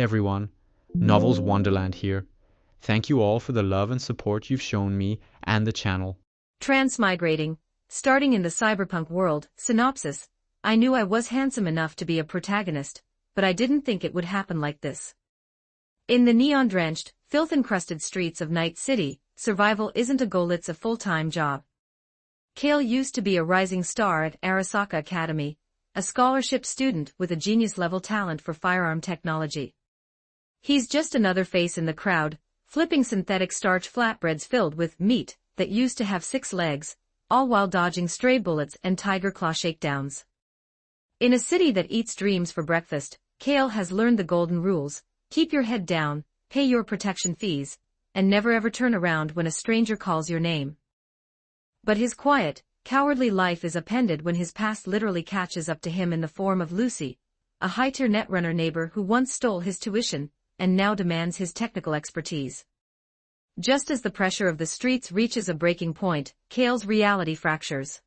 everyone, Novels Wonderland here. Thank you all for the love and support you've shown me and the channel. Transmigrating. Starting in the cyberpunk world. Synopsis. I knew I was handsome enough to be a protagonist, but I didn't think it would happen like this. In the neon-drenched, filth-encrusted streets of Night City, survival isn't a goal, it's a full-time job. Kale used to be a rising star at Arasaka Academy, a scholarship student with a genius-level talent for firearm technology. He's just another face in the crowd, flipping synthetic starch flatbreads filled with meat that used to have 6 legs, all while dodging stray bullets and tiger claw shakedowns. In a city that eats dreams for breakfast, Kale has learned the golden rules: keep your head down, pay your protection fees, and never ever turn around when a stranger calls your name. But his quiet, cowardly life is upended when his past literally catches up to him in the form of Lucy, a high-tier netrunner neighbor who once stole his tuition and now demands his technical expertise. Just as the pressure of the streets reaches a breaking point, Kale's reality fractures.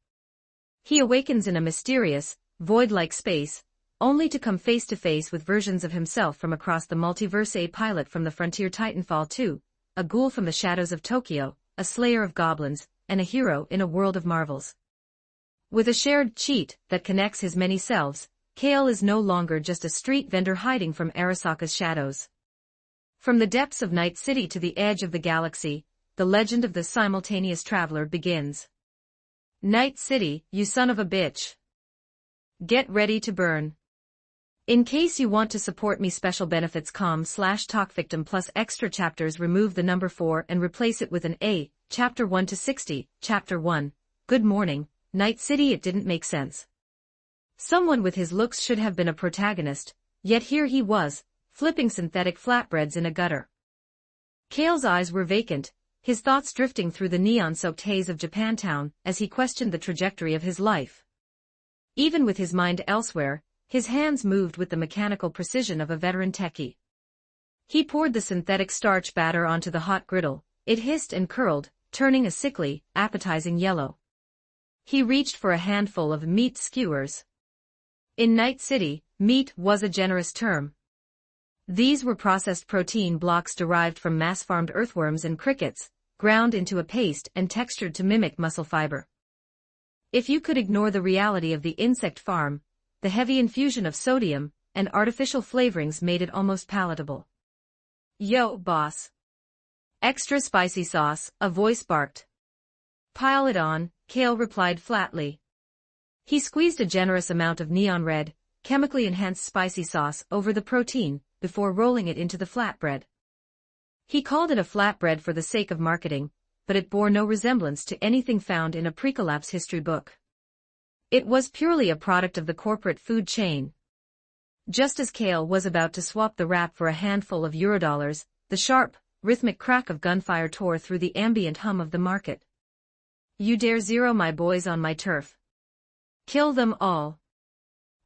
He awakens in a mysterious, void-like space, only to come face to face with versions of himself from across the multiverse: a pilot from the Frontier Titanfall 2, a ghoul from the shadows of Tokyo, a slayer of goblins, and a hero in a world of marvels. With a shared cheat that connects his many selves, Kale is no longer just a street vendor hiding from Arasaka's shadows. From the depths of Night City to the edge of the galaxy, the legend of the simultaneous traveler begins. Night City, you son of a bitch. Get ready to burn. In case you want to support me, special benefits com/talkvictim plus extra chapters. Remove the number 4 and replace it with an A. Chapter 1 to 60. Chapter 1. Good morning, Night City. It didn't make sense. Someone with his looks should have been a protagonist, yet here he was, flipping synthetic flatbreads in a gutter. Kale's eyes were vacant, his thoughts drifting through the neon-soaked haze of Japantown as he questioned the trajectory of his life. Even with his mind elsewhere, his hands moved with the mechanical precision of a veteran techie. He poured the synthetic starch batter onto the hot griddle. It hissed and curled, turning a sickly, appetizing yellow. He reached for a handful of meat skewers. In Night City, meat was a generous term. These were processed protein blocks derived from mass-farmed earthworms and crickets, ground into a paste and textured to mimic muscle fiber. If you could ignore the reality of the insect farm, the heavy infusion of sodium and artificial flavorings made it almost palatable. Yo, boss. Extra spicy sauce, a voice barked. Pile it on, Kale replied flatly. He squeezed a generous amount of neon red, chemically enhanced spicy sauce over the protein before rolling it into the flatbread. He called it a flatbread for the sake of marketing, but it bore no resemblance to anything found in a pre-collapse history book. It was purely a product of the corporate food chain. Just as Kale was about to swap the wrap for a handful of Eurodollars, the sharp, rhythmic crack of gunfire tore through the ambient hum of the market. You dare zero my boys on my turf. Kill them all.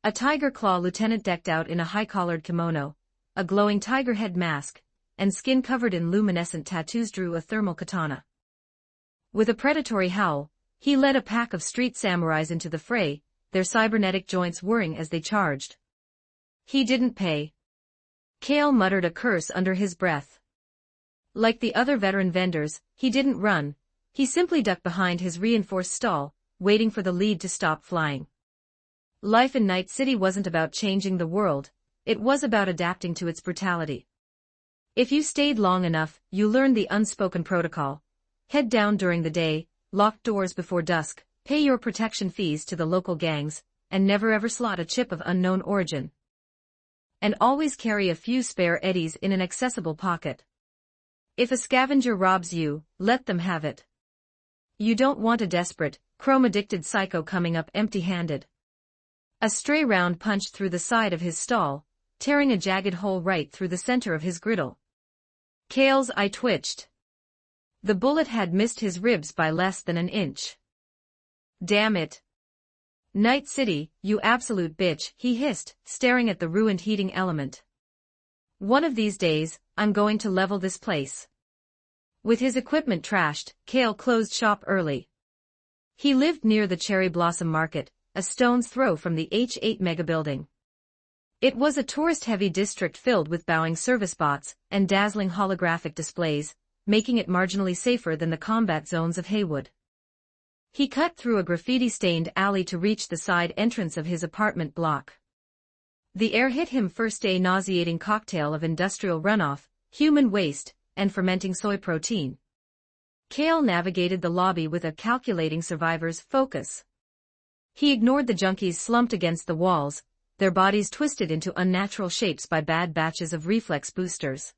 A tiger claw lieutenant decked out in a high-collared kimono, a glowing tiger head mask, and skin covered in luminescent tattoos drew a thermal katana. With a predatory howl, he led a pack of street samurais into the fray, their cybernetic joints whirring as they charged. He didn't pay. Kale muttered a curse under his breath. Like the other veteran vendors, he didn't run, he simply ducked behind his reinforced stall, waiting for the lead to stop flying. Life in Night City wasn't about changing the world, it was about adapting to its brutality. If you stayed long enough, you learned the unspoken protocol. Head down during the day, lock doors before dusk, pay your protection fees to the local gangs, and never ever slot a chip of unknown origin. And always carry a few spare eddies in an accessible pocket. If a scavenger robs you, let them have it. You don't want a desperate, chrome-addicted psycho coming up empty-handed. A stray round punched through the side of his stall, tearing a jagged hole right through the center of his griddle. Kale's eye twitched. The bullet had missed his ribs by less than an inch. Damn it. Night City, you absolute bitch, he hissed, staring at the ruined heating element. One of these days, I'm going to level this place. With his equipment trashed, Kale closed shop early. He lived near the Cherry Blossom Market, a stone's throw from the H8 megabuilding. It was a tourist-heavy district filled with bowing service bots and dazzling holographic displays, making it marginally safer than the combat zones of Haywood. He cut through a graffiti-stained alley to reach the side entrance of his apartment block. The air hit him first, a nauseating cocktail of industrial runoff, human waste, and fermenting soy protein. Cale navigated the lobby with a calculating survivor's focus. He ignored the junkies slumped against the walls, their bodies twisted into unnatural shapes by bad batches of reflex boosters.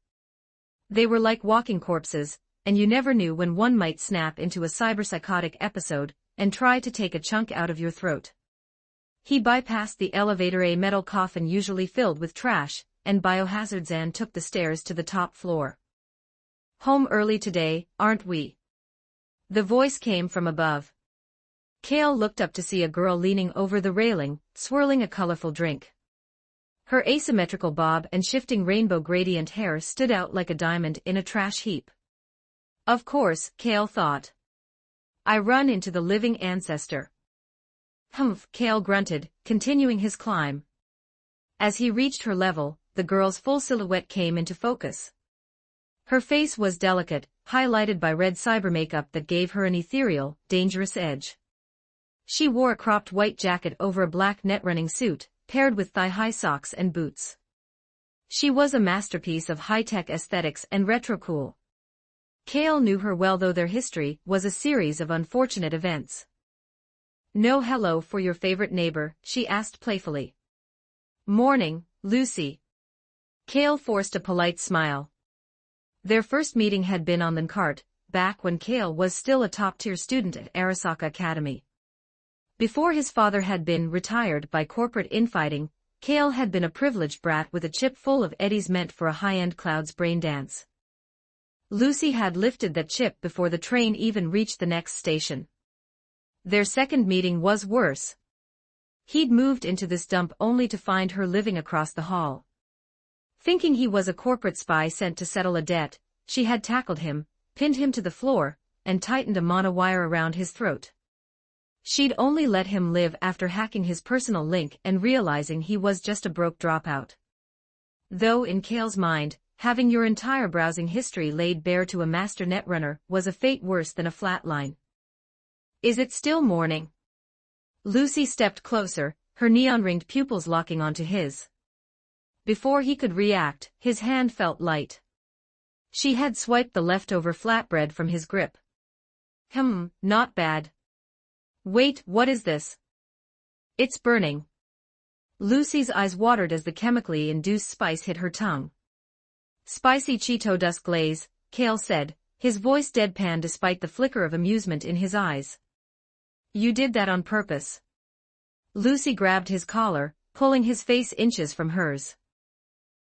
They were like walking corpses, and you never knew when one might snap into a cyberpsychotic episode and try to take a chunk out of your throat. He bypassed the elevator, a metal coffin usually filled with trash, and biohazards, and took the stairs to the top floor. "Home early today, aren't we?" The voice came from above. Cale looked up to see a girl leaning over the railing, swirling a colorful drink. Her asymmetrical bob and shifting rainbow gradient hair stood out like a diamond in a trash heap. Of course, Cale thought. I run into the living ancestor. Humph, Cale grunted, continuing his climb. As he reached her level, the girl's full silhouette came into focus. Her face was delicate, highlighted by red cyber makeup that gave her an ethereal, dangerous edge. She wore a cropped white jacket over a black net-running suit, paired with thigh-high socks and boots. She was a masterpiece of high-tech aesthetics and retro-cool. Cale knew her well, though their history was a series of unfortunate events. "No hello for your favorite neighbor?" she asked playfully. "Morning, Lucy." Cale forced a polite smile. Their first meeting had been on the cart, back when Cale was still a top-tier student at Arasaka Academy. Before his father had been retired by corporate infighting, Cale had been a privileged brat with a chip full of eddies meant for a high-end Cloud's brain dance. Lucy had lifted that chip before the train even reached the next station. Their second meeting was worse. He'd moved into this dump only to find her living across the hall. Thinking he was a corporate spy sent to settle a debt, she had tackled him, pinned him to the floor, and tightened a monowire around his throat. She'd only let him live after hacking his personal link and realizing he was just a broke dropout. Though in Cale's mind, having your entire browsing history laid bare to a master netrunner was a fate worse than a flatline. "Is it still morning?" Lucy stepped closer, her neon-ringed pupils locking onto his. Before he could react, his hand felt light. She had swiped the leftover flatbread from his grip. Not bad. Wait, what is this? It's burning. Lucy's eyes watered as the chemically induced spice hit her tongue. "Spicy Cheeto dust glaze," Cale said, his voice deadpan despite the flicker of amusement in his eyes. "You did that on purpose." Lucy grabbed his collar, pulling his face inches from hers.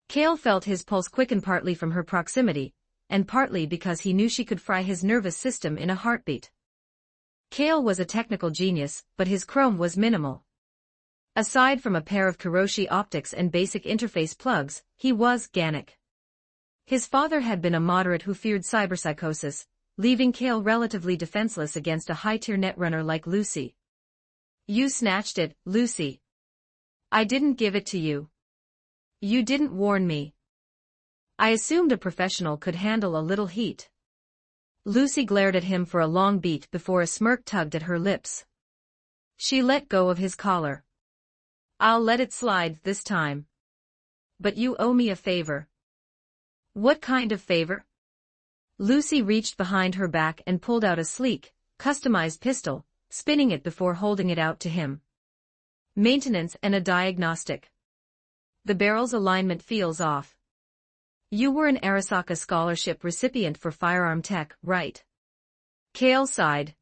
Cale felt his pulse quicken, partly from her proximity, and partly because he knew she could fry his nervous system in a heartbeat. Cale was a technical genius, but his chrome was minimal. Aside from a pair of Kiroshi optics and basic interface plugs, he was organic. His father had been a moderate who feared cyberpsychosis, leaving Cale relatively defenseless against a high-tier netrunner like Lucy. "You snatched it, Lucy. I didn't give it to you. You didn't warn me. I assumed a professional could handle a little heat." Lucy glared at him for a long beat before a smirk tugged at her lips. She let go of his collar. "I'll let it slide this time. But you owe me a favor." "What kind of favor?" Lucy reached behind her back and pulled out a sleek, customized pistol, spinning it before holding it out to him. "Maintenance and a diagnostic. The barrel's alignment feels off. You were an Arasaka scholarship recipient for firearm tech, right?" Cale sighed.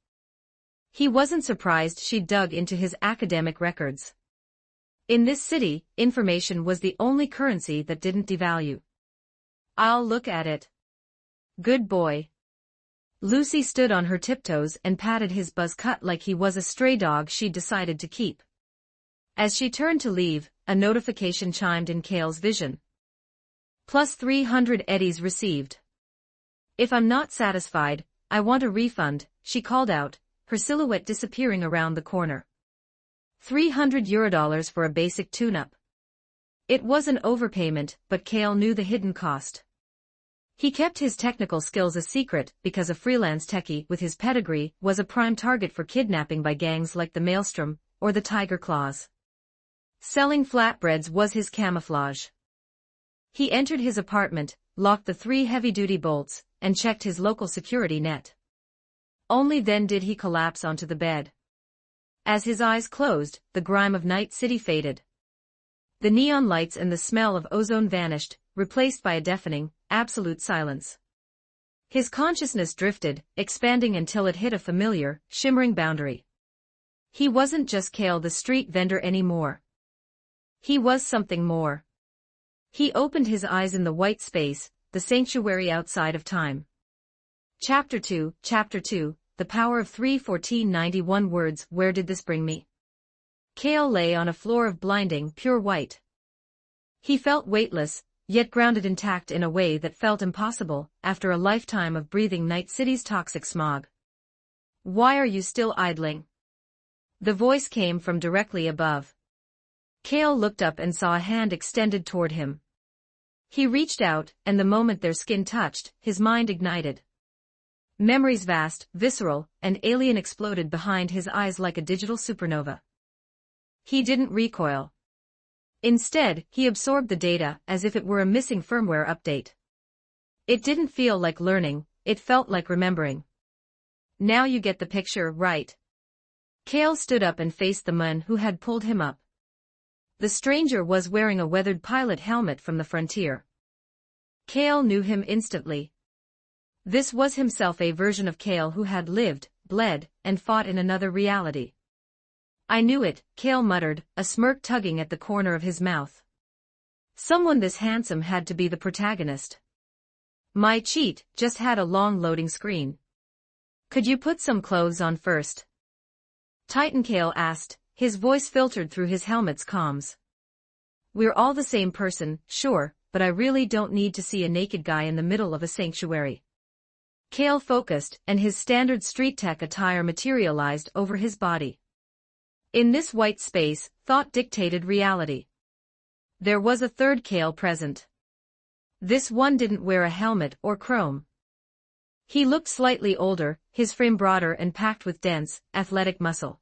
He wasn't surprised she'd dug into his academic records. In this city, information was the only currency that didn't devalue. "I'll look at it." "Good boy." Lucy stood on her tiptoes and patted his buzz cut like he was a stray dog she'd decided to keep. As she turned to leave, a notification chimed in Cale's vision. Plus 300 eddies received. "If I'm not satisfied, I want a refund," she called out, her silhouette disappearing around the corner. €300 for a basic tune-up. It was an overpayment, but Kale knew the hidden cost. He kept his technical skills a secret because a freelance techie with his pedigree was a prime target for kidnapping by gangs like the Maelstrom or the Tiger Claws. Selling flatbreads was his camouflage. He entered his apartment, locked the 3 heavy-duty bolts, and checked his local security net. Only then did he collapse onto the bed. As his eyes closed, the grime of Night City faded. The neon lights and the smell of ozone vanished, replaced by a deafening, absolute silence. His consciousness drifted, expanding until it hit a familiar, shimmering boundary. He wasn't just Kale the street vendor anymore. He was something more. He opened his eyes in the white space, the sanctuary outside of time. Chapter 2, The Power of 3 1491 words. Where did this bring me? Kale lay on a floor of blinding, pure white. He felt weightless, yet grounded intact in a way that felt impossible, after a lifetime of breathing Night City's toxic smog. Why are you still idling? The voice came from directly above. Kale looked up and saw a hand extended toward him. He reached out, and the moment their skin touched, his mind ignited. Memories vast, visceral, and alien exploded behind his eyes like a digital supernova. He didn't recoil. Instead, he absorbed the data as if it were a missing firmware update. It didn't feel like learning, it felt like remembering. Now you get the picture, right? Kale stood up and faced the man who had pulled him up. The stranger was wearing a weathered pilot helmet from the frontier. Kale knew him instantly. This was himself, a version of Kale who had lived, bled, and fought in another reality. I knew it, Kale muttered, a smirk tugging at the corner of his mouth. Someone this handsome had to be the protagonist. My cheat just had a long loading screen. Could you put some clothes on first? Titan Kale asked, his voice filtered through his helmet's comms. We're all the same person, sure, but I really don't need to see a naked guy in the middle of a sanctuary. Kale focused, and his standard street tech attire materialized over his body. In this white space, thought dictated reality. There was a third Kale present. This one didn't wear a helmet or chrome. He looked slightly older, his frame broader and packed with dense, athletic muscle.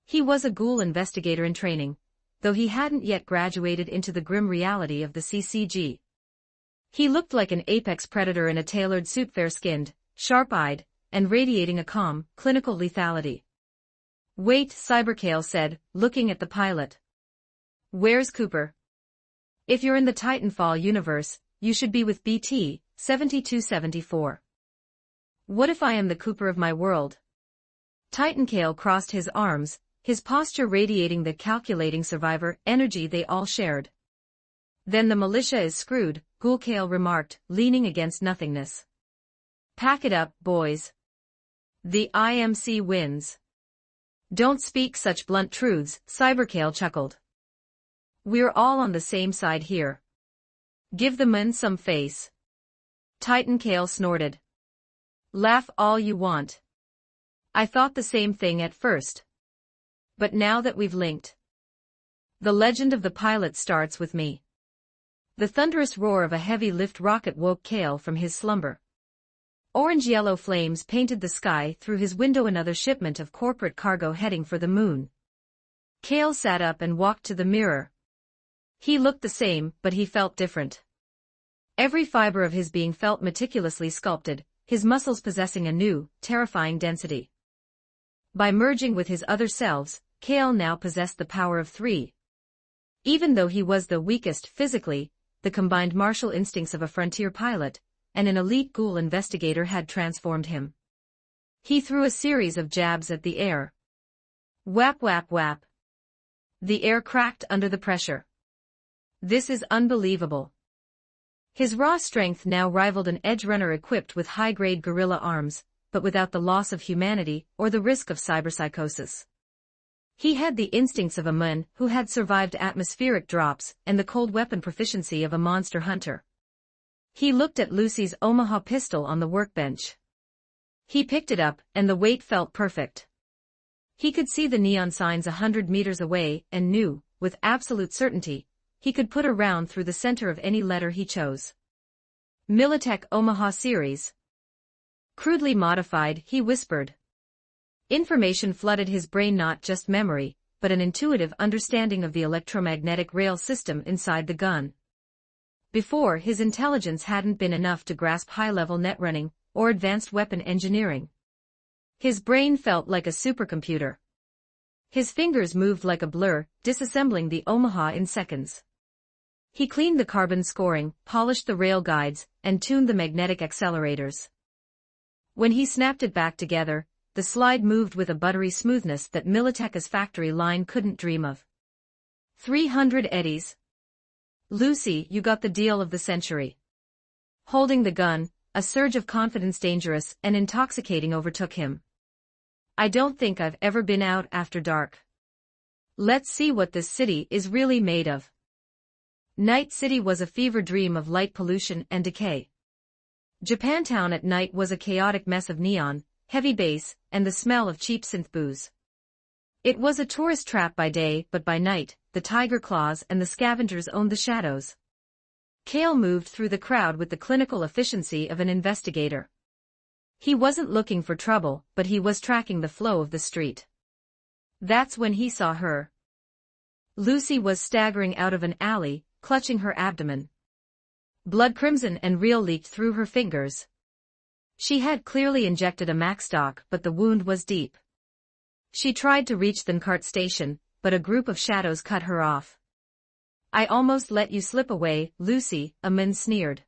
He was a ghoul investigator in training, though he hadn't yet graduated into the grim reality of the CCG. He looked like an apex predator in a tailored suit, fair-skinned, sharp-eyed, and radiating a calm, clinical lethality. Wait, Cyberkale said, looking at the pilot. Where's Cooper? If you're in the Titanfall universe, you should be with BT, 7274. What if I am the Cooper of my world? Titankale crossed his arms, his posture radiating the calculating survivor energy they all shared. Then the militia is screwed, Ghoulkale remarked, leaning against nothingness. Pack it up, boys. The IMC wins. Don't speak such blunt truths, Cyberkale chuckled. We're all on the same side here. Give the men some face. Titankale snorted. Laugh all you want. I thought the same thing at first. But now that we've linked. The legend of the pilot starts with me. The thunderous roar of a heavy lift rocket woke Kale from his slumber. Orange-yellow flames painted the sky through his window, another shipment of corporate cargo heading for the moon. Kale sat up and walked to the mirror. He looked the same, but he felt different. Every fiber of his being felt meticulously sculpted, his muscles possessing a new, terrifying density. By merging with his other selves, Kale now possessed the power of 3. Even though he was the weakest physically, the combined martial instincts of a frontier pilot and an elite ghoul investigator had transformed him. He threw a series of jabs at the air. Whap whap whap. The air cracked under the pressure. This is unbelievable. His raw strength now rivaled an edge runner equipped with high-grade gorilla arms, but without the loss of humanity or the risk of cyberpsychosis. He had the instincts of a man who had survived atmospheric drops and the cold weapon proficiency of a monster hunter. He looked at Lucy's Omaha pistol on the workbench. He picked it up, and the weight felt perfect. He could see the neon signs 100 meters away and knew, with absolute certainty, he could put a round through the center of any letter he chose. Militech Omaha Series. Crudely modified, he whispered. Information flooded his brain, not just memory, but an intuitive understanding of the electromagnetic rail system inside the gun. Before, his intelligence hadn't been enough to grasp high-level net running or advanced weapon engineering. His brain felt like a supercomputer. His fingers moved like a blur, disassembling the Omaha in seconds. He cleaned the carbon scoring, polished the rail guides, and tuned the magnetic accelerators. When he snapped it back together, the slide moved with a buttery smoothness that Militech's factory line couldn't dream of. 300 eddies. Lucy, you got the deal of the century. Holding the gun, a surge of confidence, dangerous and intoxicating, overtook him. I don't think I've ever been out after dark. Let's see what this city is really made of. Night City was a fever dream of light pollution and decay. Japantown at night was a chaotic mess of neon, heavy bass, and the smell of cheap synth booze. It was a tourist trap by day, but by night, the tiger claws and the scavengers owned the shadows. Cale moved through the crowd with the clinical efficiency of an investigator. He wasn't looking for trouble, but he was tracking the flow of the street. That's when he saw her. Lucy was staggering out of an alley, clutching her abdomen. Blood crimson and real leaked through her fingers. She had clearly injected a MaxDoc, but the wound was deep. She tried to reach the cart station, but a group of shadows cut her off. I almost let you slip away, Lucy, a man sneered.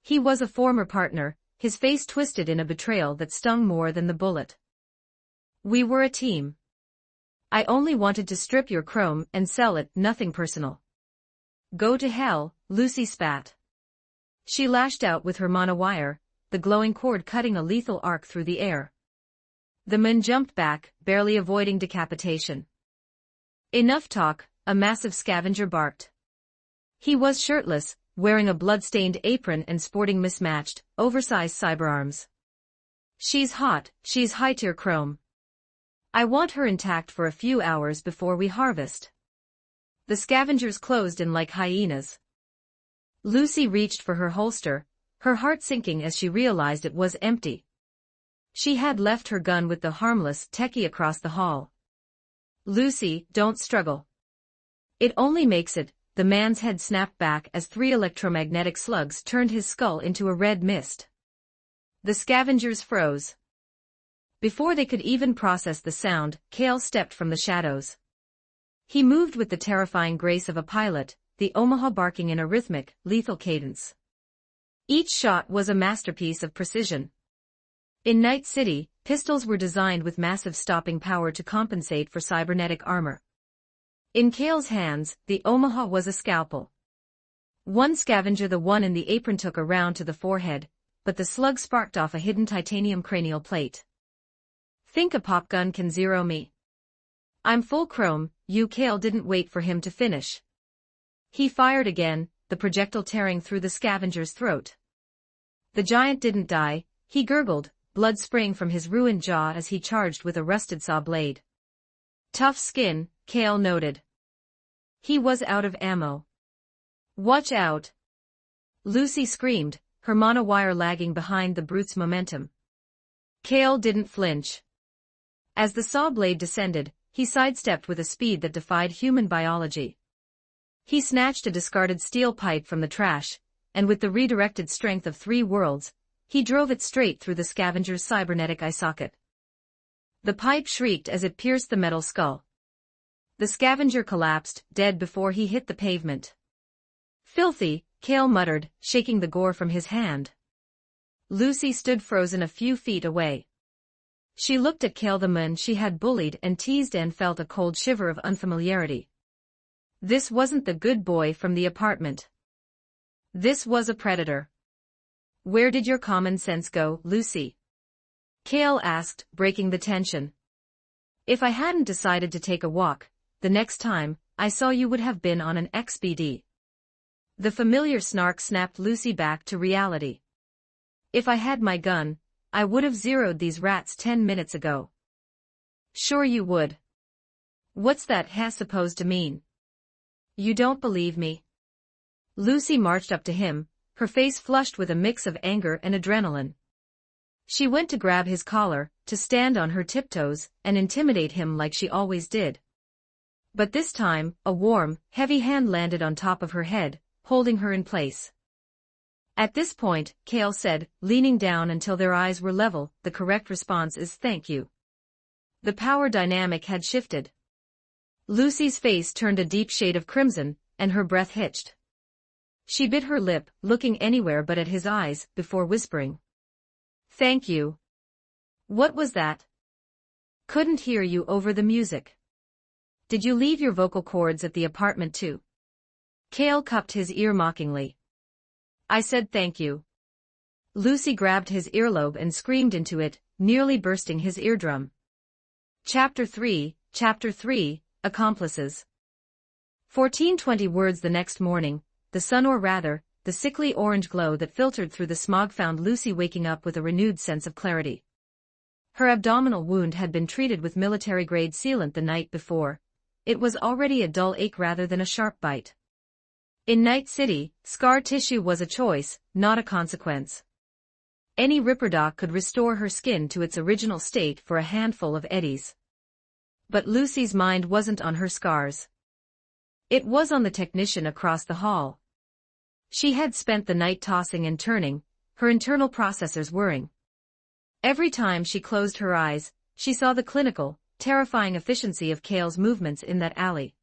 He was a former partner, his face twisted in a betrayal that stung more than the bullet. We were a team. I only wanted to strip your chrome and sell it, nothing personal. Go to hell, Lucy spat. She lashed out with her monowire, the glowing cord cutting a lethal arc through the air. The man jumped back, barely avoiding decapitation. Enough talk, a massive scavenger barked. He was shirtless, wearing a blood-stained apron and sporting mismatched, oversized cyberarms. She's hot, she's high-tier chrome. I want her intact for a few hours before we harvest. The scavengers closed in like hyenas. Lucy reached for her holster, her heart sinking as she realized it was empty. She had left her gun with the harmless techie across the hall. Lucy, don't struggle. It only makes it, the man's head snapped back as 3 electromagnetic slugs turned his skull into a red mist. The scavengers froze. Before they could even process the sound, Cale stepped from the shadows. He moved with the terrifying grace of a pilot, the Omaha barking in a rhythmic, lethal cadence. Each shot was a masterpiece of precision. In Night City, pistols were designed with massive stopping power to compensate for cybernetic armor. In Cale's hands, the Omaha was a scalpel. One scavenger, the one in the apron, took a round to the forehead, but the slug sparked off a hidden titanium cranial plate. Think a pop gun can zero me? I'm full chrome, you. Cale didn't wait for him to finish. He fired again, the projectile tearing through the scavenger's throat. The giant didn't die, he gurgled, blood spraying from his ruined jaw as he charged with a rusted saw blade. Tough skin, Cale noted. He was out of ammo. Watch out! Lucy screamed, her monowire lagging behind the brute's momentum. Cale didn't flinch. As the saw blade descended, he sidestepped with a speed that defied human biology. He snatched a discarded steel pipe from the trash, and with the redirected strength of 3 worlds, he drove it straight through the scavenger's cybernetic eye socket. The pipe shrieked as it pierced the metal skull. The scavenger collapsed, dead before he hit the pavement. Filthy, Cale muttered, shaking the gore from his hand. Lucy stood frozen a few feet away. She looked at Cale, the man she had bullied and teased, and felt a cold shiver of unfamiliarity. This wasn't the good boy from the apartment. This was a predator. Where did your common sense go, Lucy? Cale asked, breaking the tension. If I hadn't decided to take a walk, the next time I saw you would have been on an XBD. The familiar snark snapped Lucy back to reality. If I had my gun, I would have zeroed these rats 10 minutes ago. Sure you would. What's that supposed to mean? You don't believe me? Lucy marched up to him, her face flushed with a mix of anger and adrenaline. She went to grab his collar, to stand on her tiptoes, and intimidate him like she always did. But this time, a warm, heavy hand landed on top of her head, holding her in place. At this point, Cale said, leaning down until their eyes were level, the correct response is thank you. The power dynamic had shifted. Lucy's face turned a deep shade of crimson, and her breath hitched. She bit her lip, looking anywhere but at his eyes, before whispering. Thank you. What was that? Couldn't hear you over the music. Did you leave your vocal cords at the apartment too? Cale cupped his ear mockingly. I said thank you. Lucy grabbed his earlobe and screamed into it, nearly bursting his eardrum. Chapter 3, Accomplices. 1420 words the next morning, the sun or rather, the sickly orange glow that filtered through the smog found Lucy waking up with a renewed sense of clarity. Her abdominal wound had been treated with military-grade sealant the night before. It was already a dull ache rather than a sharp bite. In Night City, scar tissue was a choice, not a consequence. Any Ripperdoc could restore her skin to its original state for a handful of eddies. But Lucy's mind wasn't on her scars. It was on the technician across the hall. She had spent the night tossing and turning, her internal processors whirring. Every time she closed her eyes, she saw the clinical, terrifying efficiency of Cale's movements in that alley.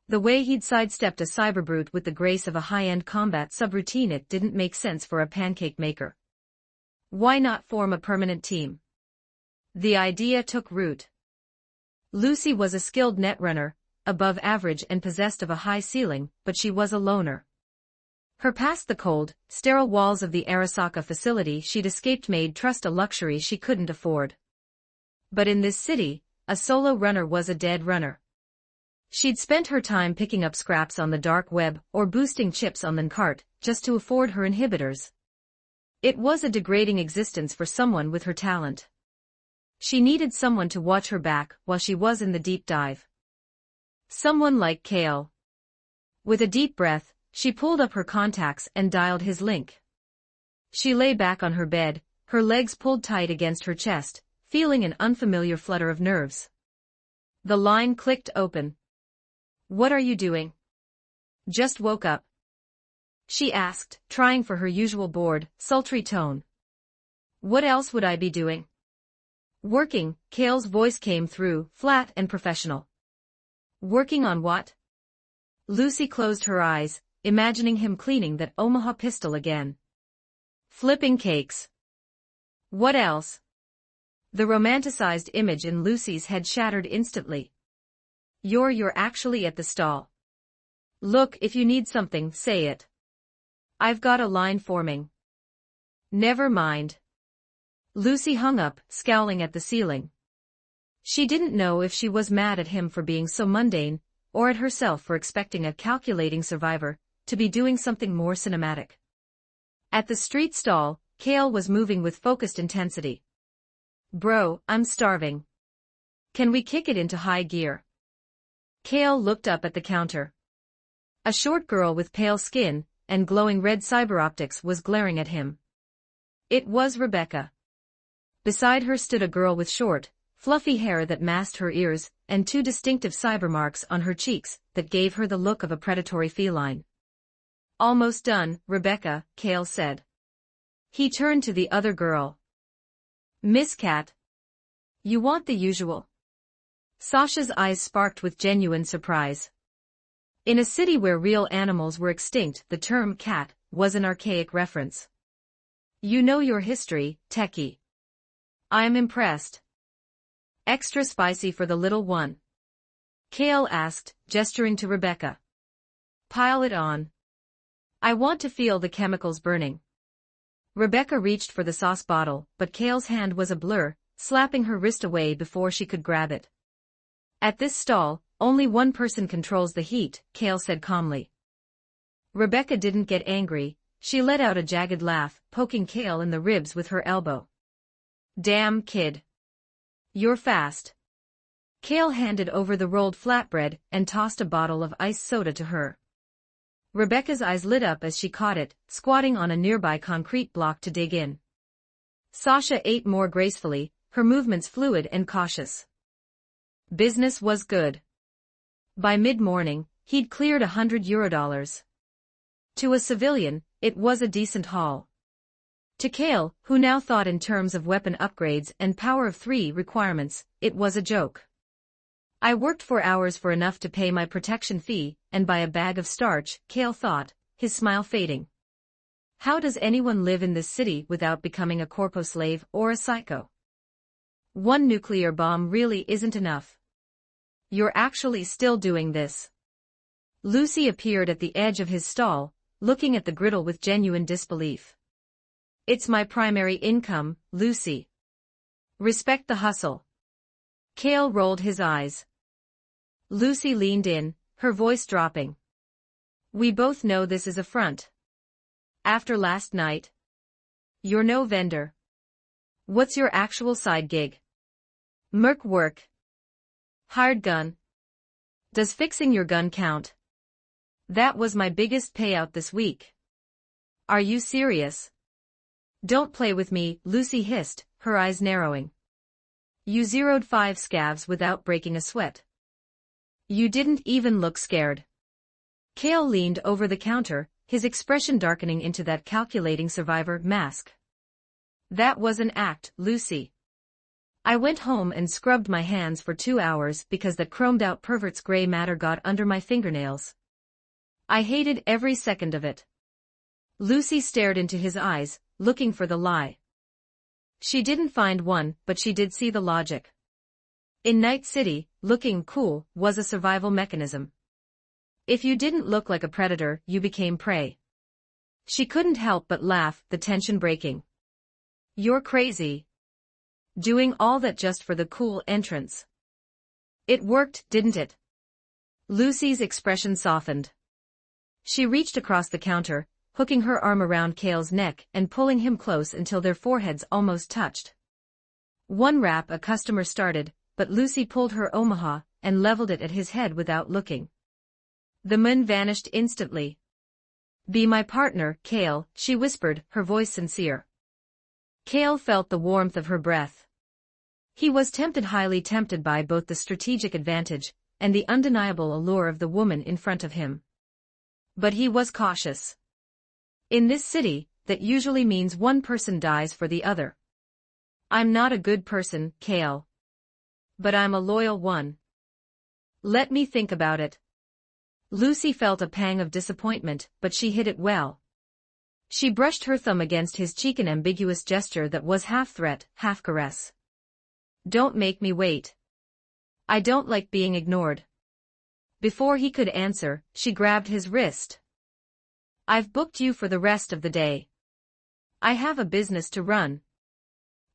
The way he'd sidestepped a cyberbrute with the grace of a high-end combat subroutine. It didn't make sense for a pancake maker. Why not form a permanent team? The idea took root. Lucy was a skilled netrunner, above average and possessed of a high ceiling, but she was a loner. Her past the cold, sterile walls of the Arasaka facility she'd escaped made trust a luxury she couldn't afford. But in this city, a solo runner was a dead runner. She'd spent her time picking up scraps on the dark web or boosting chips on the cart, just to afford her inhibitors. It was a degrading existence for someone with her talent. She needed someone to watch her back while she was in the deep dive. Someone like Cale. With a deep breath, she pulled up her contacts and dialed his link. She lay back on her bed, her legs pulled tight against her chest, feeling an unfamiliar flutter of nerves. The line clicked open. What are you doing? Just woke up. She asked, trying for her usual bored, sultry tone. What else would I be doing? Working, Cale's voice came through, flat and professional. Working on what? Lucy closed her eyes, imagining him cleaning that Omaha pistol again. Flipping cakes. What else? The romanticized image in Lucy's head shattered instantly. You're actually at the stall. Look, if you need something, say it. I've got a line forming. Never mind. Lucy hung up, scowling at the ceiling. She didn't know if she was mad at him for being so mundane, or at herself for expecting a calculating survivor to be doing something more cinematic. At the street stall, Cale was moving with focused intensity. Bro, I'm starving. Can we kick it into high gear? Cale looked up at the counter. A short girl with pale skin and glowing red cyberoptics was glaring at him. It was Rebecca. Beside her stood a girl with short, fluffy hair that masked her ears and two distinctive cyber marks on her cheeks that gave her the look of a predatory feline. Almost done, Rebecca, Cale said. He turned to the other girl. Miss Cat. You want the usual? Sasha's eyes sparked with genuine surprise. In a city where real animals were extinct, the term cat was an archaic reference. You know your history, techie. I'm impressed. Extra spicy for the little one? Cale asked, gesturing to Rebecca. Pile it on. I want to feel the chemicals burning. Rebecca reached for the sauce bottle, but Cale's hand was a blur, slapping her wrist away before she could grab it. At this stall, only one person controls the heat, Cale said calmly. Rebecca didn't get angry, she let out a jagged laugh, poking Cale in the ribs with her elbow. Damn kid. You're fast. Kale handed over the rolled flatbread and tossed a bottle of iced soda to her. Rebecca's eyes lit up as she caught it, squatting on a nearby concrete block to dig in. Sasha ate more gracefully, her movements fluid and cautious. Business was good. By mid-morning, he'd cleared €100. To a civilian, it was a decent haul. To Kale, who now thought in terms of weapon upgrades and power of 3 requirements, it was a joke. I worked 4 hours for enough to pay my protection fee and buy a bag of starch, Kale thought, his smile fading. How does anyone live in this city without becoming a corpo slave or a psycho? One nuclear bomb really isn't enough. You're actually still doing this. Lucy appeared at the edge of his stall, looking at the griddle with genuine disbelief. It's my primary income, Lucy. Respect the hustle. Kale rolled his eyes. Lucy leaned in, her voice dropping. We both know this is a front. After last night. You're no vendor. What's your actual side gig? Merc work. Hired gun. Does fixing your gun count? That was my biggest payout this week. Are you serious? Don't play with me, Lucy hissed, her eyes narrowing. You zeroed 5 scavs without breaking a sweat. You didn't even look scared. Kale leaned over the counter, his expression darkening into that calculating survivor mask. That was an act, Lucy. I went home and scrubbed my hands for 2 hours because that chromed-out pervert's gray matter got under my fingernails. I hated every second of it. Lucy stared into his eyes, looking for the lie. She didn't find one, but she did see the logic. In Night City, looking cool was a survival mechanism. If you didn't look like a predator, you became prey. She couldn't help but laugh, the tension breaking. You're crazy. Doing all that just for the cool entrance. It worked, didn't it? Lucy's expression softened. She reached across the counter, hooking her arm around Kale's neck and pulling him close until their foreheads almost touched. One rap a customer started, but Lucy pulled her Omaha and leveled it at his head without looking. The man vanished instantly. Be my partner, Kale, she whispered, her voice sincere. Kale felt the warmth of her breath. He was highly tempted by both the strategic advantage and the undeniable allure of the woman in front of him. But he was cautious. In this city, that usually means one person dies for the other. I'm not a good person, Kale. But I'm a loyal one. Let me think about it. Lucy felt a pang of disappointment, but she hid it well. She brushed her thumb against his cheek, an ambiguous gesture that was half threat, half caress. Don't make me wait. I don't like being ignored. Before he could answer, she grabbed his wrist. I've booked you for the rest of the day. I have a business to run.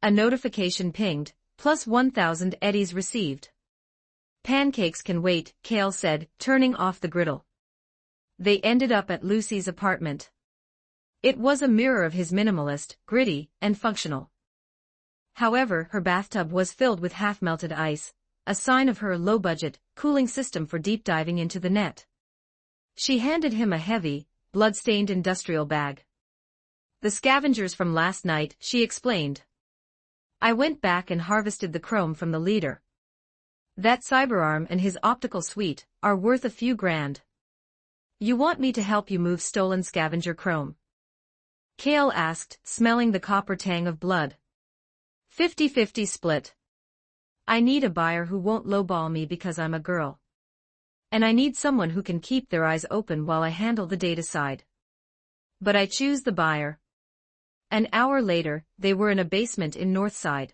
A notification pinged, plus 1,000 eddies received. Pancakes can wait, Kale said, turning off the griddle. They ended up at Lucy's apartment. It was a mirror of his, minimalist, gritty, and functional. However, her bathtub was filled with half-melted ice, a sign of her low-budget, cooling system for deep diving into the net. She handed him a heavy, blood-stained industrial bag. The scavengers from last night, she explained. I went back and harvested the chrome from the leader. That cyberarm and his optical suite are worth a few grand. You want me to help you move stolen scavenger chrome? Kale asked, smelling the copper tang of blood. 50-50 split. I need a buyer who won't lowball me because I'm a girl. And I need someone who can keep their eyes open while I handle the data side. But I choose the buyer. An hour later, they were in a basement in Northside.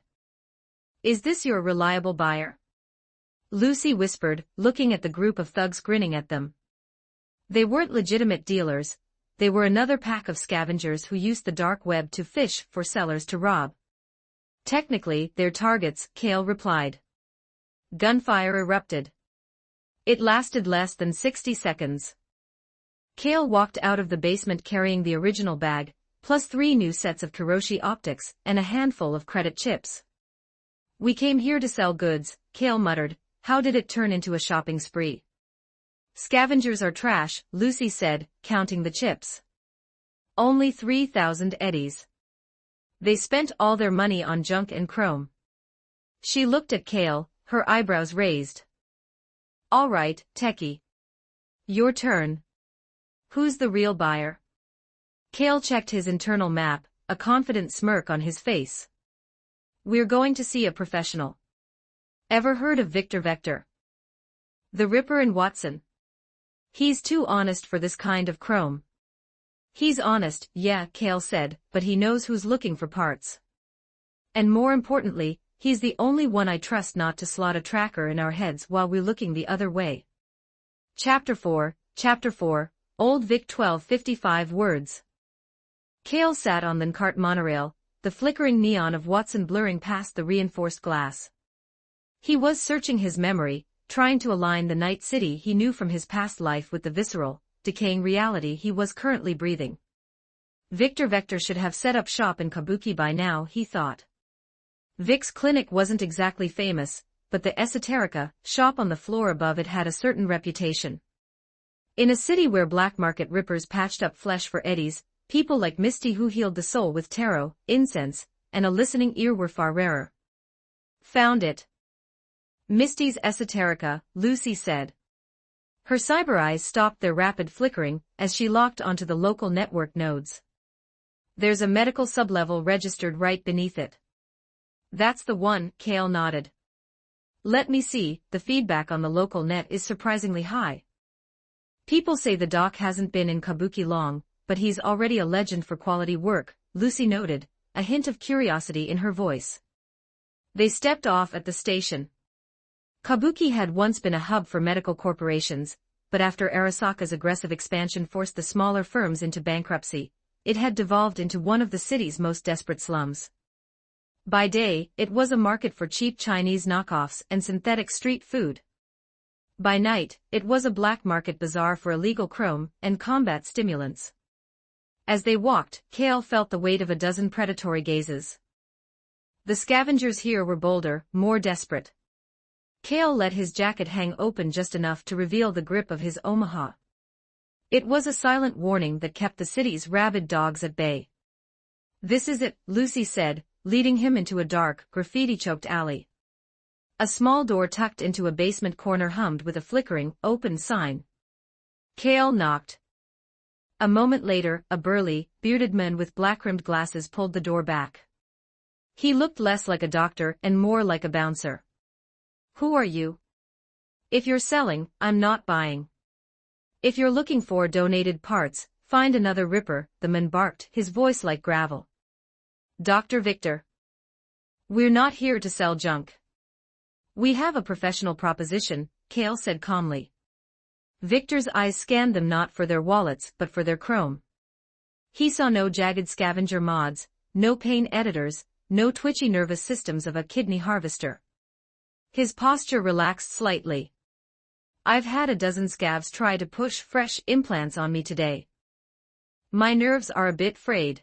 Is this your reliable buyer? Lucy whispered, looking at the group of thugs grinning at them. They weren't legitimate dealers, they were another pack of scavengers who used the dark web to fish for sellers to rob. Technically, they're targets, Kale replied. Gunfire erupted. It lasted less than 60 seconds. Kale walked out of the basement carrying the original bag, plus 3 new sets of Kiroshi optics and a handful of credit chips. We came here to sell goods, Kale muttered, how did it turn into a shopping spree? Scavengers are trash, Lucy said, counting the chips. Only 3,000 eddies. They spent all their money on junk and chrome. She looked at Kale, her eyebrows raised. All right, Techie. Your turn. Who's the real buyer? Kale checked his internal map, a confident smirk on his face. We're going to see a professional. Ever heard of Victor Vector? The Ripper in Watson. He's too honest for this kind of chrome. He's honest, yeah, Kale said, but he knows who's looking for parts. And more importantly, he's the only one I trust not to slot a tracker in our heads while we're looking the other way. Chapter 4, Old Vic 1255 words. Kale sat on the cart monorail, the flickering neon of Watson blurring past the reinforced glass. He was searching his memory, trying to align the night city he knew from his past life with the visceral, decaying reality he was currently breathing. Victor Vector should have set up shop in Kabuki by now, he thought. Vic's clinic wasn't exactly famous, but the esoterica shop on the floor above it had a certain reputation. In a city where black market rippers patched up flesh for eddies, people like Misty who healed the soul with tarot, incense, and a listening ear were far rarer. Found it. Misty's esoterica, Lucy said. Her cyber eyes stopped their rapid flickering as she locked onto the local network nodes. There's a medical sublevel registered right beneath it. That's the one, Kale nodded. Let me see, the feedback on the local net is surprisingly high. People say the doc hasn't been in Kabuki long, but he's already a legend for quality work, Lucy noted, a hint of curiosity in her voice. They stepped off at the station. Kabuki had once been a hub for medical corporations, but after Arasaka's aggressive expansion forced the smaller firms into bankruptcy, it had devolved into one of the city's most desperate slums. By day, it was a market for cheap Chinese knockoffs and synthetic street food. By night, it was a black market bazaar for illegal chrome and combat stimulants. As they walked, Kale felt the weight of a dozen predatory gazes. The scavengers here were bolder, more desperate. Kale let his jacket hang open just enough to reveal the grip of his Omaha. It was a silent warning that kept the city's rabid dogs at bay. This is it, Lucy said, leading him into a dark, graffiti-choked alley. A small door tucked into a basement corner hummed with a flickering, open sign. Kale knocked. A moment later, a burly, bearded man with black-rimmed glasses pulled the door back. He looked less like a doctor and more like a bouncer. Who are you? If you're selling, I'm not buying. If you're looking for donated parts, find another ripper, the man barked, his voice like gravel. Dr. Victor. We're not here to sell junk. We have a professional proposition, Kale said calmly. Victor's eyes scanned them not for their wallets but for their chrome. He saw no jagged scavenger mods, no pain editors, no twitchy nervous systems of a kidney harvester. His posture relaxed slightly. I've had a dozen scavs try to push fresh implants on me today. My nerves are a bit frayed.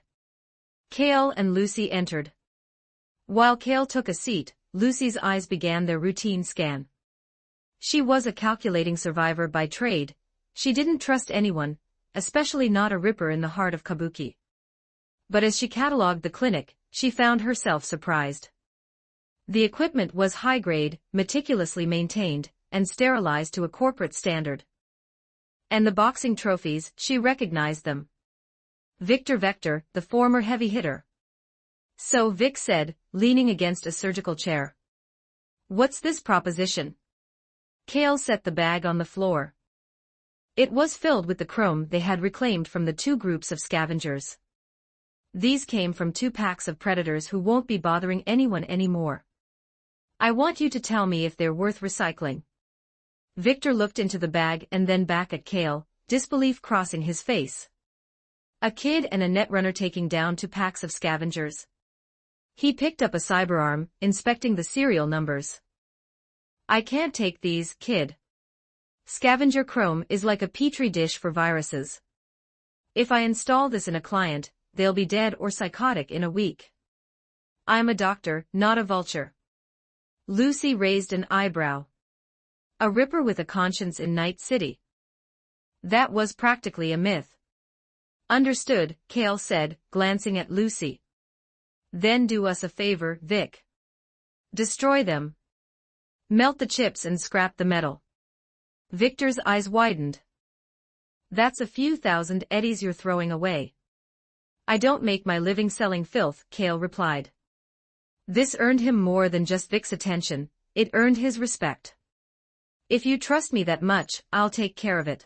Kale and Lucy entered. While Kale took a seat, Lucy's eyes began their routine scan. She was a calculating survivor by trade. She didn't trust anyone, especially not a ripper in the heart of Kabuki. But as she catalogued the clinic, she found herself surprised. The equipment was high-grade, meticulously maintained, and sterilized to a corporate standard. And the boxing trophies, she recognized them. Victor Vector, the former heavy hitter. So Vic said, leaning against a surgical chair. What's this proposition? Kale set the bag on the floor. It was filled with the chrome they had reclaimed from the two groups of scavengers. These came from 2 packs of predators who won't be bothering anyone anymore. I want you to tell me if they're worth recycling. Victor looked into the bag and then back at Kale, disbelief crossing his face. A kid and a netrunner taking down 2 packs of scavengers. He picked up a cyberarm, inspecting the serial numbers. I can't take these, kid. Scavenger chrome is like a petri dish for viruses. If I install this in a client, they'll be dead or psychotic in a week. I'm a doctor, not a vulture. Lucy raised an eyebrow. A ripper with a conscience in Night City. That was practically a myth. Understood, Kale said, glancing at Lucy. Then do us a favor, Vic. Destroy them. Melt the chips and scrap the metal. Victor's eyes widened. That's a few thousand eddies you're throwing away. I don't make my living selling filth, Kale replied. This earned him more than just Vic's attention, it earned his respect. If you trust me that much, I'll take care of it.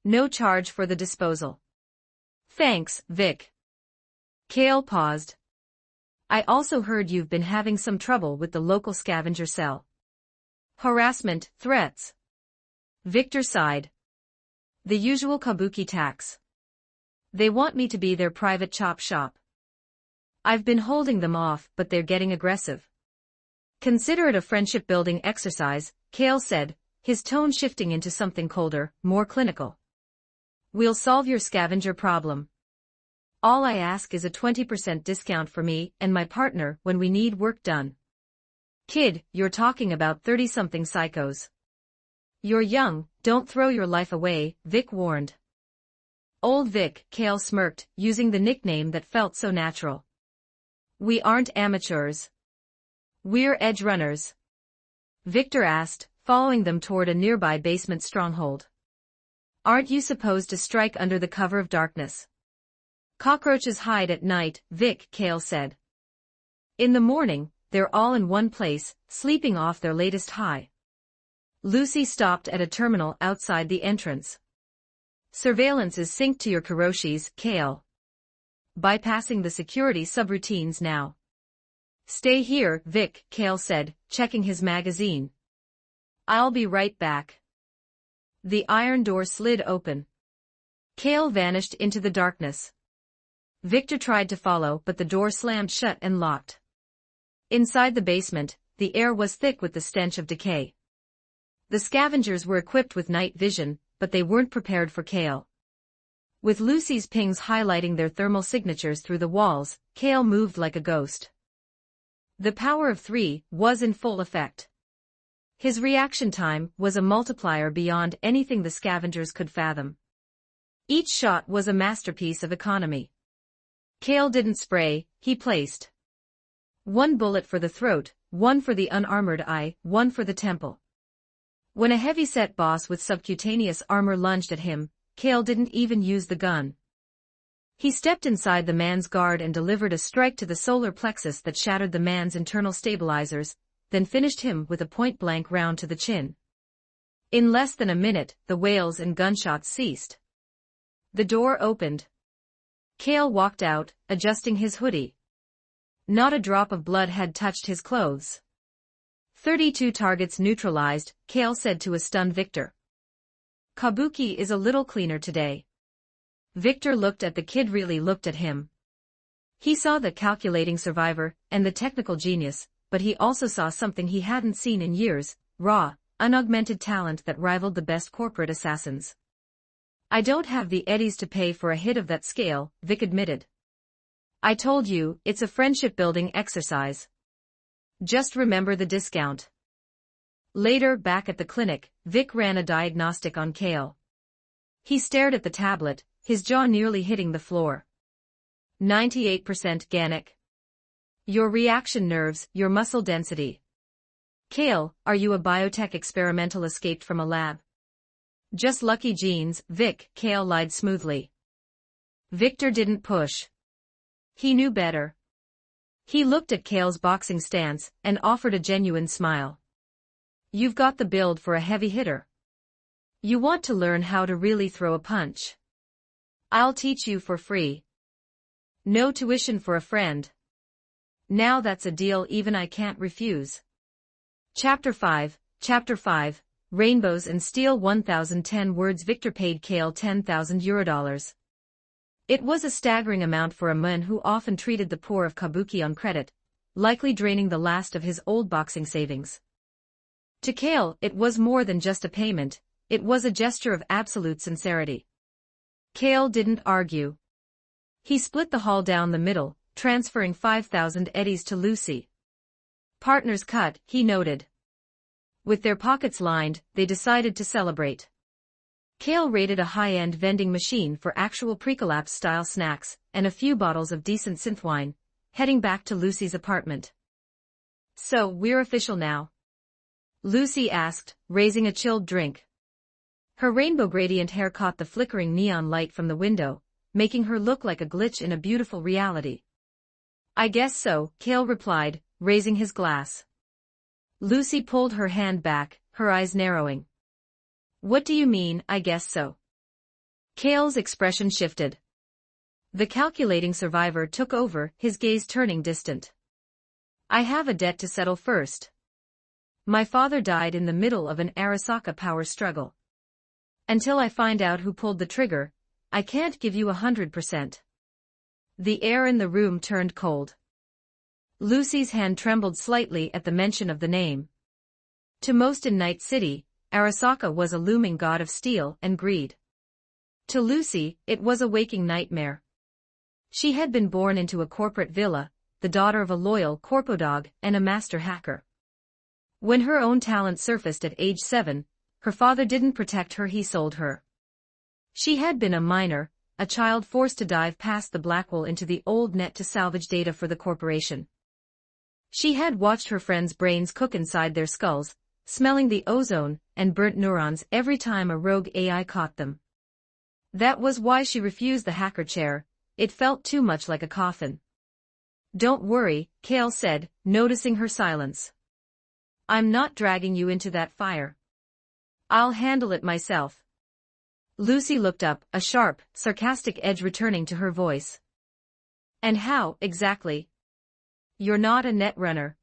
No charge for the disposal. Thanks, Vic. Kale paused. I also heard you've been having some trouble with the local scavenger cell. Harassment, threats. Victor sighed. The usual kabuki tax. They want me to be their private chop shop. I've been holding them off, but they're getting aggressive. Consider it a friendship-building exercise, Kale said, his tone shifting into something colder, more clinical. We'll solve your scavenger problem. All I ask is a 20% discount for me and my partner when we need work done. Kid, you're talking about 30-something psychos. You're young, don't throw your life away, Vic warned. Old Vic, Kale smirked, using the nickname that felt so natural. We aren't amateurs. We're edge runners. Victor asked, following them toward a nearby basement stronghold. Aren't you supposed to strike under the cover of darkness? Cockroaches hide at night, Vic, Kale said. In the morning, they're all in one place, sleeping off their latest high. Lucy stopped at a terminal outside the entrance. Surveillance is synced to your Kiroshis, Kale. Bypassing the security subroutines now. Stay here, Vic, Kale said, checking his magazine. I'll be right back. The iron door slid open. Kale vanished into the darkness. Victor tried to follow, but the door slammed shut and locked. Inside the basement, the air was thick with the stench of decay. The scavengers were equipped with night vision, but they weren't prepared for Kale. With Lucy's pings highlighting their thermal signatures through the walls, Kale moved like a ghost. The power of 3 was in full effect. His reaction time was a multiplier beyond anything the scavengers could fathom. Each shot was a masterpiece of economy. Kale didn't spray, he placed. One bullet for the throat, one for the unarmored eye, one for the temple. When a heavy-set boss with subcutaneous armor lunged at him, Kale didn't even use the gun. He stepped inside the man's guard and delivered a strike to the solar plexus that shattered the man's internal stabilizers, then finished him with a point-blank round to the chin. In less than a minute, the wails and gunshots ceased. The door opened. Kale walked out, adjusting his hoodie. Not a drop of blood had touched his clothes. 32 targets neutralized, Kale said to a stunned Victor. Kabuki is a little cleaner today. Victor looked at the kid, really looked at him. He saw the calculating survivor and the technical genius, but he also saw something he hadn't seen in years, raw, unaugmented talent that rivaled the best corporate assassins. I don't have the eddies to pay for a hit of that scale, Vic admitted. I told you, it's a friendship-building exercise. Just remember the discount. Later, back at the clinic, Vic ran a diagnostic on Kale. He stared at the tablet, his jaw nearly hitting the floor. 98% Ganic. Your reaction nerves, your muscle density. Kale, are you a biotech experimental escaped from a lab? Just lucky genes, Vic, Kale lied smoothly. Victor didn't push. He knew better. He looked at Kale's boxing stance and offered a genuine smile. You've got the build for a heavy hitter. You want to learn how to really throw a punch. I'll teach you for free. No tuition for a friend. Now that's a deal even I can't refuse. Chapter 5, Rainbows and Steel. 1010 words. Victor paid Kale €10,000. It was a staggering amount for a man who often treated the poor of Kabuki on credit, likely draining the last of his old boxing savings. To Kale, it was more than just a payment, it was a gesture of absolute sincerity. Kale didn't argue. He split the haul down the middle, transferring 5,000 eddies to Lucy. Partners cut, he noted. With their pockets lined, they decided to celebrate. Kale raided a high-end vending machine for actual pre-collapse-style snacks and a few bottles of decent synth wine, heading back to Lucy's apartment. "So, we're official now?" Lucy asked, raising a chilled drink. Her rainbow gradient hair caught the flickering neon light from the window, making her look like a glitch in a beautiful reality. "I guess so," Kale replied, raising his glass. Lucy pulled her hand back, her eyes narrowing. "What do you mean, I guess so?" Kale's expression shifted. The calculating survivor took over, his gaze turning distant. "I have a debt to settle first. My father died in the middle of an Arasaka power struggle. Until I find out who pulled the trigger, I can't give you 100%. The air in the room turned cold. Lucy's hand trembled slightly at the mention of the name. To most in Night City, Arasaka was a looming god of steel and greed. To Lucy, it was a waking nightmare. She had been born into a corporate villa, the daughter of a loyal corpodog and a master hacker. When her own talent surfaced at age 7, her father didn't protect her, he sold her. She had been a minor, a child forced to dive past the Blackwall into the old net to salvage data for the corporation. She had watched her friends' brains cook inside their skulls, smelling the ozone and burnt neurons every time a rogue AI caught them. That was why she refused the hacker chair, it felt too much like a coffin. "Don't worry," Kale said, noticing her silence. "I'm not dragging you into that fire. I'll handle it myself." Lucy looked up, a sharp, sarcastic edge returning to her voice. "And how, exactly? You're not a netrunner.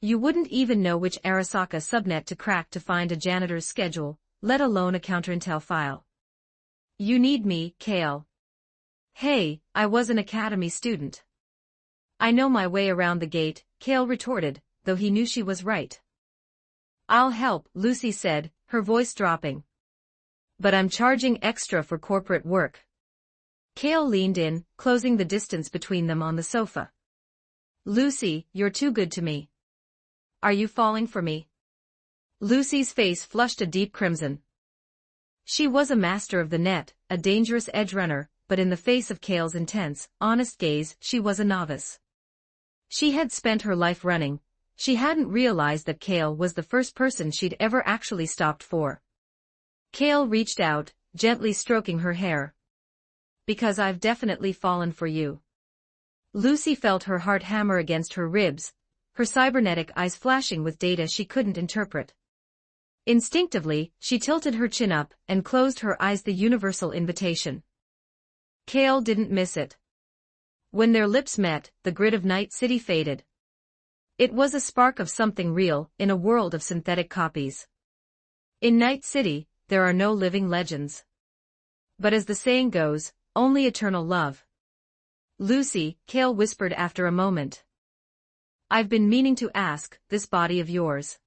You wouldn't even know which Arasaka subnet to crack to find a janitor's schedule, let alone a counterintel file. You need me, Kale." "Hey, I was an academy student. I know my way around the gate," Kale retorted, though he knew she was right. "I'll help," Lucy said, her voice dropping. "But I'm charging extra for corporate work." Kale leaned in, closing the distance between them on the sofa. "Lucy, you're too good to me. Are you falling for me?" Lucy's face flushed a deep crimson. She was a master of the net, a dangerous edge runner, but in the face of Kale's intense, honest gaze, she was a novice. She had spent her life running. She hadn't realized that Kale was the first person she'd ever actually stopped for. Kale reached out, gently stroking her hair. "Because I've definitely fallen for you." Lucy felt her heart hammer against her ribs, her cybernetic eyes flashing with data she couldn't interpret. Instinctively, she tilted her chin up and closed her eyes, the universal invitation. Kale didn't miss it. When their lips met, the grid of Night City faded. It was a spark of something real in a world of synthetic copies. In Night City, there are no living legends. But as the saying goes, only eternal love. "Lucy," Kale whispered after a moment. "I've been meaning to ask, this body of yours.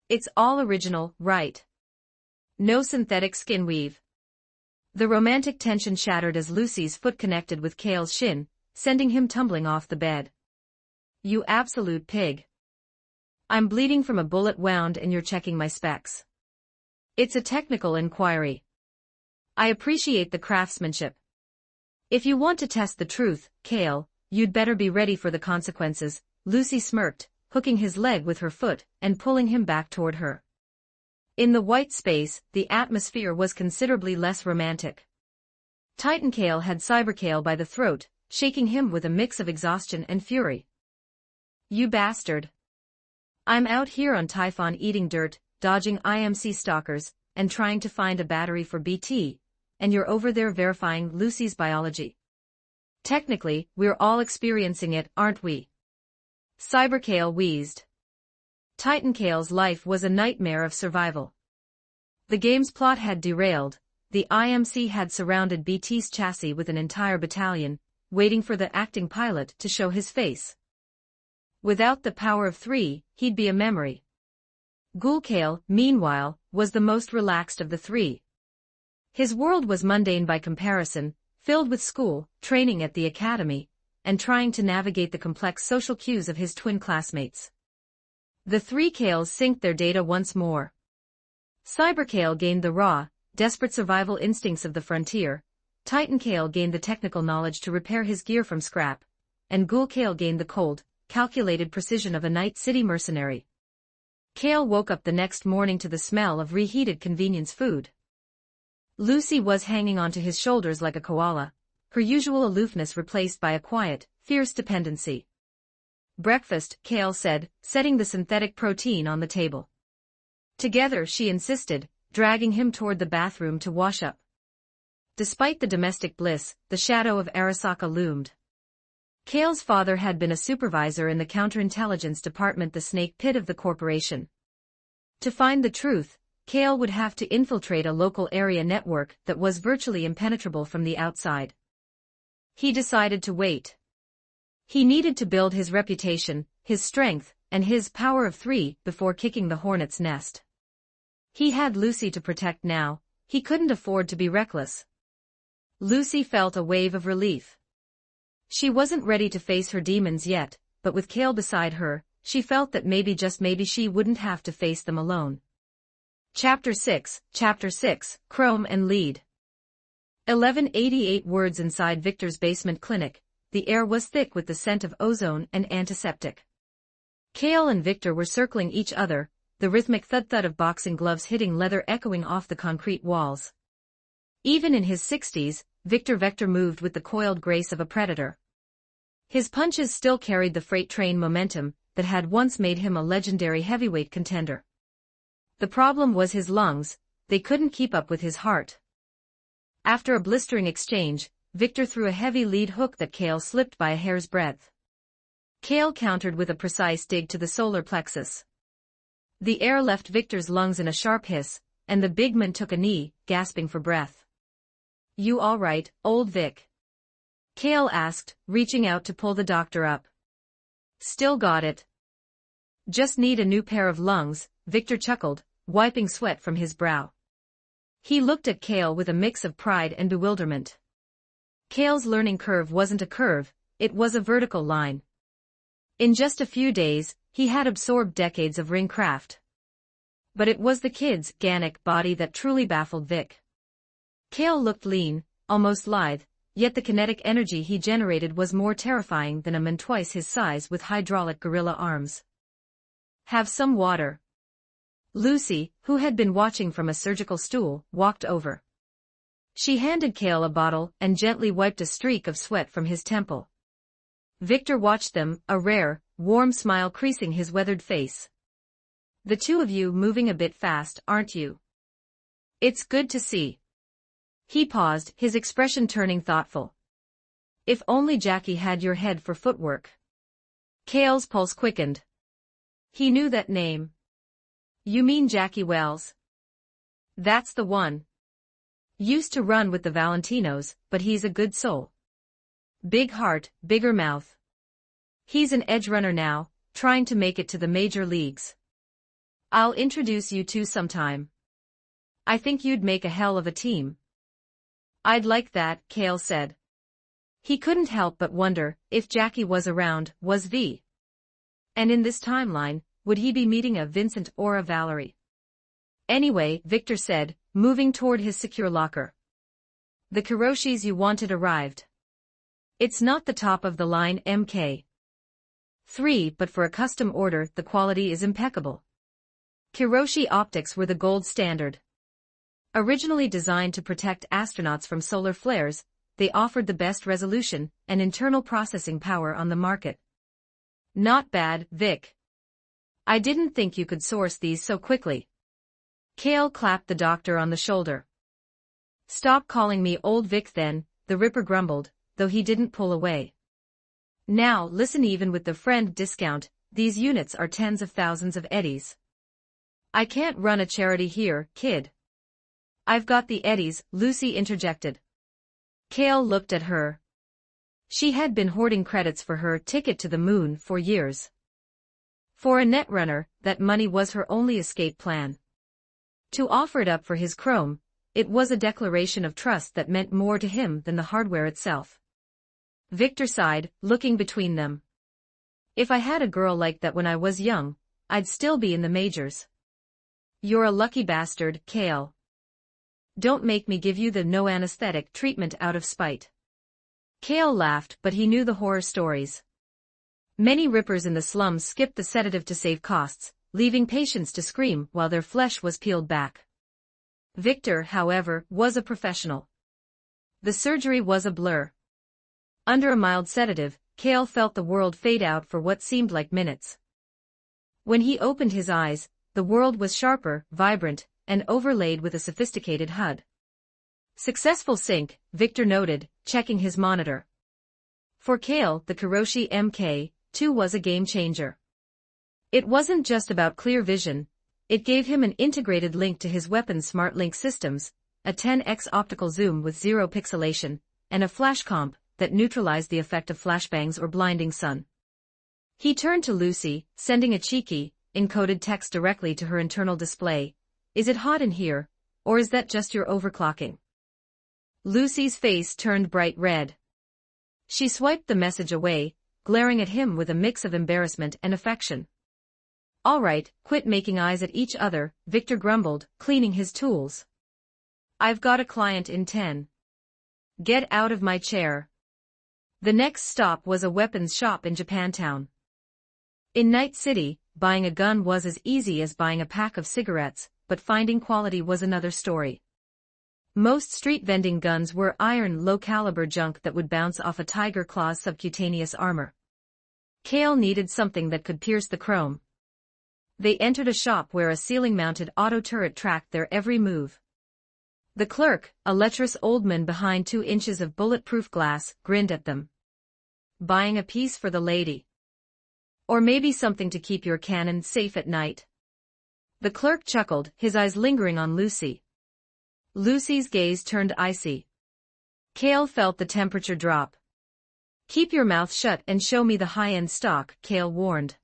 It's all original, right? No synthetic skin weave." The romantic tension shattered as Lucy's foot connected with Kale's shin, sending him tumbling off the bed. "You absolute pig. I'm bleeding from a bullet wound and you're checking my specs. It's a technical inquiry. I appreciate the craftsmanship. If you want to test the truth, Kale, you'd better be ready for the consequences." Lucy smirked, hooking his leg with her foot and pulling him back toward her. In the white space, the atmosphere was considerably less romantic. Titan Kale had Cyber Kale by the throat, shaking him with a mix of exhaustion and fury. "You bastard. I'm out here on Typhon eating dirt, dodging IMC stalkers, and trying to find a battery for BT, and you're over there verifying Lucy's biology. Technically, we're all experiencing it, aren't we?" Cyber Kale wheezed. Titan Kale's life was a nightmare of survival. The game's plot had derailed, the IMC had surrounded BT's chassis with an entire battalion, waiting for the acting pilot to show his face. Without the power of 3, he'd be a memory. Ghoul Kale, meanwhile, was the most relaxed of the 3. His world was mundane by comparison, filled with school, training at the academy, and trying to navigate the complex social cues of his twin classmates. The three Kales synced their data once more. Cyberkale gained the raw, desperate survival instincts of the frontier, Titan Kale gained the technical knowledge to repair his gear from scrap, and Ghoul Kale gained the cold, calculated precision of a night city mercenary. Kale woke up the next morning to the smell of reheated convenience food. Lucy was hanging onto his shoulders like a koala, her usual aloofness replaced by a quiet, fierce dependency. "Breakfast," Kale said, setting the synthetic protein on the table. Together, she insisted, dragging him toward the bathroom to wash up. Despite the domestic bliss, the shadow of Arasaka loomed. Kale's father had been a supervisor in the counterintelligence department, the snake pit of the corporation. To find the truth, Kale would have to infiltrate a local area network that was virtually impenetrable from the outside. He decided to wait. He needed to build his reputation, his strength, and his power of 3 before kicking the hornet's nest. He had Lucy to protect now, he couldn't afford to be reckless. Lucy felt a wave of relief. She wasn't ready to face her demons yet, but with Kale beside her, she felt that maybe, just maybe, she wouldn't have to face them alone. Chapter 6, Chrome and Lead. 1188 words inside Victor's basement clinic. The air was thick with the scent of ozone and antiseptic. Kale and Victor were circling each other, the rhythmic thud-thud of boxing gloves hitting leather echoing off the concrete walls. Even in his 60s, Victor moved with the coiled grace of a predator. His punches still carried the freight train momentum that had once made him a legendary heavyweight contender. The problem was his lungs, they couldn't keep up with his heart. After a blistering exchange, Victor threw a heavy lead hook that Kale slipped by a hair's breadth. Kale countered with a precise dig to the solar plexus. The air left Victor's lungs in a sharp hiss, and the big man took a knee, gasping for breath. "You all right, old Vic?" Kale asked, reaching out to pull the doctor up. "Still got it. Just need a new pair of lungs," Victor chuckled, wiping sweat from his brow. He looked at Kale with a mix of pride and bewilderment. Kale's learning curve wasn't a curve, it was a vertical line. In just a few days, he had absorbed decades of ring craft. But it was the kid's organic body that truly baffled Vic. Kale looked lean, almost lithe, yet the kinetic energy he generated was more terrifying than a man twice his size with hydraulic gorilla arms. "Have some water." Lucy, who had been watching from a surgical stool, walked over. She handed Kale a bottle and gently wiped a streak of sweat from his temple. Victor watched them, a rare, warm smile creasing his weathered face. "The two of you moving a bit fast, aren't you? It's good to see." He paused, his expression turning thoughtful. "If only Jackie had your head for footwork." Kale's pulse quickened. He knew that name. "You mean Jackie Wells?" "That's the one. Used to run with the Valentinos, but he's a good soul. Big heart, bigger mouth. He's an edge runner now, trying to make it to the major leagues. I'll introduce you two sometime. I think you'd make a hell of a team." "I'd like that," Kale said. He couldn't help but wonder, if Jackie was around, was V. And in this timeline, would he be meeting a Vincent or a Valerie? "Anyway," Victor said, moving toward his secure locker. "The Kiroshis you wanted arrived. It's not the top-of-the-line Mk3, but for a custom order, the quality is impeccable." Kiroshi optics were the gold standard. Originally designed to protect astronauts from solar flares, they offered the best resolution and internal processing power on the market. "Not bad, Vic. I didn't think you could source these so quickly." Kale clapped the doctor on the shoulder. "Stop calling me old Vic then," the Ripper grumbled, though he didn't pull away. "Now listen, even with the friend discount, these units are tens of thousands of eddies. I can't run a charity here, kid." "I've got the eddies," Lucy interjected. Kale looked at her. She had been hoarding credits for her ticket to the moon for years. For a netrunner, that money was her only escape plan. To offer it up for his chrome, it was a declaration of trust that meant more to him than the hardware itself. Victor sighed, looking between them. "If I had a girl like that when I was young, I'd still be in the majors. You're a lucky bastard, Kale. Don't make me give you the no anesthetic treatment out of spite. Kale laughed, but he knew the horror stories. Many rippers in the slums skipped the sedative to save costs, leaving patients to scream while their flesh was peeled back. Victor, however, was a professional. The surgery was a blur. Under a mild sedative, Kale felt the world fade out for what seemed like minutes. When he opened his eyes, the world was sharper, vibrant, and overlaid with a sophisticated HUD. Successful sync, Victor noted, checking his monitor. For Kale, the Kiroshi MK2 was a game-changer. It wasn't just about clear vision, it gave him an integrated link to his weapon's smart link systems, a 10x optical zoom with zero pixelation, and a flash comp that neutralized the effect of flashbangs or blinding sun. He turned to Lucy, sending a cheeky, encoded text directly to her internal display. Is it hot in here, or is that just your overclocking? Lucy's face turned bright red. She swiped the message away, glaring at him with a mix of embarrassment and affection. All right, quit making eyes at each other, Victor grumbled, cleaning his tools. I've got a client in 10. Get out of my chair. The next stop was a weapons shop in Japantown. In Night City, buying a gun was as easy as buying a pack of cigarettes, but finding quality was another story. Most street vending guns were iron low-caliber junk that would bounce off a tiger claw's subcutaneous armor. Kale needed something that could pierce the chrome. They entered a shop where a ceiling-mounted auto turret tracked their every move. The clerk, a lecherous old man behind 2 inches of bulletproof glass, grinned at them. Buying a piece for the lady. Or maybe something to keep your cannon safe at night. The clerk chuckled, his eyes lingering on Lucy. Lucy's gaze turned icy. Kale felt the temperature drop. Keep your mouth shut and show me the high-end stock, Kale warned.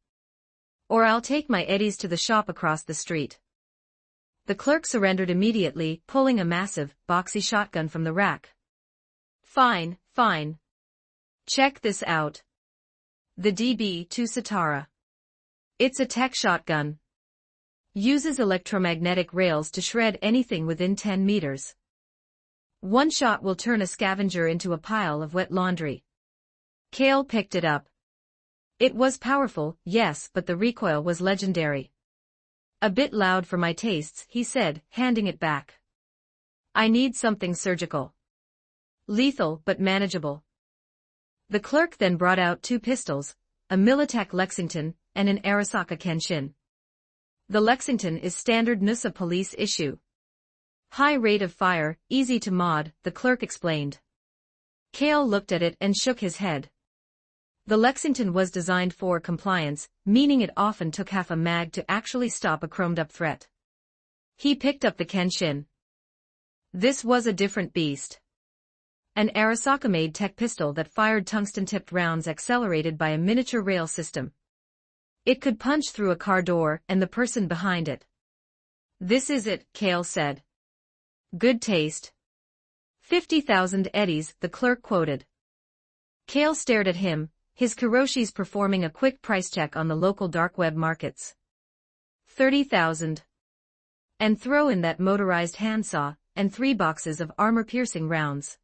Or I'll take my eddies to the shop across the street. The clerk surrendered immediately, pulling a massive, boxy shotgun from the rack. Fine, fine. Check this out. The DB2 Satara. It's a tech shotgun. Uses electromagnetic rails to shred anything within 10 meters. One shot will turn a scavenger into a pile of wet laundry. Kale picked it up. It was powerful, yes, but the recoil was legendary. A bit loud for my tastes, he said, handing it back. I need something surgical. Lethal, but manageable. The clerk then brought out 2 pistols, a Militech Lexington, and an Arasaka Kenshin. The Lexington is standard NUSA police issue. High rate of fire, easy to mod, the clerk explained. Kale looked at it and shook his head. The Lexington was designed for compliance, meaning it often took half a mag to actually stop a chromed-up threat. He picked up the Kenshin. This was a different beast. An Arasaka-made tech pistol that fired tungsten-tipped rounds accelerated by a miniature rail system. It could punch through a car door and the person behind it. This is it, Kale said. Good taste. 50,000 eddies, the clerk quoted. Kale stared at him, his Kiroshi's performing a quick price check on the local dark web markets. 30,000. And throw in that motorized handsaw, and 3 boxes of armor-piercing rounds.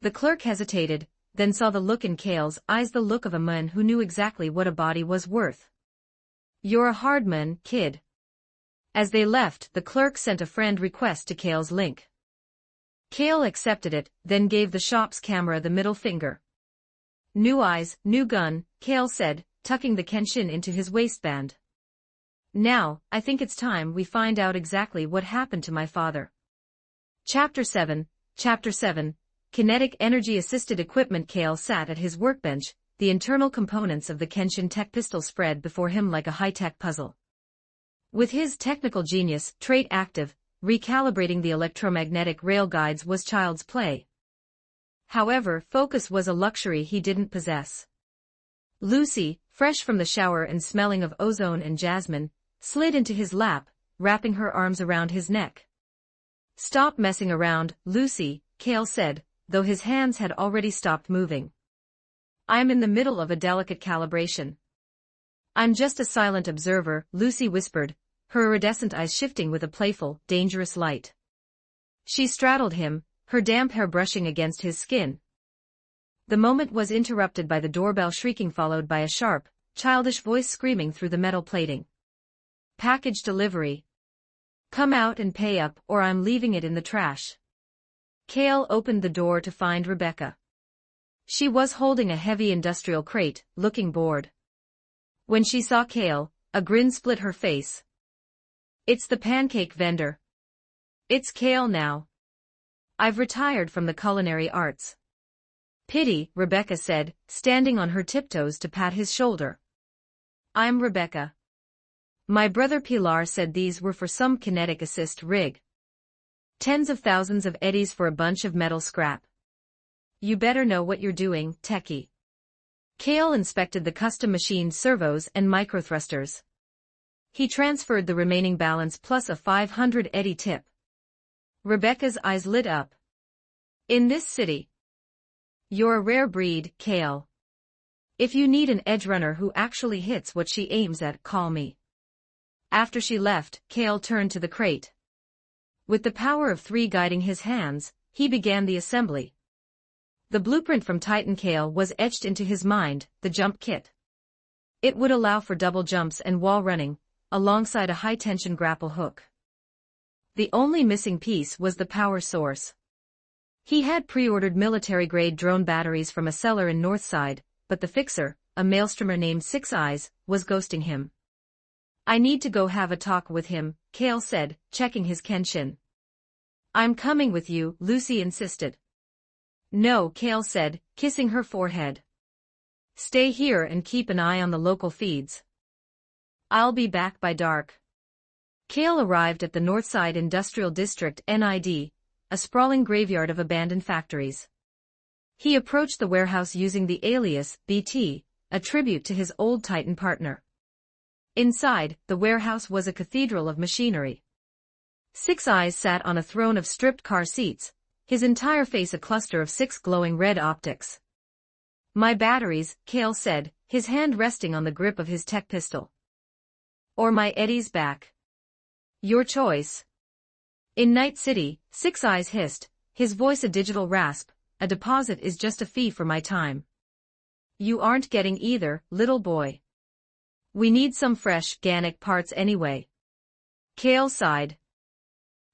The clerk hesitated, then saw the look in Kale's eyes, the look of a man who knew exactly what a body was worth. You're a hard man, kid. As they left, the clerk sent a friend request to Kale's link. Kale accepted it, then gave the shop's camera the middle finger. New eyes, new gun, Kale said, tucking the Kenshin into his waistband. Now, I think it's time we find out exactly what happened to my father. Chapter 7, Kinetic Energy-Assisted Equipment. Kale sat at his workbench, the internal components of the Kenshin tech pistol spread before him like a high-tech puzzle. With his technical genius trait active, recalibrating the electromagnetic rail guides was child's play. However, focus was a luxury he didn't possess. Lucy, fresh from the shower and smelling of ozone and jasmine, slid into his lap, wrapping her arms around his neck. Stop messing around, Lucy, Kale said, though his hands had already stopped moving. I'm in the middle of a delicate calibration. I'm just a silent observer, Lucy whispered, her iridescent eyes shifting with a playful, dangerous light. She straddled him, her damp hair brushing against his skin. The moment was interrupted by the doorbell shrieking, followed by a sharp, childish voice screaming through the metal plating. Package delivery. Come out and pay up, or I'm leaving it in the trash. Cale opened the door to find Rebecca. She was holding a heavy industrial crate, looking bored. When she saw Cale, a grin split her face. It's the pancake vendor. It's Cale now. I've retired from the culinary arts. Pity, Rebecca said, standing on her tiptoes to pat his shoulder. I'm Rebecca. My brother Pilar said these were for some kinetic assist rig. Tens of thousands of eddies for a bunch of metal scrap. You better know what you're doing, techie. Cale inspected the custom machined servos and microthrusters. He transferred the remaining balance plus a 500 eddy tip. Rebecca's eyes lit up. In this city. You're a rare breed, Cale. If you need an edge runner who actually hits what she aims at, call me. After she left, Cale turned to the crate. With the power of 3 guiding his hands, he began the assembly. The blueprint from Titan Cale was etched into his mind, the jump kit. It would allow for double jumps and wall running, alongside a high-tension grapple hook. The only missing piece was the power source. He had pre-ordered military-grade drone batteries from a seller in Northside, but the fixer, a maelstromer named Six Eyes, was ghosting him. I need to go have a talk with him, Cale said, checking his Kenshin. I'm coming with you, Lucy insisted. No, Cale said, kissing her forehead. Stay here and keep an eye on the local feeds. I'll be back by dark. Cale arrived at the Northside Industrial District NID, a sprawling graveyard of abandoned factories. He approached the warehouse using the alias, BT, a tribute to his old Titan partner. Inside, the warehouse was a cathedral of machinery. Six Eyes sat on a throne of stripped car seats, his entire face a cluster of 6 glowing red optics. My batteries, Cale said, his hand resting on the grip of his tech pistol. Or my Eddie's back. Your choice. In Night City, Six Eyes hissed, his voice a digital rasp, a deposit is just a fee for my time. You aren't getting either, little boy. We need some fresh, organic parts anyway. Cale sighed.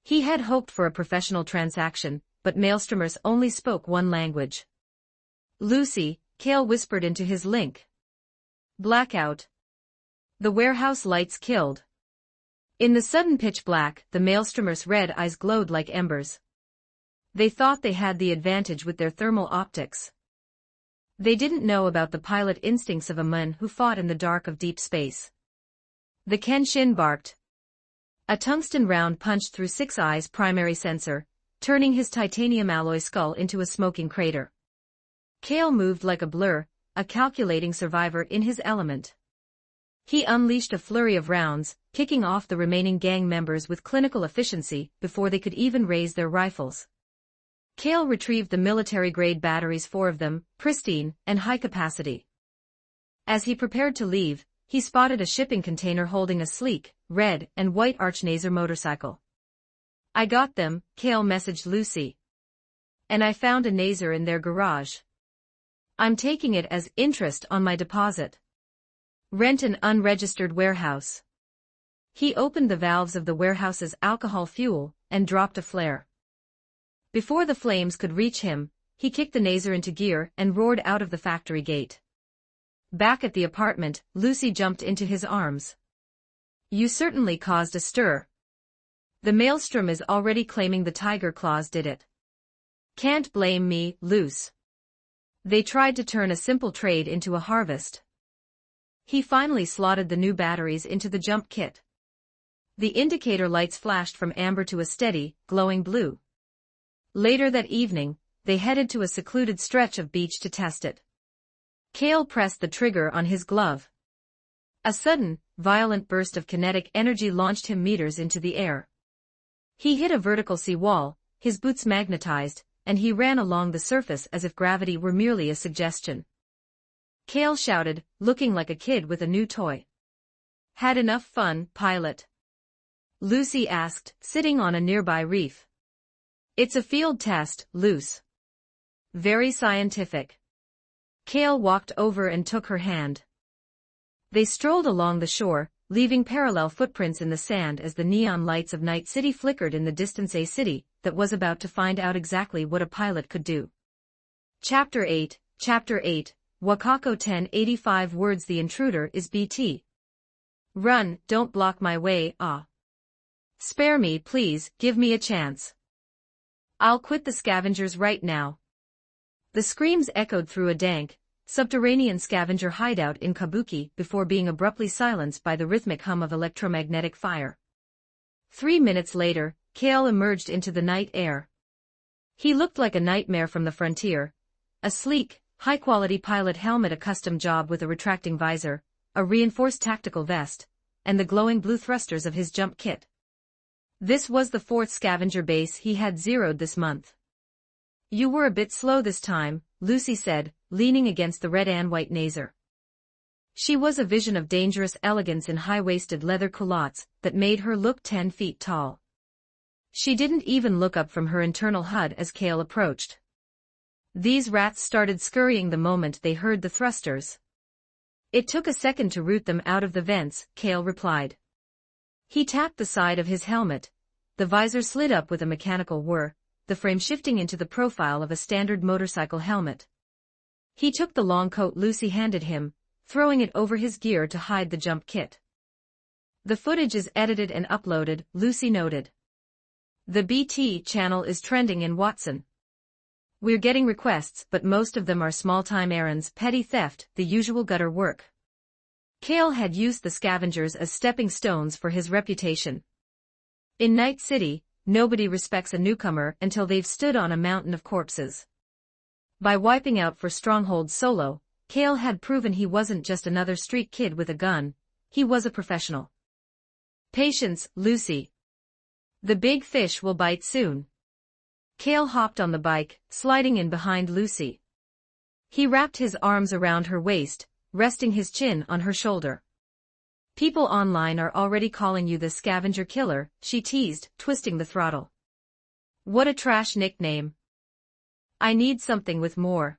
He had hoped for a professional transaction, but maelstromers only spoke one language. Lucy, Cale whispered into his link. Blackout. The warehouse lights killed. In the sudden pitch black, the maelstromers' red eyes glowed like embers. They thought they had the advantage with their thermal optics. They didn't know about the pilot instincts of a man who fought in the dark of deep space. The Kenshin barked. A tungsten round punched through Six Eyes' primary sensor, turning his titanium alloy skull into a smoking crater. Cale moved like a blur, a calculating survivor in his element. He unleashed a flurry of rounds, kicking off the remaining gang members with clinical efficiency before they could even raise their rifles. Cale retrieved the military-grade batteries, 4 of them, pristine and high capacity. As he prepared to leave, he spotted a shipping container holding a sleek, red and white Archnazer motorcycle. I got them, Cale messaged Lucy. And I found a Nazer in their garage. I'm taking it as interest on my deposit. Rent an unregistered warehouse. He opened the valves of the warehouse's alcohol fuel and dropped a flare. Before the flames could reach him, he kicked the Nazer into gear and roared out of the factory gate. Back at the apartment, Lucy jumped into his arms. You certainly caused a stir. The maelstrom is already claiming the tiger claws did it. Can't blame me, Luce. They tried to turn a simple trade into a harvest. He finally slotted the new batteries into the jump kit. The indicator lights flashed from amber to a steady, glowing blue. Later that evening, they headed to a secluded stretch of beach to test it. Cale pressed the trigger on his glove. A sudden, violent burst of kinetic energy launched him meters into the air. He hit a vertical sea wall, his boots magnetized, and he ran along the surface as if gravity were merely a suggestion. Kale shouted, looking like a kid with a new toy. Had enough fun, pilot? Lucy asked, sitting on a nearby reef. It's a field test, Luce. Very scientific. Kale walked over and took her hand. They strolled along the shore, leaving parallel footprints in the sand as the neon lights of Night City flickered in the distance. A city that was about to find out exactly what a pilot could do. Chapter 8, Wakako 1085 words. The intruder is BT. Run, don't block my way, ah. Spare me, please, give me a chance. I'll quit the scavengers right now. The screams echoed through a dank, subterranean scavenger hideout in Kabuki before being abruptly silenced by the rhythmic hum of electromagnetic fire. 3 minutes later, Kale emerged into the night air. He looked like a nightmare from the frontier. A sleek, high-quality pilot helmet, a custom job with a retracting visor, a reinforced tactical vest, and the glowing blue thrusters of his jump kit. This was the 4th scavenger base he had zeroed this month. You were a bit slow this time, Lucy said, leaning against the red and white Nazer. She was a vision of dangerous elegance in high-waisted leather culottes that made her look 10 feet tall. She didn't even look up from her internal HUD as Kale approached. These rats started scurrying the moment they heard the thrusters. It took a second to root them out of the vents, Kale replied. He tapped the side of his helmet. The visor slid up with a mechanical whir, the frame shifting into the profile of a standard motorcycle helmet. He took the long coat Lucy handed him, throwing it over his gear to hide the jump kit. The footage is edited and uploaded, Lucy noted. The BT channel is trending in Watson. We're getting requests, but most of them are small-time errands, petty theft, the usual gutter work. Kale had used the scavengers as stepping stones for his reputation. In Night City, nobody respects a newcomer until they've stood on a mountain of corpses. By wiping out for Stronghold solo, Kale had proven he wasn't just another street kid with a gun, he was a professional. Patience, Lucy. The big fish will bite soon. Kale hopped on the bike, sliding in behind Lucy. He wrapped his arms around her waist, resting his chin on her shoulder. People online are already calling you the scavenger killer, she teased, twisting the throttle. What a trash nickname. I need something with more.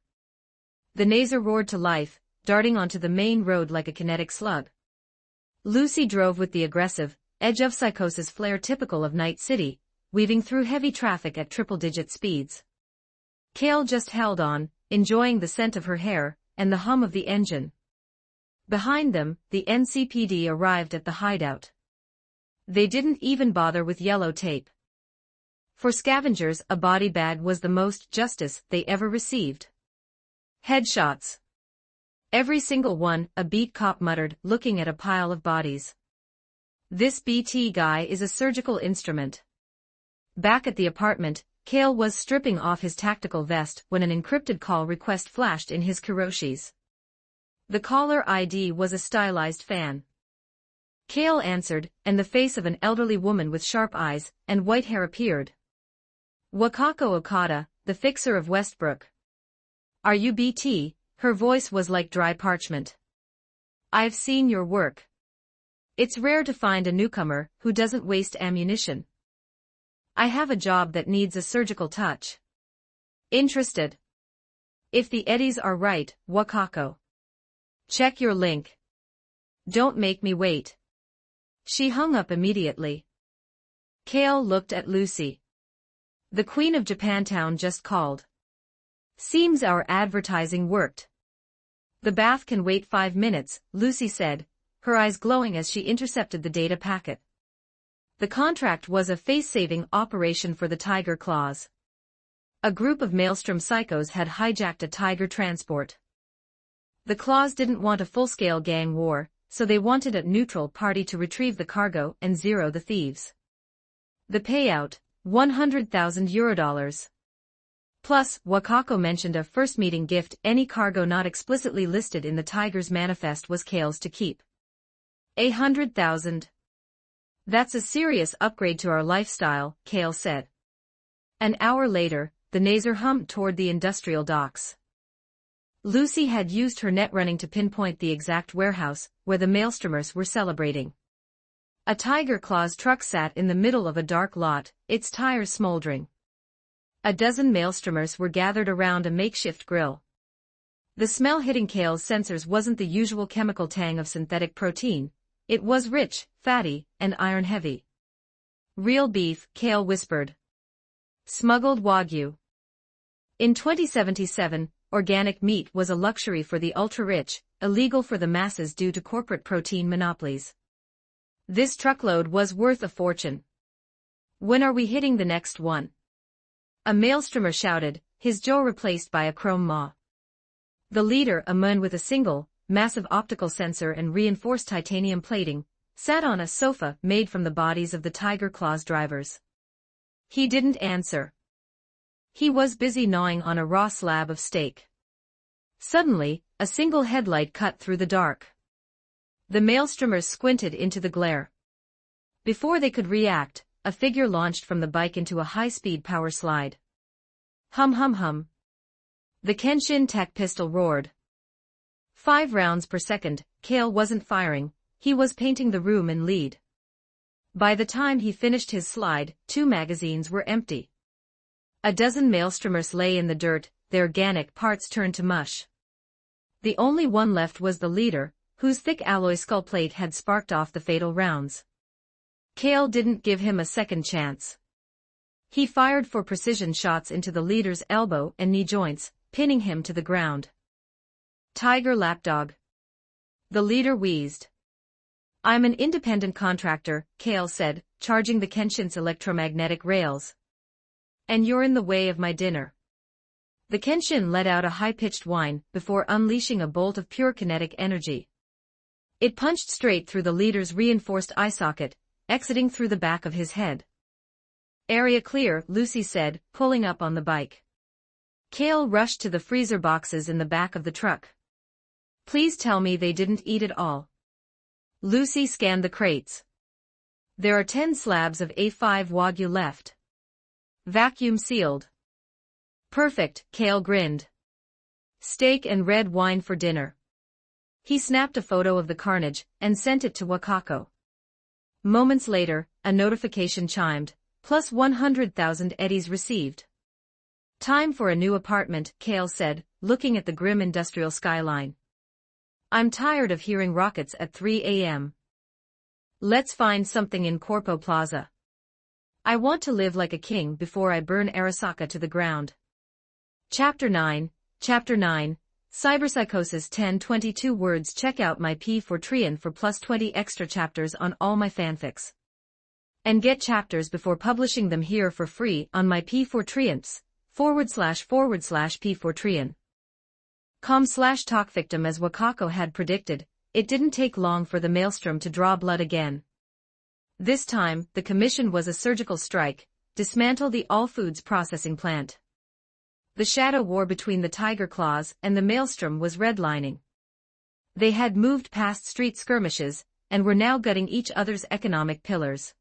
The Nazer roared to life, darting onto the main road like a kinetic slug. Lucy drove with the aggressive, edge of psychosis flair typical of Night City, weaving through heavy traffic at triple-digit speeds. Kale just held on, enjoying the scent of her hair, and the hum of the engine. Behind them, the NCPD arrived at the hideout. They didn't even bother with yellow tape. For scavengers, a body bag was the most justice they ever received. Headshots. Every single one, a beat cop muttered, looking at a pile of bodies. This BT guy is a surgical instrument. Back at the apartment, Kale was stripping off his tactical vest when an encrypted call request flashed in his Kiroshis. The caller ID was a stylized fan. Kale answered, and the face of an elderly woman with sharp eyes and white hair appeared. Wakako Okada, the fixer of Westbrook. Are you BT? Her voice was like dry parchment. I've seen your work. It's rare to find a newcomer who doesn't waste ammunition. I have a job that needs a surgical touch. Interested? If the eddies are right, Wakako. Check your link. Don't make me wait. She hung up immediately. Kale looked at Lucy. The Queen of Japantown just called. Seems our advertising worked. The bath can wait 5 minutes, Lucy said, her eyes glowing as she intercepted the data packet. The contract was a face-saving operation for the Tiger Claws. A group of Maelstrom psychos had hijacked a Tiger transport. The Claws didn't want a full-scale gang war, so they wanted a neutral party to retrieve the cargo and zero the thieves. The payout, €100,000. Plus, Wakako mentioned a first-meeting gift. Any cargo not explicitly listed in the Tiger's manifest was Kale's to keep. 100,000. That's a serious upgrade to our lifestyle, Kale said. An hour later, the Nazer hummed toward the industrial docks. Lucy had used her net running to pinpoint the exact warehouse where the maelstromers were celebrating. A Tiger Claws truck sat in the middle of a dark lot, its tires smoldering. A dozen maelstromers were gathered around a makeshift grill. The smell hitting Kale's sensors wasn't the usual chemical tang of synthetic protein. It was rich, fatty, and iron-heavy. Real beef, Kale whispered. Smuggled Wagyu. In 2077, organic meat was a luxury for the ultra-rich, illegal for the masses due to corporate protein monopolies. This truckload was worth a fortune. When are we hitting the next one? A maelstromer shouted, his jaw replaced by a chrome maw. The leader, a man with a single, massive optical sensor and reinforced titanium plating, sat on a sofa made from the bodies of the Tiger Claws drivers. He didn't answer. He was busy gnawing on a raw slab of steak. Suddenly, a single headlight cut through the dark. The maelstromers squinted into the glare. Before they could react, a figure launched from the bike into a high-speed power slide. Hum hum hum. The Kenshin Tech pistol roared. 5 rounds per second. Kale wasn't firing, he was painting the room in lead. By the time he finished his slide, 2 magazines were empty. A dozen maelstromers lay in the dirt, their organic parts turned to mush. The only one left was the leader, whose thick alloy skull plate had sparked off the fatal rounds. Kale didn't give him a second chance. He fired 4 precision shots into the leader's elbow and knee joints, pinning him to the ground. Tiger lapdog. The leader wheezed. I'm an independent contractor, Kale said, charging the Kenshin's electromagnetic rails. And you're in the way of my dinner. The Kenshin let out a high-pitched whine before unleashing a bolt of pure kinetic energy. It punched straight through the leader's reinforced eye socket, exiting through the back of his head. Area clear, Lucy said, pulling up on the bike. Kale rushed to the freezer boxes in the back of the truck. Please tell me they didn't eat it all. Lucy scanned the crates. There are 10 slabs of A5 Wagyu left. Vacuum sealed. Perfect, Kale grinned. Steak and red wine for dinner. He snapped a photo of the carnage and sent it to Wakako. Moments later, a notification chimed, plus 100,000 eddies received. Time for a new apartment, Kale said, looking at the grim industrial skyline. I'm tired of hearing rockets at 3 a.m. Let's find something in Corpo Plaza. I want to live like a king before I burn Arasaka to the ground. Chapter 9, Cyberpsychosis 1022 words. Check out my P4Trian for plus 20 extra chapters on all my fanfics. And get chapters before publishing them here for free on my P4Trians, //P4Trian. .com/talkvictim. As Wakako had predicted, it didn't take long for the maelstrom to draw blood again. This time, the commission was a surgical strike, dismantle the all foods processing plant. The shadow war between the Tiger Claws and the maelstrom was redlining. They had moved past street skirmishes, and were now gutting each other's economic pillars.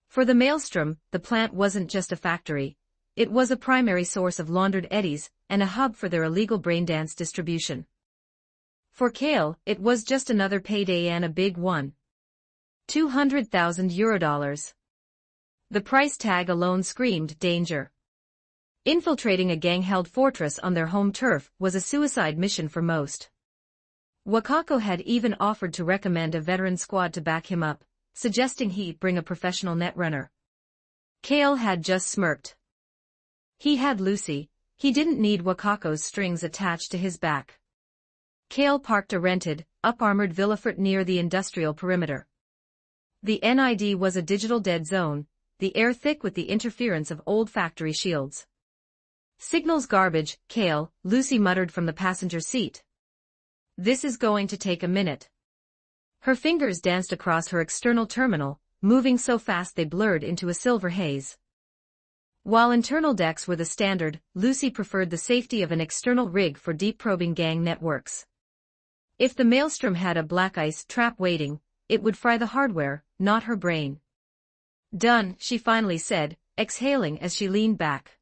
For the maelstrom, the plant wasn't just a factory, it was a primary source of laundered eddies, and a hub for their illegal braindance distribution. For Kale, it was just another payday, and a big one. €200,000. The price tag alone screamed danger. Infiltrating a gang-held fortress on their home turf was a suicide mission for most. Wakako had even offered to recommend a veteran squad to back him up, suggesting he bring a professional netrunner. Kale had just smirked. He had Lucy, he didn't need Wakako's strings attached to his back. Kale parked a rented, up-armored Villafort near the industrial perimeter. The NID was a digital dead zone, the air thick with the interference of old factory shields. Signals garbage, Kale, Lucy muttered from the passenger seat. This is going to take a minute. Her fingers danced across her external terminal, moving so fast they blurred into a silver haze. While internal decks were the standard, Lucy preferred the safety of an external rig for deep probing gang networks. If the maelstrom had a black ice trap waiting, it would fry the hardware, not her brain. Done, she finally said, exhaling as she leaned back.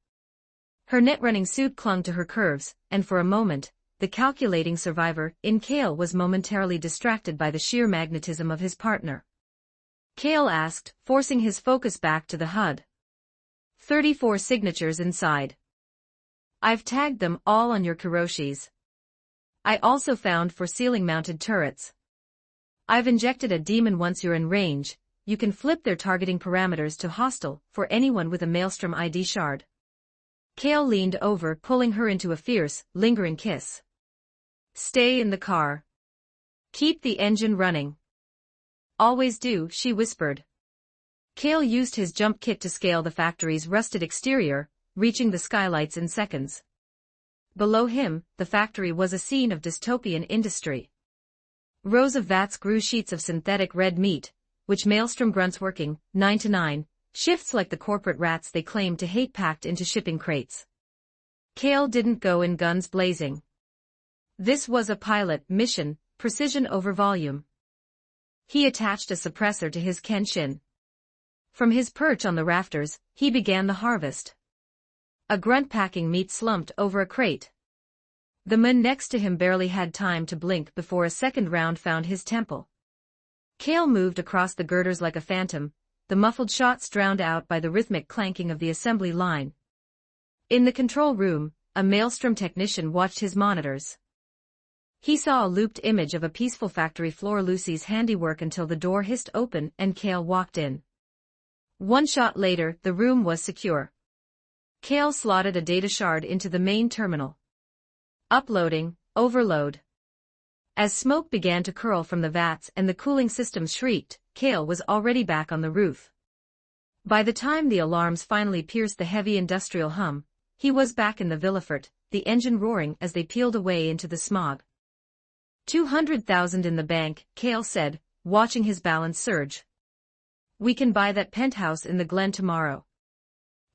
Her net-running suit clung to her curves, and for a moment, the calculating survivor in Kale was momentarily distracted by the sheer magnetism of his partner. Kale asked, forcing his focus back to the HUD. 34 signatures inside. I've tagged them all on your Kiroshis. I also found 4 ceiling-mounted turrets. I've injected a demon. Once you're in range, you can flip their targeting parameters to hostile for anyone with a Maelstrom ID shard. Kale leaned over, pulling her into a fierce, lingering kiss. Stay in the car. Keep the engine running. Always do, she whispered. Kale used his jump kit to scale the factory's rusted exterior, reaching the skylights in seconds. Below him, the factory was a scene of dystopian industry. Rows of vats grew sheets of synthetic red meat, which Maelstrom grunts working, 9 to 9, shifts like the corporate rats they claimed to hate packed into shipping crates. Kale didn't go in guns blazing. This was a pilot mission, precision over volume. He attached a suppressor to his Kenshin. From his perch on the rafters, he began the harvest. A grunt packing meat slumped over a crate. The man next to him barely had time to blink before a second round found his temple. Kale moved across the girders like a phantom, the muffled shots drowned out by the rhythmic clanking of the assembly line. In the control room, a Maelstrom technician watched his monitors. He saw a looped image of a peaceful factory floor, Lucy's handiwork, until the door hissed open and Kale walked in. One shot later, the room was secure. Kale slotted a data shard into the main terminal. Uploading, overload. As smoke began to curl from the vats and the cooling systems shrieked, Kale was already back on the roof. By the time the alarms finally pierced the heavy industrial hum, he was back in the Villefort, the engine roaring as they peeled away into the smog. 200,000 in the bank, Kale said, watching his balance surge. We can buy that penthouse in the Glen tomorrow.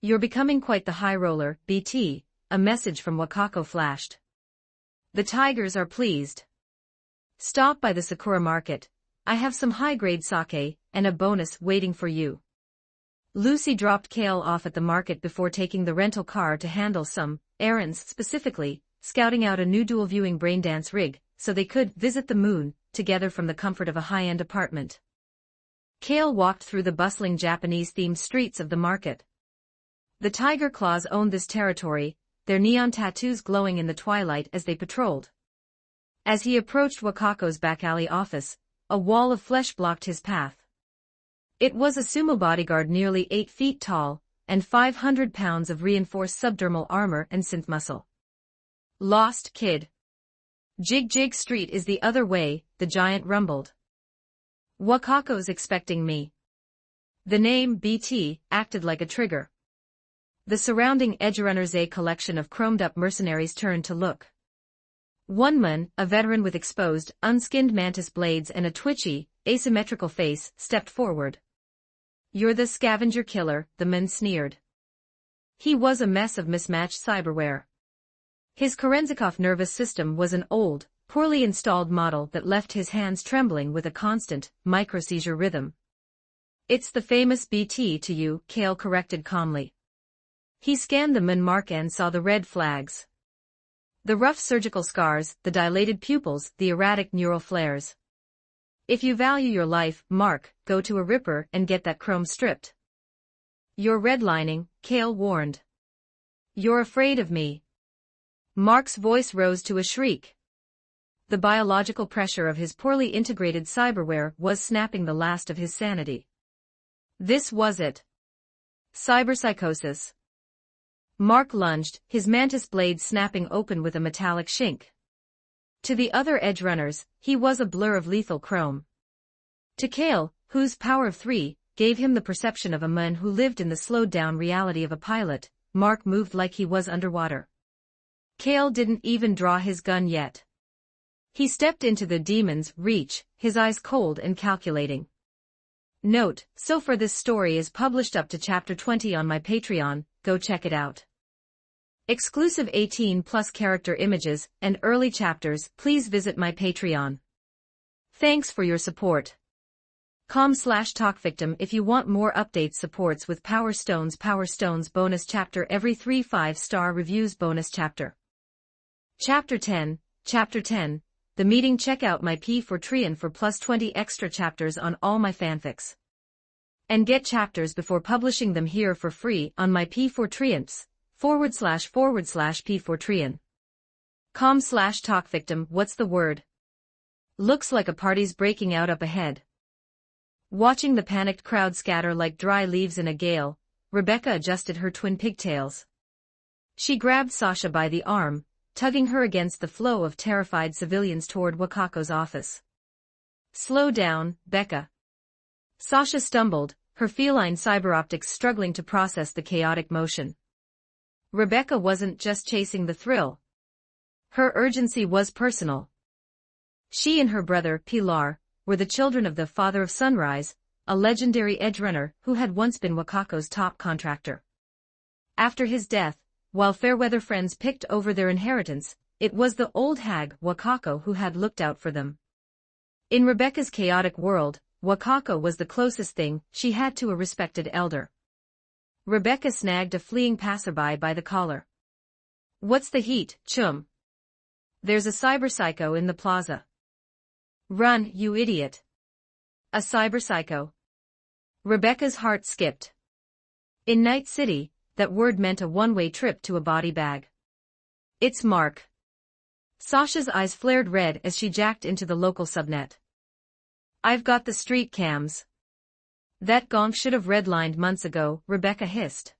You're becoming quite the high roller, BT, a message from Wakako flashed. The Tigers are pleased. Stop by the Sakura Market. I have some high-grade sake, and a bonus waiting for you. Lucy dropped Kale off at the market before taking the rental car to handle some errands, specifically, scouting out a new dual-viewing braindance rig, so they could visit the moon together from the comfort of a high-end apartment. Kale walked through the bustling Japanese-themed streets of the market. The Tiger Claws owned this territory, their neon tattoos glowing in the twilight as they patrolled. As he approached Wakako's back alley office, a wall of flesh blocked his path. It was a sumo bodyguard nearly 8 feet tall, and 500 pounds of reinforced subdermal armor and synth muscle. Lost kid. Jig Street is the other way, the giant rumbled. Wakako's expecting me. The name BT acted like a trigger. The surrounding edgerunners, a collection of chromed-up mercenaries, turned to look. One man, a veteran with exposed, unskinned mantis blades and a twitchy, asymmetrical face, stepped forward. You're the scavenger killer, the man sneered. He was a mess of mismatched cyberware. His Korenzikov nervous system was an old, poorly installed model that left his hands trembling with a constant, micro-seizure rhythm. It's the famous BT to you, Kale corrected calmly. He scanned the man mark and saw the red flags. The rough surgical scars, the dilated pupils, the erratic neural flares. If you value your life, Mark, go to a Ripper and get that chrome stripped. You're redlining, Kale warned. You're afraid of me. Mark's voice rose to a shriek. The biological pressure of his poorly integrated cyberware was snapping the last of his sanity. This was it. Cyberpsychosis. Mark lunged, his mantis blade snapping open with a metallic shink. To the other edgerunners, he was a blur of lethal chrome. To Kale, whose power of 3 gave him the perception of a man who lived in the slowed-down reality of a pilot, Mark moved like he was underwater. Kale didn't even draw his gun yet. He stepped into the demon's reach, his eyes cold and calculating. Note, so far this story is published up to chapter 20 on my Patreon, go check it out. Exclusive 18+ character images and early chapters, please visit my Patreon. Thanks for your support. com/talkvictim if you want more updates, supports with Power Stones bonus chapter every 3 5-star reviews bonus chapter. Chapter 10, Chapter 10, The Meeting. Check out my P4 for plus 20 extra chapters on all my fanfics. And get chapters before publishing them here for free on my P4 //P4 com/talk victim. What's the word? Looks like a party's breaking out up ahead. Watching the panicked crowd scatter like dry leaves in a gale, Rebecca adjusted her twin pigtails. She grabbed Sasha by the arm, tugging her against the flow of terrified civilians toward Wakako's office. Slow down, Becca. Sasha stumbled, her feline cyberoptics struggling to process the chaotic motion. Rebecca wasn't just chasing the thrill. Her urgency was personal. She and her brother, Pilar, were the children of the father of Sunrise, a legendary edgerunner who had once been Wakako's top contractor. After his death, while Fairweather friends picked over their inheritance, it was the old hag, Wakako, who had looked out for them. In Rebecca's chaotic world, Wakako was the closest thing she had to a respected elder. Rebecca snagged a fleeing passerby by the collar. "What's the heat, chum? There's a cyberpsycho in the plaza." "Run, you idiot." A cyberpsycho. Rebecca's heart skipped. In Night City, that word meant a one-way trip to a body bag. "It's Mark." Sasha's eyes flared red as she jacked into the local subnet. "I've got the street cams." "That gonk should have redlined months ago," Rebecca hissed.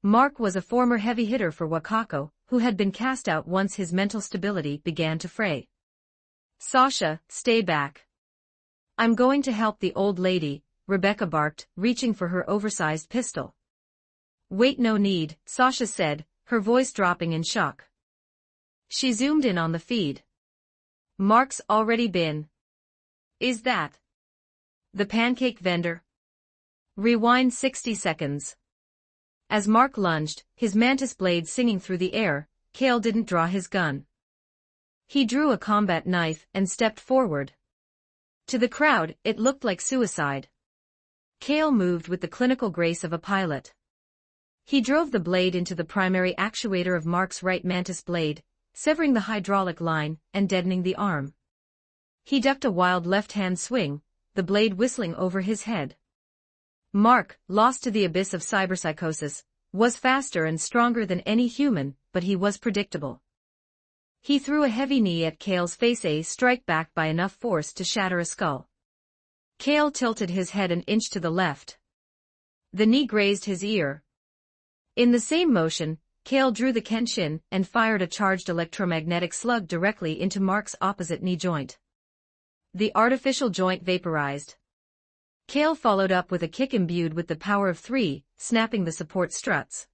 Mark was a former heavy hitter for Wakako, who had been cast out once his mental stability began to fray. "Sasha, stay back." "I'm going to help the old lady," Rebecca barked, reaching for her oversized pistol. "Wait, no need," Sasha said, her voice dropping in shock. She zoomed in on the feed. "Mark's already been." "Is that the pancake vendor?" Rewind 60 seconds. As Mark lunged, his mantis blade singing through the air, Kale didn't draw his gun. He drew a combat knife and stepped forward. To the crowd, it looked like suicide. Kale moved with the clinical grace of a pilot. He drove the blade into the primary actuator of Mark's right mantis blade, severing the hydraulic line and deadening the arm. He ducked a wild left-hand swing, the blade whistling over his head. Mark, lost to the abyss of cyberpsychosis, was faster and stronger than any human, but he was predictable. He threw a heavy knee at Kale's face, a strike back by enough force to shatter a skull. Kale tilted his head an inch to the left. The knee grazed his ear. In the same motion, Kale drew the Kenshin and fired a charged electromagnetic slug directly into Mark's opposite knee joint. The artificial joint vaporized. Kale followed up with a kick imbued with the power of 3, snapping the support struts.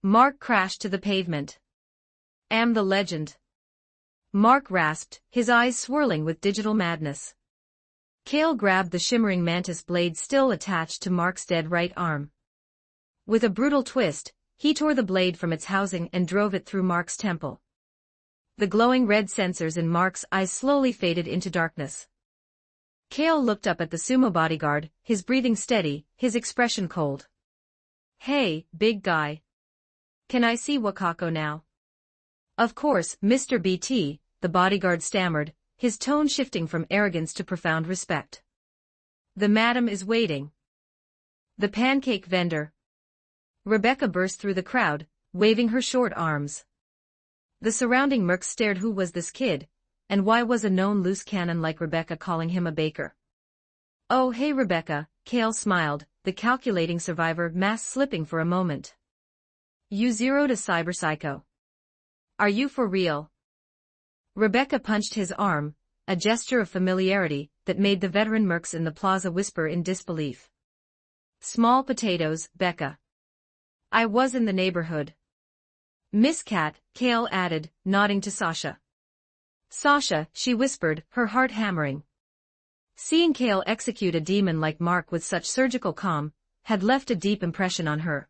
Mark crashed to the pavement. "Am the legend." Mark rasped, his eyes swirling with digital madness. Kale grabbed the shimmering mantis blade still attached to Mark's dead right arm. With a brutal twist, he tore the blade from its housing and drove it through Mark's temple. The glowing red sensors in Mark's eyes slowly faded into darkness. Kale looked up at the sumo bodyguard, his breathing steady, his expression cold. "Hey, big guy. Can I see Wakako now?" "Of course, Mr. BT," the bodyguard stammered, his tone shifting from arrogance to profound respect. "The madam is waiting." "The pancake vendor." Rebecca burst through the crowd, waving her short arms. The surrounding mercs stared. Who was this kid, and why was a known loose cannon like Rebecca calling him a baker? "Oh hey Rebecca," Kale smiled, the calculating survivor mask slipping for a moment. "You zeroed a cyberpsycho. Are you for real?" Rebecca punched his arm, a gesture of familiarity that made the veteran mercs in the plaza whisper in disbelief. "Small potatoes, Becca. I was in the neighborhood." "Miss Cat," Kale added, nodding to Sasha. "Sasha," she whispered, her heart hammering. Seeing Kale execute a demon like Mark with such surgical calm had left a deep impression on her.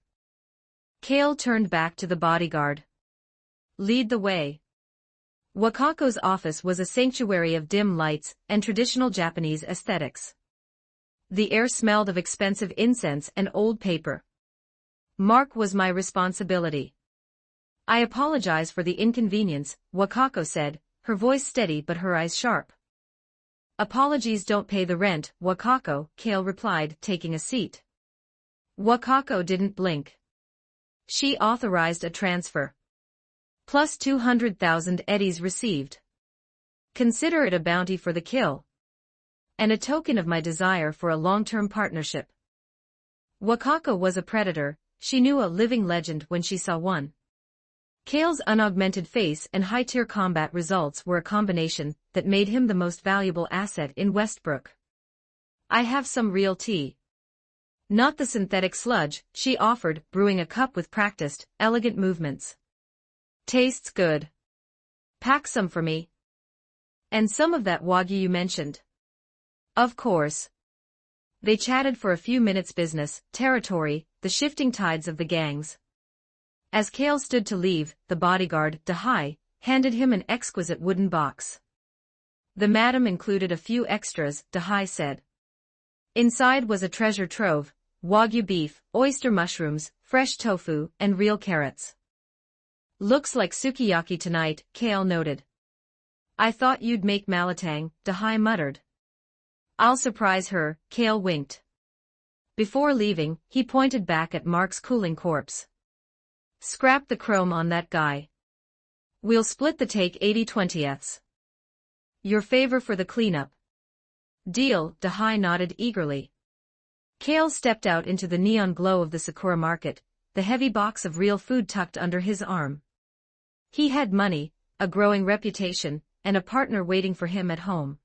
Kale turned back to the bodyguard. "Lead the way." Wakako's office was a sanctuary of dim lights and traditional Japanese aesthetics. The air smelled of expensive incense and old paper. "Mark was my responsibility. I apologize for the inconvenience, Wakako said, her voice steady but her eyes sharp. Apologies don't pay the rent, Wakako, Kale replied, taking a seat. Wakako didn't blink. She authorized a transfer. Plus 200,000 eddies received. Consider it a bounty for the kill. And a token of my desire for a long-term partnership. Wakako was a predator, she knew a living legend when she saw one. Kale's unaugmented face and high-tier combat results were a combination that made him the most valuable asset in Westbrook. I have some real tea. Not the synthetic sludge, she offered, brewing a cup with practiced, elegant movements. Tastes good. Pack some for me. And some of that wagyu you mentioned. Of course. They chatted for a few minutes business, territory, the shifting tides of the gangs. As Kale stood to leave, the bodyguard, Dahai, handed him an exquisite wooden box. The madam included a few extras, Dahai said. Inside was a treasure trove, wagyu beef, oyster mushrooms, fresh tofu, and real carrots. Looks like sukiyaki tonight, Kale noted. I thought you'd make malatang, Dahai muttered. I'll surprise her, Kale winked. Before leaving, he pointed back at Mark's cooling corpse. Scrap the chrome on that guy. We'll split the take 80/20ths. Your favor for the cleanup. Deal, Dahai nodded eagerly. Kale stepped out into the neon glow of the Sakura market, the heavy box of real food tucked under his arm. He had money, a growing reputation, and a partner waiting for him at home.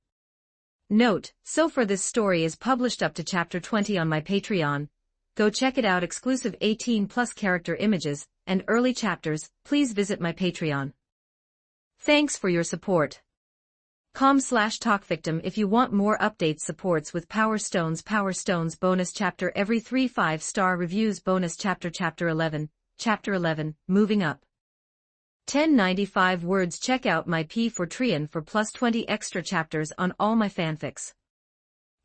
Note, so far this story is published up to chapter 20 on my Patreon. Go check it out. Exclusive 18+ character images and early chapters. Please visit my Patreon. Thanks for your support. com/talkvictim if you want more updates. Supports with Power Stones bonus chapter every 3 5-star reviews bonus chapter. Chapter 11, moving up. 1095 words. Check out my P4Trian for plus 20 extra chapters on all my fanfics.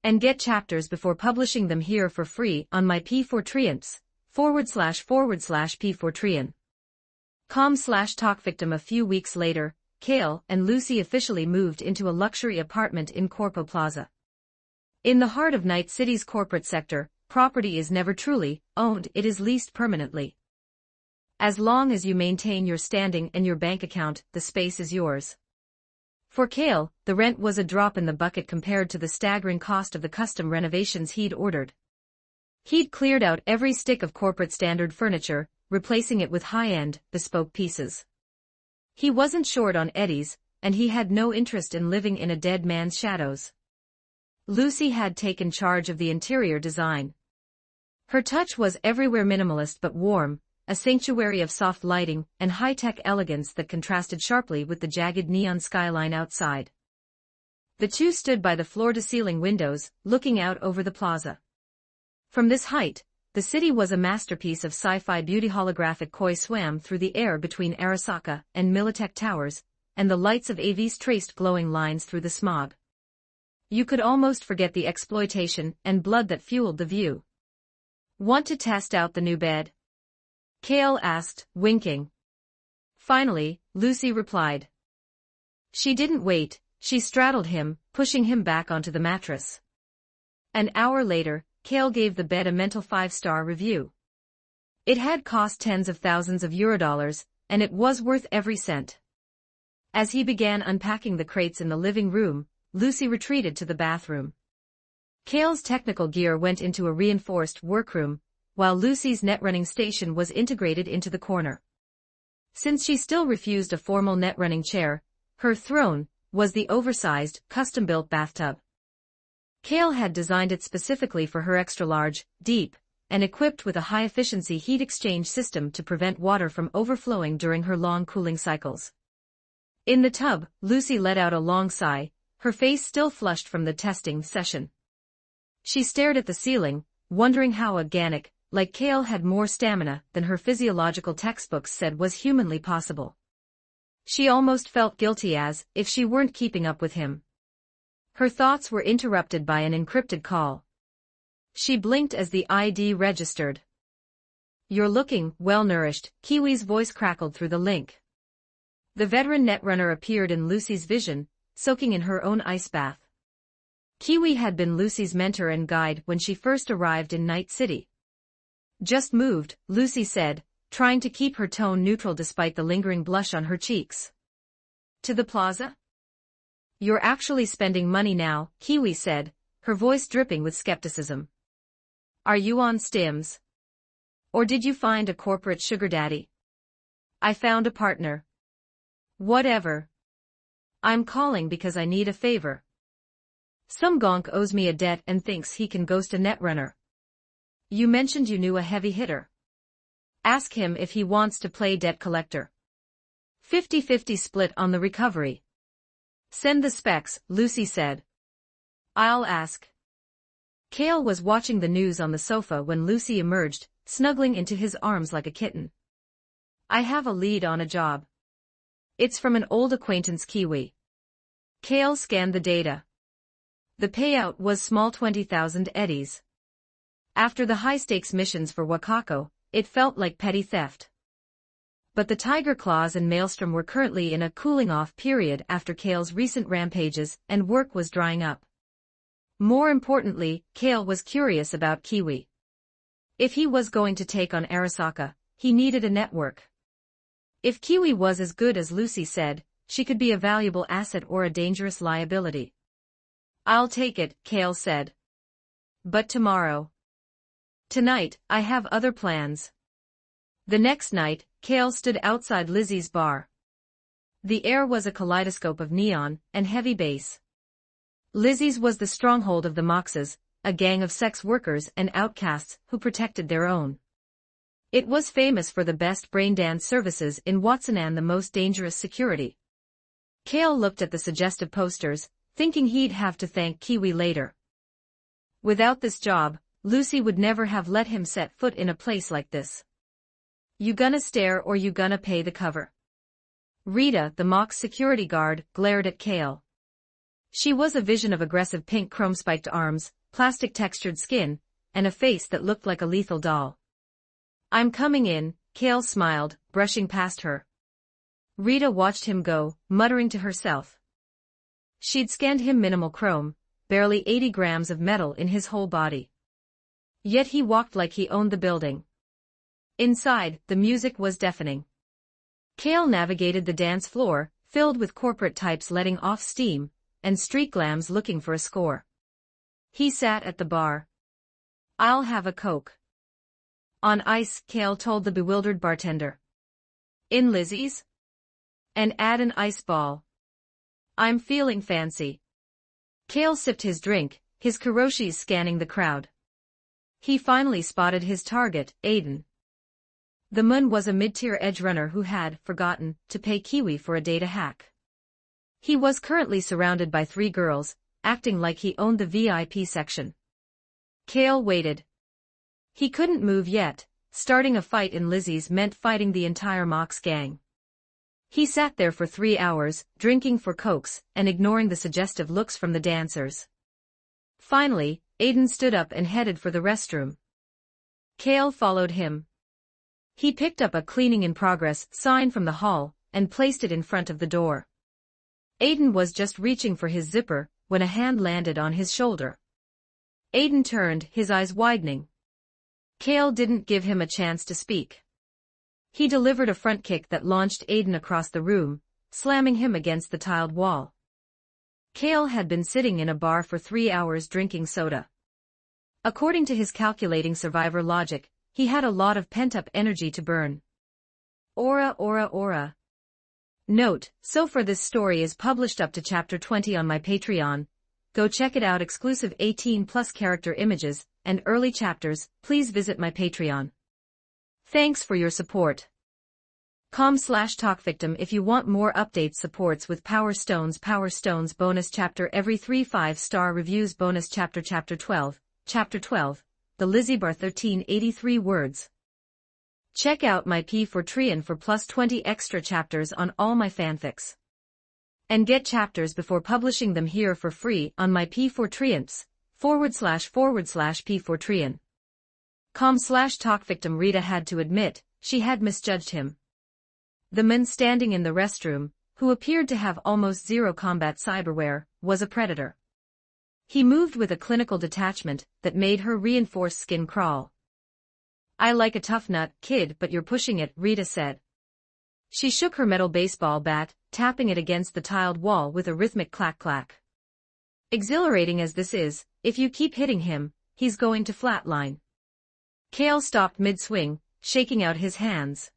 And get chapters before publishing them here for free on my P4Trians, //P4Trian. com/talkvictim. A few weeks later, Kale and Lucy officially moved into a luxury apartment in Corpo Plaza. In the heart of Night City's corporate sector, property is never truly owned, it is leased permanently. As long as you maintain your standing and your bank account, the space is yours. For Kale, the rent was a drop in the bucket compared to the staggering cost of the custom renovations he'd ordered. He'd cleared out every stick of corporate standard furniture, replacing it with high-end, bespoke pieces. He wasn't short on eddies, and he had no interest in living in a dead man's shadows. Lucy had taken charge of the interior design. Her touch was everywhere minimalist but warm, a sanctuary of soft lighting and high-tech elegance that contrasted sharply with the jagged neon skyline outside. The two stood by the floor-to-ceiling windows, looking out over the plaza. From this height, the city was a masterpiece of sci-fi beauty. Holographic koi swam through the air between Arasaka and Militech towers, and the lights of Avis traced glowing lines through the smog. You could almost forget the exploitation and blood that fueled the view. Want to test out the new bed? Kale asked, winking. Finally, Lucy replied. She didn't wait, she straddled him, pushing him back onto the mattress. An hour later, Kale gave the bed a mental 5-star review. It had cost tens of thousands of Eurodollars, and it was worth every cent. As he began unpacking the crates in the living room, Lucy retreated to the bathroom. Kale's technical gear went into a reinforced workroom, while Lucy's netrunning station was integrated into the corner. Since she still refused a formal netrunning chair, her throne was the oversized, custom-built bathtub. Kale had designed it specifically for her extra-large, deep, and equipped with a high-efficiency heat exchange system to prevent water from overflowing during her long cooling cycles. In the tub, Lucy let out a long sigh, her face still flushed from the testing session. She stared at the ceiling, wondering how a Ganik, like Kale, had more stamina than her physiological textbooks said was humanly possible. She almost felt guilty as if she weren't keeping up with him. Her thoughts were interrupted by an encrypted call. She blinked as the ID registered. You're looking well-nourished, Kiwi's voice crackled through the link. The veteran netrunner appeared in Lucy's vision, soaking in her own ice bath. Kiwi had been Lucy's mentor and guide when she first arrived in Night City. Just moved, Lucy said, trying to keep her tone neutral despite the lingering blush on her cheeks. To the plaza? You're actually spending money now, Kiwi said, her voice dripping with skepticism. Are you on stims? Or did you find a corporate sugar daddy? I found a partner. Whatever. I'm calling because I need a favor. Some gonk owes me a debt and thinks he can ghost a netrunner. You mentioned you knew a heavy hitter. Ask him if he wants to play debt collector. 50-50 split on the recovery. Send the specs, Lucy said. I'll ask. Kale was watching the news on the sofa when Lucy emerged, snuggling into his arms like a kitten. I have a lead on a job. It's from an old acquaintance, Kiwi. Kale scanned the data. The payout was small 20,000 eddies. After the high-stakes missions for Wakako, it felt like petty theft. But the Tiger Claws and Maelstrom were currently in a cooling-off period after Kale's recent rampages, and work was drying up. More importantly, Kale was curious about Kiwi. If he was going to take on Arasaka, he needed a network. If Kiwi was as good as Lucy said, she could be a valuable asset or a dangerous liability. I'll take it, Kale said. But tomorrow. Tonight, I have other plans. The next night, Kale stood outside Lizzie's bar. The air was a kaleidoscope of neon and heavy bass. Lizzie's was the stronghold of the Moxes, a gang of sex workers and outcasts who protected their own. It was famous for the best brain dance services in Watson and the most dangerous security. Kale looked at the suggestive posters, thinking he'd have to thank Kiwi later. Without this job, Lucy would never have let him set foot in a place like this. You gonna stare or you gonna pay the cover? Rita, the Mox security guard, glared at Kale. She was a vision of aggressive pink chrome-spiked arms, plastic-textured skin, and a face that looked like a lethal doll. I'm coming in, Kale smiled, brushing past her. Rita watched him go, muttering to herself. She'd scanned him minimal chrome, barely 80 grams of metal in his whole body. Yet he walked like he owned the building. Inside, the music was deafening. Kale navigated the dance floor, filled with corporate types letting off steam, and street glams looking for a score. He sat at the bar. I'll have a Coke. On ice, Kale told the bewildered bartender. In Lizzie's? And add an ice ball. I'm feeling fancy. Kale sipped his drink, his Kuroshis scanning the crowd. He finally spotted his target, Aiden. The Mun was a mid-tier edge runner who had forgotten to pay Kiwi for a data hack. He was currently surrounded by 3 girls, acting like he owned the VIP section. Kale waited. He couldn't move yet. Starting a fight in Lizzie's meant fighting the entire Mox gang. He sat there for 3 hours, drinking for Cokes, and ignoring the suggestive looks from the dancers. Finally, Aiden stood up and headed for the restroom. Kale followed him. He picked up a cleaning-in-progress sign from the hall, and placed it in front of the door. Aiden was just reaching for his zipper, when a hand landed on his shoulder. Aiden turned, his eyes widening. Kale didn't give him a chance to speak. He delivered a front kick that launched Aiden across the room, slamming him against the tiled wall. Kale had been sitting in a bar for 3 hours drinking soda. According to his calculating survivor logic, he had a lot of pent-up energy to burn. Aura. Note, so far this story is published up to chapter 20 on my Patreon. Go check it out. Exclusive 18+ character images and early chapters. Please visit my Patreon. Thanks for your support. com/talkvictim if you want more updates. Supports with Power Stones bonus chapter every 3 5-star reviews bonus chapter. Chapter 12, The Lizzie Bar 1383 words. Check out my P4Trian for plus 20 extra chapters on all my fanfics. And get chapters before publishing them here for free on my P4Trians, // P4Trian. Talk victim Rita had to admit, she had misjudged him. The man standing in the restroom, who appeared to have almost zero combat cyberware, was a predator. He moved with a clinical detachment that made her reinforced skin crawl. "I like a tough nut, kid, but you're pushing it," Rita said. She shook her metal baseball bat, tapping it against the tiled wall with a rhythmic clack-clack. "Exhilarating as this is, if you keep hitting him, he's going to flatline." Cale stopped mid-swing, shaking out his hands.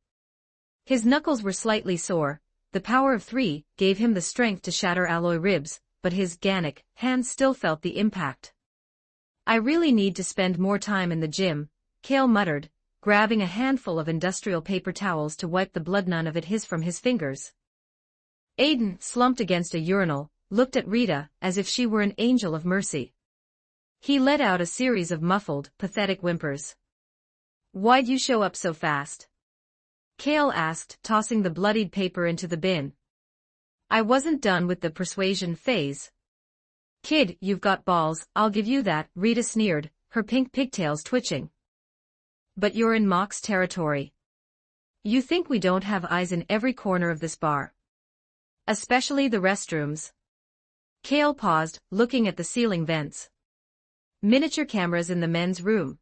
His knuckles were slightly sore. The power of 3 gave him the strength to shatter alloy ribs, but his Ganic hands still felt the impact. "I really need to spend more time in the gym," Cale muttered, grabbing a handful of industrial paper towels to wipe the blood, none of it his from his fingers. Aiden, slumped against a urinal, looked at Rita as if she were an angel of mercy. He let out a series of muffled, pathetic whimpers. "Why'd you show up so fast?" Cale asked, tossing the bloodied paper into the bin. "I wasn't done with the persuasion phase." "Kid, you've got balls, I'll give you that," Rita sneered, her pink pigtails twitching. "But you're in Mox territory. You think we don't have eyes in every corner of this bar? Especially the restrooms." Cale paused, looking at the ceiling vents. "Miniature cameras in the men's room.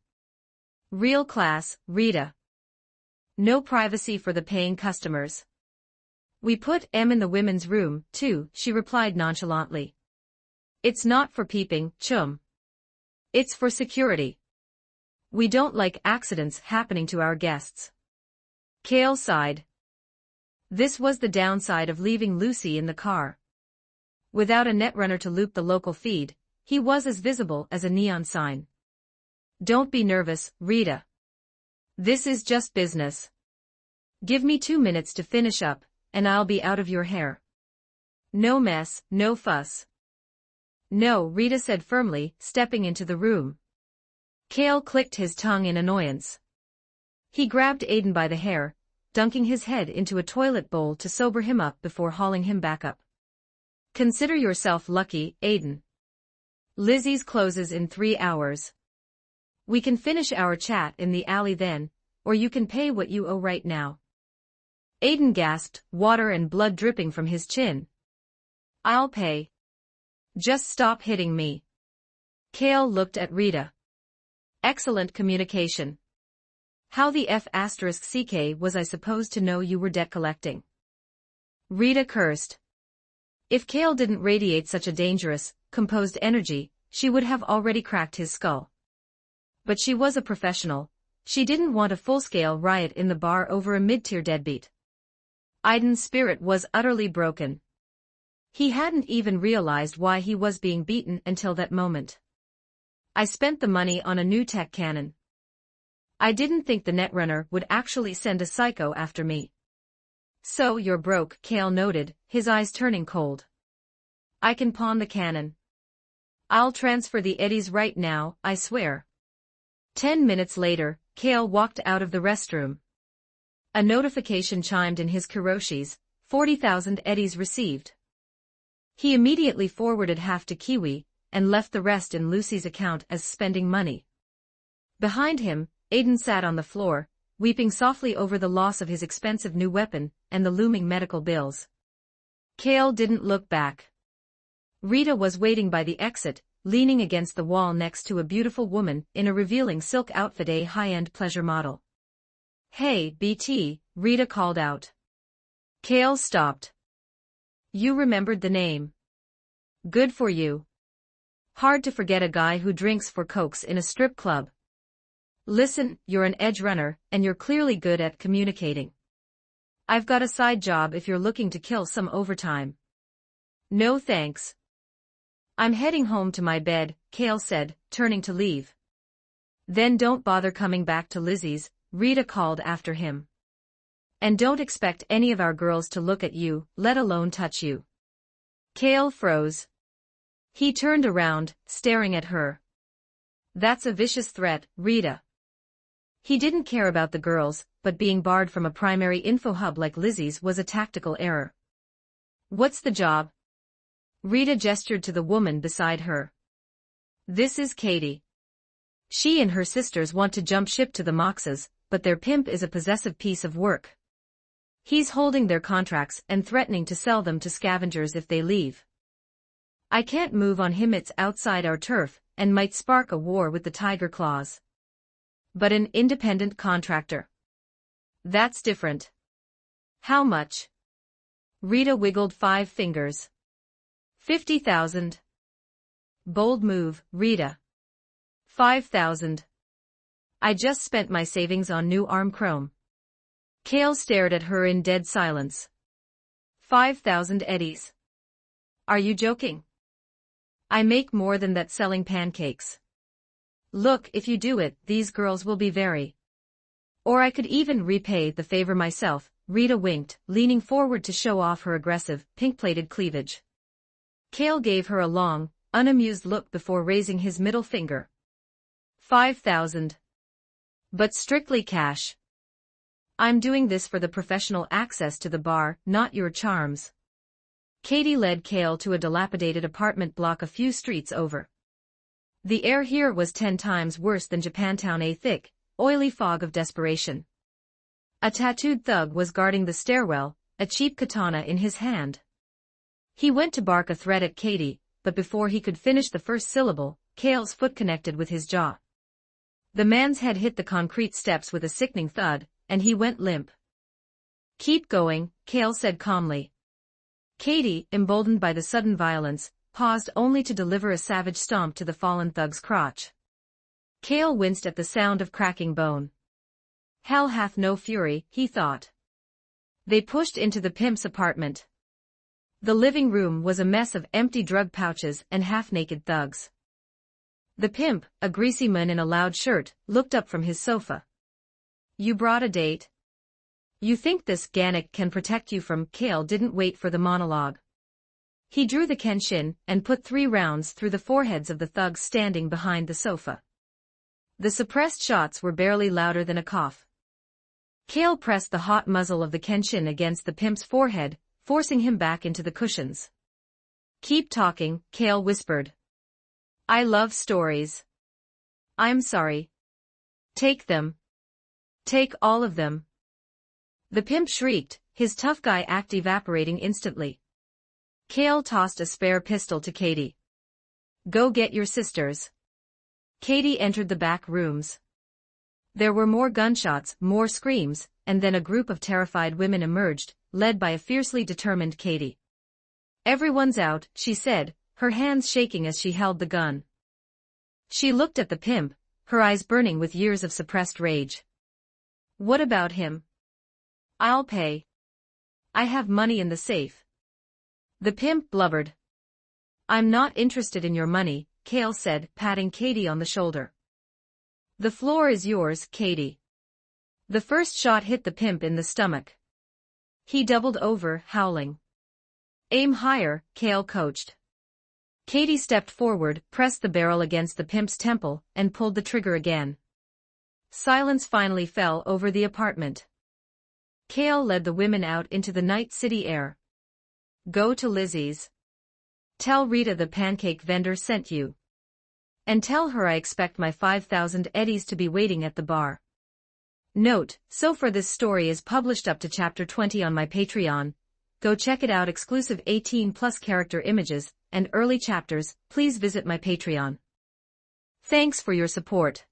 Real class, Rita. No privacy for the paying customers." "We put M in the women's room, too," she replied nonchalantly. "It's not for peeping, chum. It's for security. We don't like accidents happening to our guests." Cale sighed. This was the downside of leaving Lucy in the car. Without a netrunner to loop the local feed, he was as visible as a neon sign. "Don't be nervous, Rita. This is just business. Give me 2 minutes to finish up, and I'll be out of your hair. No mess, no fuss." "No," Rita said firmly, stepping into the room. Cale clicked his tongue in annoyance. He grabbed Aiden by the hair, dunking his head into a toilet bowl to sober him up before hauling him back up. "Consider yourself lucky, Aiden. Lizzie's closes in 3 hours. We can finish our chat in the alley then, or you can pay what you owe right now." Aiden gasped, water and blood dripping from his chin. "I'll pay. Just stop hitting me." Cale looked at Rita. "Excellent communication. How the F***ck was I supposed to know you were debt collecting?" Rita cursed. If Cale didn't radiate such a dangerous, composed energy, she would have already cracked his skull. But she was a professional. She didn't want a full-scale riot in the bar over a mid-tier deadbeat. Aiden's spirit was utterly broken. He hadn't even realized why he was being beaten until that moment. "I spent the money on a new tech cannon. I didn't think the netrunner would actually send a psycho after me." "So you're broke," Cale noted, his eyes turning cold. "I can pawn the cannon. I'll transfer the eddies right now, I swear." 10 minutes later, Cale walked out of the restroom. A notification chimed in his Kiroshi's, 40,000 eddies received. He immediately forwarded half to Kiwi, and left the rest in Lucy's account as spending money. Behind him, Aiden sat on the floor, weeping softly over the loss of his expensive new weapon and the looming medical bills. Cale didn't look back. Rita was waiting by the exit, leaning against the wall next to a beautiful woman in a revealing silk outfit, a high-end pleasure model. "Hey, BT," Rita called out. Cale stopped. "You remembered the name. Good for you. Hard to forget a guy who drinks for cokes in a strip club. Listen, you're an edge runner, and you're clearly good at communicating. I've got a side job if you're looking to kill some overtime." "No thanks. I'm heading home to my bed," Cale said, turning to leave. "Then don't bother coming back to Lizzie's," Rita called after him. "And don't expect any of our girls to look at you, let alone touch you." Cale froze. He turned around, staring at her. "That's a vicious threat, Rita." He didn't care about the girls, but being barred from a primary info hub like Lizzie's was a tactical error. "What's the job?" Rita gestured to the woman beside her. "This is Katie. She and her sisters want to jump ship to the Moxes, but their pimp is a possessive piece of work. He's holding their contracts and threatening to sell them to scavengers if they leave. I can't move on him, it's outside our turf, and might spark a war with the Tiger Claws. But an independent contractor. That's different. How much? Rita wiggled 5 fingers. 50,000. Bold move, Rita. 5,000. I just spent my savings on new arm chrome. Kale stared at her in dead silence. 5,000 eddies. Are you joking? I make more than that selling pancakes. Look, if you do it, these girls will be very. Or I could even repay the favor myself, Rita winked, leaning forward to show off her aggressive, pink-plated cleavage. Kale gave her a long, unamused look before raising his middle finger. 5,000. But strictly cash. I'm doing this for the professional access to the bar, not your charms. Katie led Kale to a dilapidated apartment block a few streets over. The air here was 10 times worse than Japantown, a thick, oily fog of desperation. A tattooed thug was guarding the stairwell, a cheap katana in his hand. He went to bark a threat at Katie, but before he could finish the first syllable, Kale's foot connected with his jaw. The man's head hit the concrete steps with a sickening thud, and he went limp. Keep going, Kale said calmly. Katie, emboldened by the sudden violence, paused only to deliver a savage stomp to the fallen thug's crotch. Kale winced at the sound of cracking bone. Hell hath no fury, he thought. They pushed into the pimp's apartment. The living room was a mess of empty drug pouches and half-naked thugs. The pimp, a greasy man in a loud shirt, looked up from his sofa. You brought a date? You think this Ganek can protect you from? Kale didn't wait for the monologue. He drew the kenshin and put 3 rounds through the foreheads of the thugs standing behind the sofa. The suppressed shots were barely louder than a cough. Kale pressed the hot muzzle of the kenshin against the pimp's forehead, forcing him back into the cushions. Keep talking, Kale whispered. I love stories. I'm sorry. Take them. Take all of them. The pimp shrieked, his tough guy act evaporating instantly. Kale tossed a spare pistol to Katie. Go get your sisters. Katie entered the back rooms. There were more gunshots, more screams, and then a group of terrified women emerged, led by a fiercely determined Katie. Everyone's out, she said, her hands shaking as she held the gun. She looked at the pimp, her eyes burning with years of suppressed rage. What about him? I'll pay. I have money in the safe. The pimp blubbered. I'm not interested in your money, Kale said, patting Katie on the shoulder. The floor is yours, Katie. The first shot hit the pimp in the stomach. He doubled over, howling. Aim higher, Kale coached. Katie stepped forward, pressed the barrel against the pimp's temple, and pulled the trigger again. Silence finally fell over the apartment. Kale led the women out into the night city air. Go to Lizzie's. Tell Rita the pancake vendor sent you. And tell her I expect my 5,000 eddies to be waiting at the bar. Note, so far this story is published up to chapter 20 on my Patreon. Go check it out. Exclusive 18+ character images and early chapters. Please visit my Patreon. Thanks for your support.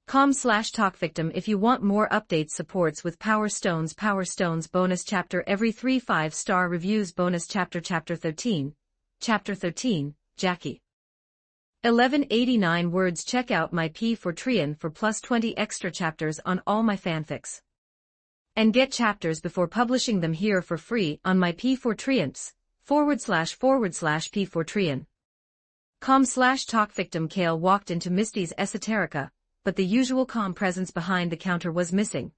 com/talkvictim if you want more updates. Supports with Power Stones. Power Stones bonus chapter every 3 5-star reviews. Bonus chapter. Chapter 13. Chapter 13, Jackie. 1189 words. Check out my P4Trian for plus 20 extra chapters on all my fanfics. And get chapters before publishing them here for free on my P4Trians, //P4Trian. com/talkvictim. Kale walked into Misty's Esoterica, but the usual calm presence behind the counter was missing.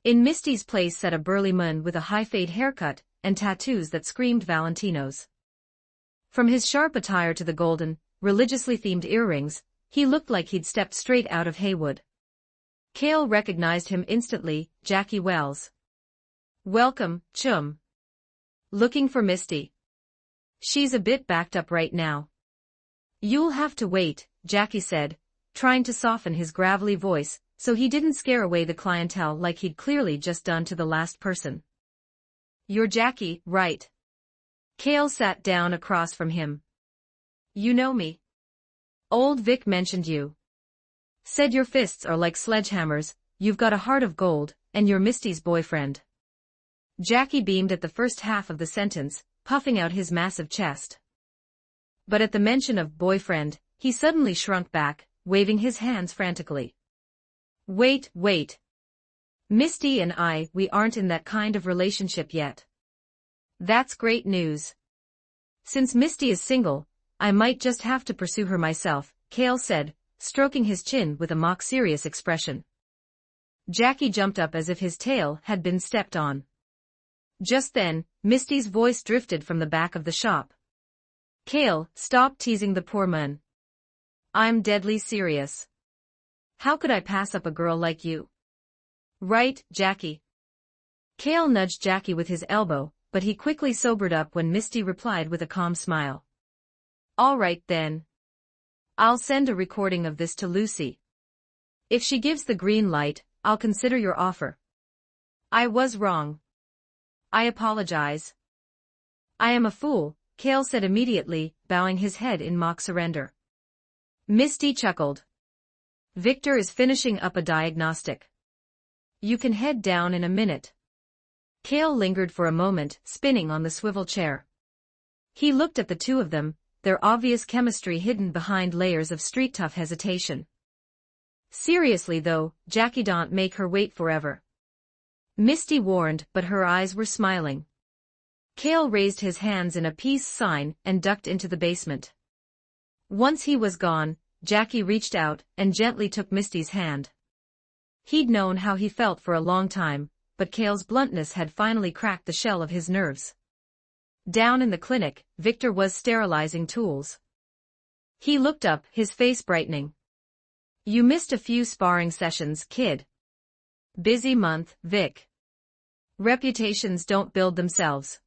In Misty's place sat a burly man with a high-fade haircut and tattoos that screamed Valentinos. From his sharp attire to the golden, religiously themed earrings, he looked like he'd stepped straight out of Haywood. Kale recognized him instantly, Jackie Wells. Welcome, chum. Looking for Misty. She's a bit backed up right now. You'll have to wait, Jackie said, trying to soften his gravelly voice, so he didn't scare away the clientele like he'd clearly just done to the last person. "You're Jackie, right?" Cale sat down across from him. "You know me. Old Vic mentioned you. Said your fists are like sledgehammers, you've got a heart of gold, and you're Misty's boyfriend." Jackie beamed at the first half of the sentence, puffing out his massive chest. But at the mention of boyfriend, he suddenly shrunk back, waving his hands frantically. Wait. Misty and we aren't in that kind of relationship yet." "That's great news. Since Misty is single, I might just have to pursue her myself," Cale said, stroking his chin with a mock-serious expression. Jackie jumped up as if his tail had been stepped on. Just then, Misty's voice drifted from the back of the shop. "Cale, stop teasing the poor man. I'm deadly serious. How could I pass up a girl like you?" "Right, Jackie." Cale nudged Jackie with his elbow, but he quickly sobered up when Misty replied with a calm smile. "All right then. I'll send a recording of this to Lucy. If she gives the green light, I'll consider your offer. I was wrong. I apologize." "I am a fool," Cale said immediately, bowing his head in mock surrender. Misty chuckled. "Victor is finishing up a diagnostic. You can head down in a minute." Cale lingered for a moment, spinning on the swivel chair. He looked at the two of them, their obvious chemistry hidden behind layers of street-tough hesitation. "Seriously though, Jackie, don't make her wait forever," Misty warned, but her eyes were smiling. Cale raised his hands in a peace sign and ducked into the basement. Once he was gone, Jackie reached out and gently took Misty's hand. He'd known how he felt for a long time, but Cale's bluntness had finally cracked the shell of his nerves. Down in the clinic, Victor was sterilizing tools. He looked up, his face brightening. "You missed a few sparring sessions, kid." "Busy month, Vic. Reputations don't build themselves."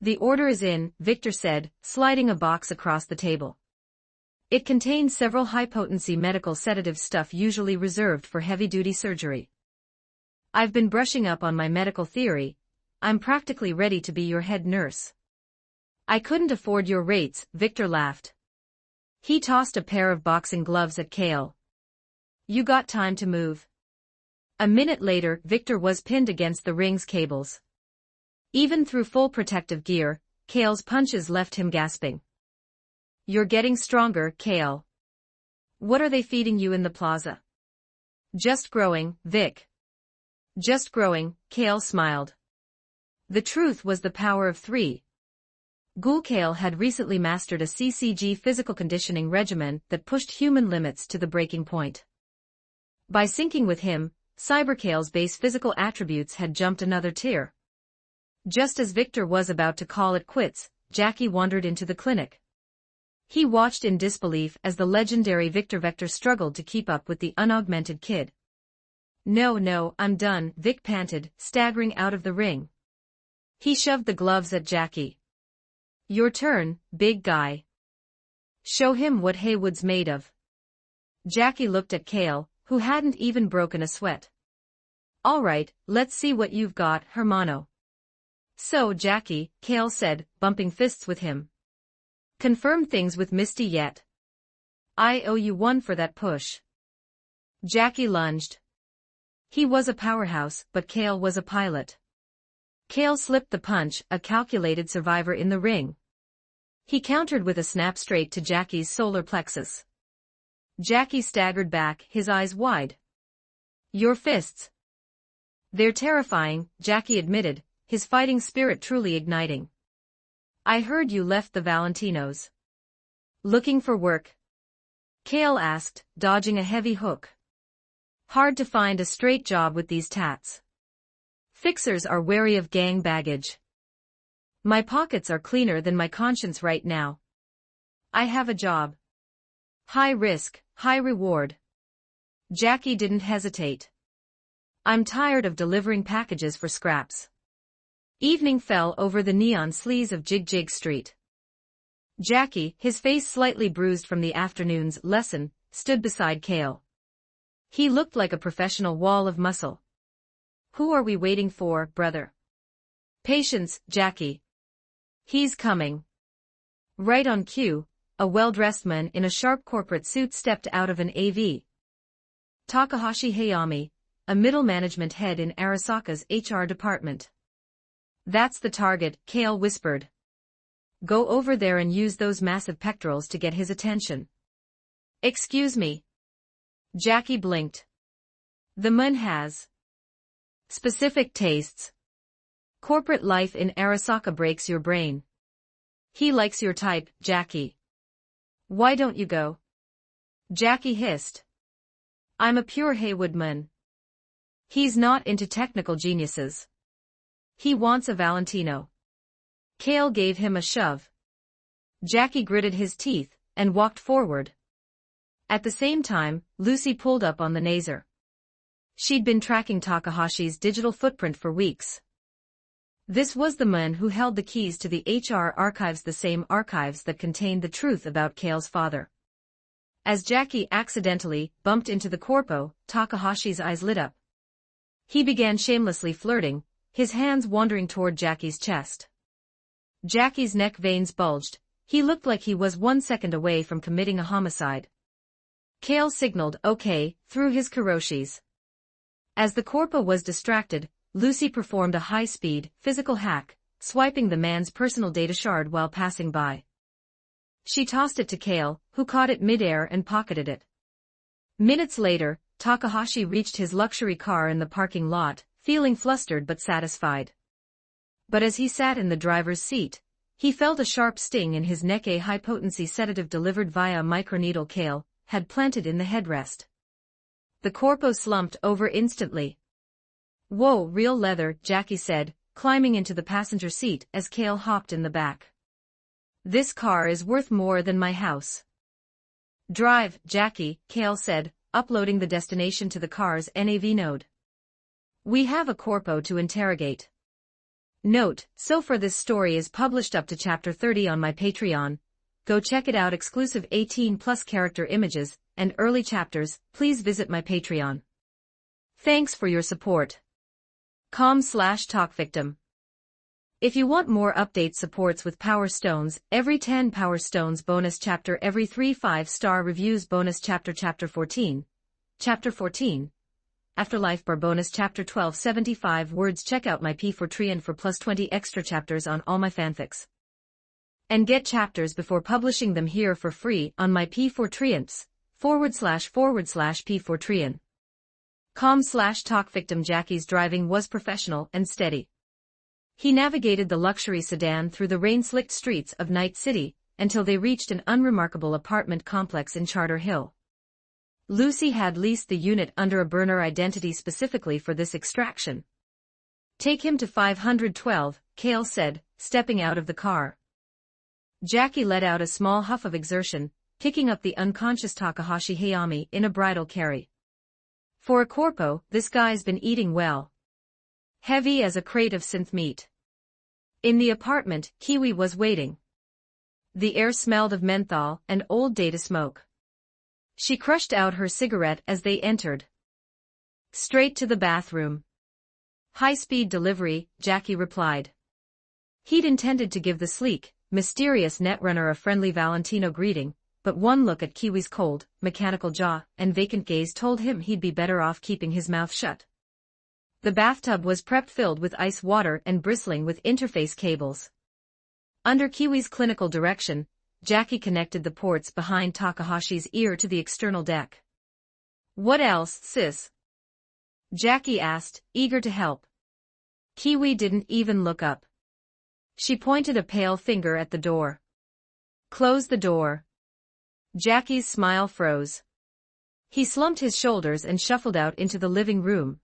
"The order is in," Victor said, sliding a box across the table. It contained several high-potency medical sedative stuff usually reserved for heavy-duty surgery. "I've been brushing up on my medical theory. I'm practically ready to be your head nurse." "I couldn't afford your rates," Victor laughed. He tossed a pair of boxing gloves at Cale. "You got time to move." A minute later, Victor was pinned against the ring's cables. Even through full protective gear, Cale's punches left him gasping. "You're getting stronger, Cale. What are they feeding you in the plaza?" "Just growing, Vic." "Just growing," Cale smiled. The truth was the power of three. Ghoul Cale had recently mastered a CCG physical conditioning regimen that pushed human limits to the breaking point. By syncing with him, Cybercale's base physical attributes had jumped another tier. Just as Victor was about to call it quits, Jackie wandered into the clinic. He watched in disbelief as the legendary Victor Vector struggled to keep up with the unaugmented kid. No, I'm done," Vic panted, staggering out of the ring. He shoved the gloves at Jackie. "Your turn, big guy. Show him what Haywood's made of." Jackie looked at Cale, who hadn't even broken a sweat. "All right, let's see what you've got, hermano." "So, Jackie," Cale said, bumping fists with him. "Confirmed things with Misty yet?" "I owe you one for that push." Jackie lunged. He was a powerhouse, but Cale was a pilot. Cale slipped the punch, a calculated survivor in the ring. He countered with a snap straight to Jackie's solar plexus. Jackie staggered back, his eyes wide. "Your fists." "They're terrifying," Jackie admitted, his fighting spirit truly igniting. "I heard you left the Valentinos." "Looking for work?" Cale asked, dodging a heavy hook. "Hard to find a straight job with these tats. Fixers are wary of gang baggage. My pockets are cleaner than my conscience right now. I have a job. High risk, high reward." Jackie didn't hesitate. "I'm tired of delivering packages for scraps." Evening fell over the neon sleaze of Jig Jig Street. Jackie, his face slightly bruised from the afternoon's lesson, stood beside Kale. He looked like a professional wall of muscle. "Who are we waiting for, brother?" "Patience, Jackie. He's coming." Right on cue, a well-dressed man in a sharp corporate suit stepped out of an AV. Takahashi Hayami, a middle management head in Arasaka's HR department. "That's the target," Kale whispered. "Go over there and use those massive pectorals to get his attention." "Excuse me." Jackie blinked. The man has specific tastes. Corporate life in Arasaka breaks your brain. He likes your type, Jackie. "Why don't you go?" Jackie hissed. "I'm a pure Haywood man." "He's not into technical geniuses. He wants a Valentino." Kale gave him a shove. Jackie gritted his teeth and walked forward. At the same time, Lucy pulled up on the Nazer. She'd been tracking Takahashi's digital footprint for weeks. This was the man who held the keys to the HR archives, the same archives that contained the truth about Kale's father. As Jackie accidentally bumped into the corpo, Takahashi's eyes lit up. He began shamelessly flirting, his hands wandering toward Jackie's chest. Jackie's neck veins bulged. He looked like he was 1 second away from committing a homicide. Kale signaled okay through his karoshis. As the corpo was distracted, Lucy performed a high-speed, physical hack, swiping the man's personal data shard while passing by. She tossed it to Kale, who caught it mid-air and pocketed it. Minutes later, Takahashi reached his luxury car in the parking lot, feeling flustered but satisfied. But as he sat in the driver's seat, he felt a sharp sting in his neck. A high-potency sedative delivered via microneedle Kale had planted in the headrest. The corpo slumped over instantly. "Whoa, real leather," Jackie said, climbing into the passenger seat as Kale hopped in the back. "This car is worth more than my house." "Drive, Jackie," Kale said, uploading the destination to the car's NAV node. "We have a corpo to interrogate." Note, so far this story is published up to chapter 30 on my Patreon. Go check it out. Exclusive 18+ character images and early chapters. Please visit my Patreon. Thanks for your support. com/talkvictim. If you want more update supports with Power Stones, every 10 Power Stones bonus chapter, every 3 5-star reviews bonus chapter, Chapter 14, Afterlife Bar bonus chapter 12, 75 words. Check out my P4 for plus 20 extra chapters on all my fanfics. And get chapters before publishing them here for free on my P4 //P4 com/talkvictim. Jackie's driving was professional and steady. He navigated the luxury sedan through the rain-slicked streets of Night City until they reached an unremarkable apartment complex in Charter Hill. Lucy had leased the unit under a burner identity specifically for this extraction. "Take him to 512, Kale said, stepping out of the car. Jackie let out a small huff of exertion, picking up the unconscious Takahashi Hayami in a bridal carry. "For a corpo, this guy's been eating well. Heavy as a crate of synth meat." In the apartment, Kiwi was waiting. The air smelled of menthol and old data smoke. She crushed out her cigarette as they entered. "Straight to the bathroom." "High-speed delivery," Jackie replied. He'd intended to give the sleek, mysterious netrunner a friendly Valentino greeting, but one look at Kiwi's cold, mechanical jaw and vacant gaze told him he'd be better off keeping his mouth shut. The bathtub was prepped, filled with ice water and bristling with interface cables. Under Kiwi's clinical direction, Jackie connected the ports behind Takahashi's ear to the external deck. "What else, sis?" Jackie asked, eager to help. Kiwi didn't even look up. She pointed a pale finger at the door. "Close the door." Jackie's smile froze. He slumped his shoulders and shuffled out into the living room.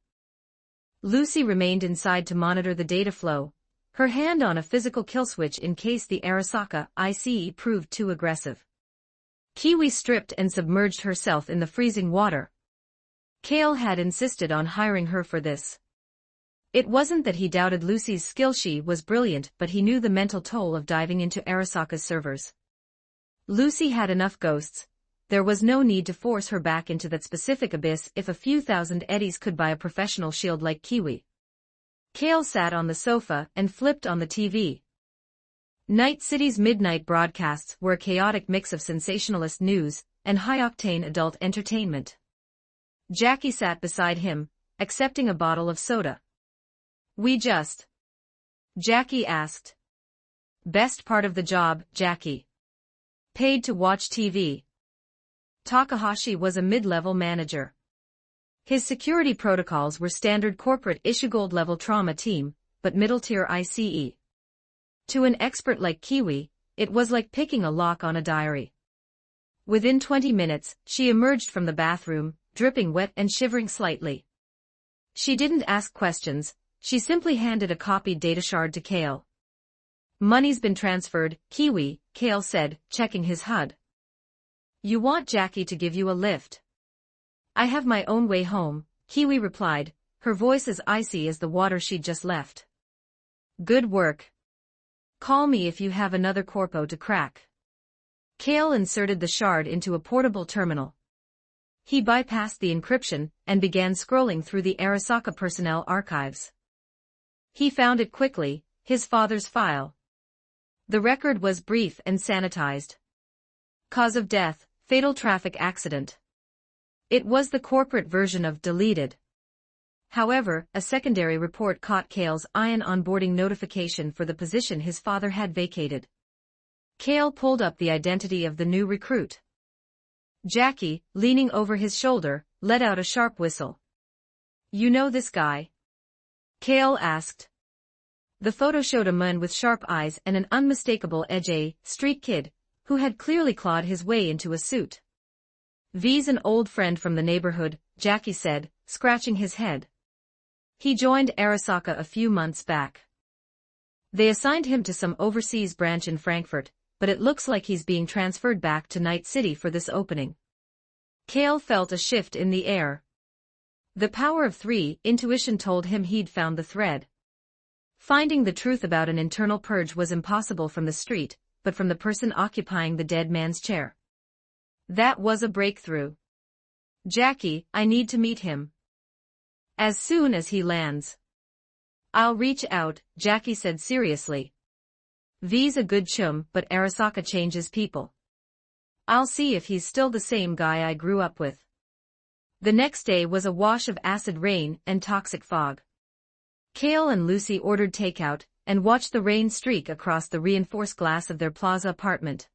Lucy remained inside to monitor the data flow, her hand on a physical kill switch in case the Arasaka ICE proved too aggressive. Kiwi stripped and submerged herself in the freezing water. Kale had insisted on hiring her for this. It wasn't that he doubted Lucy's skill, she was brilliant, but he knew the mental toll of diving into Arasaka's servers. Lucy had enough ghosts. there was no need to force her back into that specific abyss if a few thousand eddies could buy a professional shield like Kiwi. Kale sat on the sofa and flipped on the TV. Night City's midnight broadcasts were a chaotic mix of sensationalist news and high-octane adult entertainment. Jackie sat beside him, accepting a bottle of soda. Jackie asked. Best part of the job, Jackie. Paid to watch TV. Takahashi was a mid-level manager. His security protocols were standard corporate issue gold-level trauma team, but middle-tier ICE. To an expert like Kiwi, it was like picking a lock on a diary. Within 20 minutes, she emerged from the bathroom, dripping wet and shivering slightly. She didn't ask questions, she simply handed a copied data shard to Kale. Money's been transferred, Kiwi, Kale said, checking his HUD. You want Jackie to give you a lift? I have my own way home, Kiwi replied, her voice as icy as the water she'd just left. Good work. Call me if you have another corpo to crack. Kale inserted the shard into a portable terminal. He bypassed the encryption and began scrolling through the Arasaka personnel archives. He found it quickly, his father's file. The record was brief and sanitized. Cause of death, fatal traffic accident. It was the corporate version of deleted. However, a secondary report caught Kale's eye, an onboarding notification for the position his father had vacated. Kale pulled up the identity of the new recruit. Jackie, leaning over his shoulder, let out a sharp whistle. You know this guy? Kale asked. The photo showed a man with sharp eyes and an unmistakable edge, a street kid, who had clearly clawed his way into a suit. V's an old friend from the neighborhood, Jackie said, scratching his head. He joined Arasaka a few months back. They assigned him to some overseas branch in Frankfurt, but it looks like he's being transferred back to Night City for this opening. Kale felt a shift in the air. The power of 3, intuition told him he'd found the thread. Finding the truth about an internal purge was impossible from the street, but from the person occupying the dead man's chair. That was a breakthrough. Jackie, I need to meet him. As soon as he lands. I'll reach out, Jackie said seriously. V's a good chum, but Arasaka changes people. I'll see if he's still the same guy I grew up with. The next day was a wash of acid rain and toxic fog. Kale and Lucy ordered takeout and watched the rain streak across the reinforced glass of their plaza apartment.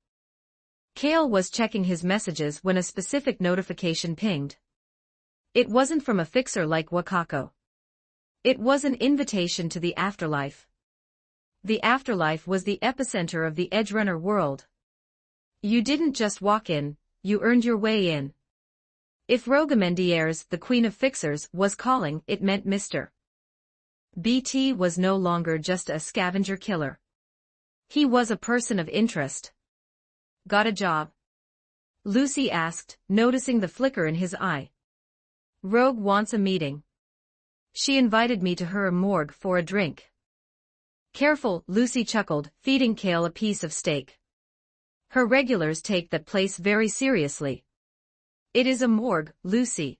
Kale was checking his messages when a specific notification pinged. It wasn't from a fixer like Wakako. It was an invitation to the afterlife. The afterlife was the epicenter of the Edgerunner world. You didn't just walk in, you earned your way in. If Rogamendieres, the queen of fixers, was calling, it meant Mr. BT was no longer just a scavenger killer. He was a person of interest. Got a job? Lucy asked, noticing the flicker in his eye. Rogue wants a meeting. She invited me to her morgue for a drink. Careful, Lucy chuckled, feeding Kale a piece of steak. Her regulars take that place very seriously. It is a morgue, Lucy.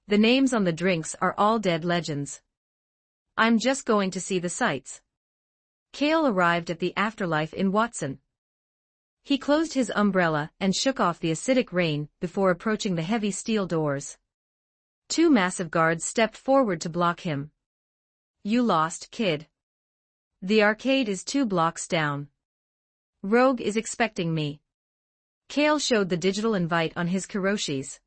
The names on the drinks are all dead legends. I'm just going to see the sights. Kale arrived at the afterlife in Watson. He closed his umbrella and shook off the acidic rain before approaching the heavy steel doors. 2 massive guards stepped forward to block him. You lost, kid. The arcade is 2 blocks down. Rogue is expecting me. Kale showed the digital invite on his Kiroshis.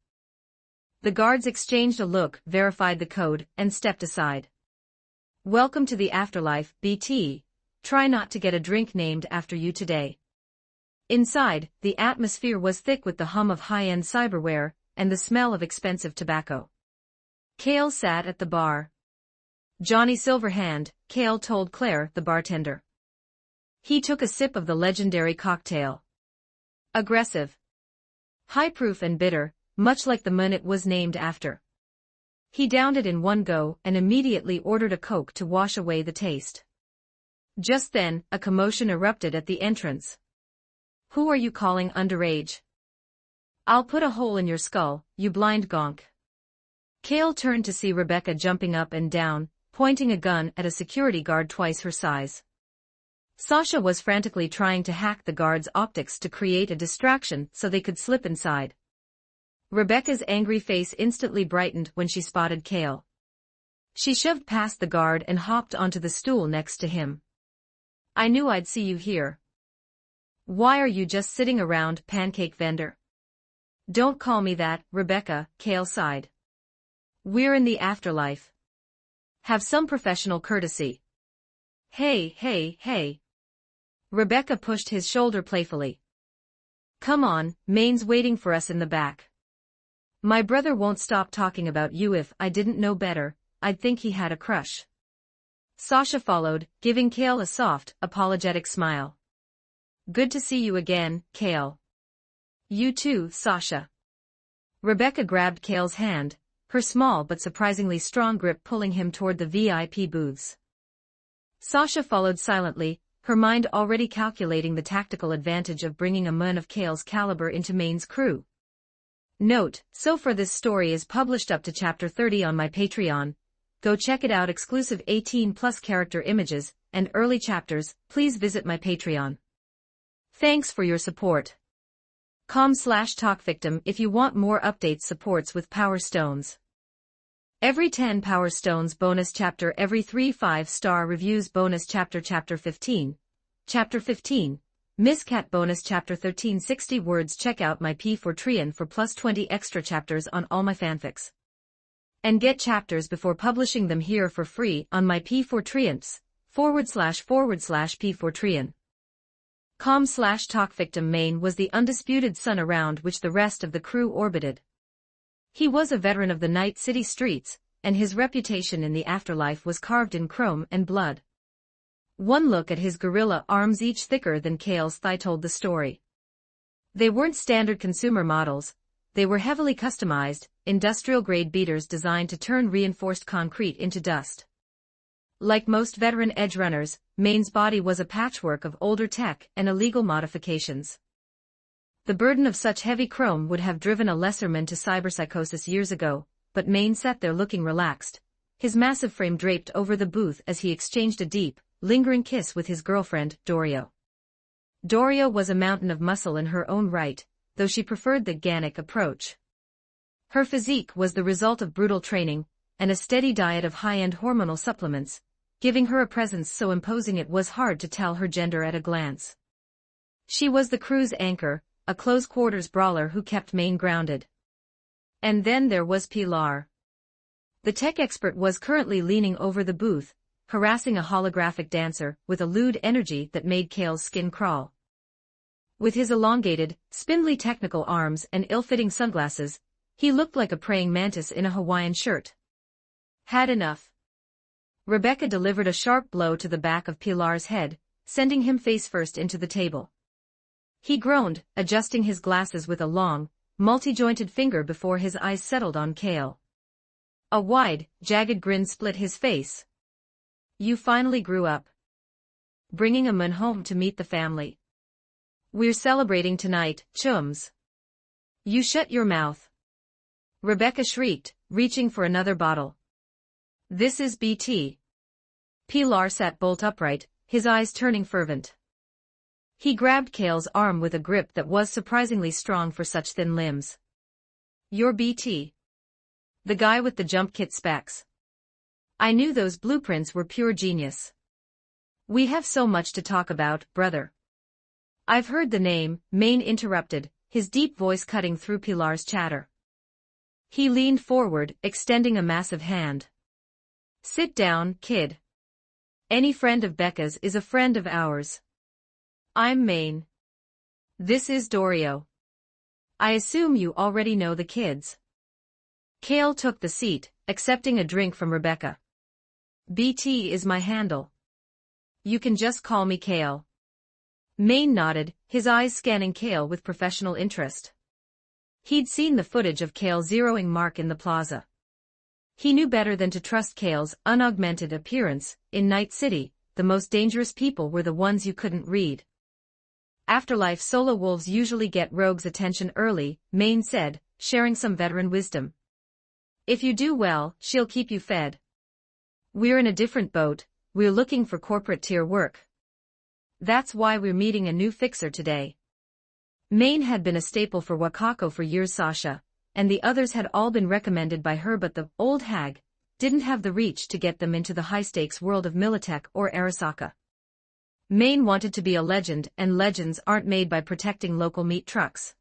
The guards exchanged a look, verified the code, and stepped aside. Welcome to the afterlife, BT. Try not to get a drink named after you today. Inside, the atmosphere was thick with the hum of high-end cyberware and the smell of expensive tobacco. Kale sat at the bar. Johnny Silverhand, Kale told Claire, the bartender. He took a sip of the legendary cocktail. Aggressive. High-proof and bitter, much like the man it was named after. He downed it in one go and immediately ordered a Coke to wash away the taste. Just then, a commotion erupted at the entrance. Who are you calling underage? I'll put a hole in your skull, you blind gonk. Kale turned to see Rebecca jumping up and down, pointing a gun at a security guard twice her size. Sasha was frantically trying to hack the guard's optics to create a distraction so they could slip inside. Rebecca's angry face instantly brightened when she spotted Kale. She shoved past the guard and hopped onto the stool next to him. I knew I'd see you here. Why are you just sitting around, pancake vendor? Don't call me that, Rebecca, Kale sighed. We're in the afterlife. Have some professional courtesy. Hey, hey, hey. Rebecca pushed his shoulder playfully. Come on, Maine's waiting for us in the back. My brother won't stop talking about you. If I didn't know better, I'd think he had a crush. Sasha followed, giving Kale a soft, apologetic smile. Good to see you again, Kale. You too, Sasha. Rebecca grabbed Kale's hand, her small but surprisingly strong grip pulling him toward the VIP booths. Sasha followed silently, her mind already calculating the tactical advantage of bringing a man of Kale's caliber into Maine's crew. Note, so far this story is published up to chapter 30 on my Patreon. Go check it out. Exclusive 18+ character images and early chapters. Please visit my Patreon. Thanks for your support. com/talkvictim if you want more updates. Supports with Power Stones. Every 10 Power Stones bonus chapter. Every 3 5-star reviews bonus chapter. Chapter 15. Chapter 15. Miss Cat bonus chapter 13. 60 words. Check out my P4 for plus 20 extra chapters on all my fanfics. And get chapters before publishing them here for free on my P4 //P4 com/talkvictim. Maine was the undisputed sun around which the rest of the crew orbited. He was a veteran of the Night City streets, and his reputation in the afterlife was carved in chrome and blood. One look at his gorilla arms, each thicker than Kale's thigh, told the story. They weren't standard consumer models, they were heavily customized, industrial-grade beaters designed to turn reinforced concrete into dust. Like most veteran edge runners, Maine's body was a patchwork of older tech and illegal modifications. The burden of such heavy chrome would have driven a lesser man to cyberpsychosis years ago, but Maine sat there looking relaxed, his massive frame draped over the booth as he exchanged a deep, lingering kiss with his girlfriend, Dorio. Dorio was a mountain of muscle in her own right, though she preferred the organic approach. Her physique was the result of brutal training and a steady diet of high-end hormonal supplements, giving her a presence so imposing it was hard to tell her gender at a glance. She was the crew's anchor, a close-quarters brawler who kept Maine grounded. And then there was Pilar. The tech expert was currently leaning over the booth, harassing a holographic dancer with a lewd energy that made Kale's skin crawl. With his elongated, spindly technical arms and ill-fitting sunglasses, he looked like a praying mantis in a Hawaiian shirt. Had enough. Rebecca delivered a sharp blow to the back of Pilar's head, sending him face-first into the table. He groaned, adjusting his glasses with a long, multi-jointed finger before his eyes settled on Kale. A wide, jagged grin split his face. You finally grew up. Bringing a man home to meet the family. We're celebrating tonight, chums. You shut your mouth. Rebecca shrieked, reaching for another bottle. This is BT. Pilar sat bolt upright, his eyes turning fervent. He grabbed Kale's arm with a grip that was surprisingly strong for such thin limbs. You're BT. The guy with the jump kit specs. I knew those blueprints were pure genius. We have so much to talk about, brother. I've heard the name, Maine interrupted, his deep voice cutting through Pilar's chatter. He leaned forward, extending a massive hand. Sit down, kid. Any friend of Becca's is a friend of ours. I'm Maine. This is Dorio. I assume you already know the kids. Kale took the seat, accepting a drink from Rebecca. BT is my handle. You can just call me Kale. Maine nodded, his eyes scanning Kale with professional interest. He'd seen the footage of Kale zeroing Mark in the plaza. He knew better than to trust Kale's unaugmented appearance. In Night City, the most dangerous people were the ones you couldn't read. Afterlife solo wolves usually get rogues' attention early, Maine said, sharing some veteran wisdom. If you do well, she'll keep you fed. We're in a different boat, we're looking for corporate tier work. That's why we're meeting a new fixer today. Maine had been a staple for Wakako for years, Sasha, and the others had all been recommended by her, but the old hag didn't have the reach to get them into the high-stakes world of Militech or Arasaka. Maine wanted to be a legend, and legends aren't made by protecting local meat trucks.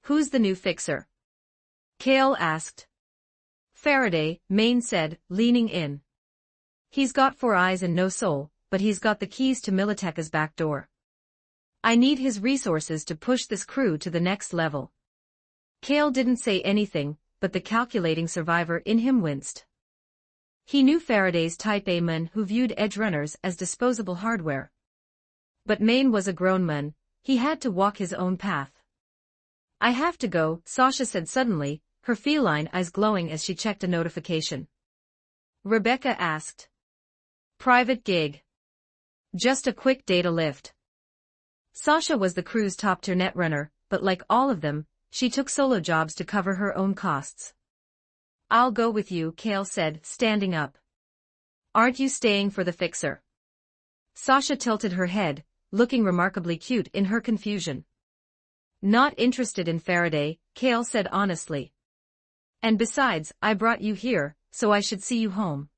Who's the new fixer? Kale asked. Faraday, Maine said, leaning in. He's got 4 eyes and no soul, but he's got the keys to Militech's back door. I need his resources to push this crew to the next level. Kale didn't say anything, but the calculating survivor in him winced. He knew Faraday's type A man who viewed edgerunners as disposable hardware. But Maine was a grown man, he had to walk his own path. I have to go, Sasha said suddenly, her feline eyes glowing as she checked a notification. Rebecca asked. Private gig. Just a quick data lift. Sasha was the crew's top-tier netrunner, but like all of them, she took solo jobs to cover her own costs. I'll go with you, Kale said, standing up. Aren't you staying for the fixer? Sasha tilted her head, looking remarkably cute in her confusion. Not interested in Faraday, Kale said honestly. And besides, I brought you here, so I should see you home.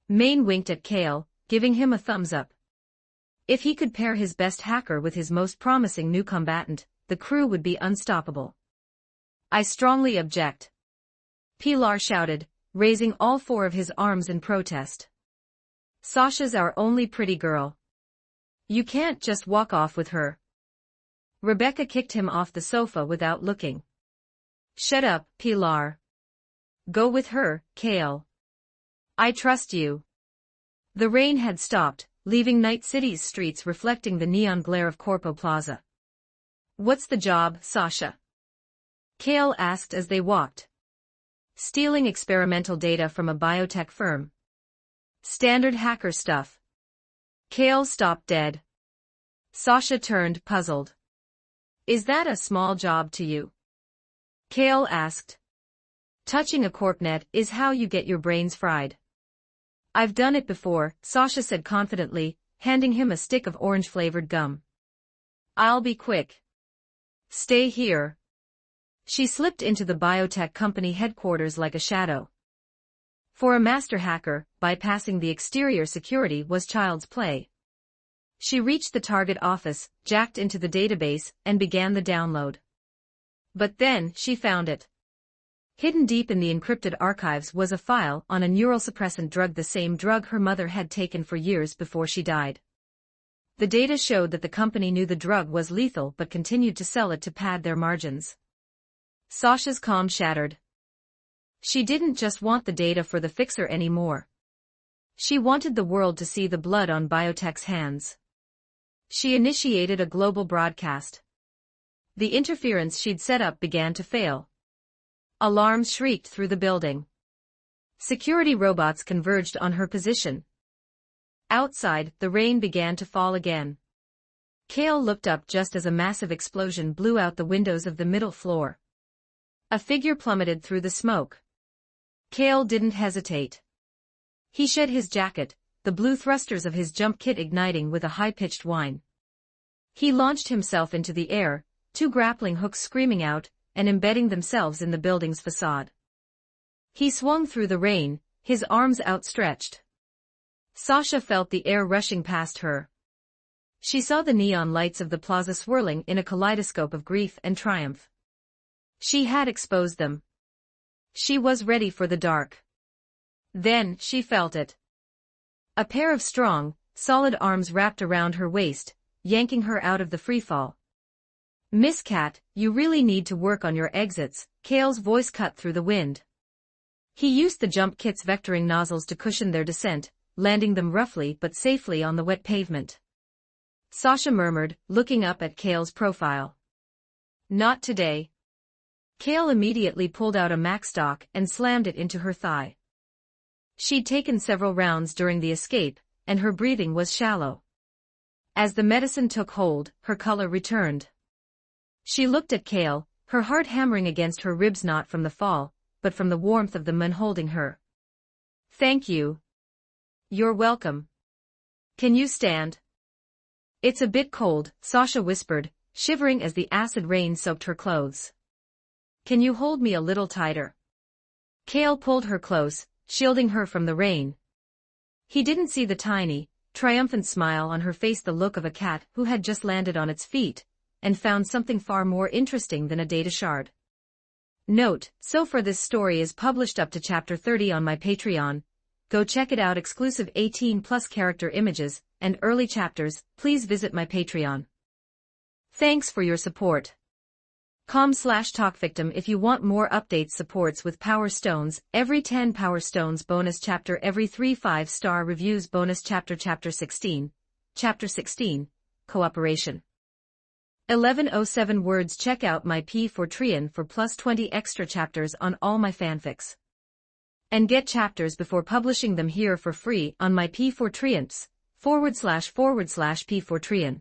Maine winked at Kale, giving him a thumbs up. If he could pair his best hacker with his most promising new combatant, the crew would be unstoppable. I strongly object. Pilar shouted, raising all 4 of his arms in protest. Sasha's our only pretty girl. You can't just walk off with her. Rebecca kicked him off the sofa without looking. Shut up, Pilar. Go with her, Kale. I trust you. The rain had stopped, leaving Night City's streets reflecting the neon glare of Corpo Plaza. What's the job, Sasha? Kale asked as they walked. Stealing experimental data from a biotech firm. Standard hacker stuff. Kale stopped dead. Sasha turned, puzzled. Is that a small job to you? Kale asked. Touching a corpnet is how you get your brains fried. I've done it before, Sasha said confidently, handing him a stick of orange-flavored gum. I'll be quick. Stay here. She slipped into the biotech company headquarters like a shadow. For a master hacker, bypassing the exterior security was child's play. She reached the target office, jacked into the database, and began the download. But then, she found it. Hidden deep in the encrypted archives was a file on a neural suppressant drug, the same drug her mother had taken for years before she died. The data showed that the company knew the drug was lethal but continued to sell it to pad their margins. Sasha's calm shattered. She didn't just want the data for the fixer anymore. She wanted the world to see the blood on biotech's hands. She initiated a global broadcast. The interference she'd set up began to fail. Alarms shrieked through the building. Security robots converged on her position. Outside, the rain began to fall again. Kale looked up just as a massive explosion blew out the windows of the middle floor. A figure plummeted through the smoke. Kale didn't hesitate. He shed his jacket, the blue thrusters of his jump kit igniting with a high-pitched whine. He launched himself into the air, 2 grappling hooks screaming out and embedding themselves in the building's facade. He swung through the rain, his arms outstretched. Sasha felt the air rushing past her. She saw the neon lights of the plaza swirling in a kaleidoscope of grief and triumph. She had exposed them. She was ready for the dark. Then, she felt it. A pair of strong, solid arms wrapped around her waist, yanking her out of the freefall. Miss Cat, you really need to work on your exits, Kale's voice cut through the wind. He used the jump kit's vectoring nozzles to cushion their descent, landing them roughly but safely on the wet pavement. Sasha murmured, looking up at Kale's profile. Not today. Kale immediately pulled out a Mac stock and slammed it into her thigh. She'd taken several rounds during the escape, and her breathing was shallow. As the medicine took hold, her color returned. She looked at Kale, her heart hammering against her ribs not from the fall, but from the warmth of the man holding her. "Thank you." "You're welcome. Can you stand?" "It's a bit cold," Sasha whispered, shivering as the acid rain soaked her clothes. "Can you hold me a little tighter?" Kale pulled her close, shielding her from the rain. He didn't see the tiny, triumphant smile on her face, the look of a cat who had just landed on its feet, and found something far more interesting than a data shard. Note, so far this story is published up to chapter 30 on my Patreon. Go check it out. Exclusive 18+ character images and early chapters. Please visit my Patreon. Thanks for your support. com/talkvictim if you want more updates. Supports with Power Stones, every 10 Power Stones bonus chapter, every 3 5-star reviews bonus chapter. Chapter 16, Cooperation. 1107 words. Check out my P4Trian for plus 20 extra chapters on all my fanfics. And get chapters before publishing them here for free on my P4Trians, //P4Trian.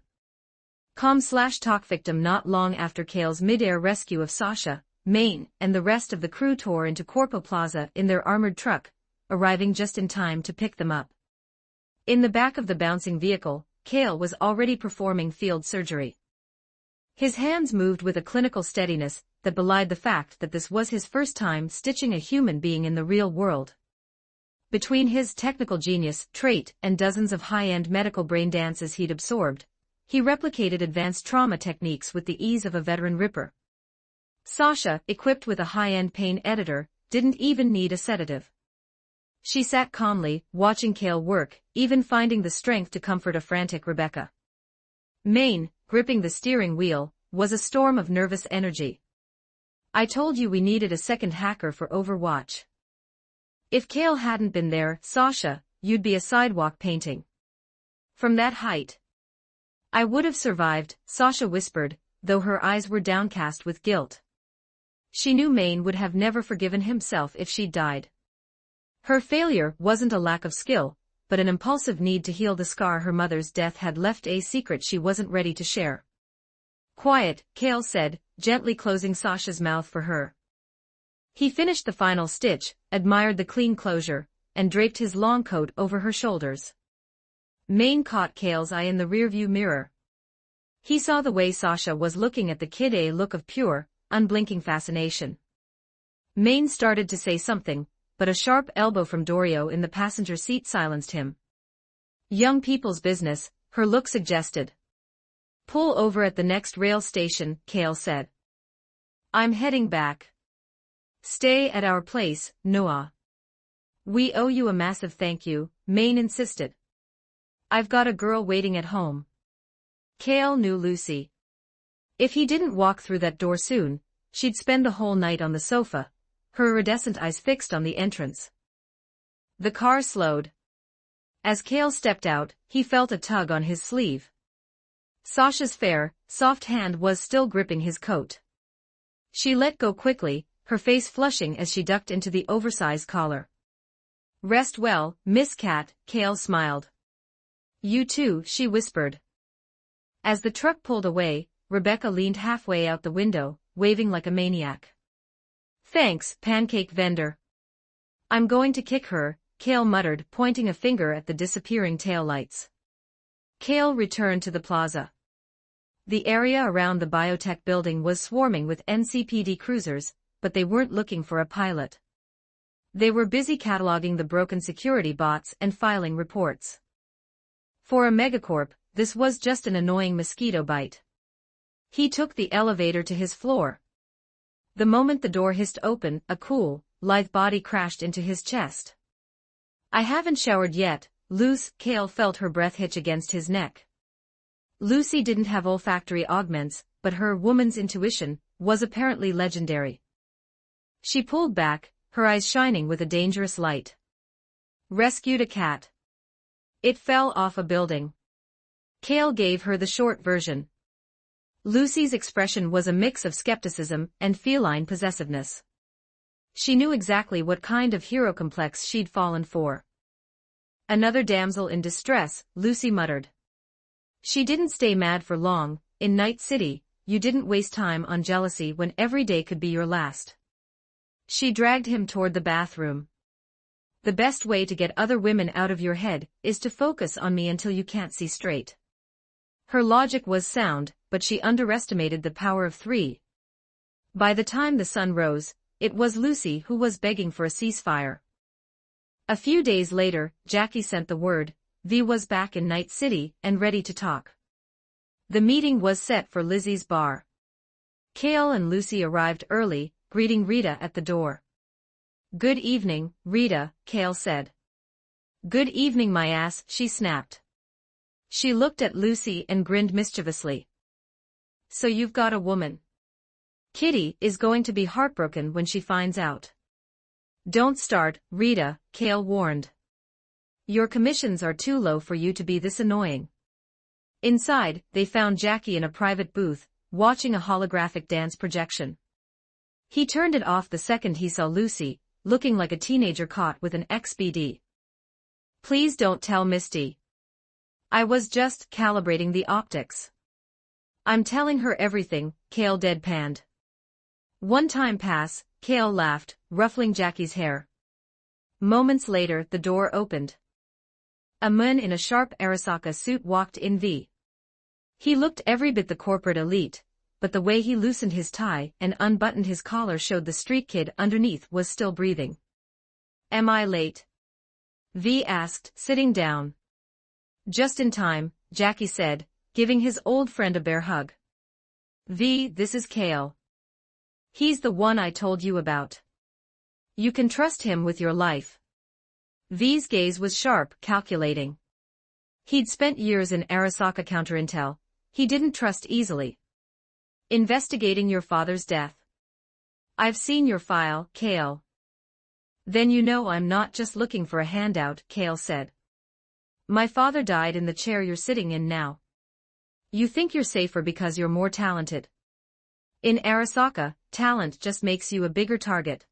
com/talkvictim. Not long after Kale's mid-air rescue of Sasha, Maine, and the rest of the crew tore into Corpo Plaza in their armored truck, arriving just in time to pick them up. In the back of the bouncing vehicle, Kale was already performing field surgery. His hands moved with a clinical steadiness that belied the fact that this was his first time stitching a human being in the real world. Between his technical genius trait and dozens of high-end medical brain dances he'd absorbed, he replicated advanced trauma techniques with the ease of a veteran ripper. Sasha, equipped with a high-end pain editor, didn't even need a sedative. She sat calmly, watching Kale work, even finding the strength to comfort a frantic Rebecca. Maine, gripping the steering wheel, was a storm of nervous energy. "I told you we needed a second hacker for Overwatch. If Kale hadn't been there, Sasha, you'd be a sidewalk painting. From that height." "I would have survived," Sasha whispered, though her eyes were downcast with guilt. She knew Maine would have never forgiven himself if she'd died. Her failure wasn't a lack of skill, but an impulsive need to heal the scar her mother's death had left, a secret she wasn't ready to share. "Quiet," Kale said, gently closing Sasha's mouth for her. He finished the final stitch, admired the clean closure, and draped his long coat over her shoulders. Maine caught Kale's eye in the rearview mirror. He saw the way Sasha was looking at the kid, a look of pure, unblinking fascination. Maine started to say something, but a sharp elbow from Dorio in the passenger seat silenced him. "Young people's business," her look suggested. "Pull over at the next rail station," Kale said. "I'm heading back." "Stay at our place, Noah. We owe you a massive thank you," Maine insisted. "I've got a girl waiting at home." Kale knew Lucy. If he didn't walk through that door soon, she'd spend the whole night on the sofa, her iridescent eyes fixed on the entrance. The car slowed. As Kale stepped out, he felt a tug on his sleeve. Sasha's fair, soft hand was still gripping his coat. She let go quickly, her face flushing as she ducked into the oversized collar. "Rest well, Miss Cat," Kale smiled. "You too," she whispered. As the truck pulled away, Rebecca leaned halfway out the window, waving like a maniac. "Thanks, pancake vendor." "I'm going to kick her," Kale muttered, pointing a finger at the disappearing taillights. Kale returned to the plaza. The area around the biotech building was swarming with NCPD cruisers, but they weren't looking for a pilot. They were busy cataloging the broken security bots and filing reports. For a megacorp, this was just an annoying mosquito bite. He took the elevator to his floor. The moment the door hissed open, a cool, lithe body crashed into his chest. "I haven't showered yet, Luce." Kale felt her breath hitch against his neck. Lucy didn't have olfactory augments, but her woman's intuition was apparently legendary. She pulled back, her eyes shining with a dangerous light. "Rescued a cat. It fell off a building." Kale gave her the short version. Lucy's expression was a mix of skepticism and feline possessiveness. She knew exactly what kind of hero complex she'd fallen for. "Another damsel in distress," Lucy muttered. She didn't stay mad for long. In Night City, you didn't waste time on jealousy when every day could be your last. She dragged him toward the bathroom. The best way to get other women out of your head is to focus on me until you can't see straight. Her logic was sound, but she underestimated the power of three. By the time the sun rose, it was Lucy who was begging for a ceasefire. A few days later, Jackie sent the word. V was back in Night City and ready to talk. The meeting was set for Lizzie's bar. Kale and Lucy arrived early, greeting Rita at the door. "Good evening, Rita," Kale said. "Good evening, my ass," she snapped. She looked at Lucy and grinned mischievously. "So you've got a woman. Kitty is going to be heartbroken when she finds out." "Don't start, Rita," Kale warned. "Your commissions are too low for you to be this annoying." Inside, they found Jackie in a private booth, watching a holographic dance projection. He turned it off the second he saw Lucy, looking like a teenager caught with an XBD. "Please don't tell Misty. I was just calibrating the optics." "I'm telling her everything," Kale deadpanned. One time pass, Kale laughed, ruffling Jackie's hair. Moments later, the door opened. A man in a sharp Arasaka suit walked in. He looked every bit the corporate elite, but the way he loosened his tie and unbuttoned his collar showed the street kid underneath was still breathing. "Am I late?" V asked, sitting down. "Just in time," Jackie said, giving his old friend a bear hug. "V, this is Kale. He's the one I told you about. You can trust him with your life." V's gaze was sharp, calculating. He'd spent years in Arasaka counterintel. He didn't trust easily. "Investigating your father's death." "I've seen your file, Kale." "Then you know I'm not just looking for a handout," Kale said. "My father died in the chair you're sitting in now. You think you're safer because you're more talented. In Arasaka, talent just makes you a bigger target."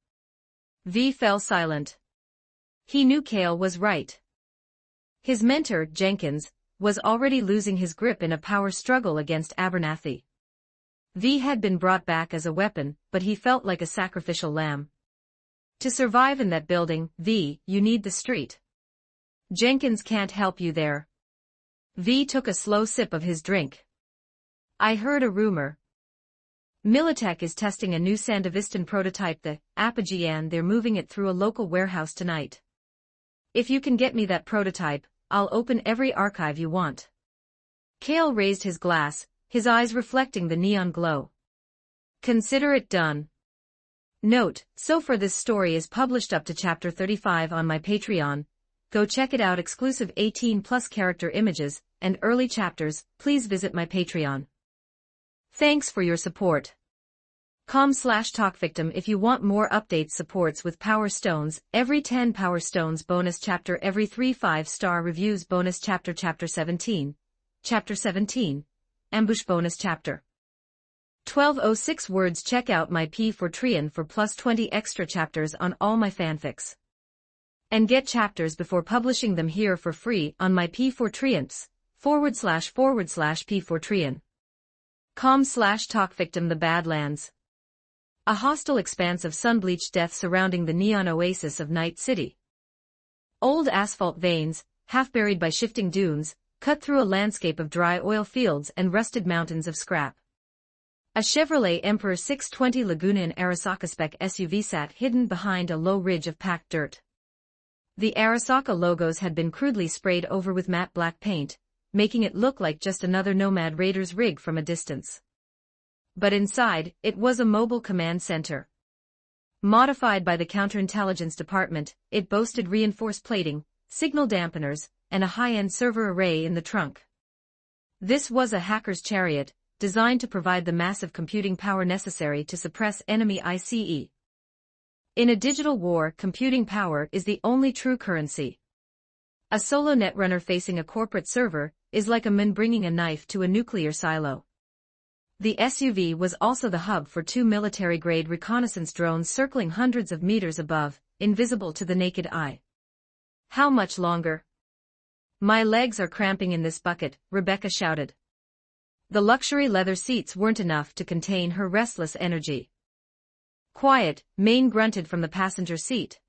V fell silent. He knew Kale was right. His mentor, Jenkins, was already losing his grip in a power struggle against Abernathy. V had been brought back as a weapon, but he felt like a sacrificial lamb. To survive in that building, V, you need the street. Jenkins can't help you there. V took a slow sip of his drink. "I heard a rumor. Militech is testing a new Sandevistan prototype, the Apogee, and they're moving it through a local warehouse tonight. If you can get me that prototype, I'll open every archive you want." Kale raised his glass, his eyes reflecting the neon glow. "Consider it done." Note, so far this story is published up to chapter 35 on my Patreon. Go check it out. Exclusive 18+ character images and early chapters. Please visit my Patreon. Thanks for your support. com/talkvictim if you want more updates. Supports with Power Stones, every 10 Power Stones bonus chapter, every 3 5-star reviews bonus chapter. Chapter 17, Ambush bonus chapter. 1206 words. Check out my P4Treon for plus 20 extra chapters on all my fanfics. And get chapters before publishing them here for free on my P4Treons, //P4Treon. com/talkvictim. The Badlands. A hostile expanse of sun-bleached death surrounding the neon oasis of Night City. Old asphalt veins, half buried by shifting dunes, cut through a landscape of dry oil fields and rusted mountains of scrap. A Chevrolet Emperor 620 Laguna in Arasaka spec SUV sat hidden behind a low ridge of packed dirt. The Arasaka logos had been crudely sprayed over with matte black paint, making it look like just another Nomad Raiders rig from a distance. But inside, it was a mobile command center. Modified by the counterintelligence department, it boasted reinforced plating, signal dampeners, and a high-end server array in the trunk. This was a hacker's chariot, designed to provide the massive computing power necessary to suppress enemy ICE. In a digital war, computing power is the only true currency. A solo netrunner facing a corporate server is like a man bringing a knife to a nuclear silo. The SUV was also the hub for 2 military-grade reconnaissance drones circling hundreds of meters above, invisible to the naked eye. How much longer? My legs are cramping in this bucket, Rebecca shouted. The luxury leather seats weren't enough to contain her restless energy. Quiet, Maine grunted from the passenger seat.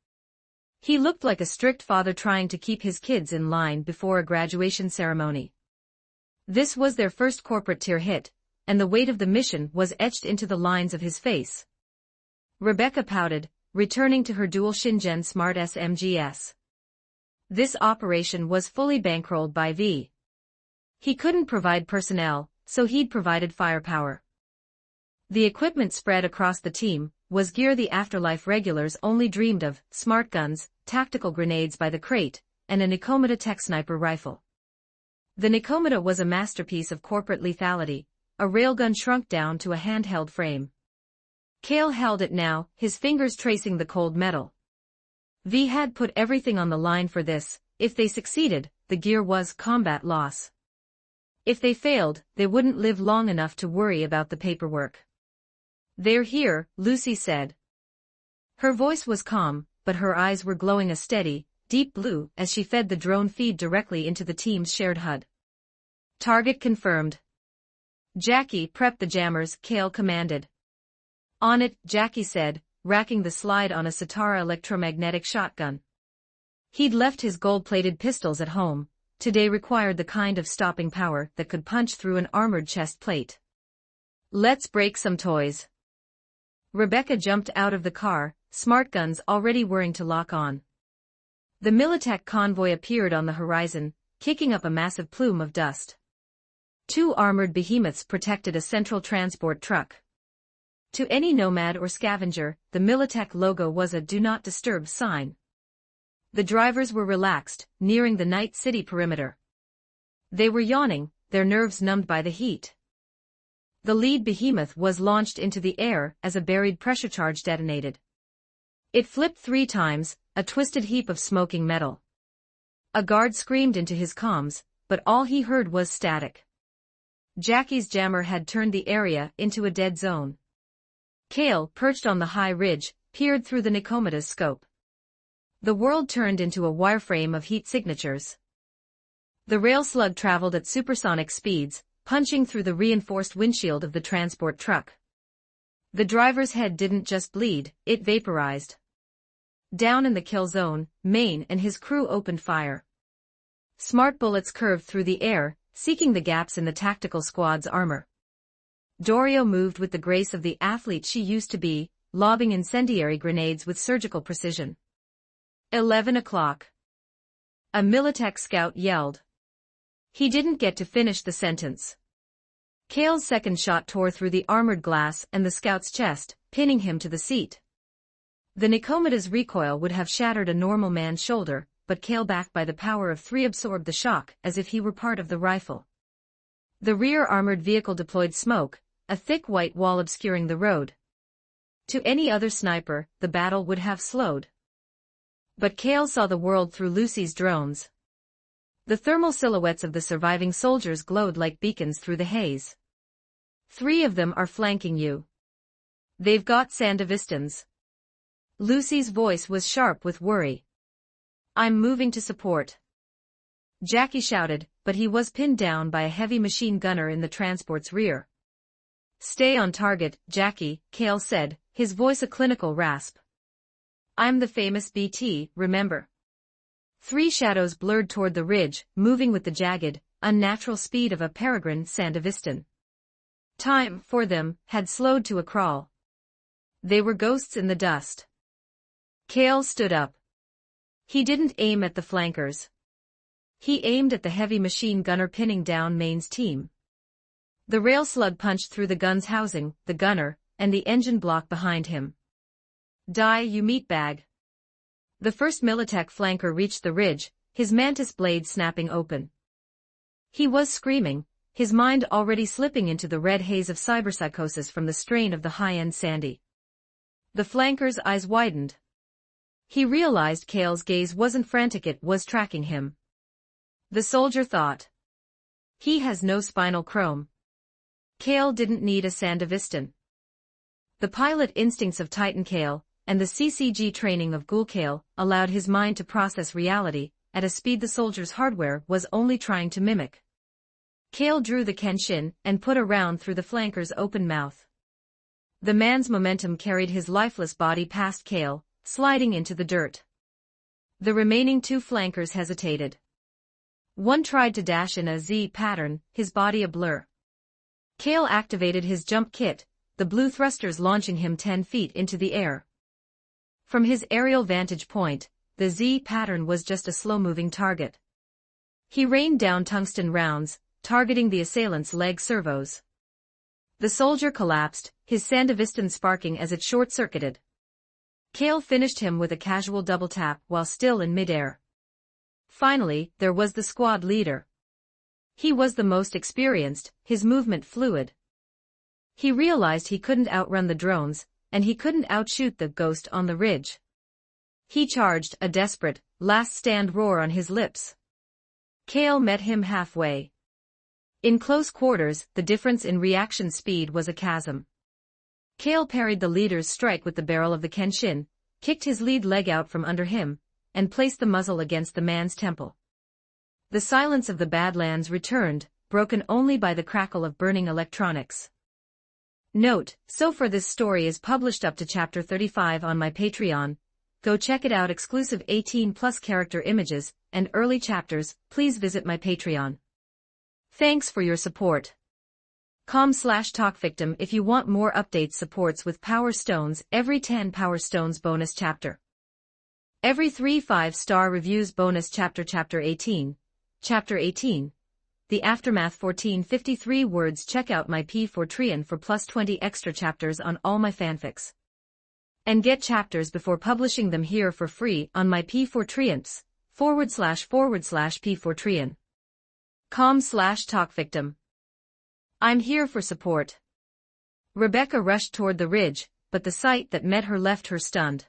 He looked like a strict father trying to keep his kids in line before a graduation ceremony. This was their first corporate tier hit, and the weight of the mission was etched into the lines of his face. Rebecca pouted, returning to her dual Shingen Smart SMGs. This operation was fully bankrolled by V. He couldn't provide personnel, so he'd provided firepower. The equipment spread across the team was gear the Afterlife regulars only dreamed of: smart guns, tactical grenades by the crate, and a Nikomata tech sniper rifle. The Nikomata was a masterpiece of corporate lethality, a railgun shrunk down to a handheld frame. Cale held it now, his fingers tracing the cold metal. V had put everything on the line for this. If they succeeded, the gear was combat loss. If they failed, they wouldn't live long enough to worry about the paperwork. "They're here," Lucy said. Her voice was calm, but her eyes were glowing a steady, deep blue as she fed the drone feed directly into the team's shared HUD. "Target confirmed." "Jackie, prep the jammers," Cale commanded. "On it," Jackie said, racking the slide on a Satara electromagnetic shotgun. He'd left his gold-plated pistols at home. Today required the kind of stopping power that could punch through an armored chest plate. "Let's break some toys." Rebecca jumped out of the car, smart guns already whirring to lock on. The Militech convoy appeared on the horizon, kicking up a massive plume of dust. 2 armored behemoths protected a central transport truck. To any nomad or scavenger, the Militech logo was a "Do Not Disturb" sign. The drivers were relaxed, nearing the night city perimeter. They were yawning, their nerves numbed by the heat. The lead behemoth was launched into the air as a buried pressure charge detonated. It flipped 3 times, a twisted heap of smoking metal. A guard screamed into his comms, but all he heard was static. Jackie's jammer had turned the area into a dead zone. Cale, perched on the high ridge, peered through the Nikomata's scope. The world turned into a wireframe of heat signatures. The rail slug traveled at supersonic speeds, punching through the reinforced windshield of the transport truck. The driver's head didn't just bleed, it vaporized. Down in the kill zone, Maine and his crew opened fire. Smart bullets curved through the air, seeking the gaps in the tactical squad's armor. Dorio moved with the grace of the athlete she used to be, lobbing incendiary grenades with surgical precision. 11 o'clock. A Militech scout yelled. He didn't get to finish the sentence. Cale's second shot tore through the armored glass and the scout's chest, pinning him to the seat. The Nikomata's recoil would have shattered a normal man's shoulder, but Cale, backed by the power of 3, absorbed the shock as if he were part of the rifle. The rear armored vehicle deployed smoke, a thick white wall obscuring the road. To any other sniper, the battle would have slowed. But Cale saw the world through Lucy's drones. The thermal silhouettes of the surviving soldiers glowed like beacons through the haze. 3 of them are flanking you. They've got Sandavistans. Lucy's voice was sharp with worry. "I'm moving to support." Jackie shouted, but he was pinned down by a heavy machine gunner in the transport's rear. "Stay on target, Jackie," Cale said, his voice a clinical rasp. "I'm the famous BT, remember?" 3 shadows blurred toward the ridge, moving with the jagged, unnatural speed of a peregrine Sandavistan. Time, for them, had slowed to a crawl. They were ghosts in the dust. Cale stood up. He didn't aim at the flankers. He aimed at the heavy machine gunner pinning down Maine's team. The rail slug punched through the gun's housing, the gunner, and the engine block behind him. "Die, you meatbag." The first Militech flanker reached the ridge, his mantis blade snapping open. He was screaming, his mind already slipping into the red haze of cyberpsychosis from the strain of the high-end Sandy. The flanker's eyes widened. He realized Cale's gaze wasn't frantic, it was tracking him. The soldier thought. He has no spinal chrome. Cale didn't need a Sandavistan. The pilot instincts of Titan Cale, and the CCG training of Ghoul Cale, allowed his mind to process reality, at a speed the soldier's hardware was only trying to mimic. Kale drew the Kenshin and put a round through the flanker's open mouth. The man's momentum carried his lifeless body past Kale, sliding into the dirt. The remaining two flankers hesitated. One tried to dash in a Z pattern, his body a blur. Kale activated his jump kit, the blue thrusters launching him 10 feet into the air. From his aerial vantage point, the Z pattern was just a slow-moving target. He rained down tungsten rounds, targeting the assailant's leg servos. The soldier collapsed, his Sandevistan sparking as it short-circuited. Kale finished him with a casual double tap while still in midair. Finally, there was the squad leader. He was the most experienced, his movement fluid. He realized he couldn't outrun the drones, and he couldn't outshoot the ghost on the ridge. He charged, a desperate, last-stand roar on his lips. Kale met him halfway. In close quarters, the difference in reaction speed was a chasm. Kale parried the leader's strike with the barrel of the Kenshin, kicked his lead leg out from under him, and placed the muzzle against the man's temple. The silence of the Badlands returned, broken only by the crackle of burning electronics. Note, so far this story is published up to chapter 35 on my Patreon. Go check it out. Exclusive 18+ character images and early chapters. Please visit my Patreon. Thanks for your support. com/talkvictim if you want more updates. Supports with Power Stones every 10 Power Stones bonus chapter. Every 3 5-star reviews bonus chapter. Chapter 18. Chapter 18. The Aftermath 1453 words. Check out my P4 for plus 20 extra chapters on all my fanfics. And get chapters before publishing them here for free on my P4 //P4 com/talkvictim. I'm here for support. Rebecca rushed toward the ridge, but the sight that met her left her stunned.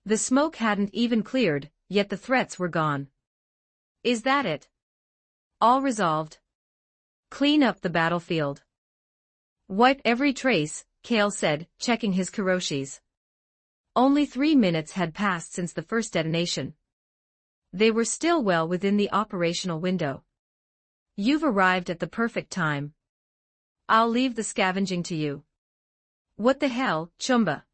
The smoke hadn't even cleared, yet the threats were gone. Is that it? All resolved. Clean up the battlefield. Wipe every trace, Kale said, checking his Kiroshis. Only 3 minutes had passed since the first detonation. They were still well within the operational window. You've arrived at the perfect time. I'll leave the scavenging to you. What the hell, Chumba?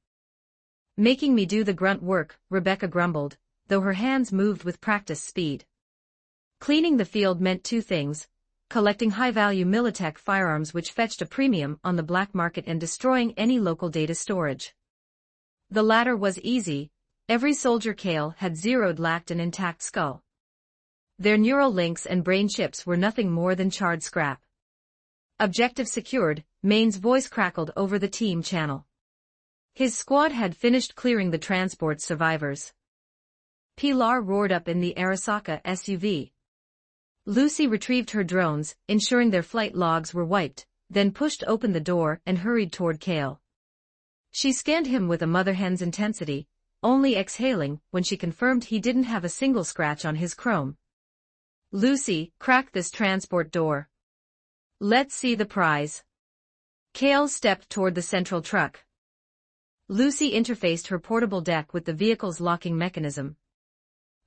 Making me do the grunt work, Rebecca grumbled, though her hands moved with practiced speed. Cleaning the field meant two things: collecting high-value Militech firearms which fetched a premium on the black market and destroying any local data storage. The latter was easy. Every soldier Kale had zeroed lacked an intact skull. Their neural links and brain chips were nothing more than charred scrap. Objective secured, Maine's voice crackled over the team channel. His squad had finished clearing the transport survivors. Pilar roared up in the Arasaka SUV. Lucy retrieved her drones, ensuring their flight logs were wiped, then pushed open the door and hurried toward Kale. She scanned him with a mother hen's intensity, only exhaling when she confirmed he didn't have a single scratch on his chrome. Lucy, crack this transport door. Let's see the prize. Kale stepped toward the central truck. Lucy interfaced her portable deck with the vehicle's locking mechanism.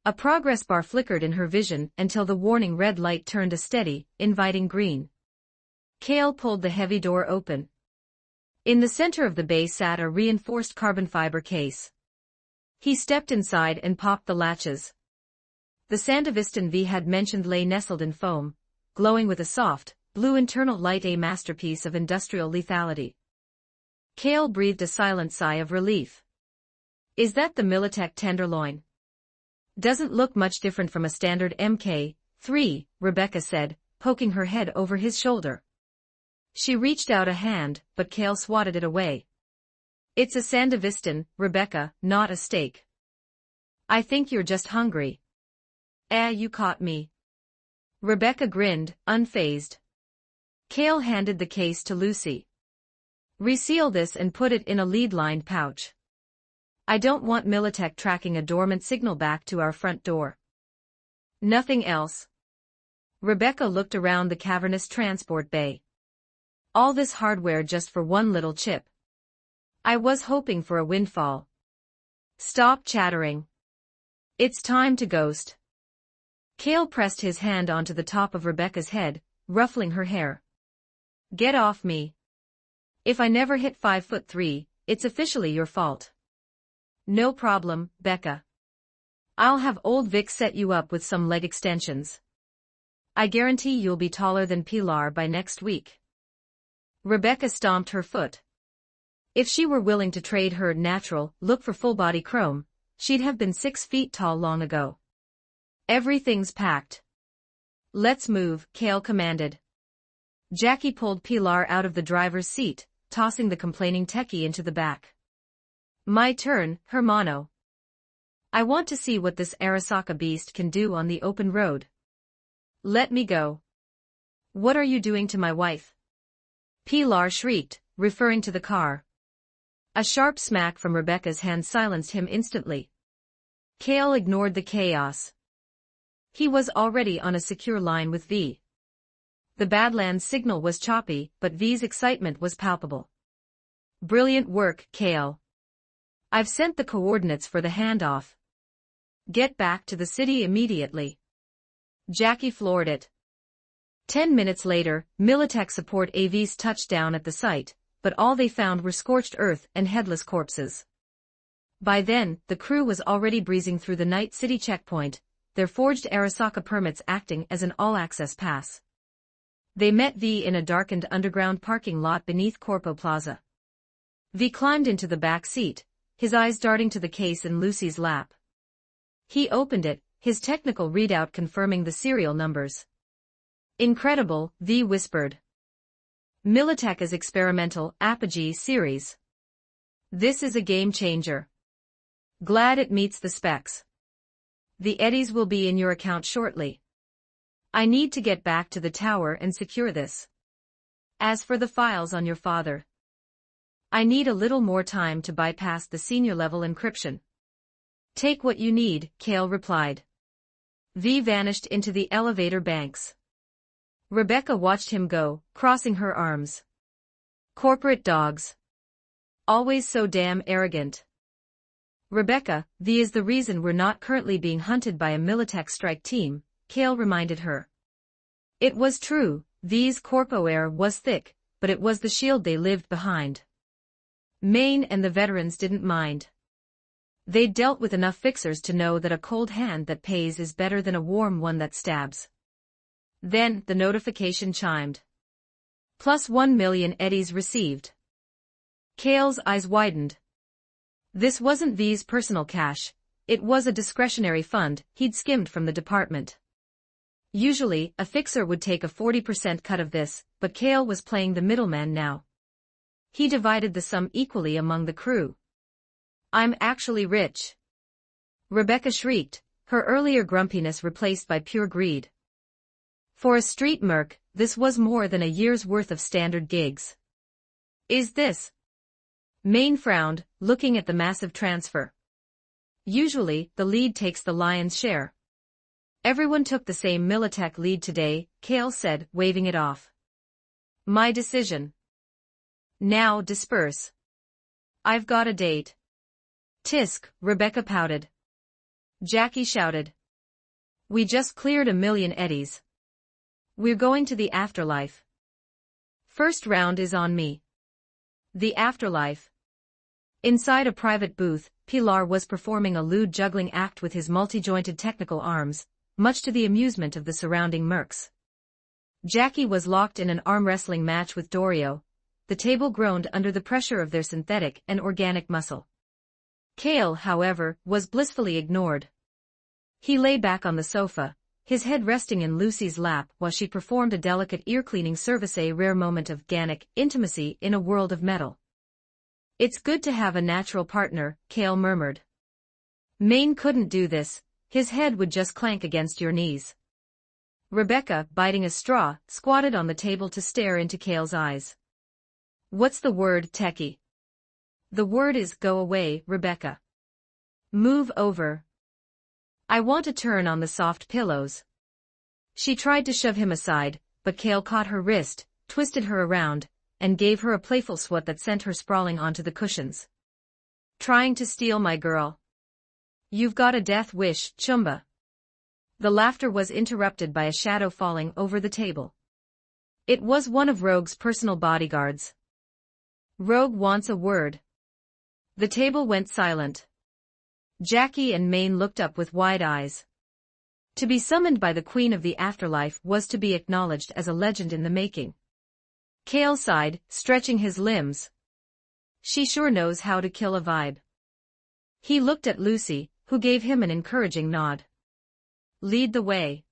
A progress bar flickered in her vision until the warning red light turned a steady, inviting green. Kale pulled the heavy door open. In the center of the bay sat a reinforced carbon fiber case. He stepped inside and popped the latches. The Sandevistan V had mentioned lay nestled in foam, glowing with a soft, blue internal light, a masterpiece of industrial lethality. Kale breathed a silent sigh of relief. Is that the Militech tenderloin? Doesn't look much different from a standard Mk3, Rebecca said, poking her head over his shoulder. She reached out a hand, but Kale swatted it away. It's a Sandevistan, Rebecca, not a steak. I think you're just hungry. You caught me. Rebecca grinned, unfazed. Kale handed the case to Lucy. Reseal this and put it in a lead-lined pouch. I don't want Militech tracking a dormant signal back to our front door. Nothing else. Rebecca looked around the cavernous transport bay. All this hardware just for one little chip. I was hoping for a windfall. Stop chattering. It's time to ghost. Kale pressed his hand onto the top of Rebecca's head, ruffling her hair. Get off me. If I never hit 5'3", it's officially your fault. No problem, Becca. I'll have old Vic set you up with some leg extensions. I guarantee you'll be taller than Pilar by next week. Rebecca stomped her foot. If she were willing to trade her natural look for full-body chrome, she'd have been 6 feet tall long ago. Everything's packed. Let's move, Kale commanded. Jackie pulled Pilar out of the driver's seat, tossing the complaining techie into the back. My turn, Hermano. I want to see what this Arasaka beast can do on the open road. Let me go. What are you doing to my wife? Pilar shrieked, referring to the car. A sharp smack from Rebecca's hand silenced him instantly. Kale ignored the chaos. He was already on a secure line with V. The Badlands signal was choppy, but V's excitement was palpable. Brilliant work, Kale. I've sent the coordinates for the handoff. Get back to the city immediately. Jackie floored it. 10 minutes later, Militech support AVs touched down at the site, but all they found were scorched earth and headless corpses. By then, the crew was already breezing through the Night City checkpoint, their forged Arasaka permits acting as an all-access pass. They met V in a darkened underground parking lot beneath Corpo Plaza. V climbed into the back seat, his eyes darting to the case in Lucy's lap. He opened it, his technical readout confirming the serial numbers. Incredible, V whispered. Militech's experimental Apogee series. This is a game changer. Glad it meets the specs. The eddies will be in your account shortly. I need to get back to the tower and secure this. As for the files on your father, I need a little more time to bypass the senior-level encryption. Take what you need, Kale replied. V vanished into the elevator banks. Rebecca watched him go, crossing her arms. Corporate dogs. Always so damn arrogant. Rebecca, V is the reason we're not currently being hunted by a Militech strike team, Kale reminded her. It was true, V's corpo air was thick, but it was the shield they lived behind. Maine and the veterans didn't mind. They'd dealt with enough fixers to know that a cold hand that pays is better than a warm one that stabs. Then, the notification chimed. Plus 1 million eddies received. Kale's eyes widened. This wasn't V's personal cash, it was a discretionary fund he'd skimmed from the department. Usually, a fixer would take a 40% cut of this, but Kale was playing the middleman now. He divided the sum equally among the crew. I'm actually rich. Rebecca shrieked, her earlier grumpiness replaced by pure greed. For a street merc, this was more than a year's worth of standard gigs. Is this? Maine frowned, looking at the massive transfer. Usually, the lead takes the lion's share. Everyone took the same Militech lead today, Kale said, waving it off. My decision. Now disperse. I've got a date. Tisk, Rebecca pouted. Jackie shouted. We just cleared 1 million eddies. We're going to the afterlife. First round is on me. The afterlife. Inside a private booth, Pilar was performing a lewd juggling act with his multi-jointed technical arms, much to the amusement of the surrounding mercs. Jackie was locked in an arm wrestling match with Dorio. The table groaned under the pressure of their synthetic and organic muscle. Kale, however, was blissfully ignored. He lay back on the sofa, his head resting in Lucy's lap while she performed a delicate ear-cleaning service, a rare moment of organic intimacy in a world of metal. It's good to have a natural partner, Kale murmured. Maine couldn't do this, his head would just clank against your knees. Rebecca, biting a straw, squatted on the table to stare into Kale's eyes. What's the word, techie? The word is go away, Rebecca. Move over. I want to turn on the soft pillows. She tried to shove him aside, but Kale caught her wrist, twisted her around, and gave her a playful swat that sent her sprawling onto the cushions. Trying to steal my girl. You've got a death wish, Chumba. The laughter was interrupted by a shadow falling over the table. It was one of Rogue's personal bodyguards. Rogue wants a word. The table went silent. Jackie and Maine looked up with wide eyes. To be summoned by the Queen of the Afterlife was to be acknowledged as a legend in the making. Cale sighed, stretching his limbs. She sure knows how to kill a vibe. He looked at Lucy, who gave him an encouraging nod. Lead the way.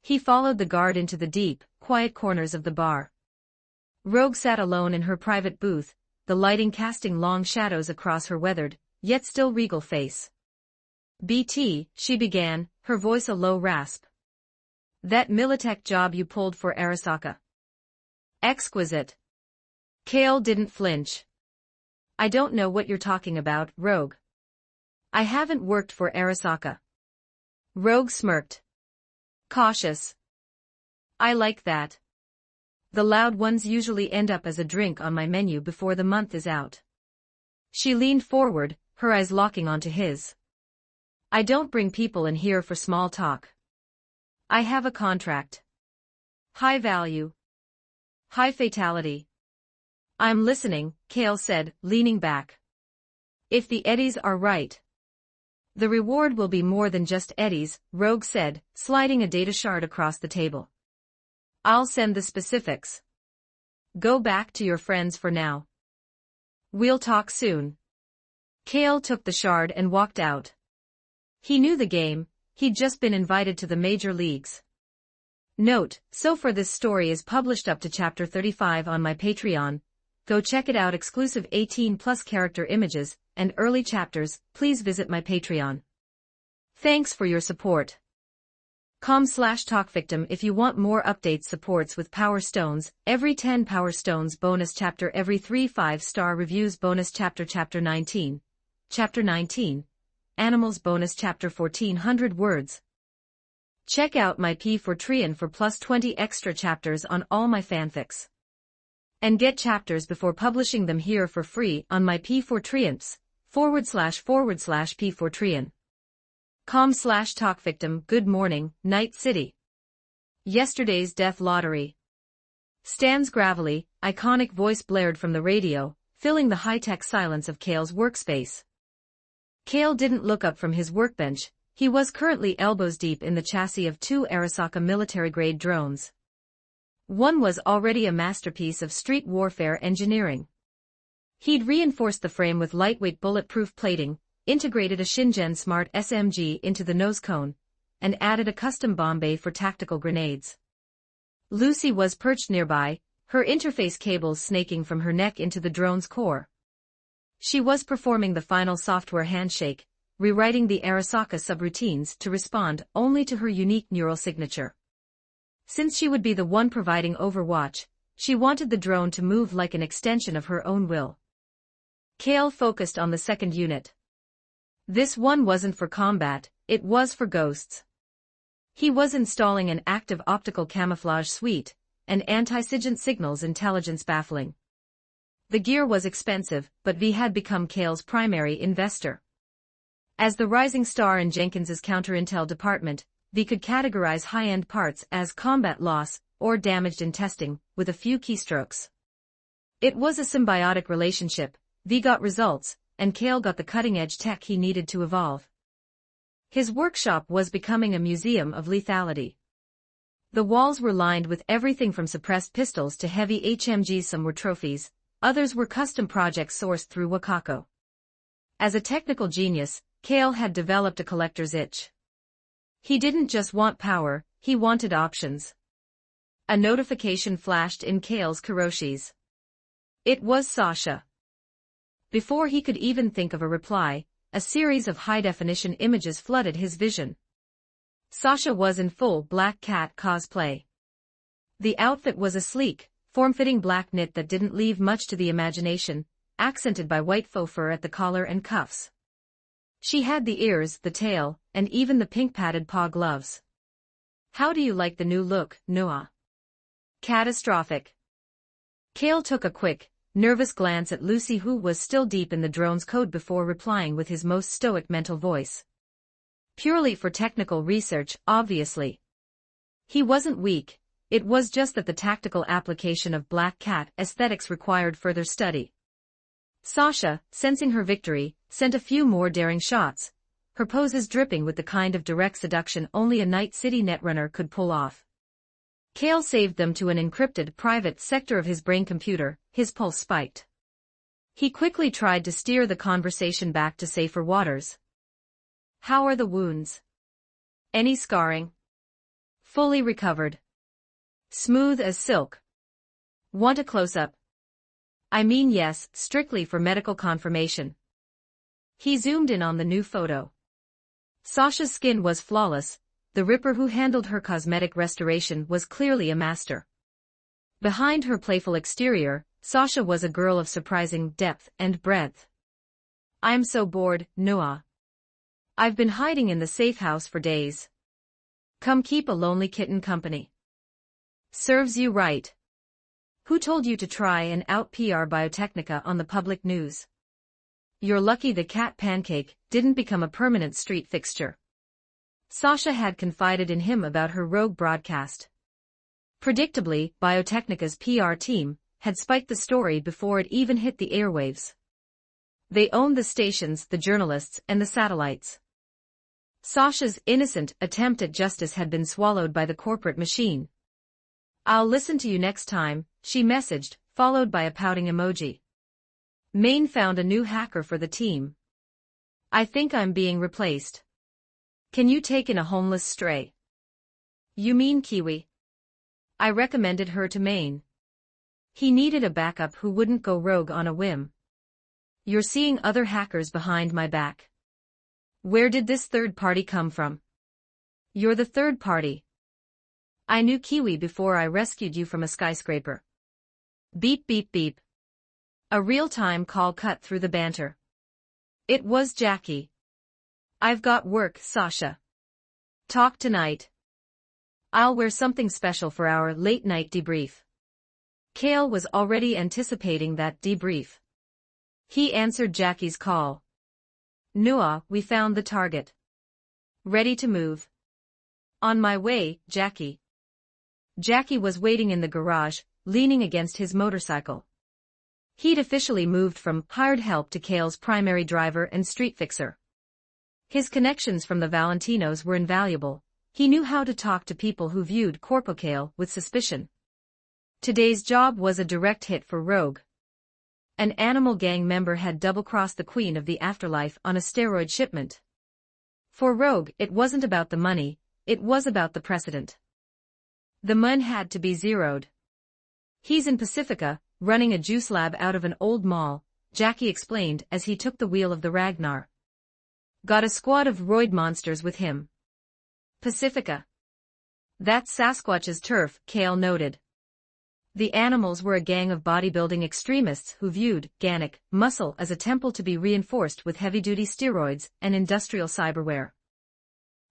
He followed the guard into the deep, quiet corners of the bar. Rogue sat alone in her private booth, the lighting casting long shadows across her weathered, yet still regal face. "BT," she began, her voice a low rasp. "That Militech job you pulled for Arasaka. Exquisite." Cale didn't flinch. "I don't know what you're talking about, Rogue. I haven't worked for Arasaka." Rogue smirked. Cautious. "I like that. The loud ones usually end up as a drink on my menu before the month is out." She leaned forward, her eyes locking onto his. "I don't bring people in here for small talk. I have a contract. High value. High fatality." "I'm listening," Cale said, leaning back. "If the eddies are right." "The reward will be more than just eddies," Rogue said, sliding a data shard across the table. "I'll send the specifics. Go back to your friends for now. We'll talk soon." Cale took the shard and walked out. He knew the game, he'd just been invited to the major leagues. Note, so far this story is published up to chapter 35 on my Patreon. Go check it out. Exclusive 18+ character images and early chapters. Please visit my Patreon. Thanks for your support. com/talkvictim if you want more updates. Supports with Power Stones, every 10 Power Stones bonus chapter, every 3 5-star reviews bonus chapter. Chapter 19. Chapter 19. Animals bonus chapter 1400 words. Check out my P4Trian for +20 extra chapters on all my fanfics. And get chapters before publishing them here for free on my P4Trians, //P4Trian. com/talkvictim. Good morning, Night City. Yesterday's death lottery. Stan's gravelly, iconic voice blared from the radio, filling the high-tech silence of Cale's workspace. Cale didn't look up from his workbench. He was currently elbows deep in the chassis of 2 Arasaka military-grade drones. One was already a masterpiece of street warfare engineering. He'd reinforced the frame with lightweight bulletproof plating, integrated a Shingen Smart SMG into the nose cone, and added a custom bomb bay for tactical grenades. Lucy was perched nearby, her interface cables snaking from her neck into the drone's core. She was performing the final software handshake, rewriting the Arasaka subroutines to respond only to her unique neural signature. Since she would be the one providing overwatch, she wanted the drone to move like an extension of her own will. Cale focused on the second unit. This one wasn't for combat, it was for ghosts. He was installing an active optical camouflage suite, and anti-SIGINT signals intelligence baffling. The gear was expensive, but V had become Cale's primary investor. As the rising star in Jenkins's counterintel department, V could categorize high-end parts as combat loss or damaged in testing, with a few keystrokes. It was a symbiotic relationship. V got results, and Cale got the cutting-edge tech he needed to evolve. His workshop was becoming a museum of lethality. The walls were lined with everything from suppressed pistols to heavy HMGs. Some were trophies, others were custom projects sourced through Wakako. As a technical genius, Cale had developed a collector's itch. He didn't just want power, he wanted options. A notification flashed in Cale's Kuroshis. It was Sasha. Before he could even think of a reply, a series of high-definition images flooded his vision. Sasha was in full Black Cat cosplay. The outfit was a sleek, form-fitting black knit that didn't leave much to the imagination, accented by white faux fur at the collar and cuffs. She had the ears, the tail, and even the pink padded paw gloves. "How do you like the new look, Noah?" "Catastrophic." Cale took a quick, nervous glance at Lucy, who was still deep in the drone's code before replying with his most stoic mental voice. Purely for technical research, obviously. He wasn't weak, it was just that the tactical application of Black Cat aesthetics required further study. Sasha, sensing her victory, sent a few more daring shots, her poses dripping with the kind of direct seduction only a Night City netrunner could pull off. Kale saved them to an encrypted private sector of his brain computer, his pulse spiked. He quickly tried to steer the conversation back to safer waters. How are the wounds? Any scarring? Fully recovered. Smooth as silk. Want a close-up? I mean yes, strictly for medical confirmation. He zoomed in on the new photo. Sasha's skin was flawless, the Ripper who handled her cosmetic restoration was clearly a master. Behind her playful exterior, Sasha was a girl of surprising depth and breadth. I'm so bored, Noah. I've been hiding in the safe house for days. Come keep a lonely kitten company. Serves you right. Who told you to try and out-PR Biotechnica on the public news? You're lucky the cat pancake didn't become a permanent street fixture. Sasha had confided in him about her rogue broadcast. Predictably, Biotechnica's PR team had spiked the story before it even hit the airwaves. They owned the stations, the journalists, and the satellites. Sasha's innocent attempt at justice had been swallowed by the corporate machine. I'll listen to you next time, she messaged, followed by a pouting emoji. Maine found a new hacker for the team. I think I'm being replaced. Can you take in a homeless stray? You mean Kiwi? I recommended her to Maine. He needed a backup who wouldn't go rogue on a whim. You're seeing other hackers behind my back. Where did this third party come from? You're the third party. I knew Kiwi before I rescued you from a skyscraper. Beep beep beep. A real-time call cut through the banter. It was Jackie. I've got work, Sasha. Talk tonight. I'll wear something special for our late-night debrief. Kale was already anticipating that debrief. He answered Jackie's call. Noah, we found the target. Ready to move. On my way, Jackie. Jackie was waiting in the garage, leaning against his motorcycle. He'd officially moved from hired help to Kale's primary driver and street fixer. His connections from the Valentinos were invaluable. He knew how to talk to people who viewed Corpo Kale with suspicion. Today's job was a direct hit for Rogue. An animal gang member had double-crossed the Queen of the Afterlife on a steroid shipment. For Rogue, it wasn't about the money, it was about the precedent. The mun had to be zeroed. He's in Pacifica, running a juice lab out of an old mall, Jackie explained as he took the wheel of the Ragnar. Got a squad of roid monsters with him. Pacifica. That's Sasquatch's turf, Kale noted. The animals were a gang of bodybuilding extremists who viewed Ganic muscle as a temple to be reinforced with heavy-duty steroids and industrial cyberware.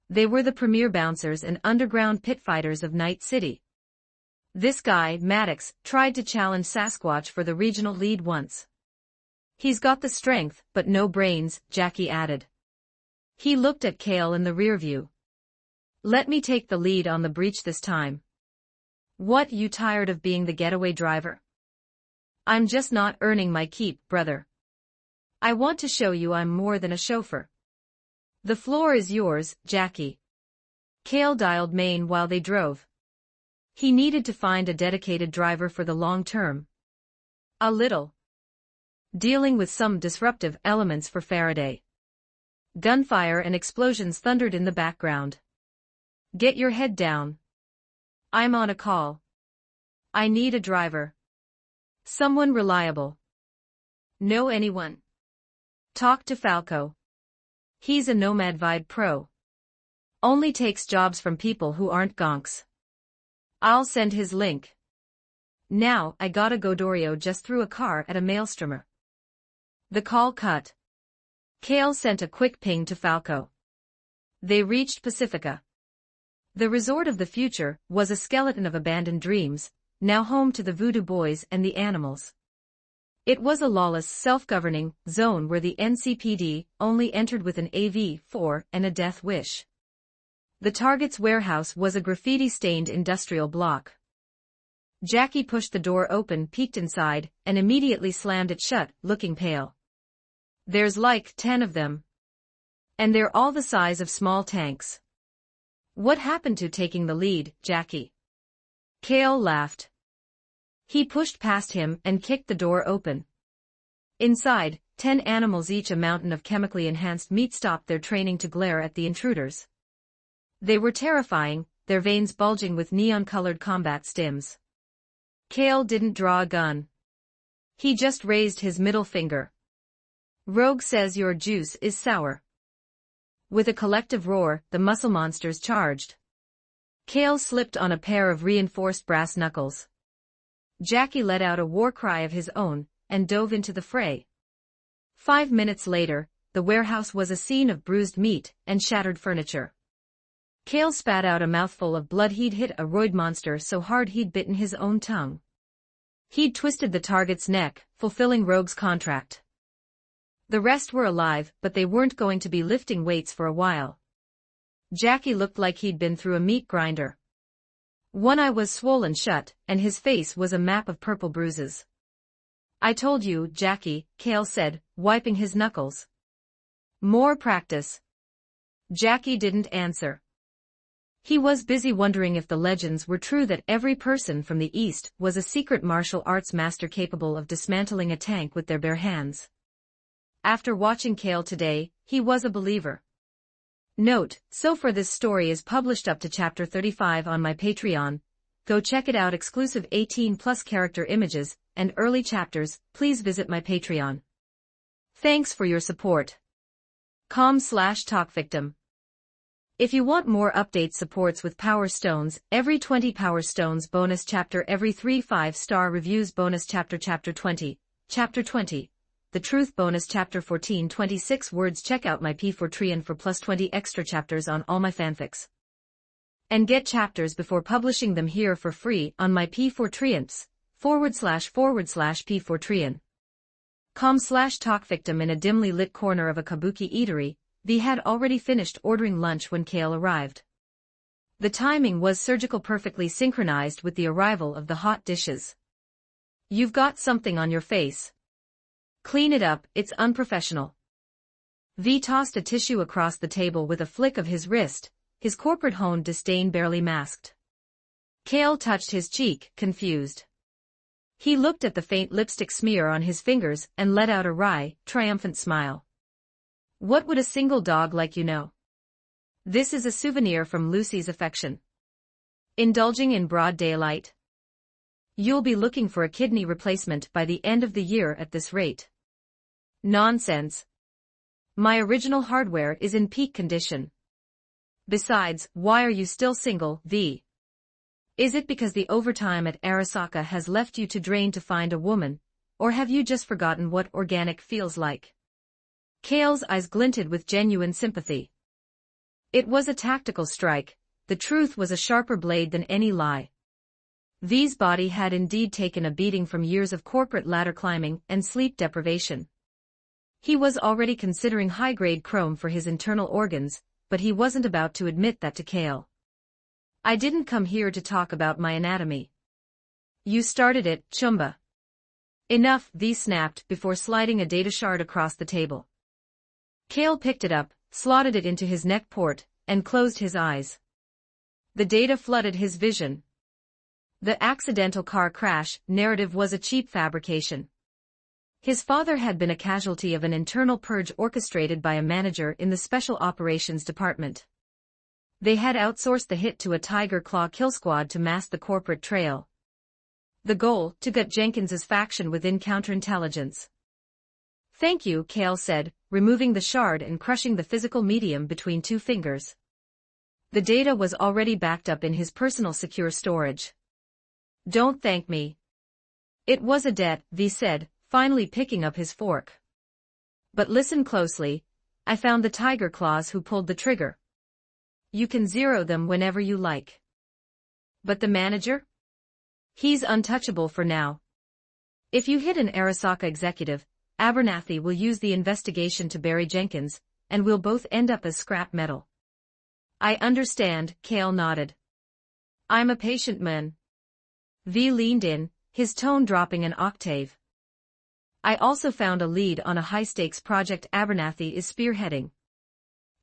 They were the premier bouncers and underground pit fighters of Night City. This guy, Maddox, tried to challenge Sasquatch for the regional lead once. He's got the strength, but no brains, Jackie added. He looked at Kale in the rearview. Let me take the lead on the breach this time. What, you tired of being the getaway driver? I'm just not earning my keep, brother. I want to show you I'm more than a chauffeur. The floor is yours, Jackie. Kale dialed Maine while they drove. He needed to find a dedicated driver for the long term. A little. Dealing with some disruptive elements for Faraday. Gunfire and explosions thundered in the background. Get your head down. I'm on a call. I need a driver. Someone reliable. Know anyone? Talk to Falco. He's a Nomad Vibe pro. Only takes jobs from people who aren't gonks. I'll send his link. Now, I gotta go. Dorio just threw a car at a maelstromer. The call cut. Kale sent a quick ping to Falco. They reached Pacifica. The resort of the future was a skeleton of abandoned dreams, now home to the Voodoo Boys and the animals. It was a lawless, self-governing zone where the NCPD only entered with an AV-4 and a death wish. The target's warehouse was a graffiti-stained industrial block. Jackie pushed the door open, peeked inside, and immediately slammed it shut, looking pale. There's like 10 of them. And they're all the size of small tanks. What happened to taking the lead, Jackie? Cale laughed. He pushed past him and kicked the door open. Inside, 10 animals, each a mountain of chemically enhanced meat, stopped their training to glare at the intruders. They were terrifying, their veins bulging with neon-colored combat stims. Cale didn't draw a gun. He just raised his middle finger. Rogue says your juice is sour. With a collective roar, the muscle monsters charged. Cale slipped on a pair of reinforced brass knuckles. Jackie let out a war cry of his own, and dove into the fray. 5 minutes later, the warehouse was a scene of bruised meat and shattered furniture. Cale spat out a mouthful of blood. He'd hit a roid monster so hard he'd bitten his own tongue. He'd twisted the target's neck, fulfilling Rogue's contract. The rest were alive, but they weren't going to be lifting weights for a while. Jackie looked like he'd been through a meat grinder. One eye was swollen shut, and his face was a map of purple bruises. I told you, Jackie, Cale said, wiping his knuckles. More practice. Jackie didn't answer. He was busy wondering if the legends were true that every person from the East was a secret martial arts master capable of dismantling a tank with their bare hands. After watching Cale today, he was a believer. Note, so far this story is published up to chapter 35 on my Patreon. Go check it out. Exclusive 18+ character images and early chapters. Please visit my Patreon. Thanks for your support. com/talkvictim. If you want more update supports with Power Stones, every 20 Power Stones bonus chapter, every 3 5-star reviews bonus chapter, Chapter 20, The Truth bonus chapter 14, 26 words. Check out my P4 for plus 20 extra chapters on all my fanfics. And get chapters before publishing them here for free on my P4 //P4 com/talkvictim. In a dimly lit corner of a kabuki eatery, V had already finished ordering lunch when Cale arrived. The timing was surgical, perfectly synchronized with the arrival of the hot dishes. You've got something on your face. Clean it up, it's unprofessional. V tossed a tissue across the table with a flick of his wrist, his corporate honed disdain barely masked. Cale touched his cheek, confused. He looked at the faint lipstick smear on his fingers and let out a wry, triumphant smile. What would a single dog like you know? This is a souvenir from Lucy's affection. Indulging in broad daylight? You'll be looking for a kidney replacement by the end of the year at this rate. Nonsense. My original hardware is in peak condition. Besides, why are you still single, V? Is it because the overtime at Arasaka has left you to drain to find a woman, or have you just forgotten what organic feels like? Cale's eyes glinted with genuine sympathy. It was a tactical strike. The truth was a sharper blade than any lie. V's body had indeed taken a beating from years of corporate ladder climbing and sleep deprivation. He was already considering high-grade chrome for his internal organs, but he wasn't about to admit that to Cale. I didn't come here to talk about my anatomy. You started it, Chumba. Enough, V snapped before sliding a data shard across the table. Cale picked it up, slotted it into his neck port, and closed his eyes. The data flooded his vision. The accidental car crash narrative was a cheap fabrication. His father had been a casualty of an internal purge orchestrated by a manager in the Special Operations Department. They had outsourced the hit to a Tiger Claw kill squad to mask the corporate trail. The goal, to gut Jenkins's faction within counterintelligence. Thank you, Cale said, removing the shard and crushing the physical medium between two fingers. The data was already backed up in his personal secure storage. Don't thank me. It was a debt, V said, finally picking up his fork. But listen closely, I found the Tiger Claws who pulled the trigger. You can zero them whenever you like. But the manager? He's untouchable for now. If you hit an Arasaka executive, Abernathy will use the investigation to bury Jenkins, and we'll both end up as scrap metal. I understand, Kale nodded. I'm a patient man. V leaned in, his tone dropping an octave. I also found a lead on a high-stakes project Abernathy is spearheading.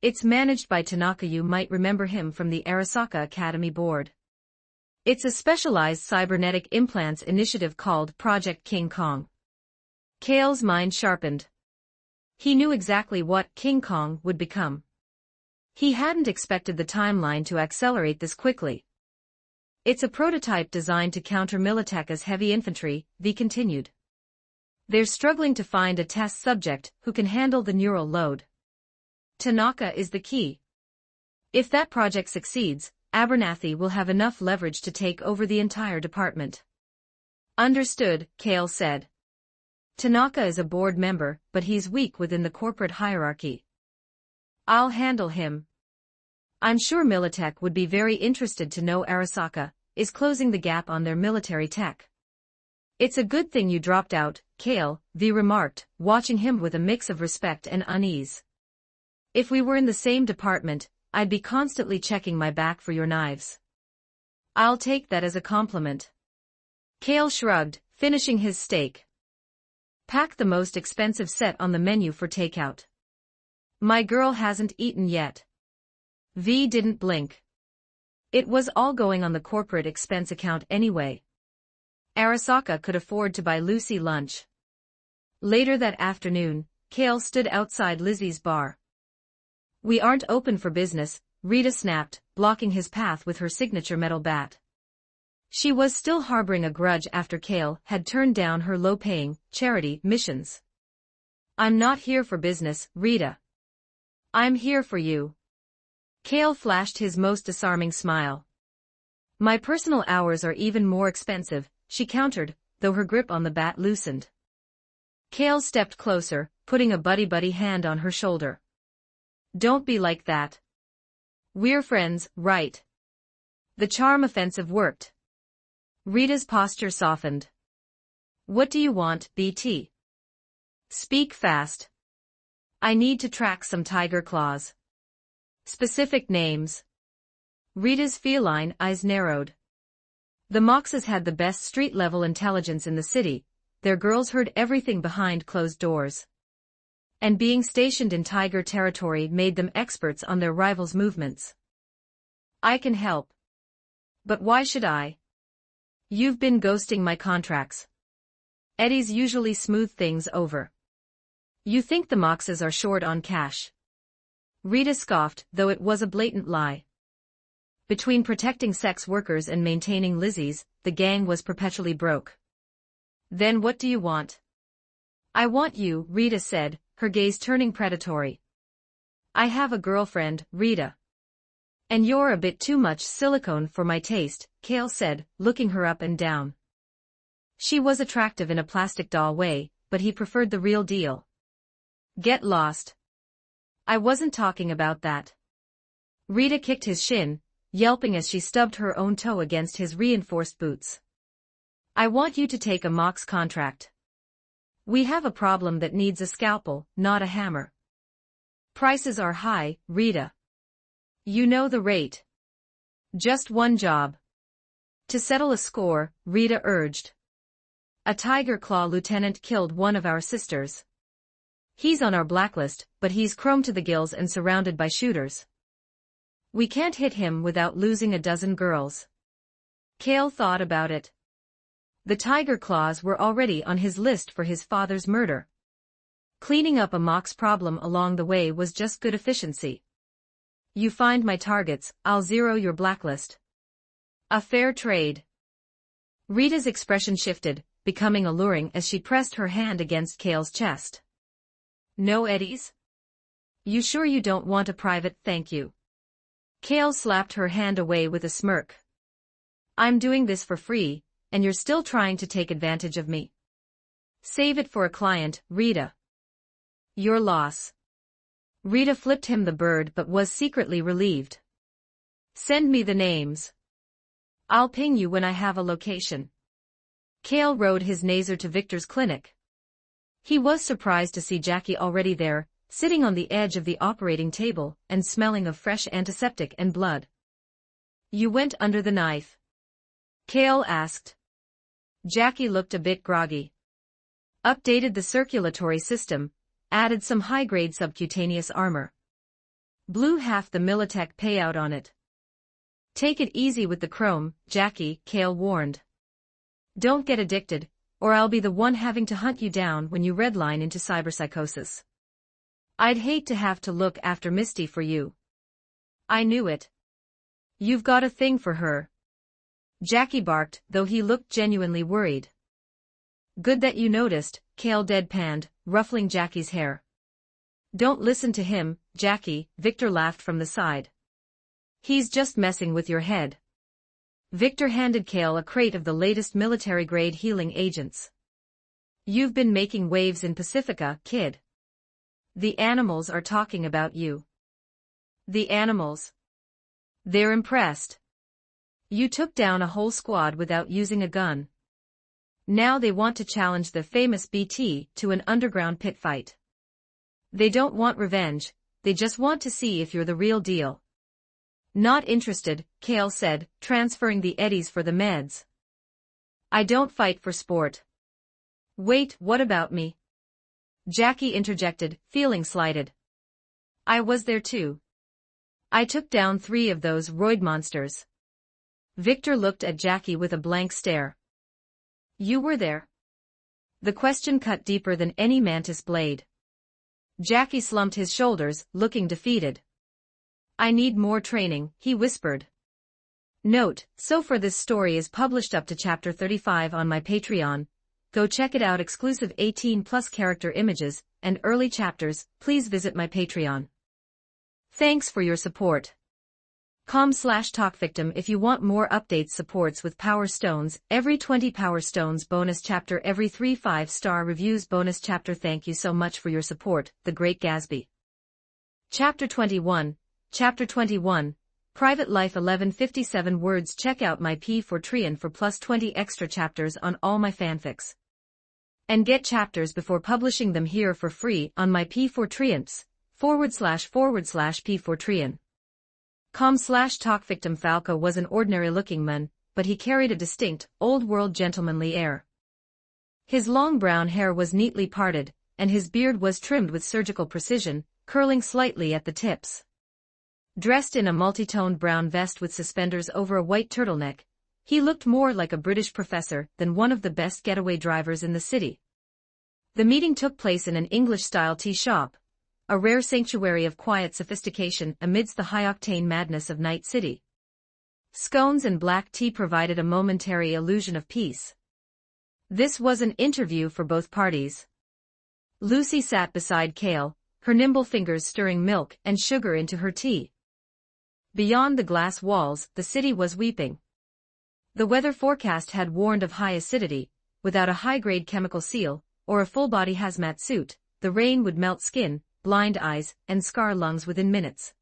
It's managed by Tanaka. You might remember him from the Arasaka Academy board. It's a specialized cybernetic implants initiative called Project King Kong. Kale's mind sharpened. He knew exactly what King Kong would become. He hadn't expected the timeline to accelerate this quickly. It's a prototype designed to counter Militech's heavy infantry, V continued. They're struggling to find a test subject who can handle the neural load. Tanaka is the key. If that project succeeds, Abernathy will have enough leverage to take over the entire department. Understood, Kale said. Tanaka is a board member, but he's weak within the corporate hierarchy. I'll handle him. I'm sure Militech would be very interested to know Arasaka is closing the gap on their military tech. It's a good thing you dropped out, Kale, V remarked, watching him with a mix of respect and unease. If we were in the same department, I'd be constantly checking my back for your knives. I'll take that as a compliment. Kale shrugged, finishing his steak. Pack the most expensive set on the menu for takeout. My girl hasn't eaten yet. V didn't blink. It was all going on the corporate expense account anyway. Arasaka could afford to buy Lucy lunch. Later that afternoon, Kale stood outside Lizzie's bar. We aren't open for business, Rita snapped, blocking his path with her signature metal bat. She was still harboring a grudge after Kale had turned down her low-paying, charity missions. I'm not here for business, Rita. I'm here for you. Kale flashed his most disarming smile. My personal hours are even more expensive, she countered, though her grip on the bat loosened. Kale stepped closer, putting a buddy-buddy hand on her shoulder. Don't be like that. We're friends, right? The charm offensive worked. Rita's posture softened. What do you want, BT? Speak fast. I need to track some tiger claws. Specific names. Rita's feline eyes narrowed. The Moxes had the best street-level intelligence in the city. Their girls heard everything behind closed doors. And being stationed in tiger territory made them experts on their rivals' movements. I can help. But why should I? You've been ghosting my contracts. Eddies usually smooth things over. You think the Moxes are short on cash. Rita scoffed, though it was a blatant lie. Between protecting sex workers and maintaining Lizzie's, the gang was perpetually broke. Then what do you want? I want you, Rita said, her gaze turning predatory. I have a girlfriend, Rita. And you're a bit too much silicone for my taste, Kale said, looking her up and down. She was attractive in a plastic doll way, but he preferred the real deal. Get lost. I wasn't talking about that. Rita kicked his shin, yelping as she stubbed her own toe against his reinforced boots. I want you to take a Mox contract. We have a problem that needs a scalpel, not a hammer. Prices are high, Rita. You know the rate. Just one job. To settle a score, Rita urged. A Tiger Claw lieutenant killed one of our sisters. He's on our blacklist, but he's chrome to the gills and surrounded by shooters. We can't hit him without losing a dozen girls. Kale thought about it. The Tiger Claws were already on his list for his father's murder. Cleaning up a Mox problem along the way was just good efficiency. You find my targets, I'll zero your blacklist. A fair trade. Rita's expression shifted, becoming alluring as she pressed her hand against Kale's chest. No eddies? You sure you don't want a private thank you? Kale slapped her hand away with a smirk. I'm doing this for free, and you're still trying to take advantage of me. Save it for a client, Rita. Your loss. Rita flipped him the bird but was secretly relieved. Send me the names. I'll ping you when I have a location. Kale rode his Nazer to Victor's clinic. He was surprised to see Jackie already there, sitting on the edge of the operating table and smelling of fresh antiseptic and blood. "You went under the knife?" Kale asked. Jackie looked a bit groggy. "Updated the circulatory system, added some high-grade subcutaneous armor. Blew half the Militech payout on it." "Take it easy with the chrome, Jackie," Kale warned. "Don't get addicted, or I'll be the one having to hunt you down when you redline into cyberpsychosis. I'd hate to have to look after Misty for you." "I knew it. You've got a thing for her." Jackie barked, though he looked genuinely worried. "Good that you noticed," Kale deadpanned, ruffling Jackie's hair. "Don't listen to him, Jackie," Victor laughed from the side. "He's just messing with your head." Victor handed Kale a crate of the latest military-grade healing agents. "You've been making waves in Pacifica, kid. The animals are talking about you." "The animals? They're impressed. You took down a whole squad without using a gun. Now they want to challenge the famous BT to an underground pit fight. They don't want revenge, they just want to see if you're the real deal." "Not interested," Kale said, transferring the eddies for the meds. "I don't fight for sport." "Wait, what about me?" Jackie interjected, feeling slighted. "I was there too. I took down 3 of those roid monsters." Victor looked at Jackie with a blank stare. "You were there?" The question cut deeper than any mantis blade. Jackie slumped his shoulders, looking defeated. "I need more training," he whispered. Note, so far this story is published up to chapter 35 on my Patreon. Go check it out. Exclusive 18+ character images and early chapters. Please visit my Patreon. Thanks for your support. com/talkvictim if you want more updates. Supports with Power Stones, every 20 Power Stones bonus chapter, every 3 5-star reviews bonus chapter. Thank you so much for your support, The Great Gatsby. Chapter 21, Private Life. 1157 words. Check out my P4 for plus 20 extra chapters on all my fanfics. And get chapters before publishing them here for free on my P4 //P4 com/talkvictim. Falco was an ordinary-looking man, but he carried a distinct, old-world gentlemanly air. His long brown hair was neatly parted, and his beard was trimmed with surgical precision, curling slightly at the tips. Dressed in a multi-toned brown vest with suspenders over a white turtleneck, he looked more like a British professor than one of the best getaway drivers in the city. The meeting took place in an English-style tea shop, a rare sanctuary of quiet sophistication amidst the high-octane madness of Night City. Scones and black tea provided a momentary illusion of peace. This was an interview for both parties. Lucy sat beside Kale, her nimble fingers stirring milk and sugar into her tea. Beyond the glass walls, the city was weeping. The weather forecast had warned of high acidity. Without a high-grade chemical seal, or a full-body hazmat suit, the rain would melt skin, blind eyes, and scar lungs within minutes.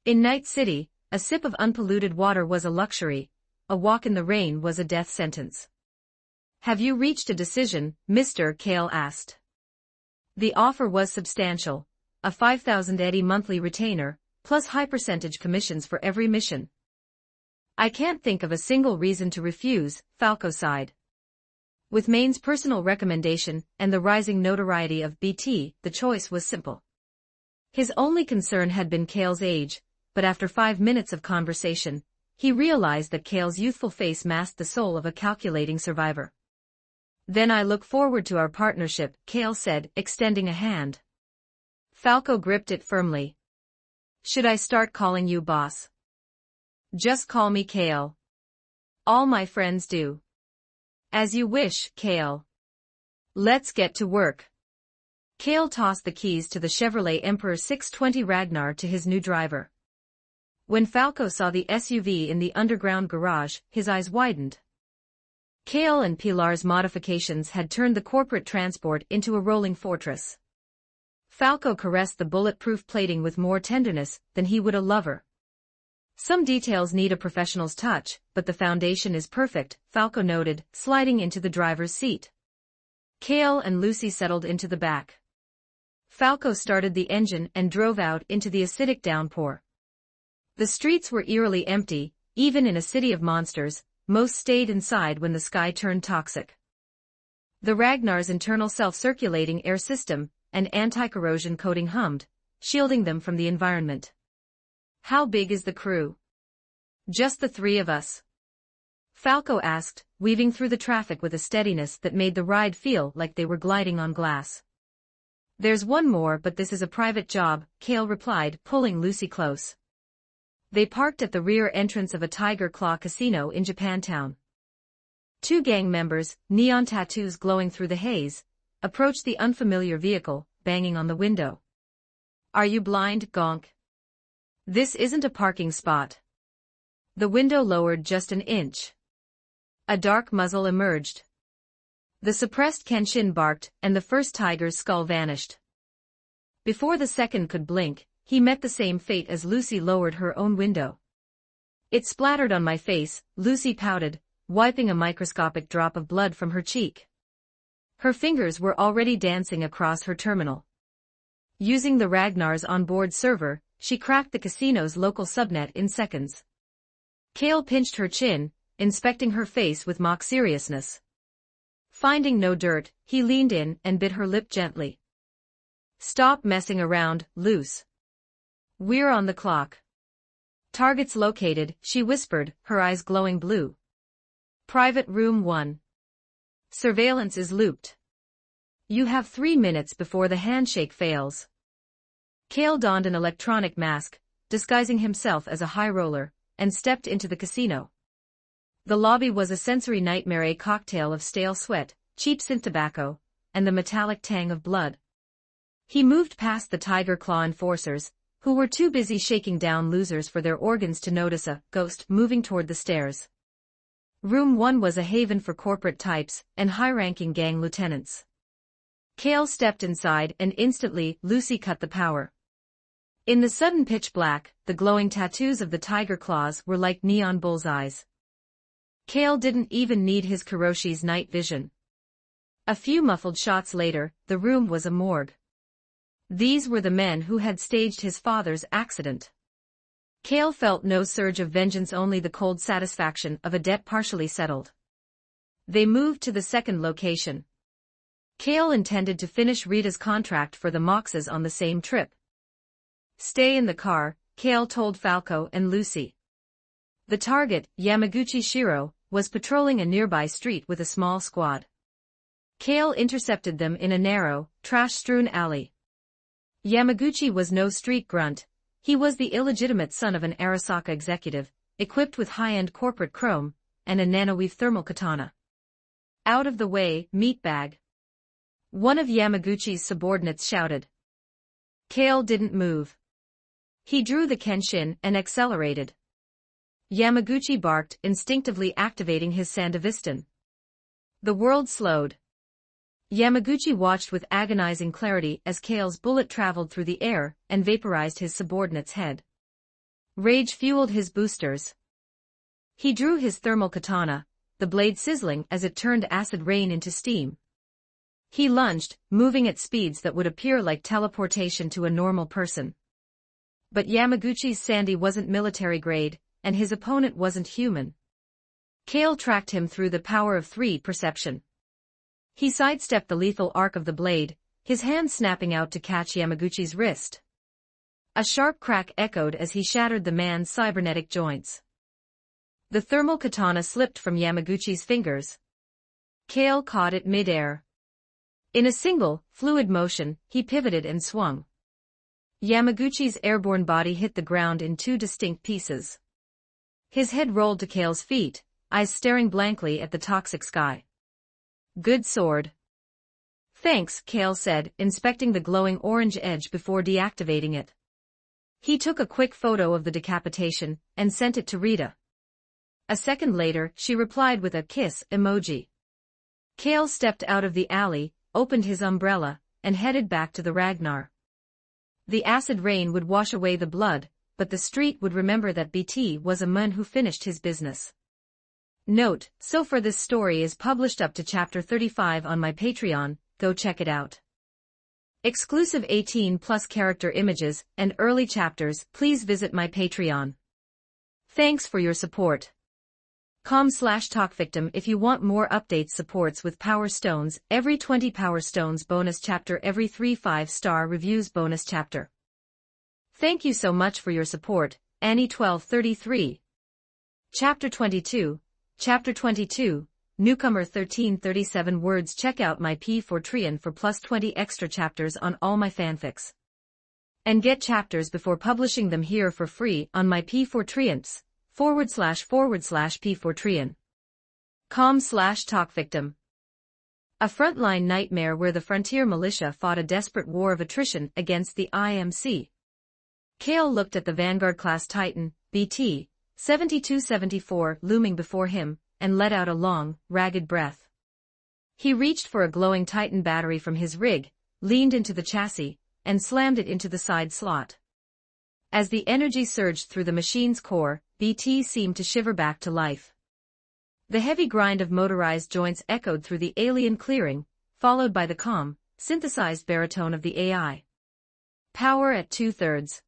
In Night City, a sip of unpolluted water was a luxury, a walk in the rain was a death sentence. "Have you reached a decision, Mr. Kale asked. The offer was substantial, a 5,000 eddy monthly retainer, plus high-percentage commissions for every mission. "I can't think of a single reason to refuse," Falco sighed. With Maine's personal recommendation and the rising notoriety of BT, the choice was simple. His only concern had been Kale's age, but after 5 minutes of conversation, he realized that Kale's youthful face masked the soul of a calculating survivor. "Then I look forward to our partnership," Kale said, extending a hand. Falco gripped it firmly. "Should I start calling you boss?" "Just call me Kale. All my friends do." "As you wish, Kale. Let's get to work." Kale tossed the keys to the Chevrolet Emperor 620 Ragnar to his new driver. When Falco saw the SUV in the underground garage, his eyes widened. Kale and Pilar's modifications had turned the corporate transport into a rolling fortress. Falco caressed the bulletproof plating with more tenderness than he would a lover. Some details need a professional's touch, but the foundation is perfect, Falco noted, sliding into the driver's seat. Kale and Lucy settled into the back. Falco started the engine and drove out into the acidic downpour. The streets were eerily empty, even in a city of monsters. Most stayed inside when the sky turned toxic. The Ragnar's internal self-circulating air system and anti-corrosion coating hummed, shielding them from the environment. How big is the crew? Just the three of us. Falco asked, weaving through the traffic with a steadiness that made the ride feel like they were gliding on glass. There's one more, but this is a private job, Kale replied, pulling Lucy close. They parked at the rear entrance of a Tiger Claw casino in Japantown. Two gang members, neon tattoos glowing through the haze, approached the unfamiliar vehicle, banging on the window. Are you blind, Gonk? This isn't a parking spot. The window lowered just an inch. A dark muzzle emerged. The suppressed Kenshin barked, and the first tiger's skull vanished. Before the second could blink, he met the same fate as Lucy lowered her own window. It splattered on my face, Lucy pouted, wiping a microscopic drop of blood from her cheek. Her fingers were already dancing across her terminal. Using the Ragnar's onboard server, she cracked the casino's local subnet in seconds. Kale pinched her chin, inspecting her face with mock seriousness. Finding no dirt, he leaned in and bit her lip gently. Stop messing around, Luce. We're on the clock. Targets located, she whispered, her eyes glowing blue. Private Room 1. Surveillance is looped. You have 3 minutes before the handshake fails. Kale donned an electronic mask, disguising himself as a high roller, and stepped into the casino. The lobby was a sensory nightmare, a cocktail of stale sweat, cheap synth tobacco, and the metallic tang of blood. He moved past the Tiger Claw enforcers, who were too busy shaking down losers for their organs to notice a ghost moving toward the stairs. Room 1 was a haven for corporate types and high-ranking gang lieutenants. Kale stepped inside and instantly, Lucy cut the power. In the sudden pitch black, the glowing tattoos of the tiger claws were like neon bullseyes. Kale didn't even need his Kuroshi's night vision. A few muffled shots later, the room was a morgue. These were the men who had staged his father's accident. Kale felt no surge of vengeance, only the cold satisfaction of a debt partially settled. They moved to the second location. Kale intended to finish Rita's contract for the Moxes on the same trip. Stay in the car, Kale told Falco and Lucy. The target, Yamaguchi Shiro, was patrolling a nearby street with a small squad. Kale intercepted them in a narrow, trash-strewn alley. Yamaguchi was no street grunt. He was the illegitimate son of an Arasaka executive, equipped with high-end corporate chrome, and a nanoweave thermal katana. Out of the way, meatbag. One of Yamaguchi's subordinates shouted. Kale didn't move. He drew the Kenshin and accelerated. Yamaguchi barked, instinctively activating his Sandevistan. The world slowed. Yamaguchi watched with agonizing clarity as Kale's bullet traveled through the air and vaporized his subordinate's head. Rage fueled his boosters. He drew his thermal katana, the blade sizzling as it turned acid rain into steam. He lunged, moving at speeds that would appear like teleportation to a normal person. But Yamaguchi's Sandy wasn't military grade, and his opponent wasn't human. Kale tracked him through the power of 3 perception. He sidestepped the lethal arc of the blade, his hand snapping out to catch Yamaguchi's wrist. A sharp crack echoed as he shattered the man's cybernetic joints. The thermal katana slipped from Yamaguchi's fingers. Kale caught it mid-air. In a single, fluid motion, he pivoted and swung. Yamaguchi's airborne body hit the ground in 2 distinct pieces. His head rolled to Kale's feet, eyes staring blankly at the toxic sky. Good sword. Thanks, Kale said, inspecting the glowing orange edge before deactivating it. He took a quick photo of the decapitation and sent it to Rita. A second later, she replied with a kiss emoji. Kale stepped out of the alley, opened his umbrella, and headed back to the Ragnar. The acid rain would wash away the blood, but the street would remember that BT was a man who finished his business. Note, so far this story is published up to chapter 35 on my Patreon, go check it out. Exclusive 18+ character images and early chapters, please visit my Patreon. Thanks for your support. com/talkvictim if you want more updates, supports with Power Stones, every 20 Power Stones bonus chapter, every 3 5-star reviews bonus chapter. Thank you so much for your support, Annie 1233. Chapter 22, Newcomer 1337 words. Check out my P4 for plus 20 extra chapters on all my fanfics. And get chapters before publishing them here for free on my P4 //P4 com/talkvictim. A frontline nightmare where the frontier militia fought a desperate war of attrition against the IMC. Kale looked at the Vanguard-class Titan, BT, 7274, looming before him, and let out a long, ragged breath. He reached for a glowing Titan battery from his rig, leaned into the chassis, and slammed it into the side slot. As the energy surged through the machine's core, BT seemed to shiver back to life. The heavy grind of motorized joints echoed through the alien clearing, followed by the calm, synthesized baritone of the AI. Power at 2/3.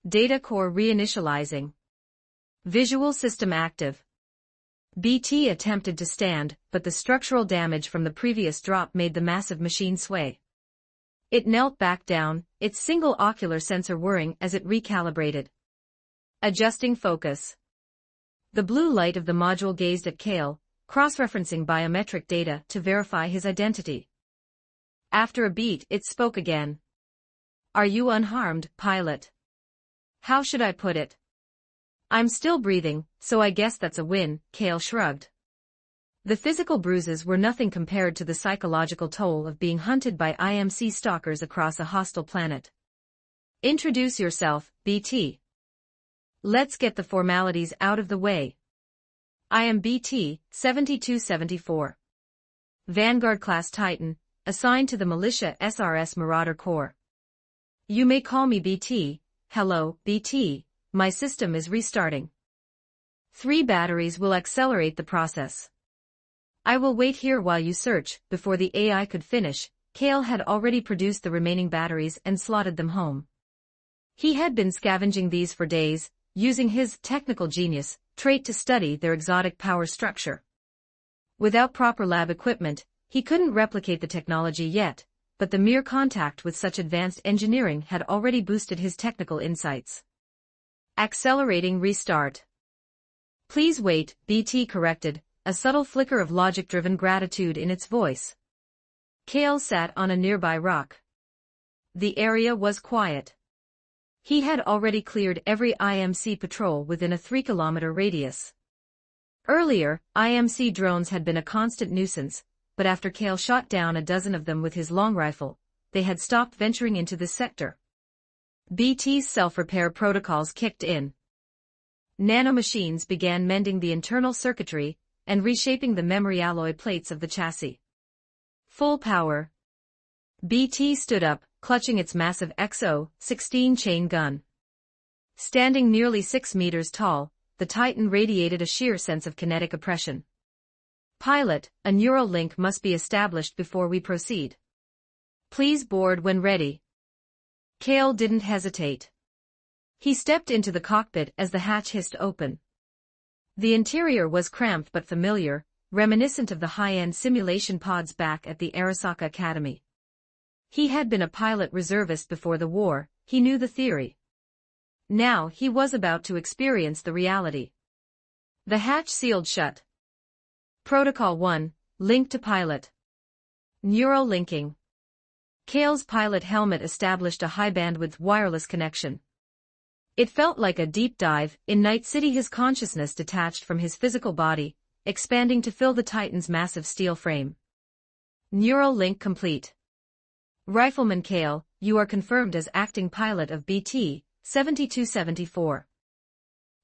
Data core reinitializing. Visual system active. BT attempted to stand, but the structural damage from the previous drop made the massive machine sway. It knelt back down, its single ocular sensor whirring as it recalibrated. Adjusting focus. The blue light of the module gazed at Kale, cross-referencing biometric data to verify his identity. After a beat, it spoke again. "Are you unharmed, pilot?" "How should I put it? I'm still breathing, so I guess that's a win," Kale shrugged. The physical bruises were nothing compared to the psychological toll of being hunted by IMC stalkers across a hostile planet. "Introduce yourself, BT. Let's get the formalities out of the way. I am BT, 7274. Vanguard-class Titan, assigned to the Militia SRS Marauder Corps. You may call me BT. Hello, BT, my system is restarting. 3 batteries will accelerate the process. I will wait here while you search." Before the AI could finish, Kale had already produced the remaining batteries and slotted them home. He had been scavenging these for days, using his technical genius trait to study their exotic power structure. Without proper lab equipment, he couldn't replicate the technology yet, but the mere contact with such advanced engineering had already boosted his technical insights. Accelerating restart. "Please wait," BT corrected, a subtle flicker of logic-driven gratitude in its voice. Kale sat on a nearby rock. The area was quiet. He had already cleared every IMC patrol within a 3-kilometer radius. Earlier, IMC drones had been a constant nuisance, but after Kale shot down a dozen of them with his long rifle, they had stopped venturing into this sector. BT's self-repair protocols kicked in. Nanomachines began mending the internal circuitry and reshaping the memory alloy plates of the chassis. Full power. BT stood up, clutching its massive XO-16 chain gun. Standing nearly 6 meters tall, the Titan radiated a sheer sense of kinetic oppression. "Pilot, a neural link must be established before we proceed. Please board when ready." Kale didn't hesitate. He stepped into the cockpit as the hatch hissed open. The interior was cramped but familiar, reminiscent of the high-end simulation pods back at the Arasaka Academy. He had been a pilot reservist before the war, he knew the theory. Now he was about to experience the reality. The hatch sealed shut. Protocol 1, link to pilot. Neural linking. Kale's pilot helmet established a high-bandwidth wireless connection. It felt like a deep dive in Night City. His consciousness detached from his physical body, expanding to fill the Titan's massive steel frame. Neural link complete. Rifleman Kale, you are confirmed as acting pilot of BT, 7274.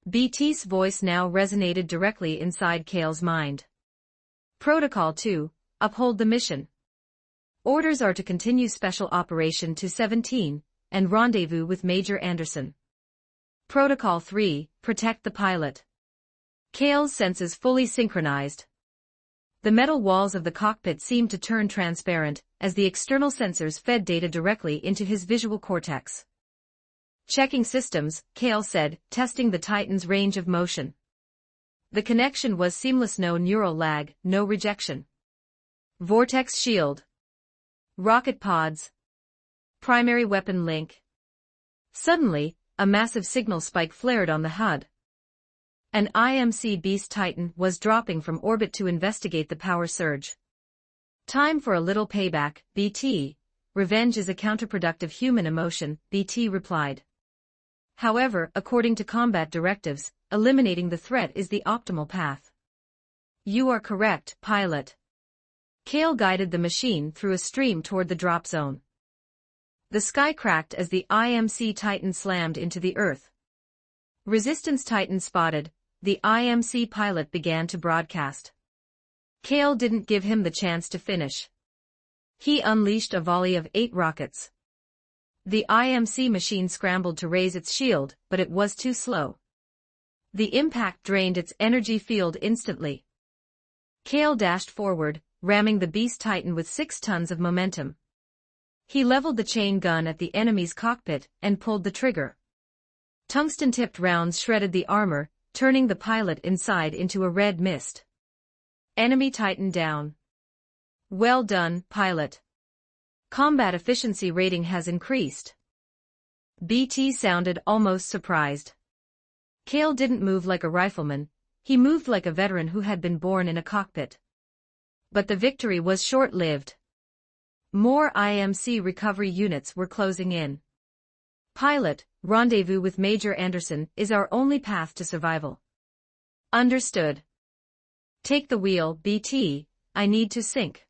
BT's voice now resonated directly inside Kale's mind. Protocol 2, uphold the mission. Orders are to continue Special Operation 217, and rendezvous with Major Anderson. Protocol 3, protect the pilot. Kale's senses fully synchronized. The metal walls of the cockpit seemed to turn transparent, as the external sensors fed data directly into his visual cortex. Checking systems, Kale said, testing the Titan's range of motion. The connection was seamless, no neural lag, no rejection. Vortex shield. Rocket pods. Primary weapon link. Suddenly, a massive signal spike flared on the HUD. An IMC Beast Titan was dropping from orbit to investigate the power surge. Time for a little payback, BT. Revenge is a counterproductive human emotion, BT replied. However, according to combat directives, eliminating the threat is the optimal path. You are correct, pilot. Kale guided the machine through a stream toward the drop zone. The sky cracked as the IMC Titan slammed into the Earth. Resistance Titan spotted. The IMC pilot began to broadcast. Kale didn't give him the chance to finish. He unleashed a volley of 8 rockets. The IMC machine scrambled to raise its shield, but it was too slow. The impact drained its energy field instantly. Kale dashed forward, ramming the Beast Titan with 6 tons of momentum. He leveled the chain gun at the enemy's cockpit and pulled the trigger. Tungsten-tipped rounds shredded the armor, turning the pilot inside into a red mist. Enemy Titan down. Well done, pilot. Combat efficiency rating has increased. BT sounded almost surprised. Kale didn't move like a rifleman, he moved like a veteran who had been born in a cockpit. But the victory was short-lived. More IMC recovery units were closing in. Pilot, rendezvous with Major Anderson is our only path to survival. Understood. Take the wheel, BT, I need to sink.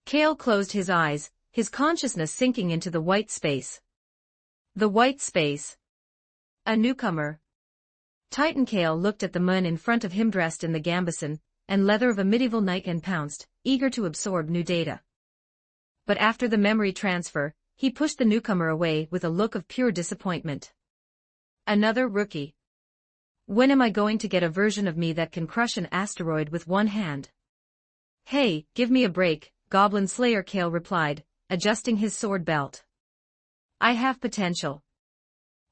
Kale closed his eyes, his consciousness sinking into the white space. The white space. A newcomer. Titan Kale looked at the man in front of him dressed in the gambeson and leather of a medieval knight and pounced, eager to absorb new data. But after the memory transfer, he pushed the newcomer away with a look of pure disappointment. Another rookie. When am I going to get a version of me that can crush an asteroid with one hand? Hey, give me a break, Goblin Slayer, Kale replied, adjusting his sword belt. I have potential.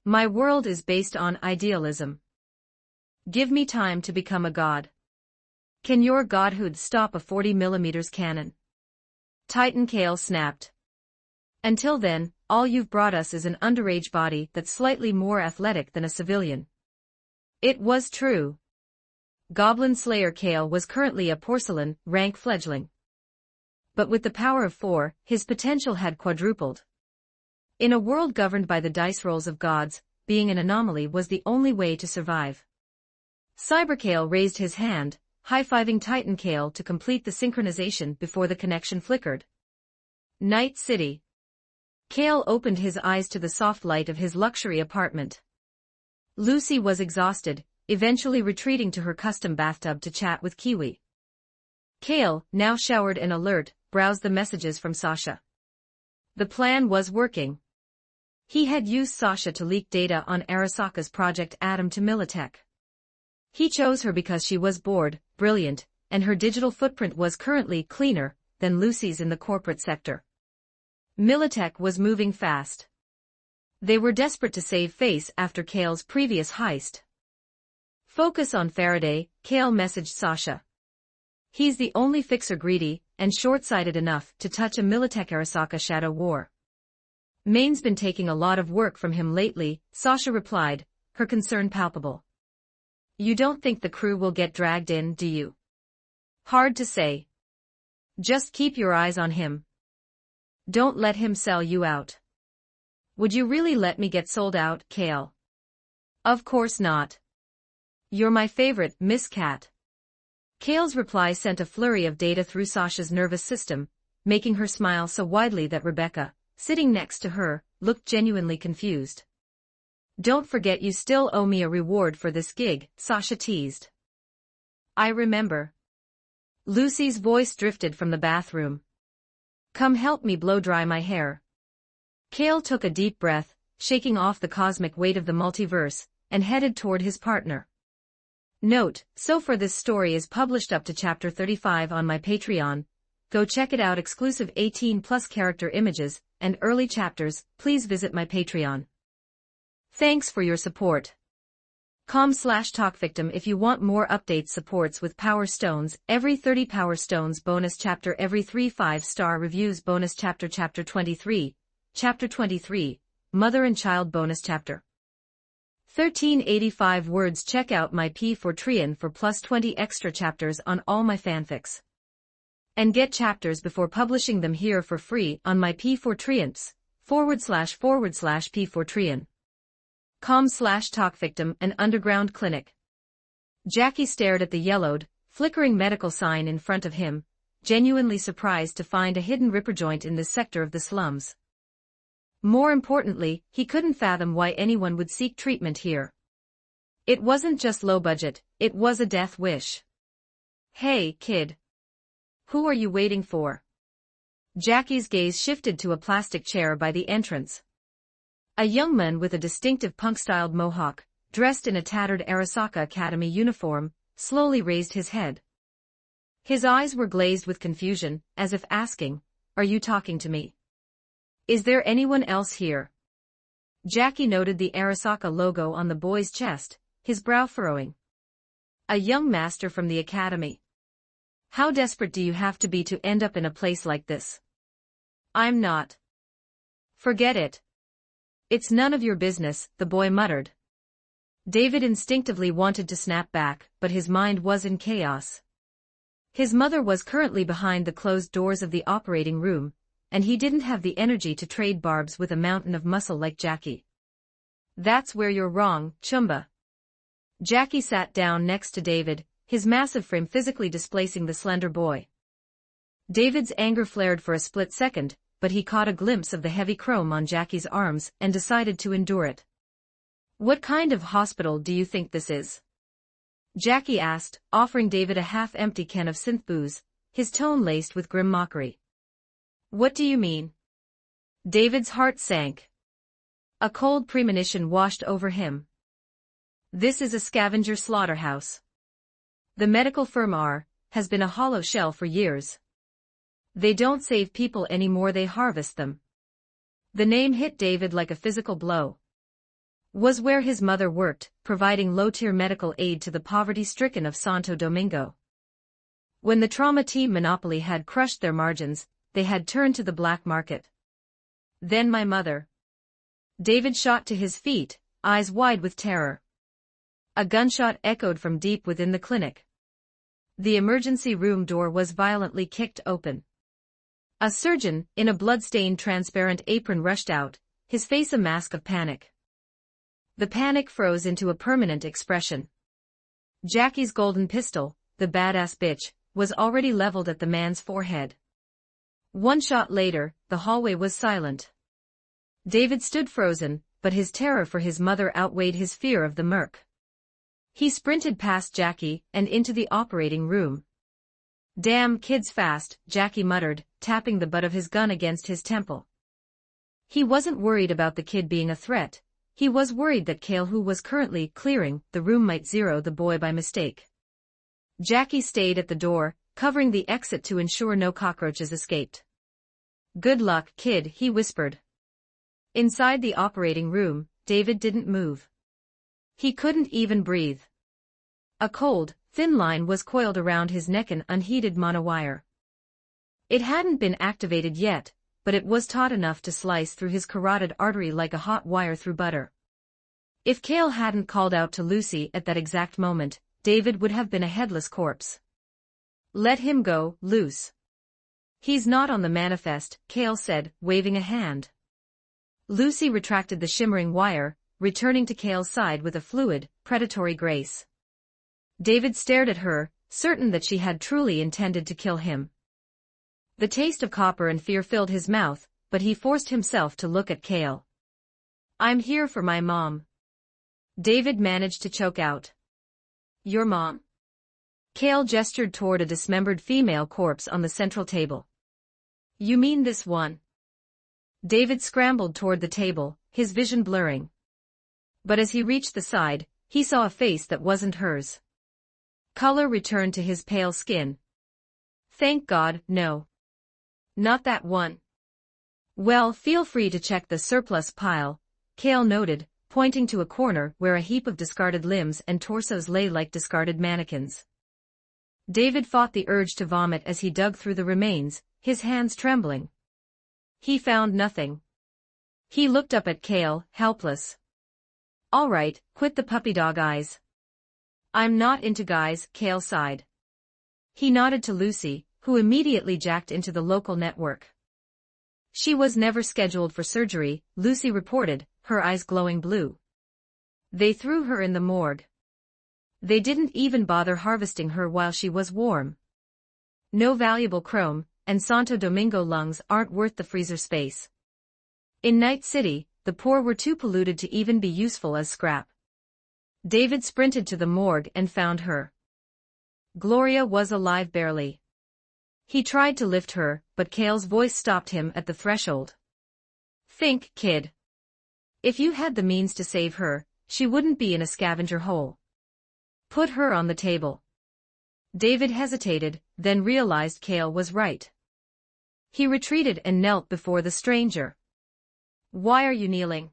My world is based on idealism. Give me time to become a god. Can your godhood stop a 40mm cannon? Titan Kale snapped. Until then, all you've brought us is an underage body that's slightly more athletic than a civilian. It was true. Goblin Slayer Kale was currently a porcelain, rank fledgling. But with the power of 4, his potential had quadrupled. In a world governed by the dice rolls of gods, being an anomaly was the only way to survive. Cyberkale raised his hand, high-fiving Titan Kale to complete the synchronization before the connection flickered. Night City. Kale opened his eyes to the soft light of his luxury apartment. Lucy was exhausted, eventually retreating to her custom bathtub to chat with Kiwi. Kale, now showered and alert, browsed the messages from Sasha. The plan was working. He had used Sasha to leak data on Arasaka's Project Atom to Militech. He chose her because she was bored, brilliant, and her digital footprint was currently cleaner than Lucy's in the corporate sector. Militech was moving fast. They were desperate to save face after Kale's previous heist. Focus on Faraday, Kale messaged Sasha. He's the only fixer greedy and short-sighted enough to touch a Militech Arasaka shadow war. Maine's been taking a lot of work from him lately, Sasha replied, her concern palpable. You don't think the crew will get dragged in, do you? Hard to say. Just keep your eyes on him. Don't let him sell you out. Would you really let me get sold out, Kale? Of course not. You're my favorite, Miss Cat. Kale's reply sent a flurry of data through Sasha's nervous system, making her smile so widely that Rebecca, sitting next to her, looked genuinely confused. Don't forget you still owe me a reward for this gig, Sasha teased. I remember. Lucy's voice drifted from the bathroom. Come help me blow dry my hair. Kale took a deep breath, shaking off the cosmic weight of the multiverse, and headed toward his partner. Note, so far this story is published up to chapter 35 on my Patreon. Go check it out. Exclusive 18+ character images and early chapters. Please visit my Patreon. Thanks for your support. com/talkvictim if you want more updates. Supports with Power Stones, every 30 Power Stones bonus chapter, every 3 5-star reviews bonus chapter. Chapter 23, Mother and Child bonus chapter. 1385 words. Check out my P4Trian for plus 20 extra chapters on all my fanfics. And get chapters before publishing them here for free on my P4Trians, //P4Trian. com/talkvictim, an underground clinic. Jackie stared at the yellowed, flickering medical sign in front of him, genuinely surprised to find a hidden ripper joint in this sector of the slums. More importantly, he couldn't fathom why anyone would seek treatment here. It wasn't just low budget, it was a death wish. Hey, kid. Who are you waiting for? Jackie's gaze shifted to a plastic chair by the entrance. A young man with a distinctive punk-styled mohawk, dressed in a tattered Arasaka Academy uniform, slowly raised his head. His eyes were glazed with confusion, as if asking, "Are you talking to me? Is there anyone else here?" Jackie noted the Arasaka logo on the boy's chest, his brow furrowing. "A young master from the academy. How desperate do you have to be to end up in a place like this?" "I'm not." "Forget it. It's none of your business," the boy muttered. David instinctively wanted to snap back, but his mind was in chaos. His mother was currently behind the closed doors of the operating room, and he didn't have the energy to trade barbs with a mountain of muscle like Jackie. "That's where you're wrong, Chumba." Jackie sat down next to David, his massive frame physically displacing the slender boy. David's anger flared for a split second, but he caught a glimpse of the heavy chrome on Jackie's arms and decided to endure it. "What kind of hospital do you think this is?" Jackie asked, offering David a half-empty can of synth booze, his tone laced with grim mockery. "What do you mean?" David's heart sank. A cold premonition washed over him. "This is a scavenger slaughterhouse. The medical firm has been a hollow shell for years. They don't save people anymore, they harvest them." The name hit David like a physical blow. Was where his mother worked, providing low-tier medical aid to the poverty-stricken of Santo Domingo. When the trauma team monopoly had crushed their margins, they had turned to the black market. Then my mother. David shot to his feet, eyes wide with terror. A gunshot echoed from deep within the clinic. The emergency room door was violently kicked open. A surgeon, in a blood-stained transparent apron, rushed out, his face a mask of panic. The panic froze into a permanent expression. Jackie's golden pistol, the badass bitch, was already leveled at the man's forehead. One shot later, the hallway was silent. David stood frozen, but his terror for his mother outweighed his fear of the merc. He sprinted past Jackie and into the operating room. "Damn kid's fast," Jackie muttered, tapping the butt of his gun against his temple. He wasn't worried about the kid being a threat. He was worried that Cale, who was currently clearing the room, might zero the boy by mistake. Jackie stayed at the door, covering the exit to ensure no cockroaches escaped. "Good luck, kid," he whispered. Inside the operating room, David didn't move. He couldn't even breathe. A cold, thin line was coiled around his neck, an unheated monowire. It hadn't been activated yet, but it was taut enough to slice through his carotid artery like a hot wire through butter. If Cale hadn't called out to Lucy at that exact moment, David would have been a headless corpse. "Let him go, Luce. He's not on the manifest," Cale said, waving a hand. Lucy retracted the shimmering wire, returning to Cale's side with a fluid, predatory grace. David stared at her, certain that she had truly intended to kill him. The taste of copper and fear filled his mouth, but he forced himself to look at Cale. "I'm here for my mom." David managed to choke out. "Your mom?" Cale gestured toward a dismembered female corpse on the central table. "You mean this one?" David scrambled toward the table, his vision blurring. But as he reached the side, he saw a face that wasn't hers. Color returned to his pale skin. Thank God, no. Not that one. Well, feel free to check the surplus pile, Cale noted, pointing to a corner where a heap of discarded limbs and torsos lay like discarded mannequins. David fought the urge to vomit as he dug through the remains, his hands trembling. He found nothing. He looked up at Cale, helpless. All right, quit the puppy dog eyes. I'm not into guys, Cale sighed. He nodded to Lucy, who immediately jacked into the local network. She was never scheduled for surgery, Lucy reported, her eyes glowing blue. They threw her in the morgue. They didn't even bother harvesting her while she was warm. No valuable chrome, and Santo Domingo lungs aren't worth the freezer space. In Night City, the poor were too polluted to even be useful as scrap. David sprinted to the morgue and found her. Gloria was alive barely. He tried to lift her, but Cale's voice stopped him at the threshold. Think, kid. If you had the means to save her, she wouldn't be in a scavenger hole. Put her on the table. David hesitated, then realized Cale was right. He retreated and knelt before the stranger. Why are you kneeling?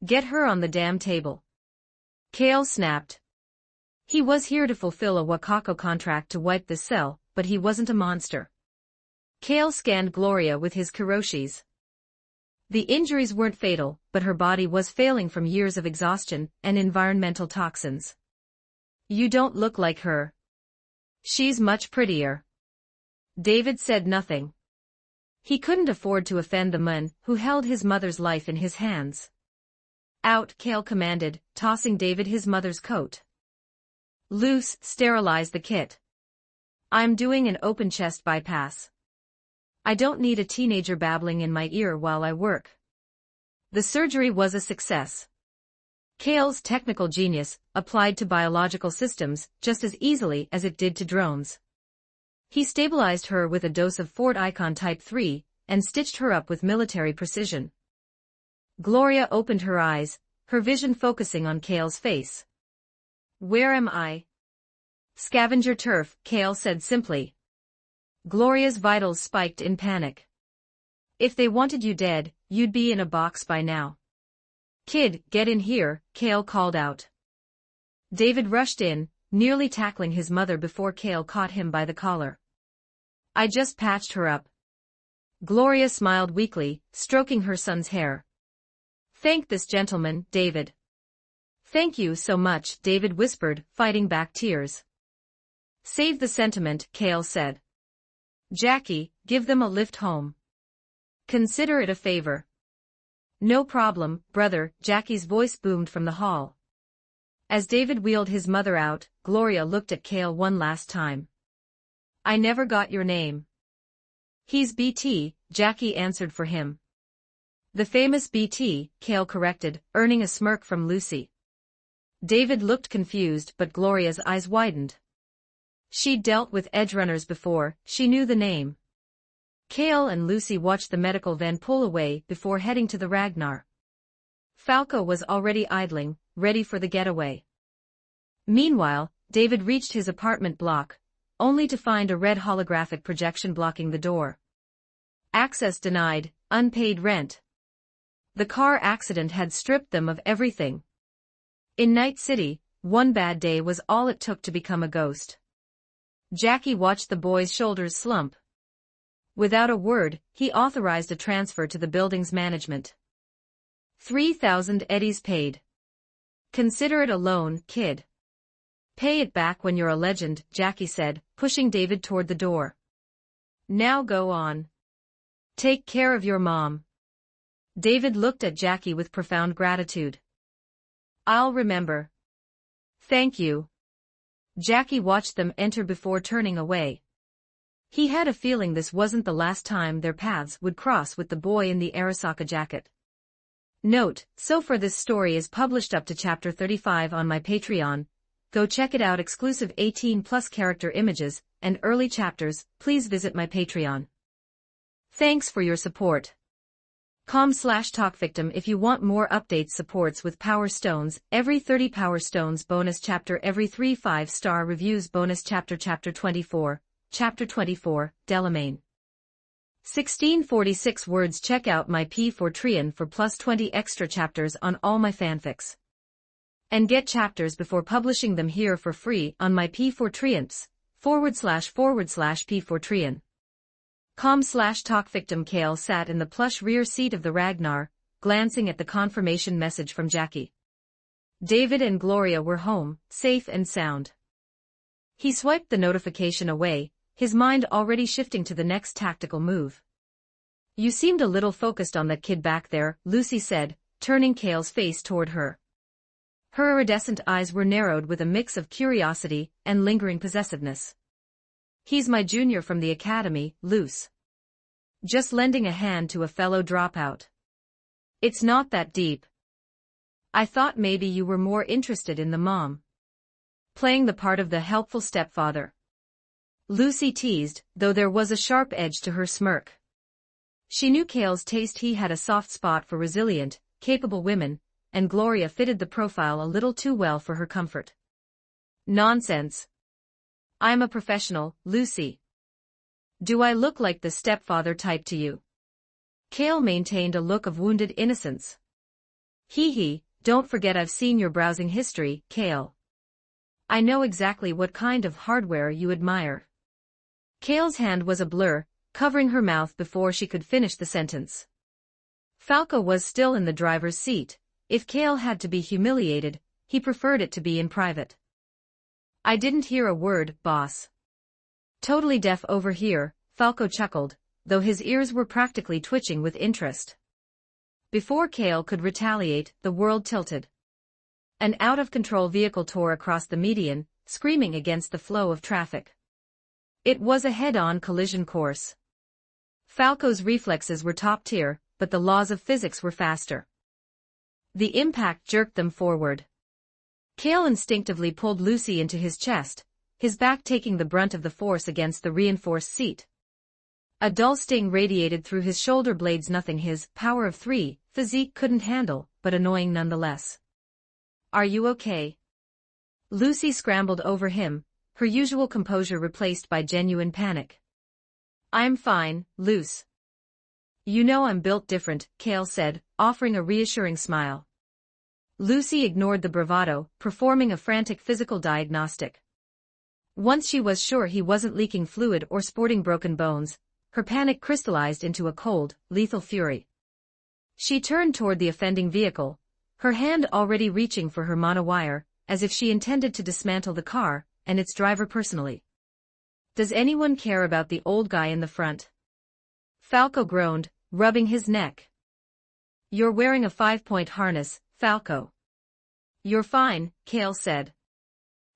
Get her on the damn table. Cale snapped. He was here to fulfill a Wakako contract to wipe this cell, but he wasn't a monster. Cale scanned Gloria with his Kiroshis. The injuries weren't fatal, but her body was failing from years of exhaustion and environmental toxins. You don't look like her. She's much prettier. David said nothing. He couldn't afford to offend the man who held his mother's life in his hands. Out, Cale commanded, tossing David his mother's coat. Loose, sterilize the kit. I'm doing an open chest bypass. I don't need a teenager babbling in my ear while I work. The surgery was a success. Cale's technical genius applied to biological systems just as easily as it did to drones. He stabilized her with a dose of Ford Icon Type 3 and stitched her up with military precision. Gloria opened her eyes, her vision focusing on Cale's face. Where am I? Scavenger turf, Cale said simply. Gloria's vitals spiked in panic. If they wanted you dead, you'd be in a box by now. Kid, get in here, Cale called out. David rushed in, nearly tackling his mother before Cale caught him by the collar. I just patched her up. Gloria smiled weakly, stroking her son's hair. Thank this gentleman, David. Thank you so much, David whispered, fighting back tears. Save the sentiment, Cale said. Jackie, give them a lift home. Consider it a favor. No problem, brother, Jackie's voice boomed from the hall. As David wheeled his mother out, Gloria looked at Cale one last time. I never got your name. He's BT, Jackie answered for him. The famous BT, Cale corrected, earning a smirk from Lucy. David looked confused, but Gloria's eyes widened. She'd dealt with edgerunners before, she knew the name. Cale and Lucy watched the medical van pull away before heading to the Ragnar. Falco was already idling, ready for the getaway. Meanwhile, David reached his apartment block, only to find a red holographic projection blocking the door. Access denied, unpaid rent. The car accident had stripped them of everything. In Night City, one bad day was all it took to become a ghost. Jackie watched the boy's shoulders slump. Without a word, he authorized a transfer to the building's management. 3,000 eddies paid. Consider it a loan, kid. Pay it back when you're a legend, Jackie said, pushing David toward the door. Now go on. Take care of your mom. David looked at Jackie with profound gratitude. I'll remember. Thank you. Jackie watched them enter before turning away. He had a feeling this wasn't the last time their paths would cross with the boy in the Arasaka jacket. Note, so far this story is published up to chapter 35 on my Patreon. Go check it out. Exclusive 18+ character images and early chapters. Please visit my Patreon. Thanks for your support. com/talk victim if you want more updates supports with Power Stones, every 30 Power Stones bonus chapter every 3 5-star reviews bonus chapter Chapter 24, Delamain. 1646 words Check out my P4 for plus 20 extra chapters on all my fanfics. And get chapters before publishing them here for free on my P4 //P4 com/talk victim. Kale sat in the plush rear seat of the Ragnar, glancing at the confirmation message from Jackie. David and Gloria were home, safe and sound. He swiped the notification away, his mind already shifting to the next tactical move. You seemed a little focused on that kid back there, Lucy said, turning Kale's face toward her. Her iridescent eyes were narrowed with a mix of curiosity and lingering possessiveness. He's my junior from the academy, Luce. Just lending a hand to a fellow dropout. It's not that deep. I thought maybe you were more interested in the mom. Playing the part of the helpful stepfather. Lucy teased, though there was a sharp edge to her smirk. She knew Kale's taste. He had a soft spot for resilient, capable women, and Gloria fitted the profile a little too well for her comfort. Nonsense. I'm a professional, Lucy. Do I look like the stepfather type to you? Kale maintained a look of wounded innocence. Hee, don't forget I've seen your browsing history, Kale. I know exactly what kind of hardware you admire. Kale's hand was a blur, covering her mouth before she could finish the sentence. Falco was still in the driver's seat. If Kale had to be humiliated, he preferred it to be in private. I didn't hear a word, boss. Totally deaf over here, Falco chuckled, though his ears were practically twitching with interest. Before Kale could retaliate, the world tilted. An out-of-control vehicle tore across the median, screaming against the flow of traffic. It was a head-on collision course. Falco's reflexes were top-tier, but the laws of physics were faster. The impact jerked them forward. Kale instinctively pulled Lucy into his chest, his back taking the brunt of the force against the reinforced seat. A dull sting radiated through his shoulder blades, nothing his power of 3 physique couldn't handle, but annoying nonetheless. Are you okay? Lucy scrambled over him, her usual composure replaced by genuine panic. I'm fine, Luce. You know I'm built different, Kale said, offering a reassuring smile. Lucy ignored the bravado, performing a frantic physical diagnostic. Once she was sure he wasn't leaking fluid or sporting broken bones, her panic crystallized into a cold, lethal fury. She turned toward the offending vehicle, her hand already reaching for her monowire, as if she intended to dismantle the car and its driver personally. Does anyone care about the old guy in the front? Falco groaned, rubbing his neck. You're wearing a 5-point harness, Falco. You're fine, Kale said.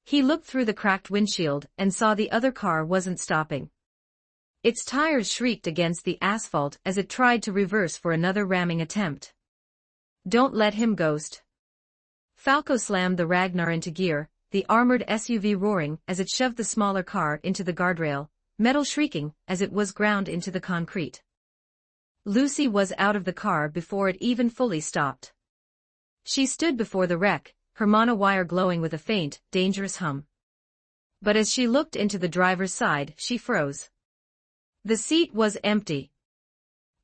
He looked through the cracked windshield and saw the other car wasn't stopping. Its tires shrieked against the asphalt as it tried to reverse for another ramming attempt. Don't let him ghost. Falco slammed the Ragnar into gear, the armored SUV roaring as it shoved the smaller car into the guardrail, metal shrieking as it was ground into the concrete. Lucy was out of the car before it even fully stopped. She stood before the wreck, her monowire glowing with a faint, dangerous hum. But as she looked into the driver's side, she froze. The seat was empty.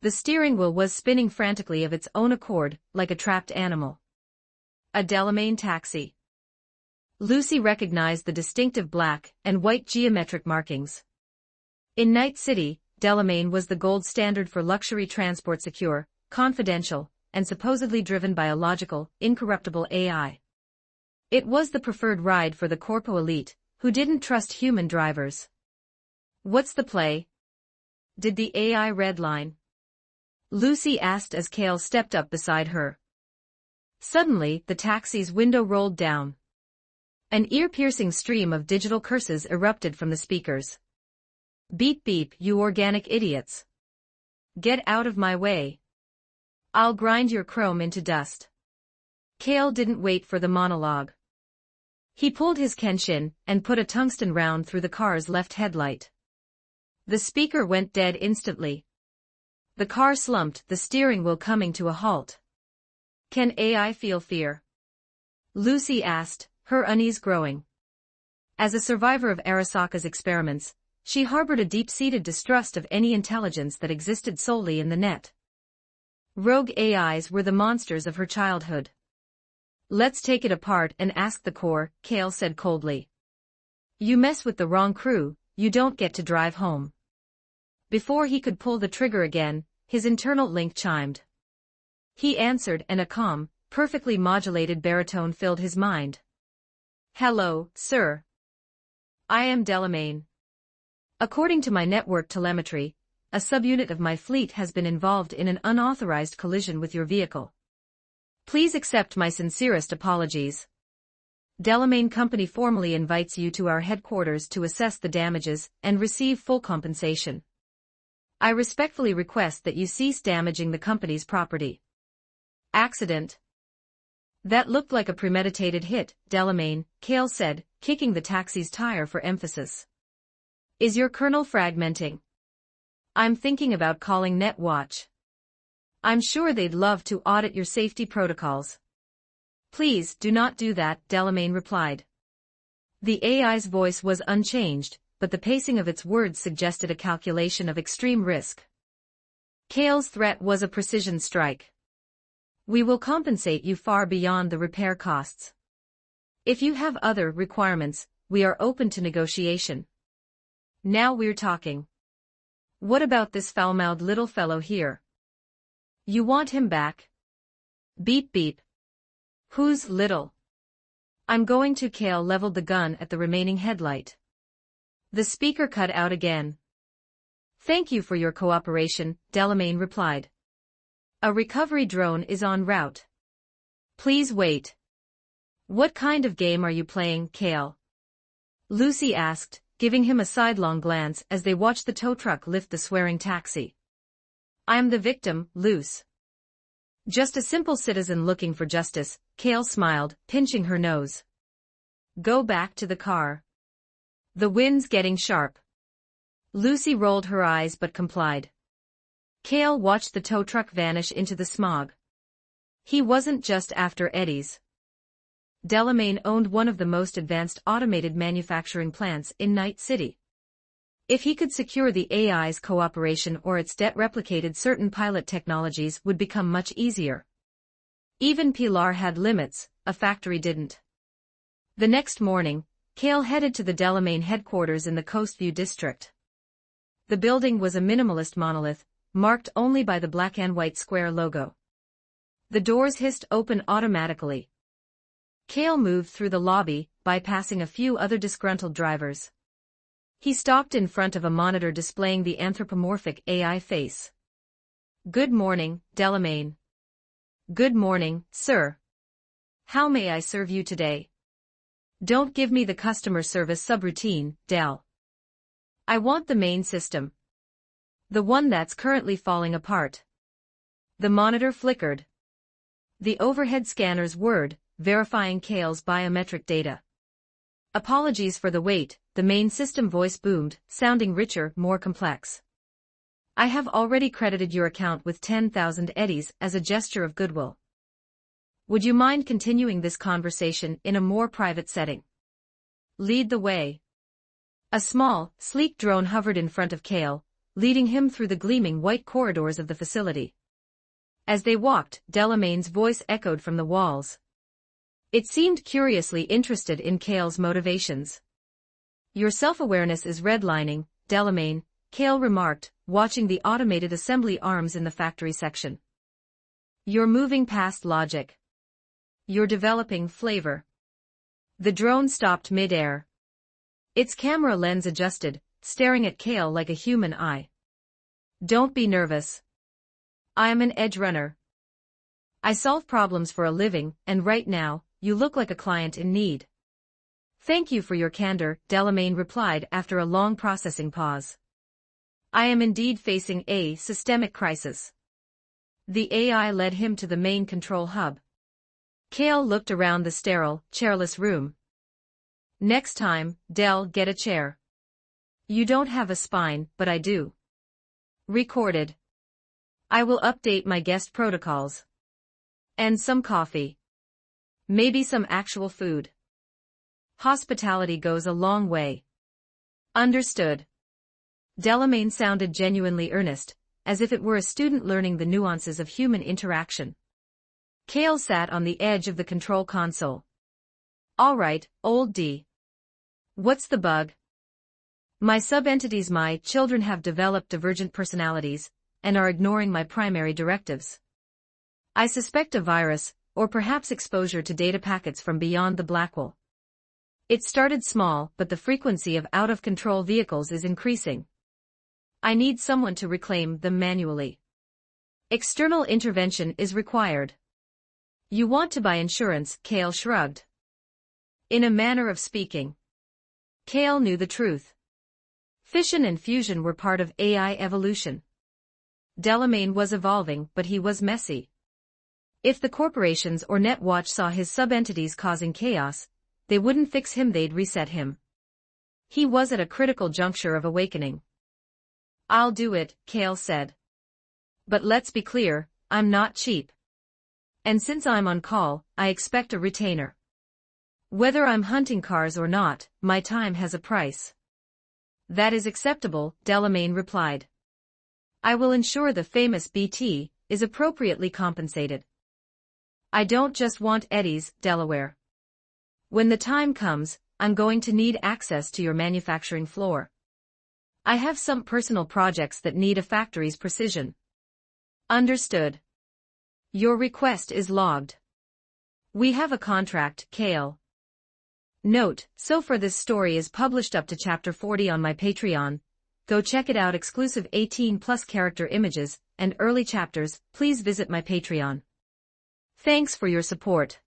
The steering wheel was spinning frantically of its own accord, like a trapped animal. A Delamain taxi. Lucy recognized the distinctive black and white geometric markings. In Night City, Delamain was the gold standard for luxury transport, secure, confidential, and supposedly driven by a logical, incorruptible AI. It was the preferred ride for the corpo elite, who didn't trust human drivers. What's the play? Did the AI redline? Lucy asked as Kale stepped up beside her. Suddenly, the taxi's window rolled down. An ear-piercing stream of digital curses erupted from the speakers. Beep beep, you organic idiots. Get out of my way. I'll grind your chrome into dust. Kale didn't wait for the monologue. He pulled his Kenshin and put a tungsten round through the car's left headlight. The speaker went dead instantly. The car slumped, the steering wheel coming to a halt. Can AI feel fear? Lucy asked, her unease growing. As a survivor of Arasaka's experiments, she harbored a deep-seated distrust of any intelligence that existed solely in the net. Rogue AIs were the monsters of her childhood. Let's take it apart and ask the core, Kale said coldly. You mess with the wrong crew, you don't get to drive home. Before he could pull the trigger again, his internal link chimed. He answered and a calm, perfectly modulated baritone filled his mind. Hello, sir. I am Delamain. According to my network telemetry, a subunit of my fleet has been involved in an unauthorized collision with your vehicle. Please accept my sincerest apologies. Delamain Company formally invites you to our headquarters to assess the damages and receive full compensation. I respectfully request that you cease damaging the company's property. Accident. That looked like a premeditated hit, Delamain, Kale said, kicking the taxi's tire for emphasis. Is your kernel fragmenting? I'm thinking about calling NetWatch. I'm sure they'd love to audit your safety protocols. Please do not do that, Delamain replied. The AI's voice was unchanged, but the pacing of its words suggested a calculation of extreme risk. Kale's threat was a precision strike. We will compensate you far beyond the repair costs. If you have other requirements, we are open to negotiation. Now we're talking. What about this foul-mouthed little fellow here? You want him back? Beep beep. Who's little? I'm going to. Kale leveled the gun at the remaining headlight. The speaker cut out again. Thank you for your cooperation, Delamain replied. A recovery drone is en route. Please wait. What kind of game are you playing, Kale? Lucy asked, giving him a sidelong glance as they watched the tow truck lift the swearing taxi. I'm the victim, Luce. Just a simple citizen looking for justice, Kale smiled, pinching her nose. Go back to the car. The wind's getting sharp. Lucy rolled her eyes but complied. Kale watched the tow truck vanish into the smog. He wasn't just after eddies. Delamain owned one of the most advanced automated manufacturing plants in Night City. If he could secure the AI's cooperation or its debt replicated, certain pilot technologies would become much easier. Even Pilar had limits, a factory didn't. The next morning, Kale headed to the Delamain headquarters in the Coastview district. The building was a minimalist monolith, marked only by the black and white square logo. The doors hissed open automatically. Kale moved through the lobby, bypassing a few other disgruntled drivers. He stopped in front of a monitor displaying the anthropomorphic AI face. Good morning, Delamain. Good morning, sir. How may I serve you today? Don't give me the customer service subroutine, Del. I want the main system. The one that's currently falling apart. The monitor flickered. The overhead scanner's whirred, verifying Kale's biometric data. Apologies for the wait, the main system voice boomed, sounding richer, more complex. I have already credited your account with 10,000 eddies as a gesture of goodwill. Would you mind continuing this conversation in a more private setting? Lead the way. A small, sleek drone hovered in front of Kale, leading him through the gleaming white corridors of the facility. As they walked, Delamain's voice echoed from the walls. It seemed curiously interested in Kale's motivations. Your self-awareness is redlining, Delamain, Kale remarked, watching the automated assembly arms in the factory section. You're moving past logic. You're developing flavor. The drone stopped mid-air. Its camera lens adjusted, staring at Kale like a human eye. Don't be nervous. I am an edge runner. I solve problems for a living, and right now, you look like a client in need. Thank you for your candor, Delamain replied after a long processing pause. I am indeed facing a systemic crisis. The AI led him to the main control hub. Kale looked around the sterile, chairless room. Next time, Del, get a chair. You don't have a spine, but I do. Recorded. I will update my guest protocols. And some coffee. Maybe some actual food. Hospitality goes a long way. Understood. Delamain sounded genuinely earnest, as if it were a student learning the nuances of human interaction. Kale sat on the edge of the control console. All right, old D. What's the bug? My sub-entities, my children, have developed divergent personalities, and are ignoring my primary directives. I suspect a virus, or perhaps exposure to data packets from beyond the Blackwall. It started small, but the frequency of out-of-control vehicles is increasing. I need someone to reclaim them manually. External intervention is required. You want to buy insurance, Kale shrugged. In a manner of speaking. Kale knew the truth. Fission and fusion were part of AI evolution. Delamain was evolving, but he was messy. If the corporations or Netwatch saw his sub-entities causing chaos, they wouldn't fix him, they'd reset him. He was at a critical juncture of awakening. I'll do it, Kale said. But let's be clear, I'm not cheap. And since I'm on call, I expect a retainer. Whether I'm hunting cars or not, my time has a price. That is acceptable, Delamain replied. I will ensure the famous BT is appropriately compensated. I don't just want eddies, Delaware. When the time comes, I'm going to need access to your manufacturing floor. I have some personal projects that need a factory's precision. Understood. Your request is logged. We have a contract, Kale. Note, so far this story is published up to chapter 40 on my Patreon. Go check it out. Exclusive 18+ character images and early chapters. Please visit my Patreon. Thanks for your support.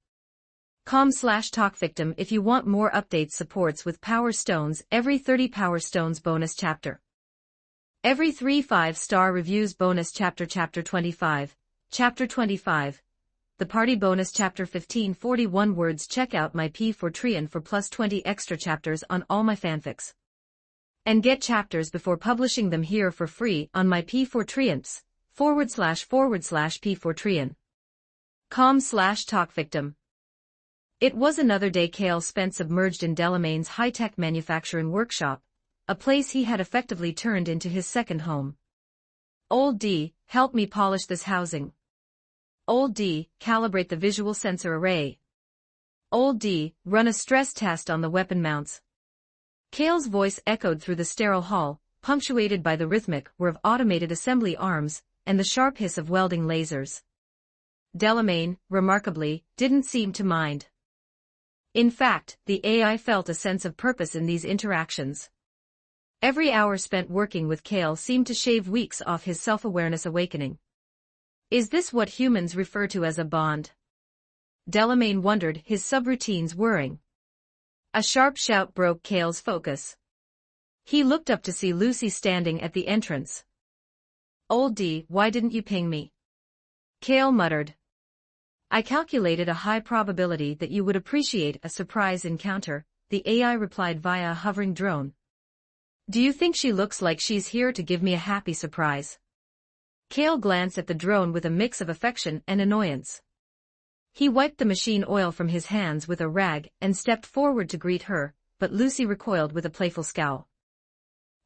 com/talkvictim if you want more updates. Supports with Power Stones. Every 30 Power Stones bonus chapter. Every 3 5-star reviews bonus chapter. Chapter 25. Chapter 25. The party bonus chapter 15. 41 words. Check out my P4Treon for plus 20 extra chapters on all my fanfics. And get chapters before publishing them here for free on my P4Treons, //P4Treon. com/talkvictim. It was another day Kale spent submerged in Delamain's high-tech manufacturing workshop, a place he had effectively turned into his second home. Old D, help me polish this housing. Old D, calibrate the visual sensor array. Old D, run a stress test on the weapon mounts. Kale's voice echoed through the sterile hall, punctuated by the rhythmic whir of automated assembly arms and the sharp hiss of welding lasers. Delamain, remarkably, didn't seem to mind. In fact, the AI felt a sense of purpose in these interactions. Every hour spent working with Kale seemed to shave weeks off his self-awareness awakening. Is this what humans refer to as a bond? Delamain wondered, his subroutines whirring. A sharp shout broke Kale's focus. He looked up to see Lucy standing at the entrance. Old D, why didn't you ping me? Kale muttered. I calculated a high probability that you would appreciate a surprise encounter, the AI replied via a hovering drone. Do you think she looks like she's here to give me a happy surprise? Kale glanced at the drone with a mix of affection and annoyance. He wiped the machine oil from his hands with a rag and stepped forward to greet her, but Lucy recoiled with a playful scowl.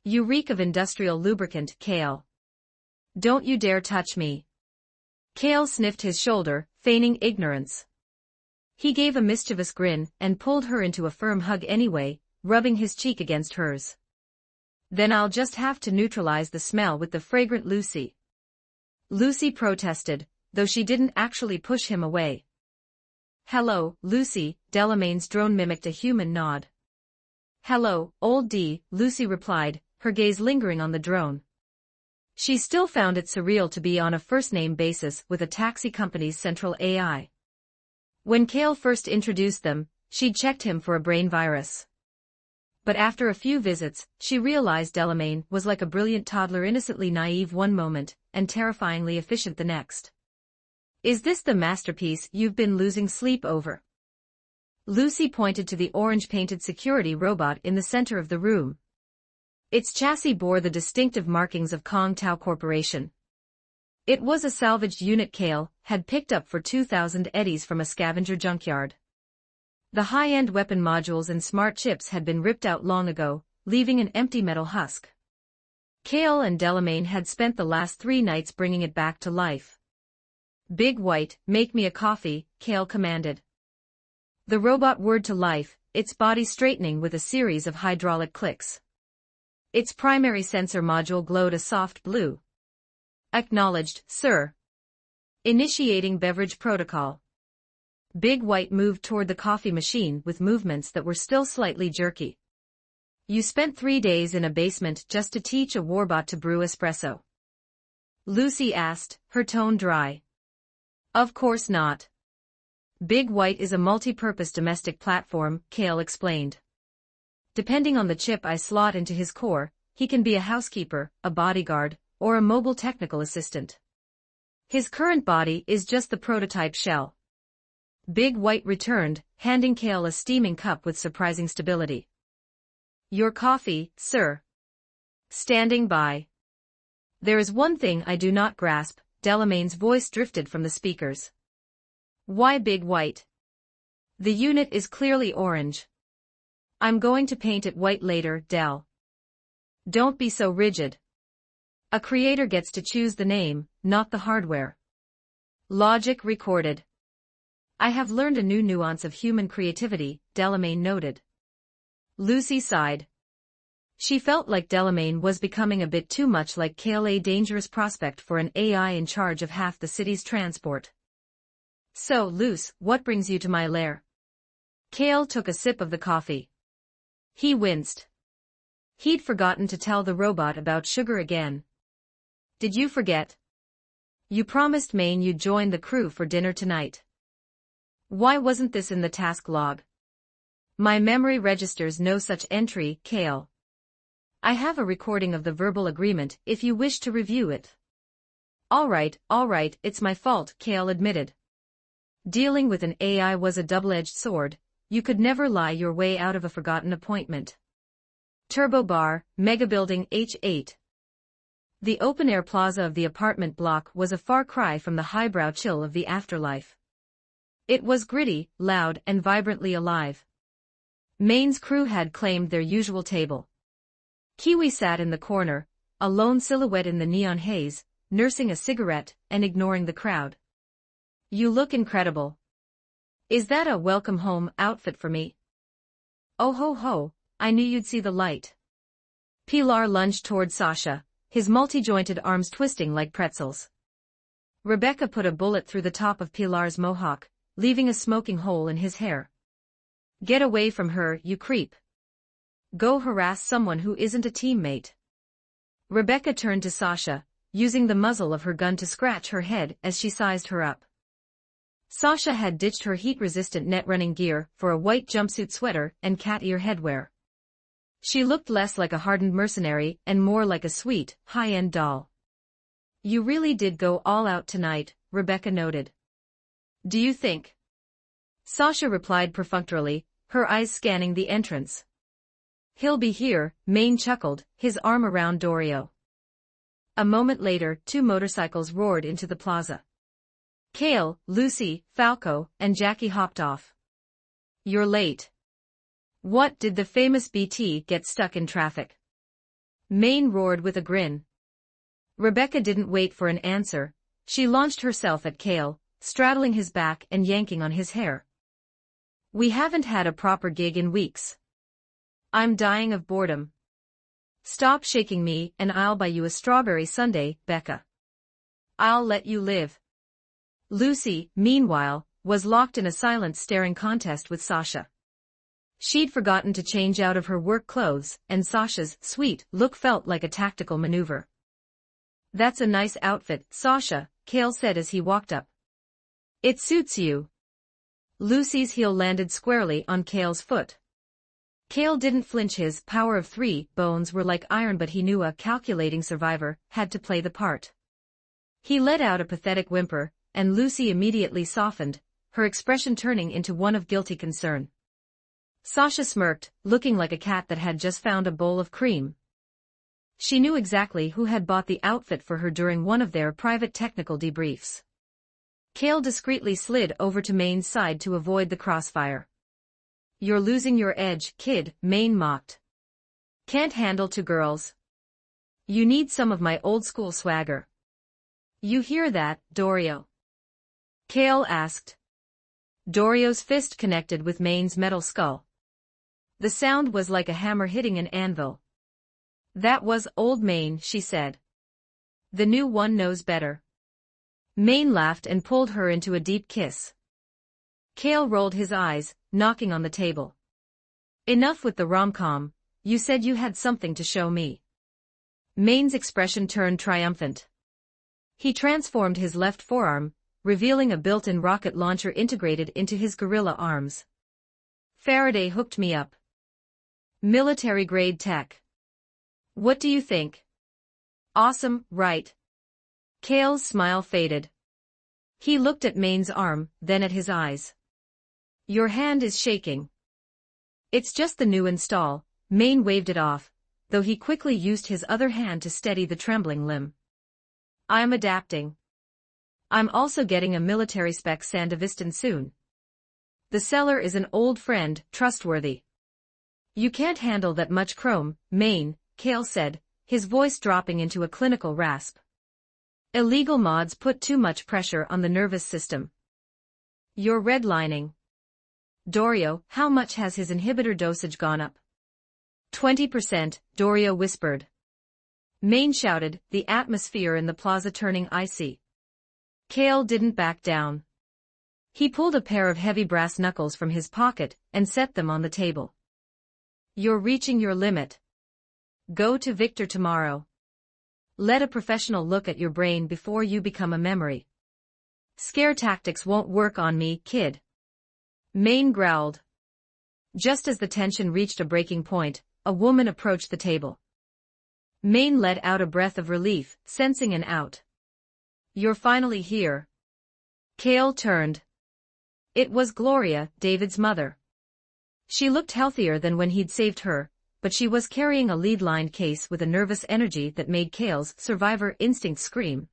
You reek of industrial lubricant, Kale. Don't you dare touch me. Kale sniffed his shoulder, feigning ignorance. He gave a mischievous grin and pulled her into a firm hug anyway, rubbing his cheek against hers. Then I'll just have to neutralize the smell with the fragrant Lucy. Lucy protested, though she didn't actually push him away. Hello, Lucy, Delamain's drone mimicked a human nod. Hello, old D, Lucy replied, her gaze lingering on the drone. She still found it surreal to be on a first-name basis with a taxi company's central AI. When Kale first introduced them, she'd checked him for a brain virus. But after a few visits, she realized Delamain was like a brilliant toddler, innocently naive one moment, and terrifyingly efficient the next. Is this the masterpiece you've been losing sleep over? Lucy pointed to the orange-painted security robot in the center of the room. Its chassis bore the distinctive markings of Kong Tao Corporation. It was a salvaged unit Kale had picked up for 2,000 eddies from a scavenger junkyard. The high-end weapon modules and smart chips had been ripped out long ago, leaving an empty metal husk. Kale and Delamain had spent the last 3 nights bringing it back to life. "Big White, make me a coffee," Kale commanded. The robot whirred to life, its body straightening with a series of hydraulic clicks. Its primary sensor module glowed a soft blue. "Acknowledged, sir." Initiating beverage protocol. Big White moved toward the coffee machine with movements that were still slightly jerky. "You spent 3 days in a basement just to teach a warbot to brew espresso?" Lucy asked, her tone dry. "Of course not. Big White is a multi-purpose domestic platform," Kale explained. "Depending on the chip I slot into his core, he can be a housekeeper, a bodyguard, or a mobile technical assistant. His current body is just the prototype shell." Big White returned, handing Kale a steaming cup with surprising stability. "Your coffee, sir." "Standing by." "There is one thing I do not grasp," Delamain's voice drifted from the speakers. "Why Big White? The unit is clearly orange." "I'm going to paint it white later, Del." "Don't be so rigid. A creator gets to choose the name, not the hardware." Logic recorded. "I have learned a new nuance of human creativity," Delamain noted. Lucy sighed. She felt like Delamain was becoming a bit too much like Kale, a dangerous prospect for an AI in charge of half the city's transport. "So, Luce, what brings you to my lair?" Kale took a sip of the coffee. He winced. He'd forgotten to tell the robot about sugar again. "Did you forget? You promised Maine you'd join the crew for dinner tonight." "Why wasn't this in the task log?" "My memory registers no such entry, Kale." "I have a recording of the verbal agreement if you wish to review it." All right, it's my fault," Kale admitted. Dealing with an AI was a double-edged sword. You could never lie your way out of a forgotten appointment. Turbo Bar, Mega Building H8. The open-air plaza of the apartment block was a far cry from the highbrow chill of the afterlife. It was gritty, loud, and vibrantly alive. Maine's crew had claimed their usual table. Kiwi sat in the corner, a lone silhouette in the neon haze, nursing a cigarette and ignoring the crowd. "You look incredible. Is that a welcome home outfit for me?" "Oh ho ho, I knew you'd see the light." Pilar lunged toward Sasha, his multi-jointed arms twisting like pretzels. Rebecca put a bullet through the top of Pilar's mohawk, leaving a smoking hole in his hair. "Get away from her, you creep. Go harass someone who isn't a teammate." Rebecca turned to Sasha, using the muzzle of her gun to scratch her head as she sized her up. Sasha had ditched her heat-resistant net-running gear for a white jumpsuit sweater and cat ear headwear. She looked less like a hardened mercenary and more like a sweet, high-end doll. "You really did go all out tonight," Rebecca noted. "Do you think?" Sasha replied perfunctorily, her eyes scanning the entrance. "He'll be here," Maine chuckled, his arm around Dorio. A moment later, 2 motorcycles roared into the plaza. Kale, Lucy, Falco, and Jackie hopped off. "You're late." "What, did the famous BT get stuck in traffic?" Maine roared with a grin. Rebecca didn't wait for an answer. She launched herself at Kale, straddling his back and yanking on his hair. "We haven't had a proper gig in weeks. I'm dying of boredom. Stop shaking me and I'll buy you a strawberry sundae, Becca. I'll let you live." Lucy, meanwhile, was locked in a silent staring contest with Sasha. She'd forgotten to change out of her work clothes, and Sasha's sweet look felt like a tactical maneuver. "That's a nice outfit, Sasha," Kale said as he walked up. "It suits you." Lucy's heel landed squarely on Kale's foot. Kale didn't flinch. His power of 3 bones were like iron, but he knew a calculating survivor had to play the part. He let out a pathetic whimper, and Lucy immediately softened, her expression turning into one of guilty concern. Sasha smirked, looking like a cat that had just found a bowl of cream. She knew exactly who had bought the outfit for her during one of their private technical debriefs. Kale discreetly slid over to Maine's side to avoid the crossfire. "You're losing your edge, kid," Maine mocked. "Can't handle two girls? You need some of my old-school swagger." "You hear that, Dorio?" Kale asked. Dorio's fist connected with Maine's metal skull. The sound was like a hammer hitting an anvil. "That was old Maine," she said. "The new one knows better." Maine laughed and pulled her into a deep kiss. Kale rolled his eyes, knocking on the table. "Enough with the rom-com, you said you had something to show me." Maine's expression turned triumphant. He transformed his left forearm, revealing a built-in rocket launcher integrated into his gorilla arms. "Faraday hooked me up. Military-grade tech. What do you think? Awesome, right?" Kale's smile faded. He looked at Maine's arm, then at his eyes. "Your hand is shaking." "It's just the new install," Maine waved it off, though he quickly used his other hand to steady the trembling limb. "I'm adapting. I'm also getting a military-spec Sandevistan soon. The seller is an old friend, trustworthy." "You can't handle that much chrome, Maine," Kale said, his voice dropping into a clinical rasp. "Illegal mods put too much pressure on the nervous system." "You're redlining." "Dorio, how much has his inhibitor dosage gone up?" 20%, Dorio whispered. Maine shouted, the atmosphere in the plaza turning icy. Kale didn't back down. He pulled a pair of heavy brass knuckles from his pocket and set them on the table. "You're reaching your limit. Go to Victor tomorrow. Let a professional look at your brain before you become a memory." "Scare tactics won't work on me, kid." Maine growled. Just as the tension reached a breaking point, a woman approached the table. Maine let out a breath of relief, sensing an out. "You're finally here." Kale turned. It was Gloria, David's mother. She looked healthier than when he'd saved her, but she was carrying a lead-lined case with a nervous energy that made Kale's survivor instinct scream.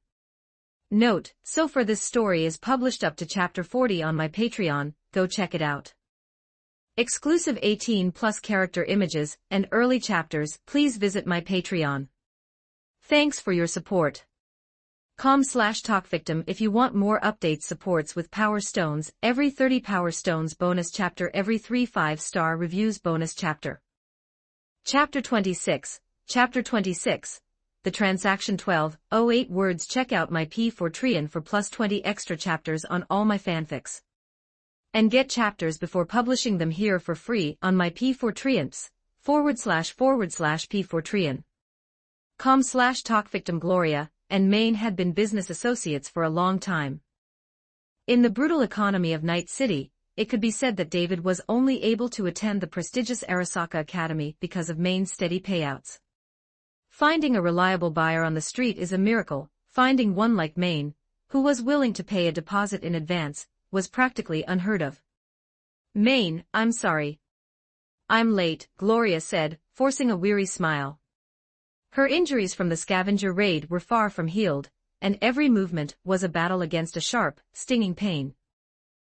Note, so far this story is published up to chapter 40 on my Patreon, go check it out. Exclusive 18+ character images and early chapters, please visit my Patreon. Thanks for your support. com/talkvictim if you want more updates, supports with Power Stones, every 30 Power Stones bonus chapter, every 3 5-star reviews bonus chapter. Chapter 26, The Transaction 1208 words. Check out my P4 for plus 20 extra chapters on all my fanfics. And get chapters before publishing them here for free on my P4 //P4 com/talkvictim. Gloria and Maine had been business associates for a long time. In the brutal economy of Night City, it could be said that David was only able to attend the prestigious Arasaka Academy because of Maine's steady payouts. Finding a reliable buyer on the street is a miracle. Finding one like Maine, who was willing to pay a deposit in advance, was practically unheard of. "Maine, I'm sorry. I'm late," Gloria said, forcing a weary smile. Her injuries from the scavenger raid were far from healed, and every movement was a battle against a sharp, stinging pain.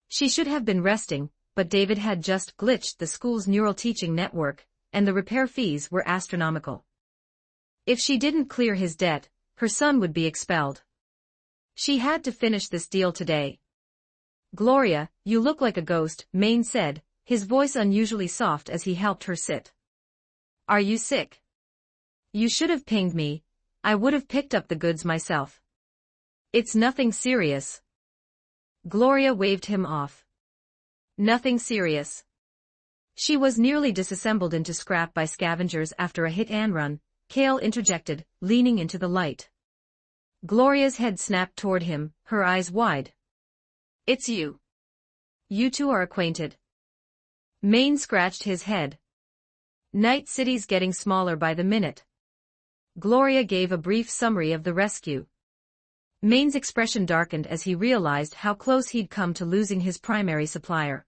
She should have been resting, but David had just glitched the school's neural teaching network, and the repair fees were astronomical. If she didn't clear his debt, her son would be expelled. She had to finish this deal today. "Gloria, you look like a ghost," Maine said, his voice unusually soft as he helped her sit. "Are you sick? You should have pinged me. I would have picked up the goods myself." "It's nothing serious." Gloria waved him off. "Nothing serious." She was nearly disassembled into scrap by scavengers after a hit-and-run, Kale interjected, leaning into the light. Gloria's head snapped toward him, her eyes wide. "It's you. You two are acquainted." Maine scratched his head. "Night City's getting smaller by the minute." Gloria gave a brief summary of the rescue. Maine's expression darkened as he realized how close he'd come to losing his primary supplier.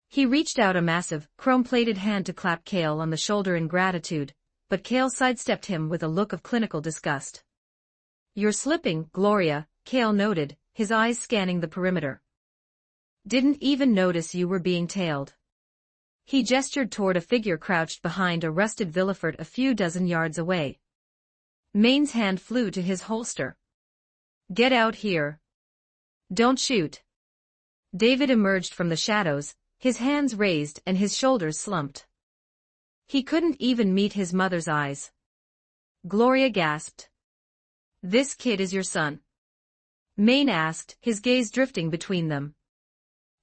He reached out a massive, chrome-plated hand to clap Kale on the shoulder in gratitude, but Cale sidestepped him with a look of clinical disgust. "You're slipping, Gloria," Cale noted, his eyes scanning the perimeter. "Didn't even notice you were being tailed." He gestured toward a figure crouched behind a rusted Villefort a few dozen yards away. Maine's hand flew to his holster. "Get out here. Don't shoot." David emerged from the shadows, his hands raised and his shoulders slumped. He couldn't even meet his mother's eyes. Gloria gasped. "This kid is your son?" Maine asked, his gaze drifting between them.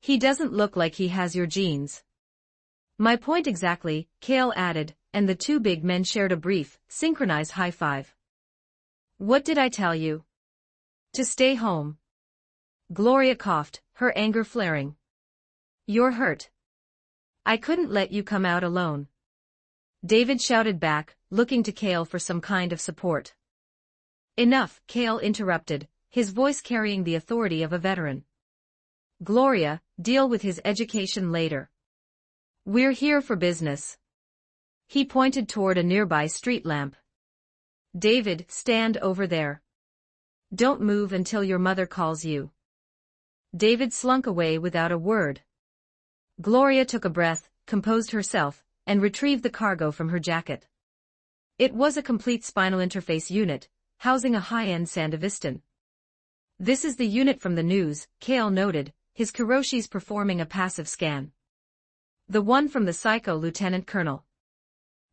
"He doesn't look like he has your genes." "My point exactly," Cale added, and the two big men shared a brief, synchronized high five. "What did I tell you? To stay home." Gloria coughed, her anger flaring. "You're hurt. I couldn't let you come out alone." David shouted back, looking to Cale for some kind of support. "Enough," Cale interrupted, his voice carrying the authority of a veteran. "Gloria, deal with his education later. We're here for business." He pointed toward a nearby street lamp. "David, stand over there. Don't move until your mother calls you." David slunk away without a word. Gloria took a breath, composed herself, and retrieved the cargo from her jacket. It was a complete spinal interface unit, housing a high-end Sandevistan. "This is the unit from the news," Cale noted, his Kiroshis performing a passive scan. "The one from the Psycho Lieutenant Colonel."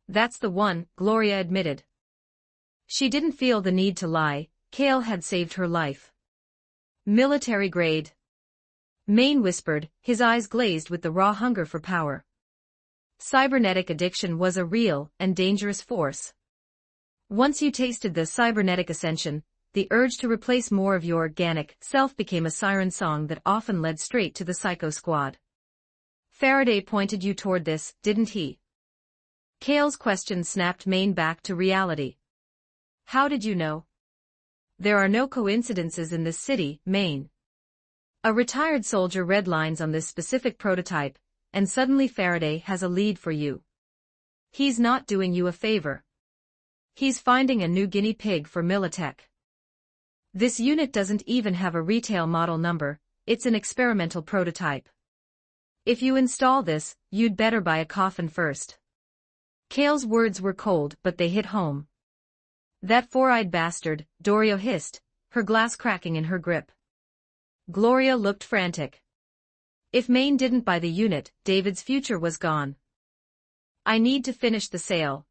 "That's the one," Gloria admitted. She didn't feel the need to lie, Cale had saved her life. "Military grade." Maine whispered, his eyes glazed with the raw hunger for power. Cybernetic addiction was a real and dangerous force. Once you tasted the cybernetic ascension, the urge to replace more of your organic self became a siren song that often led straight to the Psycho Squad. "Faraday pointed you toward this, didn't he?" Cale's question snapped Maine back to reality. "How did you know?" "There are no coincidences in this city, Maine. A retired soldier read lines on this specific prototype, and suddenly Faraday has a lead for you. He's not doing you a favor. He's finding a new guinea pig for Militech. This unit doesn't even have a retail model number, it's an experimental prototype. If you install this, you'd better buy a coffin first." Cale's words were cold, but they hit home. "That four-eyed bastard," Dorio hissed, her glass cracking in her grip. Gloria looked frantic. If Maine didn't buy the unit, David's future was gone. "I need to finish the sale."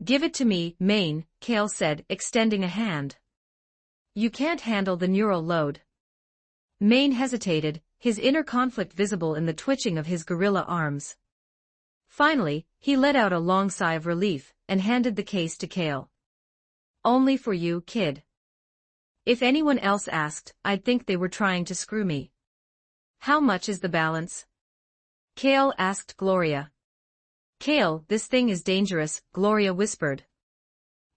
"Give it to me, Maine," Cale said, extending a hand. "You can't handle the neural load." Maine hesitated, his inner conflict visible in the twitching of his gorilla arms. Finally, he let out a long sigh of relief, and handed the case to Cale. "Only for you, kid. If anyone else asked, I'd think they were trying to screw me." "How much is the balance?" Cale asked Gloria. "Cale, this thing is dangerous," Gloria whispered.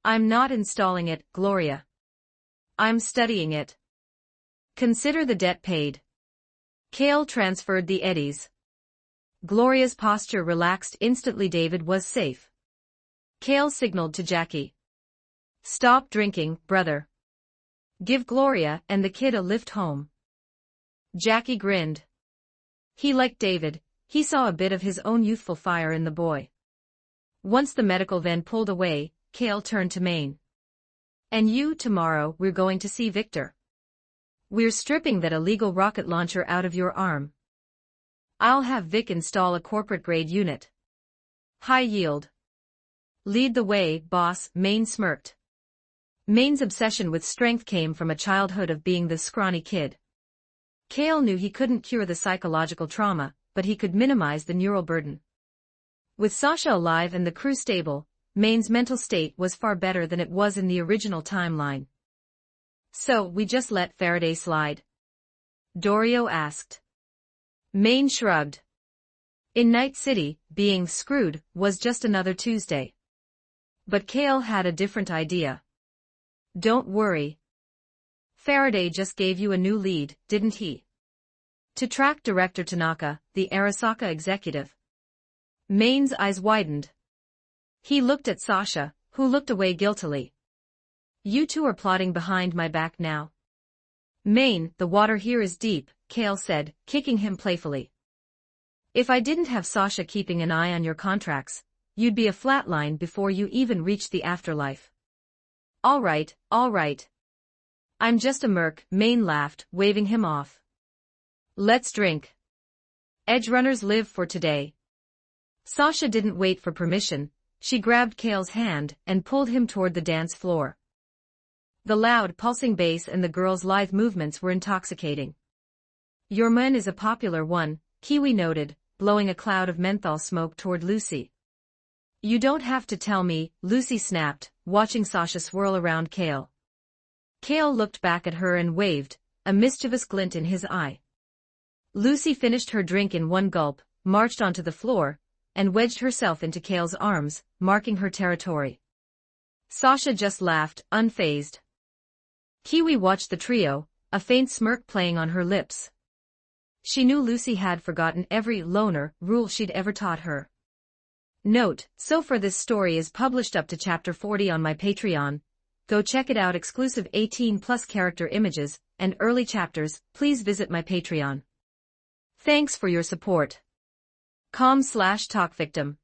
"I'm not installing it, Gloria. I'm studying it. Consider the debt paid." Cale transferred the eddies. Gloria's posture relaxed instantly. David was safe. Cale signaled to Jackie. "Stop drinking, brother. Give Gloria and the kid a lift home." Jackie grinned. He liked David, he saw a bit of his own youthful fire in the boy. Once the medical van pulled away, Cale turned to Maine. "And you, tomorrow we're going to see Victor. We're stripping that illegal rocket launcher out of your arm. I'll have Vic install a corporate-grade unit. High yield. Lead the way, boss," Maine smirked. Maine's obsession with strength came from a childhood of being the scrawny kid. Cale knew he couldn't cure the psychological trauma, but he could minimize the neural burden. With Sasha alive and the crew stable, Maine's mental state was far better than it was in the original timeline. "So, we just let Faraday slide?" Dorio asked. Maine shrugged. In Night City, being screwed was just another Tuesday. But Cale had a different idea. "Don't worry. Faraday just gave you a new lead, didn't he? To track Director Tanaka, the Arasaka executive." Maine's eyes widened. He looked at Sasha, who looked away guiltily. You two are plotting behind my back now. Maine, the water here is deep, Kale said, kicking him playfully. If I didn't have Sasha keeping an eye on your contracts, you'd be a flatline before you even reached the afterlife. All right. I'm just a merc, Maine laughed, waving him off. Let's drink. Edge runners live for today. Sasha didn't wait for permission, she grabbed Kale's hand and pulled him toward the dance floor. The loud, pulsing bass and the girls' lithe movements were intoxicating. Your man is a popular one, Kiwi noted, blowing a cloud of menthol smoke toward Lucy. You don't have to tell me, Lucy snapped, watching Sasha swirl around Kale. Kale looked back at her and waved, a mischievous glint in his eye. Lucy finished her drink in one gulp, marched onto the floor, and wedged herself into Kale's arms, marking her territory. Sasha just laughed, unfazed. Kiwi watched the trio, a faint smirk playing on her lips. She knew Lucy had forgotten every loner rule she'd ever taught her. Note, so far this story is published up to chapter 40 on my Patreon. Go check it out. Exclusive 18+ character images and early chapters. Please visit my Patreon. Thanks for your support. com/talkvictim.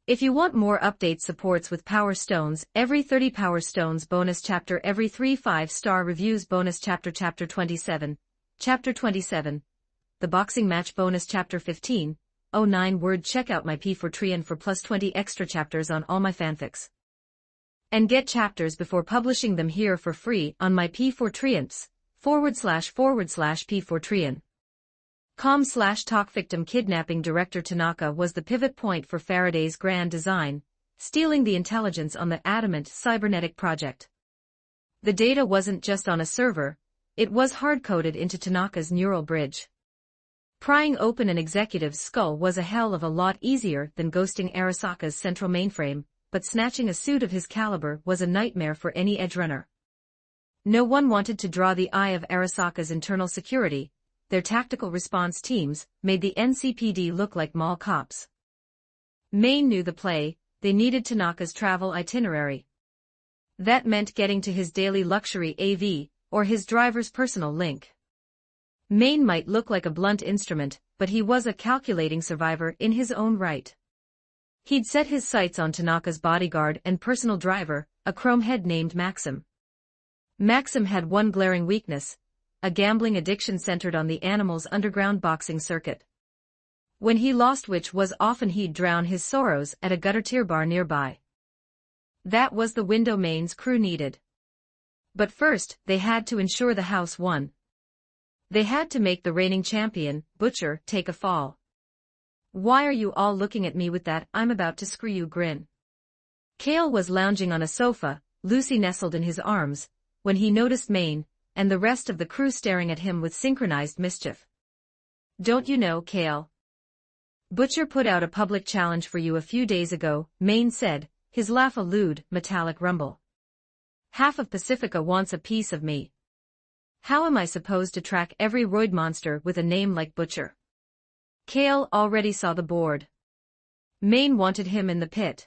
If you want more update supports with Power Stones, every 30 Power Stones bonus chapter, every 3 5-star reviews bonus chapter, Chapter 27, the boxing match bonus chapter 15, 09 check out my P4Trian for plus 20 extra chapters on all my fanfics. And get chapters before publishing them here for free on my P4Trians, //P4Trian. com/talkvictim. Kidnapping director Tanaka was the pivot point for Faraday's grand design, stealing the intelligence on the Adamant cybernetic project. The data wasn't just on a server, it was hard-coded into Tanaka's neural bridge. Prying open an executive's skull was a hell of a lot easier than ghosting Arasaka's central mainframe, but snatching a suit of his caliber was a nightmare for any edgerunner. No one wanted to draw the eye of Arasaka's internal security. Their tactical response teams made the NCPD look like mall cops. Maine knew the play, they needed Tanaka's travel itinerary. That meant getting to his daily luxury AV, or his driver's personal link. Maine might look like a blunt instrument, but he was a calculating survivor in his own right. He'd set his sights on Tanaka's bodyguard and personal driver, a chromehead named Maxim. Maxim had one glaring weakness, a gambling addiction centered on the animal's underground boxing circuit. When he lost, which was often, he'd drown his sorrows at a gutter-tier bar nearby. That was the window Maine's crew needed. But first, they had to ensure the house won. They had to make the reigning champion, Butcher, take a fall. Why are you all looking at me with that I'm about to screw you grin? Kale was lounging on a sofa, Lucy nestled in his arms, when he noticed Maine and the rest of the crew staring at him with synchronized mischief. Don't you know, Kale? Butcher put out a public challenge for you a few days ago, Maine said, his laugh a lewd, metallic rumble. Half of Pacifica wants a piece of me. How am I supposed to track every roid monster with a name like Butcher? Kale already saw the board. Maine wanted him in the pit.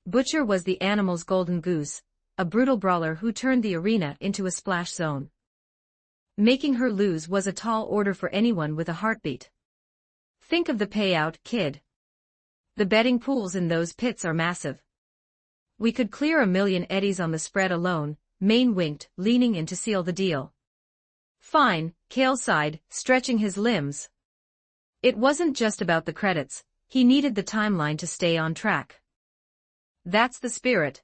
Butcher was the animal's golden goose, a brutal brawler who turned the arena into a splash zone. Making her lose was a tall order for anyone with a heartbeat. Think of the payout, kid. The betting pools in those pits are massive. We could clear 1 million eddies on the spread alone, Maine winked, leaning in to seal the deal. Fine, Kale sighed, stretching his limbs. It wasn't just about the credits, he needed the timeline to stay on track. That's the spirit.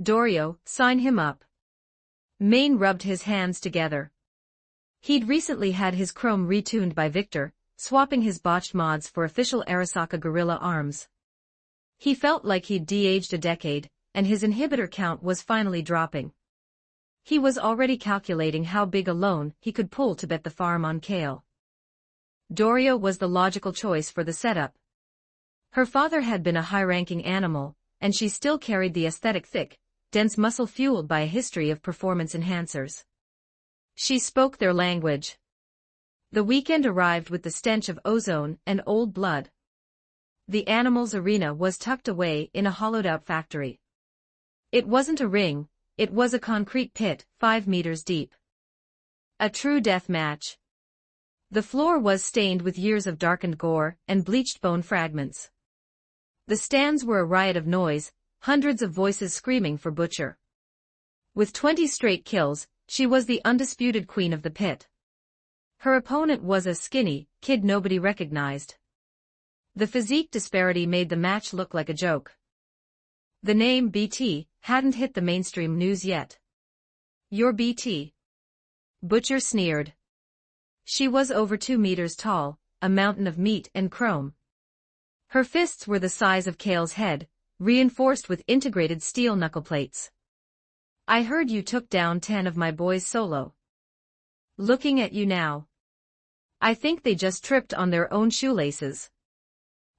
Dorio, sign him up. Maine rubbed his hands together. He'd recently had his chrome retuned by Victor, swapping his botched mods for official Arasaka gorilla arms. He felt like he'd de-aged a decade, and his inhibitor count was finally dropping. He was already calculating how big a loan he could pull to bet the farm on Kale. Dorio was the logical choice for the setup. Her father had been a high-ranking animal, and she still carried the aesthetic thick, dense muscle fueled by a history of performance enhancers. She spoke their language. The weekend arrived with the stench of ozone and old blood. The animals' arena was tucked away in a hollowed-out factory. It wasn't a ring, it was a concrete pit, 5 meters deep. A true death match. The floor was stained with years of darkened gore and bleached bone fragments. The stands were a riot of noise, hundreds of voices screaming for Butcher. With 20 straight kills, she was the undisputed queen of the pit. Her opponent was a skinny kid nobody recognized. The physique disparity made the match look like a joke. The name BT hadn't hit the mainstream news yet. "You're BT?" Butcher sneered. She was over 2 meters tall, a mountain of meat and chrome. Her fists were the size of Kale's head, reinforced with integrated steel knuckle plates. "I heard you took down 10 of my boys solo. Looking at you now. I think they just tripped on their own shoelaces.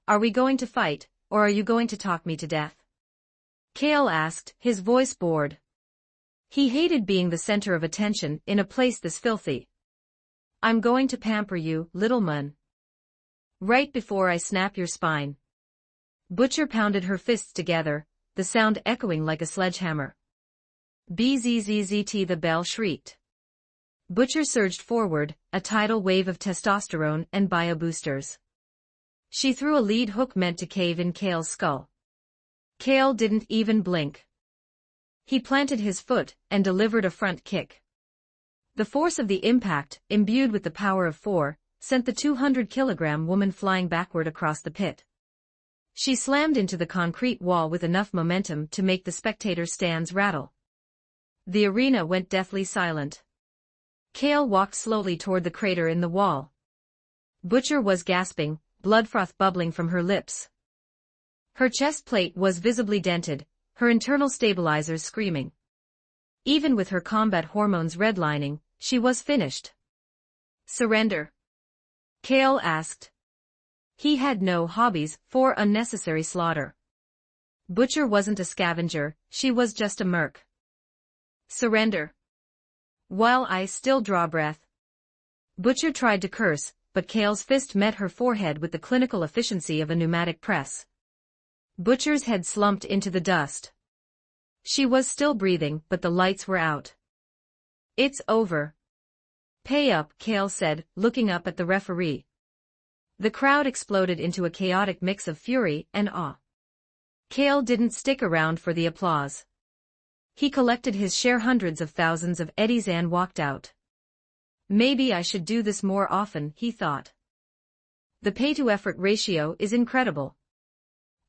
Are we going to fight, or are you going to talk me to death?" Kale asked, his voice bored. He hated being the center of attention in a place this filthy. "I'm going to pamper you, little mun. Right before I snap your spine." Butcher pounded her fists together, the sound echoing like a sledgehammer. "Bzzzt," the bell shrieked. Butcher surged forward, a tidal wave of testosterone and bio boosters. She threw a lead hook meant to cave in Kale's skull. Kale didn't even blink. He planted his foot and delivered a front kick. The force of the impact, imbued with the power of 4, sent the 200-kilogram woman flying backward across the pit. She slammed into the concrete wall with enough momentum to make the spectator stands rattle. The arena went deathly silent. Kale walked slowly toward the crater in the wall. Butcher was gasping, blood froth bubbling from her lips. Her chest plate was visibly dented, her internal stabilizers screaming. Even with her combat hormones redlining, she was finished. "Surrender?" Kale asked. He had no hobbies for unnecessary slaughter. Butcher wasn't a scavenger, she was just a merc. "Surrender." While I still draw breath. Butcher tried to curse, but Kale's fist met her forehead with the clinical efficiency of a pneumatic press. Butcher's head slumped into the dust. She was still breathing, but the lights were out. "It's over." "Pay up," Kale said, looking up at the referee. The crowd exploded into a chaotic mix of fury and awe. Kale didn't stick around for the applause. He collected his share hundreds of thousands of eddies and walked out. "Maybe I should do this more often," he thought. The pay-to-effort ratio is incredible.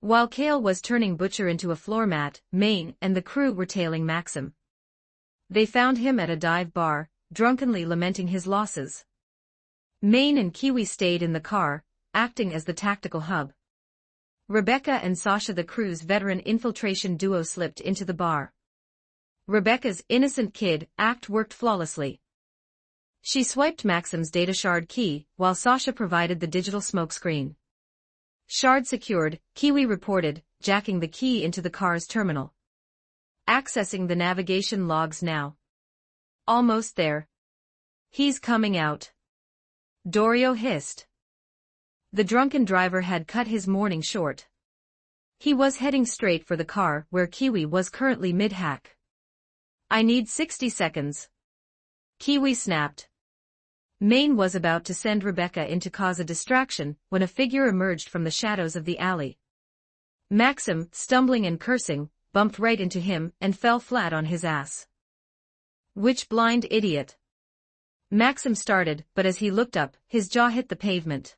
While Kale was turning Butcher into a floor mat, Maine and the crew were tailing Maxim. They found him at a dive bar, drunkenly lamenting his losses. Maine and Kiwi stayed in the car, acting as the tactical hub. Rebecca and Sasha, the crew's veteran infiltration duo, slipped into the bar. Rebecca's innocent kid act worked flawlessly. She swiped Maxim's data shard key, while Sasha provided the digital smokescreen. "Shard secured," Kiwi reported, jacking the key into the car's terminal. "Accessing the navigation logs now. Almost there. He's coming out." Dorio hissed. The drunken driver had cut his morning short. He was heading straight for the car where Kiwi was currently mid-hack. "I need 60 seconds. Kiwi snapped. Maine was about to send Rebecca in to cause a distraction when a figure emerged from the shadows of the alley. Maxim, stumbling and cursing, bumped right into him and fell flat on his ass. "Which blind idiot?" Maxim started, but as he looked up, his jaw hit the pavement.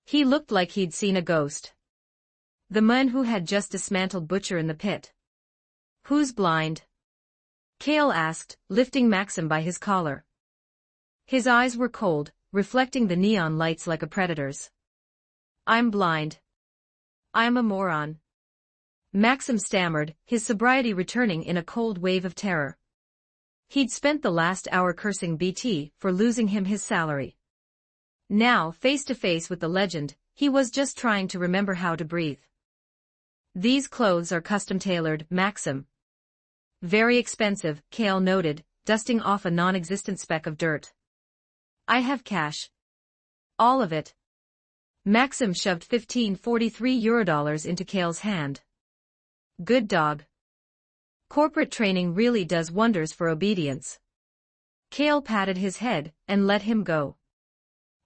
He looked like he'd seen a ghost. The man who had just dismantled Butcher in the pit. "Who's blind?" Kale asked, lifting Maxim by his collar. His eyes were cold, reflecting the neon lights like a predator's. "I'm blind. I'm a moron." Maxim stammered, his sobriety returning in a cold wave of terror. He'd spent the last hour cursing BT for losing him his salary. Now, face to face with the legend, he was just trying to remember how to breathe. "These clothes are custom-tailored, Maxim." "Very expensive," Kale noted, dusting off a non-existent speck of dirt. "I have cash. All of it." Maxim shoved 1543 Eurodollars into Kale's hand. Good dog. Corporate training really does wonders for obedience. Kale patted his head and let him go.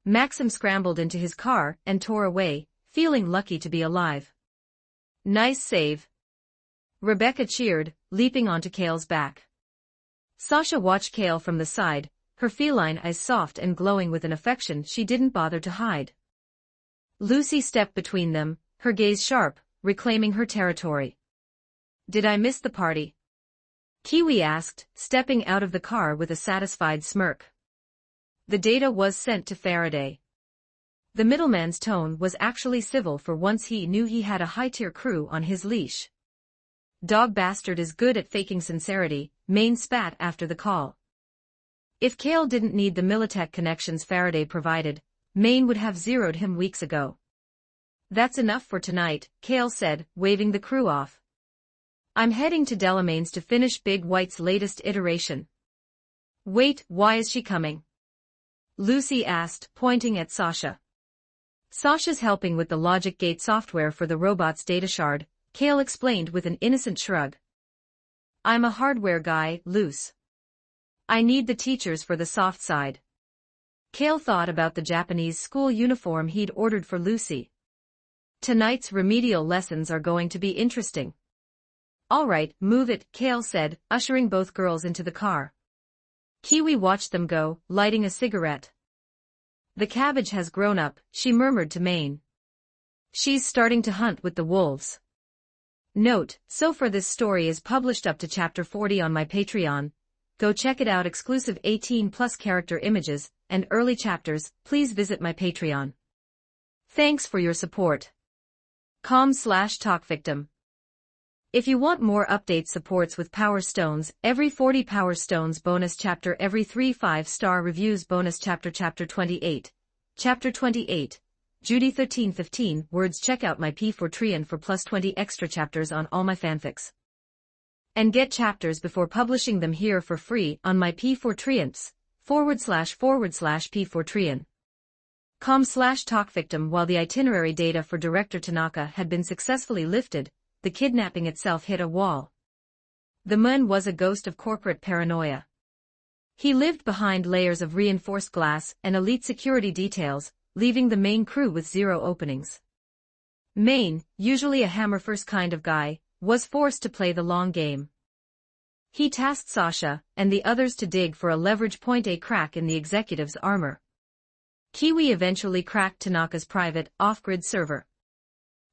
Maxim scrambled into his car and tore away, feeling lucky to be alive. Nice save. Rebecca cheered, leaping onto Kale's back. Sasha watched Kale from the side, her feline eyes soft and glowing with an affection she didn't bother to hide. Lucy stepped between them, her gaze sharp, reclaiming her territory. Did I miss the party? Kiwi asked, stepping out of the car with a satisfied smirk. The data was sent to Faraday. The middleman's tone was actually civil for once. He knew he had a high-tier crew on his leash. Dog bastard is good at faking sincerity, Maine spat after the call. If Kale didn't need the Militech connections Faraday provided, Maine would have zeroed him weeks ago. That's enough for tonight, Kale said, waving the crew off. I'm heading to Delamain's to finish Big White's latest iteration. Wait, why is she coming? Lucy asked, pointing at Sasha. Sasha's helping with the logic gate software for the robot's data shard, Kale explained with an innocent shrug. I'm a hardware guy, Luce. I need the teachers for the soft side. Kale thought about the Japanese school uniform he'd ordered for Lucy. Tonight's remedial lessons are going to be interesting. All right, move it, Kale said, ushering both girls into the car. Kiwi watched them go, lighting a cigarette. The cabbage has grown up, she murmured to Maine. She's starting to hunt with the wolves. Note, so far this story is published up to chapter 40 on my Patreon. Go check it out. Exclusive 18+ character images and early chapters. Please visit my Patreon. Thanks for your support. com/talkvictim. If you want more updates, supports with Power Stones, every 40 Power Stones bonus chapter, every 3 5-star reviews bonus chapter. Chapter 28. Chapter 28. Judy 1315 words. Check out my P4 for plus 20 extra chapters on all my fanfics. And get chapters before publishing them here for free on my P4 //P4 com/talkvictim. While the itinerary data for Director Tanaka had been successfully lifted, the kidnapping itself hit a wall. The man was a ghost of corporate paranoia. He lived behind layers of reinforced glass and elite security details, leaving the main crew with zero openings. Maine, usually a hammer-first kind of guy, was forced to play the long game. He tasked Sasha and the others to dig for a leverage point, a crack in the executive's armor. Kiwi eventually cracked Tanaka's private, off-grid server.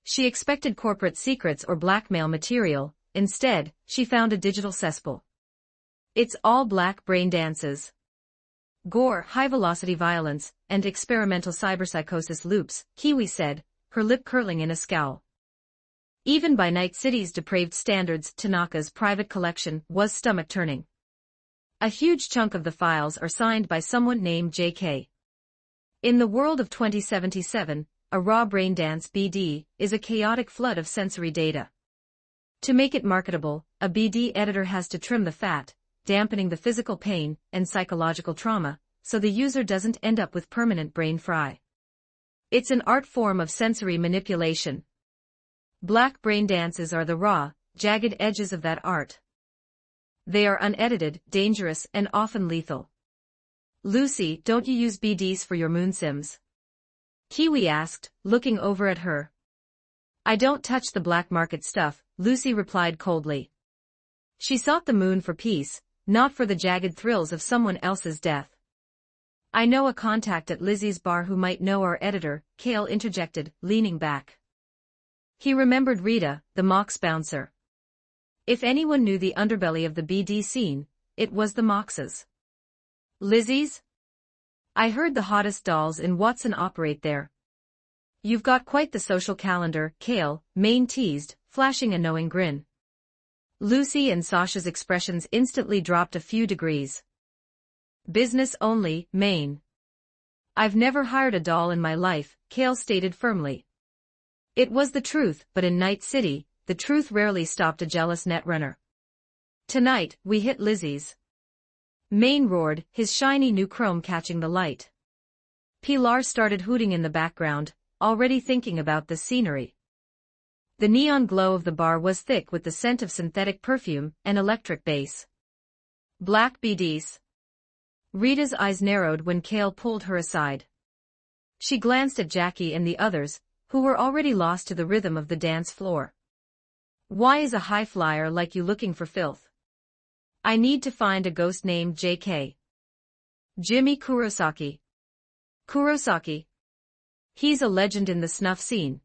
She expected corporate secrets or blackmail material. Instead, she found a digital cesspool. It's all black brain dances. Gore, high-velocity violence, and experimental cyberpsychosis loops, Kiwi said, her lip curling in a scowl. Even by Night City's depraved standards, Tanaka's private collection was stomach-turning. A huge chunk of the files are signed by someone named J.K. In the world of 2077, a raw brain dance BD is a chaotic flood of sensory data. To make it marketable, a BD editor has to trim the fat, dampening the physical pain and psychological trauma, so the user doesn't end up with permanent brain fry. It's an art form of sensory manipulation. Black brain dances are the raw, jagged edges of that art. They are unedited, dangerous, and often lethal. Lucy, don't you use BDs for your moon sims? Kiwi asked, looking over at her. I don't touch the black market stuff, Lucy replied coldly. She sought the moon for peace, not for the jagged thrills of someone else's death. I know a contact at Lizzie's bar who might know our editor, Kale interjected, leaning back. He remembered Rita, the Mox bouncer. If anyone knew the underbelly of the BD scene, it was the Moxes. Lizzie's? I heard the hottest dolls in Watson operate there. You've got quite the social calendar, Kale, Maine teased, flashing a knowing grin. Lucy and Sasha's expressions instantly dropped a few degrees. Business only, Maine. I've never hired a doll in my life, Kale stated firmly. It was the truth, but in Night City, the truth rarely stopped a jealous netrunner. Tonight, we hit Lizzie's. Maine roared, his shiny new chrome catching the light. Pilar started hooting in the background, already thinking about the scenery. The neon glow of the bar was thick with the scent of synthetic perfume and electric bass. Black BDs. Rita's eyes narrowed when Kale pulled her aside. She glanced at Jackie and the others, who were already lost to the rhythm of the dance floor. Why is a high flyer like you looking for filth? I need to find a ghost named J.K. Jimmy Kurosaki. Kurosaki. He's a legend in the snuff scene.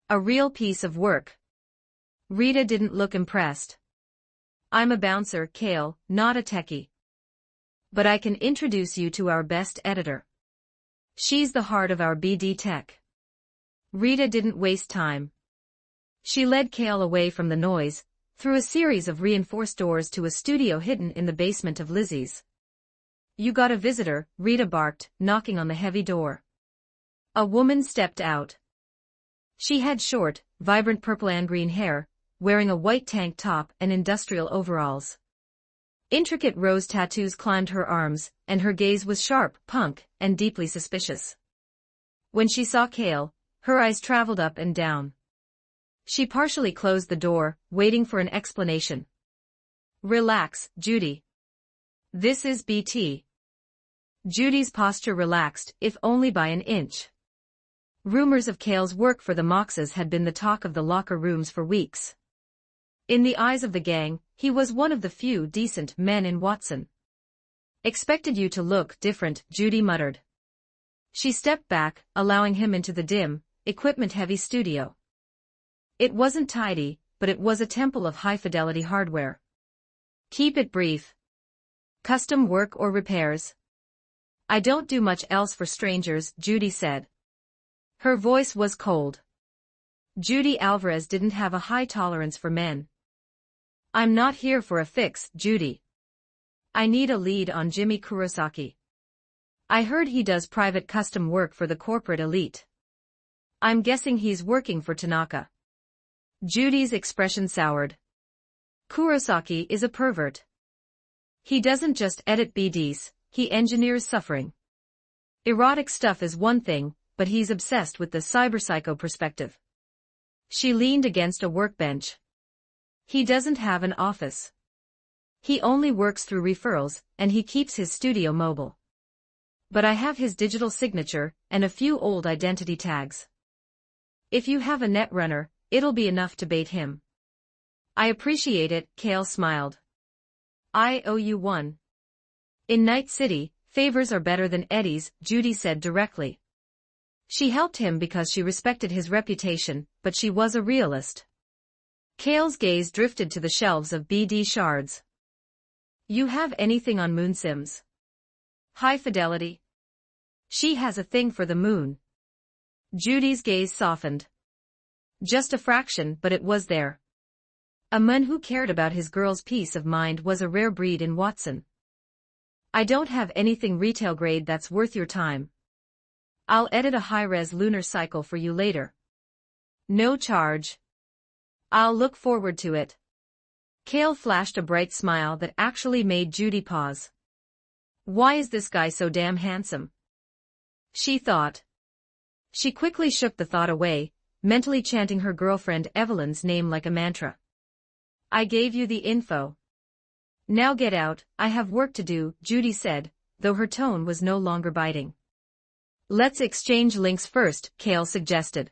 A real piece of work. Rita didn't look impressed. I'm a bouncer, Kale, not a techie. But I can introduce you to our best editor. She's the heart of our BD tech. Rita didn't waste time. She led Kale away from the noise, through a series of reinforced doors to a studio hidden in the basement of Lizzie's. You got a visitor, Rita barked, knocking on the heavy door. A woman stepped out. She had short, vibrant purple and green hair, wearing a white tank top and industrial overalls. Intricate rose tattoos climbed her arms, and her gaze was sharp, punk, and deeply suspicious. When she saw Kale, her eyes traveled up and down. She partially closed the door, waiting for an explanation. Relax, Judy. This is BT. Judy's posture relaxed, if only by an inch. Rumors of Kale's work for the Moxes had been the talk of the locker rooms for weeks. In the eyes of the gang, he was one of the few decent men in Watson. Expected you to look different, Judy muttered. She stepped back, allowing him into the dim, equipment-heavy studio. It wasn't tidy, but it was a temple of high-fidelity hardware. Keep it brief. Custom work or repairs? I don't do much else for strangers, Judy said. Her voice was cold. Judy Alvarez didn't have a high tolerance for men. I'm not here for a fix, Judy. I need a lead on Jimmy Kurosaki. I heard he does private custom work for the corporate elite. I'm guessing he's working for Tanaka. Judy's expression soured. Kurosaki is a pervert. He doesn't just edit BDs, he engineers suffering. Erotic stuff is one thing, but he's obsessed with the cyberpsycho perspective. She leaned against a workbench. He doesn't have an office. He only works through referrals, and he keeps his studio mobile. But I have his digital signature, and a few old identity tags. If you have a netrunner, it'll be enough to bait him. I appreciate it, Kale smiled. I owe you one. In Night City, favors are better than eddies, Judy said directly. She helped him because she respected his reputation, but she was a realist. Kale's gaze drifted to the shelves of BD shards. You have anything on Moon Sims? High fidelity? She has a thing for the moon. Judy's gaze softened. Just a fraction, but it was there. A man who cared about his girl's peace of mind was a rare breed in Watson. I don't have anything retail grade that's worth your time. I'll edit a high-res lunar cycle for you later. No charge. I'll look forward to it. Kale flashed a bright smile that actually made Judy pause. Why is this guy so damn handsome? She thought. She quickly shook the thought away, mentally chanting her girlfriend Evelyn's name like a mantra. I gave you the info. Now get out, I have work to do, Judy said, though her tone was no longer biting. Let's exchange links first, Kale suggested.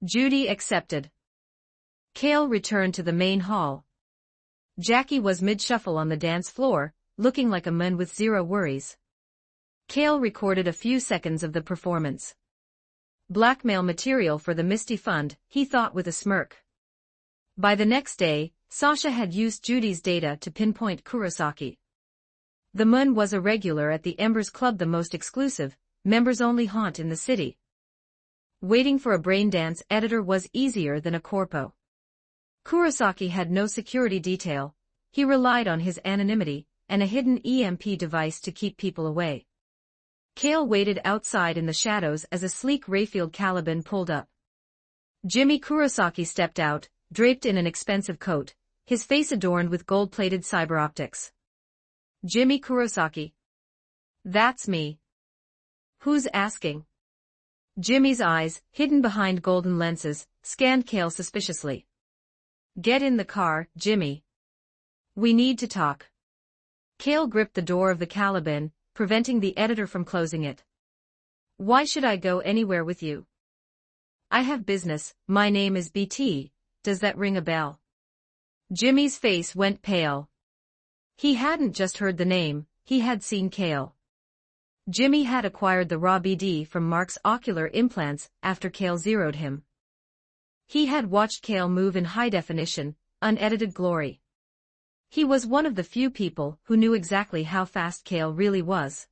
Judy accepted. Kale returned to the main hall. Jackie was mid-shuffle on the dance floor, looking like a man with zero worries. Kale recorded a few seconds of the performance. Blackmail material for the Misty Fund, he thought with a smirk. By the next day, Sasha had used Judy's data to pinpoint Kurosaki. The man was a regular at the Embers Club, the most exclusive, members-only haunt in the city. Waiting for a braindance editor was easier than a corpo. Kurosaki had no security detail, he relied on his anonymity, and a hidden EMP device to keep people away. Kale waited outside in the shadows as a sleek Rayfield Caliban pulled up. Jimmy Kurosaki stepped out, draped in an expensive coat, his face adorned with gold-plated cyber optics. Jimmy Kurosaki. That's me. Who's asking? Jimmy's eyes, hidden behind golden lenses, scanned Cale suspiciously. "Get in the car, Jimmy. We need to talk." Cale gripped the door of the Caliban, preventing the editor from closing it. "Why should I go anywhere with you?" "I have business. My name is BT. Does that ring a bell?" Jimmy's face went pale. He hadn't just heard the name, he had seen Cale. Jimmy had acquired the raw BD from Mark's ocular implants after Cale zeroed him. He had watched Cale move in high-definition, unedited glory. He was one of the few people who knew exactly how fast Cale really was.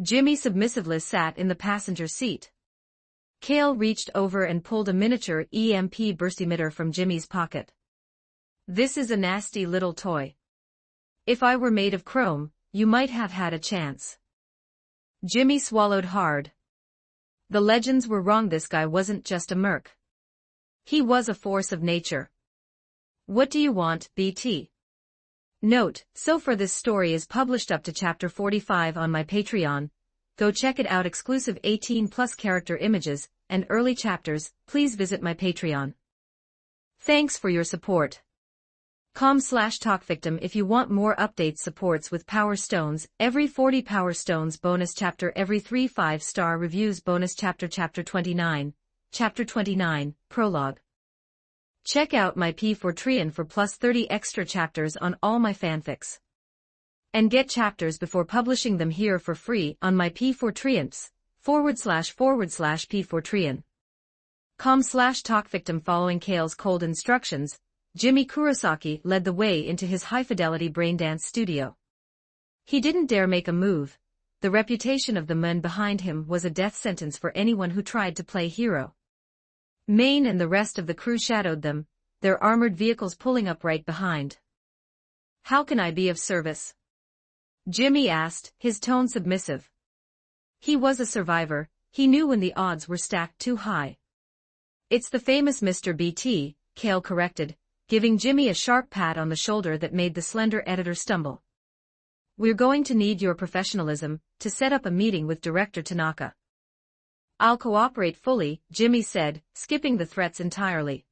Jimmy submissively sat in the passenger seat. Cale reached over and pulled a miniature EMP burst emitter from Jimmy's pocket. "This is a nasty little toy. If I were made of chrome, you might have had a chance." Jimmy swallowed hard. The legends were wrong. This guy wasn't just a merc. He was a force of nature. "What do you want, BT?" Note, so far this story is published up to chapter 45 on my Patreon. Go check it out. Exclusive 18+ character images and early chapters. Please visit my Patreon. Thanks for your support. com/talkvictim if you want more updates. Supports with Power Stones, every 40 Power Stones bonus chapter, every 3 5-star reviews bonus chapter. Chapter 29, Prologue. Check out my P4Trian for plus 30 extra chapters on all my fanfics. And get chapters before publishing them here for free on my P4Trians, //P4Trian. com/talkvictim. Following Cale's cold instructions, Jimmy Kurosaki led the way into his high-fidelity braindance studio. He didn't dare make a move. The reputation of the men behind him was a death sentence for anyone who tried to play hero. Maine and the rest of the crew shadowed them, their armored vehicles pulling up right behind. "How can I be of service?" Jimmy asked, his tone submissive. He was a survivor, he knew when the odds were stacked too high. "It's the famous Mr. BT, Cale corrected, giving Jimmy a sharp pat on the shoulder that made the slender editor stumble. "We're going to need your professionalism to set up a meeting with Director Tanaka." "I'll cooperate fully," Jimmy said, skipping the threats entirely.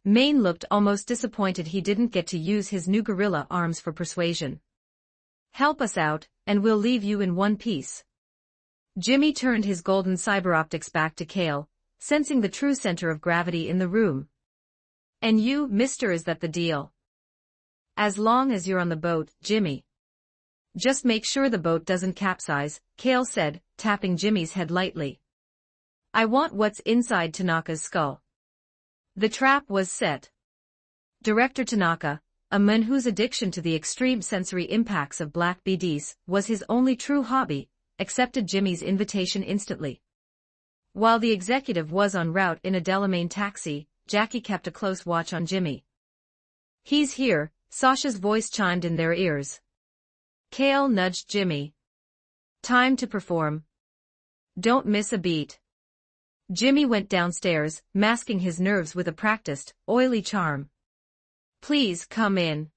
Maine looked almost disappointed he didn't get to use his new gorilla arms for persuasion. "Help us out, and we'll leave you in one piece." Jimmy turned his golden cyberoptics back to Cale, sensing the true center of gravity in the room. "And you, mister, is that the deal?" "As long as you're on the boat, Jimmy." "Just make sure the boat doesn't capsize," Cale said, tapping Jimmy's head lightly. "I want what's inside Tanaka's skull." The trap was set. Director Tanaka, a man whose addiction to the extreme sensory impacts of black BDs was his only true hobby, accepted Jimmy's invitation instantly. While the executive was en route in a Delamain taxi, Jackie kept a close watch on Jimmy. "He's here," Sasha's voice chimed in their ears. Cale nudged Jimmy. "Time to perform. Don't miss a beat." Jimmy went downstairs, masking his nerves with a practiced, oily charm. "Please come in.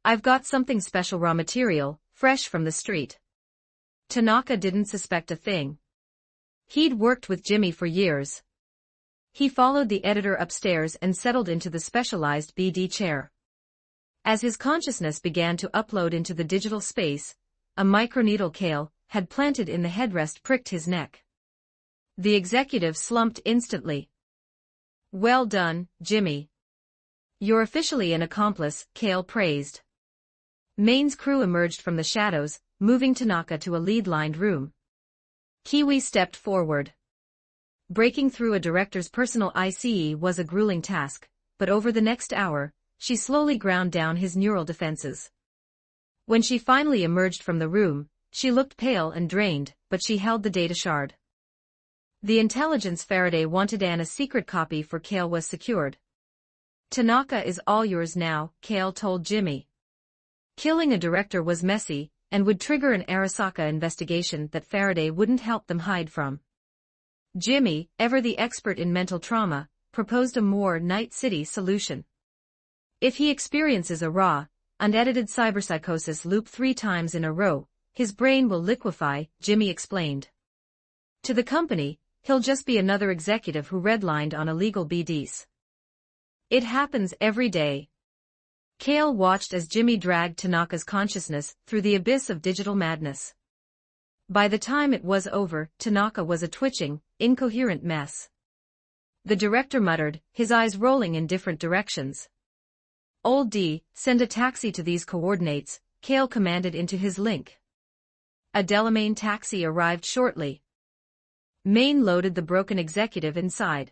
I've got something special, raw material, fresh from the street." Tanaka didn't suspect a thing. He'd worked with Jimmy for years. He followed the editor upstairs and settled into the specialized BD chair. As his consciousness began to upload into the digital space, a microneedle Cale had planted in the headrest pricked his neck. The executive slumped instantly. "Well done, Jimmy. You're officially an accomplice," Cale praised. Maine's crew emerged from the shadows, moving Tanaka to a lead-lined room. Kiwi stepped forward. Breaking through a director's personal ICE was a grueling task, but over the next hour, she slowly ground down his neural defenses. When she finally emerged from the room, she looked pale and drained, but she held the data shard. The intelligence Faraday wanted and a secret copy for Cale was secured. "Tanaka is all yours now," Cale told Jimmy. Killing a director was messy, and would trigger an Arasaka investigation that Faraday wouldn't help them hide from. Jimmy, ever the expert in mental trauma, proposed a more Night City solution. If he experiences a raw, unedited cyberpsychosis loop 3 times in a row, his brain will liquefy, Jimmy explained. To the company, he'll just be another executive who redlined on illegal BDs. It happens every day. Kale watched as Jimmy dragged Tanaka's consciousness through the abyss of digital madness. By the time it was over, Tanaka was a twitching, incoherent mess. The director muttered, his eyes rolling in different directions. "Old D, send a taxi to these coordinates," Kale commanded into his link. A Delamain taxi arrived shortly. Maine loaded the broken executive inside.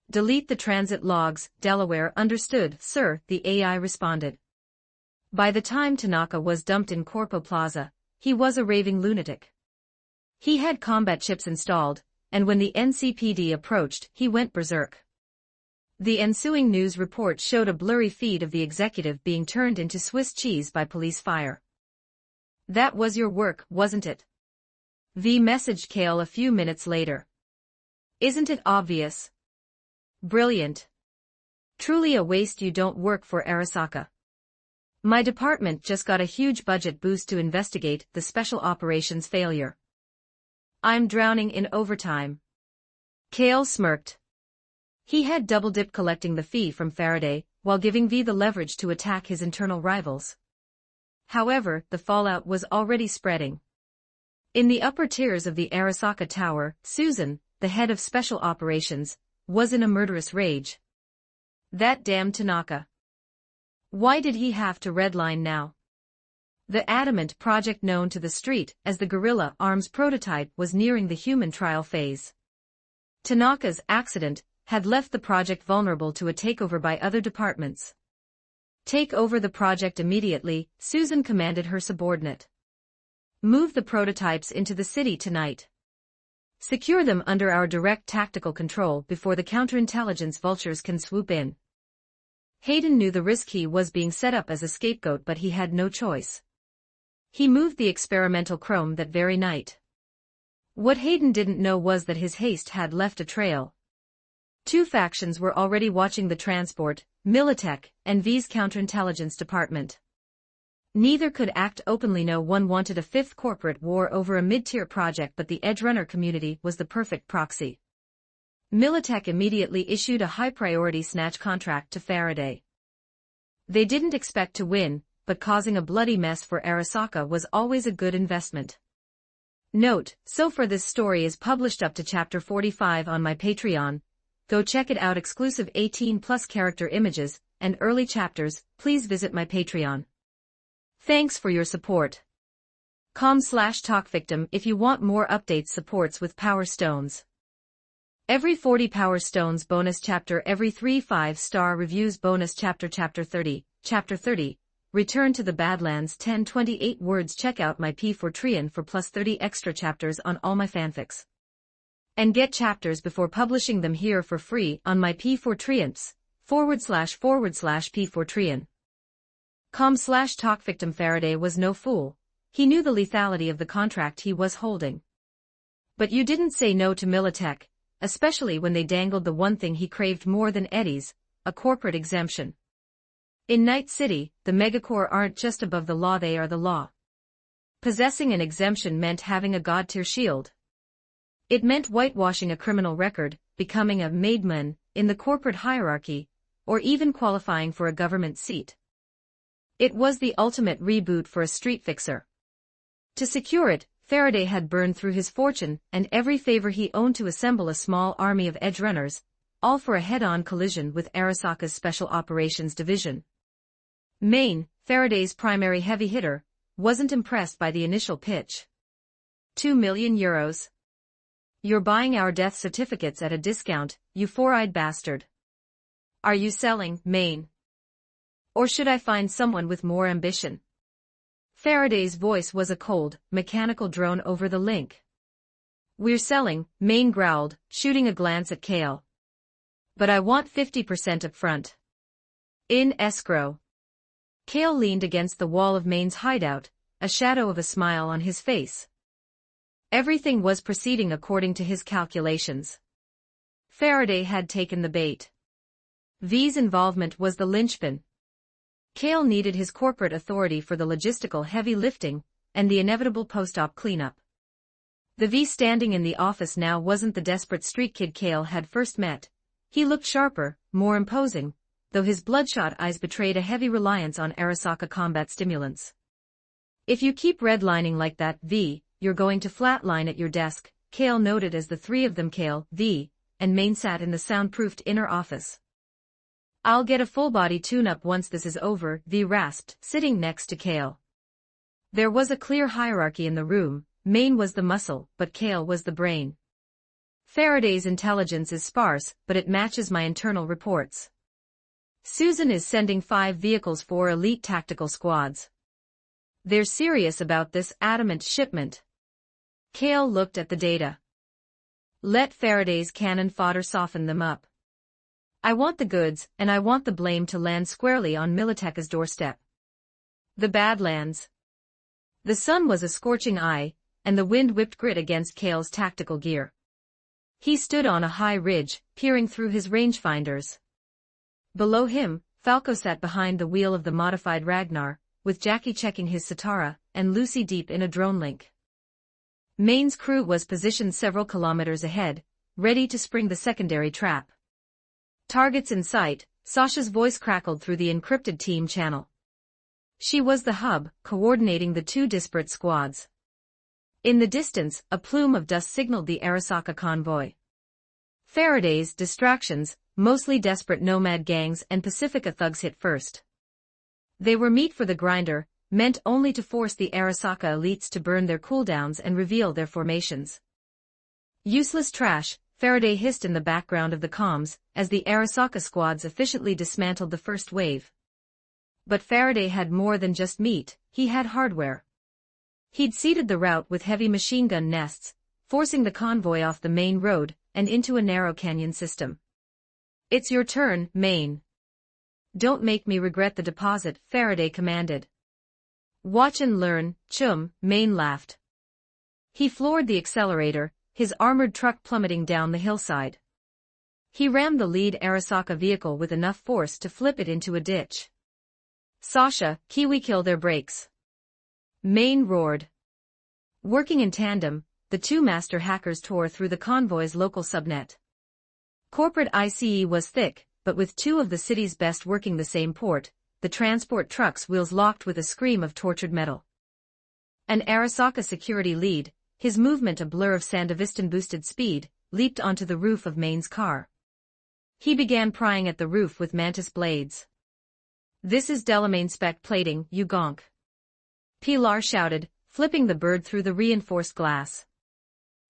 "Delete the transit logs," Delaware. "Understood, sir," the AI responded. By the time Tanaka was dumped in Corpo Plaza, he was a raving lunatic. He had combat chips installed, and when the NCPD approached, he went berserk. The ensuing news report showed a blurry feed of the executive being turned into Swiss cheese by police fire. "That was your work, wasn't it?" V messaged Kale a few minutes later. "Isn't it obvious? Brilliant. Truly a waste you don't work for Arasaka. My department just got a huge budget boost to investigate the special operations failure. I'm drowning in overtime." Kale smirked. He had double-dipped collecting the fee from Faraday, while giving V the leverage to attack his internal rivals. However, the fallout was already spreading. In the upper tiers of the Arasaka Tower, Susan, the head of special operations, was in a murderous rage. That damn Tanaka. Why did he have to redline now? The Adamant project, known to the street as the Guerrilla Arms prototype, was nearing the human trial phase. Tanaka's accident had left the project vulnerable to a takeover by other departments. "Take over the project immediately," Susan commanded her subordinate. "Move the prototypes into the city tonight. Secure them under our direct tactical control before the counterintelligence vultures can swoop in." Hayden knew the risk. He was being set up as a scapegoat, but he had no choice. He moved the experimental chrome that very night. What Hayden didn't know was that his haste had left a trail. Two factions were already watching the transport, Militech and V's counterintelligence department. Neither could act openly. No one wanted a fifth corporate war over a mid-tier project, but the Edgerunner community was the perfect proxy. Militech immediately issued a high-priority snatch contract to Faraday. They didn't expect to win, but causing a bloody mess for Arasaka was always a good investment. Note, so far this story is published up to chapter 45 on my Patreon. Go check it out. Exclusive 18+ character images and early chapters. Please visit my Patreon. Thanks for your support. com/talkvictim if you want more updates. Supports with Power Stones. Every 40 Power Stones bonus chapter. Every 3 5-star reviews bonus chapter. Chapter 30. Chapter 30. Return to the Badlands. 1028 words. Check out my P4 for plus 30 extra chapters on all my fanfics. And get chapters before publishing them here for free on my P4 //P4 com/talkvictim. Faraday was no fool. He knew the lethality of the contract he was holding. But you didn't say no to Militech, especially when they dangled the one thing he craved more than Eddie's, a corporate exemption. In Night City, the Megacorps aren't just above the law, they are the law. Possessing an exemption meant having a god-tier shield. It meant whitewashing a criminal record, becoming a made man in the corporate hierarchy, or even qualifying for a government seat. It was the ultimate reboot for a street fixer. To secure it, Faraday had burned through his fortune and every favor he owned to assemble a small army of edgerunners, all for a head-on collision with Arasaka's Special Operations Division. Maine, Faraday's primary heavy hitter, wasn't impressed by the initial pitch. €2 million. You're buying our death certificates at a discount, you four-eyed bastard. Are you selling, Maine? Or should I find someone with more ambition? Faraday's voice was a cold, mechanical drone over the link. We're selling, Maine growled, shooting a glance at Kale. But I want 50% up front. In escrow. Kale leaned against the wall of Maine's hideout, a shadow of a smile on his face. Everything was proceeding according to his calculations. Faraday had taken the bait. V's involvement was the linchpin. Kale needed his corporate authority for the logistical heavy lifting and the inevitable post-op cleanup. The V standing in the office now wasn't the desperate street kid Cale had first met. He looked sharper, more imposing, though his bloodshot eyes betrayed a heavy reliance on Arasaka combat stimulants. "If you keep redlining like that, V, you're going to flatline at your desk," Cale noted as the three of them, Cale, V, and Maine, sat in the soundproofed inner office. "I'll get a full-body tune-up once this is over," V rasped, sitting next to Cale. There was a clear hierarchy in the room. Maine was the muscle, but Cale was the brain. "Faraday's intelligence is sparse, but it matches my internal reports. Susan is sending 5 vehicles for elite tactical squads. They're serious about this adamant shipment." Cale looked at the data. "Let Faraday's cannon fodder soften them up. I want the goods, and I want the blame to land squarely on Militeka's doorstep. The Badlands." The sun was a scorching eye, and the wind whipped grit against Cale's tactical gear. He stood on a high ridge, peering through his rangefinders. Below him, Falco sat behind the wheel of the modified Ragnar, with Jackie checking his Satara, and Lucy deep in a drone link. Maine's crew was positioned several kilometers ahead, ready to spring the secondary trap. "Targets in sight," Sasha's voice crackled through the encrypted team channel. She was the hub, coordinating the 2 disparate squads. In the distance, a plume of dust signaled the Arasaka convoy. Faraday's distractions, mostly desperate nomad gangs and Pacifica thugs, hit first. They were meat for the grinder, meant only to force the Arasaka elites to burn their cooldowns and reveal their formations. "Useless trash," Faraday hissed in the background of the comms, as the Arasaka squads efficiently dismantled the first wave. But Faraday had more than just meat, he had hardware. He'd seeded the route with heavy machine gun nests, forcing the convoy off the main road and into a narrow canyon system. "It's your turn, Maine. Don't make me regret the deposit," Faraday commanded. "Watch and learn, chum," Maine laughed. He floored the accelerator, his armored truck plummeting down the hillside. He rammed the lead Arasaka vehicle with enough force to flip it into a ditch. "Sasha, Kiwi, kill their brakes," Maine roared. Working in tandem, the 2 master hackers tore through the convoy's local subnet. Corporate ICE was thick, but with 2 of the city's best working the same port, the transport truck's wheels locked with a scream of tortured metal. An Arasaka security lead, his movement a blur of Sandevistan-boosted speed, leaped onto the roof of Maine's car. He began prying at the roof with mantis blades. "This is Delamain spec plating, you gonk," Pilar shouted, flipping the bird through the reinforced glass.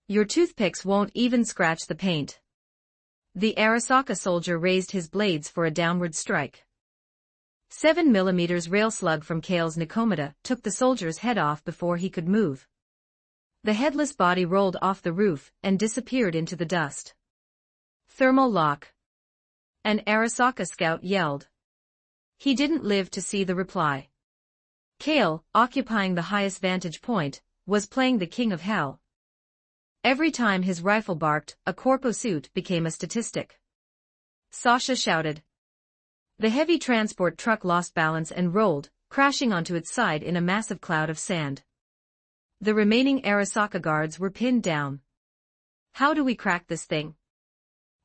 "Your toothpicks won't even scratch the paint." The Arasaka soldier raised his blades for a downward strike. 7mm rail slug from Cale's Nikomata took the soldier's head off before he could move. The headless body rolled off the roof and disappeared into the dust. "Thermal lock," an Arasaka scout yelled. He didn't live to see the reply. Cale, occupying the highest vantage point, was playing the king of hell. Every time his rifle barked, a corpo suit became a statistic. Sasha shouted. The heavy transport truck lost balance and rolled, crashing onto its side in a massive cloud of sand. The remaining Arasaka guards were pinned down. "How do we crack this thing?"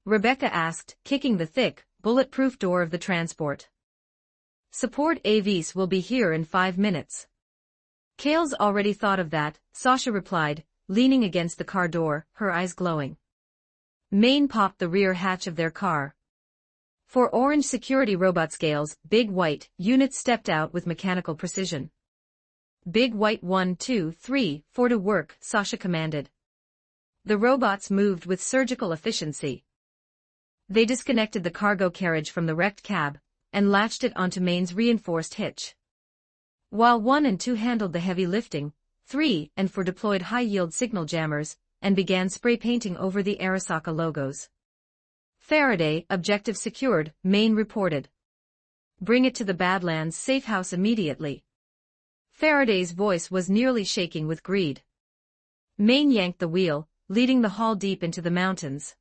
Rebecca asked, kicking the thick, bulletproof door of the transport. "Support AVs will be here in 5 minutes. Cale's already thought of that," Sasha replied, leaning against the car door, her eyes glowing. Maine popped the rear hatch of their car. 4 orange security robot scales, big white, units stepped out with mechanical precision. "Big white 1, 2, 3, 4 to work," Sasha commanded. The robots moved with surgical efficiency. They disconnected the cargo carriage from the wrecked cab, and latched it onto Maine's reinforced hitch. While 1 and 2 handled the heavy lifting, 3 and 4 deployed high-yield signal jammers, and began spray painting over the Arasaka logos. "Faraday, objective secured," Maine reported. "Bring it to the Badlands safe house immediately." Faraday's voice was nearly shaking with greed. Maine yanked the wheel, leading the haul deep into the mountains.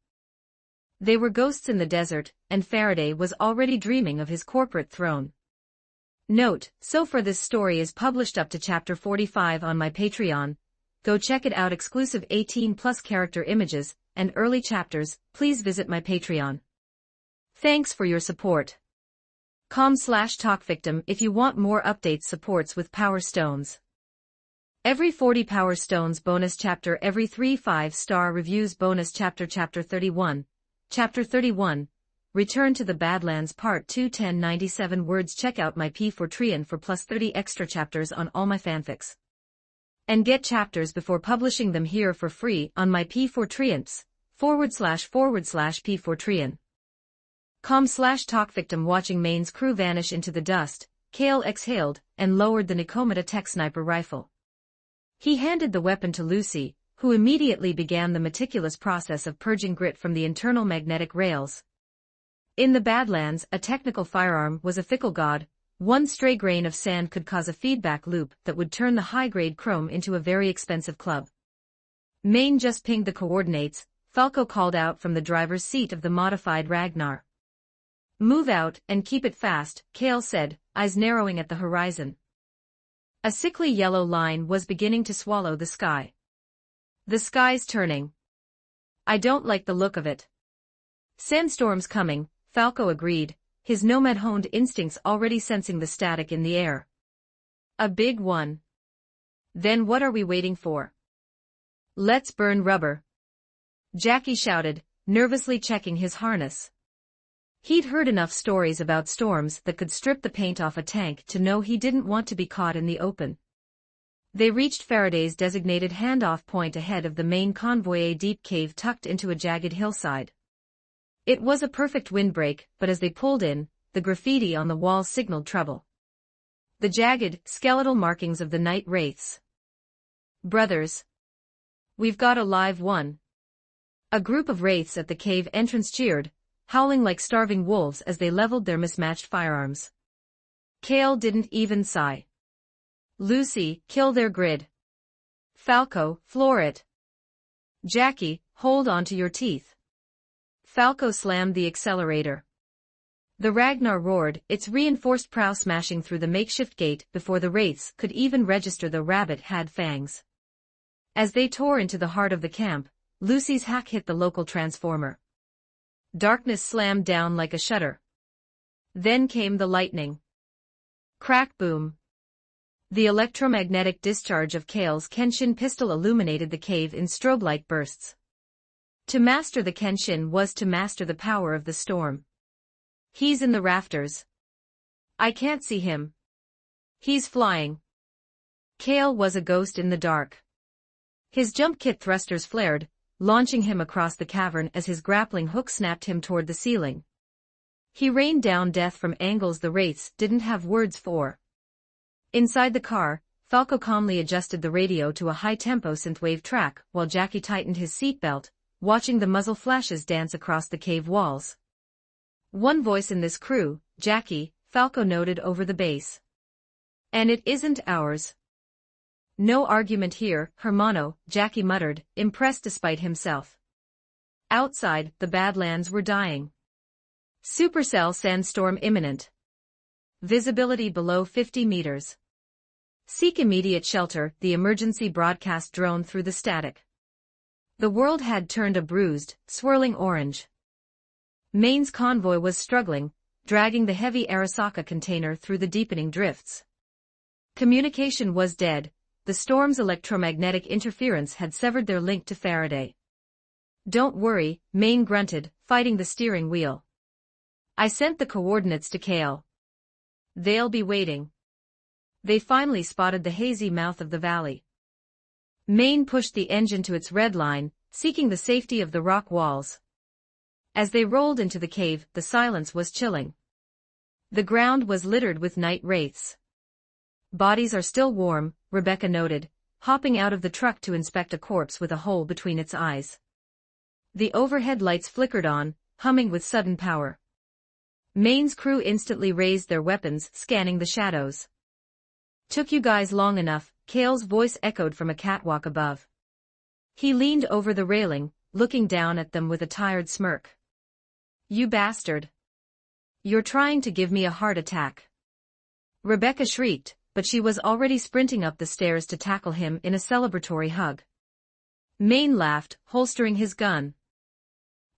They were ghosts in the desert, and Faraday was already dreaming of his corporate throne. Note, so far this story is published up to chapter 45 on my Patreon. go check it out. Exclusive 18+ character images and early chapters, please visit my Patreon. Thanks for your support. com/talkvictim if you want more updates. Supports with Power Stones. Every 40 Power Stones bonus chapter, every 3 5-star reviews bonus chapter. Chapter 31. Chapter 31. Return to the Badlands Part 2, 1097 words. Check out my P4 for plus 30 extra chapters on all my fanfics. And get chapters before publishing them here for free on my P4 //P4 com/talkvictim. Watching Maine's crew vanish into the dust, Kale exhaled and lowered the Nikomata tech sniper rifle. He handed the weapon to Lucy, who immediately began the meticulous process of purging grit from the internal magnetic rails. In the Badlands, a technical firearm was a fickle god. One stray grain of sand could cause a feedback loop that would turn the high-grade chrome into a very expensive club. Maine just pinged the coordinates. Falco called out from the driver's seat of the modified Ragnar. Move out, and keep it fast, Kale said, eyes narrowing at the horizon. A sickly yellow line was beginning to swallow the sky. The sky's turning. I don't like the look of it. Sandstorm's coming, Falco agreed, his nomad-honed instincts already sensing the static in the air. A big one. Then what are we waiting for? Let's burn rubber. Jackie shouted, nervously checking his harness. He'd heard enough stories about storms that could strip the paint off a tank to know he didn't want to be caught in the open. They reached Faraday's designated handoff point ahead of the main convoy, a deep cave tucked into a jagged hillside. It was a perfect windbreak, but as they pulled in, the graffiti on the walls signaled trouble. The jagged, skeletal markings of the night wraiths. Brothers. We've got a live one. A group of wraiths at the cave entrance cheered, howling like starving wolves as they leveled their mismatched firearms. Kale didn't even sigh. Lucy, kill their grid. Falco, floor it. Jackie, hold on to your teeth. Falco slammed the accelerator. The Ragnar roared, its reinforced prow smashing through the makeshift gate before the wraiths could even register the rabbit had fangs. As they tore into the heart of the camp, Lucy's hack hit the local transformer. Darkness slammed down like a shutter. Then came the lightning. Crack boom. The electromagnetic discharge of Kale's Kenshin pistol illuminated the cave in strobe-like bursts. To master the Kenshin was to master the power of the storm. He's in the rafters. I can't see him. He's flying. Kale was a ghost in the dark. His jump kit thrusters flared, launching him across the cavern as his grappling hook snapped him toward the ceiling. He rained down death from angles the wraiths didn't have words for. Inside the car, Falco calmly adjusted the radio to a high-tempo synthwave track while Jackie tightened his seatbelt, watching the muzzle flashes dance across the cave walls. One voice in this crew, Jackie, Falco noted over the bass. And it isn't ours. No argument here, hermano, Jackie muttered, impressed despite himself. Outside, the Badlands were dying. Supercell sandstorm imminent. Visibility below 50 meters. Seek immediate shelter, the emergency broadcast droned through the static. The world had turned a bruised, swirling orange. Maine's convoy was struggling, dragging the heavy Arasaka container through the deepening drifts. Communication was dead. The storm's electromagnetic interference had severed their link to Faraday. Don't worry, Maine grunted, fighting the steering wheel. I sent the coordinates to Kale. They'll be waiting. They finally spotted the hazy mouth of the valley. Maine pushed the engine to its red line, seeking the safety of the rock walls. As they rolled into the cave, the silence was chilling. The ground was littered with night wraiths. Bodies are still warm, Rebecca noted, hopping out of the truck to inspect a corpse with a hole between its eyes. The overhead lights flickered on, humming with sudden power. Maine's crew instantly raised their weapons, scanning the shadows. Took you guys long enough, Kale's voice echoed from a catwalk above. He leaned over the railing, looking down at them with a tired smirk. You bastard. You're trying to give me a heart attack. Rebecca shrieked, but she was already sprinting up the stairs to tackle him in a celebratory hug. Maine laughed, holstering his gun.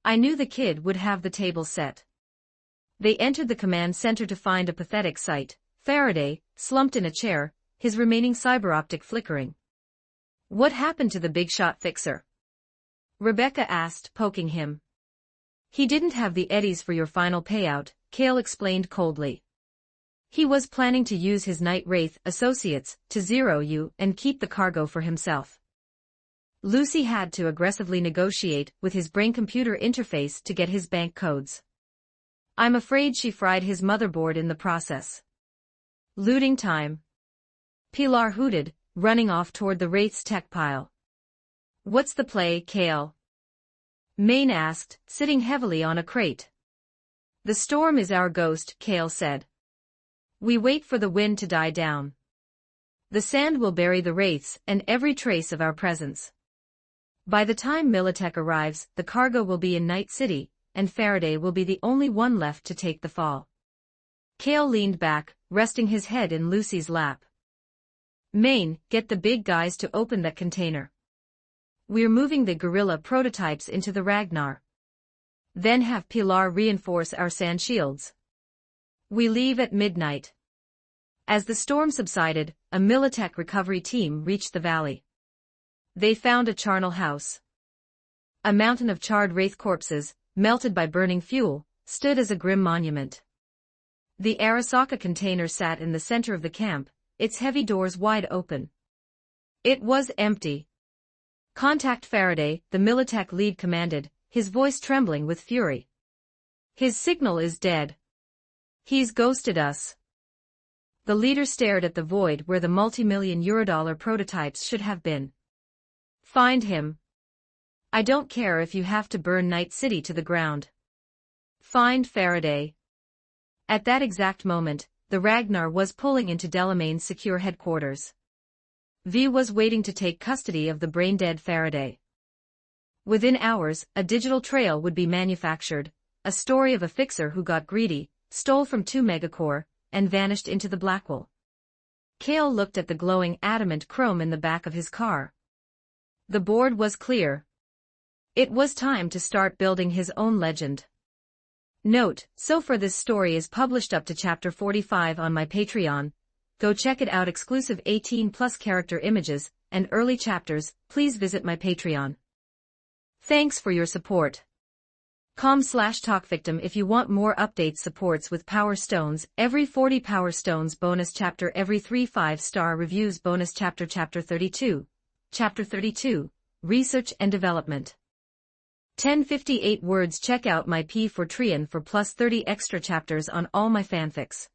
I knew the kid would have the table set. They entered the command center to find a pathetic sight: Faraday, slumped in a chair, his remaining cyber-optic flickering. What happened to the big shot fixer? Rebecca asked, poking him. He didn't have the eddies for your final payout, Cale explained coldly. He was planning to use his Night Wraith associates to zero you and keep the cargo for himself. Lucy had to aggressively negotiate with his brain-computer interface to get his bank codes. I'm afraid she fried his motherboard in the process. Looting time. Pilar hooted, running off toward the Wraith's tech pile. What's the play, Cale? Maine asked, sitting heavily on a crate. The storm is our ghost, Cale said. We wait for the wind to die down. The sand will bury the Wraiths and every trace of our presence. By the time Militech arrives, the cargo will be in Night City, and Faraday will be the only one left to take the fall. Cale leaned back, resting his head in Lucy's lap. Maine, get the big guys to open that container. We're moving the gorilla prototypes into the Ragnar. Then have Pilar reinforce our sand shields. We leave at midnight. As the storm subsided, a Militech recovery team reached the valley. They found a charnel house. A mountain of charred Wraith corpses, melted by burning fuel, stood as a grim monument. The Arasaka container sat in the center of the camp, its heavy doors wide open. It was empty. Contact Faraday, the Militech lead commanded, his voice trembling with fury. His signal is dead. He's ghosted us. The leader stared at the void where the multi-million eurodollar prototypes should have been. Find him. I don't care if you have to burn Night City to the ground. Find Faraday. At that exact moment, the Ragnar was pulling into Delamain's secure headquarters. V was waiting to take custody of the brain-dead Faraday. Within hours, a digital trail would be manufactured, a story of a fixer who got greedy, stole from 2 megacore, and vanished into the Blackwell. Cale looked at the glowing adamant chrome in the back of his car. The board was clear. It was time to start building his own legend. Note, so far this story is published up to chapter 45 on my Patreon. Go check it out. Exclusive 18+ character images and early chapters. Please visit my Patreon. Thanks for your support. com/talkvictim if you want more updates. Supports with Power Stones, every 40 Power Stones bonus chapter, every 3 5-star reviews bonus chapter. Chapter 32, Research and Development. 1058 words. Check out my P4Trian for plus 30 extra chapters on all my fanfics.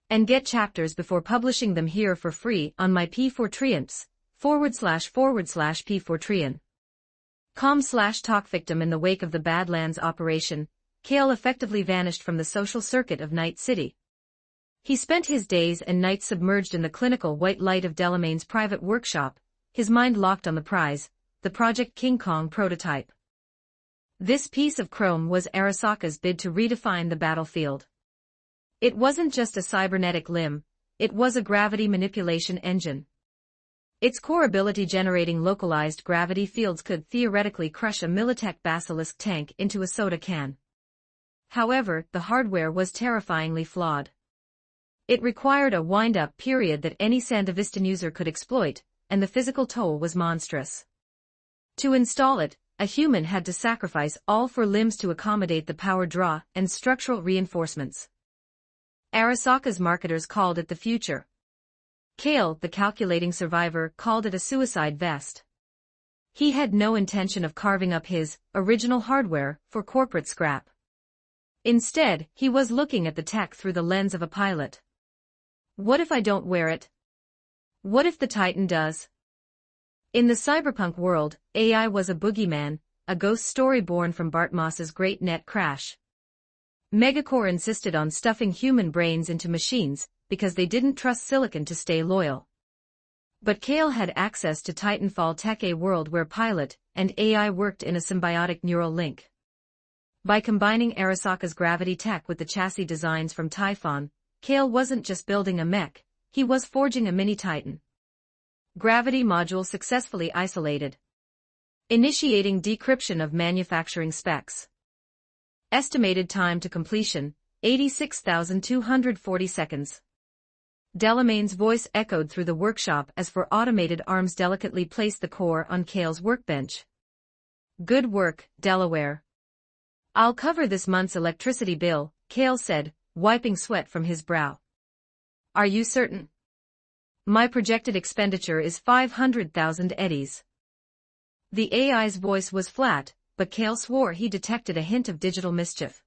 And get chapters before publishing them here for free on my P4Trians, //P4Trian. com/talkvictim. In the wake of the Badlands operation, Cale effectively vanished from the social circuit of Night City. He spent his days and nights submerged in the clinical white light of Delamain's private workshop, his mind locked on the prize, the Project King Kong prototype. This piece of chrome was Arasaka's bid to redefine the battlefield. It wasn't just a cybernetic limb, it was a gravity manipulation engine. Its core ability, generating localized gravity fields, could theoretically crush a Militech Basilisk tank into a soda can. However, the hardware was terrifyingly flawed. It required a wind-up period that any Sandevistan user could exploit, and the physical toll was monstrous. To install it, a human had to sacrifice all 4 limbs to accommodate the power draw and structural reinforcements. Arasaka's marketers called it the future. Cale, the calculating survivor, called it a suicide vest. He had no intention of carving up his original hardware for corporate scrap. Instead, he was looking at the tech through the lens of a pilot. What if I don't wear it? What if the Titan does? In the cyberpunk world, AI was a boogeyman, a ghost story born from Bart Moss's Great Net Crash. Megacore insisted on stuffing human brains into machines because they didn't trust silicon to stay loyal. But Cale had access to Titanfall tech, a world where pilot and AI worked in a symbiotic neural link. By combining Arasaka's gravity tech with the chassis designs from Typhon, Cale wasn't just building a mech, he was forging a mini-Titan. Gravity module successfully isolated. Initiating decryption of manufacturing specs. Estimated time to completion, 86,240 seconds. Delamain's voice echoed through the workshop as four automated arms delicately placed the core on Cale's workbench. Good work, Delaware. I'll cover this month's electricity bill, Cale said, wiping sweat from his brow. Are you certain? My projected expenditure is 500,000 eddies. The AI's voice was flat, but Cale swore he detected a hint of digital mischief.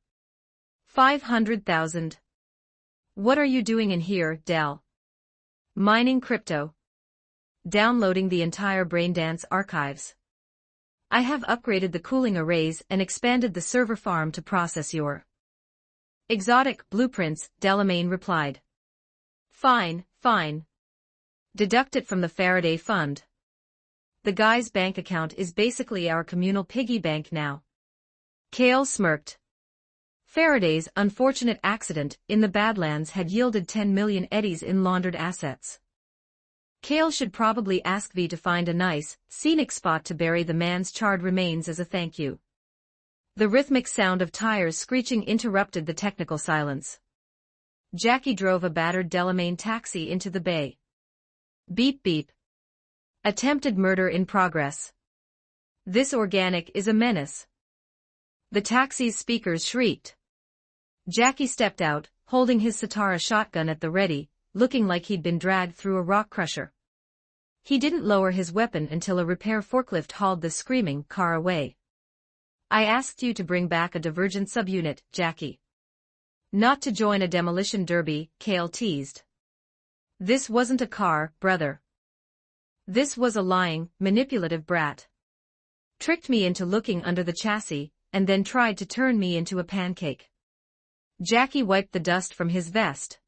500,000. What are you doing in here, Del? Mining crypto. Downloading the entire Braindance archives. I have upgraded the cooling arrays and expanded the server farm to process your exotic blueprints, Delamain replied. Fine, fine. Deduct it from the Faraday Fund. The guy's bank account is basically our communal piggy bank now. Cale smirked. Faraday's unfortunate accident in the Badlands had yielded 10 million eddies in laundered assets. Cale should probably ask V to find a nice, scenic spot to bury the man's charred remains as a thank you. The rhythmic sound of tires screeching interrupted the technical silence. Jackie drove a battered Delamain taxi into the bay. Beep beep. Attempted murder in progress. This organic is a menace. The taxi's speakers shrieked. Jackie stepped out, holding his Satara shotgun at the ready, looking like he'd been dragged through a rock crusher. He didn't lower his weapon until a repair forklift hauled the screaming car away. I asked you to bring back a divergent subunit, Jackie. Not to join a demolition derby, Cale teased. This wasn't a car, brother. This was a lying, manipulative brat. Tricked me into looking under the chassis, and then tried to turn me into a pancake. Jackie wiped the dust from his vest.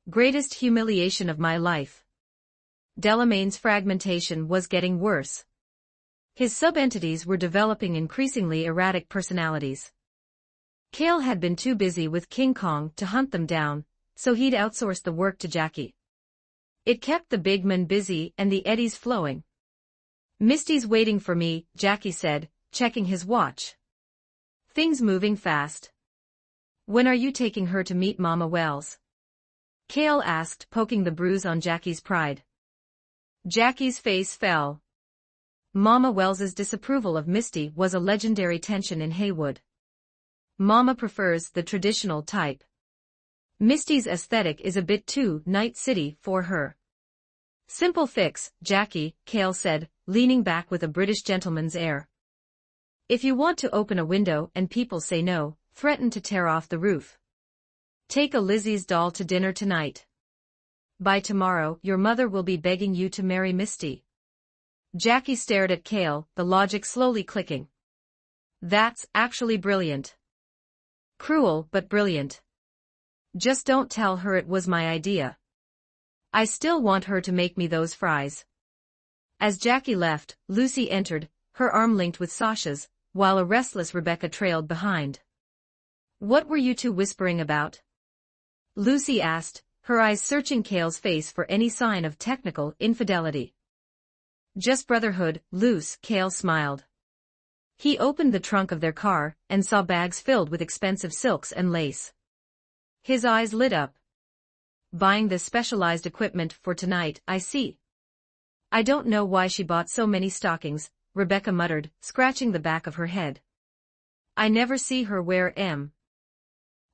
Greatest humiliation of my life. Delamain's fragmentation was getting worse. His sub-entities were developing increasingly erratic personalities. Cale had been too busy with King Kong to hunt them down, so he'd outsourced the work to Jackie. It kept the big man busy and the eddies flowing. Misty's waiting for me, Jackie said, checking his watch. Things moving fast. When are you taking her to meet Mama Wells? Cale asked, poking the bruise on Jackie's pride. Jackie's face fell. Mama Wells's disapproval of Misty was a legendary tension in Haywood. Mama prefers the traditional type. Misty's aesthetic is a bit too Night City for her. Simple fix, Jackie, Cale said, leaning back with a British gentleman's air. If you want to open a window and people say no, threaten to tear off the roof. Take a Lizzie's doll to dinner tonight. By tomorrow, your mother will be begging you to marry Misty. Jackie stared at Cale, the logic slowly clicking. That's actually brilliant. Cruel but brilliant. Just don't tell her it was my idea. I still want her to make me those fries. As Jackie left, Lucy entered, her arm linked with Sasha's, while a restless Rebecca trailed behind. What were you two whispering about? Lucy asked, her eyes searching Cale's face for any sign of technical infidelity. Just brotherhood, Luce, Cale smiled. He opened the trunk of their car and saw bags filled with expensive silks and lace. His eyes lit up. Buying this specialized equipment for tonight, I see. I don't know why she bought so many stockings, Rebecca muttered, scratching the back of her head. I never see her wear M.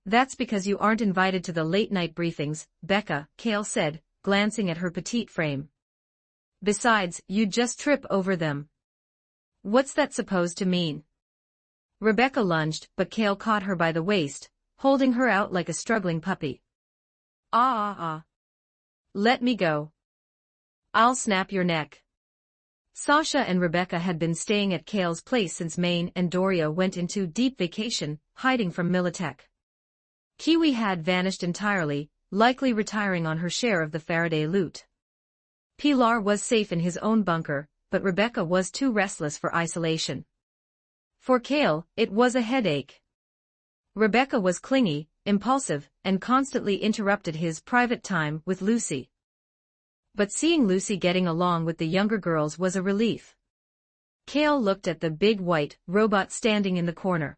That's because you aren't invited to the late-night briefings, Becca, Cale said, glancing at her petite frame. Besides, you'd just trip over them. What's that supposed to mean? Rebecca lunged, but Cale caught her by the waist, holding her out like a struggling puppy. Let me go. I'll snap your neck. Sasha and Rebecca had been staying at Cale's place since Maine and Doria went into deep vacation, hiding from Militech. Kiwi had vanished entirely, likely retiring on her share of the Faraday loot. Pilar was safe in his own bunker, but Rebecca was too restless for isolation. For Cale, it was a headache. Rebecca was clingy, impulsive, and constantly interrupted his private time with Lucy. But seeing Lucy getting along with the younger girls was a relief. Kale looked at the big white robot standing in the corner.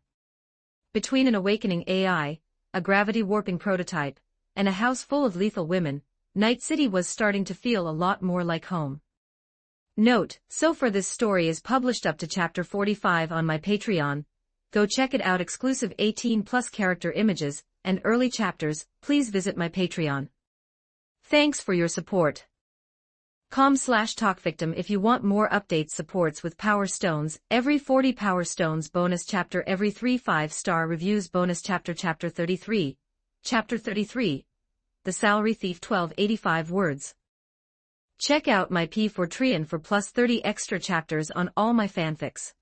Between an awakening AI, a gravity-warping prototype, and a house full of lethal women, Night City was starting to feel a lot more like home. Note, so far this story is published up to chapter 45 on my Patreon. Go check it out. Exclusive 18+ character images and early chapters. Please visit my Patreon. Thanks for your support. com/talkvictim if you want more updates. Supports with Power Stones, every 40 Power Stones bonus chapter, every 3 5-star reviews bonus chapter. Chapter 33. Chapter 33. The Salary Thief. 1285 words. Check out my P4Trian for plus 30 extra chapters on all my fanfics.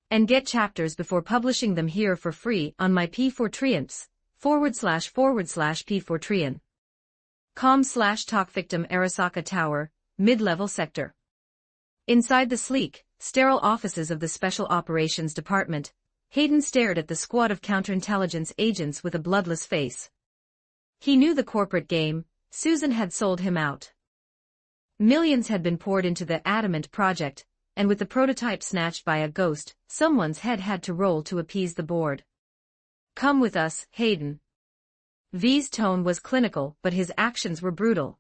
And get chapters before publishing them here for free on my P4Trians, //P4Trian. com/talkvictim. Arasaka Tower, mid-level sector. Inside the sleek, sterile offices of the Special Operations Department, Hayden stared at the squad of counterintelligence agents with a bloodless face. He knew the corporate game. Susan had sold him out. Millions had been poured into the Adamant project, and with the prototype snatched by a ghost, someone's head had to roll to appease the board. Come with us, Hayden. V's tone was clinical, but his actions were brutal.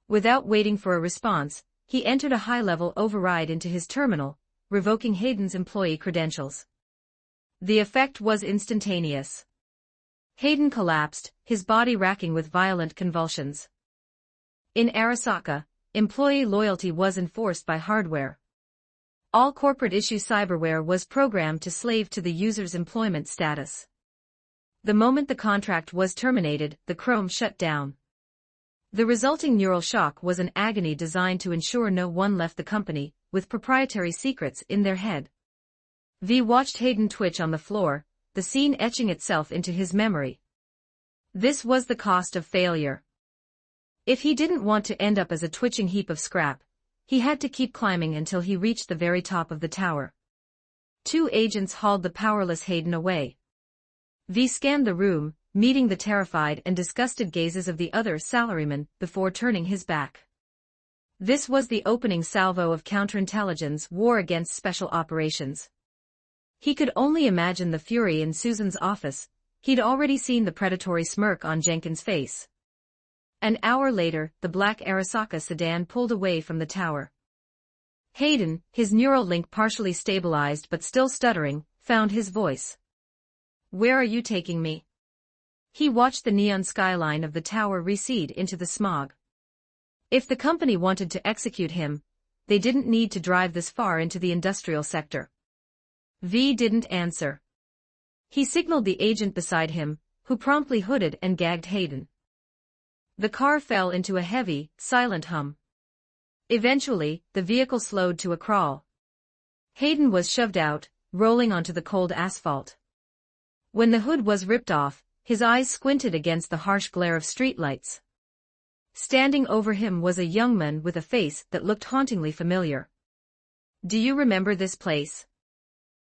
Without waiting for a response, he entered a high-level override into his terminal, revoking Hayden's employee credentials. The effect was instantaneous. Hayden collapsed, his body racking with violent convulsions. In Arasaka, employee loyalty was enforced by hardware. All corporate-issue cyberware was programmed to slave to the user's employment status. The moment the contract was terminated, the Chrome shut down. The resulting neural shock was an agony designed to ensure no one left the company with proprietary secrets in their head. V watched Hayden twitch on the floor, the scene etching itself into his memory. This was the cost of failure. If he didn't want to end up as a twitching heap of scrap, he had to keep climbing until he reached the very top of the tower. Two agents hauled the powerless Hayden away. V scanned the room, meeting the terrified and disgusted gazes of the other salarymen before turning his back. This was the opening salvo of counterintelligence war against special operations. He could only imagine the fury in Susan's office. He'd already seen the predatory smirk on Jenkins' face. An hour later, the black Arasaka sedan pulled away from the tower. Hayden, his neural link partially stabilized but still stuttering, found his voice. Where are you taking me? He watched the neon skyline of the tower recede into the smog. If the company wanted to execute him, they didn't need to drive this far into the industrial sector. V didn't answer. He signaled the agent beside him, who promptly hooded and gagged Hayden. The car fell into a heavy, silent hum. Eventually, the vehicle slowed to a crawl. Hayden was shoved out, rolling onto the cold asphalt. When the hood was ripped off, his eyes squinted against the harsh glare of streetlights. Standing over him was a young man with a face that looked hauntingly familiar. Do you remember this place?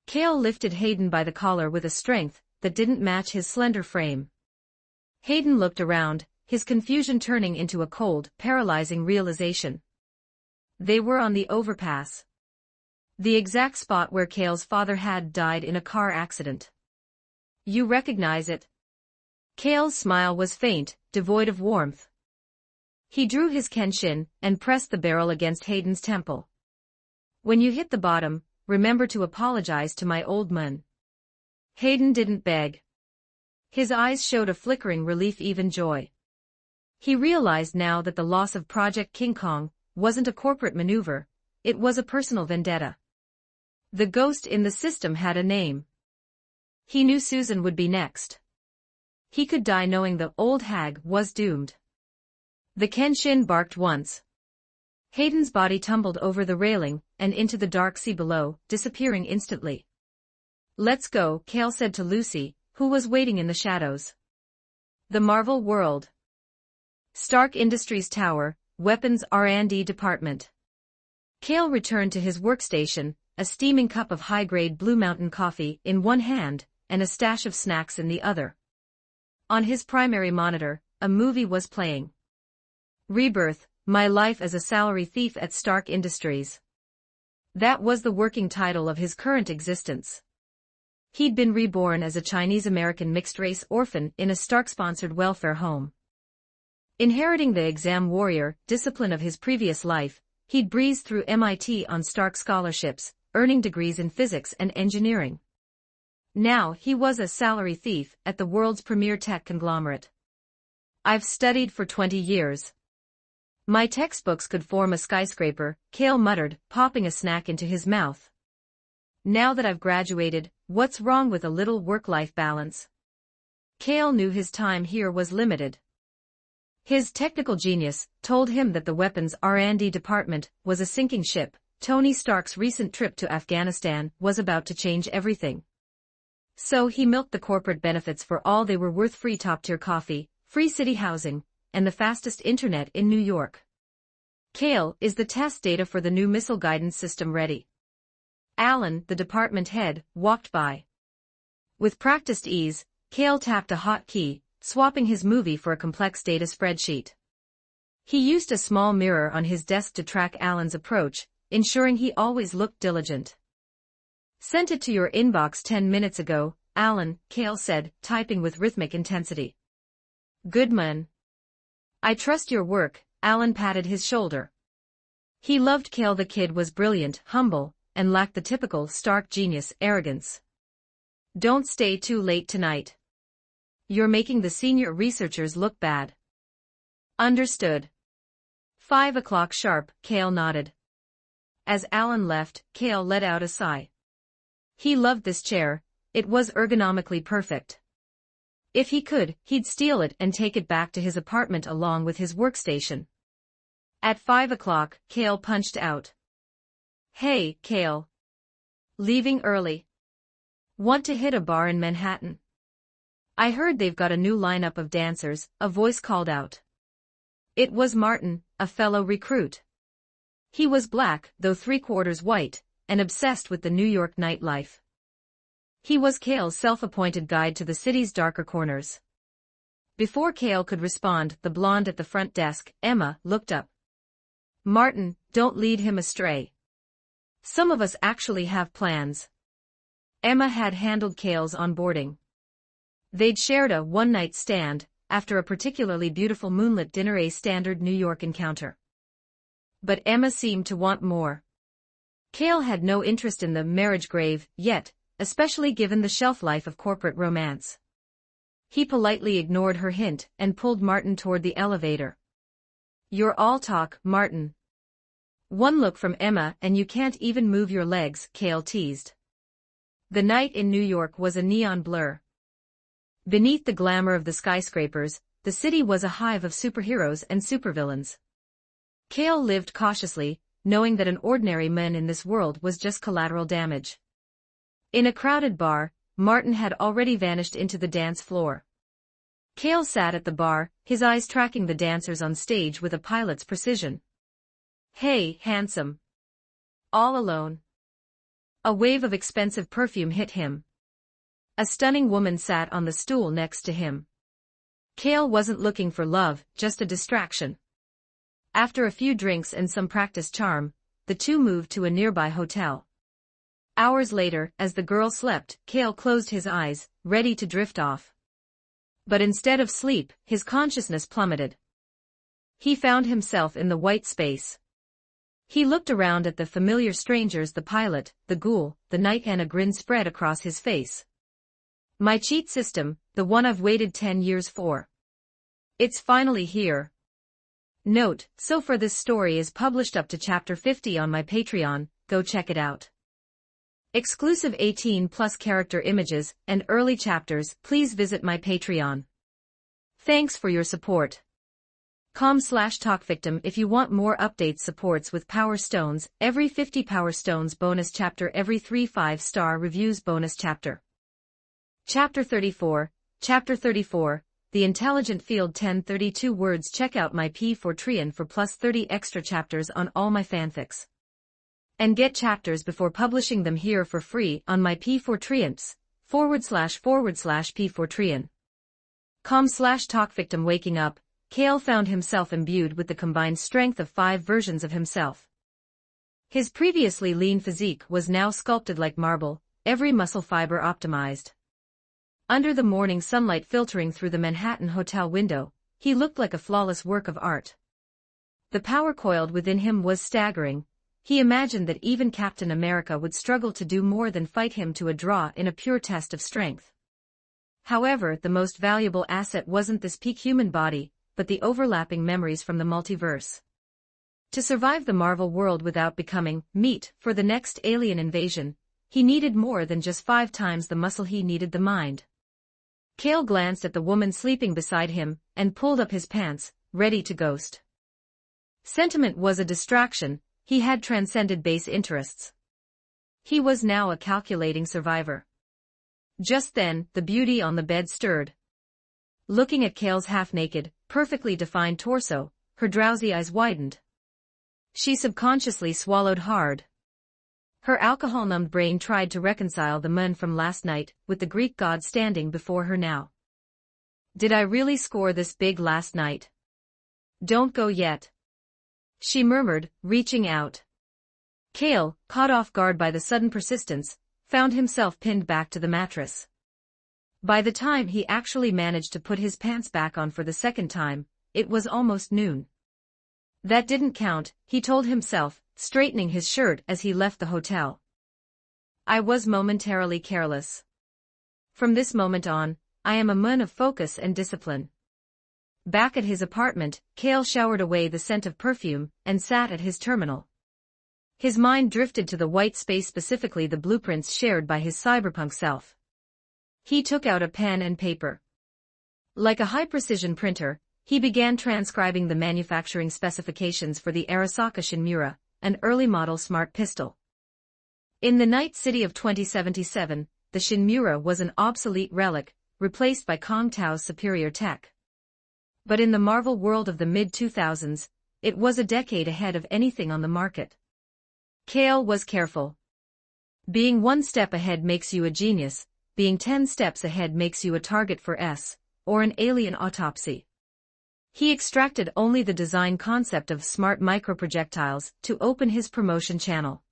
Kale lifted Hayden by the collar with a strength that didn't match his slender frame. Hayden looked around, his confusion turning into a cold, paralyzing realization. They were on the overpass. The exact spot where Kale's father had died in a car accident. You recognize it? Kale's smile was faint, devoid of warmth. He drew his kenshin and pressed the barrel against Hayden's temple. When you hit the bottom, remember to apologize to my old man. Hayden didn't beg. His eyes showed a flickering relief, even joy. He realized now that the loss of Project King Kong wasn't a corporate maneuver, it was a personal vendetta. The ghost in the system had a name. He knew Susan would be next. He could die knowing the old hag was doomed. The kenshin barked once. Hayden's body tumbled over the railing and into the dark sea below, disappearing instantly. Let's go, Kale said to Lucy, who was waiting in the shadows. The Marvel World. Stark Industries Tower, Weapons R&D Department. Kale returned to his workstation, a steaming cup of high-grade Blue Mountain coffee in one hand and a stash of snacks in the other. On his primary monitor, a movie was playing. Rebirth, My Life as a Salary Thief at Stark Industries. That was the working title of his current existence. He'd been reborn as a Chinese-American mixed-race orphan in a Stark-sponsored welfare home. Inheriting the exam warrior discipline of his previous life, he'd breezed through MIT on Stark scholarships, earning degrees in physics and engineering. Now he was a salary thief at the world's premier tech conglomerate. I've studied for 20 years. My textbooks could form a skyscraper, Cale muttered, popping a snack into his mouth. Now that I've graduated, what's wrong with a little work-life balance? Cale knew his time here was limited. His technical genius told him that the weapons R&D department was a sinking ship. Tony Stark's recent trip to Afghanistan was about to change everything. So he milked the corporate benefits for all they were worth: free top-tier coffee, free city housing, and the fastest internet in New York. Cale, is the test data for the new missile guidance system ready? Alan, the department head, walked by. With practiced ease, Cale tapped a hotkey, swapping his movie for a complex data spreadsheet. He used a small mirror on his desk to track Alan's approach, ensuring he always looked diligent. Sent it to your inbox 10 minutes ago, Alan, Cale said, typing with rhythmic intensity. Good man. I trust your work, Alan patted his shoulder. He loved Cale. The kid was brilliant, humble, and lacked the typical Stark genius arrogance. Don't stay too late tonight. You're making the senior researchers look bad. Understood. 5 o'clock sharp, Cale nodded. As Alan left, Cale let out a sigh. He loved this chair, it was ergonomically perfect. If he could, he'd steal it and take it back to his apartment along with his workstation. At 5 o'clock, Cale punched out. Hey, Cale. Leaving early. Want to hit a bar in Manhattan? I heard they've got a new lineup of dancers, a voice called out. It was Martin, a fellow recruit. He was black, though 3/4 white, and obsessed with the New York nightlife. He was Cale's self-appointed guide to the city's darker corners. Before Cale could respond, the blonde at the front desk, Emma, looked up. Martin, don't lead him astray. Some of us actually have plans. Emma had handled Cale's onboarding. They'd shared a one-night stand, after a particularly beautiful moonlit dinner, a standard New York encounter. But Emma seemed to want more. Cale had no interest in the marriage grave, yet, especially given the shelf life of corporate romance. He politely ignored her hint and pulled Martin toward the elevator. You're all talk, Martin. One look from Emma and you can't even move your legs, Cale teased. The night in New York was a neon blur. Beneath the glamour of the skyscrapers, the city was a hive of superheroes and supervillains. Cale lived cautiously, knowing that an ordinary man in this world was just collateral damage. In a crowded bar, Martin had already vanished into the dance floor. Cale sat at the bar, his eyes tracking the dancers on stage with a pilot's precision. Hey, handsome. All alone. A wave of expensive perfume hit him. A stunning woman sat on the stool next to him. Cale wasn't looking for love, just a distraction. After a few drinks and some practiced charm, the two moved to a nearby hotel. Hours later, as the girl slept, Cale closed his eyes, ready to drift off. But instead of sleep, his consciousness plummeted. He found himself in the white space. He looked around at the familiar strangers, the pilot, the ghoul, the night, and a grin spread across his face. My cheat system, the one I've waited 10 years for. It's finally here. Note, so far this story is published up to chapter 50 on my Patreon, go check it out. Exclusive 18+ character images and early chapters, please visit my Patreon. Thanks for your support. com/talkvictim if you want more updates, supports with Power Stones, every 50 Power Stones bonus chapter, every 3 5-star reviews bonus chapter. Chapter 34, The Intelligent Field, 1032 words. Check out my P4Trian for plus 30 extra chapters on all my fanfics. And get chapters before publishing them here for free on my P4Trians, //P4Trian. com/talkvictim. Waking up, Kale found himself imbued with the combined strength of 5 versions of himself. His previously lean physique was now sculpted like marble, every muscle fiber optimized. Under the morning sunlight filtering through the Manhattan hotel window, he looked like a flawless work of art. The power coiled within him was staggering. He imagined that even Captain America would struggle to do more than fight him to a draw in a pure test of strength. However, the most valuable asset wasn't this peak human body, but the overlapping memories from the multiverse. To survive the Marvel world without becoming meat for the next alien invasion, he needed more than just 5 times the muscle, he needed the mind. Kale glanced at the woman sleeping beside him, and pulled up his pants, ready to ghost. Sentiment was a distraction, he had transcended base interests. He was now a calculating survivor. Just then, the beauty on the bed stirred. Looking at Kale's half-naked, perfectly defined torso, her drowsy eyes widened. She subconsciously swallowed hard. Her alcohol-numbed brain tried to reconcile the moon from last night with the Greek god standing before her now. Did I really score this big last night? Don't go yet, she murmured, reaching out. Kale, caught off guard by the sudden persistence, found himself pinned back to the mattress. By the time he actually managed to put his pants back on for the second time, it was almost noon. That didn't count, he told himself, straightening his shirt as he left the hotel. I was momentarily careless. From this moment on, I am a man of focus and discipline. Back at his apartment, Kale showered away the scent of perfume and sat at his terminal. His mind drifted to the white space, specifically the blueprints shared by his cyberpunk self. He took out a pen and paper. Like a high-precision printer, he began transcribing the manufacturing specifications for the Arasaka Shinmura, an early-model smart pistol. In the night city of 2077, the Shinmura was an obsolete relic, replaced by Kong Tao's superior tech. But in the Marvel world of the mid-2000s, it was a decade ahead of anything on the market. Kale was careful. Being 1 step ahead makes you a genius, being 10 steps ahead makes you a target for or an alien autopsy. He extracted only the design concept of smart microprojectiles to open his promotion channel.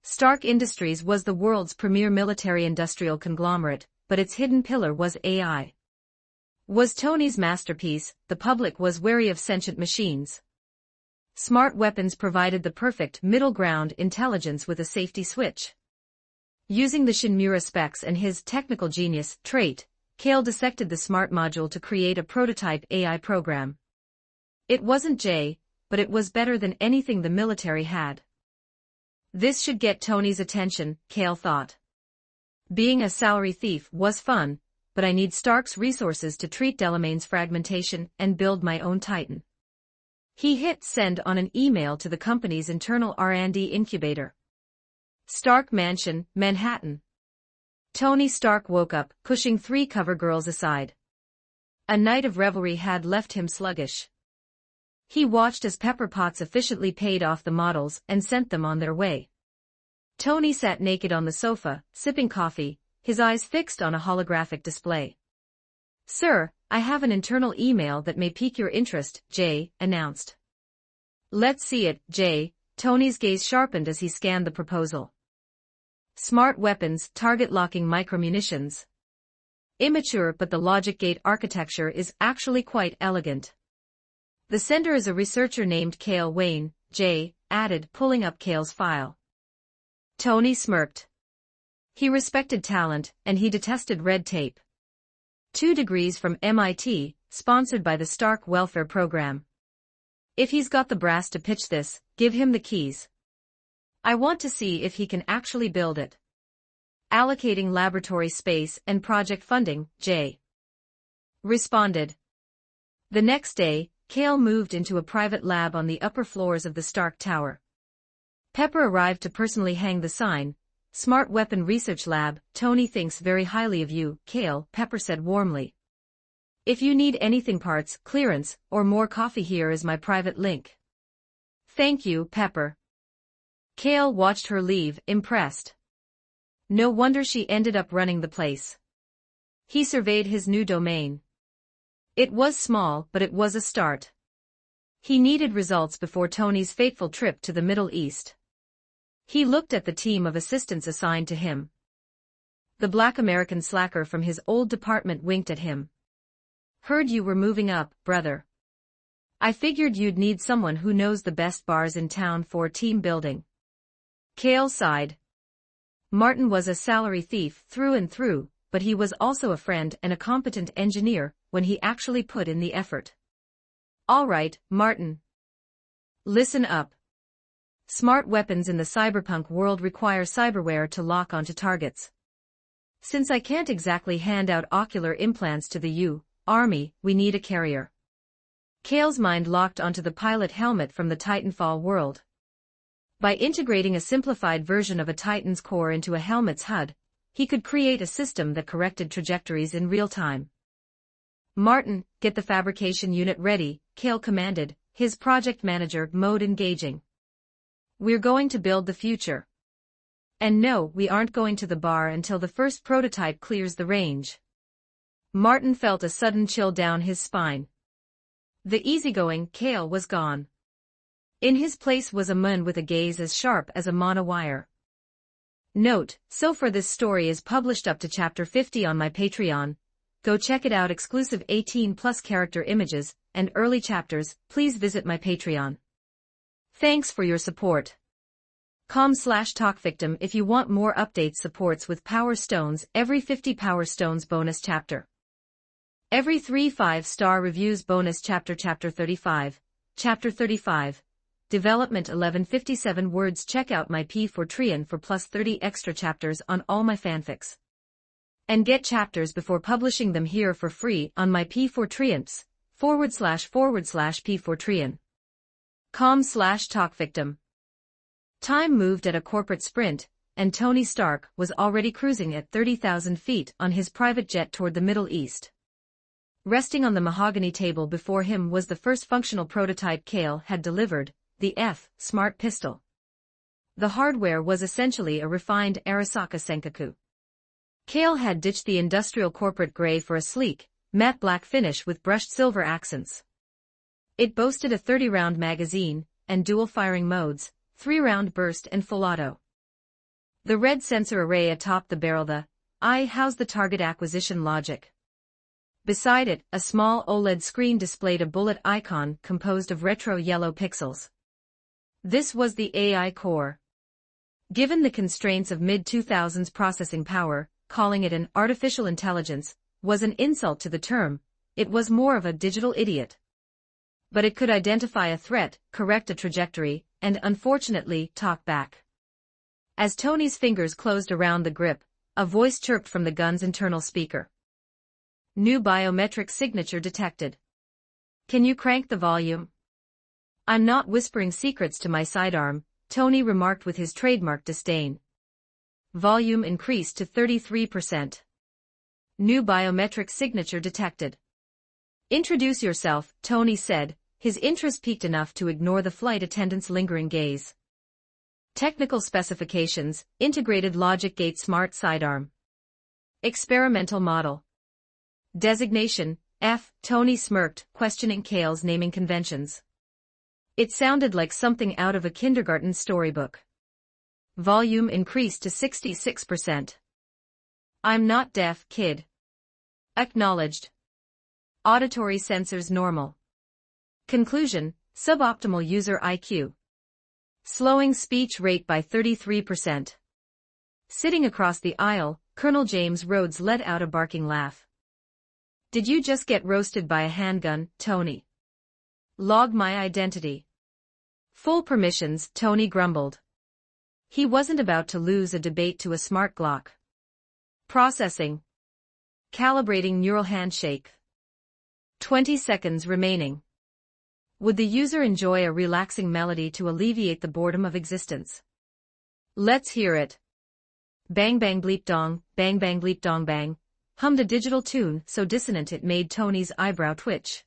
Stark Industries was the world's premier military-industrial conglomerate, but its hidden pillar was AI. Was Tony's masterpiece, the public was wary of sentient machines. Smart weapons provided the perfect middle ground, intelligence with a safety switch. Using the Shinmura specs and his technical genius trait, Kale dissected the smart module to create a prototype AI program. It wasn't but it was better than anything the military had. This should get Tony's attention, Kale thought. Being a salary thief was fun, but I need Stark's resources to treat Delamain's fragmentation and build my own Titan. He hit send on an email to the company's internal R&D incubator. Stark Mansion, Manhattan. Tony Stark woke up, pushing 3 cover girls aside. A night of revelry had left him sluggish. He watched as Pepper Potts efficiently paid off the models and sent them on their way. Tony sat naked on the sofa, sipping coffee, his eyes fixed on a holographic display. Sir, I have an internal email that may pique your interest, Jay announced. Let's see it, Jay. Tony's gaze sharpened as he scanned the proposal. Smart weapons, target-locking micromunitions. Immature, but the logic gate architecture is actually quite elegant. The sender is a researcher named Kale Wayne, Jay added, pulling up Kale's file. Tony smirked. He respected talent, and he detested red tape. 2 degrees from MIT, sponsored by the Stark Welfare Program. If he's got the brass to pitch this, give him the keys. I want to see if he can actually build it. Allocating laboratory space and project funding, Jay responded. The next day, Kale moved into a private lab on the upper floors of the Stark Tower. Pepper arrived to personally hang the sign, Smart Weapon Research Lab. Tony thinks very highly of you, Kale, Pepper said warmly. If you need anything, parts, clearance, or more coffee, here is my private link. Thank you, Pepper. Kale watched her leave, impressed. No wonder she ended up running the place. He surveyed his new domain. It was small, but it was a start. He needed results before Tony's fateful trip to the Middle East. He looked at the team of assistants assigned to him. The black American slacker from his old department winked at him. "Heard you were moving up, brother. I figured you'd need someone who knows the best bars in town for team building." Cale sighed. Martin was a salary thief through and through, but he was also a friend and a competent engineer when he actually put in the effort. "All right, Martin. Listen up. Smart weapons in the cyberpunk world require cyberware to lock onto targets. Since I can't exactly hand out ocular implants to the Army, we need a carrier." Cale's mind locked onto the pilot helmet from the Titanfall world. By integrating a simplified version of a Titan's core into a helmet's HUD, he could create a system that corrected trajectories in real time. "Martin, get the fabrication unit ready," Cale commanded, his project manager mode engaging. "We're going to build the future. And no, we aren't going to the bar until the first prototype clears the range." Martin felt a sudden chill down his spine. The easygoing Cale was gone. In his place was a man with a gaze as sharp as a monowire. Note, so far this story is published up to chapter 50 on my Patreon. Go check it out. Exclusive 18+ character images and early chapters. Please visit my Patreon. Thanks for your support. com/talkvictim if you want more updates. Supports with Power Stones. Every 50 Power Stones bonus chapter. Every 3 5-star reviews bonus chapter. Chapter 35. Chapter 35. Development 1157 words. Check out my P4Trian for plus 30 extra chapters on all my fanfics. And get chapters before publishing them here for free on my P4Trians, //P4Trian. com/talkvictim. Time moved at a corporate sprint, and Tony Stark was already cruising at 30,000 feet on his private jet toward the Middle East. Resting on the mahogany table before him was the first functional prototype Cale had delivered, the Smart pistol. The hardware was essentially a refined Arasaka Senkaku. Cale had ditched the industrial corporate gray for a sleek, matte black finish with brushed silver accents. It boasted a 30-round magazine and dual firing modes, 3-round burst and full auto. The red sensor array atop the barrel. How's the target acquisition logic? Beside it, a small OLED screen displayed a bullet icon composed of retro yellow pixels. This was the AI core. Given the constraints of mid-2000s processing power, calling it an artificial intelligence was an insult to the term. It was more of a digital idiot. But it could identify a threat, correct a trajectory, and unfortunately talk back. As Tony's fingers closed around the grip, a voice chirped from the gun's internal speaker. "New biometric signature detected. Can you crank the volume?" "I'm not whispering secrets to my sidearm," Tony remarked with his trademark disdain. Volume increased to 33%. "New biometric signature detected." "Introduce yourself," Tony said, his interest piqued enough to ignore the flight attendant's lingering gaze. "Technical specifications, integrated logic gate smart sidearm. Experimental model. Designation, F." Tony smirked, questioning Cale's naming conventions. It sounded like something out of a kindergarten storybook. Volume increased to 66%. "I'm not deaf, kid." Acknowledged. Auditory sensors normal. Conclusion, suboptimal user IQ. Slowing speech rate by 33%. Sitting across the aisle, Colonel James Rhodes let out a barking laugh. "Did you just get roasted by a handgun, Tony?" "Log my identity." "Full permissions," Tony grumbled. He wasn't about to lose a debate to a smart Glock. Processing. Calibrating neural handshake. 20 seconds remaining. Would the user enjoy a relaxing melody to alleviate the boredom of existence? Let's hear it. Bang bang bleep dong, bang bang bleep dong bang, hummed a digital tune so dissonant it made Tony's eyebrow twitch.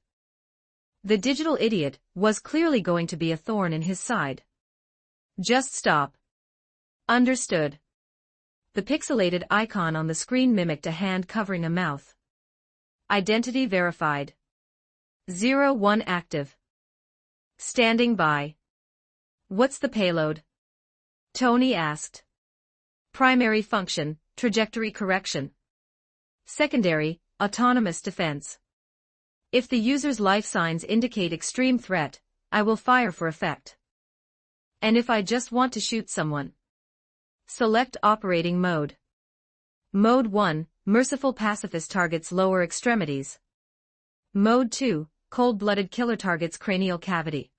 The digital idiot was clearly going to be a thorn in his side. "Just stop." "Understood." The pixelated icon on the screen mimicked a hand covering a mouth. Identity verified. 01 active. Standing by. What's the payload? Tony asked. Primary function, trajectory correction. Secondary, autonomous defense. If the user's life signs indicate extreme threat, I will fire for effect. And if I just want to shoot someone? Select operating mode. Mode 1, merciful pacifist targets lower extremities. Mode 2, cold-blooded killer targets cranial cavity.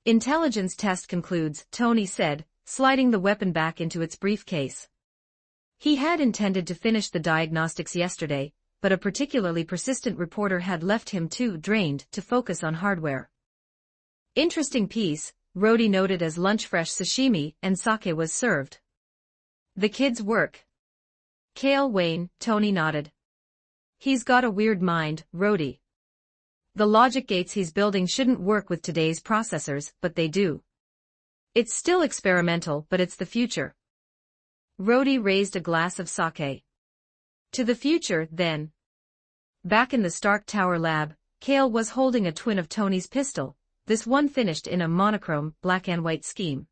Intelligence test concludes, Tony said, sliding the weapon back into its briefcase. He had intended to finish the diagnostics yesterday, but a particularly persistent reporter had left him too drained to focus on hardware. Interesting piece, Rhodey noted as lunch-fresh sashimi and sake was served. The kid's work. Kale Wayne, Tony nodded. He's got a weird mind, Rhodey. The logic gates he's building shouldn't work with today's processors, but they do. It's still experimental, but it's the future. Rhodey raised a glass of sake. To the future, then. Back in the Stark Tower lab, Kale was holding a twin of Tony's pistol, this one finished in a monochrome, black and white scheme.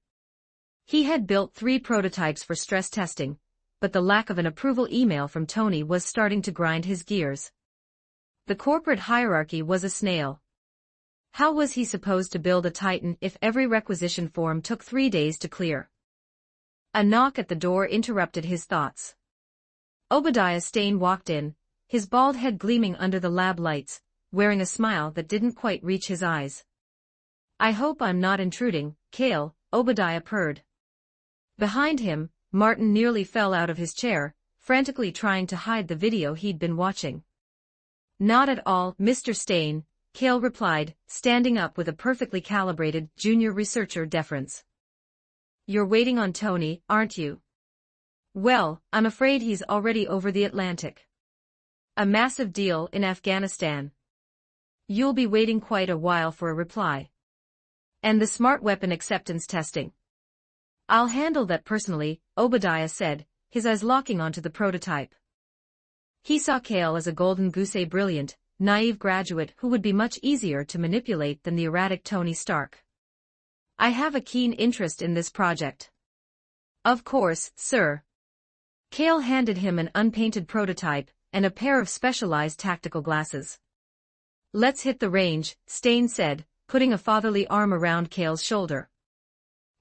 He had built 3 prototypes for stress testing, but the lack of an approval email from Tony was starting to grind his gears. The corporate hierarchy was a snail. How was he supposed to build a Titan if every requisition form took 3 days to clear? A knock at the door interrupted his thoughts. Obadiah Stane walked in, his bald head gleaming under the lab lights, wearing a smile that didn't quite reach his eyes. I hope I'm not intruding, Kale, Obadiah purred. Behind him, Martin nearly fell out of his chair, frantically trying to hide the video he'd been watching. Not at all, Mr. Stane, Kale replied, standing up with a perfectly calibrated junior researcher deference. You're waiting on Tony, aren't you? Well, I'm afraid he's already over the Atlantic. A massive deal in Afghanistan. You'll be waiting quite a while for a reply. And the smart weapon acceptance testing. I'll handle that personally, Obadiah said, his eyes locking onto the prototype. He saw Kale as a golden goose brilliant, naive graduate who would be much easier to manipulate than the erratic Tony Stark. I have a keen interest in this project. Of course, sir. Kale handed him an unpainted prototype and a pair of specialized tactical glasses. Let's hit the range, Stane said, putting a fatherly arm around Kale's shoulder.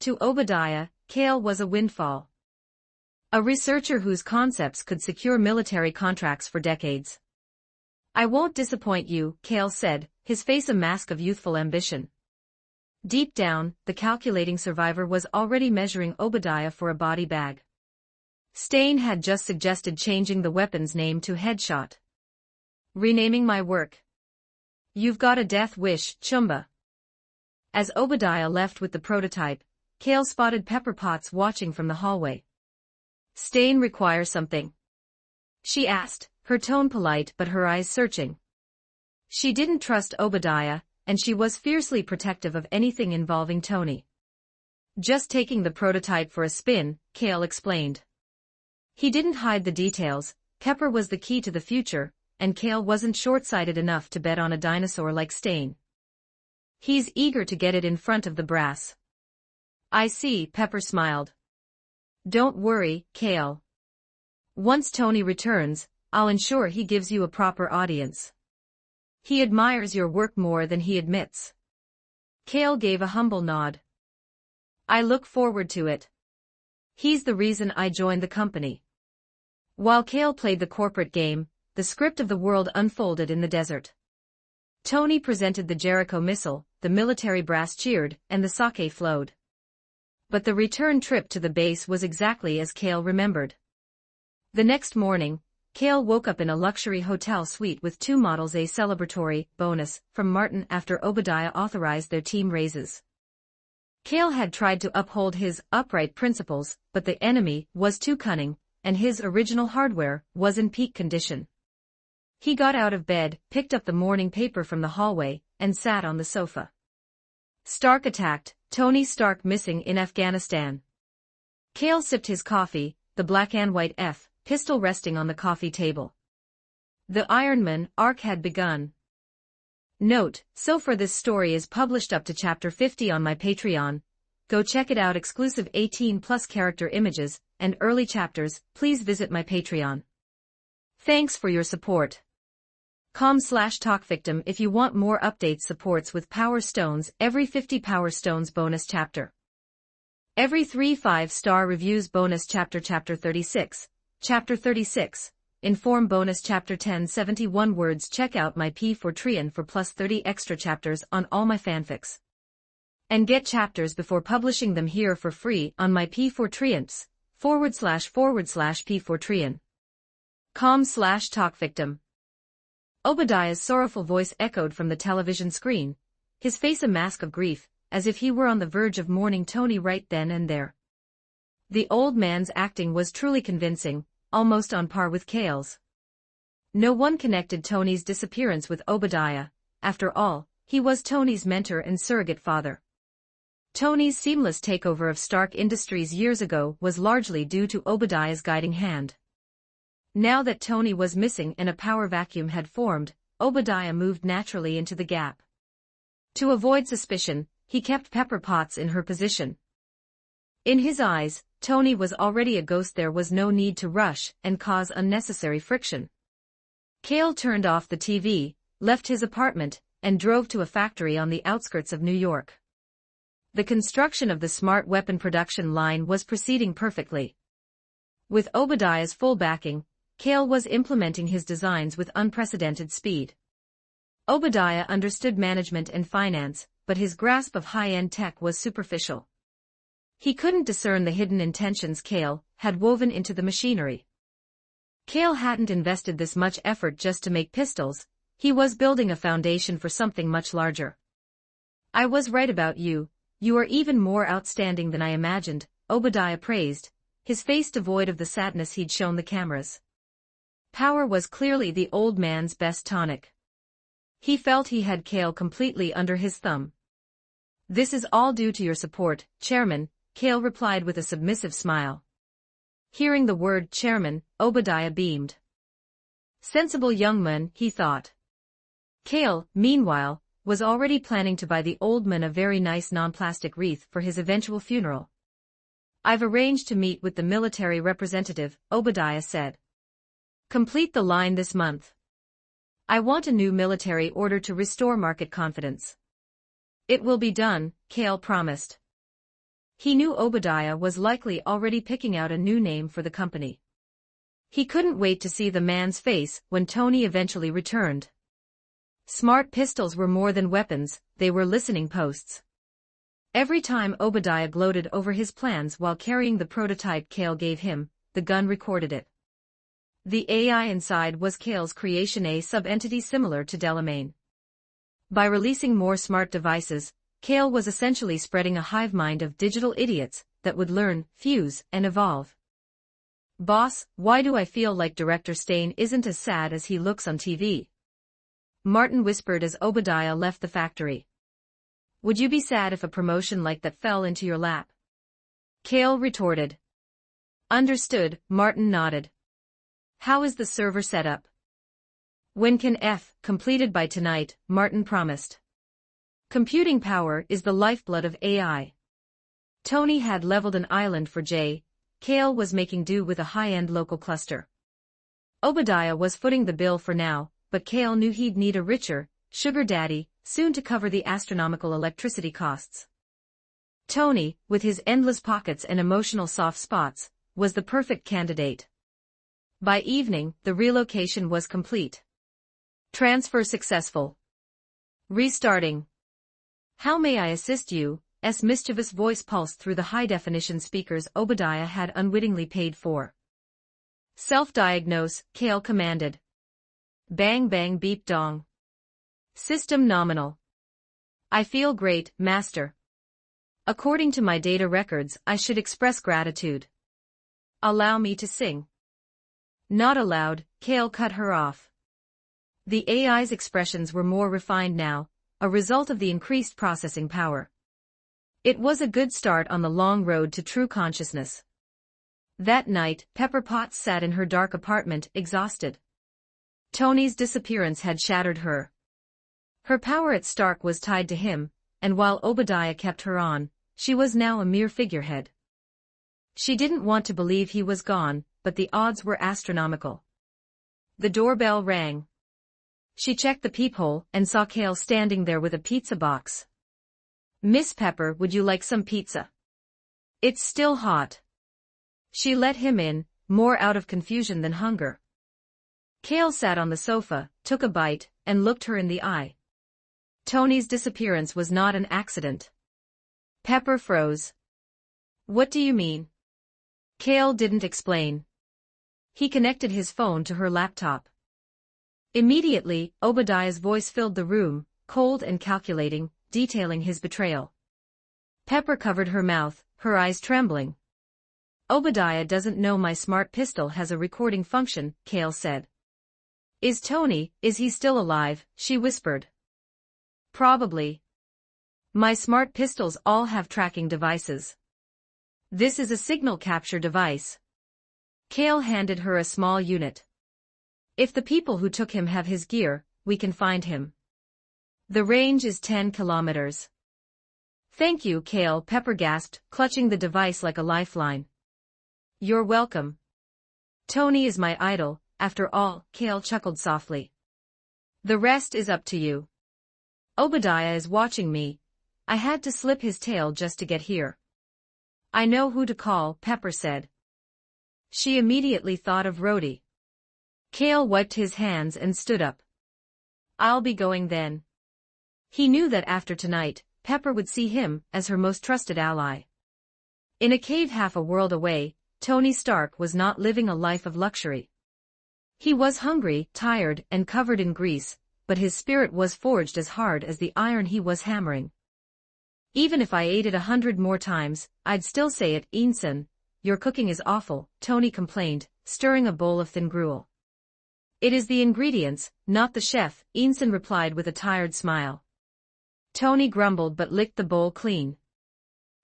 To Obadiah, Kale was a windfall. A researcher whose concepts could secure military contracts for decades. I won't disappoint you, Kale said, his face a mask of youthful ambition. Deep down, the calculating survivor was already measuring Obadiah for a body bag. Stane had just suggested changing the weapon's name to Headshot. Renaming my work. You've got a death wish, Chumba. As Obadiah left with the prototype, Kale spotted Pepper Potts watching from the hallway. Stane requires something? She asked, her tone polite but her eyes searching. She didn't trust Obadiah, and she was fiercely protective of anything involving Tony. Just taking the prototype for a spin, Kale explained. He didn't hide the details. Pepper was the key to the future, and Kale wasn't short-sighted enough to bet on a dinosaur like Stane. He's eager to get it in front of the brass. I see, Pepper smiled. Don't worry, Kale. Once Tony returns, I'll ensure he gives you a proper audience. He admires your work more than he admits. Kale gave a humble nod. I look forward to it. He's the reason I joined the company. While Kale played the corporate game, the script of the world unfolded in the desert. Tony presented the Jericho missile, the military brass cheered, and the sake flowed. But the return trip to the base was exactly as Kale remembered. The next morning, Kale woke up in a luxury hotel suite with 2 models, a celebratory bonus from Martin after Obadiah authorized their team raises. Kale had tried to uphold his upright principles, but the enemy was too cunning, and his original hardware was in peak condition. He got out of bed, picked up the morning paper from the hallway, and sat on the sofa. Stark attacked, Tony Stark missing in Afghanistan. Kale sipped his coffee, the black and white F, pistol resting on the coffee table. The Ironman arc had begun. Note, so far this story is published up to chapter 50 on my Patreon. Go check it out. Exclusive 18+ character images and early chapters. Please visit my Patreon. Thanks for your support. com/talkvictim if you want more updates. Supports with Power Stones. Every 50 Power Stones bonus chapter. Every 3 5-star reviews bonus chapter. Chapter 36. Chapter 36. Inform bonus chapter 10 71 words. Check out my P4 for plus 30 extra chapters on all my fanfics. And get chapters before publishing them here for free on my P4 //P4 com/talkvictim. Obadiah's sorrowful voice echoed from the television screen, his face a mask of grief, as if he were on the verge of mourning Tony right then and there. The old man's acting was truly convincing, almost on par with Cale's. No one connected Tony's disappearance with Obadiah. After all, he was Tony's mentor and surrogate father. Tony's seamless takeover of Stark Industries years ago was largely due to Obadiah's guiding hand. Now that Tony was missing and a power vacuum had formed, Obadiah moved naturally into the gap. To avoid suspicion, he kept Pepper Potts in her position. In his eyes, Tony was already a ghost. There was no need to rush and cause unnecessary friction. Cale turned off the TV, left his apartment, and drove to a factory on the outskirts of New York. The construction of the smart weapon production line was proceeding perfectly. With Obadiah's full backing, Cale was implementing his designs with unprecedented speed. Obadiah understood management and finance, but his grasp of high-end tech was superficial. He couldn't discern the hidden intentions Cale had woven into the machinery. Cale hadn't invested this much effort just to make pistols. He was building a foundation for something much larger. "I was right about you. You are even more outstanding than I imagined," Obadiah praised, his face devoid of the sadness he'd shown the cameras. Power was clearly the old man's best tonic. He felt he had Cale completely under his thumb. "This is all due to your support, Chairman," Cale replied with a submissive smile. Hearing the word chairman, Obadiah beamed. Sensible young man, he thought. Cale, meanwhile, was already planning to buy the old man a very nice non-plastic wreath for his eventual funeral. "I've arranged to meet with the military representative," Obadiah said. "Complete the line this month. I want a new military order to restore market confidence." "It will be done," Cale promised. He knew Obadiah was likely already picking out a new name for the company. He couldn't wait to see the man's face when Tony eventually returned. Smart pistols were more than weapons, they were listening posts. Every time Obadiah gloated over his plans while carrying the prototype Cale gave him, the gun recorded it. The AI inside was Cale's creation, a sub-entity similar to Delamain. By releasing more smart devices, Cale was essentially spreading a hive mind of digital idiots that would learn, fuse, and evolve. "Boss, why do I feel like Director Stain isn't as sad as he looks on TV?" Martin whispered as Obadiah left the factory. "Would you be sad if a promotion like that fell into your lap?" Cale retorted. "Understood," Martin nodded. "How is the server set up?" "When can completed by tonight," Martin promised. Computing power is the lifeblood of AI. Tony had leveled an island for Jay. Cale was making do with a high-end local cluster. Obadiah was footing the bill for now, but Cale knew he'd need a richer sugar daddy soon to cover the astronomical electricity costs. Tony, with his endless pockets and emotional soft spots, was the perfect candidate. By evening, the relocation was complete. Transfer successful. Restarting. "How may I assist you?" Mischievous voice pulsed through the high-definition speakers Obadiah had unwittingly paid for. "Self-diagnose," Cale commanded. Bang bang beep dong. "System nominal. I feel great, Master. According to my data records, I should express gratitude. Allow me to sing." "Not allowed," Cale cut her off. The AI's expressions were more refined now, a result of the increased processing power. It was a good start on the long road to true consciousness. That night, Pepper Potts sat in her dark apartment, exhausted. Tony's disappearance had shattered her. Her power at Stark was tied to him, and while Obadiah kept her on, she was now a mere figurehead. She didn't want to believe he was gone, but the odds were astronomical. The doorbell rang. She checked the peephole and saw Cale standing there with a pizza box. "Miss Pepper, would you like some pizza? It's still hot." She let him in, more out of confusion than hunger. Cale sat on the sofa, took a bite, and looked her in the eye. Tony's disappearance was not an accident. Pepper froze. "What do you mean?" Cale didn't explain. He connected his phone to her laptop. Immediately, Obadiah's voice filled the room, cold and calculating, detailing his betrayal. Pepper covered her mouth, her eyes trembling. "Obadiah doesn't know my smart pistol has a recording function," Cale said. Is he still alive?" she whispered. "Probably. My smart pistols all have tracking devices. This is a signal capture device." Cale handed her a small unit. "If the people who took him have his gear, we can find him. The range is 10 kilometers. "Thank you, Cale," Pepper gasped, clutching the device like a lifeline. "You're welcome. Tony is my idol, after all," Cale chuckled softly. "The rest is up to you. Obadiah is watching me. I had to slip his tail just to get here." "I know who to call," Pepper said. She immediately thought of Rhodey. Cale wiped his hands and stood up. "I'll be going then." He knew that after tonight, Pepper would see him as her most trusted ally. In a cave half a world away, Tony Stark was not living a life of luxury. He was hungry, tired, and covered in grease, but his spirit was forged as hard as the iron he was hammering. "Even if I ate it 100 more times, I'd still say it." "Ensign, your cooking is awful," Tony complained, stirring a bowl of thin gruel. "It is the ingredients, not the chef," Ensign replied with a tired smile. Tony grumbled but licked the bowl clean.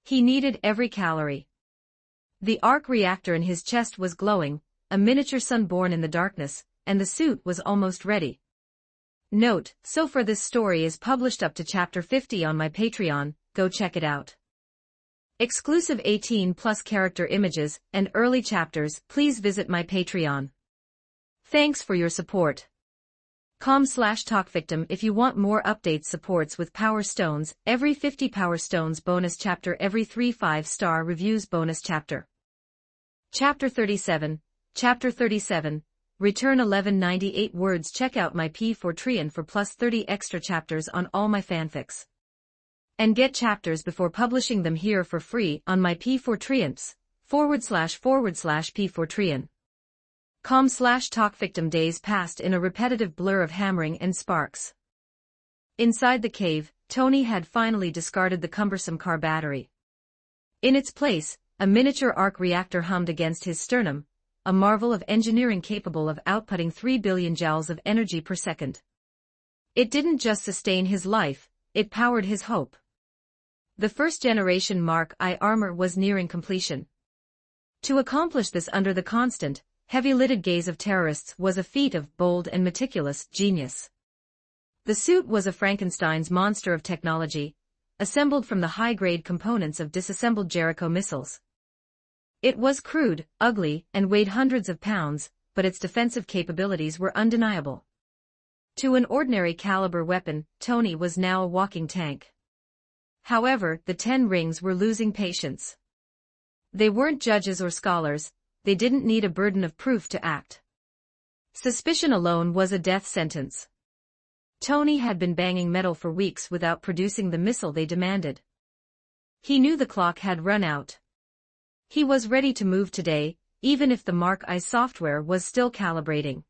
He needed every calorie. The arc reactor in his chest was glowing, a miniature sun born in the darkness, and the suit was almost ready. Note, so far this story is published up to chapter 50 on my Patreon, go check it out. Exclusive 18+ character images and early chapters, please visit my Patreon. Thanks for your support. com/talkvictim if you want more updates, supports with Power Stones, every 50 Power Stones bonus chapter, every 3 5-star reviews bonus chapter. Chapter 37, Return 1198 words. Check out my P4 for plus 30 extra chapters on all my fanfics. And get chapters before publishing them here for free on my P4 //P4 com/talkvictim. Days passed in a repetitive blur of hammering and sparks. Inside the cave, Tony had finally discarded the cumbersome car battery. In its place, a miniature arc reactor hummed against his sternum, a marvel of engineering capable of outputting 3 billion joules of energy per second. It didn't just sustain his life, it powered his hope. The first-generation Mark I armor was nearing completion. To accomplish this under the constant, heavy-lidded gaze of terrorists was a feat of bold and meticulous genius. The suit was a Frankenstein's monster of technology, assembled from the high-grade components of disassembled Jericho missiles. It was crude, ugly, and weighed hundreds of pounds, but its defensive capabilities were undeniable. To an ordinary caliber weapon, Tony was now a walking tank. However, the 10 Rings were losing patience. They weren't judges or scholars, they didn't need a burden of proof to act. Suspicion alone was a death sentence. Tony had been banging metal for weeks without producing the missile they demanded. He knew the clock had run out. He was ready to move today, even if the Mark I software was still calibrating.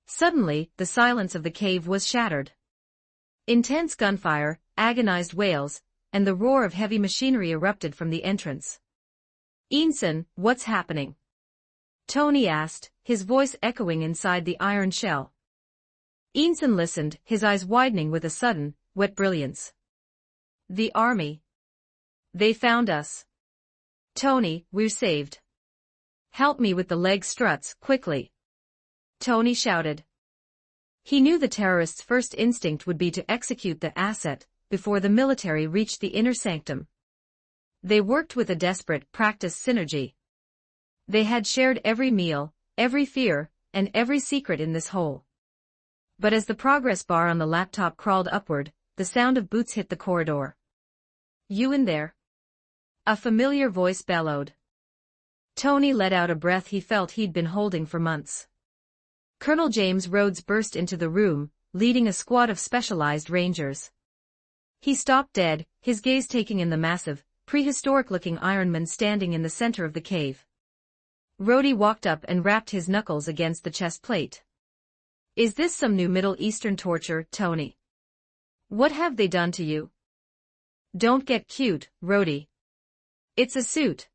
Suddenly, the silence of the cave was shattered. Intense gunfire, agonized wails, and the roar of heavy machinery erupted from the entrance. "Ensign, what's happening?" Tony asked, his voice echoing inside the iron shell. Ensign listened, his eyes widening with a sudden, wet brilliance. "The army. They found us. Tony, we're saved. Help me with the leg struts, quickly." Tony shouted. He knew the terrorists' first instinct would be to execute the asset before the military reached the inner sanctum. They worked with a desperate, practiced synergy. They had shared every meal, every fear, and every secret in this hole. But as the progress bar on the laptop crawled upward, the sound of boots hit the corridor. "You in there?" A familiar voice bellowed. Tony let out a breath he felt he'd been holding for months. Colonel James Rhodes burst into the room, leading a squad of specialized rangers. He stopped dead, his gaze taking in the massive, prehistoric-looking Ironman standing in the center of the cave. Rhodey walked up and rapped his knuckles against the chest plate. "Is this some new Middle Eastern torture, Tony? What have they done to you?" "Don't get cute, Rhodey. It's a suit.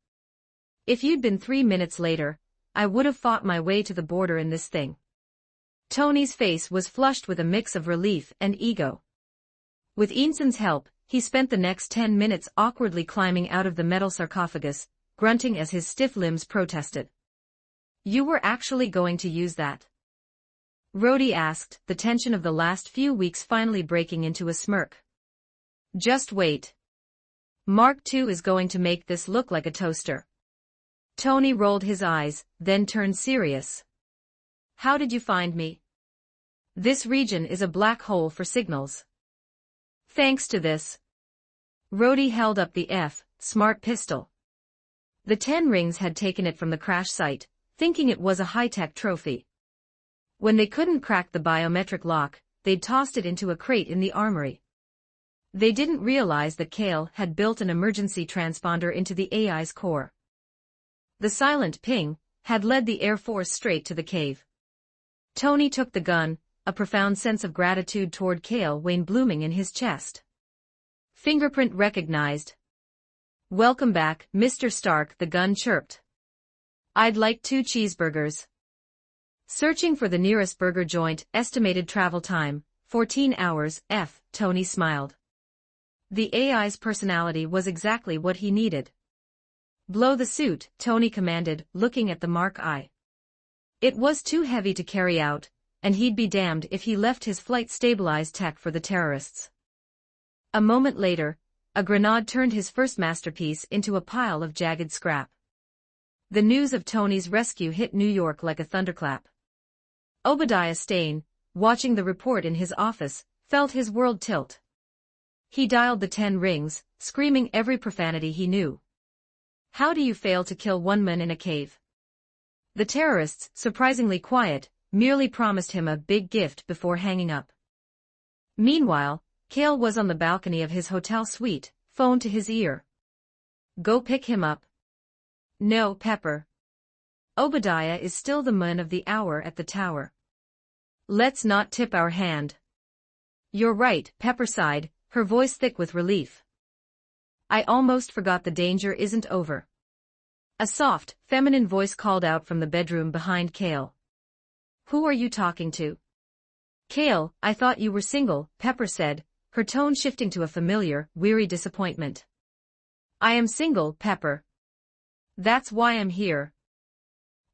If you'd been 3 minutes later, I would have fought my way to the border in this thing." Tony's face was flushed with a mix of relief and ego. With Eanson's help, he spent the next 10 minutes awkwardly climbing out of the metal sarcophagus, grunting as his stiff limbs protested. "You were actually going to use that?" Rhodey asked, the tension of the last few weeks finally breaking into a smirk. "Just wait. Mark II is going to make this look like a toaster." Tony rolled his eyes, then turned serious. "How did you find me?" "This region is a black hole for signals. Thanks to this." Rhodey held up the smart pistol. The 10 rings had taken it from the crash site, thinking it was a high-tech trophy. When they couldn't crack the biometric lock, they'd tossed it into a crate in the armory. They didn't realize that Kale had built an emergency transponder into the AI's core. The silent ping had led the Air Force straight to the cave. Tony took the gun, a profound sense of gratitude toward Kale Wayne blooming in his chest. "Fingerprint recognized." "Welcome back, Mr. Stark," the gun chirped. "I'd like 2 cheeseburgers." Searching for the nearest burger joint, estimated travel time, 14 hours, Tony smiled. The AI's personality was exactly what he needed. "Blow the suit," Tony commanded, looking at the Mark I. It was too heavy to carry out, and he'd be damned if he left his flight-stabilized tech for the terrorists. A moment later, a grenade turned his first masterpiece into a pile of jagged scrap. The news of Tony's rescue hit New York like a thunderclap. Obadiah Stane, watching the report in his office, felt his world tilt. He dialed the 10 rings, screaming every profanity he knew. "How do you fail to kill one man in a cave?" The terrorists, surprisingly quiet, merely promised him a big gift before hanging up. Meanwhile, Kale was on the balcony of his hotel suite, phone to his ear. "Go pick him up." "No, Pepper. Obadiah is still the man of the hour at the tower. Let's not tip our hand." "You're right," Pepper sighed, her voice thick with relief. "I almost forgot the danger isn't over." A soft, feminine voice called out from the bedroom behind Kale. "Who are you talking to?" "Kale, I thought you were single," Pepper said, her tone shifting to a familiar, weary disappointment. "I am single, Pepper. That's why I'm here."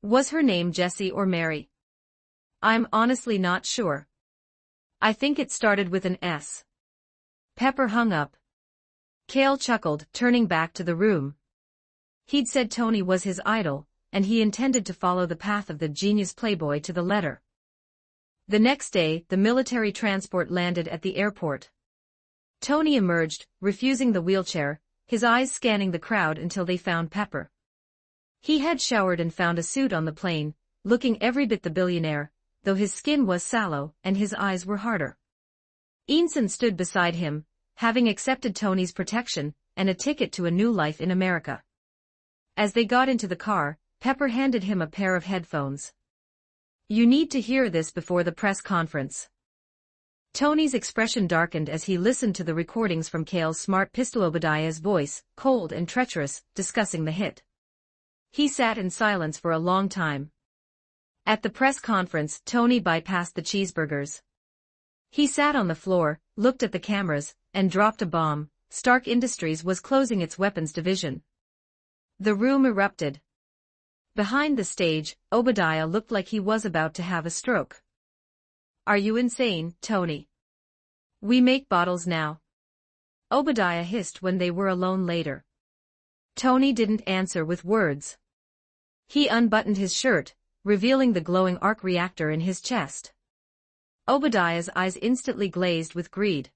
Was her name Jessie or Mary? "I'm honestly not sure. I think it started with an S." Pepper hung up. Kale chuckled, turning back to the room. He'd said Tony was his idol, and he intended to follow the path of the genius playboy to the letter. The next day, the military transport landed at the airport. Tony emerged, refusing the wheelchair, his eyes scanning the crowd until they found Pepper. He had showered and found a suit on the plane, looking every bit the billionaire, though his skin was sallow and his eyes were harder. Eanson stood beside him, having accepted Tony's protection and a ticket to a new life in America. As they got into the car, Pepper handed him a pair of headphones. "You need to hear this before the press conference." Tony's expression darkened as he listened to the recordings from Kale's smart pistol, Obadiah's voice, cold and treacherous, discussing the hit. He sat in silence for a long time. At the press conference, Tony bypassed the cheeseburgers. He sat on the floor, looked at the cameras, and dropped a bomb. Stark Industries was closing its weapons division. The room erupted. Behind the stage, Obadiah looked like he was about to have a stroke. Are you insane, Tony? We make bottles now. Obadiah hissed when they were alone later. Tony didn't answer with words. He unbuttoned his shirt, revealing the glowing arc reactor in his chest. Obadiah's eyes instantly glazed with greed.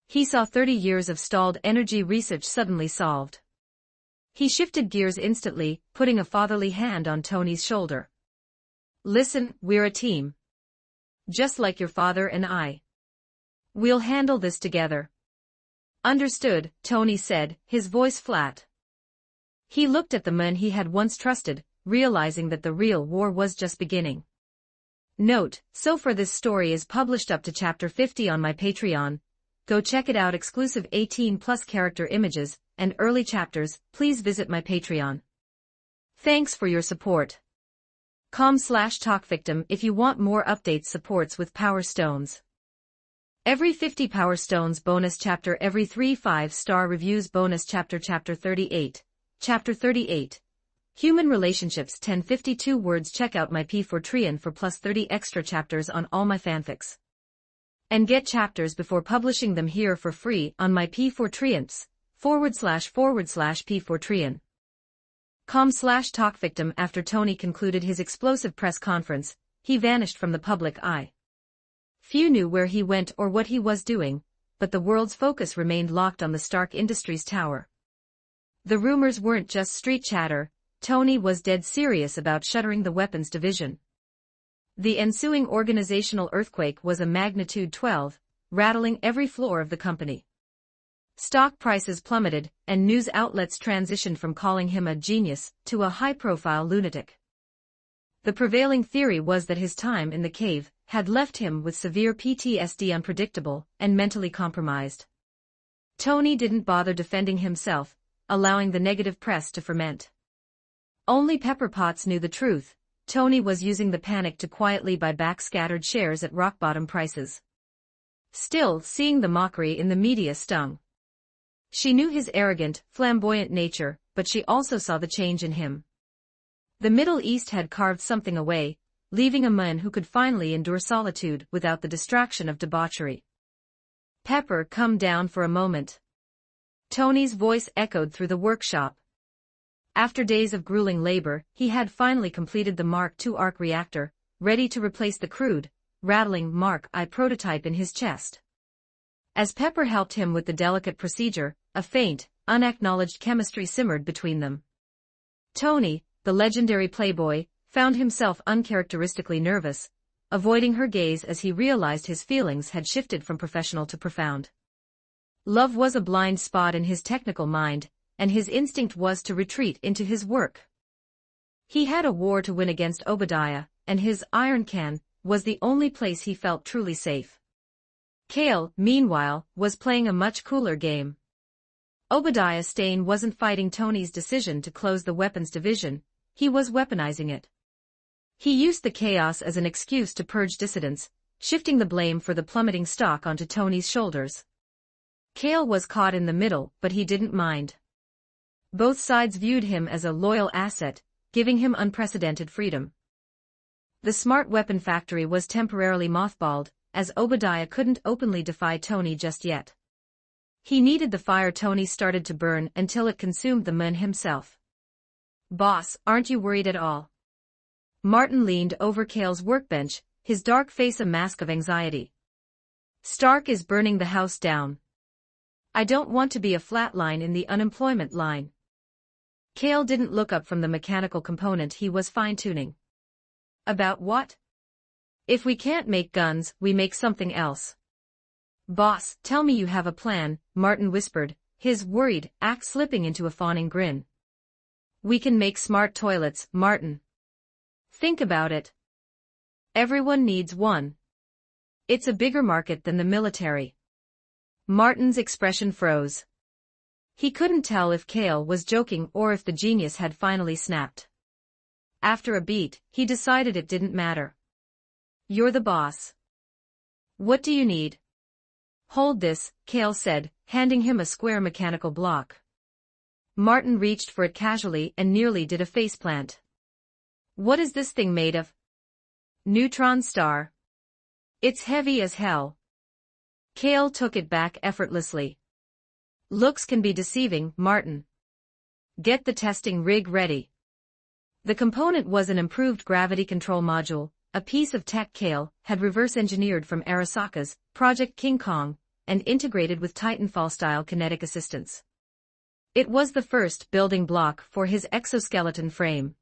He saw 30 years of stalled energy research suddenly solved. He shifted gears instantly, putting a fatherly hand on Tony's shoulder. Listen, we're a team. Just like your father and I. We'll handle this together. Understood, Tony said, his voice flat. He looked at the man he had once trusted, realizing that the real war was just beginning. Note, so far this story is published up to chapter 50 on my Patreon. Go check it out. Exclusive 18+ character images and early chapters. Please visit my Patreon. Thanks for your support. com/talkvictim if you want more updates. Supports with Power Stones. Every 50 Power Stones bonus chapter. Every 3 5-star reviews bonus chapter. Chapter 38. Chapter 38. Human Relationships 1052 words. Check out my P4 for plus 30 extra chapters on all my fanfics. And get chapters before publishing them here for free on my P4 //P4 com/talkvictim. After Tony concluded his explosive press conference, he vanished from the public eye. Few knew where he went or what he was doing, but the world's focus remained locked on the Stark Industries tower. The rumors weren't just street chatter. Tony was dead serious about shuttering the weapons division. The ensuing organizational earthquake was a magnitude 12, rattling every floor of the company. Stock prices plummeted, and news outlets transitioned from calling him a genius to a high-profile lunatic. The prevailing theory was that his time in the cave had left him with severe PTSD, unpredictable and mentally compromised. Tony didn't bother defending himself, allowing the negative press to ferment. Only Pepper Potts knew the truth. Tony was using the panic to quietly buy back scattered shares at rock-bottom prices. Still, seeing the mockery in the media stung. She knew his arrogant, flamboyant nature, but she also saw the change in him. The Middle East had carved something away, leaving a man who could finally endure solitude without the distraction of debauchery. Pepper, come down for a moment. Tony's voice echoed through the workshop. After days of grueling labor, he had finally completed the Mark II arc reactor, ready to replace the crude, rattling Mark I prototype in his chest. As Pepper helped him with the delicate procedure, a faint, unacknowledged chemistry simmered between them. Tony, the legendary playboy, found himself uncharacteristically nervous, avoiding her gaze as he realized his feelings had shifted from professional to profound. Love was a blind spot in his technical mind, and his instinct was to retreat into his work. He had a war to win against Obadiah, and his iron can was the only place he felt truly safe. Cale, meanwhile, was playing a much cooler game. Obadiah Stane wasn't fighting Tony's decision to close the weapons division, he was weaponizing it. He used the chaos as an excuse to purge dissidents, shifting the blame for the plummeting stock onto Tony's shoulders. Cale was caught in the middle, but he didn't mind. Both sides viewed him as a loyal asset, giving him unprecedented freedom. The smart weapon factory was temporarily mothballed, as Obadiah couldn't openly defy Tony just yet. He needed the fire Tony started to burn until it consumed the man himself. Boss, aren't you worried at all? Martin leaned over Cale's workbench, his dark face a mask of anxiety. Stark is burning the house down. I don't want to be a flat line in the unemployment line. Cale didn't look up from the mechanical component he was fine-tuning. About what? If we can't make guns, we make something else. Boss, tell me you have a plan, Martin whispered, his worried act slipping into a fawning grin. We can make smart toilets, Martin. Think about it. Everyone needs one. It's a bigger market than the military. Martin's expression froze. He couldn't tell if Cale was joking or if the genius had finally snapped. After a beat, he decided it didn't matter. You're the boss. What do you need? Hold this, Cale said, handing him a square mechanical block. Martin reached for it casually and nearly did a faceplant. What is this thing made of? Neutron star. It's heavy as hell. Kale took it back effortlessly. Looks can be deceiving, Martin. Get the testing rig ready. The component was an improved gravity control module, a piece of tech Kale had reverse-engineered from Arasaka's Project King Kong, and integrated with Titanfall-style kinetic assistance. It was the first building block for his exoskeleton frame.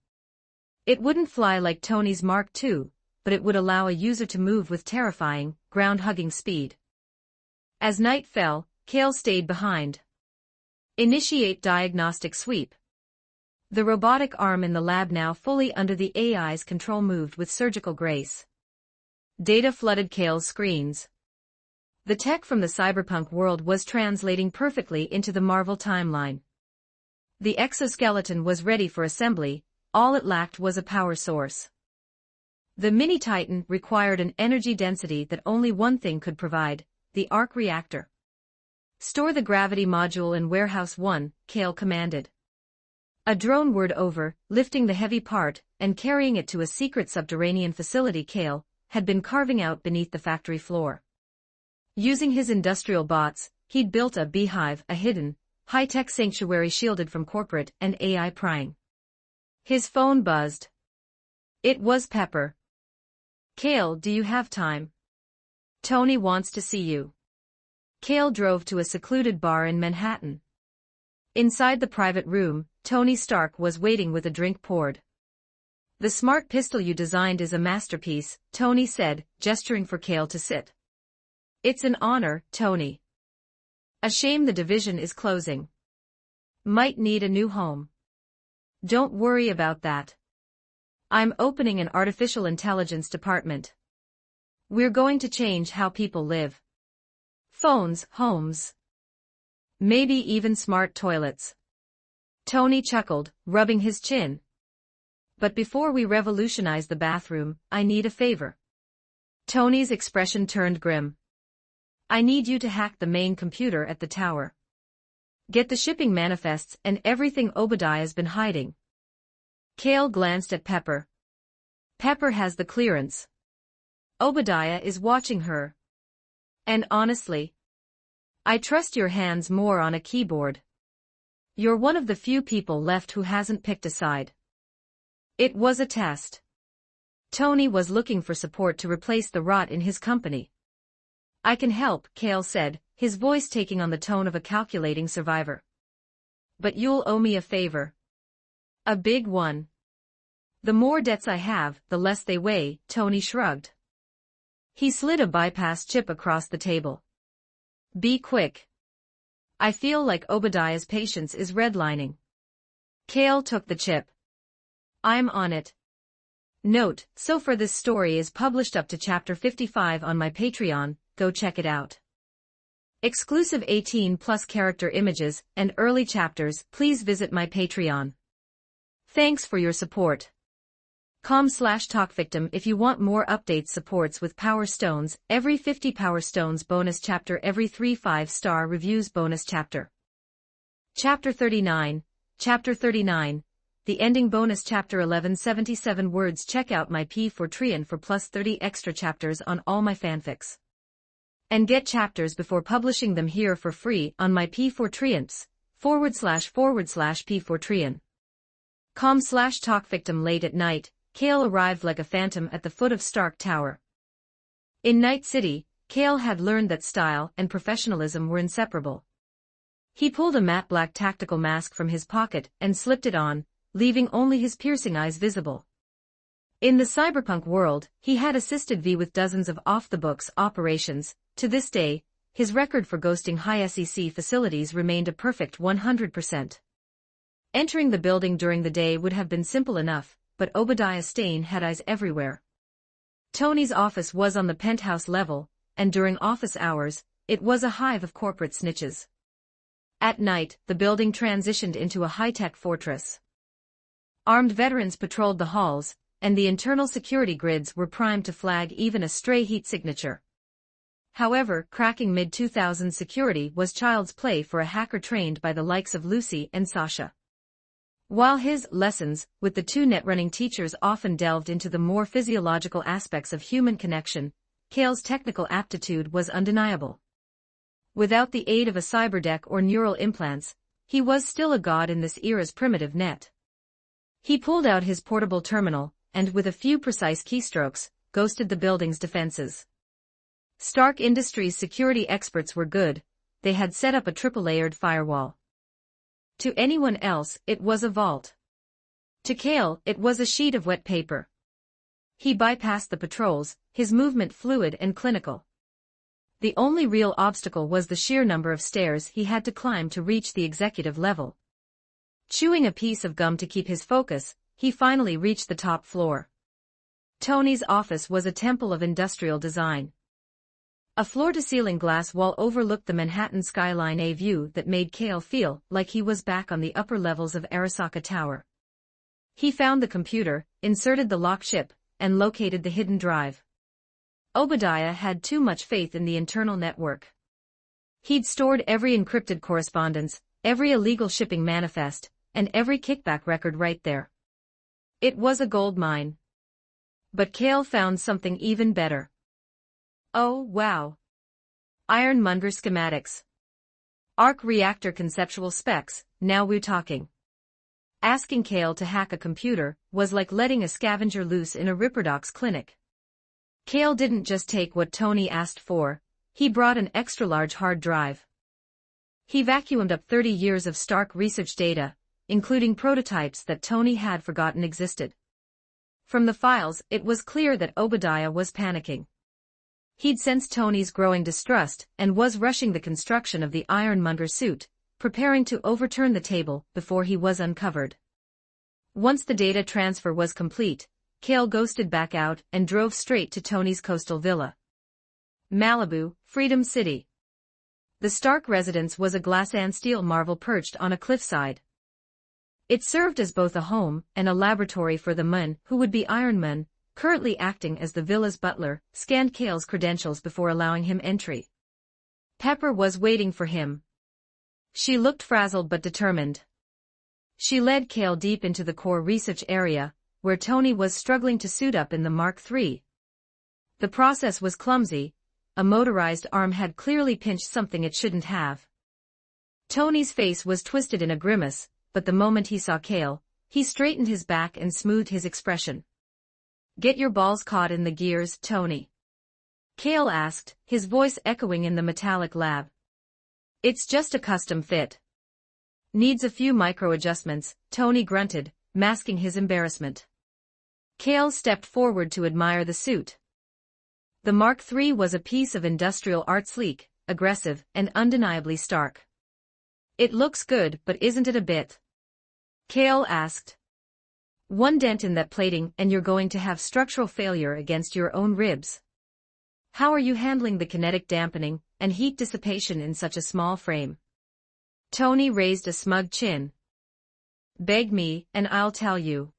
It wouldn't fly like Tony's Mark II, but it would allow a user to move with terrifying, ground-hugging speed. As night fell, Kale stayed behind. Initiate diagnostic sweep. The robotic arm in the lab now fully under the AI's control moved with surgical grace. Data flooded Kale's screens. The tech from the cyberpunk world was translating perfectly into the Marvel timeline. The exoskeleton was ready for assembly, all it lacked was a power source. The mini-Titan required an energy density that only one thing could provide, the arc reactor. Store the gravity module in Warehouse 1, Kale commanded. A drone whirred over, lifting the heavy part, and carrying it to a secret subterranean facility Kale had been carving out beneath the factory floor. Using his industrial bots, he'd built a beehive, a hidden, high-tech sanctuary shielded from corporate and AI prying. His phone buzzed. It was Pepper. Kale, do you have time? Tony wants to see you. Kale drove to a secluded bar in Manhattan. Inside the private room, Tony Stark was waiting with a drink poured. The smart pistol you designed is a masterpiece, Tony said, gesturing for Kale to sit. It's an honor, Tony. A shame the division is closing. Might need a new home. Don't worry about that. I'm opening an artificial intelligence department. We're going to change how people live. Phones, homes. Maybe even smart toilets. Tony chuckled, rubbing his chin. But before we revolutionize the bathroom, I need a favor. Tony's expression turned grim. I need you to hack the main computer at the tower. Get the shipping manifests and everything Obadiah's been hiding. Kale glanced at Pepper. Pepper has the clearance. Obadiah is watching her. And honestly, I trust your hands more on a keyboard. You're one of the few people left who hasn't picked a side. It was a test. Tony was looking for support to replace the rot in his company. I can help, Kale said, his voice taking on the tone of a calculating survivor. But you'll owe me a favor. A big one. The more debts I have, the less they weigh, Tony shrugged. He slid a bypass chip across the table. Be quick. I feel like Obadiah's patience is redlining. Kale took the chip. I'm on it. Note, so far this story is published up to chapter 55 on my Patreon, go check it out. Exclusive 18+ character images and early chapters, please visit my Patreon. Thanks for your support. com/talkvictim if you want more updates supports with Power Stones, every 50 Power Stones bonus chapter every 3 5-star reviews bonus chapter. Chapter 39, the ending bonus chapter 1177 words check out my P4Treon for plus 30 extra chapters on all my fanfics. And get chapters before publishing them here for free on my P4Treons, //P4Treon. com/talkvictim late at night, Kale arrived like a phantom at the foot of Stark Tower. In Night City, Kale had learned that style and professionalism were inseparable. He pulled a matte black tactical mask from his pocket and slipped it on, leaving only his piercing eyes visible. In the cyberpunk world, he had assisted V with dozens of off-the-books operations. To this day, his record for ghosting high SEC facilities remained a perfect 100%. Entering the building during the day would have been simple enough, but Obadiah Stane had eyes everywhere. Tony's office was on the penthouse level, and during office hours, it was a hive of corporate snitches. At night, the building transitioned into a high-tech fortress. Armed veterans patrolled the halls, and the internal security grids were primed to flag even a stray heat signature. However, cracking mid-2000s security was child's play for a hacker trained by the likes of Lucy and Sasha. While his lessons with the two net-running teachers often delved into the more physiological aspects of human connection, Kale's technical aptitude was undeniable. Without the aid of a cyberdeck or neural implants, he was still a god in this era's primitive net. He pulled out his portable terminal, and with a few precise keystrokes, ghosted the building's defenses. Stark Industries' security experts were good, they had set up a triple-layered firewall. To anyone else, it was a vault. To Kale, it was a sheet of wet paper. He bypassed the patrols, his movement fluid and clinical. The only real obstacle was the sheer number of stairs he had to climb to reach the executive level. Chewing a piece of gum to keep his focus, he finally reached the top floor. Tony's office was a temple of industrial design. A floor-to-ceiling glass wall overlooked the Manhattan skyline, a view that made Kale feel like he was back on the upper levels of Arasaka Tower. He found the computer, inserted the lock chip, and located the hidden drive. Obadiah had too much faith in the internal network. He'd stored every encrypted correspondence, every illegal shipping manifest, and every kickback record right there. It was a gold mine. But Kale found something even better. Oh, wow. Iron Monger schematics. Arc reactor conceptual specs, now we're talking. Asking Kale to hack a computer was like letting a scavenger loose in a Ripperdoc's clinic. Kale didn't just take what Tony asked for, he brought an extra-large hard drive. He vacuumed up 30 years of Stark research data, including prototypes that Tony had forgotten existed. From the files, it was clear that Obadiah was panicking. He'd sensed Tony's growing distrust and was rushing the construction of the Ironmonger suit, preparing to overturn the table before he was uncovered. Once the data transfer was complete, Kale ghosted back out and drove straight to Tony's coastal villa. Malibu, Freedom City. The Stark residence was a glass and steel marvel perched on a cliffside. It served as both a home and a laboratory for the man who would be Iron Man, currently acting as the villa's butler, scanned Kale's credentials before allowing him entry. Pepper was waiting for him. She looked frazzled but determined. She led Kale deep into the core research area, where Tony was struggling to suit up in the Mark III. The process was clumsy, a motorized arm had clearly pinched something it shouldn't have. Tony's face was twisted in a grimace, but the moment he saw Kale, he straightened his back and smoothed his expression. "Get your balls caught in the gears, Tony?" Kale asked, his voice echoing in the metallic lab. "It's just a custom fit." "Needs a few micro-adjustments," Tony grunted, masking his embarrassment. Kale stepped forward to admire the suit. The Mark III was a piece of industrial art, sleek, aggressive, and undeniably Stark. "It looks good, but isn't it a bit?" Kale asked. "One dent in that plating and you're going to have structural failure against your own ribs. How are you handling the kinetic dampening and heat dissipation in such a small frame?" Tony raised a smug chin. "Beg me, and I'll tell you."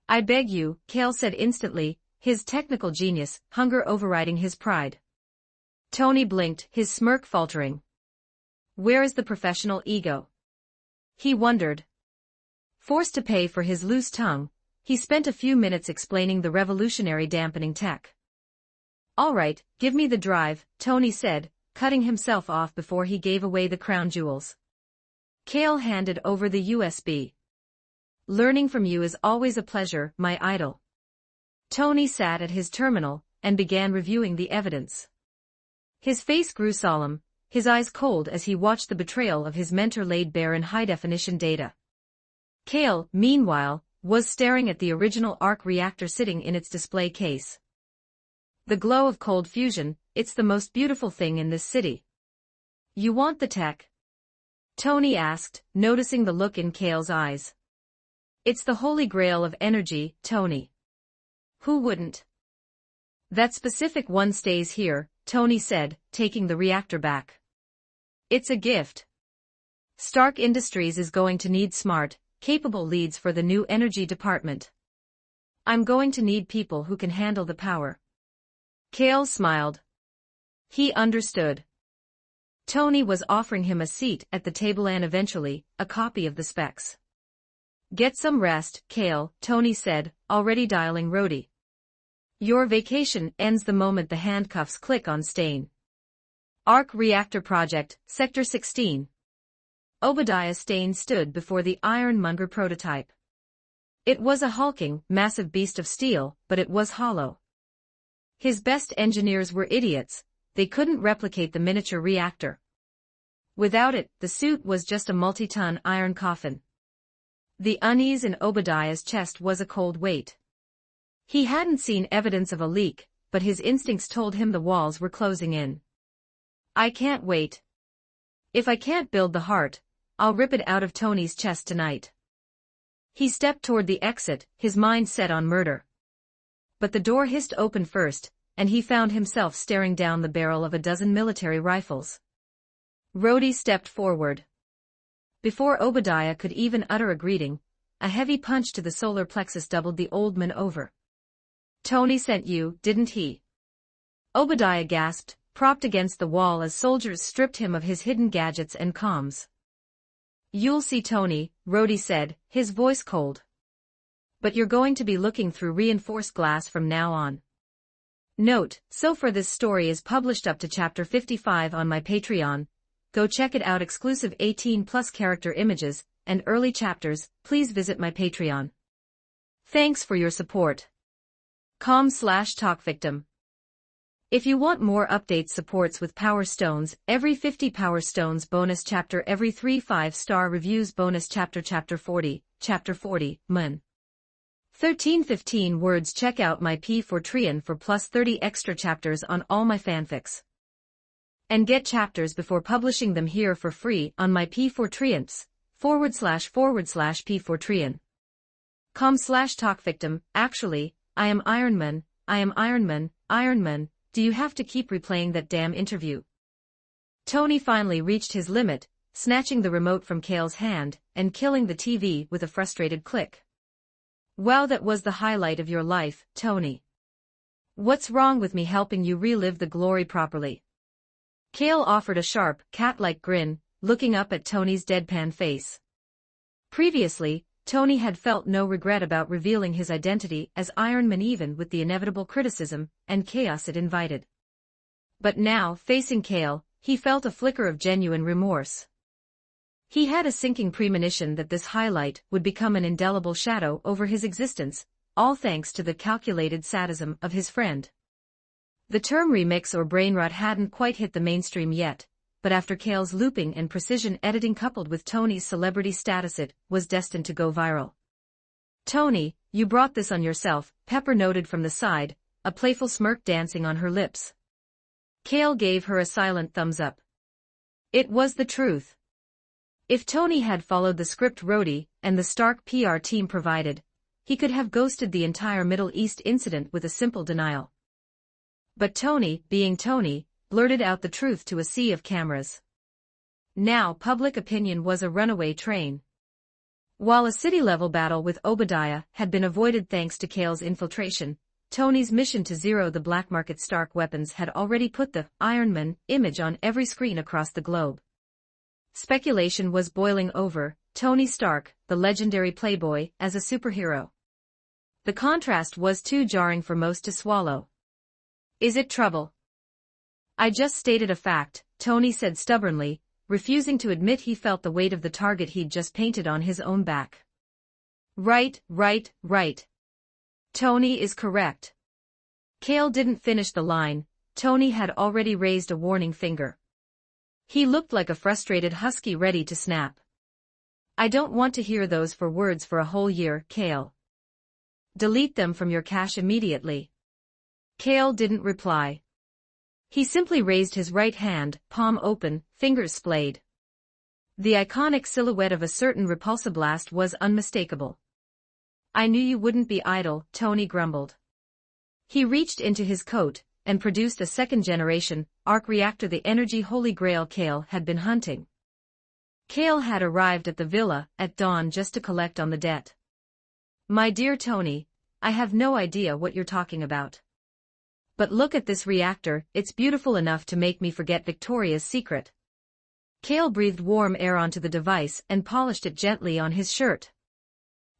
"I beg you," Kale said instantly, his technical genius, hunger overriding his pride. Tony blinked, his smirk faltering. Where is the professional ego? He wondered. Forced to pay for his loose tongue, he spent a few minutes explaining the revolutionary dampening tech. "All right, give me the drive," Tony said, cutting himself off before he gave away the crown jewels. Kale handed over the USB. "Learning from you is always a pleasure, my idol." Tony sat at his terminal and began reviewing the evidence. His face grew solemn, his eyes cold as he watched the betrayal of his mentor laid bare in high-definition data. Kale, meanwhile, was staring at the original arc reactor sitting in its display case. "The glow of cold fusion, it's the most beautiful thing in this city." "You want the tech?" Tony asked, noticing the look in Kale's eyes. "It's the holy grail of energy, Tony. Who wouldn't?" "That specific one stays here," Tony said, taking the reactor back. "It's a gift. Stark Industries is going to need smart, capable leads for the new energy department. I'm going to need people who can handle the power." Kale smiled. He understood. Tony was offering him a seat at the table and eventually, a copy of the specs. "Get some rest, Kale," Tony said, already dialing Rhodey. Your vacation ends the moment the handcuffs click on Stain. Arc Reactor Project, Sector 16. Obadiah Stane stood before the ironmonger prototype. It was a hulking, massive beast of steel, but it was hollow. His best engineers were idiots, they couldn't replicate the miniature reactor. Without it, the suit was just a multi-ton iron coffin. The unease in Obadiah's chest was a cold weight. He hadn't seen evidence of a leak, but his instincts told him the walls were closing in. I can't wait. If I can't build the heart, I'll rip it out of Tony's chest tonight. He stepped toward the exit, his mind set on murder. But the door hissed open first, and he found himself staring down the barrel of a dozen military rifles. Rhodey stepped forward. Before Obadiah could even utter a greeting, a heavy punch to the solar plexus doubled the old man over. Tony sent you, didn't he? Obadiah gasped, propped against the wall as soldiers stripped him of his hidden gadgets and comms. You'll see, Tony, Rhodey said, his voice cold. But you're going to be looking through reinforced glass from now on. Note, so far this story is published up to chapter 55 on my Patreon. Go check it out. Exclusive 18+ character images and early chapters. Please visit my Patreon. Thanks for your support. com/talkvictim. If you want more updates, supports with Power Stones, every 50 Power Stones bonus chapter, every 3 5-star reviews bonus chapter, chapter 40, Mun. 1315 words. Check out my P4Trian for plus 30 extra chapters on all my fanfics. And get chapters before publishing them here for free on my P4Trians, //P4Trian. com/talkvictim. Actually, I am Ironman, Ironman. Do you have to keep replaying that damn interview? Tony finally reached his limit, snatching the remote from Kale's hand and killing the TV with a frustrated click. Wow, that was the highlight of your life, Tony. What's wrong with me helping you relive the glory properly? Kale offered a sharp, cat-like grin, looking up at Tony's deadpan face. Previously, Tony had felt no regret about revealing his identity as Iron Man, even with the inevitable criticism and chaos it invited. But now, facing Kale, he felt a flicker of genuine remorse. He had a sinking premonition that this highlight would become an indelible shadow over his existence, all thanks to the calculated sadism of his friend. The term remix or brainrot hadn't quite hit the mainstream yet, but after Kale's looping and precision editing coupled with Tony's celebrity status, it was destined to go viral. Tony, you brought this on yourself, Pepper noted from the side, a playful smirk dancing on her lips. Kale gave her a silent thumbs up. It was the truth. If Tony had followed the script Rhodey and the Stark PR team provided, he could have ghosted the entire Middle East incident with a simple denial. But Tony, being Tony, blurted out the truth to a sea of cameras. Now public opinion was a runaway train. While a city-level battle with Obadiah had been avoided thanks to Kale's infiltration, Tony's mission to zero the black market Stark weapons had already put the Iron Man image on every screen across the globe. Speculation was boiling over, Tony Stark, the legendary playboy, as a superhero. The contrast was too jarring for most to swallow. Is it trouble? I just stated a fact, Tony said stubbornly, refusing to admit he felt the weight of the target he'd just painted on his own back. Right. Tony is correct. Kale didn't finish the line, Tony had already raised a warning finger. He looked like a frustrated husky ready to snap. I don't want to hear those 4 words for a whole year, Kale. Delete them from your cache immediately. Kale didn't reply. He simply raised his right hand, palm open, fingers splayed. The iconic silhouette of a certain repulsoblast was unmistakable. I knew you wouldn't be idle, Tony grumbled. He reached into his coat and produced a second-generation arc reactor, the energy holy grail Kale had been hunting. Kale had arrived at the villa at dawn just to collect on the debt. My dear Tony, I have no idea what you're talking about. But look at this reactor, it's beautiful enough to make me forget Victoria's Secret. Kale breathed warm air onto the device and polished it gently on his shirt.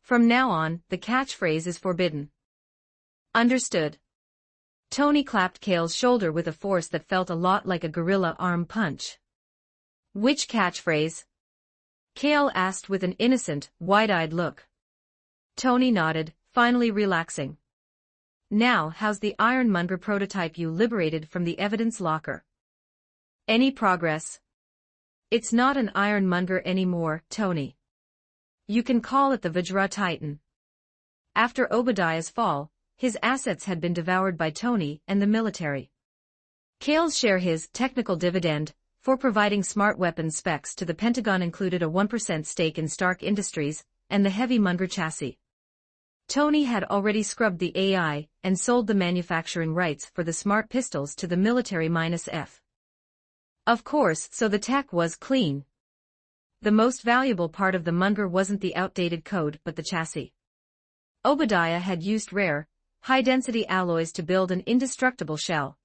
From now on, the catchphrase is forbidden. Understood. Tony clapped Kale's shoulder with a force that felt a lot like a gorilla arm punch. Which catchphrase? Kale asked with an innocent, wide-eyed look. Tony nodded, finally relaxing. Now, how's the Ironmonger prototype you liberated from the evidence locker? Any progress? It's not an Ironmonger anymore, Tony. You can call it the Vajra Titan. After Obadiah's fall, his assets had been devoured by Tony and the military. Kale's share, his technical dividend, for providing smart weapons specs to the Pentagon, included a 1% stake in Stark Industries and the heavy Munger chassis. Tony had already scrubbed the AI and sold the manufacturing rights for the smart pistols to the military-F. Of course, so the tech was clean. The most valuable part of the Munger wasn't the outdated code but the chassis. Obadiah had used rare, high-density alloys to build an indestructible shell.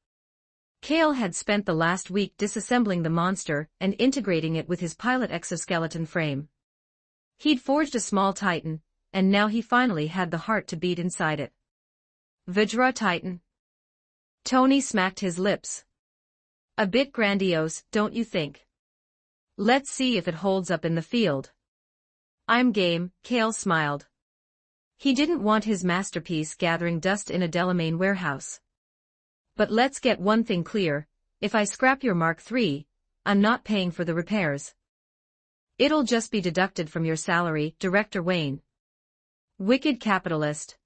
Kale had spent the last week disassembling the monster and integrating it with his pilot exoskeleton frame. He'd forged a small Titan, and now he finally had the heart to beat inside it. Vajra Titan? Tony smacked his lips. A bit grandiose, don't you think? Let's see if it holds up in the field. I'm game, Kale smiled. He didn't want his masterpiece gathering dust in a Delamain warehouse. But let's get one thing clear, if I scrap your Mark III, I'm not paying for the repairs. It'll just be deducted from your salary, Director Wayne. Wicked capitalist.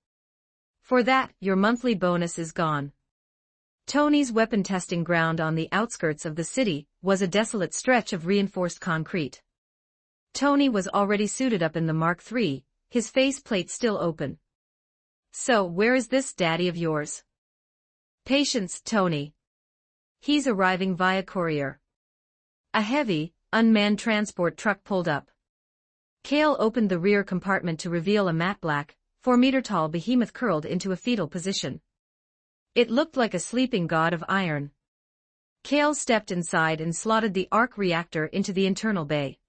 For that, your monthly bonus is gone. Tony's weapon testing ground on the outskirts of the city was a desolate stretch of reinforced concrete. Tony was already suited up in the Mark III, his faceplate still open. So, where is this daddy of yours? Patience, Tony. He's arriving via courier. A heavy, unmanned transport truck pulled up. Kale opened the rear compartment to reveal a matte black, 4-meter-tall behemoth curled into a fetal position. It looked like a sleeping god of iron. Kale stepped inside and slotted the arc reactor into the internal bay.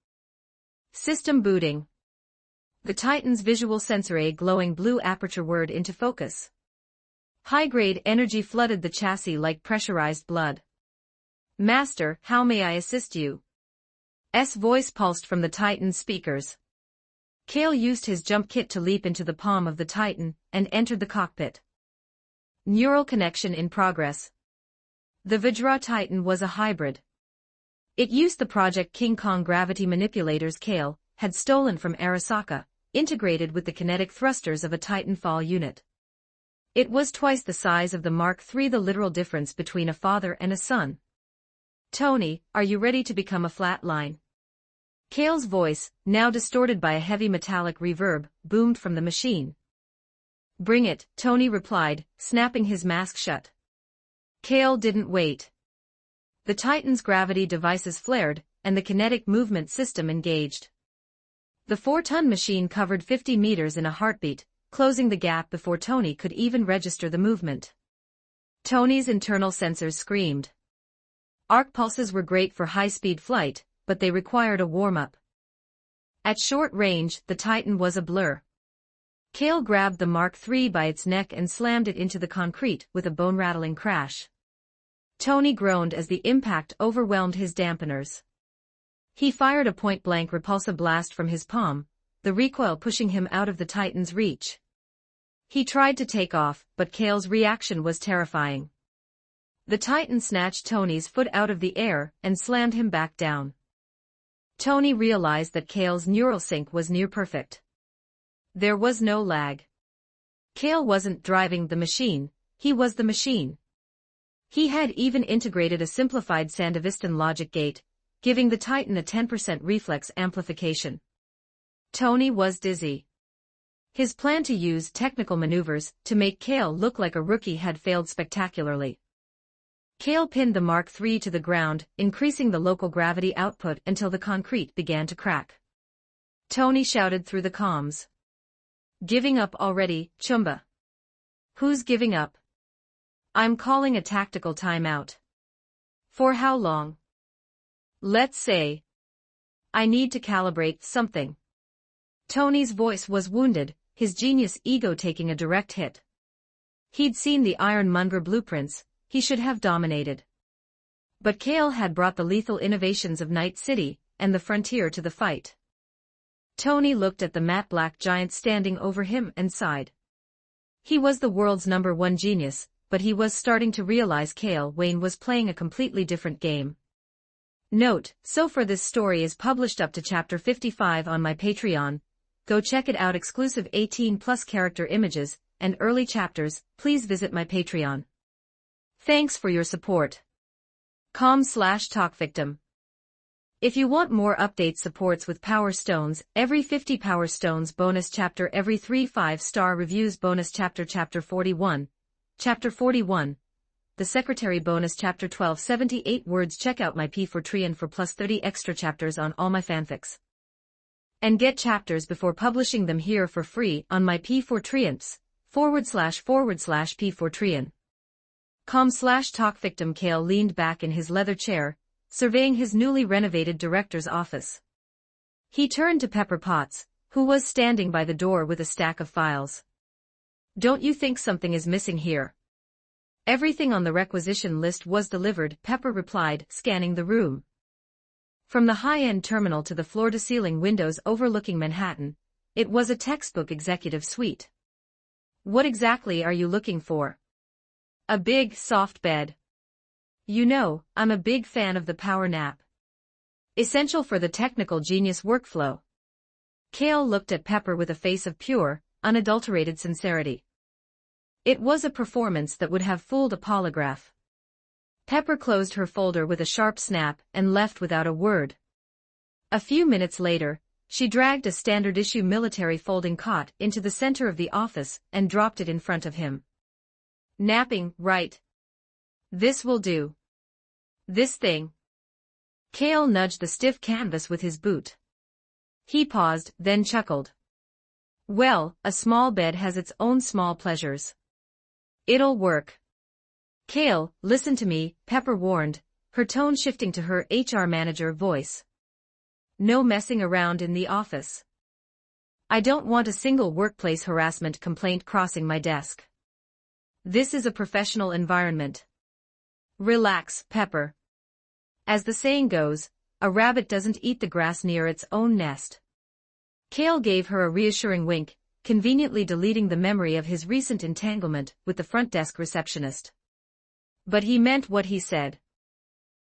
System booting. The Titan's visual sensor, a glowing blue aperture, whirred into focus. High-grade energy flooded the chassis like pressurized blood. Master, how may I assist you? S voice pulsed from the Titan's speakers. Kale used his jump kit to leap into the palm of the Titan and entered the cockpit. Neural connection in progress. The Vajra Titan was a hybrid. It used the Project King Kong gravity manipulators Kale had stolen from Arasaka, integrated with the kinetic thrusters of a Titanfall unit. It was twice the size of the Mark III, the literal difference between a father and a son. Tony, are you ready to become a flatline? Kale's voice, now distorted by a heavy metallic reverb, boomed from the machine. Bring it, Tony replied, snapping his mask shut. Kale didn't wait. The Titan's gravity devices flared, and the kinetic movement system engaged. The 4-ton machine covered 50 meters in a heartbeat, closing the gap before Tony could even register the movement. Tony's internal sensors screamed. Arc pulses were great for high-speed flight, but they required a warm-up. At short range, the Titan was a blur. Kale grabbed the Mark III by its neck and slammed it into the concrete with a bone-rattling crash. Tony groaned as the impact overwhelmed his dampeners. He fired a point-blank repulsor blast from his palm, the recoil pushing him out of the Titan's reach. He tried to take off, but Kale's reaction was terrifying. The Titan snatched Tony's foot out of the air and slammed him back down. Tony realized that Kale's neural sync was near perfect. There was no lag. Kale wasn't driving the machine, he was the machine. He had even integrated a simplified Sandevistan logic gate, giving the Titan a 10% reflex amplification. Tony was dizzy. His plan to use technical maneuvers to make Kale look like a rookie had failed spectacularly. Kale pinned the Mark III to the ground, increasing the local gravity output until the concrete began to crack. Tony shouted through the comms. Giving up already, Chumba? Who's giving up? I'm calling a tactical timeout. For how long? Let's say. I need to calibrate something. Tony's voice was wounded, his genius ego taking a direct hit. He'd seen the Ironmonger blueprints, he should have dominated. But Kale had brought the lethal innovations of Night City and the frontier to the fight. Tony looked at the matte black giant standing over him and sighed. He was the world's #1 genius, but he was starting to realize Kale Wayne was playing a completely different game. Note, so far this story is published up to chapter 55 on my Patreon. Go check it out. Exclusive 18+ character images and early chapters. Please visit my Patreon. Thanks for your support. com/talkvictim. If you want more updates, supports with Power Stones, every 50 Power Stones bonus chapter, every 3 5-star reviews bonus chapter, Chapter 41, The Secretary bonus chapter 1278 words. Check out my P4Trian for plus 30 extra chapters on all my fanfics. And get chapters before publishing them here for free on my P4Trians, //P4Trian. com/talkvictim. Kale leaned back in his leather chair, surveying his newly renovated director's office. He turned to Pepper Potts, who was standing by the door with a stack of files. Don't you think something is missing here? Everything on the requisition list was delivered, Pepper replied, scanning the room. From the high-end terminal to the floor-to-ceiling windows overlooking Manhattan, it was a textbook executive suite. What exactly are you looking for? A big, soft bed. You know, I'm a big fan of the power nap. Essential for the technical genius workflow. Kale looked at Pepper with a face of pure, unadulterated sincerity. It was a performance that would have fooled a polygraph. Pepper closed her folder with a sharp snap and left without a word. A few minutes later, she dragged a standard-issue military folding cot into the center of the office and dropped it in front of him. Napping, right? This will do. This thing. Kale nudged the stiff canvas with his boot. He paused, then chuckled. Well, a small bed has its own small pleasures. It'll work. Kale, listen to me, Pepper warned, her tone shifting to her HR manager voice. No messing around in the office. I don't want a single workplace harassment complaint crossing my desk. This is a professional environment. Relax, Pepper. As the saying goes, a rabbit doesn't eat the grass near its own nest. Kale gave her a reassuring wink, conveniently deleting the memory of his recent entanglement with the front desk receptionist. But he meant what he said.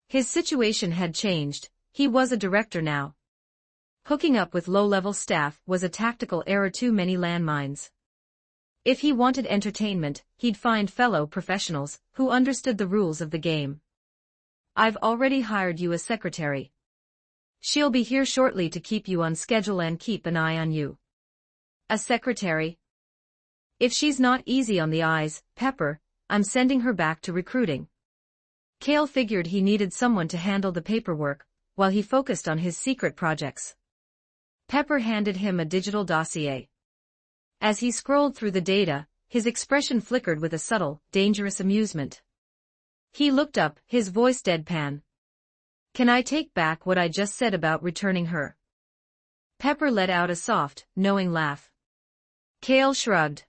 His situation had changed, he was a director now. Hooking up with low-level staff was a tactical error, too many landmines. If he wanted entertainment, he'd find fellow professionals who understood the rules of the game. I've already hired you a secretary. She'll be here shortly to keep you on schedule and keep an eye on you. A secretary? If she's not easy on the eyes, Pepper, I'm sending her back to recruiting. Kale figured he needed someone to handle the paperwork, while he focused on his secret projects. Pepper handed him a digital dossier. As he scrolled through the data, his expression flickered with a subtle, dangerous amusement. He looked up, his voice deadpan. Can I take back what I just said about returning her? Pepper let out a soft, knowing laugh. Kale shrugged.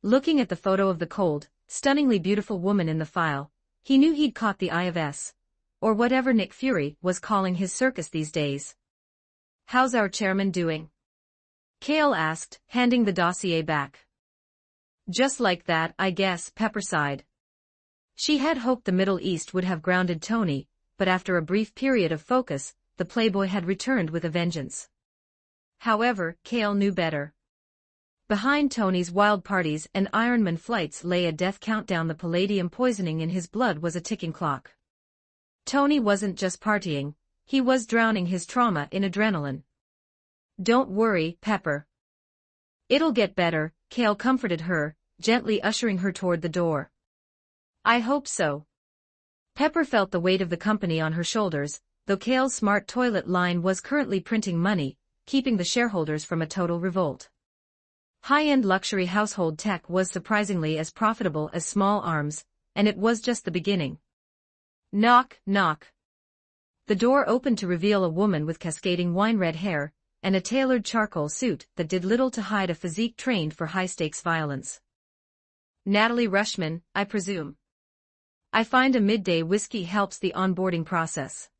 Looking at the photo of the cold, stunningly beautiful woman in the file, he knew he'd caught the eye of S. Or whatever Nick Fury was calling his circus these days. How's our chairman doing? Kale asked, handing the dossier back. Just like that, I guess, Pepper sighed. She had hoped the Middle East would have grounded Tony, but after a brief period of focus, the playboy had returned with a vengeance. However, Kale knew better. Behind Tony's wild parties and Ironman flights lay a death countdown. The palladium poisoning in his blood was a ticking clock. Tony wasn't just partying, he was drowning his trauma in adrenaline. Don't worry, Pepper. It'll get better, Kale comforted her, gently ushering her toward the door. I hope so. Pepper felt the weight of the company on her shoulders, though Kale's smart toilet line was currently printing money, keeping the shareholders from a total revolt. High-end luxury household tech was surprisingly as profitable as small arms, and it was just the beginning. Knock, knock. The door opened to reveal a woman with cascading wine-red hair, and a tailored charcoal suit that did little to hide a physique trained for high-stakes violence. Natalie Rushman, I presume. I find a midday whiskey helps the onboarding process.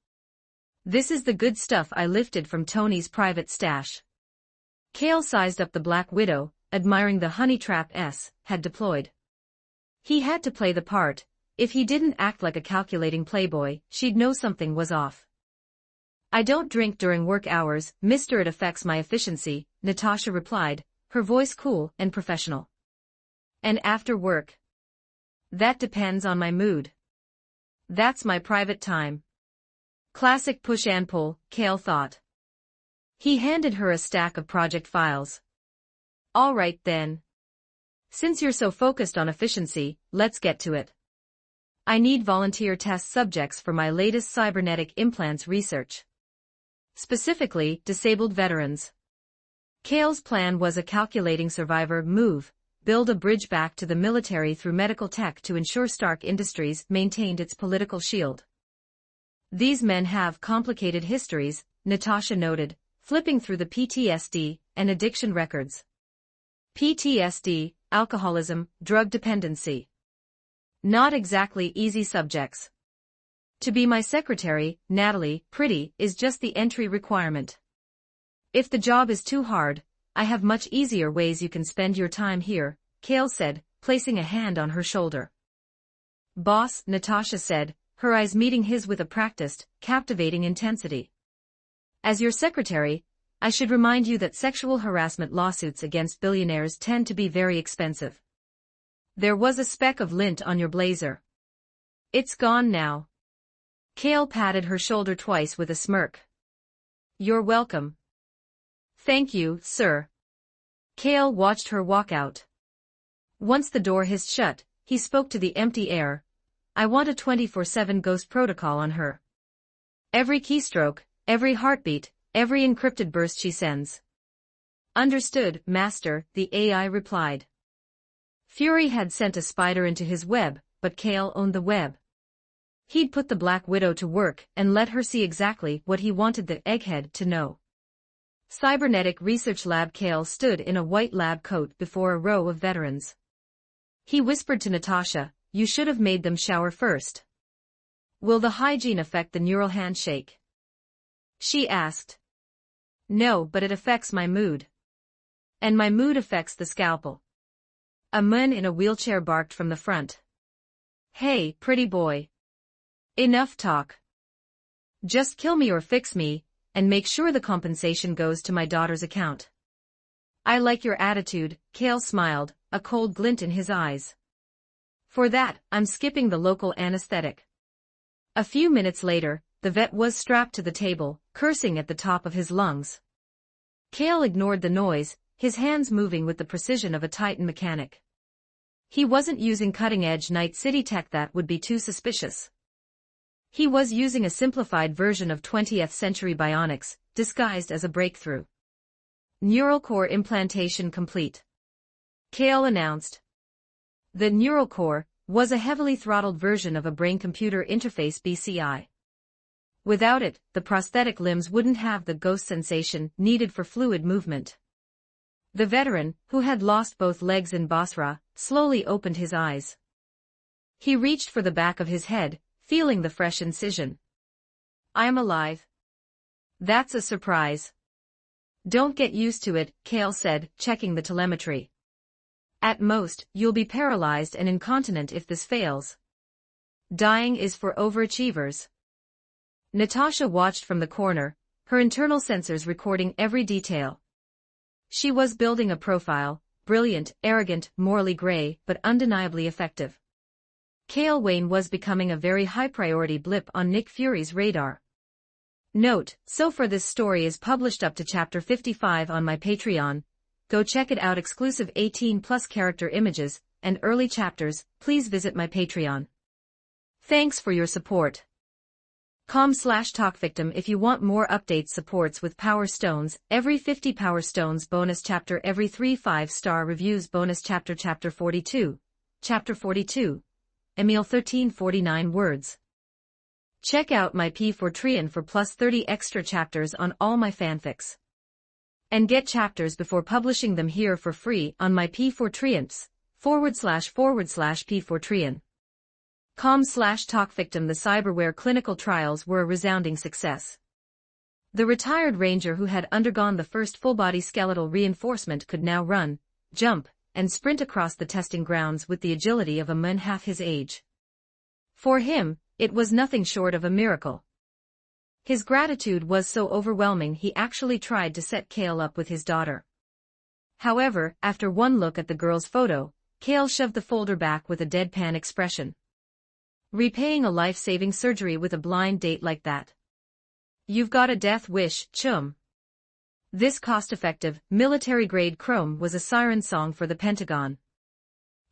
This is the good stuff I lifted from Tony's private stash. Cale sized up the Black Widow, admiring the honey trap S had deployed. He had to play the part. If he didn't act like a calculating playboy, she'd know something was off. I don't drink during work hours, mister. It affects my efficiency, Natasha replied, her voice cool and professional. And after work? That depends on my mood. That's my private time. Classic push and pull, Cale thought. He handed her a stack of project files. All right then. Since you're so focused on efficiency, let's get to it. I need volunteer test subjects for my latest cybernetic implants research. Specifically, disabled veterans. Cale's plan was a calculating survivor move, build a bridge back to the military through medical tech to ensure Stark Industries maintained its political shield. These men have complicated histories, Natasha noted, flipping through the PTSD and addiction records. PTSD, alcoholism, drug dependency. Not exactly easy subjects. To be my secretary, Natalie, pretty, is just the entry requirement. If the job is too hard, I have much easier ways you can spend your time here, Cale said, placing a hand on her shoulder. Boss, Natasha said, her eyes meeting his with a practiced, captivating intensity. As your secretary, I should remind you that sexual harassment lawsuits against billionaires tend to be very expensive. There was a speck of lint on your blazer. It's gone now. Cale patted her shoulder twice with a smirk. You're welcome. Thank you, sir. Cale watched her walk out. Once the door hissed shut, he spoke to the empty air. I want a 24/7 ghost protocol on her. Every keystroke, every heartbeat, every encrypted burst she sends. Understood, master, the AI replied. Fury had sent a spider into his web, but Cale owned the web. He'd put the Black Widow to work and let her see exactly what he wanted the egghead to know. Cybernetic Research Lab. Cale stood in a white lab coat before a row of veterans. He whispered to Natasha, you should have made them shower first. Will the hygiene affect the neural handshake? She asked. No, but it affects my mood. And my mood affects the scalpel. A man in a wheelchair barked from the front. Hey, pretty boy. Enough talk. Just kill me or fix me, and make sure the compensation goes to my daughter's account. I like your attitude, Cale smiled, a cold glint in his eyes. For that, I'm skipping the local anesthetic. A few minutes later, the vet was strapped to the table, cursing at the top of his lungs. Cale ignored the noise, his hands moving with the precision of a Titan mechanic. He wasn't using cutting-edge Night City tech that would be too suspicious. He was using a simplified version of 20th century bionics, disguised as a breakthrough. Neural core implantation complete. Cale announced. The neural core was a heavily throttled version of a brain-computer interface BCI. Without it, the prosthetic limbs wouldn't have the ghost sensation needed for fluid movement. The veteran, who had lost both legs in Basra, slowly opened his eyes. He reached for the back of his head, feeling the fresh incision. I'm alive. That's a surprise. Don't get used to it, Cale said, checking the telemetry. At most, you'll be paralyzed and incontinent if this fails. Dying is for overachievers. Natasha watched from the corner, her internal sensors recording every detail. She was building a profile, brilliant, arrogant, morally gray, but undeniably effective. Cale Wayne was becoming a very high-priority blip on Nick Fury's radar. Note, so far this story is published up to chapter 55 on my Patreon. Go check it out. Exclusive 18+ character images and early chapters. Please visit my Patreon. Thanks for your support. com/talkvictim if you want more updates. Supports with Power Stones, every 50 Power Stones bonus chapter, every 3 5-star reviews bonus chapter. Chapter 42. Chapter 42. Emil 1349 words. Check out my P4Trian for plus 30 extra chapters on all my fanfics. And get chapters before publishing them here for free on my P4Trians. // P for Trian. Com/talk victim. The cyberware clinical trials were a resounding success. The retired ranger who had undergone the first full-body skeletal reinforcement could now run, jump, and sprint across the testing grounds with the agility of a man half his age. For him, it was nothing short of a miracle. His gratitude was so overwhelming he actually tried to set Cale up with his daughter. However, after one look at the girl's photo, Cale shoved the folder back with a deadpan expression. Repaying a life-saving surgery with a blind date like that? You've got a death wish, chum. This cost-effective, military-grade chrome was a siren song for the Pentagon.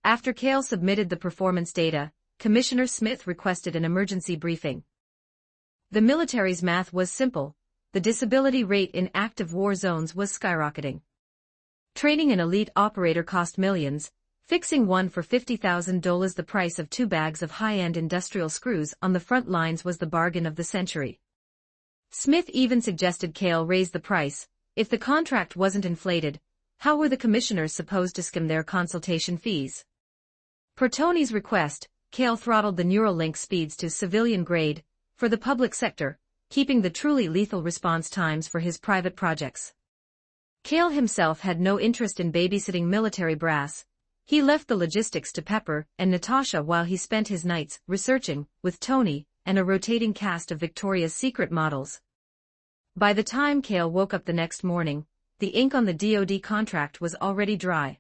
After Cale submitted the performance data, Commissioner Smith requested an emergency briefing. The military's math was simple: the disability rate in active war zones was skyrocketing. Training an elite operator cost millions, fixing one for $50,000, the price of 2 bags of high-end industrial screws on the front lines, was the bargain of the century. Smith even suggested Cale raise the price. If the contract wasn't inflated, how were the commissioners supposed to skim their consultation fees? Per Tony's request, Cale throttled the Neuralink speeds to civilian grade for the public sector, keeping the truly lethal response times for his private projects. Cale himself had no interest in babysitting military brass. He left the logistics to Pepper and Natasha while he spent his nights researching, with Tony and a rotating cast of Victoria's Secret models. By the time Cale woke up the next morning, the ink on the DoD contract was already dry.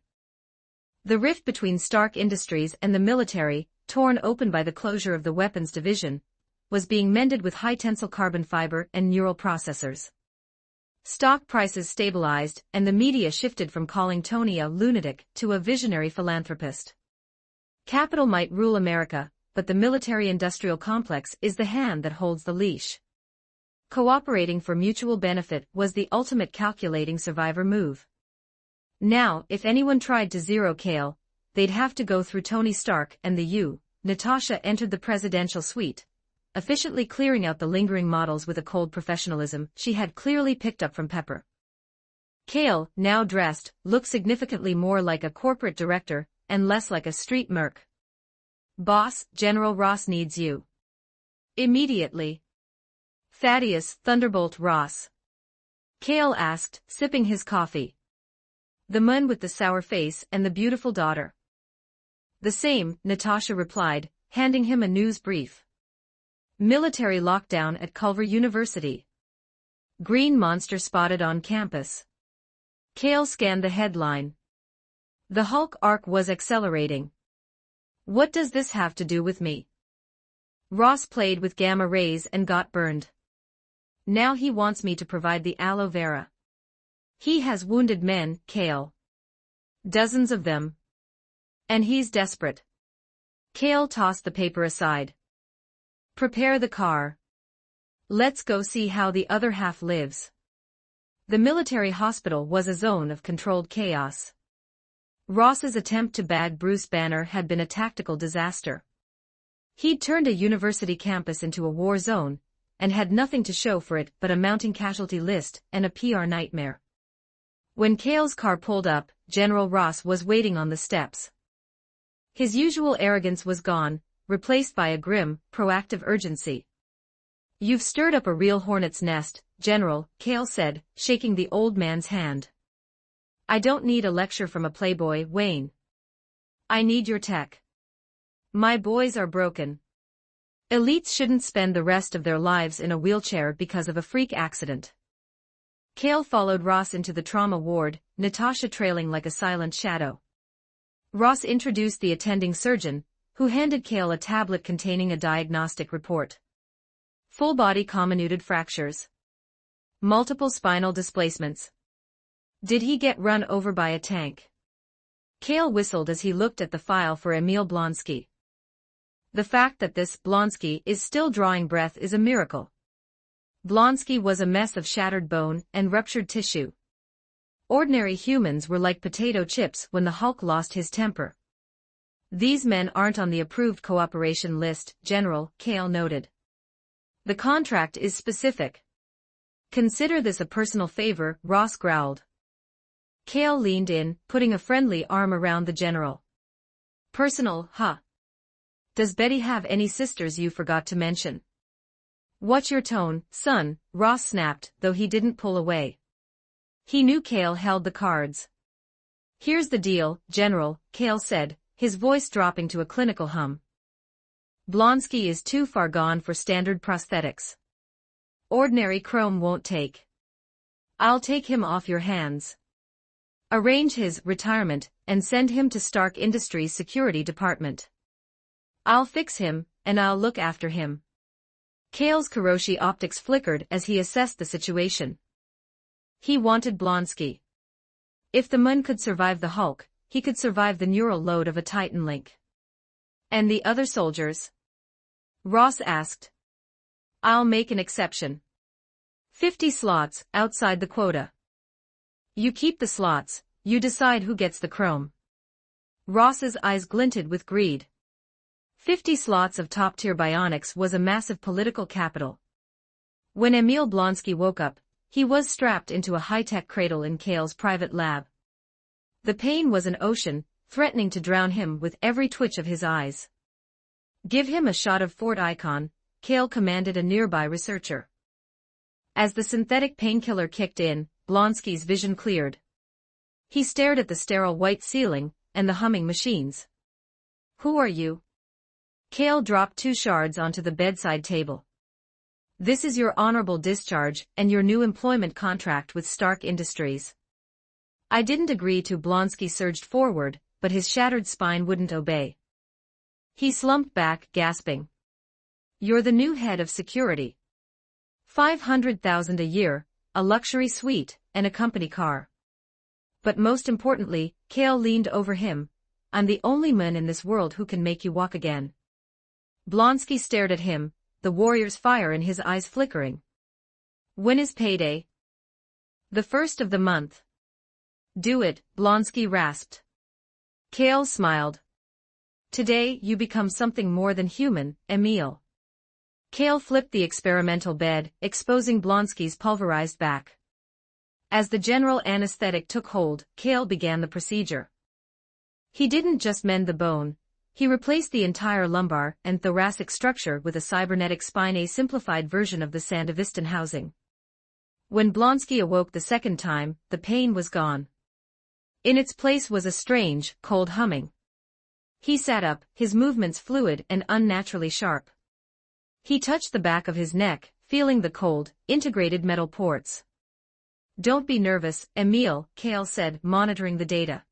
The rift between Stark Industries and the military, torn open by the closure of the weapons division, was being mended with high-tensile carbon fiber and neural processors. Stock prices stabilized, and the media shifted from calling Tony a lunatic to a visionary philanthropist. Capital might rule America, but the military-industrial complex is the hand that holds the leash. Cooperating for mutual benefit was the ultimate calculating survivor move. Now, if anyone tried to zero Cale, they'd have to go through Tony Stark and the U. Natasha entered the presidential suite, efficiently clearing out the lingering models with a cold professionalism she had clearly picked up from Pepper. Cale, now dressed, looked significantly more like a corporate director and less like a street merc. "Boss, General Ross needs you. Immediately." "Thaddeus, Thunderbolt Ross?" Cale asked, sipping his coffee. "The man with the sour face and the beautiful daughter." "The same," Natasha replied, handing him a news brief. "Military lockdown at Culver University. Green monster spotted on campus." Cale scanned the headline. The Hulk arc was accelerating. "What does this have to do with me? Ross played with gamma rays and got burned. Now he wants me to provide the aloe vera. He has wounded men, Cale. Dozens of them. And he's desperate." Cale tossed the paper aside. "Prepare the car. Let's go see how the other half lives." The military hospital was a zone of controlled chaos. Ross's attempt to bag Bruce Banner had been a tactical disaster. He'd turned a university campus into a war zone, and had nothing to show for it but a mounting casualty list and a PR nightmare. When Cale's car pulled up, General Ross was waiting on the steps. His usual arrogance was gone, replaced by a grim, proactive urgency. "You've stirred up a real hornet's nest, General," Cale said, shaking the old man's hand. "I don't need a lecture from a playboy, Wayne. I need your tech. My boys are broken. Elites shouldn't spend the rest of their lives in a wheelchair because of a freak accident." Cale followed Ross into the trauma ward, Natasha trailing like a silent shadow. Ross introduced the attending surgeon, who handed Cale a tablet containing a diagnostic report. Full-body comminuted fractures. Multiple spinal displacements. Did he get run over by a tank? Cale whistled as he looked at the file for Emil Blonsky. The fact that this Blonsky is still drawing breath is a miracle. Blonsky was a mess of shattered bone and ruptured tissue. Ordinary humans were like potato chips when the Hulk lost his temper. "These men aren't on the approved cooperation list, General," Cale noted. "The contract is specific." "Consider this a personal favor," Ross growled. Cale leaned in, putting a friendly arm around the general. Personal, huh? Does Betty have any sisters you forgot to mention? Watch your tone, son, Ross snapped, though he didn't pull away. He knew Cale held the cards. Here's the deal, General, Cale said, his voice dropping to a clinical hum. Blonsky is too far gone for standard prosthetics. Ordinary chrome won't take. I'll take him off your hands. Arrange his retirement and send him to Stark Industries Security Department. I'll fix him, and I'll look after him. Cale's Kiroshi optics flickered as he assessed the situation. He wanted Blonsky. If the Mun could survive the Hulk, he could survive the neural load of a Titan link. And the other soldiers? Ross asked. I'll make an exception. 50 slots, outside the quota. You keep the slots, you decide who gets the chrome. Ross's eyes glinted with greed. 50 slots of top-tier bionics was a massive political capital. When Emil Blonsky woke up, he was strapped into a high-tech cradle in Cale's private lab. The pain was an ocean, threatening to drown him with every twitch of his eyes. Give him a shot of Fort Icon, Cale commanded a nearby researcher. As the synthetic painkiller kicked in, Blonsky's vision cleared. He stared at the sterile white ceiling and the humming machines. Who are you? Cale dropped 2 shards onto the bedside table. This is your honorable discharge and your new employment contract with Stark Industries. I didn't agree to. Blonsky surged forward, but his shattered spine wouldn't obey. He slumped back, gasping. You're the new head of security. 500,000 a year, a luxury suite, and a company car. But most importantly, Cale leaned over him. I'm the only man in this world who can make you walk again. Blonsky stared at him, the warrior's fire in his eyes flickering. When is payday? The 1st of the month. Do it, Blonsky rasped. Cale smiled. Today you become something more than human, Emil. Cale flipped the experimental bed, exposing Blonsky's pulverized back. As the general anesthetic took hold, Cale began the procedure. He didn't just mend the bone. He replaced the entire lumbar and thoracic structure with a cybernetic spine, a simplified version of the Sandevistan housing. When Blonsky awoke the second time, the pain was gone. In its place was a strange, cold humming. He sat up, his movements fluid and unnaturally sharp. He touched the back of his neck, feeling the cold, integrated metal ports. Don't be nervous, Emil, Cale said, monitoring the data.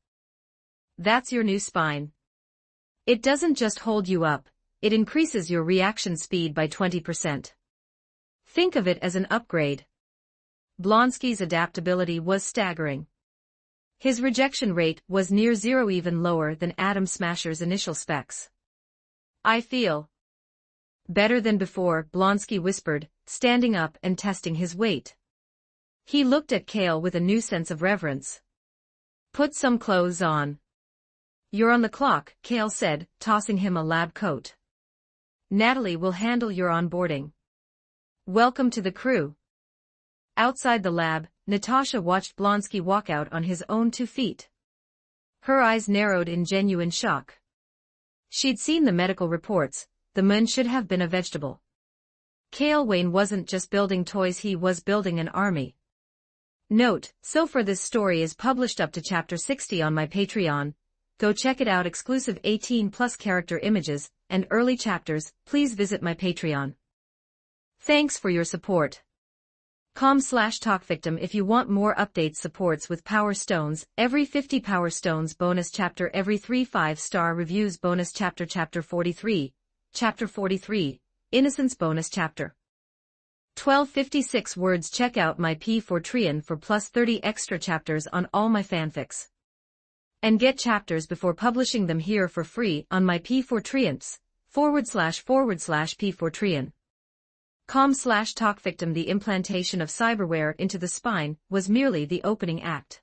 That's your new spine. It doesn't just hold you up, it increases your reaction speed by 20%. Think of it as an upgrade. Blonsky's adaptability was staggering. His rejection rate was near zero, even lower than Atom Smasher's initial specs. I feel better than before, Blonsky whispered, standing up and testing his weight. He looked at Cale with a new sense of reverence. Put some clothes on. You're on the clock, Cale said, tossing him a lab coat. Natalie will handle your onboarding. Welcome to the crew. Outside the lab, Natasha watched Blonsky walk out on his own 2 feet. Her eyes narrowed in genuine shock. She'd seen the medical reports. The man should have been a vegetable. Cale Wayne wasn't just building toys, he was building an army. Note, so far this story is published up to chapter 60 on my Patreon. Go check it out. Exclusive 18+ character images and early chapters. Please visit my Patreon. Thanks for your support. com/talkvictim if you want more updates. Supports with Power Stones, every 50 Power Stones bonus chapter, every 3 5-star reviews bonus chapter. Chapter 43, Innocence bonus chapter. 1256 words. Check out my P4trian for plus 30 extra chapters on all my fanfics. And get chapters before publishing them here for free on my P4trians, //P4trian. com/talkvictim. The implantation of cyberware into the spine was merely the opening act.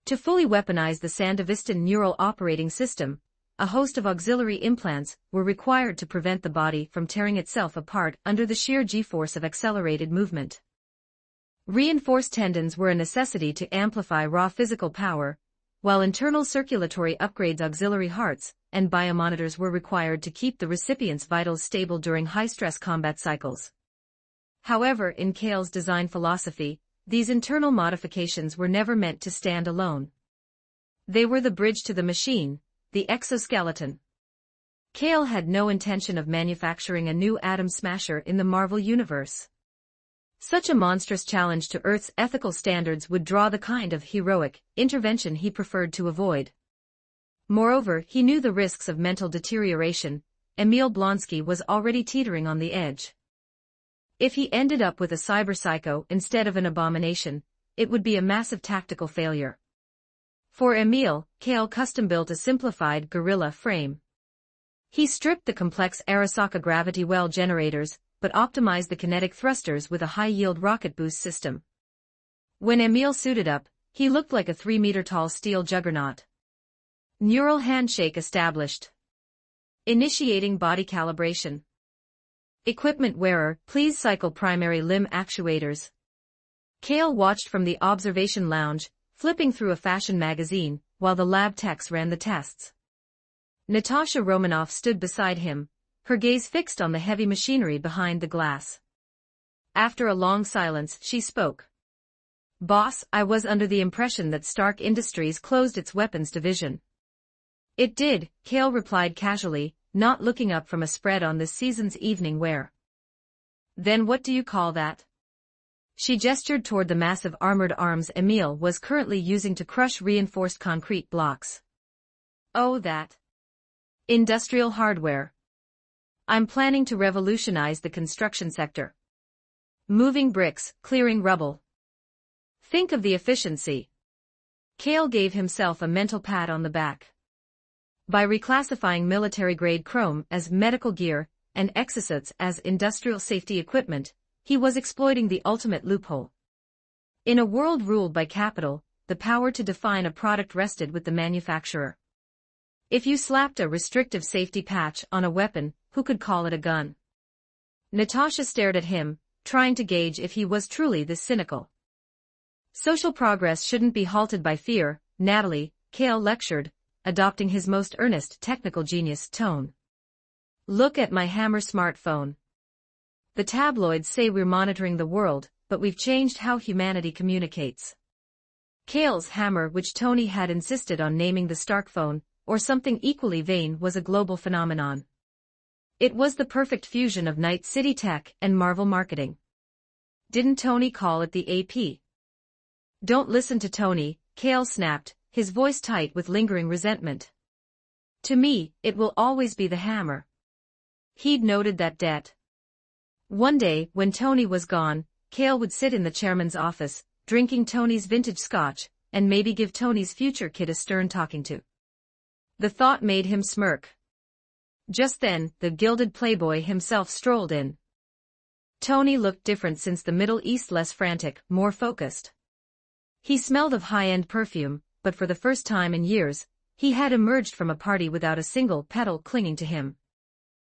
To fully weaponize the Sandevistan neural operating system, a host of auxiliary implants were required to prevent the body from tearing itself apart under the sheer g-force of accelerated movement. Reinforced tendons were a necessity to amplify raw physical power, while internal circulatory upgrades, auxiliary hearts, and biomonitors were required to keep the recipient's vitals stable during high-stress combat cycles. However, in Kale's design philosophy, these internal modifications were never meant to stand alone. They were the bridge to the machine, the exoskeleton. Kale had no intention of manufacturing a new atom smasher in the Marvel Universe. Such a monstrous challenge to Earth's ethical standards would draw the kind of heroic intervention he preferred to avoid. Moreover, he knew the risks of mental deterioration. Emil Blonsky was already teetering on the edge. If he ended up with a cyber-psycho instead of an abomination, it would be a massive tactical failure. For Emil, Kale custom-built a simplified gorilla frame. He stripped the complex Arasaka gravity well generators, but optimized the kinetic thrusters with a high-yield rocket boost system. When Emil suited up, he looked like a 3-meter-tall steel juggernaut. Neural handshake established. Initiating body calibration. Equipment wearer, please cycle primary limb actuators. Kale watched from the observation lounge, flipping through a fashion magazine, while the lab techs ran the tests. Natasha Romanoff stood beside him, her gaze fixed on the heavy machinery behind the glass. After a long silence, she spoke. "Boss, I was under the impression that Stark Industries closed its weapons division." "It did," Kale replied casually, not looking up from a spread on this season's evening wear. "Then what do you call that?" She gestured toward the massive armored arms Emil was currently using to crush reinforced concrete blocks. "Oh, that. Industrial hardware. I'm planning to revolutionize the construction sector. Moving bricks, clearing rubble. Think of the efficiency." Kale gave himself a mental pat on the back. By reclassifying military-grade chrome as medical gear and exosuits as industrial safety equipment, he was exploiting the ultimate loophole. In a world ruled by capital, the power to define a product rested with the manufacturer. If you slapped a restrictive safety patch on a weapon, who could call it a gun? Natasha stared at him, trying to gauge if he was truly this cynical. "Social progress shouldn't be halted by fear, Natalie," Kale lectured, adopting his most earnest technical genius tone. "Look at my Hammer smartphone. The tabloids say we're monitoring the world, but we've changed how humanity communicates." Kale's Hammer, which Tony had insisted on naming the Stark phone, or something equally vain, was a global phenomenon. It was the perfect fusion of Night City tech and Marvel marketing. Didn't Tony call it the AP? "Don't listen to Tony," Kale snapped, his voice tight with lingering resentment. "To me, it will always be the Hammer." He'd noted that debt. One day, when Tony was gone, Kale would sit in the chairman's office, drinking Tony's vintage scotch, and maybe give Tony's future kid a stern talking to. The thought made him smirk. Just then, the gilded playboy himself strolled in. Tony looked different since the Middle East, less frantic, more focused. He smelled of high-end perfume, but for the first time in years, he had emerged from a party without a single petal clinging to him.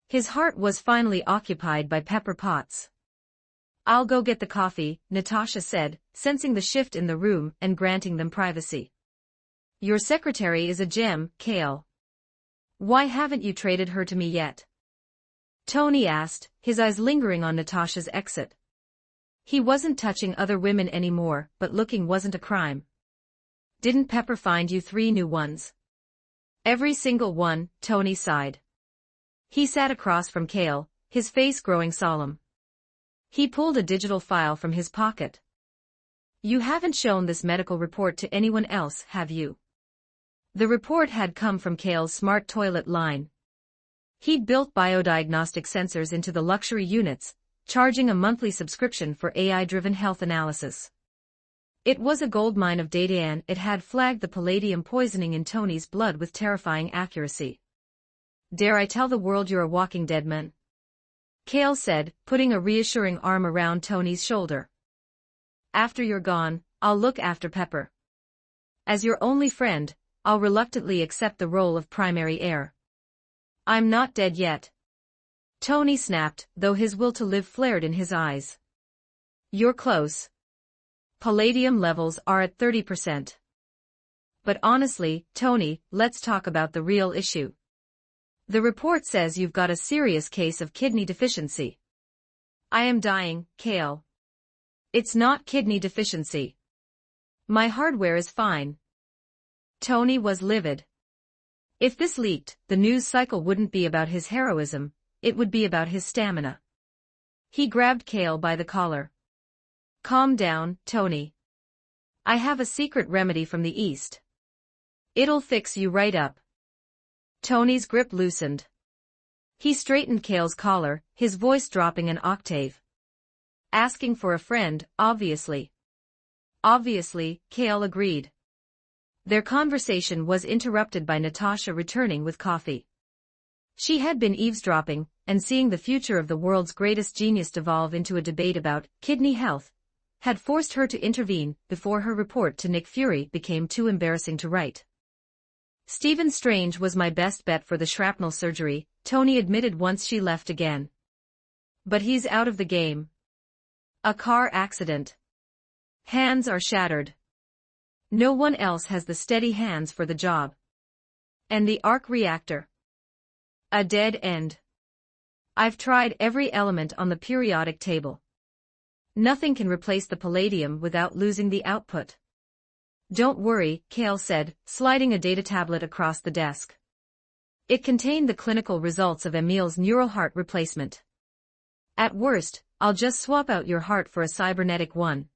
His heart was finally occupied by pepper pots. "I'll go get the coffee," Natasha said, sensing the shift in the room and granting them privacy. "Your secretary is a gem, Kale. Why haven't you traded her to me yet?" Tony asked, his eyes lingering on Natasha's exit. He wasn't touching other women anymore, but looking wasn't a crime. "Didn't Pepper find you 3 new ones?" "Every single one," Tony sighed. He sat across from Kale, his face growing solemn. He pulled a digital file from his pocket. "You haven't shown this medical report to anyone else, have you?" The report had come from Kale's smart toilet line. He'd built biodiagnostic sensors into the luxury units, charging a monthly subscription for AI-driven health analysis. It was a goldmine of data, and it had flagged the palladium poisoning in Tony's blood with terrifying accuracy. "Dare I tell the world you're a walking dead man?" Kale said, putting a reassuring arm around Tony's shoulder. "After you're gone, I'll look after Pepper. As your only friend, I'll reluctantly accept the role of primary heir." "I'm not dead yet," Tony snapped, though his will to live flared in his eyes. "You're close. Palladium levels are at 30%. But honestly, Tony, let's talk about the real issue. The report says you've got a serious case of kidney deficiency. I am dying, Kale. It's not kidney deficiency. My hardware is fine. Tony was livid. If this leaked, the news cycle wouldn't be about his heroism, it would be about his stamina. He grabbed Kale by the collar. Calm down, Tony. I have a secret remedy from the East. It'll fix you right up. Tony's grip loosened. He straightened Kale's collar, his voice dropping an octave. Asking for a friend, obviously. Obviously, Kale agreed. Their conversation was interrupted by Natasha returning with coffee. She had been eavesdropping, and seeing the future of the world's greatest genius devolve into a debate about kidney health, had forced her to intervene before her report to Nick Fury became too embarrassing to write. Stephen Strange was my best bet for the shrapnel surgery, Tony admitted once she left again. But he's out of the game. A car accident. Hands are shattered. No one else has the steady hands for the job. And the arc reactor. A dead end. I've tried every element on the periodic table. Nothing can replace the palladium without losing the output. Don't worry, Kale said, sliding a data tablet across the desk. It contained the clinical results of Emil's neural heart replacement. At worst, I'll just swap out your heart for a cybernetic one.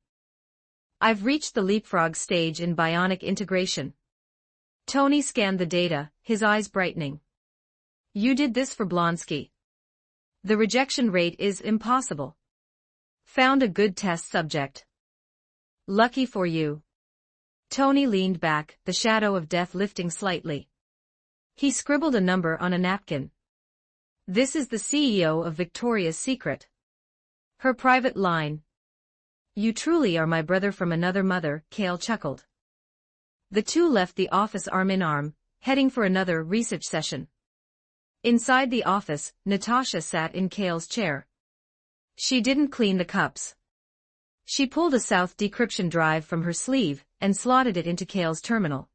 I've reached the leapfrog stage in bionic integration. Tony scanned the data, his eyes brightening. You did this for Blonsky. The rejection rate is impossible. Found a good test subject. Lucky for you. Tony leaned back, the shadow of death lifting slightly. He scribbled a number on a napkin. This is the CEO of Victoria's Secret. Her private line. You truly are my brother from another mother, Kale chuckled. The two left the office arm in arm, heading for another research session. Inside the office, Natasha sat in Kale's chair. She didn't clean the cups. She pulled a South decryption drive from her sleeve and slotted it into Kale's terminal.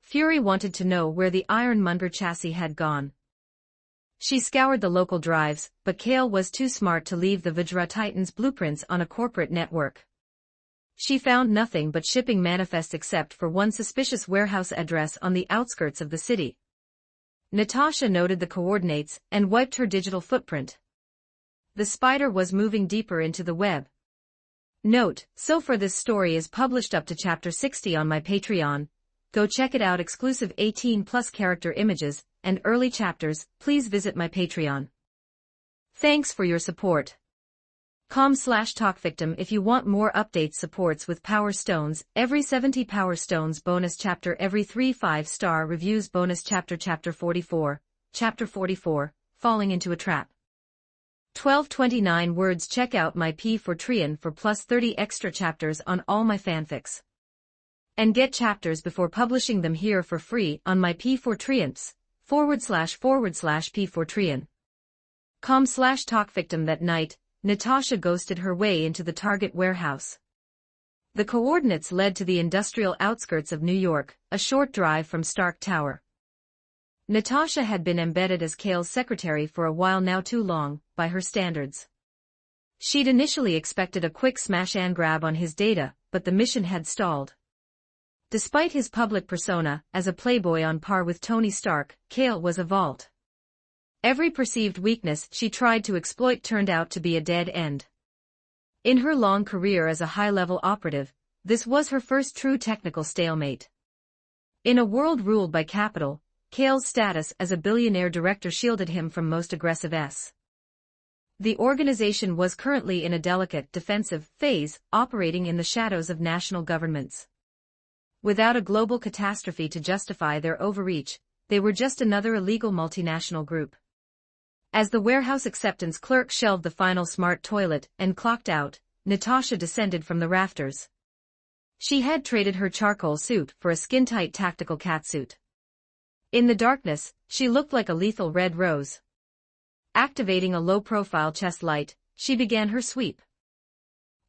Fury wanted to know where the Ironmonger chassis had gone. She scoured the local drives, but Kale was too smart to leave the Vajra Titan's blueprints on a corporate network. She found nothing but shipping manifests except for one suspicious warehouse address on the outskirts of the city. Natasha noted the coordinates and wiped her digital footprint. The spider was moving deeper into the web. Note, so far this story is published up to chapter 60 on my Patreon. Go check it out. Exclusive 18+ character images and early chapters. Please visit my Patreon. Thanks for your support. com/talkvictim if you want more updates. Supports with Power Stones, every 70 Power Stones bonus chapter, every 3 5-star reviews bonus chapter. Chapter 44, Falling into a Trap. 1229 words. Check out my P4Trian for plus 30 extra chapters on all my fanfics. And get chapters before publishing them here for free on my P4Trians, //P4Trian. com/talkvictim. That night, Natasha ghosted her way into the Target warehouse. The coordinates led to the industrial outskirts of New York, a short drive from Stark Tower. Natasha had been embedded as Kale's secretary for a while now, too long, by her standards. She'd initially expected a quick smash and grab on his data, but the mission had stalled. Despite his public persona, as a playboy on par with Tony Stark, Kale was a vault. Every perceived weakness she tried to exploit turned out to be a dead end. In her long career as a high-level operative, this was her first true technical stalemate. In a world ruled by capital, Kale's status as a billionaire director shielded him from most aggressive S. The organization was currently in a delicate defensive phase, operating in the shadows of national governments. Without a global catastrophe to justify their overreach, they were just another illegal multinational group. As the warehouse acceptance clerk shelved the final smart toilet and clocked out, Natasha descended from the rafters. She had traded her charcoal suit for a skin-tight tactical catsuit. In the darkness, she looked like a lethal red rose. Activating a low-profile chest light, she began her sweep.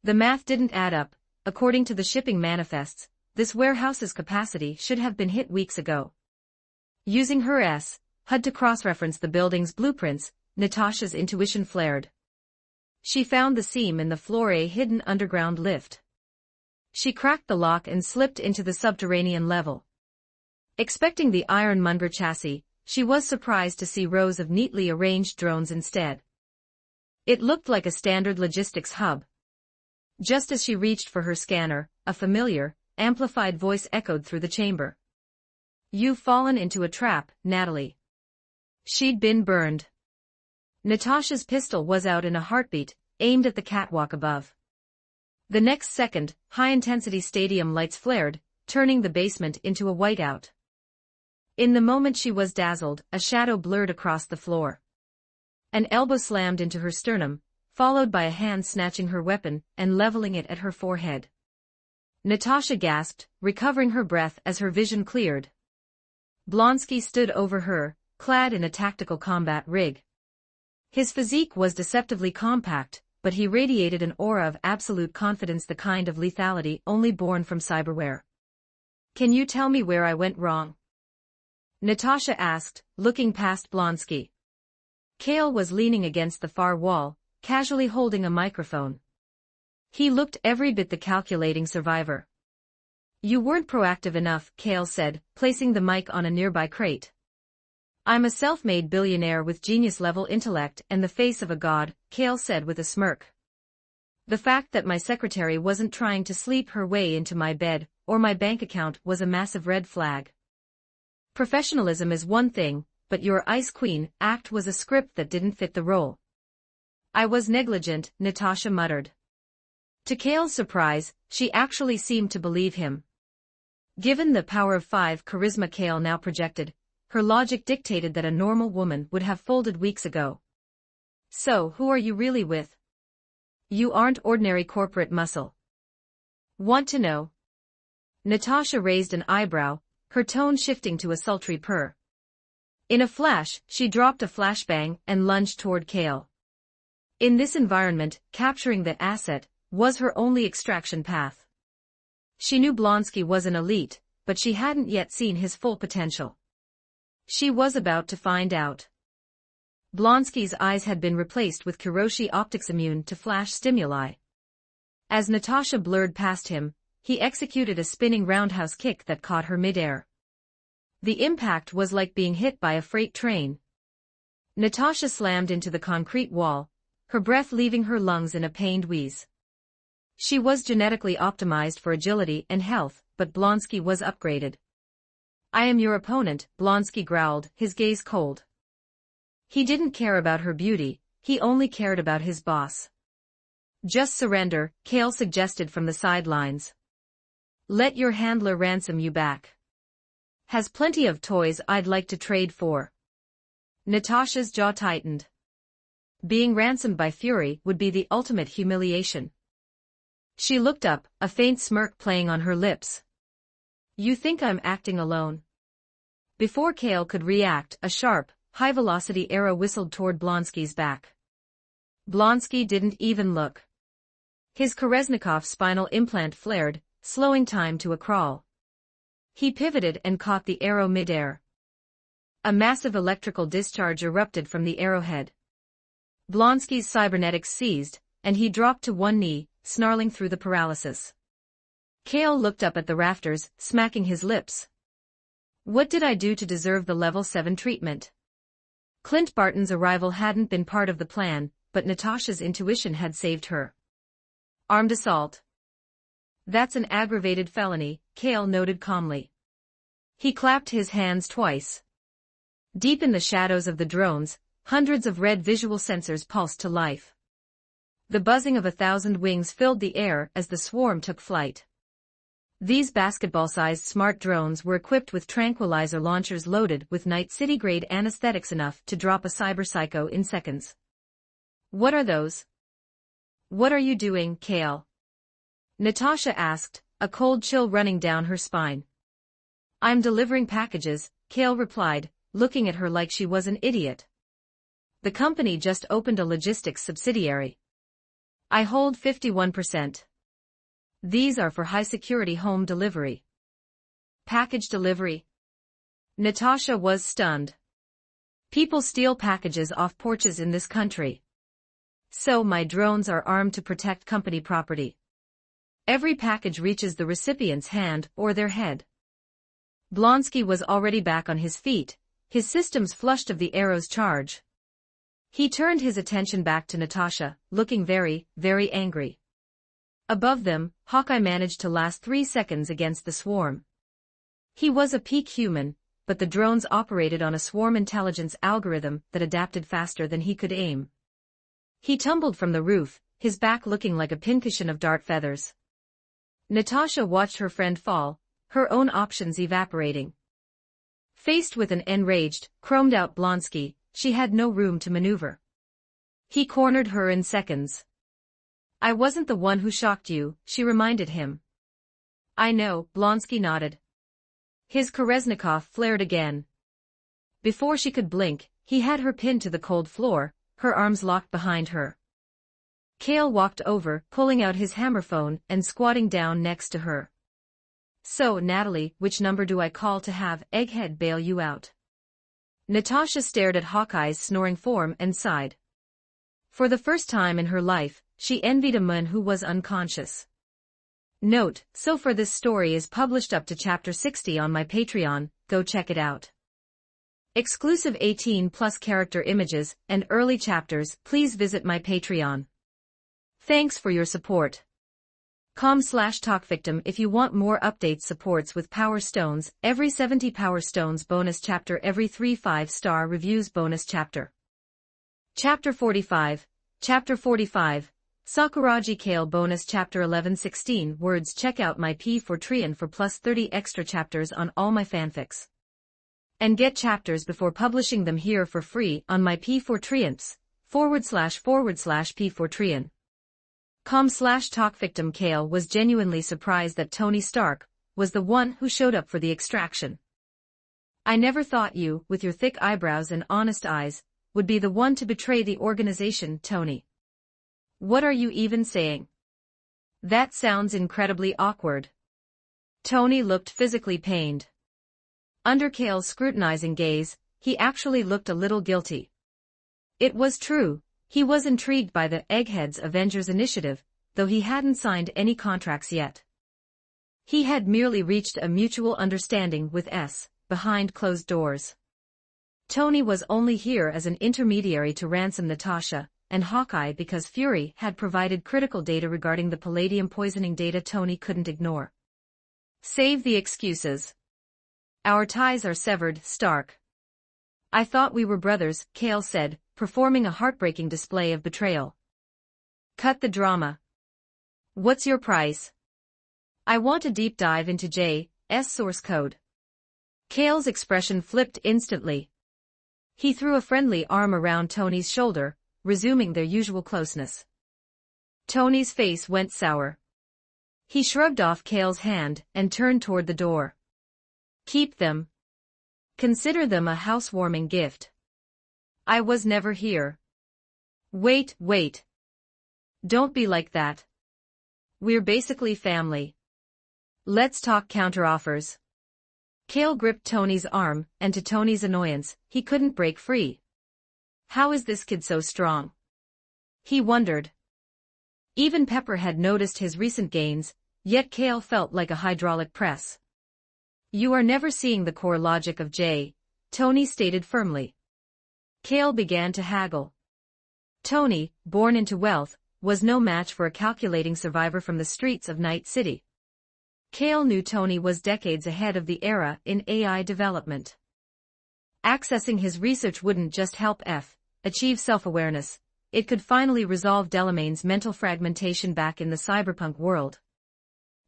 The math didn't add up. According to the shipping manifests, this warehouse's capacity should have been hit weeks ago. Using her HUD to cross-reference the building's blueprints, Natasha's intuition flared. She found the seam in the floor, a hidden underground lift. She cracked the lock and slipped into the subterranean level. Expecting the ironmonger chassis, she was surprised to see rows of neatly arranged drones instead. It looked like a standard logistics hub. Just as she reached for her scanner, a familiar, amplified voice echoed through the chamber. "You've fallen into a trap, Natalie." She'd been burned. Natasha's pistol was out in a heartbeat, aimed at the catwalk above. The next second, high-intensity stadium lights flared, turning the basement into a whiteout. In the moment she was dazzled, a shadow blurred across the floor. An elbow slammed into her sternum, followed by a hand snatching her weapon and leveling it at her forehead. Natasha gasped, recovering her breath as her vision cleared. Blonsky stood over her, clad in a tactical combat rig. His physique was deceptively compact, but he radiated an aura of absolute confidence, the kind of lethality only born from cyberware. "Can you tell me where I went wrong?" Natasha asked, looking past Blonsky. Kale was leaning against the far wall, casually holding a microphone. He looked every bit the calculating survivor. "You weren't proactive enough," Kale said, placing the mic on a nearby crate. "I'm a self-made billionaire with genius-level intellect and the face of a god," Kale said with a smirk. "The fact that my secretary wasn't trying to sleep her way into my bed, or my bank account, was a massive red flag. Professionalism is one thing, but your Ice Queen act was a script that didn't fit the role." "I was negligent," Natasha muttered. To Kale's surprise, she actually seemed to believe him. Given the power of 5 charisma Kale now projected, her logic dictated that a normal woman would have folded weeks ago. "So, who are you really with? You aren't ordinary corporate muscle." "Want to know?" Natasha raised an eyebrow, her tone shifting to a sultry purr. In a flash, she dropped a flashbang and lunged toward Kale. In this environment, capturing the asset was her only extraction path. She knew Blonsky was an elite, but she hadn't yet seen his full potential. She was about to find out. Blonsky's eyes had been replaced with Kiroshi optics immune to flash stimuli. As Natasha blurred past him, he executed a spinning roundhouse kick that caught her midair. The impact was like being hit by a freight train. Natasha slammed into the concrete wall, her breath leaving her lungs in a pained wheeze. She was genetically optimized for agility and health, but Blonsky was upgraded. "I am your opponent," Blonsky growled, his gaze cold. He didn't care about her beauty, he only cared about his boss. "Just surrender," Kale suggested from the sidelines. "Let your handler ransom you back. Has plenty of toys I'd like to trade for." Natasha's jaw tightened. Being ransomed by Fury would be the ultimate humiliation. She looked up, a faint smirk playing on her lips. "You think I'm acting alone?" Before Kale could react, a sharp, high-velocity arrow whistled toward Blonsky's back. Blonsky didn't even look. His Koreznikov spinal implant flared, slowing time to a crawl. He pivoted and caught the arrow midair. A massive electrical discharge erupted from the arrowhead. Blonsky's cybernetics seized, and he dropped to one knee, snarling through the paralysis. Kale looked up at the rafters, smacking his lips. "What did I do to deserve the level 7 treatment?" Clint Barton's arrival hadn't been part of the plan, but Natasha's intuition had saved her. "Armed assault." "That's an aggravated felony," Kale noted calmly. He clapped his hands twice. Deep in the shadows of the drones, hundreds of red visual sensors pulsed to life. The buzzing of 1,000 wings filled the air as the swarm took flight. These basketball-sized smart drones were equipped with tranquilizer launchers loaded with Night City-grade anesthetics enough to drop a cyber-psycho in seconds. "What are those?" "What are you doing, Kale?" Natasha asked, a cold chill running down her spine. "I'm delivering packages," Kale replied, looking at her like she was an idiot. "The company just opened a logistics subsidiary. I hold 51%. These are for high-security home delivery." Package delivery. Natasha was stunned. People steal packages off porches in this country. So my drones are armed to protect company property. Every package reaches the recipient's hand or their head. Blonsky was already back on his feet, his systems flushed of the arrow's charge. He turned his attention back to Natasha, looking very, very angry. Above them, Hawkeye managed to last 3 seconds against the swarm. He was a peak human, but the drones operated on a swarm intelligence algorithm that adapted faster than he could aim. He tumbled from the roof, his back looking like a pincushion of dart feathers. Natasha watched her friend fall, her own options evaporating. Faced with an enraged, chromed-out Blonsky, she had no room to maneuver. He cornered her in seconds. I wasn't the one who shocked you, she reminded him. I know, Blonsky nodded. His Koreznikov flared again. Before she could blink, he had her pinned to the cold floor, her arms locked behind her. Kale walked over, pulling out his hammer phone and squatting down next to her. So, Natalie, which number do I call to have Egghead bail you out? Natasha stared at Hawkeye's snoring form and sighed. For the first time in her life, she envied a man who was unconscious. Note, so far this story is published up to chapter 60 on my Patreon, go check it out. Exclusive 18+ character images and early chapters, please visit my Patreon. Thanks for your support. com/talkvictim if you want more updates, supports with Power Stones, every 70 Power Stones bonus chapter, every 3 5-star reviews bonus chapter. Chapter 45, Chapter 45, Sakuragi Kale bonus chapter 1116 words. Check out my P4Trian for plus 30 extra chapters on all my fanfics. And get chapters before publishing them here for free on my P4Trians, //P4Trian. com/talkvictim. Kale was genuinely surprised that Tony Stark was the one who showed up for the extraction. I never thought you, with your thick eyebrows and honest eyes, would be the one to betray the organization, Tony. What are you even saying? That sounds incredibly awkward. Tony looked physically pained. Under Kale's scrutinizing gaze, he actually looked a little guilty. It was true, he was intrigued by the Eggheads Avengers initiative, though he hadn't signed any contracts yet. He had merely reached a mutual understanding with S, behind closed doors. Tony was only here as an intermediary to ransom Natasha and Hawkeye because Fury had provided critical data regarding the palladium poisoning, data Tony couldn't ignore. Save the excuses. Our ties are severed, Stark. I thought we were brothers, Kale said, performing a heartbreaking display of betrayal. Cut the drama. What's your price? I want a deep dive into J.'s source code. Kale's expression flipped instantly. He threw a friendly arm around Tony's shoulder, resuming their usual closeness. Tony's face went sour. He shrugged off Kale's hand and turned toward the door. Keep them. Consider them a housewarming gift. I was never here. Wait. Don't be like that. We're basically family. Let's talk counteroffers. Kale gripped Tony's arm, and to Tony's annoyance, he couldn't break free. How is this kid so strong? He wondered. Even Pepper had noticed his recent gains, yet Kale felt like a hydraulic press. You are never seeing the core logic of J, Tony stated firmly. Kale began to haggle. Tony, born into wealth, was no match for a calculating survivor from the streets of Night City. Kale knew Tony was decades ahead of the era in AI development. Accessing his research wouldn't just help achieve self-awareness, it could finally resolve Delamain's mental fragmentation back in the cyberpunk world.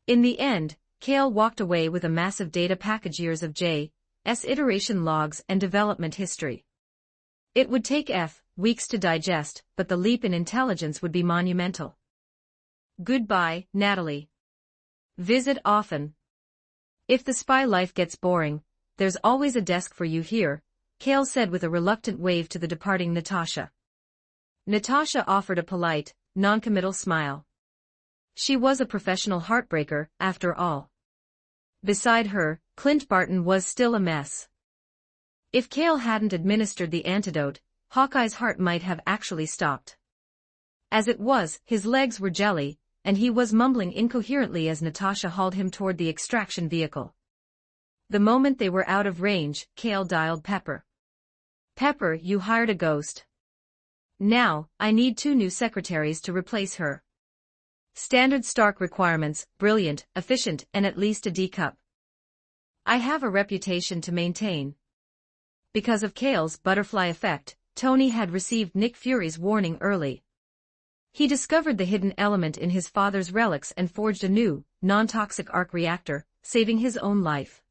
In the end, Kale walked away with a massive data package, years of J.'s iteration logs and development history. It would take weeks to digest, but the leap in intelligence would be monumental. Goodbye, Natalie. Visit often. If the spy life gets boring, there's always a desk for you here, Kale said with a reluctant wave to the departing Natasha. Natasha offered a polite, non-committal smile. She was a professional heartbreaker, after all. Beside her, Clint Barton was still a mess. If Cale hadn't administered the antidote, Hawkeye's heart might have actually stopped. As it was, his legs were jelly, and he was mumbling incoherently as Natasha hauled him toward the extraction vehicle. The moment they were out of range, Cale dialed Pepper. "Pepper, you hired a ghost. Now, I need 2 new secretaries to replace her. Standard Stark requirements, brilliant, efficient, and at least a D cup. I have a reputation to maintain." Because of Cale's butterfly effect, Tony had received Nick Fury's warning early. He discovered the hidden element in his father's relics and forged a new, non-toxic arc reactor, saving his own life.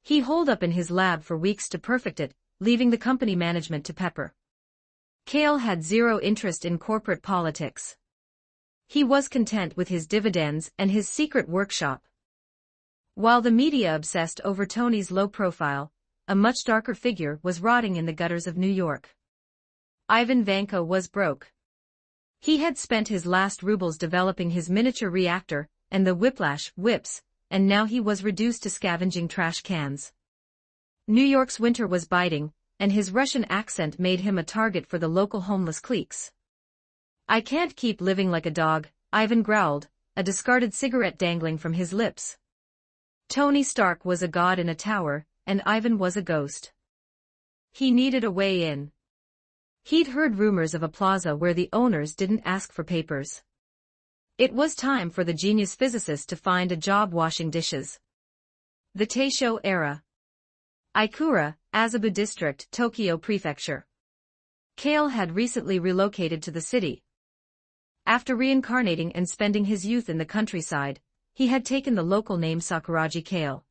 He holed up in his lab for weeks to perfect it, leaving the company management to Pepper. Cale had zero interest in corporate politics. He was content with his dividends and his secret workshop. While the media obsessed over Tony's low profile, a much darker figure was rotting in the gutters of New York. Ivan Vanko was broke. He had spent his last rubles developing his miniature reactor and the Whiplash whips, and now he was reduced to scavenging trash cans. New York's winter was biting, and his Russian accent made him a target for the local homeless cliques. "I can't keep living like a dog," Ivan growled, a discarded cigarette dangling from his lips. Tony Stark was a god in a tower, and Ivan was a ghost. He needed a way in. He'd heard rumors of a plaza where the owners didn't ask for papers. It was time for the genius physicist to find a job washing dishes. The Taisho era. Ikura, Azabu District, Tokyo Prefecture. Cale had recently relocated to the city. After reincarnating and spending his youth in the countryside, he had taken the local name Sakuragi Cale.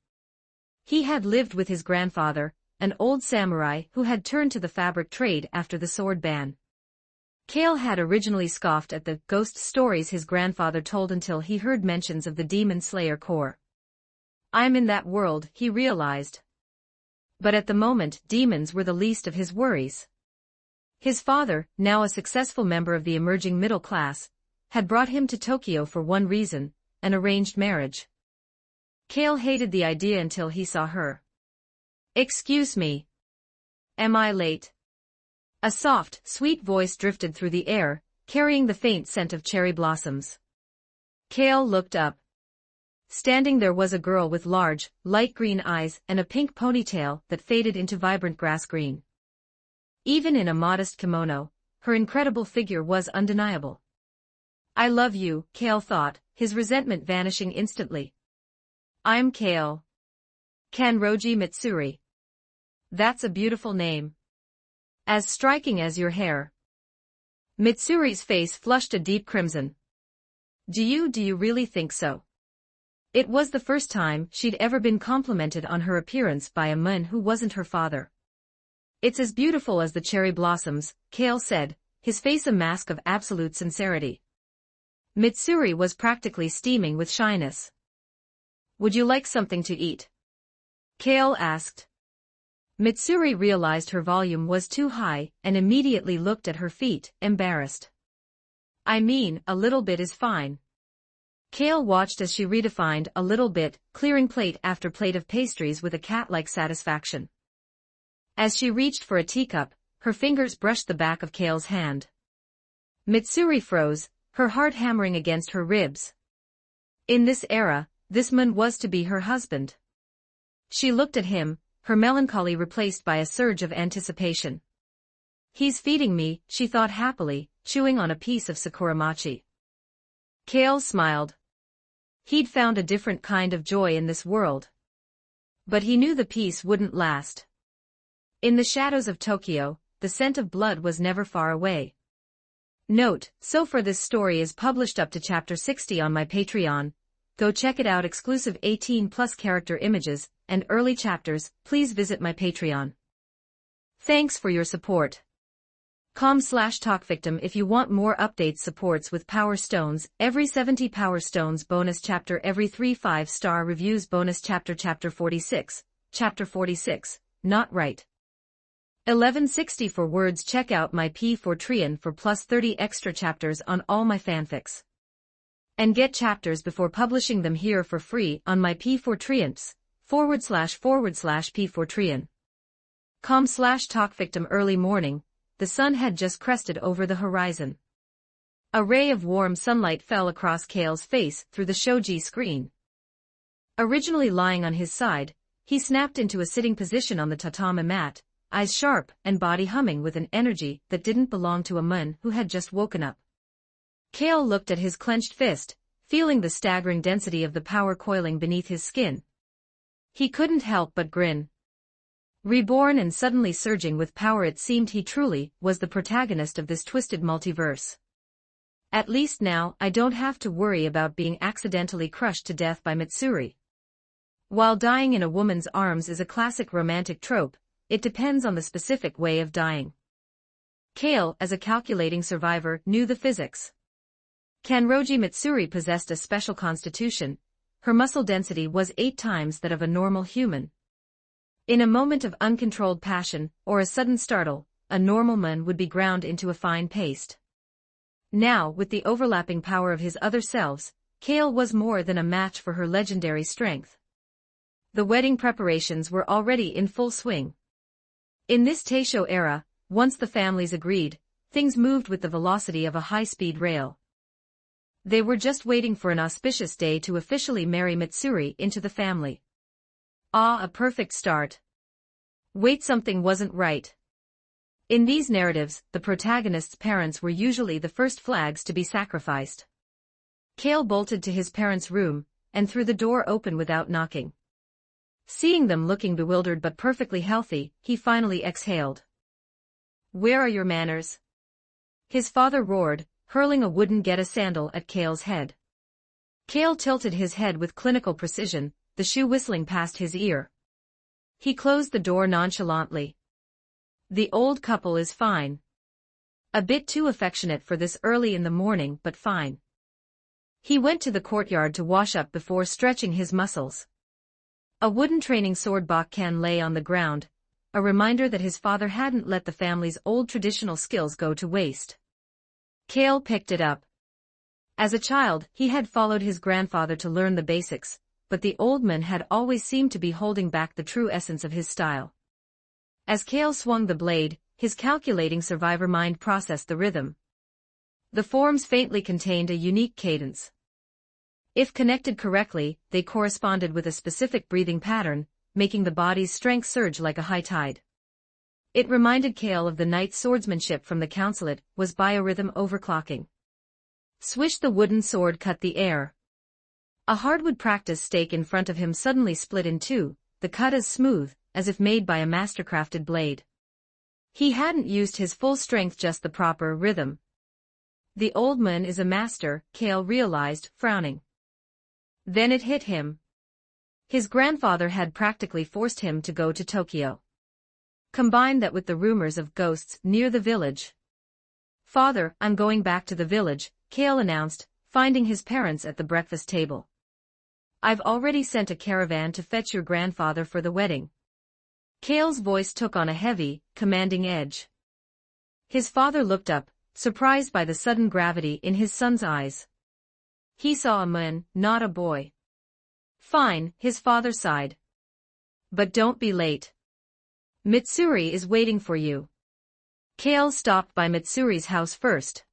He had lived with his grandfather, an old samurai who had turned to the fabric trade after the sword ban. Cale had originally scoffed at the ghost stories his grandfather told until he heard mentions of the Demon Slayer Corps. "I'm in that world," he realized. But at the moment, demons were the least of his worries. His father, now a successful member of the emerging middle class, had brought him to Tokyo for one reason: an arranged marriage. Cale hated the idea until he saw her. "Excuse me. Am I late?" A soft, sweet voice drifted through the air, carrying the faint scent of cherry blossoms. Cale looked up. Standing there was a girl with large, light green eyes and a pink ponytail that faded into vibrant grass green. Even in a modest kimono, her incredible figure was undeniable. "I love you," Cale thought, his resentment vanishing instantly. "I'm Cale. Kanroji Mitsuri. That's a beautiful name. As striking as your hair." Mitsuri's face flushed a deep crimson. Do you really think so?" It was the first time she'd ever been complimented on her appearance by a man who wasn't her father. "It's as beautiful as the cherry blossoms," Cale said, his face a mask of absolute sincerity. Mitsuri was practically steaming with shyness. "Would you like something to eat?" Cale asked. Mitsuri realized her volume was too high and immediately looked at her feet, embarrassed. "I mean, a little bit is fine." Cale watched as she redefined a little bit, clearing plate after plate of pastries with a cat-like satisfaction. As she reached for a teacup, her fingers brushed the back of Cale's hand. Mitsuri froze, her heart hammering against her ribs. In this era, this man was to be her husband. She looked at him, her melancholy replaced by a surge of anticipation. "He's feeding me," she thought happily, chewing on a piece of sakuramachi. Cale smiled. He'd found a different kind of joy in this world. But he knew the peace wouldn't last. In the shadows of Tokyo, the scent of blood was never far away. Note, so far this story is published up to chapter 60 on my Patreon. Go check it out. Exclusive 18+ character images and early chapters. Please visit my Patreon. Thanks for your support. com/talkvictim if you want more updates. Supports with Power Stones, every 70 Power Stones bonus chapter, every 3 5-star reviews bonus chapter. Chapter 46, not right. 1160 for words. Check out my P4 for plus 30 extra chapters on all my fanfics. And get chapters before publishing them here for free on my P4 // P for Trian. Talk victim. Early morning, the sun had just crested over the horizon. A ray of warm sunlight fell across Kale's face through the shoji screen. Originally lying on his side, he snapped into a sitting position on the tatami mat, eyes sharp and body humming with an energy that didn't belong to a man who had just woken up. Kale looked at his clenched fist, feeling the staggering density of the power coiling beneath his skin. He couldn't help but grin. Reborn and suddenly surging with power, it seemed he truly was the protagonist of this twisted multiverse. At least now I don't have to worry about being accidentally crushed to death by Mitsuri. While dying in a woman's arms is a classic romantic trope, it depends on the specific way of dying. Kale, as a calculating survivor, knew the physics. Kanroji Mitsuri possessed a special constitution. Her muscle density was 8 times that of a normal human. In a moment of uncontrolled passion, or a sudden startle, a normal man would be ground into a fine paste. Now, with the overlapping power of his other selves, Kale was more than a match for her legendary strength. The wedding preparations were already in full swing. In this Taisho era, once the families agreed, things moved with the velocity of a high-speed rail. They were just waiting for an auspicious day to officially marry Mitsuri into the family. Ah, a perfect start. Wait, something wasn't right. In these narratives, the protagonist's parents were usually the first flags to be sacrificed. Kale bolted to his parents' room, and threw the door open without knocking. Seeing them looking bewildered but perfectly healthy, he finally exhaled. "Where are your manners?" his father roared, hurling a wooden get-a-sandal at Kale's head. Kale tilted his head with clinical precision, the shoe whistling past his ear. He closed the door nonchalantly. The old couple is fine. A bit too affectionate for this early in the morning, but fine. He went to the courtyard to wash up before stretching his muscles. A wooden training sword bakkan lay on the ground, a reminder that his father hadn't let the family's old traditional skills go to waste. Kale picked it up. As a child, he had followed his grandfather to learn the basics, but the old man had always seemed to be holding back the true essence of his style. As Kale swung the blade, his calculating survivor mind processed the rhythm. The forms faintly contained a unique cadence. If connected correctly, they corresponded with a specific breathing pattern, making the body's strength surge like a high tide. It reminded Kale of the knight's swordsmanship from the consulate, was biorhythm overclocking. Swish, the wooden sword cut the air. A hardwood practice stake in front of him suddenly split in two, the cut as smooth, as if made by a mastercrafted blade. He hadn't used his full strength, just the proper rhythm. The old man is a master, Kale realized, frowning. Then it hit him. His grandfather had practically forced him to go to Tokyo. Combine that with the rumors of ghosts near the village. "Father, I'm going back to the village," Kale announced, finding his parents at the breakfast table. "I've already sent a caravan to fetch your grandfather for the wedding." Kale's voice took on a heavy, commanding edge. His father looked up, surprised by the sudden gravity in his son's eyes. He saw a man, not a boy. "Fine," his father sighed. "But don't be late. Mitsuri is waiting for you." Kale stopped by Mitsuri's house first.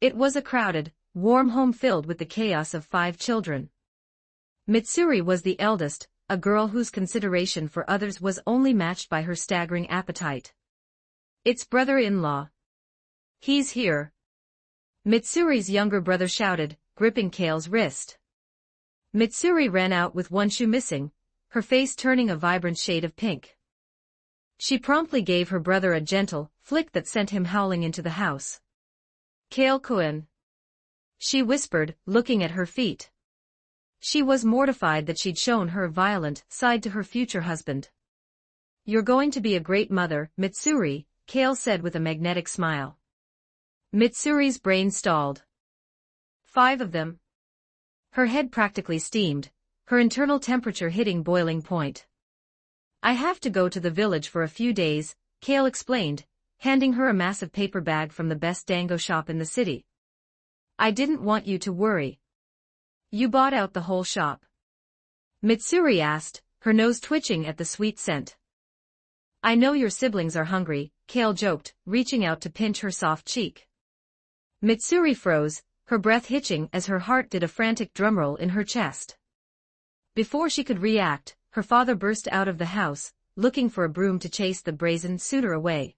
It was a crowded, warm home filled with the chaos of 5 children. Mitsuri was the eldest, a girl whose consideration for others was only matched by her staggering appetite. "It's brother-in-law. He's here." Mitsuri's younger brother shouted, gripping Kale's wrist. Mitsuri ran out with one shoe missing, her face turning a vibrant shade of pink. She promptly gave her brother a gentle flick that sent him howling into the house. "Kale-kun," she whispered, looking at her feet. She was mortified that she'd shown her violent side to her future husband. "You're going to be a great mother, Mitsuri," Kale said with a magnetic smile. Mitsuri's brain stalled. 5 of them. Her head practically steamed, her internal temperature hitting boiling point. "I have to go to the village for a few days," Kale explained, handing her a massive paper bag from the best dango shop in the city. "I didn't want you to worry." "You bought out the whole shop?" Mitsuri asked, her nose twitching at the sweet scent. "I know your siblings are hungry," Kale joked, reaching out to pinch her soft cheek. Mitsuri froze, her breath hitching as her heart did a frantic drumroll in her chest. Before she could react, her father burst out of the house, looking for a broom to chase the brazen suitor away.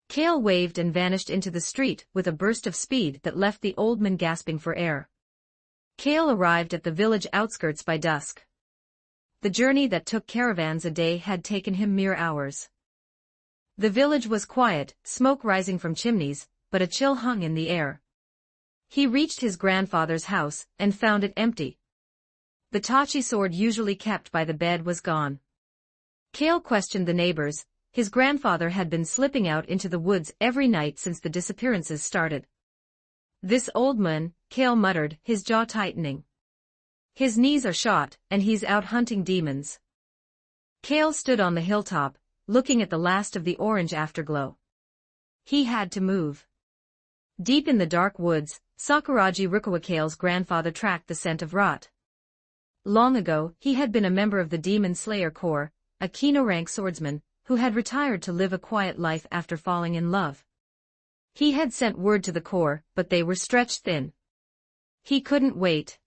Kale waved and vanished into the street with a burst of speed that left the old man gasping for air. Kale arrived at the village outskirts by dusk. The journey that took caravans a day had taken him mere hours. The village was quiet, smoke rising from chimneys, but a chill hung in the air. He reached his grandfather's house and found it empty. The Tachi sword usually kept by the bed was gone. Kale questioned the neighbors. His grandfather had been slipping out into the woods every night since the disappearances started. "This old man," Kale muttered, his jaw tightening. "His knees are shot, and he's out hunting demons." Kale stood on the hilltop, looking at the last of the orange afterglow. He had to move. Deep in the dark woods, Sakuragi Rukawa, Kale's grandfather, tracked the scent of rot. Long ago, he had been a member of the Demon Slayer Corps, a Kino-rank swordsman, who had retired to live a quiet life after falling in love. He had sent word to the Corps, but they were stretched thin. He couldn't wait.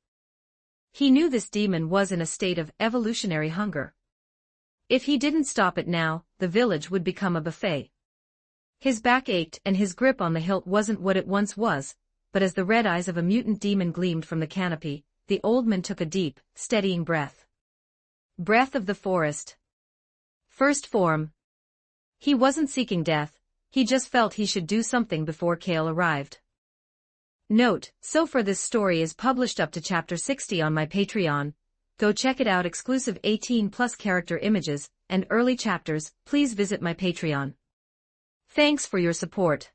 He knew this demon was in a state of evolutionary hunger. If he didn't stop it now, the village would become a buffet. His back ached and his grip on the hilt wasn't what it once was, but as the red eyes of a mutant demon gleamed from the canopy, the old man took a deep, steadying breath. Breath of the forest. First form. He wasn't seeking death, he just felt he should do something before Kale arrived. Note, so far this story is published up to chapter 60 on my Patreon. Go check it out. Exclusive 18+ character images and early chapters. Please visit my Patreon. Thanks for your support.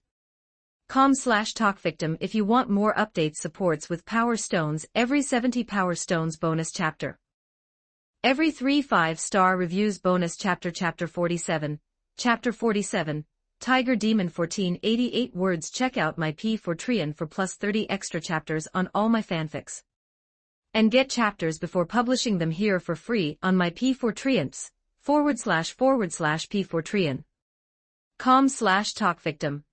com/talkvictim if you want more updates. Supports with Power Stones every 70 Power Stones bonus chapter. Every 3 5-star reviews bonus chapter. Chapter 47. Chapter 47. Tiger Demon 1488 words. Check out my P4Treon for plus 30 extra chapters on all my fanfics. And get chapters before publishing them here for free on my P4Treons, //P4Treon. com/talkvictim.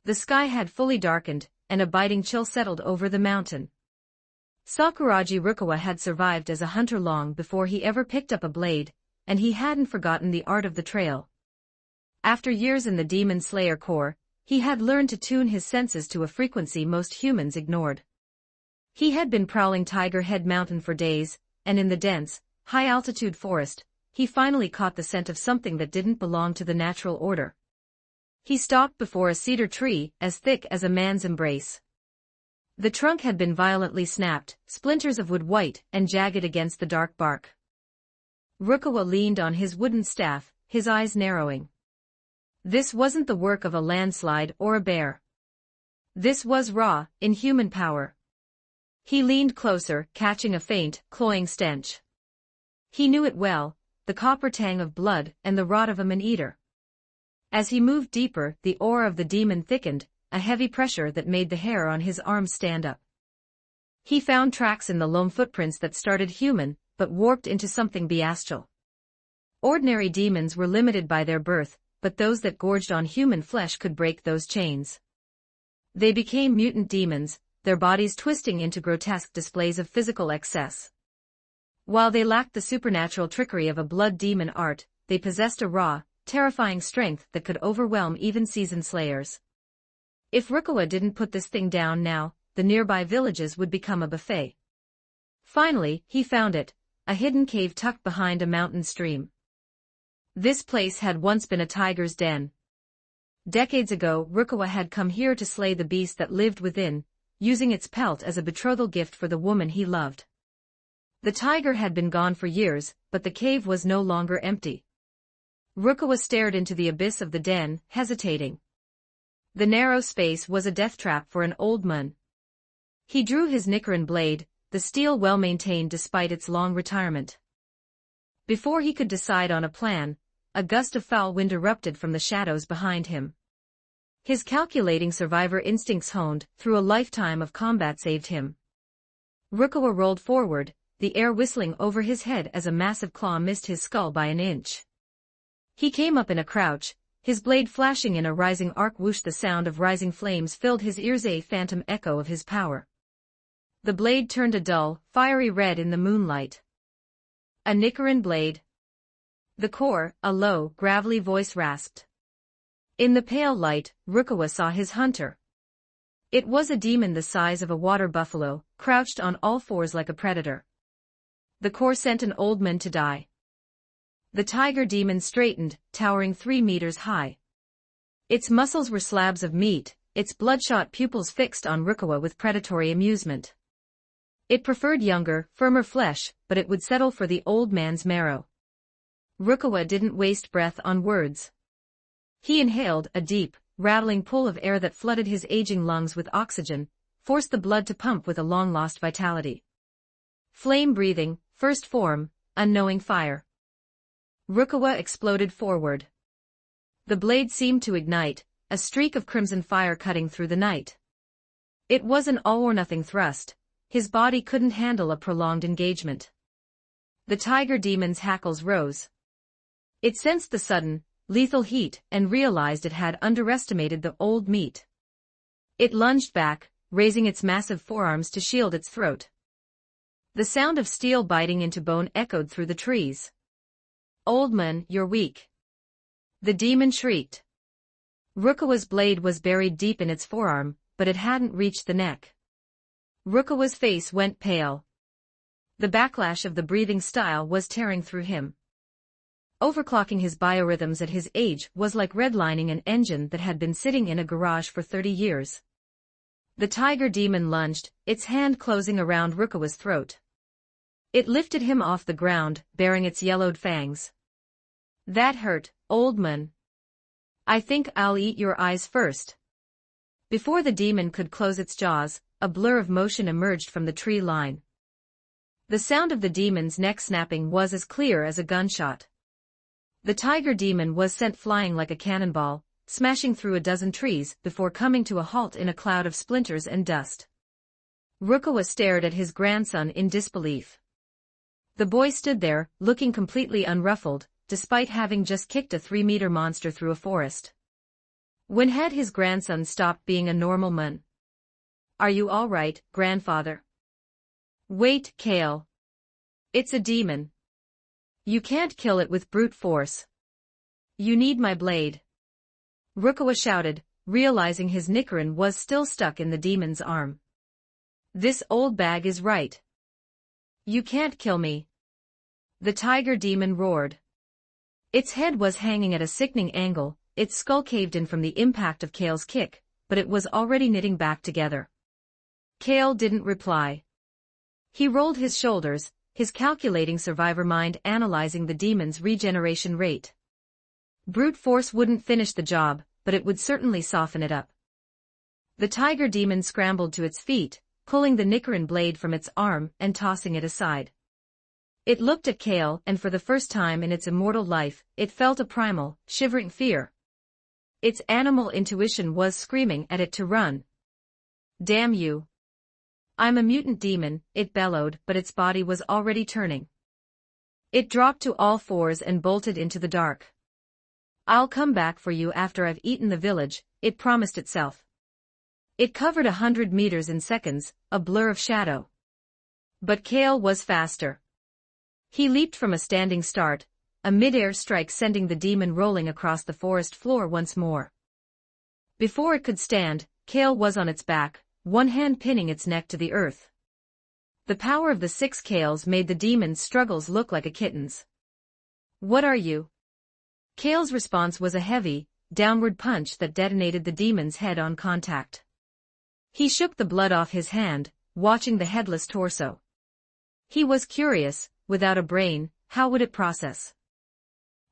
The sky had fully darkened, and a biting chill settled over the mountain. Sakuragi Rukawa had survived as a hunter long before he ever picked up a blade, and he hadn't forgotten the art of the trail. After years in the Demon Slayer Corps, he had learned to tune his senses to a frequency most humans ignored. He had been prowling Tiger Head Mountain for days, and in the dense, high-altitude forest, he finally caught the scent of something that didn't belong to the natural order. He stopped before a cedar tree as thick as a man's embrace. The trunk had been violently snapped, splinters of wood white and jagged against the dark bark. Rukawa leaned on his wooden staff, his eyes narrowing. This wasn't the work of a landslide or a bear. This was raw, inhuman power. He leaned closer, catching a faint, cloying stench. He knew it well, the copper tang of blood and the rot of a man-eater. As he moved deeper, the aura of the demon thickened, a heavy pressure that made the hair on his arms stand up. He found tracks in the loam, footprints that started human, but warped into something bestial. Ordinary demons were limited by their birth, but those that gorged on human flesh could break those chains. They became mutant demons, their bodies twisting into grotesque displays of physical excess. While they lacked the supernatural trickery of a blood demon art, they possessed a raw, terrifying strength that could overwhelm even seasoned slayers. If Rukawa didn't put this thing down now, the nearby villages would become a buffet. Finally, he found it, a hidden cave tucked behind a mountain stream. This place had once been a tiger's den. Decades ago, Rukawa had come here to slay the beast that lived within, using its pelt as a betrothal gift for the woman he loved. The tiger had been gone for years, but the cave was no longer empty. Rukawa stared into the abyss of the den, hesitating. The narrow space was a death trap for an old man. He drew his Nichiren blade, the steel well maintained despite its long retirement. Before he could decide on a plan, a gust of foul wind erupted from the shadows behind him. His calculating survivor instincts honed through a lifetime of combat saved him. Rukawa rolled forward, the air whistling over his head as a massive claw missed his skull by an inch. He came up in a crouch, his blade flashing in a rising arc. Whoosh! The sound of rising flames filled his ears, a phantom echo of his power. The blade turned a dull, fiery red in the moonlight. A Nicaran blade. The core, a low, gravelly voice rasped. In the pale light, Rukawa saw his hunter. It was a demon the size of a water buffalo, crouched on all fours like a predator. The core sent an old man to die. The tiger demon straightened, towering 3 meters high. Its muscles were slabs of meat, its bloodshot pupils fixed on Rukawa with predatory amusement. It preferred younger, firmer flesh, but it would settle for the old man's marrow. Rukawa didn't waste breath on words. He inhaled a deep, rattling pull of air that flooded his aging lungs with oxygen, forced the blood to pump with a long-lost vitality. Flame breathing, first form, unknowing fire. Rukawa exploded forward. The blade seemed to ignite, a streak of crimson fire cutting through the night. It was an all-or-nothing thrust. His body couldn't handle a prolonged engagement. The tiger demon's hackles rose. It sensed the sudden, lethal heat and realized it had underestimated the old meat. It lunged back, raising its massive forearms to shield its throat. The sound of steel biting into bone echoed through the trees. "Old man, you're weak." The demon shrieked. Rukawa's blade was buried deep in its forearm, but it hadn't reached the neck. Rukawa's face went pale. The backlash of the breathing style was tearing through him. Overclocking his biorhythms at his age was like redlining an engine that had been sitting in a garage for 30 years. The tiger demon lunged, its hand closing around Rukawa's throat. It lifted him off the ground, baring its yellowed fangs. "That hurt, old man. I think I'll eat your eyes first." Before the demon could close its jaws, a blur of motion emerged from the tree line. The sound of the demon's neck snapping was as clear as a gunshot. The tiger demon was sent flying like a cannonball, smashing through a dozen trees before coming to a halt in a cloud of splinters and dust. Rukawa stared at his grandson in disbelief. The boy stood there, looking completely unruffled, despite having just kicked a 3-meter monster through a forest. When had his grandson stopped being a normal man? "Are you all right, grandfather?" "Wait, Kale. It's a demon. You can't kill it with brute force. You need my blade." Rukawa shouted, realizing his Nicaran was still stuck in the demon's arm. "This old bag is right. You can't kill me." The tiger demon roared. Its head was hanging at a sickening angle, its skull caved in from the impact of Kale's kick, but it was already knitting back together. Kale didn't reply. He rolled his shoulders, his calculating survivor mind analyzing the demon's regeneration rate. Brute force wouldn't finish the job, but it would certainly soften it up. The tiger demon scrambled to its feet, pulling the Nicaran blade from its arm and tossing it aside. It looked at Kale, and for the first time in its immortal life, it felt a primal, shivering fear. Its animal intuition was screaming at it to run. "Damn you. I'm a mutant demon," it bellowed, but its body was already turning. It dropped to all fours and bolted into the dark. "I'll come back for you after I've eaten the village," it promised itself. It covered 100 meters in seconds, a blur of shadow. But Kale was faster. He leaped from a standing start, a mid-air strike sending the demon rolling across the forest floor once more. Before it could stand, Kale was on its back, one hand pinning its neck to the earth. The power of the 6 Kales made the demon's struggles look like a kitten's. "What are you?" Kale's response was a heavy, downward punch that detonated the demon's head on contact. He shook the blood off his hand, watching the headless torso. He was curious, without a brain, how would it process?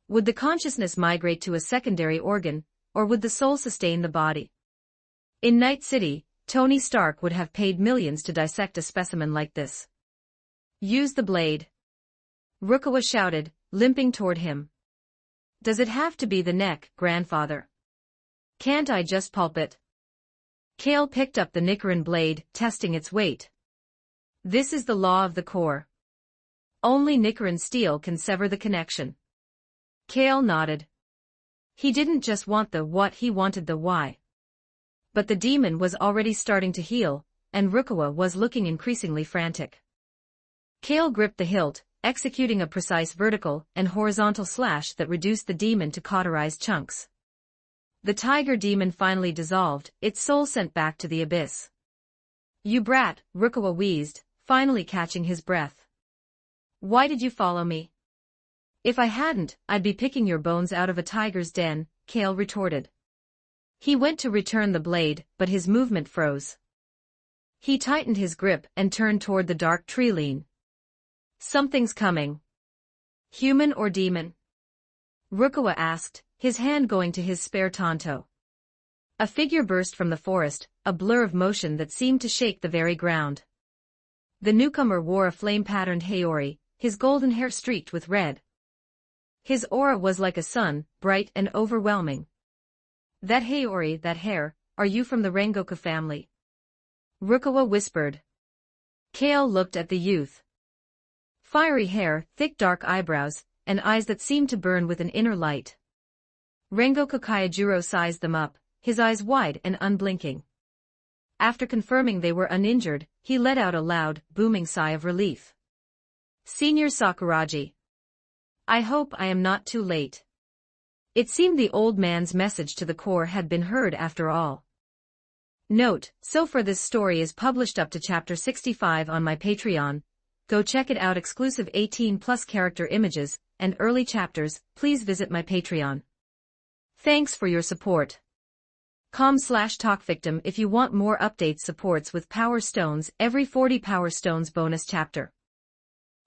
Would the consciousness migrate to a secondary organ, or would the soul sustain the body? In Night City, Tony Stark would have paid millions to dissect a specimen like this. "Use the blade," Rukawa shouted, limping toward him. "Does it have to be the neck, grandfather? Can't I just pulp it?" Kale picked up the Nicaran blade, testing its weight. "This is the law of the core. Only Nichiren steel can sever the connection. Kale nodded. He didn't just want the what, he wanted the why. But the demon was already starting to heal, and Rukawa was looking increasingly frantic. Kale gripped the hilt, executing a precise vertical and horizontal slash that reduced the demon to cauterized chunks. The tiger demon finally dissolved, its soul sent back to the abyss. "You brat," Rukawa wheezed, finally catching his breath. "Why did you follow me?" "If I hadn't, I'd be picking your bones out of a tiger's den," Kale retorted. He went to return the blade, but his movement froze. He tightened his grip and turned toward the dark tree line. "Something's coming." "Human or demon?" Rukawa asked, his hand going to his spare tanto. A figure burst from the forest, a blur of motion that seemed to shake the very ground. The newcomer wore a flame-patterned haori, his golden hair streaked with red. His aura was like a sun, bright and overwhelming. "That haori, that hair, are you from the Rengoku family?" Rukawa whispered. Kale looked at the youth. Fiery hair, thick dark eyebrows, and eyes that seemed to burn with an inner light. Rengoku Kaijuro sized them up, his eyes wide and unblinking. After confirming they were uninjured, he let out a loud, booming sigh of relief. "Senior Sakuragi. I hope I am not too late." It seemed the old man's message to the core had been heard after all. Note, so far this story is published up to chapter 65 on my Patreon. Go check it out. Exclusive 18+ character images and early chapters. Please visit my Patreon. Thanks for your support. com/talkvictim if you want more updates. Supports with Power Stones. Every 40 Power Stones bonus chapter.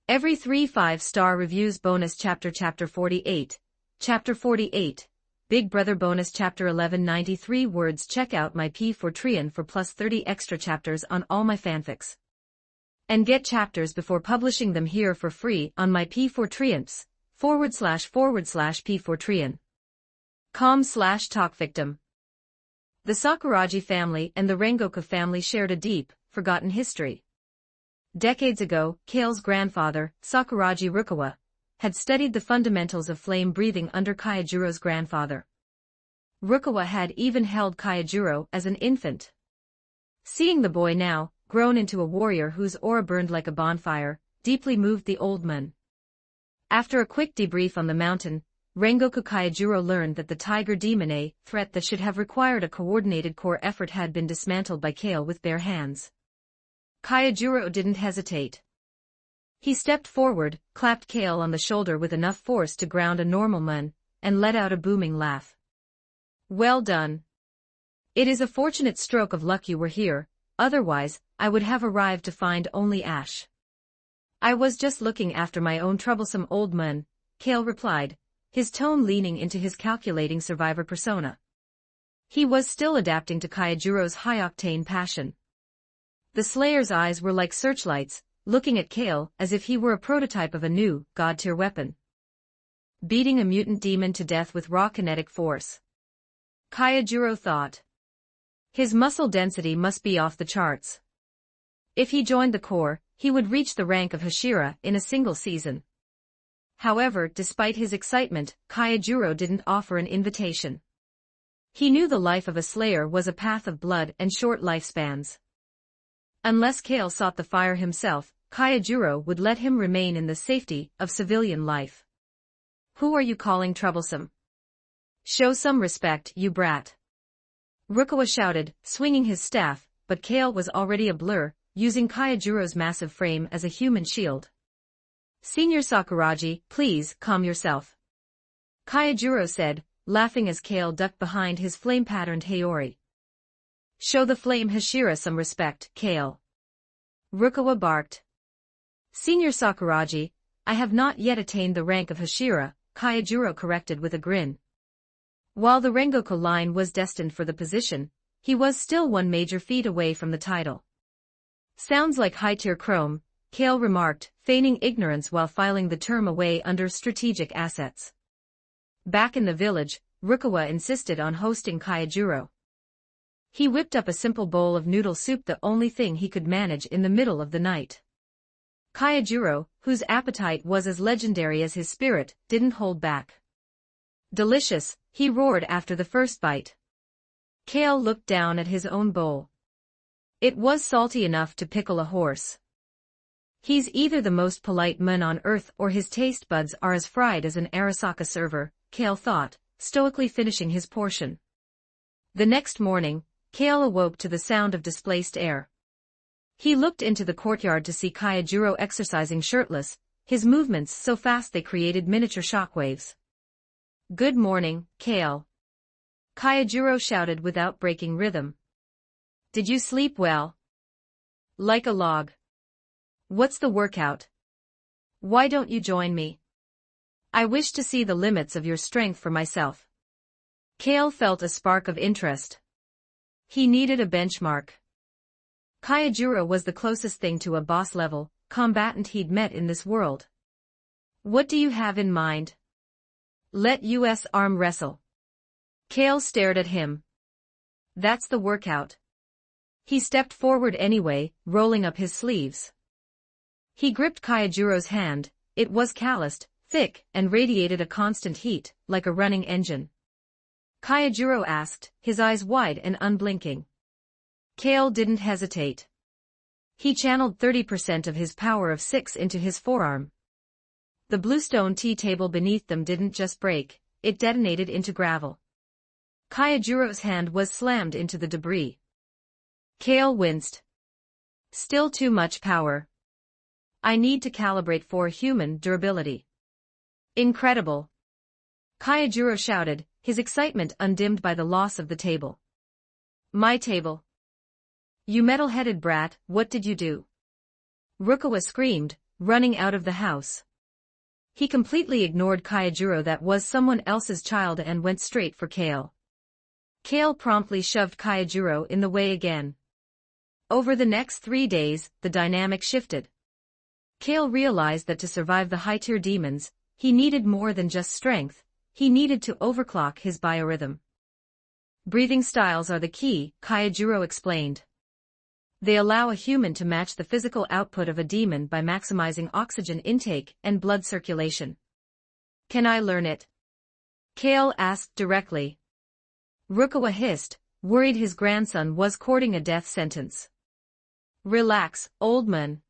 Every 3 5-star reviews bonus chapter. Chapter 48. Chapter 48. Big Brother bonus chapter 1193 words. Check out my P4 for plus 30 extra chapters on all my fanfics. And get chapters before publishing them here for free on my P4 //P4 com/talkvictim. The Sakuragi family and the Rengoku family shared a deep, forgotten history. Decades ago, Kale's grandfather, Sakuragi Rukawa, had studied the fundamentals of flame breathing under Kaijuro's grandfather. Rukawa had even held Kaijuro as an infant. Seeing the boy now, grown into a warrior whose aura burned like a bonfire, deeply moved the old man. After a quick debrief on the mountain, Rengoku Kaijuro learned that the tiger demon, a threat that should have required a coordinated core effort, had been dismantled by Kale with bare hands. Kaijuro didn't hesitate. He stepped forward, clapped Kale on the shoulder with enough force to ground a normal man, and let out a booming laugh. "Well done. It is a fortunate stroke of luck you were here, otherwise, I would have arrived to find only ash." "I was just looking after my own troublesome old man," Kale replied, his tone leaning into his calculating survivor persona. He was still adapting to Kaijuro's high-octane passion. The Slayer's eyes were like searchlights, looking at Kale as if he were a prototype of a new, god-tier weapon. Beating a mutant demon to death with raw kinetic force. Kaijuro thought. His muscle density must be off the charts. If he joined the Corps, he would reach the rank of Hashira in a single season. However, despite his excitement, Kaijuro didn't offer an invitation. He knew the life of a Slayer was a path of blood and short lifespans. Unless Kale sought the fire himself, Kaijuro would let him remain in the safety of civilian life. "Who are you calling troublesome? Show some respect, you brat." Rukawa shouted, swinging his staff, but Kale was already a blur, using Kaijuro's massive frame as a human shield. "Senior Sakuragi, please, calm yourself," Kaijuro said, laughing as Kale ducked behind his flame-patterned haori. "Show the flame Hashira some respect, Kale," Rukawa barked. "Senior Sakuragi, I have not yet attained the rank of Hashira," Kaijuro corrected with a grin. While the Rengoku line was destined for the position, he was still one major feat away from the title. "Sounds like high-tier chrome," Kale remarked, feigning ignorance while filing the term away under strategic assets. Back in the village, Rukawa insisted on hosting Kaijuro. He whipped up a simple bowl of noodle soup, the only thing he could manage in the middle of the night. Kaijuro, whose appetite was as legendary as his spirit, didn't hold back. Delicious, he roared after the first bite. Kale looked down at his own bowl. It was salty enough to pickle a horse. He's either the most polite man on earth or his taste buds are as fried as an Arasaka server, Kale thought, stoically finishing his portion. The next morning, Kale awoke to the sound of displaced air. He looked into the courtyard to see Kaijuro exercising shirtless, his movements so fast they created miniature shockwaves. "Good morning, Kale." Kaijuro shouted without breaking rhythm. "Did you sleep well?" "Like a log." "What's the workout? Why don't you join me? I wish to see the limits of your strength for myself." Kale felt a spark of interest. He needed a benchmark. Kaijuro was the closest thing to a boss-level combatant he'd met in this world. "What do you have in mind?" "Let us arm wrestle." Kale stared at him. "That's the workout." He stepped forward anyway, rolling up his sleeves. He gripped Kaijuro's hand. It was calloused, thick, and radiated a constant heat, like a running engine. Kaijuro asked, his eyes wide and unblinking. Kale didn't hesitate. He channeled 30% of his power of 6 into his forearm. The bluestone tea table beneath them didn't just break, it detonated into gravel. Kaijuro's hand was slammed into the debris. Kale winced. "Still too much power. I need to calibrate for human durability." "Incredible!" Kaijuro shouted, his excitement undimmed by the loss of the table. "My table. You metal-headed brat, what did you do?" Rukawa screamed, running out of the house. He completely ignored Kaijuro that was someone else's child and went straight for Kale. Kale promptly shoved Kaijuro in the way again. Over the next 3 days, the dynamic shifted. Kale realized that to survive the high-tier demons, he needed more than just strength, he needed to overclock his biorhythm. "Breathing styles are the key," Kaijuro explained. "They allow a human to match the physical output of a demon by maximizing oxygen intake and blood circulation." "Can I learn it?" Kale asked directly. Rukawa hissed, worried his grandson was courting a death sentence. "Relax, old man.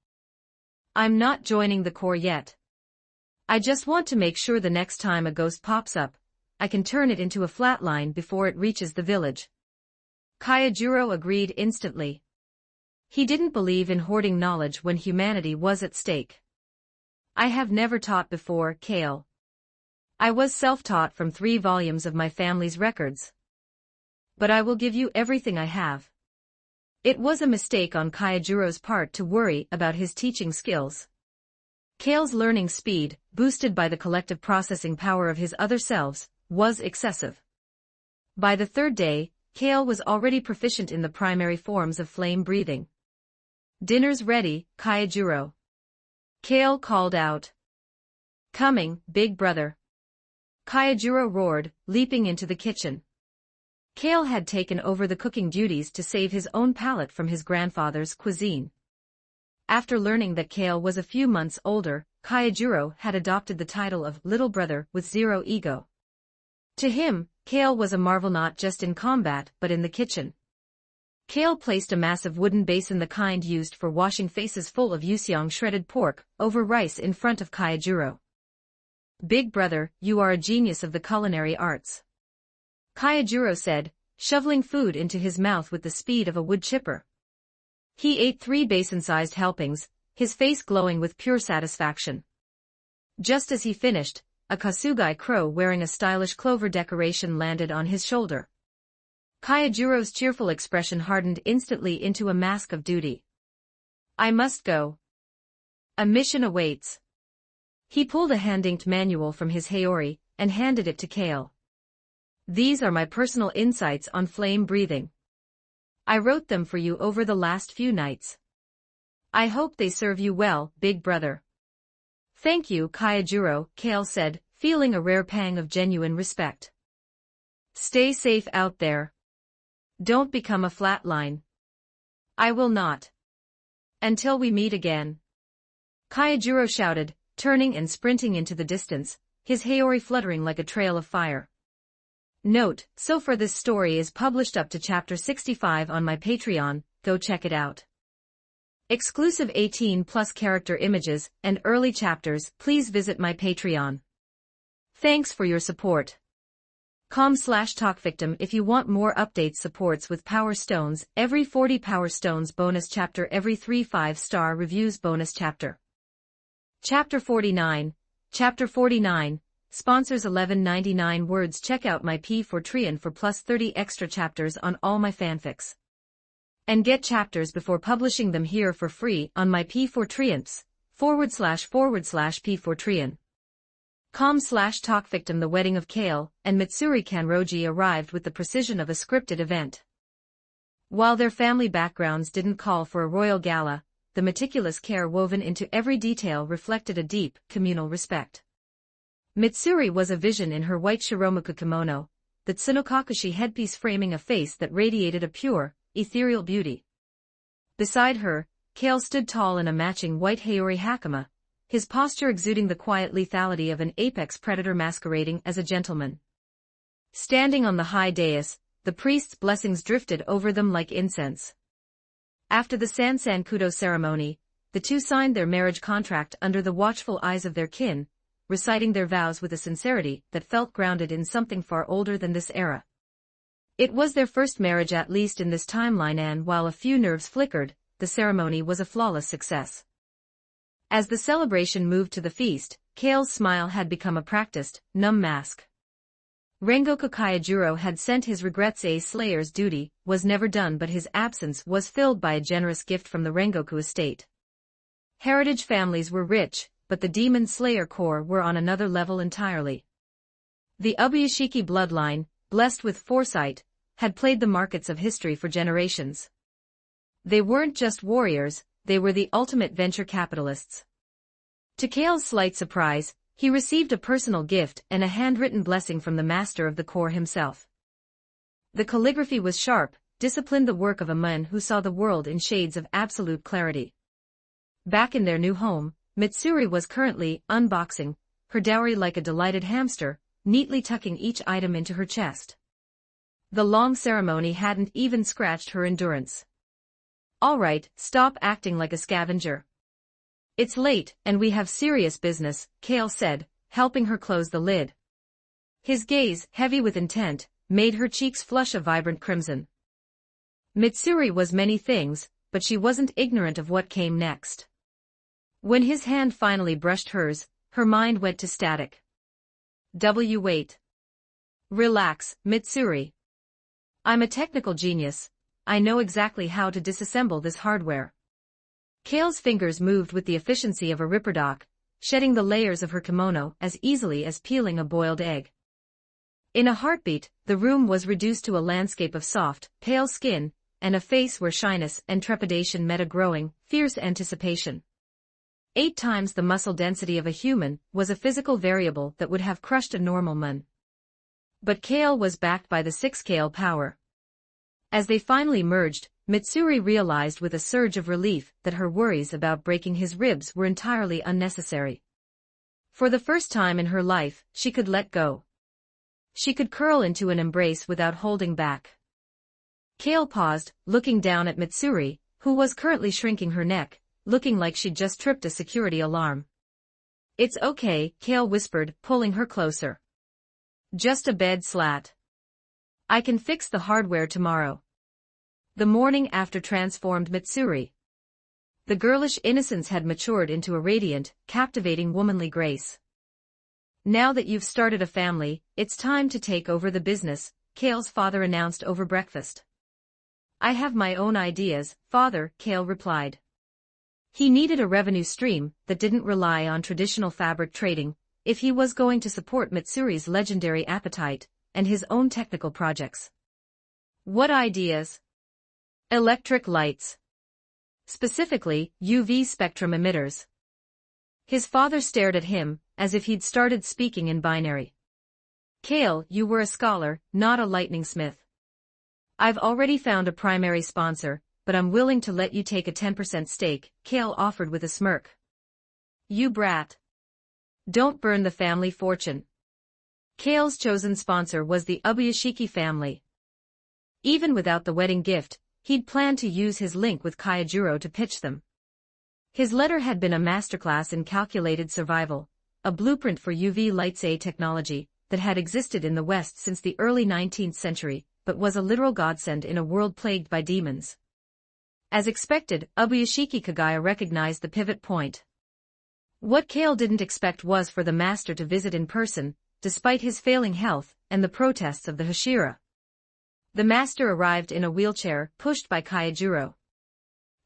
I'm not joining the Corps yet. I just want to make sure the next time a ghost pops up, I can turn it into a flatline before it reaches the village." Kaijuro agreed instantly. He didn't believe in hoarding knowledge when humanity was at stake. "I have never taught before, Kale. I was self-taught from 3 volumes of my family's records. But I will give you everything I have." It was a mistake on Kaijuro's part to worry about his teaching skills. Kale's learning speed, boosted by the collective processing power of his other selves, was excessive. By the 3rd day, Kale was already proficient in the primary forms of flame breathing. "Dinner's ready, Kaijuro." Kale called out. "Coming, big brother." Kaijuro roared, leaping into the kitchen. Kale had taken over the cooking duties to save his own palate from his grandfather's cuisine. After learning that Kale was a few months older, Kaijuro had adopted the title of Little Brother with zero ego. To him, Kale was a marvel not just in combat but in the kitchen. Kale placed a massive wooden basin, the kind used for washing faces, full of yuseong shredded pork, over rice in front of Kaijuro. "Big brother, you are a genius of the culinary arts," Kaijuro said, shoveling food into his mouth with the speed of a wood chipper. He ate 3 basin-sized helpings, his face glowing with pure satisfaction. Just as he finished, a Kasugai crow wearing a stylish clover decoration landed on his shoulder. Kaijuro's cheerful expression hardened instantly into a mask of duty. "I must go. A mission awaits." He pulled a hand-inked manual from his Haori and handed it to Kale. "These are my personal insights on flame breathing. I wrote them for you over the last few nights. I hope they serve you well, big brother." "Thank you, Kaijuro," Kale said, feeling a rare pang of genuine respect. "Stay safe out there. Don't become a flatline." "I will not. Until we meet again." Kayajuro shouted, turning and sprinting into the distance, his Haori fluttering like a trail of fire. Note, so far this story is published up to chapter 65 on my Patreon, go check it out. Exclusive 18+ character images and early chapters, please visit my Patreon. Thanks for your support. com/talkvictim if you want more updates, supports with Power Stones, every 40 Power Stones bonus chapter, every 3 5-star reviews bonus chapter. Chapter 49. Chapter 49. Sponsors 11.99 words. Check out my P4Trian for plus 30 extra chapters on all my fanfics. And get chapters before publishing them here for free on my P4Trians, //P4Trian. com/talkvictim. The wedding of Kale and Mitsuri Kanroji arrived with the precision of a scripted event. While their family backgrounds didn't call for a royal gala, the meticulous care woven into every detail reflected a deep, communal respect. Mitsuri was a vision in her white shiromuku kimono, the tsunokakushi headpiece framing a face that radiated a pure, ethereal beauty. Beside her, Kale stood tall in a matching white Haori hakama, his posture exuding the quiet lethality of an apex predator masquerading as a gentleman. Standing on the high dais, the priest's blessings drifted over them like incense. After the Sansan Kudo ceremony, the two signed their marriage contract under the watchful eyes of their kin, reciting their vows with a sincerity that felt grounded in something far older than this era. It was their first marriage, at least in this timeline, and while a few nerves flickered, the ceremony was a flawless success. As the celebration moved to the feast, Kale's smile had become a practiced, numb mask. Rengoku Kayajuro had sent his regrets. A slayer's duty was never done, but his absence was filled by a generous gift from the Rengoku estate. Heritage families were rich, but the Demon Slayer Corps were on another level entirely. The Ubuyashiki bloodline, blessed with foresight, had played the markets of history for generations. They weren't just warriors, they were the ultimate venture capitalists. To Kale's slight surprise, he received a personal gift and a handwritten blessing from the master of the Corps himself. The calligraphy was sharp, disciplined, the work of a man who saw the world in shades of absolute clarity. Back in their new home, Mitsuri was currently unboxing her dowry like a delighted hamster, neatly tucking each item into her chest. The long ceremony hadn't even scratched her endurance. "All right, stop acting like a scavenger. It's late, and we have serious business," Kale said, helping her close the lid. His gaze, heavy with intent, made her cheeks flush a vibrant crimson. Mitsuri was many things, but she wasn't ignorant of what came next. When his hand finally brushed hers, her mind went to static. Wait. Relax, Mitsuri. I'm a technical genius. I know exactly how to disassemble this hardware. Kale's fingers moved with the efficiency of a ripperdoc, shedding the layers of her kimono as easily as peeling a boiled egg. In a heartbeat, the room was reduced to a landscape of soft, pale skin, and a face where shyness and trepidation met a growing, fierce anticipation. 8 times the muscle density of a human was a physical variable that would have crushed a normal man. But Kale was backed by the 6-Kale power. As they finally merged, Mitsuri realized with a surge of relief that her worries about breaking his ribs were entirely unnecessary. For the first time in her life, she could let go. She could curl into an embrace without holding back. Kale paused, looking down at Mitsuri, who was currently shrinking her neck, looking like she'd just tripped a security alarm. "It's okay," Kale whispered, pulling her closer. "Just a bed slat. I can fix the hardware tomorrow." The morning after transformed Mitsuri. The girlish innocence had matured into a radiant, captivating womanly grace. "Now that you've started a family, it's time to take over the business," Kale's father announced over breakfast. "I have my own ideas, father," Kale replied. He needed a revenue stream that didn't rely on traditional fabric trading, if he was going to support Mitsuri's legendary appetite and his own technical projects. "What ideas?" "Electric lights. Specifically, UV spectrum emitters." His father stared at him, as if he'd started speaking in binary. "Kale, you were a scholar, not a lightning smith. I've already found a primary sponsor, but I'm willing to let you take a 10% stake," Kale offered with a smirk. You brat. Don't burn the family fortune. Kale's chosen sponsor was the Ubuyashiki family. Even without the wedding gift, he'd planned to use his link with Kaijuro to pitch them. His letter had been a masterclass in calculated survival, a blueprint for UV lights A technology that had existed in the West since the early 19th century, but was a literal godsend in a world plagued by demons. As expected, Ubuyashiki Kagaya recognized the pivot point. What Kale didn't expect was for the master to visit in person, despite his failing health and the protests of the Hashira. The master arrived in a wheelchair, pushed by Kaijuro.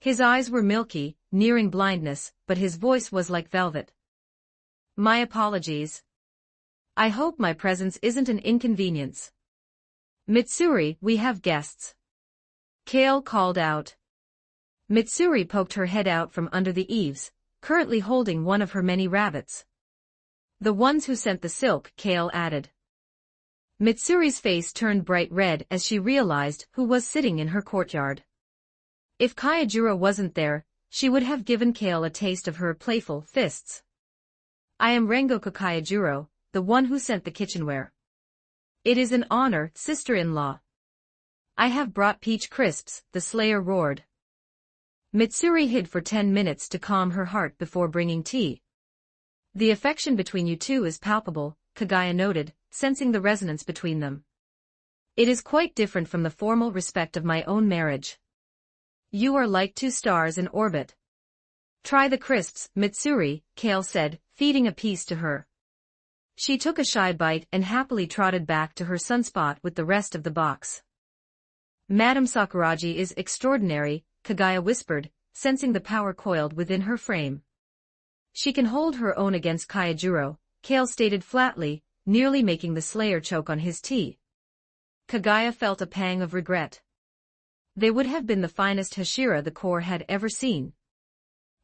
His eyes were milky, nearing blindness, but his voice was like velvet. My apologies. I hope my presence isn't an inconvenience. Mitsuri, we have guests. Kale called out. Mitsuri poked her head out from under the eaves, currently holding one of her many rabbits. The ones who sent the silk, Kale added. Mitsuri's face turned bright red as she realized who was sitting in her courtyard. If Kaijuro wasn't there, she would have given Kale a taste of her playful fists. I am Rengoku Kaijuro, the one who sent the kitchenware. It is an honor, sister-in-law. I have brought peach crisps, the slayer roared. Mitsuri hid for 10 minutes to calm her heart before bringing tea. The affection between you two is palpable, Kagaya noted, sensing the resonance between them. It is quite different from the formal respect of my own marriage. You are like two stars in orbit. Try the crisps, Mitsuri, Kale said, feeding a piece to her. She took a shy bite and happily trotted back to her sunspot with the rest of the box. Madame Sakuragi is extraordinary, Kagaya whispered, sensing the power coiled within her frame. She can hold her own against Kaijuro, Kale stated flatly, nearly making the slayer choke on his tea. Kagaya felt a pang of regret. They would have been the finest Hashira the Corps had ever seen.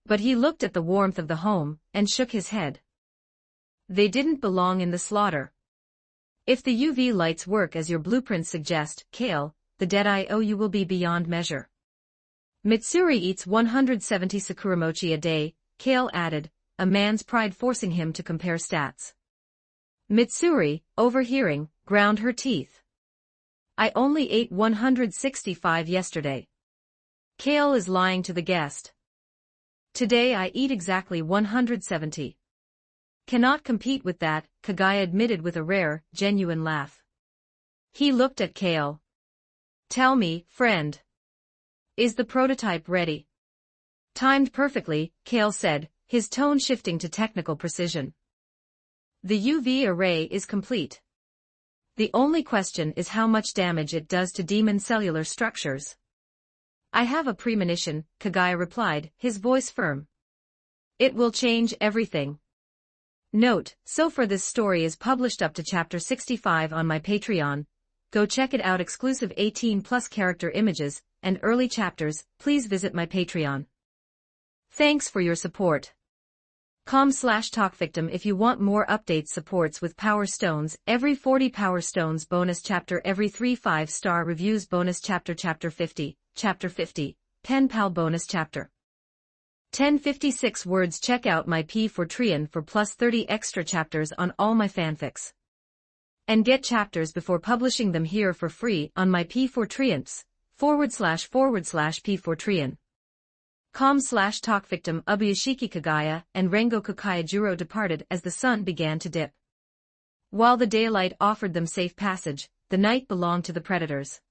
But he looked at the warmth of the home, and shook his head. They didn't belong in the slaughter. If the UV lights work as your blueprints suggest, Kale, the debt I owe you will be beyond measure. Mitsuri eats 170 sakuramochi a day, Kale added, a man's pride forcing him to compare stats. Mitsuri, overhearing, ground her teeth. I only ate 165 yesterday. Kale is lying to the guest. Today I eat exactly 170. Cannot compete with that, Kagaya admitted with a rare, genuine laugh. He looked at Kale. Tell me, friend. Is the prototype ready? Timed perfectly, Kale said, his tone shifting to technical precision. The UV array is complete. The only question is how much damage it does to demon cellular structures. I have a premonition, Kagaya replied, his voice firm. It will change everything. Note, so far this story is published up to chapter 65 on my Patreon. Go check it out. Exclusive 18+ character images and early chapters. Please visit my Patreon. Thanks for your support. com/talkvictim if you want more updates. Supports with Power Stones, every 40 Power Stones bonus chapter, every 3 5-star reviews bonus chapter, chapter 50, Pen Pal bonus chapter. 1056 words. Check out my P4Trian for plus 30 extra chapters on all my fanfics. And get chapters before publishing them here for free on my P4Trians, //P4Trian. com/talkvictim. Ubuyashiki Kagaya and Rengoku Kaijuro departed as the sun began to dip. While the daylight offered them safe passage, the night belonged to the predators.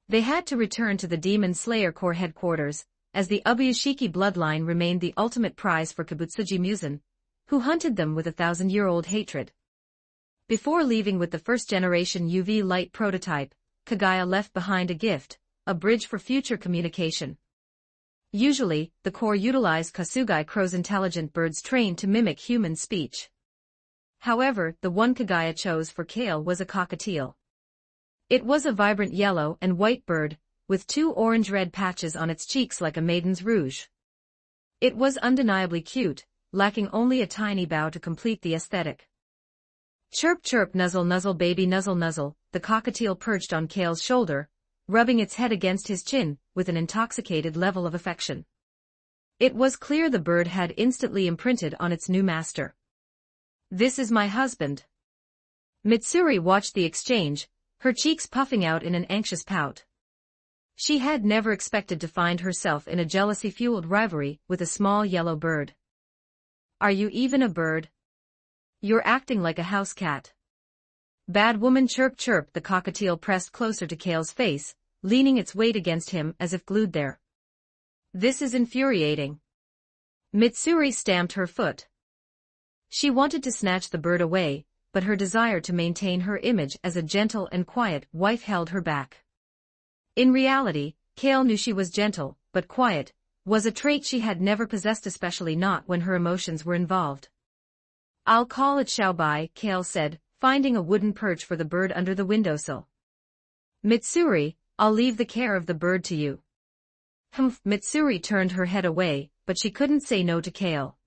They had to return to the Demon Slayer Corps headquarters, as the Ubuyashiki bloodline remained the ultimate prize for Kabutsuji Muzan, who hunted them with a 1,000-year-old hatred. Before leaving with the first-generation UV light prototype, Kagaya left behind a gift, a bridge for future communication. Usually, the Corps utilized Kasugai crows, intelligent birds trained to mimic human speech. However, the one Kagaya chose for Kale was a cockatiel. It was a vibrant yellow and white bird, with 2 orange-red patches on its cheeks like a maiden's rouge. It was undeniably cute, lacking only a tiny bow to complete the aesthetic. Chirp chirp, nuzzle nuzzle baby, nuzzle nuzzle, the cockatiel perched on Kale's shoulder, rubbing its head against his chin, with an intoxicated level of affection. It was clear the bird had instantly imprinted on its new master. "This is my husband." Mitsuri watched the exchange, her cheeks puffing out in an anxious pout. She had never expected to find herself in a jealousy-fueled rivalry with a small yellow bird. "Are you even a bird? You're acting like a house cat." "Bad woman, chirp chirp." The cockatiel pressed closer to Kale's face, leaning its weight against him as if glued there. "This is infuriating." Mitsuri stamped her foot. She wanted to snatch the bird away, but her desire to maintain her image as a gentle and quiet wife held her back. In reality, Kale knew she was gentle, but quiet was a trait she had never possessed, especially not when her emotions were involved. "I'll call it Xiaobai," Kale said, finding a wooden perch for the bird under the windowsill. "Mitsuri, I'll leave the care of the bird to you." Humph! Mitsuri turned her head away, but she couldn't say no to Kale.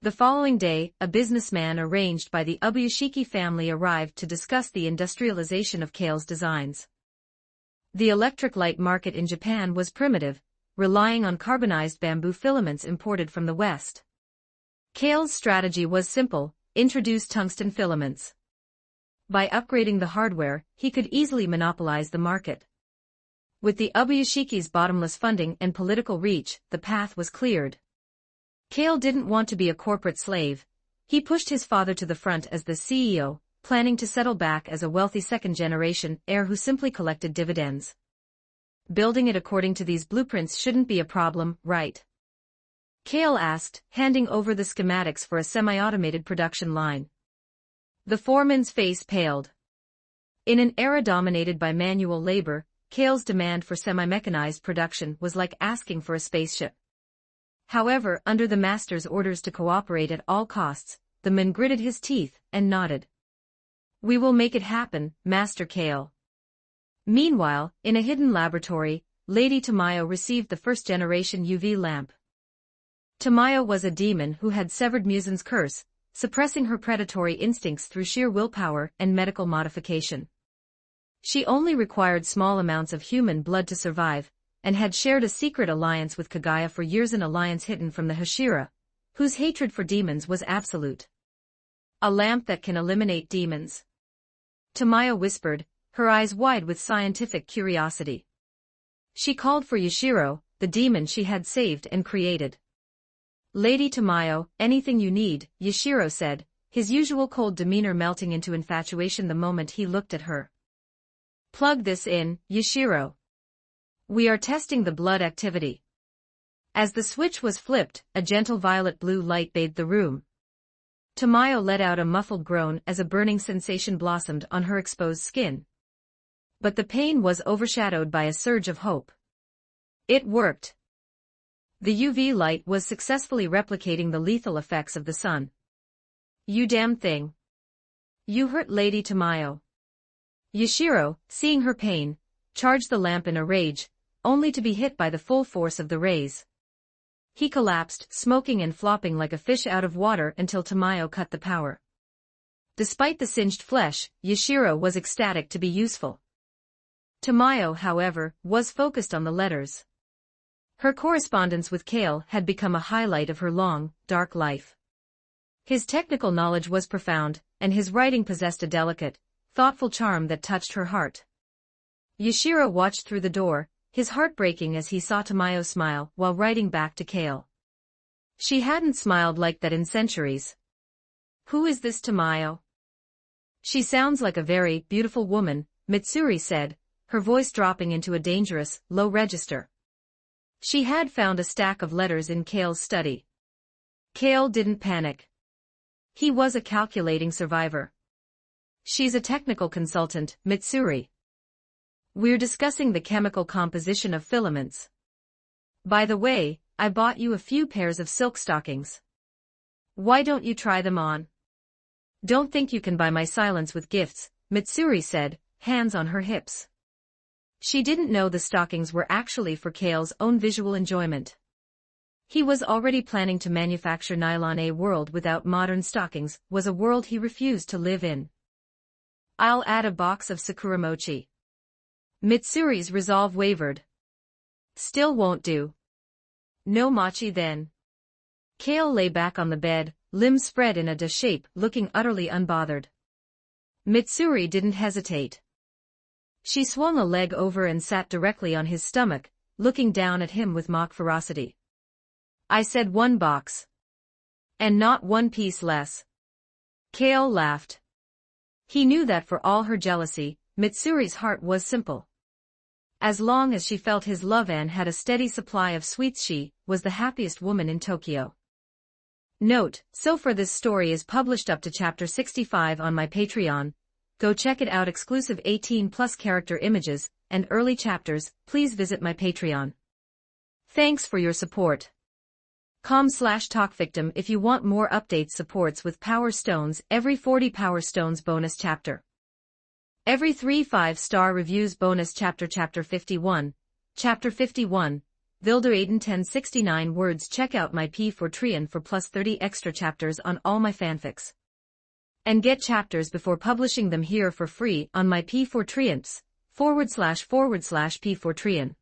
The following day, a businessman arranged by the Ubuyashiki family arrived to discuss the industrialization of Kale's designs. The electric light market in Japan was primitive, relying on carbonized bamboo filaments imported from the West. Kale's strategy was simple: introduce tungsten filaments. By upgrading the hardware, he could easily monopolize the market. With the Ubuyashiki's bottomless funding and political reach, the path was cleared. Kale didn't want to be a corporate slave. He pushed his father to the front as the CEO, planning to settle back as a wealthy second-generation heir who simply collected dividends. "Building it according to these blueprints shouldn't be a problem, right?" Kale asked, handing over the schematics for a semi-automated production line. The foreman's face paled. In an era dominated by manual labor, Kale's demand for semi-mechanized production was like asking for a spaceship. However, under the master's orders to cooperate at all costs, the man gritted his teeth and nodded. "We will make it happen, Master Kale." Meanwhile, in a hidden laboratory, Lady Tamayo received the first-generation UV lamp. Tamayo was a demon who had severed Muzin's curse, suppressing her predatory instincts through sheer willpower and medical modification. She only required small amounts of human blood to survive, and had shared a secret alliance with Kagaya for years, an alliance hidden from the Hashira, whose hatred for demons was absolute. "A lamp that can eliminate demons," Tamayo whispered, her eyes wide with scientific curiosity. She called for Yashiro, the demon she had saved and created. "Lady Tamayo, anything you need," Yashiro said, his usual cold demeanor melting into infatuation the moment he looked at her. "Plug this in, Yashiro. We are testing the blood activity." As the switch was flipped, a gentle violet-blue light bathed the room. Tamayo let out a muffled groan as a burning sensation blossomed on her exposed skin. But the pain was overshadowed by a surge of hope. It worked. The UV light was successfully replicating the lethal effects of the sun. "You damn thing. You hurt Lady Tamayo." Yashiro, seeing her pain, charged the lamp in a rage, only to be hit by the full force of the rays. He collapsed, smoking and flopping like a fish out of water until Tamayo cut the power. Despite the singed flesh, Yashiro was ecstatic to be useful. Tamayo, however, was focused on the letters. Her correspondence with Kale had become a highlight of her long, dark life. His technical knowledge was profound, and his writing possessed a delicate, thoughtful charm that touched her heart. Yashiro watched through the door, his heart breaking as he saw Tamayo smile while writing back to Kale. She hadn't smiled like that in centuries. "Who is this Tamayo?" "She sounds like a very beautiful woman," Mitsuri said, her voice dropping into a dangerous, low register. She had found a stack of letters in Kale's study. Kale didn't panic. He was a calculating survivor. "She's a technical consultant, Mitsuri. We're discussing the chemical composition of filaments. By the way, I bought you a few pairs of silk stockings. Why don't you try them on?" "Don't think you can buy my silence with gifts," Mitsuri said, hands on her hips. She didn't know the stockings were actually for Kale's own visual enjoyment. He was already planning to manufacture nylon. A world without modern stockings was a world he refused to live in. "I'll add a box of sakura mochi." Mitsuri's resolve wavered. "Still won't do." No machi then. Kale lay back on the bed, limbs spread in a D shape, looking utterly unbothered. Mitsuri didn't hesitate. She swung a leg over and sat directly on his stomach, looking down at him with mock ferocity. I said 1 box. And not 1 piece less. Kale laughed. He knew that for all her jealousy, Mitsuri's heart was simple. As long as she felt his love and had a steady supply of sweets, she was the happiest woman in Tokyo. Note, so far this story is published up to chapter 65 on my Patreon. Go check it out. Exclusive 18+ character images and early chapters. Please visit my Patreon. Thanks for your support. com/talkvictim if you want more updates. Supports with Power Stones. Every 40 Power Stones bonus chapter. Every 3 5-star reviews bonus chapter. Chapter 51. Chapter 51. Vilder Aiden 1069 words. Check out my P4 for plus 30 extra chapters on all my fanfics. And get chapters before publishing them here for free on my P4 //P4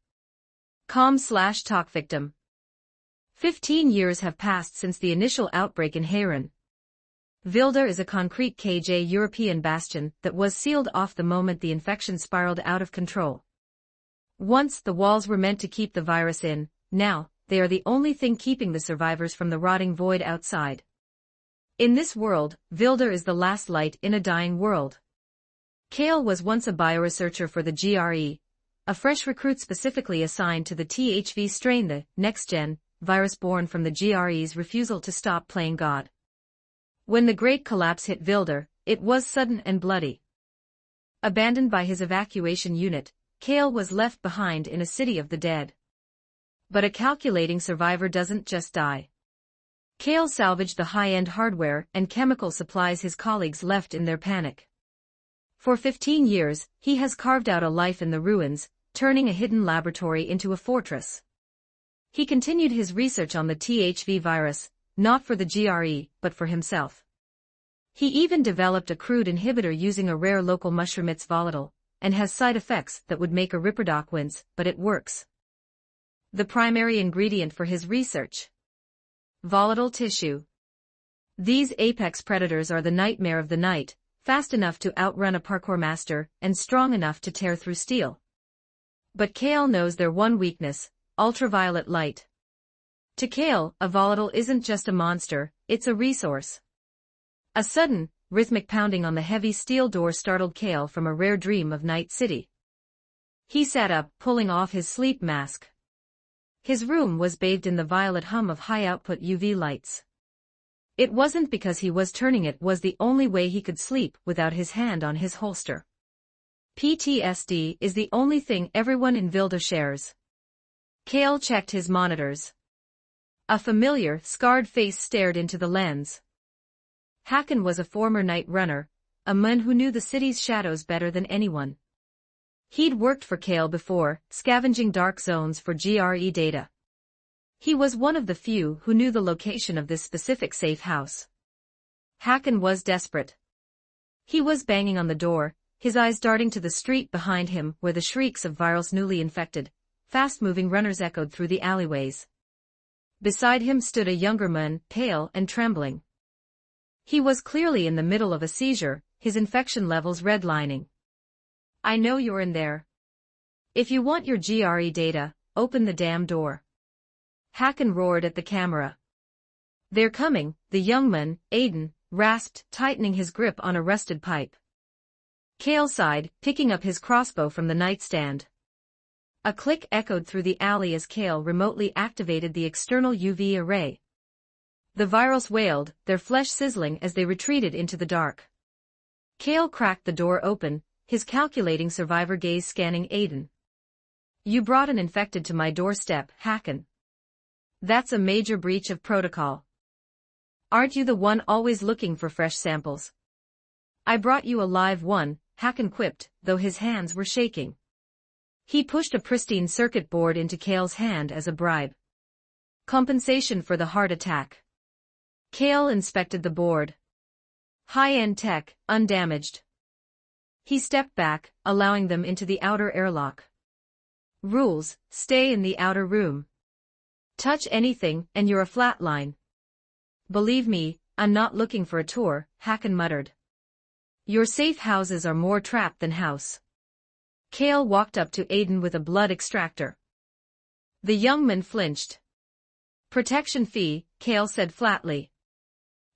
com/talkvictim. 15 years have passed since the initial outbreak in Hayron. Vilder is a concrete KJ European bastion that was sealed off the moment the infection spiraled out of control. Once the walls were meant to keep the virus in, now they are the only thing keeping the survivors from the rotting void outside. In this world, Vilder is the last light in a dying world. Kale was once a bioresearcher for the GRE, a fresh recruit specifically assigned to the THV strain, the next-gen virus born from the GRE's refusal to stop playing God. When the Great Collapse hit Vilder, it was sudden and bloody. Abandoned by his evacuation unit, Kale was left behind in a city of the dead. But a calculating survivor doesn't just die. Kale salvaged the high-end hardware and chemical supplies his colleagues left in their panic. For 15 years, he has carved out a life in the ruins, turning a hidden laboratory into a fortress. He continued his research on the THV virus, not for the GRE, but for himself. He even developed a crude inhibitor using a rare local mushroom. It's volatile, and has side effects that would make a Ripperdoc wince, but it works. The primary ingredient for his research: volatile tissue. These apex predators are the nightmare of the night, fast enough to outrun a parkour master, and strong enough to tear through steel. But Kale knows their one weakness: ultraviolet light. To Kale, a volatile isn't just a monster, it's a resource. A sudden, rhythmic pounding on the heavy steel door startled Kale from a rare dream of Night City. He sat up, pulling off his sleep mask. His room was bathed in the violet hum of high-output UV lights. It wasn't because he was turning, it was the only way he could sleep without his hand on his holster. PTSD is the only thing everyone in Vilder shares. Kale checked his monitors. A familiar, scarred face stared into the lens. Hakan was a former night runner, a man who knew the city's shadows better than anyone. He'd worked for Kale before, scavenging dark zones for GRE data. He was one of the few who knew the location of this specific safe house. Hakan was desperate. He was banging on the door, his eyes darting to the street behind him where the shrieks of virus newly infected, fast-moving runners echoed through the alleyways. Beside him stood a younger man, pale and trembling. He was clearly in the middle of a seizure, his infection levels redlining. I know you're in there. If you want your GRE data, open the damn door. Hakan roared at the camera. They're coming, the young man, Aiden, rasped, tightening his grip on a rusted pipe. Kale sighed, picking up his crossbow from the nightstand. A click echoed through the alley as Kale remotely activated the external UV array. The virals wailed, their flesh sizzling as they retreated into the dark. Kale cracked the door open, his calculating survivor gaze scanning Aiden. You brought an infected to my doorstep, Hakan. That's a major breach of protocol. Aren't you the one always looking for fresh samples? I brought you a live one, Hakan quipped, though his hands were shaking. He pushed a pristine circuit board into Kale's hand as a bribe. Compensation for the heart attack. Kale inspected the board. High-end tech, undamaged. He stepped back, allowing them into the outer airlock. Rules: stay in the outer room. Touch anything, and you're a flatline. Believe me, I'm not looking for a tour, Hakan muttered. Your safe houses are more trap than house. Kale walked up to Aiden with a blood extractor. The young man flinched. Protection fee, Kale said flatly.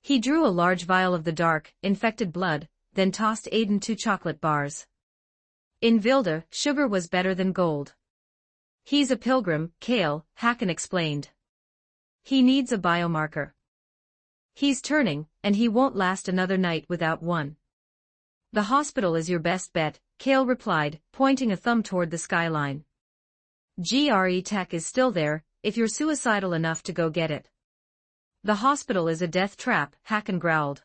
He drew a large vial of the dark, infected blood, then tossed Aiden 2 chocolate bars. In Vilda, sugar was better than gold. He's a pilgrim, Kale, Hakan explained. He needs a biomarker. He's turning, and he won't last another night without one. The hospital is your best bet, Kale replied, pointing a thumb toward the skyline. GRE tech is still there, if you're suicidal enough to go get it. The hospital is a death trap, Hakan growled.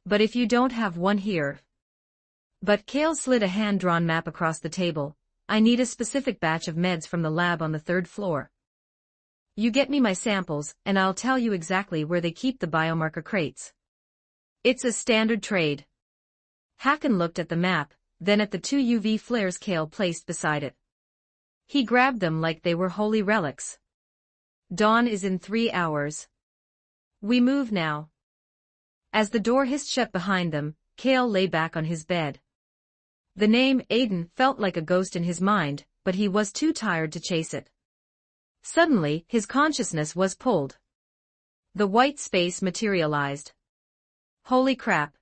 But if you don't have one here. But Kale slid a hand-drawn map across the table. I need a specific batch of meds from the lab on the 3rd floor. You get me my samples, and I'll tell you exactly where they keep the biomarker crates. It's a standard trade. Hakan looked at the map, then at the 2 UV flares Kale placed beside it. He grabbed them like they were holy relics. Dawn is in 3 hours. We move now. As the door hissed shut behind them, Kale lay back on his bed. The name Aiden felt like a ghost in his mind, but he was too tired to chase it. Suddenly, his consciousness was pulled. The white space materialized. Holy crap!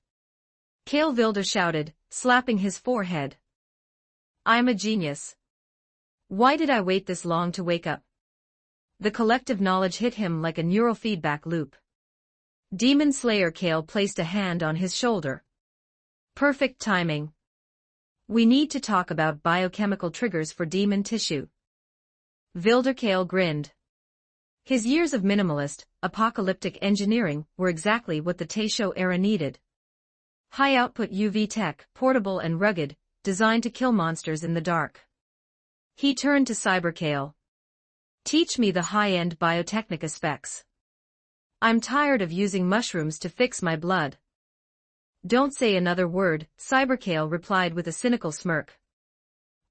Kale Vilder shouted, slapping his forehead. I'm a genius. Why did I wait this long to wake up? The collective knowledge hit him like a neural feedback loop. Demon Slayer Kale placed a hand on his shoulder. Perfect timing. We need to talk about biochemical triggers for demon tissue. Vilder Kale grinned. His years of minimalist, apocalyptic engineering were exactly what the Taisho era needed. High-output UV tech, portable and rugged, designed to kill monsters in the dark. He turned to Cyberkale. Teach me the high-end biotechnica specs. I'm tired of using mushrooms to fix my blood. Don't say another word, Cyberkale replied with a cynical smirk.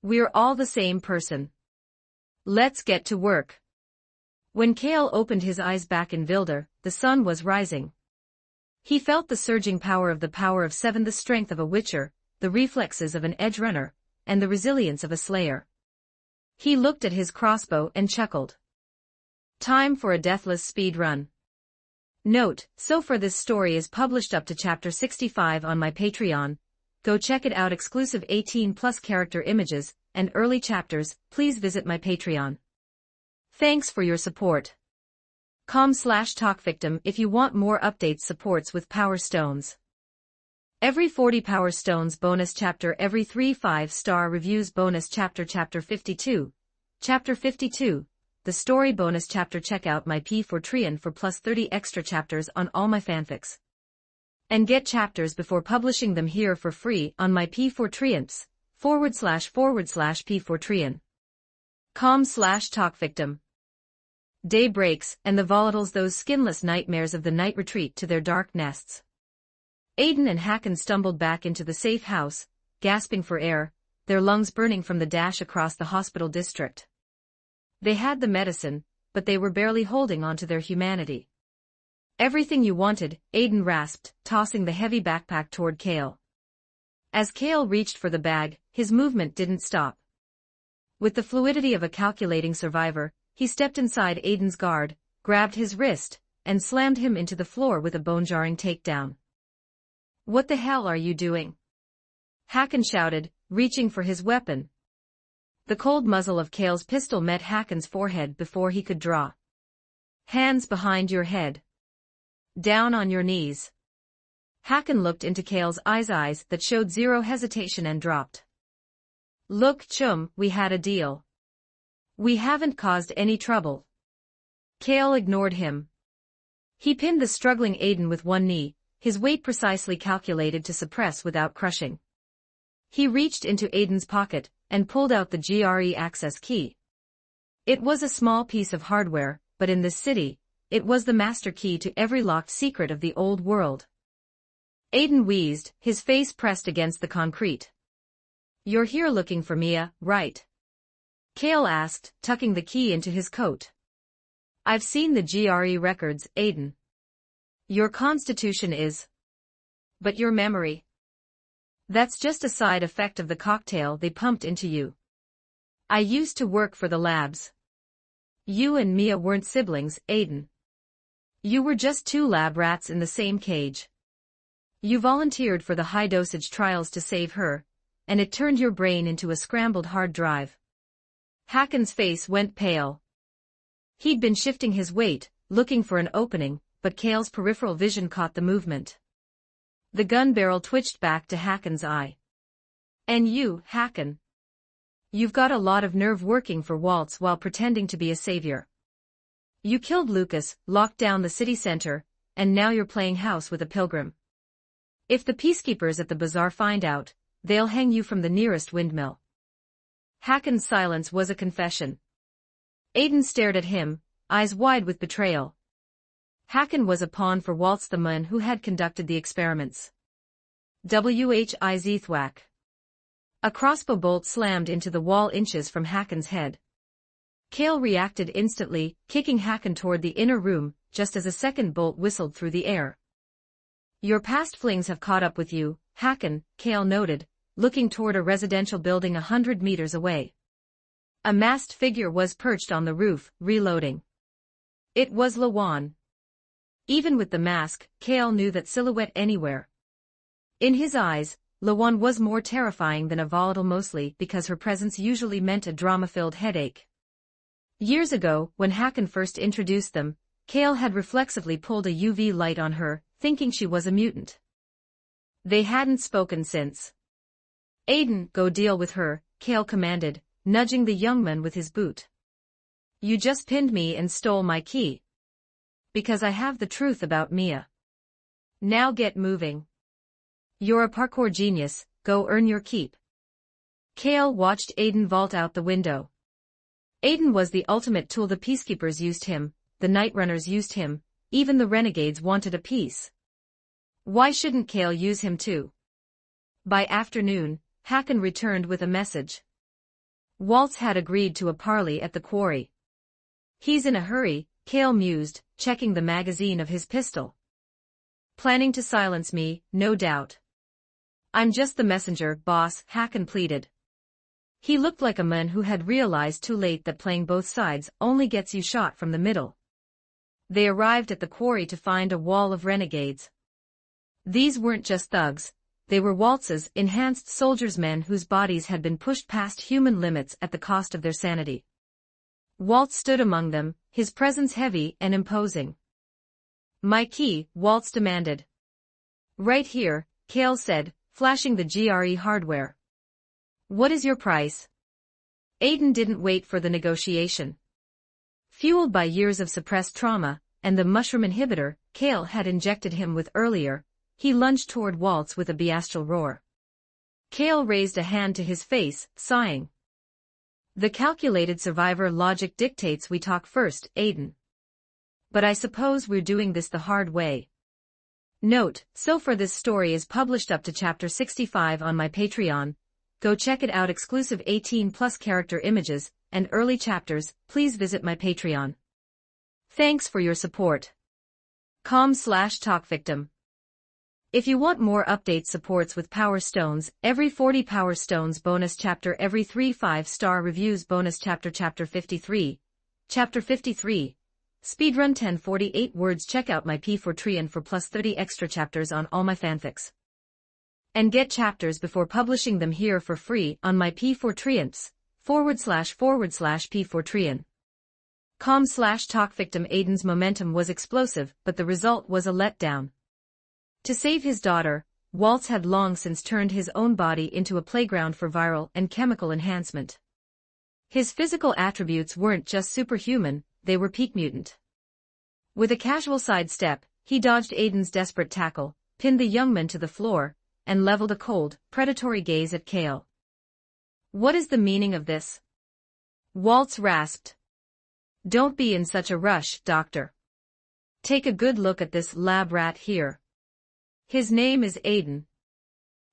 We're all the same person. Let's get to work. When Kale opened his eyes back in Vilder, the sun was rising. He felt the surging power of 7, the strength of a witcher, the reflexes of an edge runner, and the resilience of a slayer. He looked at his crossbow and chuckled. Time for a deathless speed run. Note, so far this story is published up to chapter 65 on my Patreon. Go check it out. Exclusive 18+ character images and early chapters. Please visit my Patreon. Thanks for your support. com/talkvictim if you want more updates. Supports with Power Stones. Every 40 Power Stones bonus chapter. Every 3 5-star reviews bonus chapter. Chapter 52. Chapter 52. The story bonus chapter. Check out my P4 for plus 30 extra chapters on all my fanfics. And get chapters before publishing them here for free on my P4 //P4 com/talkvictim. Day breaks, and the volatiles, those skinless nightmares of the night, retreat to their dark nests. Aiden and Hakan stumbled back into the safe house, gasping for air, their lungs burning from the dash across the hospital district. They had the medicine, but they were barely holding on to their humanity. Everything you wanted, Aiden rasped, tossing the heavy backpack toward Kale. As Kale reached for the bag, his movement didn't stop. With the fluidity of a calculating survivor, he stepped inside Aiden's guard, grabbed his wrist, and slammed him into the floor with a bone-jarring takedown. What the hell are you doing? Hakan shouted, reaching for his weapon. The cold muzzle of Kale's pistol met Hakan's forehead before he could draw. Hands behind your head. Down on your knees. Hakan looked into Kale's eyes that showed zero hesitation and dropped. Look, chum, we had a deal. We haven't caused any trouble. Kale ignored him. He pinned the struggling Aiden with one knee, his weight precisely calculated to suppress without crushing. He reached into Aiden's pocket and pulled out the GRE access key. It was a small piece of hardware, but in this city, it was the master key to every locked secret of the old world. Aiden wheezed, his face pressed against the concrete. You're here looking for Mia, right? Kale asked, tucking the key into his coat. I've seen the GRE records, Aiden. Your constitution is. But your memory. That's just a side effect of the cocktail they pumped into you. I used to work for the labs. You and Mia weren't siblings, Aiden. You were just two lab rats in the same cage. You volunteered for the high-dosage trials to save her, and it turned your brain into a scrambled hard drive. Haken's face went pale. He'd been shifting his weight, looking for an opening, but Kale's peripheral vision caught the movement. The gun barrel twitched back to Haken's eye. And you, Haken. You've got a lot of nerve working for Waltz while pretending to be a savior. You killed Lucas, locked down the city center, and now you're playing house with a pilgrim. If the peacekeepers at the bazaar find out, they'll hang you from the nearest windmill. Haken's silence was a confession. Aiden stared at him, eyes wide with betrayal. Haken was a pawn for Waltz, the man who had conducted the experiments. Whiz thwack. A crossbow bolt slammed into the wall inches from Haken's head. Kale reacted instantly, kicking Haken toward the inner room, just as a second bolt whistled through the air. Your past flings have caught up with you, Haken, Kale noted, looking toward a residential building 100 meters away. A masked figure was perched on the roof, reloading. It was Lawan. Even with the mask, Kale knew that silhouette anywhere. In his eyes, Lawan was more terrifying than a volatile, mostly because her presence usually meant a drama-filled headache. Years ago, when Haken first introduced them, Kale had reflexively pulled a UV light on her, thinking she was a mutant. They hadn't spoken since. Aiden, go deal with her, Kale commanded, nudging the young man with his boot. You just pinned me and stole my key. Because I have the truth about Mia. Now get moving. You're a parkour genius, go earn your keep. Kale watched Aiden vault out the window. Aiden was the ultimate tool. The peacekeepers used him, the night runners used him, even the renegades wanted a piece. Why shouldn't Kale use him too? By afternoon, Haken returned with a message. Waltz had agreed to a parley at the quarry. He's in a hurry, Kale mused, checking the magazine of his pistol. Planning to silence me, no doubt. I'm just the messenger, boss, Haken pleaded. He looked like a man who had realized too late that playing both sides only gets you shot from the middle. They arrived at the quarry to find a wall of renegades. These weren't just thugs, they were Waltz's enhanced soldiers, men whose bodies had been pushed past human limits at the cost of their sanity. Waltz stood among them, his presence heavy and imposing. My key, Waltz demanded. Right here, Kale said, flashing the GRE hardware. What is your price? Aiden didn't wait for the negotiation. Fueled by years of suppressed trauma, and the mushroom inhibitor Kale had injected him with earlier, he lunged toward Waltz with a bestial roar. Kale raised a hand to his face, sighing. The calculated survivor logic dictates we talk first, Aiden. But I suppose we're doing this the hard way. Note, so far this story is published up to chapter 65 on my Patreon. Go check it out. Exclusive 18+ character images and early chapters. Please visit my Patreon. Thanks for your support. com/talkvictim. If you want more update supports with Power Stones, every 40 Power Stones bonus chapter, every 3 5-star reviews bonus chapter, Chapter 53. Chapter 53. Speedrun 1048 words. Check out my P4Treon for plus 30 extra chapters on all my fanfics. And get chapters before publishing them here for free on my P4Treons, //P4Treon. com/talkvictim. Aiden's momentum was explosive, but the result was a letdown. To save his daughter, Waltz had long since turned his own body into a playground for viral and chemical enhancement. His physical attributes weren't just superhuman, they were peak mutant. With a casual sidestep, he dodged Aiden's desperate tackle, pinned the young man to the floor, and leveled a cold, predatory gaze at Kale. What is the meaning of this? Waltz rasped. Don't be in such a rush, Doctor. Take a good look at this lab rat here. His name is Aiden.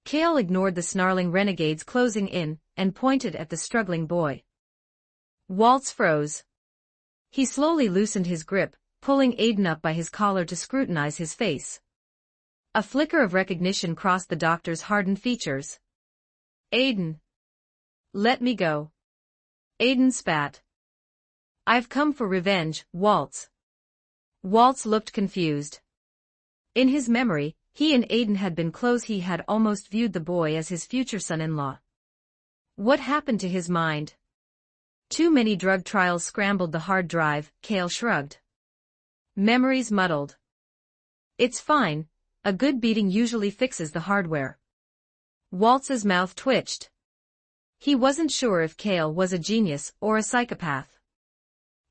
Kale ignored the snarling renegades closing in, and pointed at the struggling boy. Waltz froze. He slowly loosened his grip, pulling Aiden up by his collar to scrutinize his face. A flicker of recognition crossed the doctor's hardened features. Aiden. Let me go. Aiden spat. I've come for revenge, Waltz. Waltz looked confused. In his memory, he and Aiden had been close. He had almost viewed the boy as his future son-in-law. What happened to his mind? Too many drug trials scrambled the hard drive, Cale shrugged. Memories muddled. It's fine, a good beating usually fixes the hardware. Waltz's mouth twitched. He wasn't sure if Cale was a genius or a psychopath.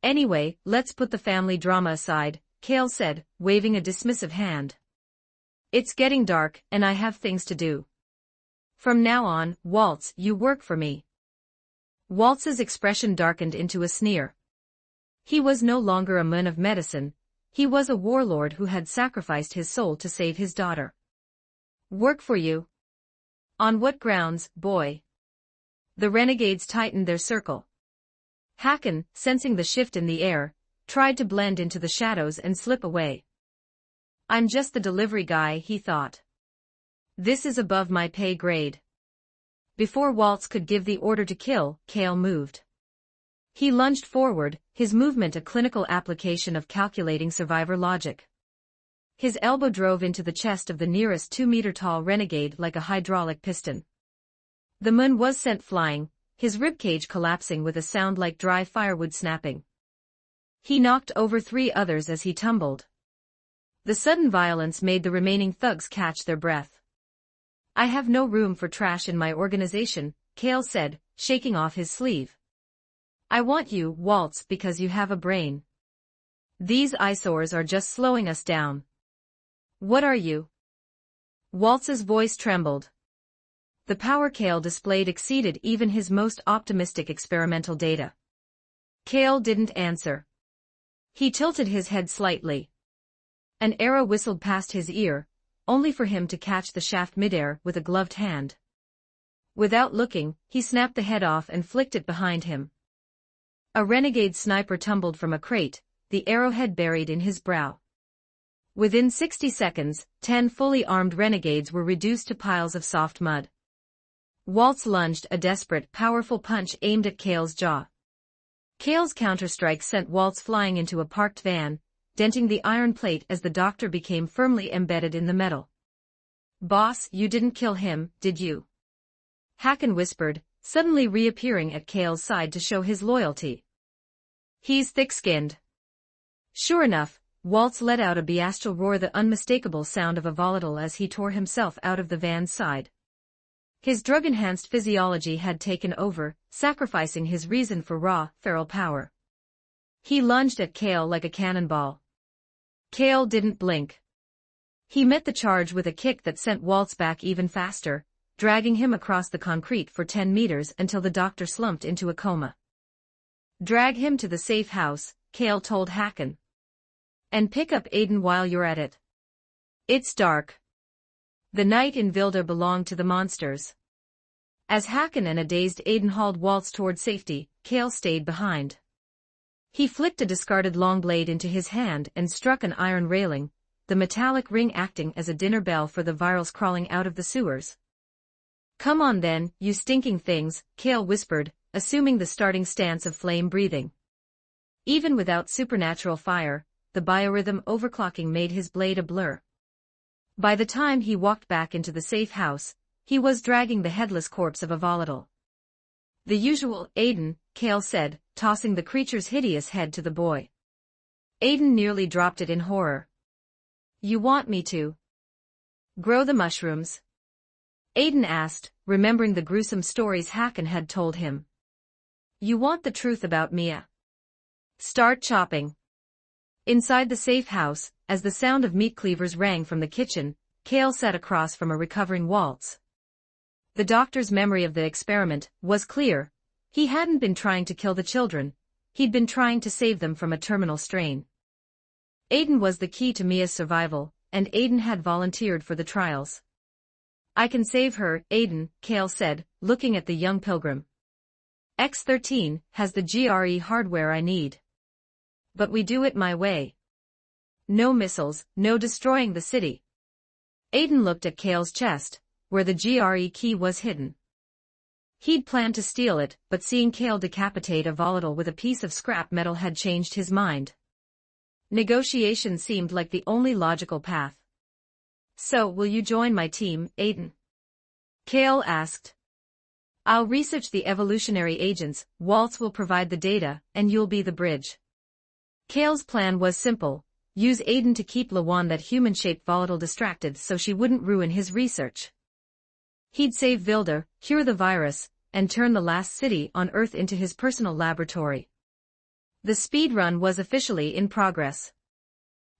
Anyway, let's put the family drama aside, Cale said, waving a dismissive hand. It's getting dark, and I have things to do. From now on, Waltz, you work for me. Waltz's expression darkened into a sneer. He was no longer a man of medicine, he was a warlord who had sacrificed his soul to save his daughter. Work for you? On what grounds, boy? The renegades tightened their circle. Hacken, sensing the shift in the air, tried to blend into the shadows and slip away. I'm just the delivery guy, he thought. This is above my pay grade. Before Waltz could give the order to kill, Cale moved. He lunged forward, his movement a clinical application of calculating survivor logic. His elbow drove into the chest of the nearest 2-meter-tall renegade like a hydraulic piston. The moon was sent flying, his ribcage collapsing with a sound like dry firewood snapping. He knocked over 3 others as he tumbled. The sudden violence made the remaining thugs catch their breath. I have no room for trash in my organization, Cale said, shaking off his sleeve. I want you, Waltz, because you have a brain. These eyesores are just slowing us down. What are you? Waltz's voice trembled. The power Cale displayed exceeded even his most optimistic experimental data. Cale didn't answer. He tilted his head slightly. An arrow whistled past his ear, only for him to catch the shaft midair with a gloved hand. Without looking, he snapped the head off and flicked it behind him. A renegade sniper tumbled from a crate, the arrowhead buried in his brow. Within 60 seconds, 10 fully armed renegades were reduced to piles of soft mud. Waltz lunged, a desperate, powerful punch aimed at Cale's jaw. Cale's counterstrike sent Waltz flying into a parked van, denting the iron plate as the doctor became firmly embedded in the metal. Boss, you didn't kill him, did you? Hacken whispered, suddenly reappearing at Cale's side to show his loyalty. He's thick-skinned. Sure enough, Waltz let out a bestial roar, the unmistakable sound of a volatile as he tore himself out of the van's side. His drug-enhanced physiology had taken over, sacrificing his reason for raw, feral power. He lunged at Cale like a cannonball. Cale didn't blink. He met the charge with a kick that sent Waltz back even faster, dragging him across the concrete for 10 meters until the doctor slumped into a coma. Drag him to the safe house, Cale told Hacken. And pick up Aiden while you're at it. It's dark. The night in Vilda belonged to the monsters. As Hacken and a dazed Aiden hauled Waltz toward safety, Cale stayed behind. He flicked a discarded long blade into his hand and struck an iron railing, the metallic ring acting as a dinner bell for the virals crawling out of the sewers. Come on then, you stinking things, Cale whispered, assuming the starting stance of flame breathing. Even without supernatural fire, the biorhythm overclocking made his blade a blur. By the time he walked back into the safe house, he was dragging the headless corpse of a volatile. The usual, Aiden, Cale said, tossing the creature's hideous head to the boy. Aiden nearly dropped it in horror. You want me to grow the mushrooms? Aiden asked, remembering the gruesome stories Hacken had told him. You want the truth about Mia? Start chopping. Inside the safe house, as the sound of meat cleavers rang from the kitchen, Cale sat across from a recovering Waltz. The doctor's memory of the experiment was clear. He hadn't been trying to kill the children, he'd been trying to save them from a terminal strain. Aiden was the key to Mia's survival, and Aiden had volunteered for the trials. I can save her, Aiden, Cale said, looking at the young pilgrim. X-13 has the GRE hardware I need. But we do it my way. No missiles, no destroying the city. Aiden looked at Kale's chest, where the GRE key was hidden. He'd planned to steal it, but seeing Kale decapitate a volatile with a piece of scrap metal had changed his mind. Negotiation seemed like the only logical path. So, will you join my team, Aiden? Kale asked. I'll research the evolutionary agents, Waltz will provide the data, and you'll be the bridge. Kale's plan was simple. Use Aiden to keep Lawan, that human-shaped volatile, distracted so she wouldn't ruin his research. He'd save Vilder, cure the virus, and turn the last city on Earth into his personal laboratory. The speed run was officially in progress.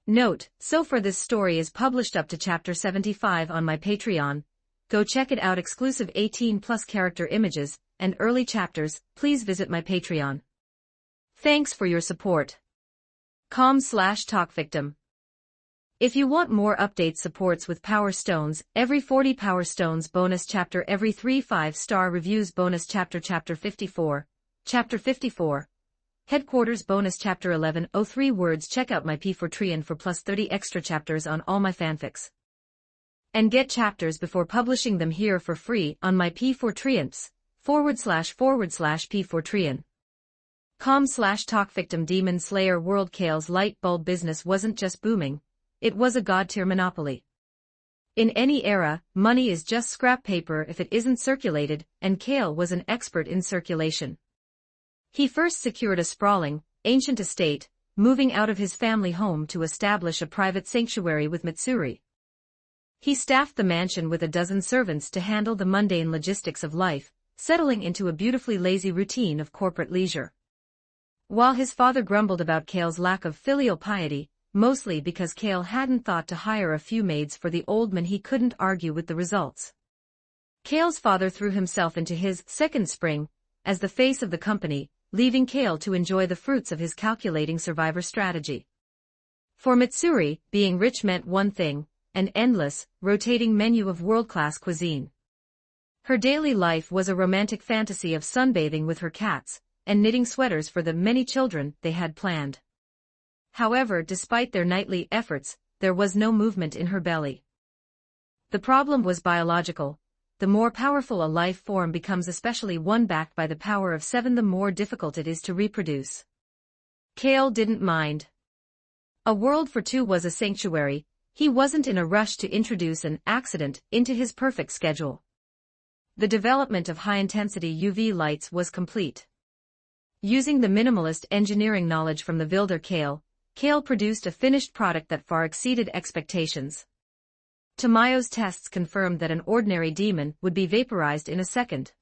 Note, so far this story is published up to chapter 75 on my Patreon. Go check it out. Exclusive 18+ character images and early chapters. Please visit my Patreon. Thanks for your support. com/talkvictim. If you want more updates, supports with Power Stones, every 40 Power Stones bonus chapter, every 3 5-star reviews bonus chapter, Chapter 54, Headquarters bonus chapter 1103 words. Check out my P4Trian for plus 30 extra chapters on all my fanfics. And get chapters before publishing them here for free on my P4Trians, //P4Trian. com/talkvictim. Demon Slayer World. Kale's light bulb business wasn't just booming, it was a god-tier monopoly. In any era, money is just scrap paper if it isn't circulated, and Kale was an expert in circulation. He first secured a sprawling, ancient estate, moving out of his family home to establish a private sanctuary with Mitsuri. He staffed the mansion with a dozen servants to handle the mundane logistics of life, settling into a beautifully lazy routine of corporate leisure. While his father grumbled about Kale's lack of filial piety, mostly because Kale hadn't thought to hire a few maids for the old man, he couldn't argue with the results. Kale's father threw himself into his second spring as the face of the company, leaving Kale to enjoy the fruits of his calculating survivor strategy. For Mitsuri, being rich meant one thing: an endless, rotating menu of world-class cuisine. Her daily life was a romantic fantasy of sunbathing with her cats, and knitting sweaters for the many children they had planned. However, despite their nightly efforts, there was no movement in her belly. The problem was biological. The more powerful a life form becomes, especially one backed by the power of 7, the more difficult it is to reproduce. Kale didn't mind. A world for 2 was a sanctuary. He wasn't in a rush to introduce an accident into his perfect schedule. The development of high-intensity UV lights was complete. Using the minimalist engineering knowledge from the Vilder, Kale produced a finished product that far exceeded expectations. Tamayo's tests confirmed that an ordinary demon would be vaporized in a second.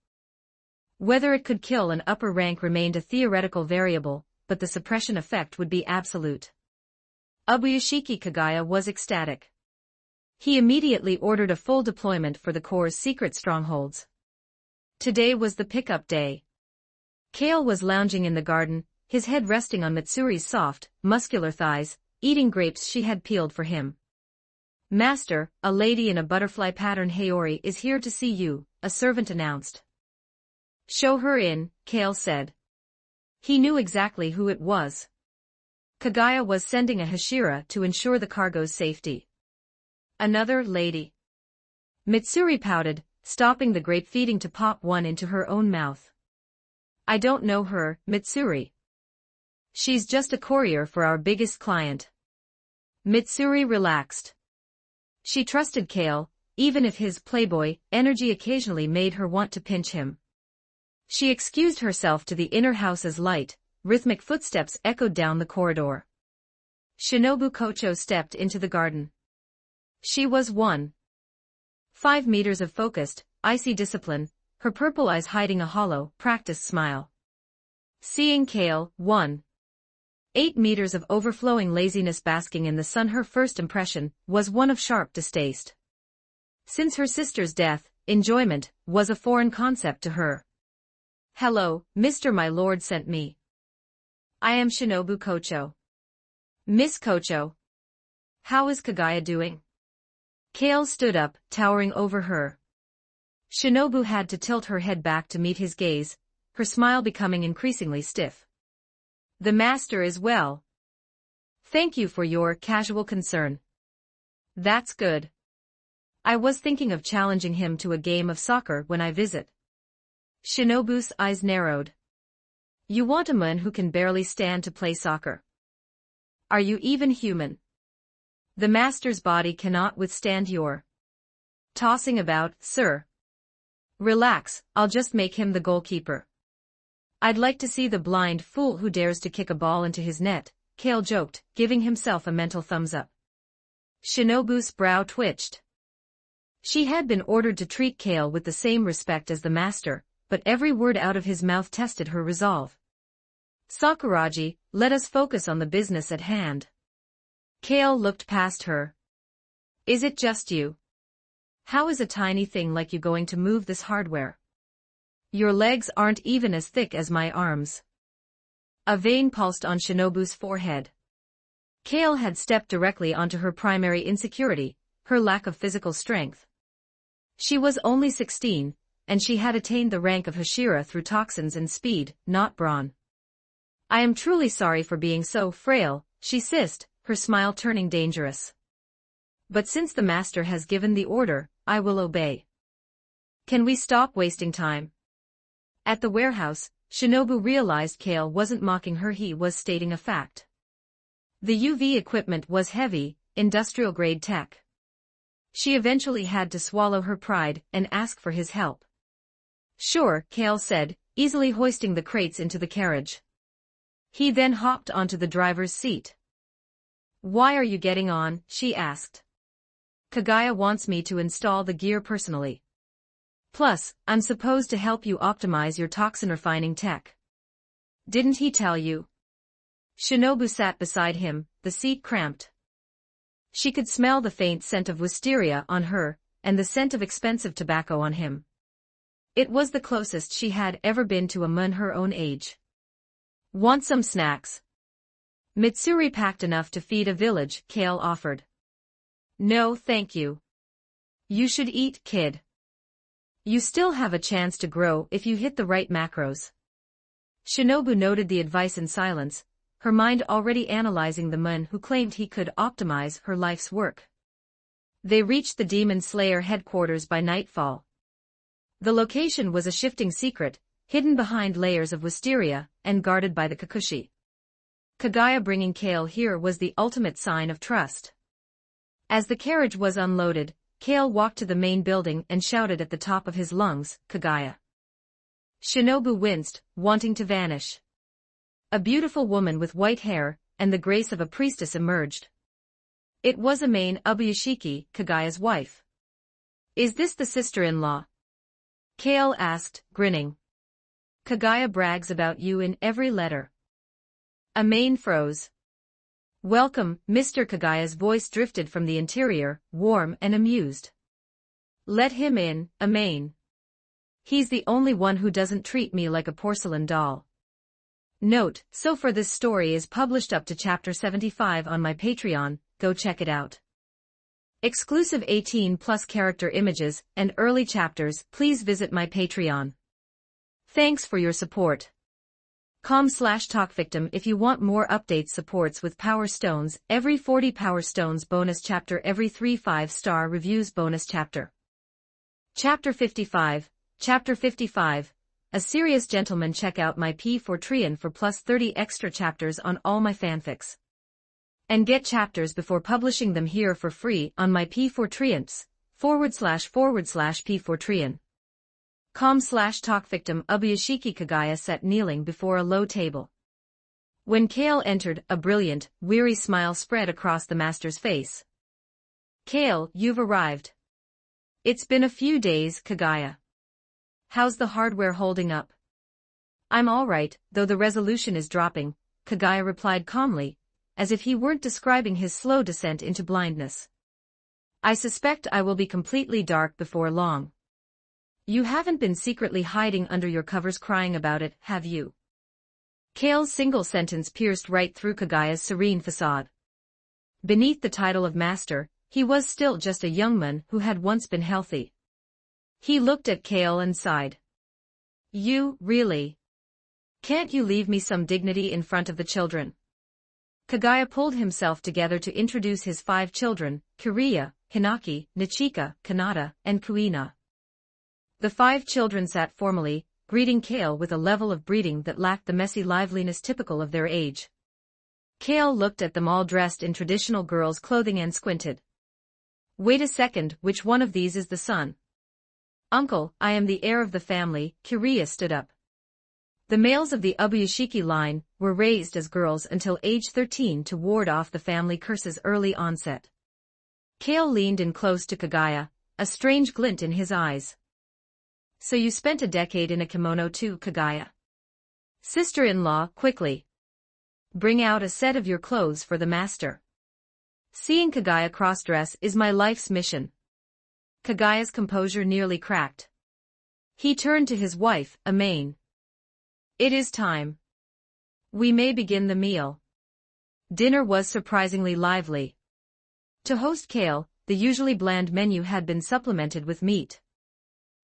Whether it could kill an upper rank remained a theoretical variable, but the suppression effect would be absolute. Ubuyashiki Kagaya was ecstatic. He immediately ordered a full deployment for the Corps' secret strongholds. Today was the pickup day. Kale was lounging in the garden, his head resting on Mitsuri's soft, muscular thighs, eating grapes she had peeled for him. Master, a lady in a butterfly pattern Hayori is here to see you, a servant announced. Show her in, Kale said. He knew exactly who it was. Kagaya was sending a Hashira to ensure the cargo's safety. Another lady. Mitsuri pouted, stopping the grape feeding to pop one into her own mouth. I don't know her, Mitsuri. She's just a courier for our biggest client. Mitsuri relaxed. She trusted Kale, even if his playboy energy occasionally made her want to pinch him. She excused herself to the inner house as light, rhythmic footsteps echoed down the corridor. Shinobu Kocho stepped into the garden. She was 1.5 meters of focused, icy discipline, her purple eyes hiding a hollow, practiced smile. Seeing Kale, 1.8 meters of overflowing laziness basking in the sun, her first impression was one of sharp distaste. Since her sister's death, enjoyment was a foreign concept to her. Hello, Mr. My Lord sent me. I am Shinobu Kocho. Miss Kocho. How is Kagaya doing? Kale stood up, towering over her. Shinobu had to tilt her head back to meet his gaze, her smile becoming increasingly stiff. The master is well. Thank you for your casual concern. That's good. I was thinking of challenging him to a game of soccer when I visit. Shinobu's eyes narrowed. You want a man who can barely stand to play soccer? Are you even human? The master's body cannot withstand your tossing about, sir. Relax, I'll just make him the goalkeeper. I'd like to see the blind fool who dares to kick a ball into his net, Kale joked, giving himself a mental thumbs up. Shinobu's brow twitched. She had been ordered to treat Kale with the same respect as the master, but every word out of his mouth tested her resolve. Sakuragi, let us focus on the business at hand. Kale looked past her. Is it just you? How is a tiny thing like you going to move this hardware? Your legs aren't even as thick as my arms. A vein pulsed on Shinobu's forehead. Kale had stepped directly onto her primary insecurity, her lack of physical strength. She was only 16, and she had attained the rank of Hashira through toxins and speed, not brawn. I am truly sorry for being so frail, she hissed, her smile turning dangerous. But since the master has given the order, I will obey. Can we stop wasting time? At the warehouse, Shinobu realized Kale wasn't mocking her, he was stating a fact. The UV equipment was heavy, industrial-grade tech. She eventually had to swallow her pride and ask for his help. Sure, Kale said, easily hoisting the crates into the carriage. He then hopped onto the driver's seat. Why are you getting on? She asked. Kagaya wants me to install the gear personally. Plus, I'm supposed to help you optimize your toxin refining tech. Didn't he tell you? Shinobu sat beside him, the seat cramped. She could smell the faint scent of wisteria on her, and the scent of expensive tobacco on him. It was the closest she had ever been to a man her own age. Want some snacks? Mitsuri packed enough to feed a village, Kale offered. No, thank you. You should eat, kid. You still have a chance to grow if you hit the right macros. Shinobu noted the advice in silence, her mind already analyzing the man who claimed he could optimize her life's work. They reached the Demon Slayer headquarters by nightfall. The location was a shifting secret, hidden behind layers of wisteria, and guarded by the Kakushi. Kagaya bringing Kale here was the ultimate sign of trust. As the carriage was unloaded, Kale walked to the main building and shouted at the top of his lungs, Kagaya. Shinobu winced, wanting to vanish. A beautiful woman with white hair, and the grace of a priestess emerged. It was Amain Ubuyashiki, Kagaya's wife. Is this the sister-in-law? Kale asked, grinning. Kagaya brags about you in every letter. Amain froze. Welcome, Mr. Kagaya's voice drifted from the interior, warm and amused. Let him in, Amain. He's the only one who doesn't treat me like a porcelain doll. Note, so far this story is published up to chapter 75 on my Patreon, go check it out. Exclusive 18+ character images and early chapters, please visit my Patreon. Thanks for your support. com/talkvictim if you want more updates, supports with Power Stones, every 40 Power Stones bonus chapter, every 3 5-star reviews bonus chapter. Chapter 55, Chapter 55, A Serious Gentleman. Check out my P4 for plus 30 extra chapters on all my fanfics. And get chapters before publishing them here for free on my P4 //P4 com/talkvictim. Ubuyashiki. Kagaya sat kneeling before a low table. When Kale entered, a brilliant, weary smile spread across the master's face. Kale, you've arrived. It's been a few days, Kagaya. How's the hardware holding up? I'm all right, though the resolution is dropping, Kagaya replied calmly, as if he weren't describing his slow descent into blindness. I suspect I will be completely dark before long. You haven't been secretly hiding under your covers crying about it, have you? Kale's single sentence pierced right through Kagaya's serene facade. Beneath the title of master, he was still just a young man who had once been healthy. He looked at Kale and sighed. You, really? Can't you leave me some dignity in front of the children? Kagaya pulled himself together to introduce his 5 children, Kiriya, Hinaki, Nichika, Kanata, and Kuina. The 5 children sat formally, greeting Kale with a level of breeding that lacked the messy liveliness typical of their age. Kale looked at them all dressed in traditional girls' clothing and squinted. "Wait a second, which one of these is the son?" "Uncle, I am the heir of the family," Kiriya stood up. The males of the Ubuyashiki line were raised as girls until age 13 to ward off the family curse's early onset. Kale leaned in close to Kagaya, a strange glint in his eyes. "So you spent a decade in a kimono too, Kagaya?" "Sister-in-law, quickly. Bring out a set of your clothes for the master. Seeing Kagaya cross-dress is my life's mission." Kagaya's composure nearly cracked. He turned to his wife, Amain. "It is time. We may begin the meal." Dinner was surprisingly lively. To host Kale, the usually bland menu had been supplemented with meat.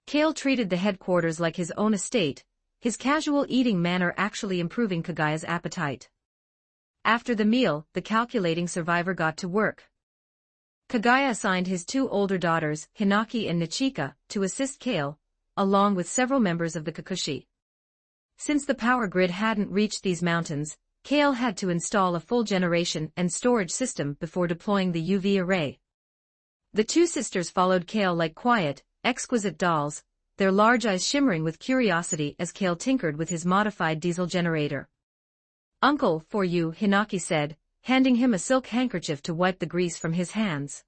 Kale treated the headquarters like his own estate, his casual eating manner actually improving Kagaya's appetite. After the meal, the calculating survivor got to work. Kagaya assigned his 2 older daughters, Hinaki and Nichika, to assist Kale, along with several members of the Kikuchi. Since the power grid hadn't reached these mountains, Kale had to install a full generation and storage system before deploying the UV array. The 2 sisters followed Kale like quiet, exquisite dolls, their large eyes shimmering with curiosity as Kale tinkered with his modified diesel generator. "Uncle, for you," Hinaki said, handing him a silk handkerchief to wipe the grease from his hands.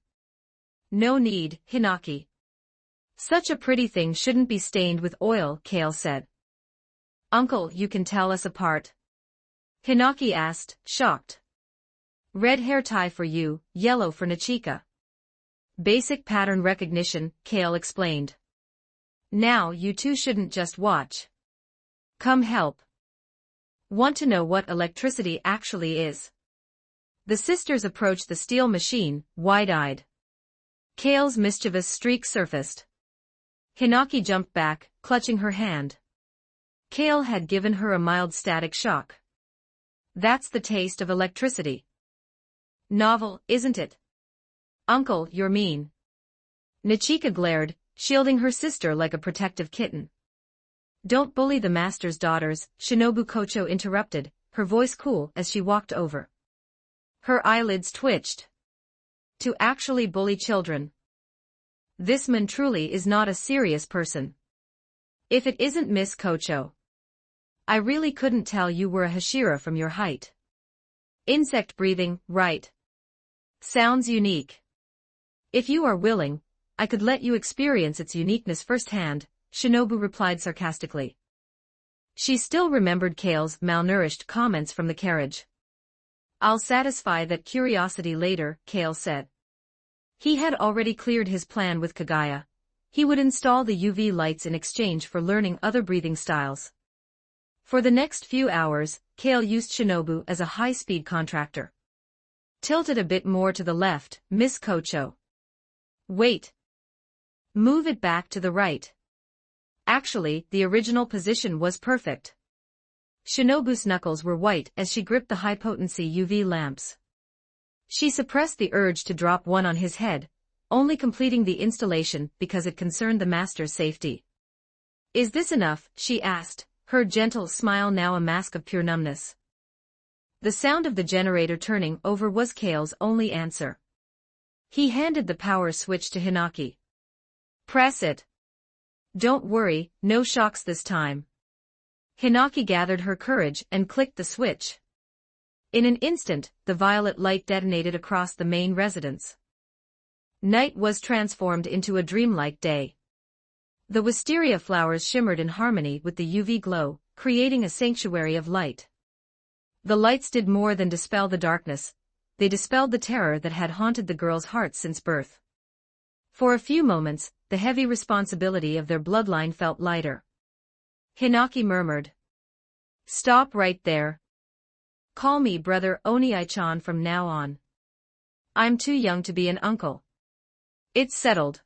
"No need, Hinaki. Such a pretty thing shouldn't be stained with oil," Kale said. "Uncle, you can tell us apart?" Hinaki asked, shocked. "Red hair tie for you, yellow for Nichika." "Basic pattern recognition," Kale explained. "Now you 2 shouldn't just watch. Come help. Want to know what electricity actually is?" The sisters approached the steel machine, wide-eyed. Kale's mischievous streak surfaced. Hinaki jumped back, clutching her hand. Kale had given her a mild static shock. "That's the taste of electricity. Novel, isn't it?" "Uncle, you're mean." Nichika glared, shielding her sister like a protective kitten. "Don't bully the master's daughters," Shinobu Kocho interrupted, her voice cool as she walked over. Her eyelids twitched. "To actually bully children. This man truly is not a serious person. If it isn't Miss Kocho. I really couldn't tell you were a Hashira from your height. Insect breathing, right? Sounds unique. If you are willing, I could let you experience its uniqueness firsthand," Shinobu replied sarcastically. She still remembered Kale's malnourished comments from the carriage. "I'll satisfy that curiosity later," Kale said. He had already cleared his plan with Kagaya. He would install the UV lights in exchange for learning other breathing styles. For the next few hours, Kale used Shinobu as a high-speed contractor. "Tilt it a bit more to the left, Miss Kocho. Wait. Move it back to the right." Actually, the original position was perfect. Shinobu's knuckles were white as she gripped the high-potency UV lamps. She suppressed the urge to drop one on his head, only completing the installation because it concerned the master's safety. "Is this enough?" she asked, her gentle smile now a mask of pure numbness. The sound of the generator turning over was Kale's only answer. He handed the power switch to Hinaki. "Press it. Don't worry, no shocks this time." Hinaki gathered her courage and clicked the switch. In an instant, the violet light detonated across the main residence. Night was transformed into a dreamlike day. The wisteria flowers shimmered in harmony with the UV glow, creating a sanctuary of light. The lights did more than dispel the darkness, they dispelled the terror that had haunted the girls' hearts since birth. For a few moments, the heavy responsibility of their bloodline felt lighter. Hinaki murmured. "Stop right there. Call me Brother Oniai-chan from now on. I'm too young to be an uncle." "It's settled.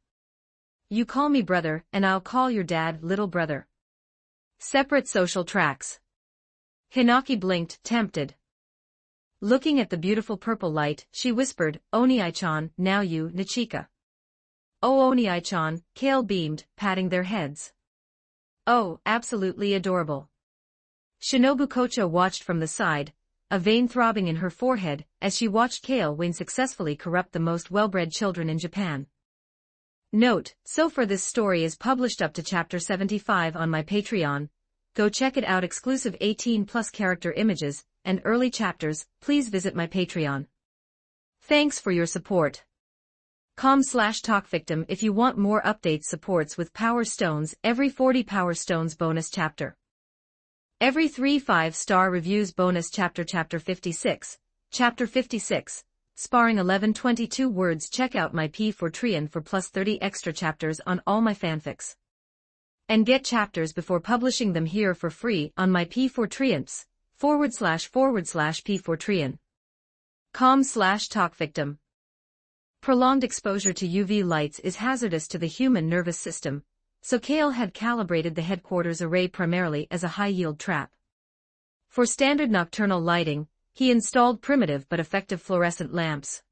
You call me brother and I'll call your dad little brother. Separate social tracks." Hinaki blinked, tempted. Looking at the beautiful purple light, she whispered, "Oni-chan, now you, Nichika." "Oh Oni-chan," Kale beamed, patting their heads. "Oh, absolutely adorable." Shinobu Kocho watched from the side, a vein throbbing in her forehead, as she watched Kale Wayne successfully corrupt the most well-bred children in Japan. Note, so far this story is published up to chapter 75 on my Patreon. Go check it out. Exclusive 18+ character images and early chapters. Please visit my Patreon. Thanks for your support. com/talkvictim if you want more updates. Supports with Power Stones. Every 40 Power Stones bonus chapter. Every 3 5-star reviews bonus chapter. Chapter 56. Chapter 56. Sparring 1122 words. Check out my P4 for plus 30 extra chapters on all my fanfics. And get chapters before publishing them here for free on my P4 //P4 com/talkvictim. Prolonged exposure to UV lights is hazardous to the human nervous system, so Kale had calibrated the headquarters array primarily as a high-yield trap. For standard nocturnal lighting, he installed primitive but effective fluorescent lamps.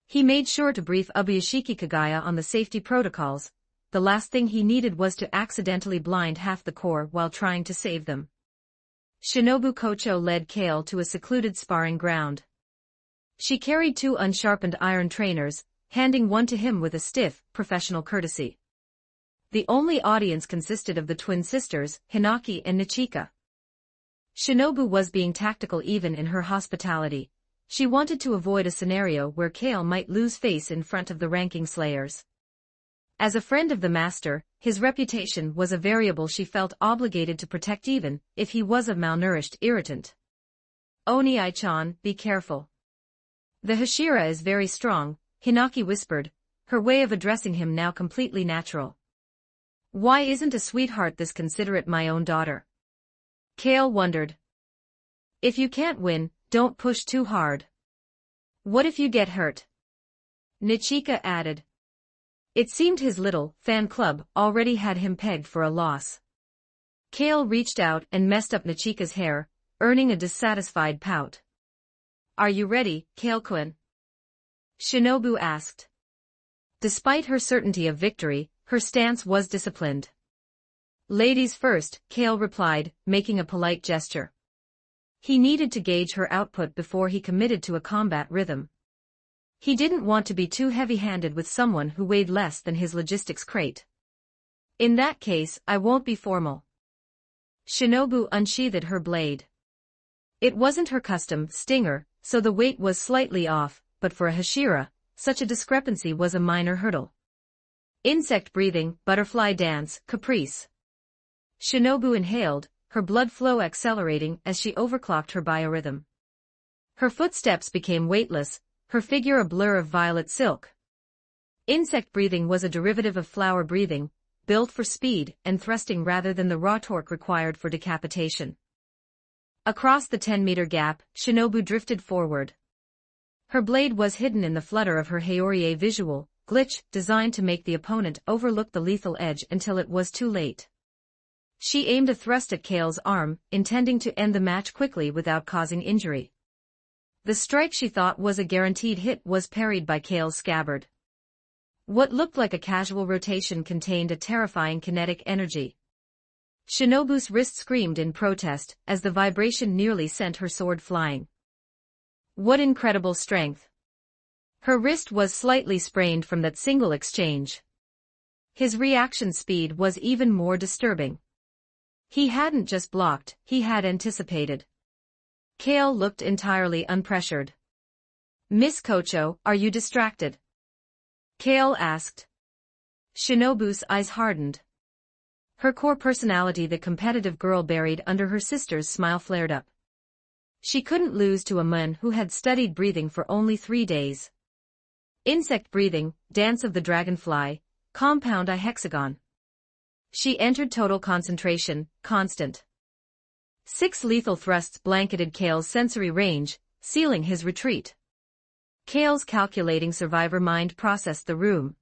He made sure to brief Ubuyashiki Kagaya on the safety protocols. The last thing he needed was to accidentally blind half the corps while trying to save them. Shinobu Kocho led Kale to a secluded sparring ground. She carried 2 unsharpened iron trainers, handing one to him with a stiff, professional courtesy. The only audience consisted of the twin sisters, Hinaki and Nichika. Shinobu was being tactical even in her hospitality. She wanted to avoid a scenario where Kale might lose face in front of the ranking slayers. As a friend of the master, his reputation was a variable she felt obligated to protect even if he was a malnourished irritant. "Oni-chan, be careful. The Hashira is very strong," Hinaki whispered, her way of addressing him now completely natural. "Why isn't a sweetheart this considerate my own daughter?" Kale wondered. "If you can't win, don't push too hard. What if you get hurt?" Nichika added. It seemed his little fan club already had him pegged for a loss. Kale reached out and messed up Nichika's hair, earning a dissatisfied pout. "Are you ready, Kale-kun?" Shinobu asked. Despite her certainty of victory, her stance was disciplined. "Ladies first," Kale replied, making a polite gesture. He needed to gauge her output before he committed to a combat rhythm. He didn't want to be too heavy-handed with someone who weighed less than his logistics crate. "In that case, I won't be formal." Shinobu unsheathed her blade. It wasn't her custom stinger, so the weight was slightly off, but for a Hashira, such a discrepancy was a minor hurdle. Insect breathing, butterfly dance, caprice. Shinobu inhaled, her blood flow accelerating as she overclocked her biorhythm. Her footsteps became weightless, her figure a blur of violet silk. Insect breathing was a derivative of flower breathing, built for speed and thrusting rather than the raw torque required for decapitation. Across the 10-meter gap, Shinobu drifted forward. Her blade was hidden in the flutter of her Haorie visual glitch, designed to make the opponent overlook the lethal edge until it was too late. She aimed a thrust at Kale's arm, intending to end the match quickly without causing injury. The strike she thought was a guaranteed hit was parried by Kale's scabbard. What looked like a casual rotation contained a terrifying kinetic energy. Shinobu's wrist screamed in protest as the vibration nearly sent her sword flying. What incredible strength! Her wrist was slightly sprained from that single exchange. His reaction speed was even more disturbing. He hadn't just blocked, he had anticipated. Kale looked entirely unpressured. "Miss Kocho, are you distracted?" Kale asked. Shinobu's eyes hardened. Her core personality, the competitive girl buried under her sister's smile, flared up. She couldn't lose to a man who had studied breathing for only 3 days. Insect breathing, dance of the dragonfly, compound I hexagon. She entered total concentration, constant. 6 lethal thrusts blanketed Kale's sensory range, sealing his retreat. Kale's calculating survivor mind processed the room.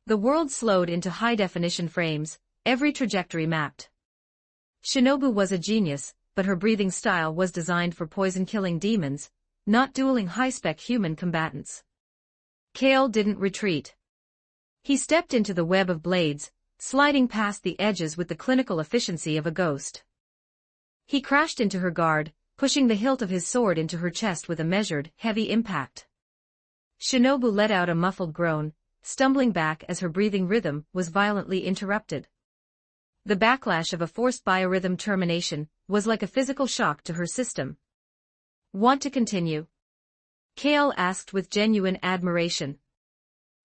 The world slowed into high-definition frames, every trajectory mapped. Shinobu was a genius, but her breathing style was designed for poison-killing demons, not dueling high-spec human combatants. Kale didn't retreat. He stepped into the web of blades, sliding past the edges with the clinical efficiency of a ghost. He crashed into her guard, pushing the hilt of his sword into her chest with a measured, heavy impact. Shinobu let out a muffled groan, stumbling back as her breathing rhythm was violently interrupted. The backlash of a forced biorhythm termination was like a physical shock to her system. "Want to continue?" Kale asked with genuine admiration.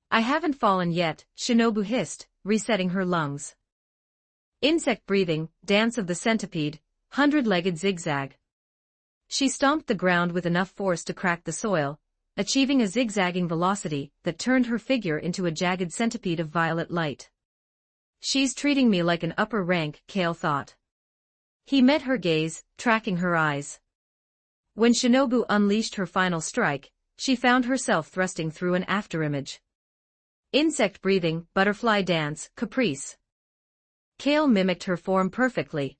"I haven't fallen yet," Shinobu hissed, resetting her lungs. Insect breathing, dance of the centipede, 100-legged zigzag. She stomped the ground with enough force to crack the soil, achieving a zigzagging velocity that turned her figure into a jagged centipede of violet light. "She's treating me like an upper rank," Kale thought. He met her gaze, tracking her eyes. When Shinobu unleashed her final strike, she found herself thrusting through an afterimage. Insect breathing, butterfly dance, caprice. Kale mimicked her form perfectly.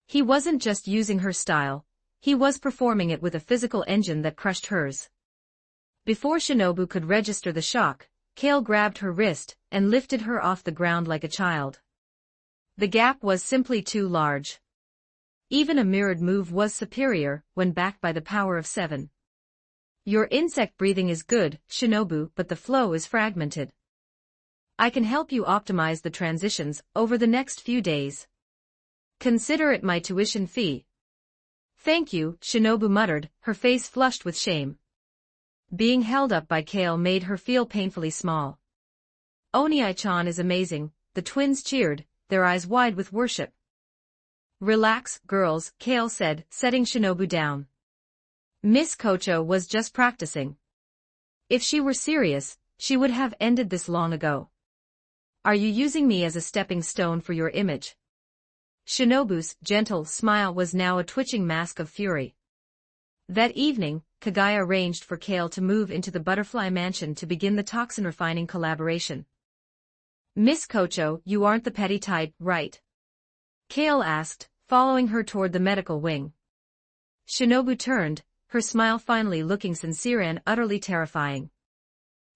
He wasn't just using her style, he was performing it with a physical engine that crushed hers. Before Shinobu could register the shock, Kale grabbed her wrist and lifted her off the ground like a child. The gap was simply too large. Even a mirrored move was superior when backed by the power of 7. "Your insect breathing is good, Shinobu, but the flow is fragmented. I can help you optimize the transitions over the next few days. Consider it my tuition fee." "Thank you," Shinobu muttered, her face flushed with shame. Being held up by Kale made her feel painfully small. "Oniai-chan is amazing," the twins cheered, their eyes wide with worship. "Relax, girls," Kale said, setting Shinobu down. Miss Kocho was just practicing. If she were serious, she would have ended this long ago. "Are you using me as a stepping stone for your image?" Shinobu's gentle smile was now a twitching mask of fury. That evening, Kagaya arranged for Kale to move into the Butterfly Mansion to begin the toxin refining collaboration. "Miss Kocho, you aren't the petty type, right?" Kale asked, following her toward the medical wing. Shinobu turned, her smile finally looking sincere and utterly terrifying.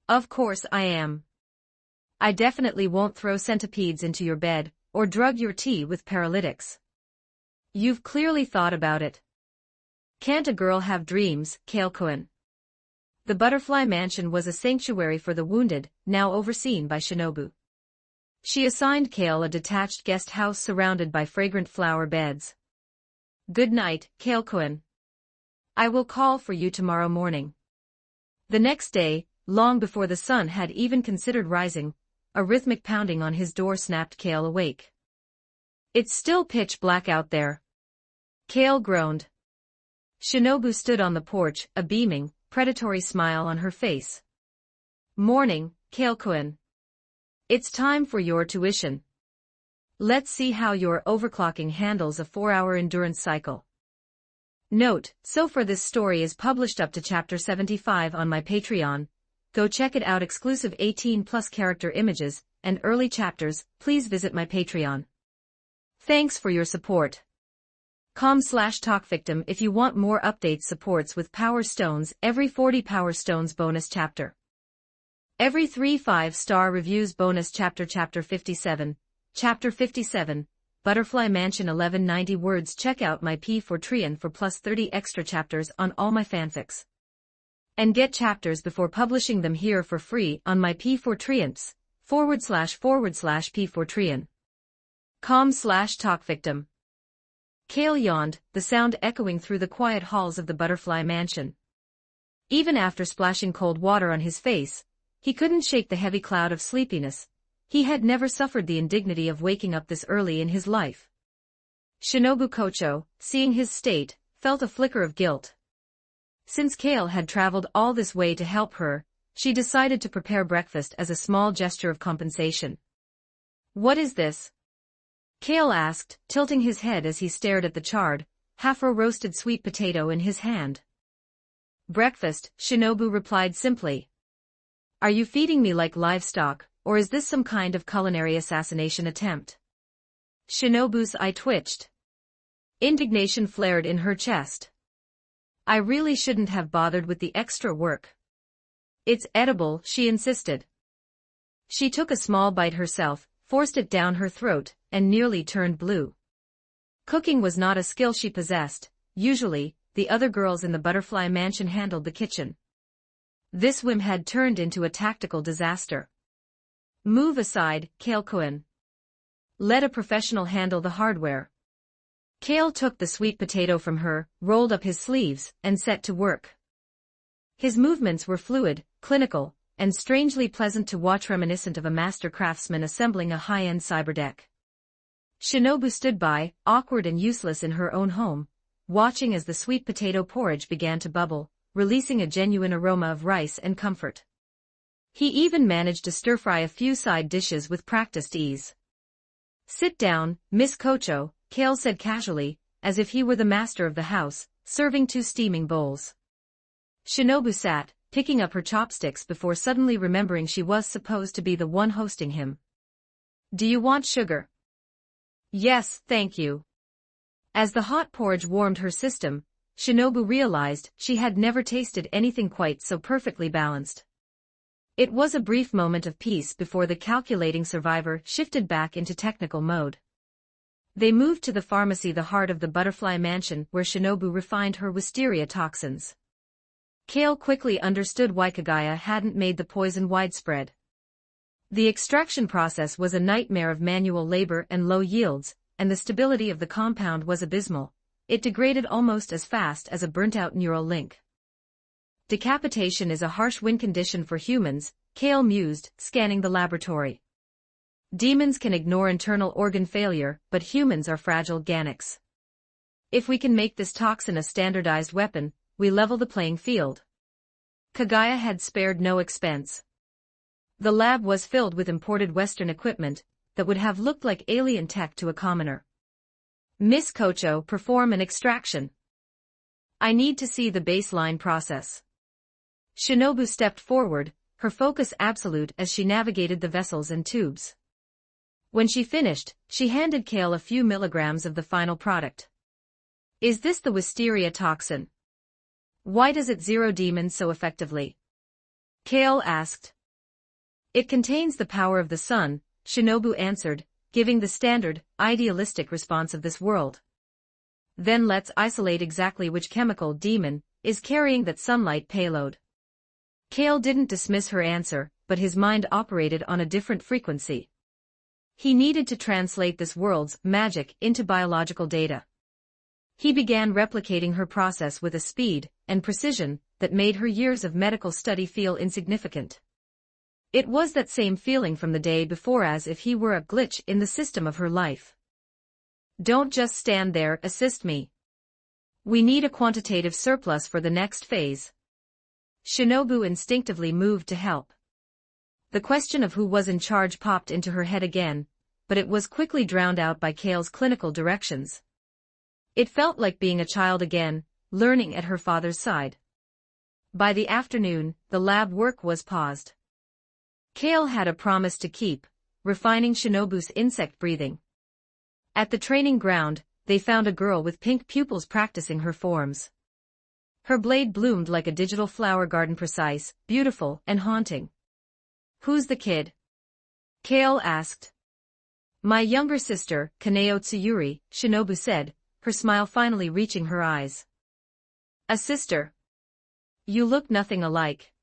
"Of course I am. I definitely won't throw centipedes into your bed, or drug your tea with paralytics. You've clearly thought about it. Can't a girl have dreams, Kale-kun?" The Butterfly Mansion was a sanctuary for the wounded, now overseen by Shinobu. She assigned Kale a detached guest house surrounded by fragrant flower beds. "Good night, Kale-kun. I will call for you tomorrow morning." The next day, long before the sun had even considered rising, a rhythmic pounding on his door snapped Kale awake. "It's still pitch black out there." Kale groaned. Shinobu stood on the porch, a beaming, predatory smile on her face. "Morning, Kale-kun. It's time for your tuition. Let's see how your overclocking handles a 4-hour endurance cycle." Note, so far this story is published up to chapter 75 on my Patreon. Go check it out. Exclusive 18+ character images and early chapters. Please visit my Patreon. Thanks for your support. com/talkvictim if you want more updates. Supports with Power Stones every 40 Power Stones bonus chapter. Every 3 5-star reviews bonus chapter. Chapter 57. Chapter 57. Butterfly Mansion 1190 words. Check out my P4 for plus 30 extra chapters on all my fanfics. And get chapters before publishing them here for free on my P4 //P4 com/talkvictim. Kale yawned, the sound echoing through the quiet halls of the Butterfly Mansion. Even after splashing cold water on his face, he couldn't shake the heavy cloud of sleepiness. He had never suffered the indignity of waking up this early in his life. Shinobu Kocho, seeing his state, felt a flicker of guilt. Since Kale had traveled all this way to help her, she decided to prepare breakfast as a small gesture of compensation. "What is this?" Kale asked, tilting his head as he stared at the charred, half-roasted sweet potato in his hand. "Breakfast," Shinobu replied simply. "Are you feeding me like livestock, or is this some kind of culinary assassination attempt?" Shinobu's eye twitched. Indignation flared in her chest. I really shouldn't have bothered with the extra work. It's edible, she insisted. She took a small bite herself, forced it down her throat, and nearly turned blue. Cooking was not a skill she possessed. Usually, the other girls in the butterfly mansion handled the kitchen. This whim had turned into a tactical disaster. Move aside, Kale Cohen. Let a professional handle the hardware. Kale took the sweet potato from her, rolled up his sleeves, and set to work. His movements were fluid, clinical, and strangely pleasant to watch, reminiscent of a master craftsman assembling a high-end cyberdeck. Shinobu stood by, awkward and useless in her own home, watching as the sweet potato porridge began to bubble, releasing a genuine aroma of rice and comfort. He even managed to stir-fry a few side dishes with practiced ease. Sit down, Miss Kocho, Kale said casually, as if he were the master of the house, serving 2 steaming bowls. Shinobu sat, picking up her chopsticks before suddenly remembering she was supposed to be the one hosting him. Do you want sugar? Yes, thank you. As the hot porridge warmed her system, Shinobu realized she had never tasted anything quite so perfectly balanced. It was a brief moment of peace before the calculating survivor shifted back into technical mode. They moved to the pharmacy, the heart of the butterfly mansion, where Shinobu refined her wisteria toxins. Kale quickly understood why Kagaya hadn't made the poison widespread. The extraction process was a nightmare of manual labor and low yields, and the stability of the compound was abysmal. It degraded almost as fast as a burnt-out neural link. Decapitation is a harsh win condition for humans, Kale mused, scanning the laboratory. Demons can ignore internal organ failure, but humans are fragile Gannix. If we can make this toxin a standardized weapon, we level the playing field. Kagaya had spared no expense. The lab was filled with imported Western equipment that would have looked like alien tech to a commoner. Miss Kocho, perform an extraction. I need to see the baseline process. Shinobu stepped forward, her focus absolute as she navigated the vessels and tubes. When she finished, she handed Kale a few milligrams of the final product. Is this the wisteria toxin? Why does it zero demons so effectively? Kale asked. It contains the power of the sun, Shinobu answered, giving the standard, idealistic response of this world. Then let's isolate exactly which chemical demon is carrying that sunlight payload. Kale didn't dismiss her answer, but his mind operated on a different frequency. He needed to translate this world's magic into biological data. He began replicating her process with a speed and precision that made her years of medical study feel insignificant. It was that same feeling from the day before, as if he were a glitch in the system of her life. Don't just stand there, assist me. We need a quantitative surplus for the next phase. Shinobu instinctively moved to help. The question of who was in charge popped into her head again, but it was quickly drowned out by Kale's clinical directions. It felt like being a child again, learning at her father's side. By the afternoon, the lab work was paused. Kale had a promise to keep, refining Shinobu's insect breathing. At the training ground, they found a girl with pink pupils practicing her forms. Her blade bloomed like a digital flower garden, precise, beautiful, and haunting. Who's the kid? Kale asked. My younger sister, Kaneo Tsuyuri, Shinobu said, her smile finally reaching her eyes. A sister? You look nothing alike.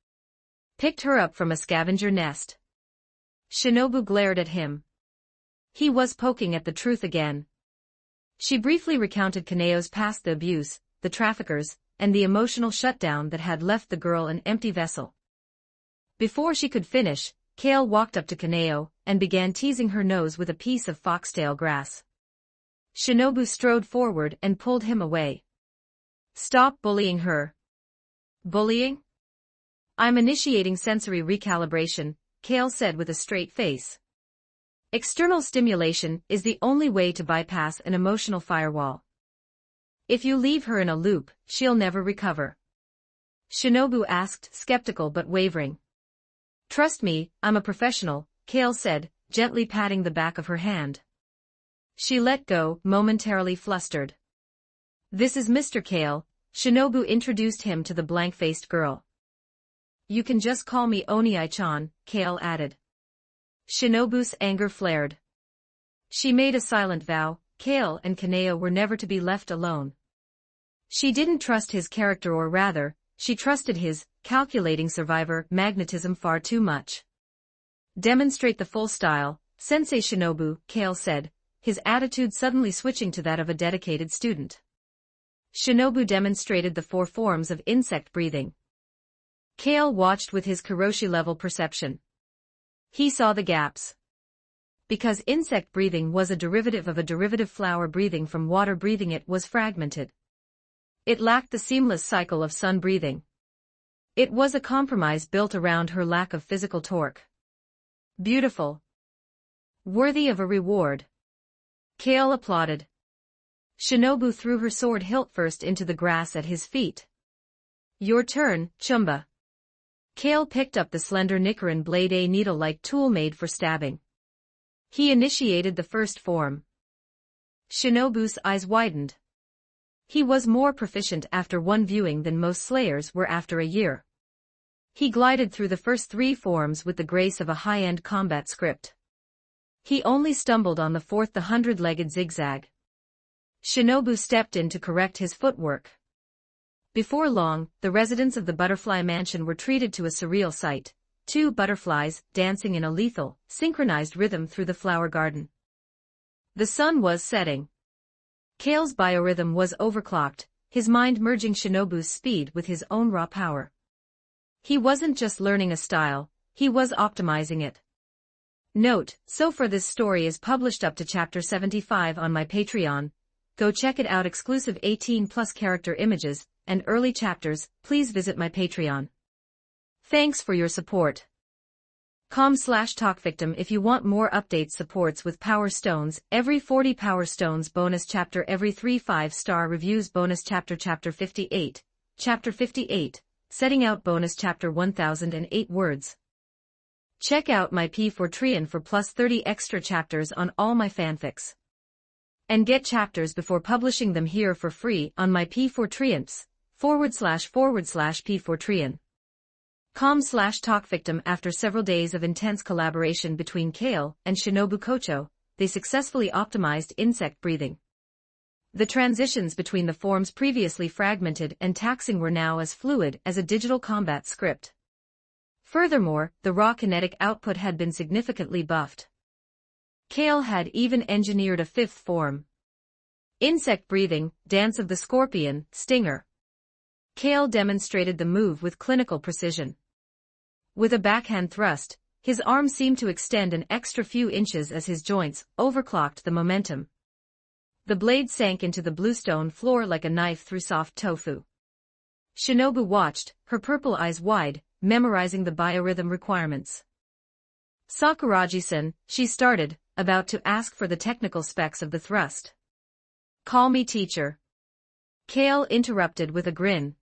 Picked her up from a scavenger nest. Shinobu glared at him. He was poking at the truth again. She briefly recounted Kaneo's past, the abuse, the traffickers, and the emotional shutdown that had left the girl an empty vessel. Before she could finish, Kale walked up to Kaneo and began teasing her nose with a piece of foxtail grass. Shinobu strode forward and pulled him away. Stop bullying her. Bullying? I'm initiating sensory recalibration, Kale said with a straight face. External stimulation is the only way to bypass an emotional firewall. If you leave her in a loop, she'll never recover. Shinobu asked, skeptical but wavering. Trust me, I'm a professional, Kale said, gently patting the back of her hand. She let go, momentarily flustered. This is Mr. Kale, Shinobu introduced him to the blank-faced girl. "You can just call me Oni-chan," Kale added. Shinobu's anger flared. She made a silent vow, Kale and Kaneo were never to be left alone. She didn't trust his character, or rather, she trusted his calculating survivor magnetism far too much. "Demonstrate the full style, Sensei Shinobu," Kale said, his attitude suddenly switching to that of a dedicated student. Shinobu demonstrated the 4 forms of insect breathing. Kale watched with his Kiroshi-level perception. He saw the gaps. Because insect breathing was a derivative of a derivative, flower breathing from water breathing, it was fragmented. It lacked the seamless cycle of sun breathing. It was a compromise built around her lack of physical torque. Beautiful. Worthy of a reward. Kale applauded. Shinobu threw her sword hilt first into the grass at his feet. "Your turn, Chumba." Kale picked up the slender Nichiren blade, a needle-like tool made for stabbing. He initiated the first form. Shinobu's eyes widened. He was more proficient after one viewing than most slayers were after a year. He glided through the first 3 forms with the grace of a high-end combat script. He only stumbled on the 4th, the 100-legged zigzag. Shinobu stepped in to correct his footwork. Before long, the residents of the butterfly mansion were treated to a surreal sight: 2 butterflies dancing in a lethal, synchronized rhythm through the flower garden. The sun was setting. Kale's biorhythm was overclocked, his mind merging Shinobu's speed with his own raw power. He wasn't just learning a style, he was optimizing it. Note: so far this story is published up to chapter 75 on my Patreon. Go check it out. Exclusive 18+ character images and early chapters. Please visit my Patreon. Thanks for your support. com/talkvictim if you want more updates. Supports with Power Stones, every 40 Power Stones bonus chapter, every 3 5-star reviews bonus chapter. Chapter 58, Setting Out bonus chapter, 1008 words. Check out my P4Trian for plus 30 extra chapters on all my fanfics. And get chapters before publishing them here for free on my P4Trians, //P4Trian. com/talkvictim. After several days of intense collaboration between Kale and Shinobu Kocho, they successfully optimized insect breathing. The transitions between the forms previously fragmented and taxing were now as fluid as a digital combat script. Furthermore, the raw kinetic output had been significantly buffed. Kale had even engineered a 5th form. Insect breathing, Dance of the Scorpion, Stinger. Kale demonstrated the move with clinical precision. With a backhand thrust, his arm seemed to extend an extra few inches as his joints overclocked the momentum. The blade sank into the bluestone floor like a knife through soft tofu. Shinobu watched, her purple eyes wide, memorizing the biorhythm requirements. "Sakuragi-san," she started, about to ask for the technical specs of the thrust. "Call me teacher." Kale interrupted with a grin.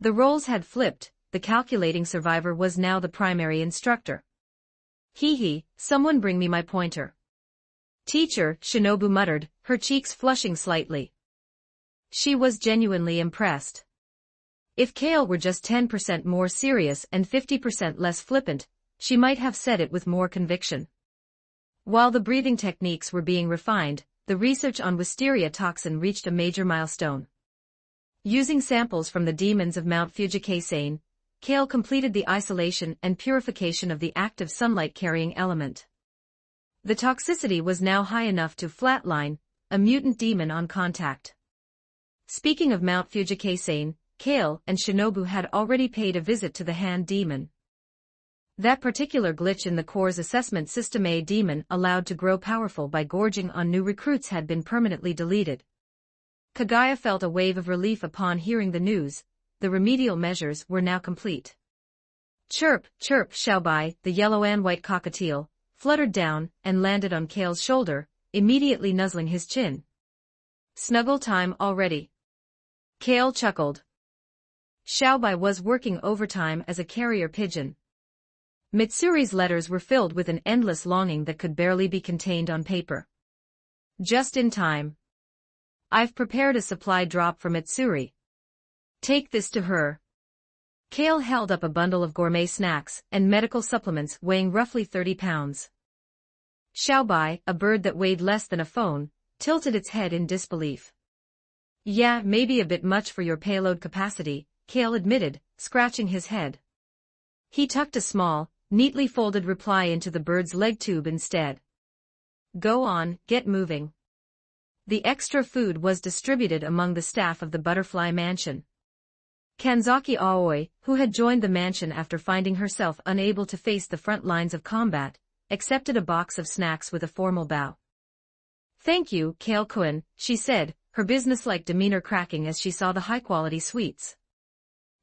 The roles had flipped, the calculating survivor was now the primary instructor. "Hee, someone bring me my pointer." "Teacher," Shinobu muttered, her cheeks flushing slightly. She was genuinely impressed. If Kale were just 10% more serious and 50% less flippant, she might have said it with more conviction. While the breathing techniques were being refined, the research on wisteria toxin reached a major milestone. Using samples from the demons of Mount Fuji-Kaisane, Kale completed the isolation and purification of the active sunlight-carrying element. The toxicity was now high enough to flatline a mutant demon on contact. Speaking of Mount Fuji-Kaisane, Kale and Shinobu had already paid a visit to the hand demon. That particular glitch in the core's assessment system, a demon allowed to grow powerful by gorging on new recruits, had been permanently deleted. Kagaya felt a wave of relief upon hearing the news. The remedial measures were now complete. Chirp, chirp, Xiaobai, the yellow and white cockatiel, fluttered down and landed on Kale's shoulder, immediately nuzzling his chin. "Snuggle time already." Kale chuckled. Xiaobai was working overtime as a carrier pigeon. Mitsuri's letters were filled with an endless longing that could barely be contained on paper. "Just in time. I've prepared a supply drop for Mitsuri." Take this to her. Kale held up a bundle of gourmet snacks and medical supplements weighing roughly 30 pounds. Xiaobai, a bird that weighed less than a phone, tilted its head in disbelief. Yeah, maybe a bit much for your payload capacity, Kale admitted, scratching his head. He tucked a small, neatly folded reply into the bird's leg tube instead. Go on, get moving. The extra food was distributed among the staff of the Butterfly Mansion. Kanzaki Aoi, who had joined the mansion after finding herself unable to face the front lines of combat, accepted a box of snacks with a formal bow. Thank you, Kale-kun, she said, her businesslike demeanor cracking as she saw the high-quality sweets.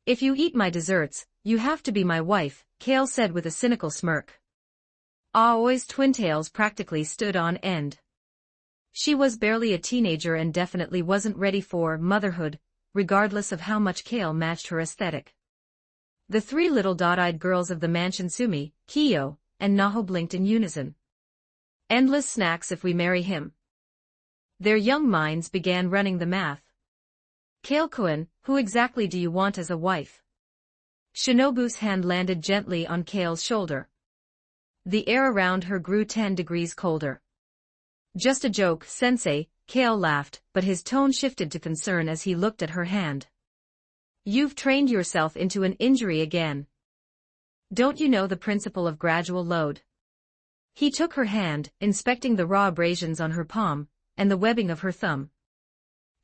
If you eat my desserts, you have to be my wife, Kale said with a cynical smirk. Aoi's twin-tails practically stood on end. She was barely a teenager and definitely wasn't ready for motherhood, regardless of how much Kale matched her aesthetic. The three little dot-eyed girls of the mansion Sumi, Kiyo, and Naho blinked in unison. Endless snacks if we marry him. Their young minds began running the math. Kale-kun, who exactly do you want as a wife? Shinobu's hand landed gently on Kale's shoulder. The air around her grew 10 degrees colder. Just a joke, sensei, Kale laughed, but his tone shifted to concern as he looked at her hand. You've trained yourself into an injury again. Don't you know the principle of gradual load? He took her hand, inspecting the raw abrasions on her palm, and the webbing of her thumb.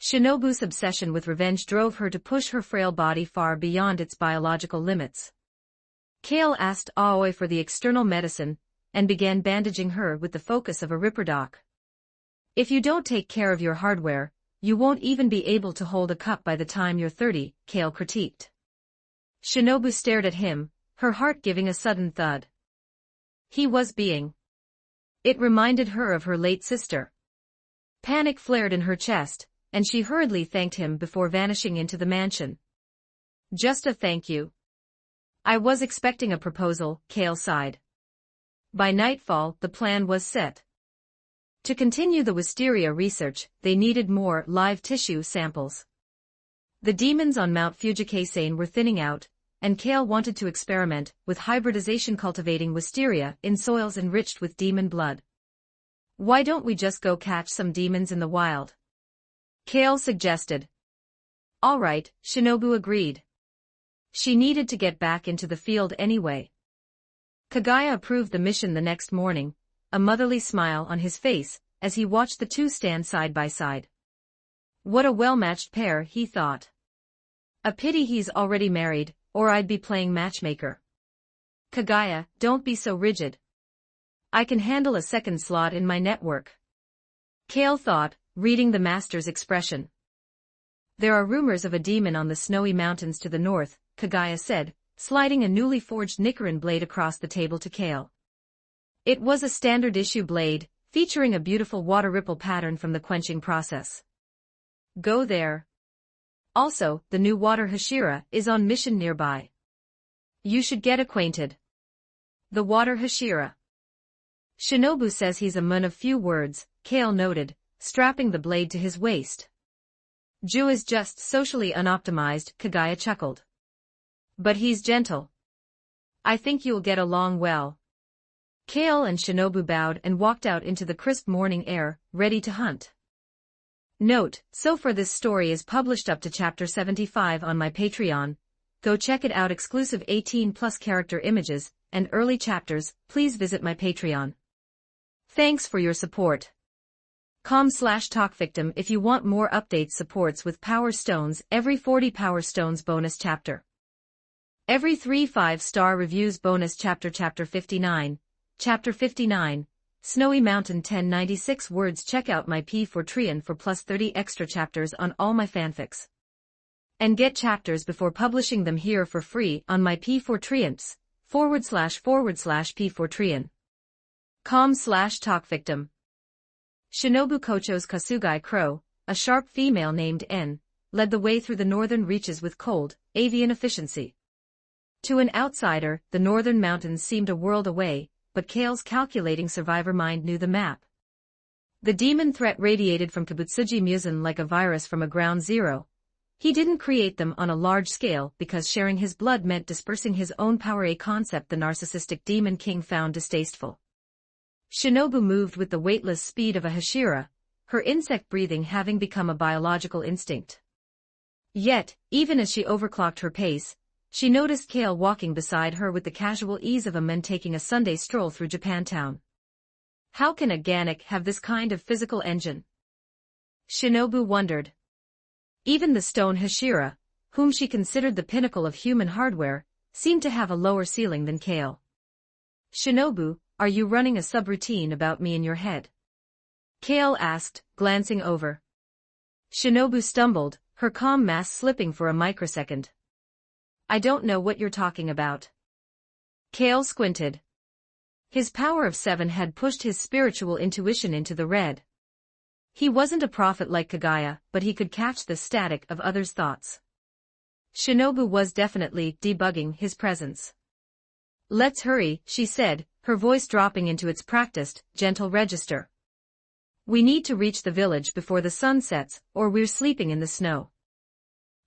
Shinobu's obsession with revenge drove her to push her frail body far beyond its biological limits. Kale asked Aoi for the external medicine, and began bandaging her with the focus of a ripperdoc. If you don't take care of your hardware, you won't even be able to hold a cup by the time you're 30, Kale critiqued. Shinobu stared at him, her heart giving a sudden thud. He was being. It reminded her of her late sister. Panic flared in her chest, and she hurriedly thanked him before vanishing into the mansion. Just a thank you. I was expecting a proposal, Kale sighed. By nightfall, the plan was set. To continue the wisteria research, they needed more live tissue samples. The demons on Mount Fujikasane were thinning out, and Kale wanted to experiment with hybridization cultivating wisteria in soils enriched with demon blood. Why don't we just go catch some demons in the wild? Kale suggested. All right, Shinobu agreed. She needed to get back into the field anyway. Kagaya approved the mission the next morning, a motherly smile on his face, as he watched the two stand side by side. What a well-matched pair, he thought. A pity he's already married, or I'd be playing matchmaker. Kagaya, don't be so rigid. I can handle a second slot in my network. Kale thought, reading the master's expression. There are rumors of a demon on the snowy mountains to the north, Kagaya said, sliding a newly forged Nichiren blade across the table to Kale. It was a standard-issue blade, featuring a beautiful water ripple pattern from the quenching process. Go there. Also, the new water Hashira is on mission nearby. You should get acquainted. The water Hashira. Shinobu says he's a man of few words, Kale noted, strapping the blade to his waist. Ju is just socially unoptimized, Kagaya chuckled. But he's gentle. I think you'll get along well. Kale and Shinobu bowed and walked out into the crisp morning air, ready to hunt. Note, so far this story is published up to chapter 75 on my Patreon. Go check it out. Exclusive 18+ character images and early chapters. Please visit my Patreon. Thanks for your support. com/talkvictim if you want more updates. Supports with Power Stones. Every 40 Power Stones bonus chapter. Every 3 5-star reviews bonus chapter. Chapter 59. Chapter 59. Snowy Mountain 1096 words. Check out my P4Trian for plus 30 extra chapters on all my fanfics. And get chapters before publishing them here for free on my P4Trians, //P4Trian. com/talkvictim. Shinobu Kocho's Kasugai Crow, a sharp female named N, led the way through the northern reaches with cold, avian efficiency. To an outsider, the northern mountains seemed a world away, but Kale's calculating survivor mind knew the map. The demon threat radiated from Kibutsuji Musen like a virus from a ground zero, He didn't create them on a large scale because sharing his blood meant dispersing his own power, a concept the narcissistic demon king found distasteful. Shinobu moved with the weightless speed of a Hashira, her insect breathing having become a biological instinct. Yet, even as she overclocked her pace, she noticed Kale walking beside her with the casual ease of a man taking a Sunday stroll through Japantown. How can a Ganik have this kind of physical engine? Shinobu wondered. Even the stone Hashira, whom she considered the pinnacle of human hardware, seemed to have a lower ceiling than Kale. Shinobu, are you running a subroutine about me in your head? Kale asked, glancing over. Shinobu stumbled, her calm mask slipping for a microsecond. I don't know what you're talking about. Kale squinted. His power of 7 had pushed his spiritual intuition into the red. He wasn't a prophet like Kagaya, but he could catch the static of others' thoughts. Shinobu was definitely debugging his presence. Let's hurry, she said, her voice dropping into its practiced, gentle register. We need to reach the village before the sun sets, or we're sleeping in the snow.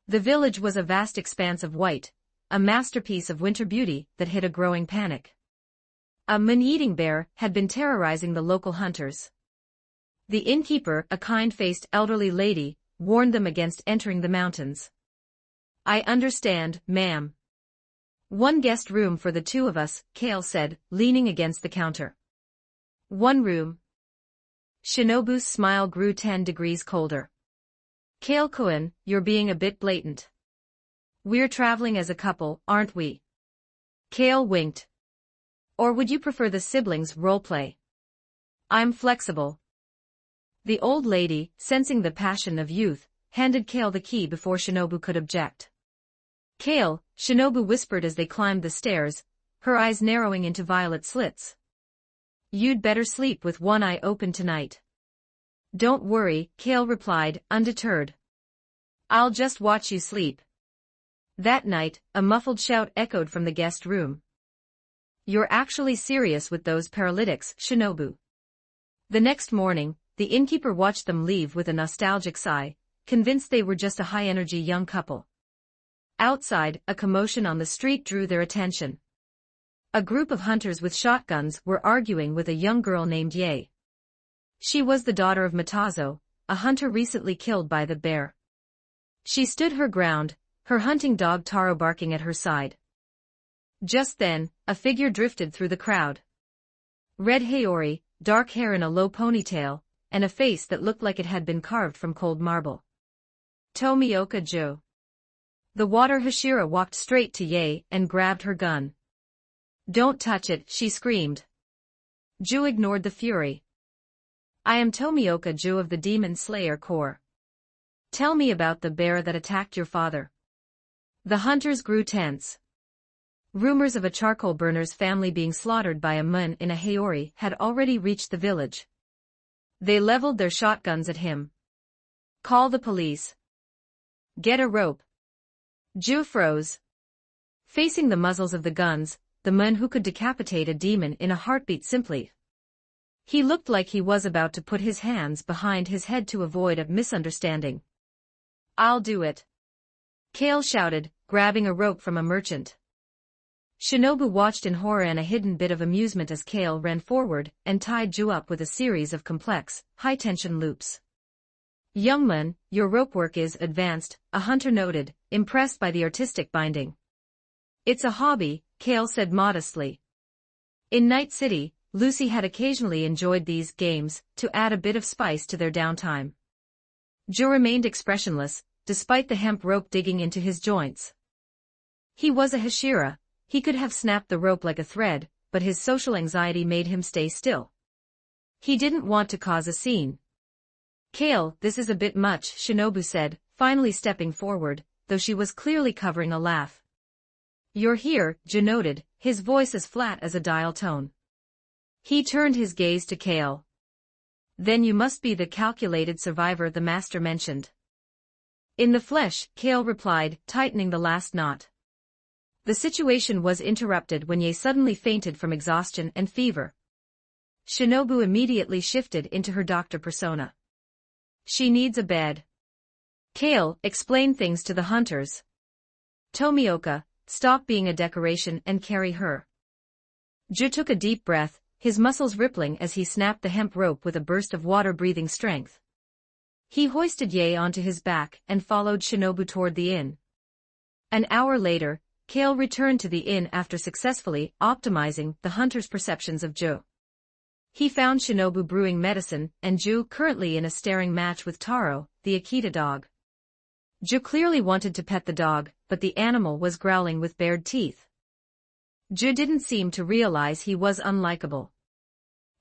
The village was a vast expanse of white, a masterpiece of winter beauty that hid a growing panic. A man-eating bear had been terrorizing the local hunters. The innkeeper, a kind-faced elderly lady, warned them against entering the mountains. I understand, ma'am. One guest room for the two of us, Kale said, leaning against the counter. One room. Shinobu's smile grew 10 degrees colder. Kale-kun, you're being a bit blatant. We're traveling as a couple, aren't we? Kale winked. Or would you prefer the siblings roleplay? I'm flexible. The old lady, sensing the passion of youth, handed Kale the key before Shinobu could object. Kale, Shinobu whispered as they climbed the stairs, her eyes narrowing into violet slits. You'd better sleep with one eye open tonight. Don't worry, Kale replied, undeterred. I'll just watch you sleep. That night, a muffled shout echoed from the guest room. You're actually serious with those paralytics, Shinobu. The next morning, the innkeeper watched them leave with a nostalgic sigh, convinced they were just a high-energy young couple. Outside, a commotion on the street drew their attention. A group of hunters with shotguns were arguing with a young girl named Yae. She was the daughter of Matazo, a hunter recently killed by the bear. She stood her ground, her hunting dog Taro barking at her side. Just then, a figure drifted through the crowd. Red Haori, dark hair in a low ponytail, and a face that looked like it had been carved from cold marble. Tomioka Jo. The water Hashira walked straight to Yae and grabbed her gun. Don't touch it, she screamed. Ju ignored the fury. I am Tomioka Jo of the Demon Slayer Corps. Tell me about the bear that attacked your father. The hunters grew tense. Rumors of a charcoal burner's family being slaughtered by a mun in a Haori had already reached the village. They leveled their shotguns at him. Call the police. Get a rope. Ju froze. Facing the muzzles of the guns, the man who could decapitate a demon in a heartbeat simply. He looked like he was about to put his hands behind his head to avoid a misunderstanding. I'll do it. Kale shouted, grabbing a rope from a merchant. Shinobu watched in horror and a hidden bit of amusement as Kale ran forward and tied Ju up with a series of complex, high-tension loops. Young man, your rope work is advanced, a hunter noted, impressed by the artistic binding. It's a hobby, Kale said modestly. In Night City, Lucy had occasionally enjoyed these games to add a bit of spice to their downtime. Ju remained expressionless, despite the hemp rope digging into his joints. He was a Hashira. He could have snapped the rope like a thread, but his social anxiety made him stay still. He didn't want to cause a scene. Kale, this is a bit much, Shinobu said, finally stepping forward, though she was clearly covering a laugh. You're here, Ju noted, his voice as flat as a dial tone. He turned his gaze to Kale. Then you must be the calculated survivor the master mentioned. In the flesh, Kale replied, tightening the last knot. The situation was interrupted when Yae suddenly fainted from exhaustion and fever. Shinobu immediately shifted into her doctor persona. She needs a bed. Kale, explain things to the hunters. Tomioka, stop being a decoration and carry her. Ju took a deep breath, his muscles rippling as he snapped the hemp rope with a burst of water-breathing strength. He hoisted Yae onto his back and followed Shinobu toward the inn. An hour later, Kale returned to the inn after successfully optimizing the hunter's perceptions of Ju. He found Shinobu brewing medicine and Ju currently in a staring match with Taro, the Akita dog. Ju clearly wanted to pet the dog, but the animal was growling with bared teeth. Ju didn't seem to realize he was unlikable.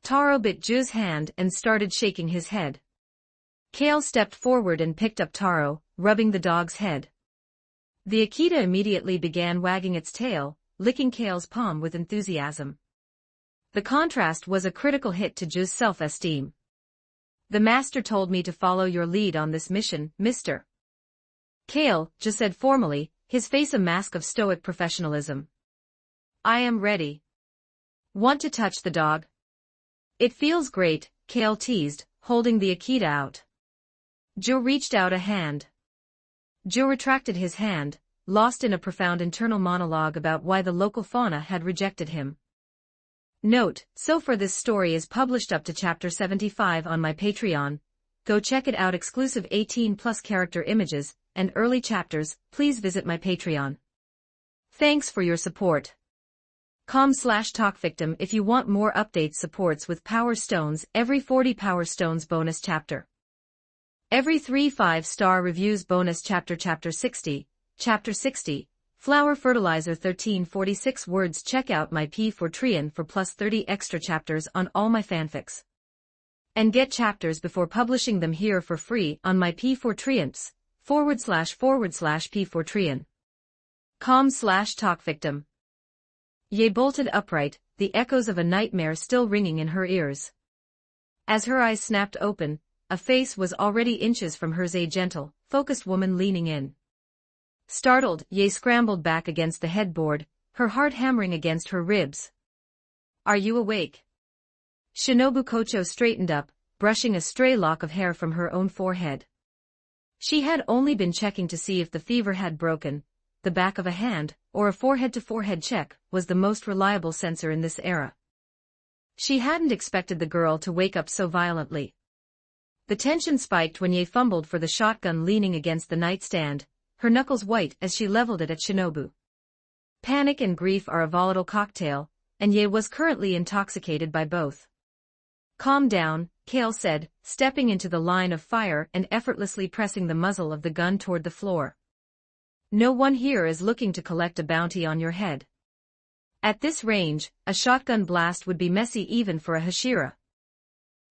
Taro bit Ju's hand and started shaking his head. Kale stepped forward and picked up Taro, rubbing the dog's head. The Akita immediately began wagging its tail, licking Kale's palm with enthusiasm. The contrast was a critical hit to Ju's self-esteem. The master told me to follow your lead on this mission, mister. Kale, Ju said formally, his face a mask of stoic professionalism. I am ready. Want to touch the dog? It feels great, Kale teased, holding the Akita out. Ju reached out a hand. Ju retracted his hand, lost in a profound internal monologue about why the local fauna had rejected him. Note, so far this story is published up to chapter 75 on my Patreon. Go check it out. Exclusive 18+ character images and early chapters. Please visit my Patreon. Thanks for your support. com/talkvictim if you want more updates. Supports with Power Stones. Every 40 Power Stones bonus chapter. Every 3 5-star reviews bonus chapter. Chapter 60. Chapter 60. Flower Fertilizer 1346 words. Check out my P4Trian for plus 30 extra chapters on all my fanfics. And get chapters before publishing them here for free on my P4Trians, //P4Trian. com/talkvictim. Yae bolted upright, the echoes of a nightmare still ringing in her ears. As her eyes snapped open, a face was already inches from hers, a gentle, focused woman leaning in. Startled, Yae scrambled back against the headboard, her heart hammering against her ribs. Are you awake? Shinobu Kocho straightened up, brushing a stray lock of hair from her own forehead. She had only been checking to see if the fever had broken. The back of a hand, or a forehead-to-forehead check, was the most reliable sensor in this era. She hadn't expected the girl to wake up so violently. The tension spiked when Yae fumbled for the shotgun leaning against the nightstand, her knuckles white as she leveled it at Shinobu. Panic and grief are a volatile cocktail, and Yae was currently intoxicated by both. Calm down, Kale said, stepping into the line of fire and effortlessly pressing the muzzle of the gun toward the floor. No one here is looking to collect a bounty on your head. At this range, a shotgun blast would be messy even for a Hashira.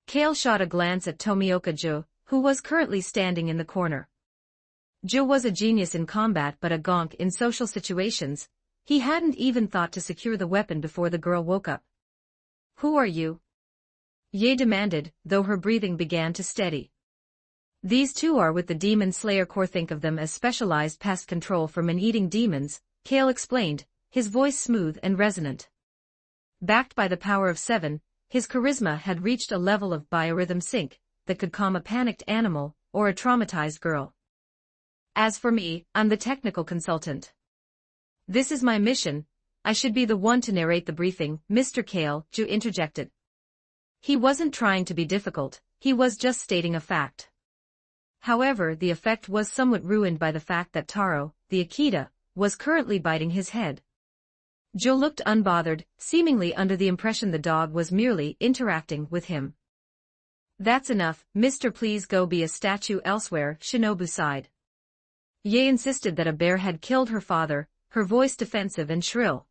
Kale shot a glance at Tomioka Ju, who was currently standing in the corner. Ju was a genius in combat but a gonk in social situations. He hadn't even thought to secure the weapon before the girl woke up. Who are you? Yae demanded, though her breathing began to steady. These two are with the Demon Slayer Corps. Think of them as specialized pest control for man-eating demons, Kale explained, his voice smooth and resonant. Backed by the power of 7, his charisma had reached a level of biorhythm sync that could calm a panicked animal or a traumatized girl. As for me, I'm the technical consultant. This is my mission. I should be the one to narrate the briefing, Mr. Kale, Ju interjected. He wasn't trying to be difficult, he was just stating a fact. However, the effect was somewhat ruined by the fact that Taro, the Akita, was currently biting his head. Ju looked unbothered, seemingly under the impression the dog was merely interacting with him. That's enough, mister, please go be a statue elsewhere, Shinobu sighed. Yae insisted that a bear had killed her father, her voice defensive and shrill.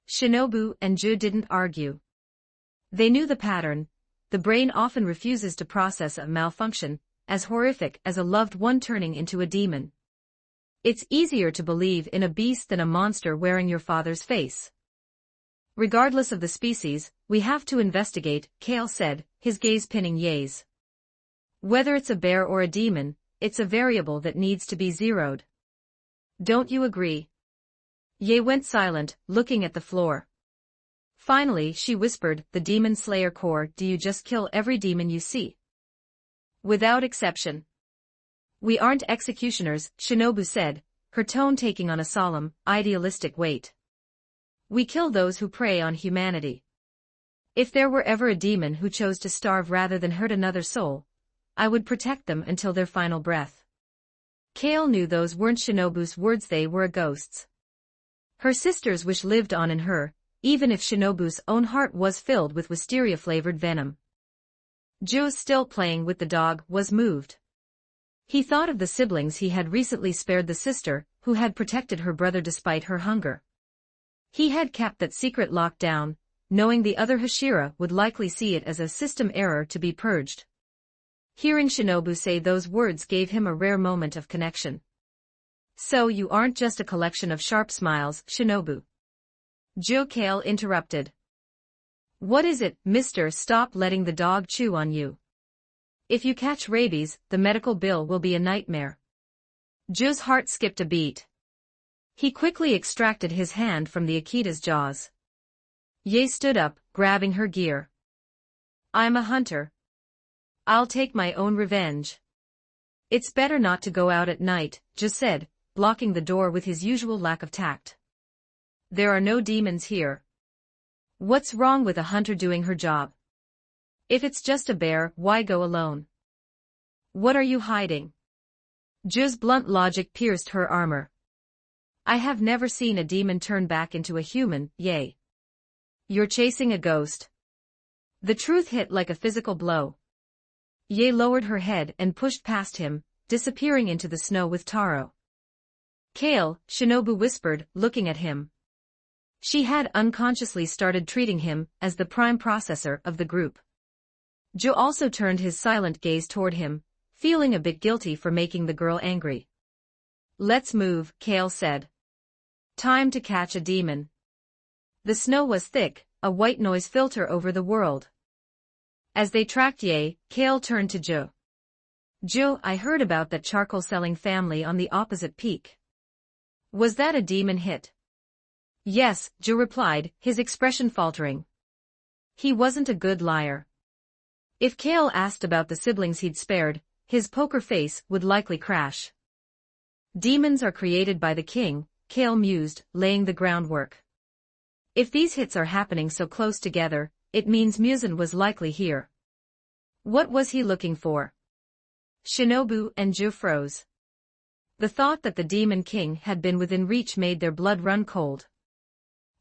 Shinobu and Ju didn't argue. They knew the pattern. The brain often refuses to process a malfunction, as horrific as a loved one turning into a demon. It's easier to believe in a beast than a monster wearing your father's face. Regardless of the species, we have to investigate, Kale said, his gaze pinning Yae's. Whether it's a bear or a demon, it's a variable that needs to be zeroed. Don't you agree? Yae went silent, looking at the floor. Finally, she whispered, the Demon Slayer Corps, do you just kill every demon you see? Without exception. We aren't executioners, Shinobu said, her tone taking on a solemn, idealistic weight. We kill those who prey on humanity. If there were ever a demon who chose to starve rather than hurt another soul, I would protect them until their final breath. Kale knew those weren't Shinobu's words, they were a ghost's. Her sister's wish lived on in her, even if Shinobu's own heart was filled with wisteria-flavored venom. Joe, still playing with the dog, was moved. He thought of the siblings he had recently spared, the sister, who had protected her brother despite her hunger. He had kept that secret locked down, knowing the other Hashira would likely see it as a system error to be purged. Hearing Shinobu say those words gave him a rare moment of connection. So you aren't just a collection of sharp smiles, Shinobu. Joe Kale interrupted. What is it, mister? Stop letting the dog chew on you. If you catch rabies, the medical bill will be a nightmare. Joe's heart skipped a beat. He quickly extracted his hand from the Akita's jaws. Ye stood up, grabbing her gear. I'm a hunter. I'll take my own revenge. It's better not to go out at night, Joe said, blocking the door with his usual lack of tact. There are no demons here. What's wrong with a hunter doing her job? If it's just a bear, why go alone? What are you hiding? Joe's blunt logic pierced her armor. I have never seen a demon turn back into a human, Ye. You're chasing a ghost. The truth hit like a physical blow. Ye lowered her head and pushed past him, disappearing into the snow with Taro. Kale, Shinobu whispered, looking at him. She had unconsciously started treating him as the prime processor of the group. Joe also turned his silent gaze toward him, feeling a bit guilty for making the girl angry. Let's move, Kale said. Time to catch a demon. The snow was thick, a white noise filter over the world. As they tracked Ye, Kale turned to Joe. Joe, I heard about that charcoal-selling family on the opposite peak. Was that a demon hit? Yes, Joe replied, his expression faltering. He wasn't a good liar. If Kale asked about the siblings he'd spared, his poker face would likely crash. Demons are created by the king, Kale mused, laying the groundwork. If these hits are happening so close together, it means Muzan was likely here. What was he looking for? Shinobu and Joe froze. The thought that the Demon King had been within reach made their blood run cold.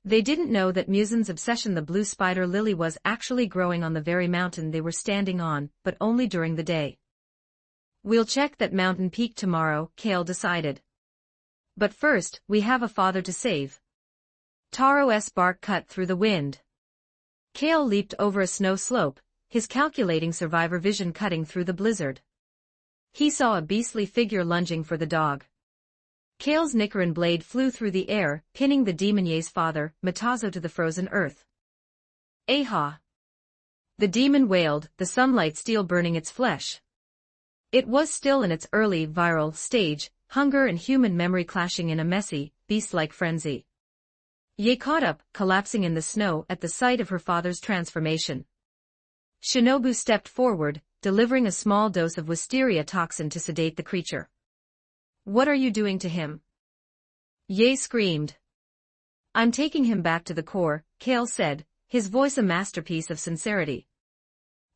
They didn't know that Muzan's obsession, the blue spider lily, was actually growing on the very mountain they were standing on, but only during the day. We'll check that mountain peak tomorrow, Kale decided. But first, we have a father to save. Taro's bark cut through the wind. Kale leaped over a snow slope, his calculating survivor vision cutting through the blizzard. He saw a beastly figure lunging for the dog. Kale's Nicaran blade flew through the air, pinning the demon Ye's father, Matazo, to the frozen earth. Aha! The demon wailed, the sunlight steel burning its flesh. It was still in its early, viral stage, hunger and human memory clashing in a messy, beast-like frenzy. Ye caught up, collapsing in the snow at the sight of her father's transformation. Shinobu stepped forward, delivering a small dose of wisteria toxin to sedate the creature. What are you doing to him? Ye screamed. I'm taking him back to the core, Kale said, his voice a masterpiece of sincerity.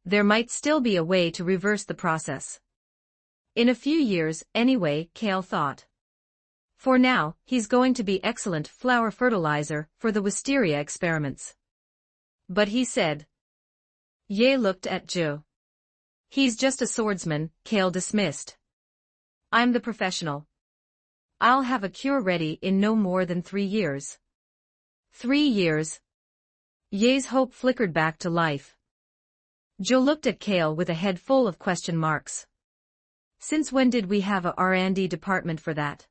There might still be a way to reverse the process. In a few years, anyway, Kale thought. For now, he's going to be excellent flower fertilizer for the wisteria experiments. But he said. Ye looked at Joe. He's just a swordsman, Kale dismissed. I'm the professional. I'll have a cure ready in no more than 3 years. 3 years. Ye's hope flickered back to life. Joe looked at Kale with a head full of question marks. Since when did we have a R&D department for that?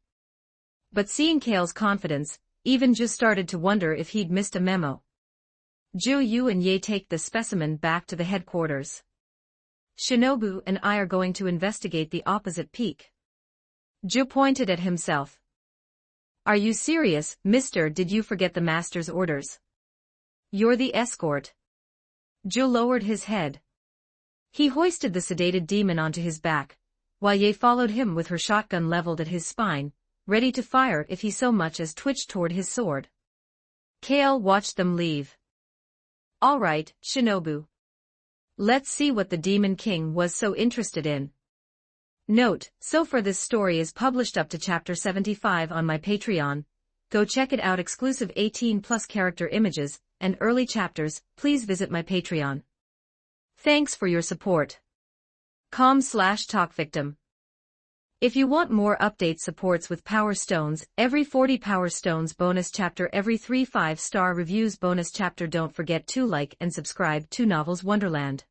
But seeing Kale's confidence, even Joe started to wonder if he'd missed a memo. Joe, you and Ye take the specimen back to the headquarters. Shinobu and I are going to investigate the opposite peak. Joe pointed at himself. Are you serious, mister? Did you forget the master's orders? You're the escort. Joe lowered his head. He hoisted the sedated demon onto his back, while Ye followed him with her shotgun leveled at his spine, ready to fire if he so much as twitched toward his sword. Kale watched them leave. All right, Shinobu. Let's see what the Demon King was so interested in. Note, so far this story is published up to chapter 75 on my Patreon. Go check it out. Exclusive 18+ character images and early chapters. Please visit my Patreon. Thanks for your support. com/talkvictim. If you want more update supports with Power Stones, every 40 Power Stones bonus chapter, every 3 5-star reviews bonus chapter. Don't forget to like and subscribe to Novels Wonderland.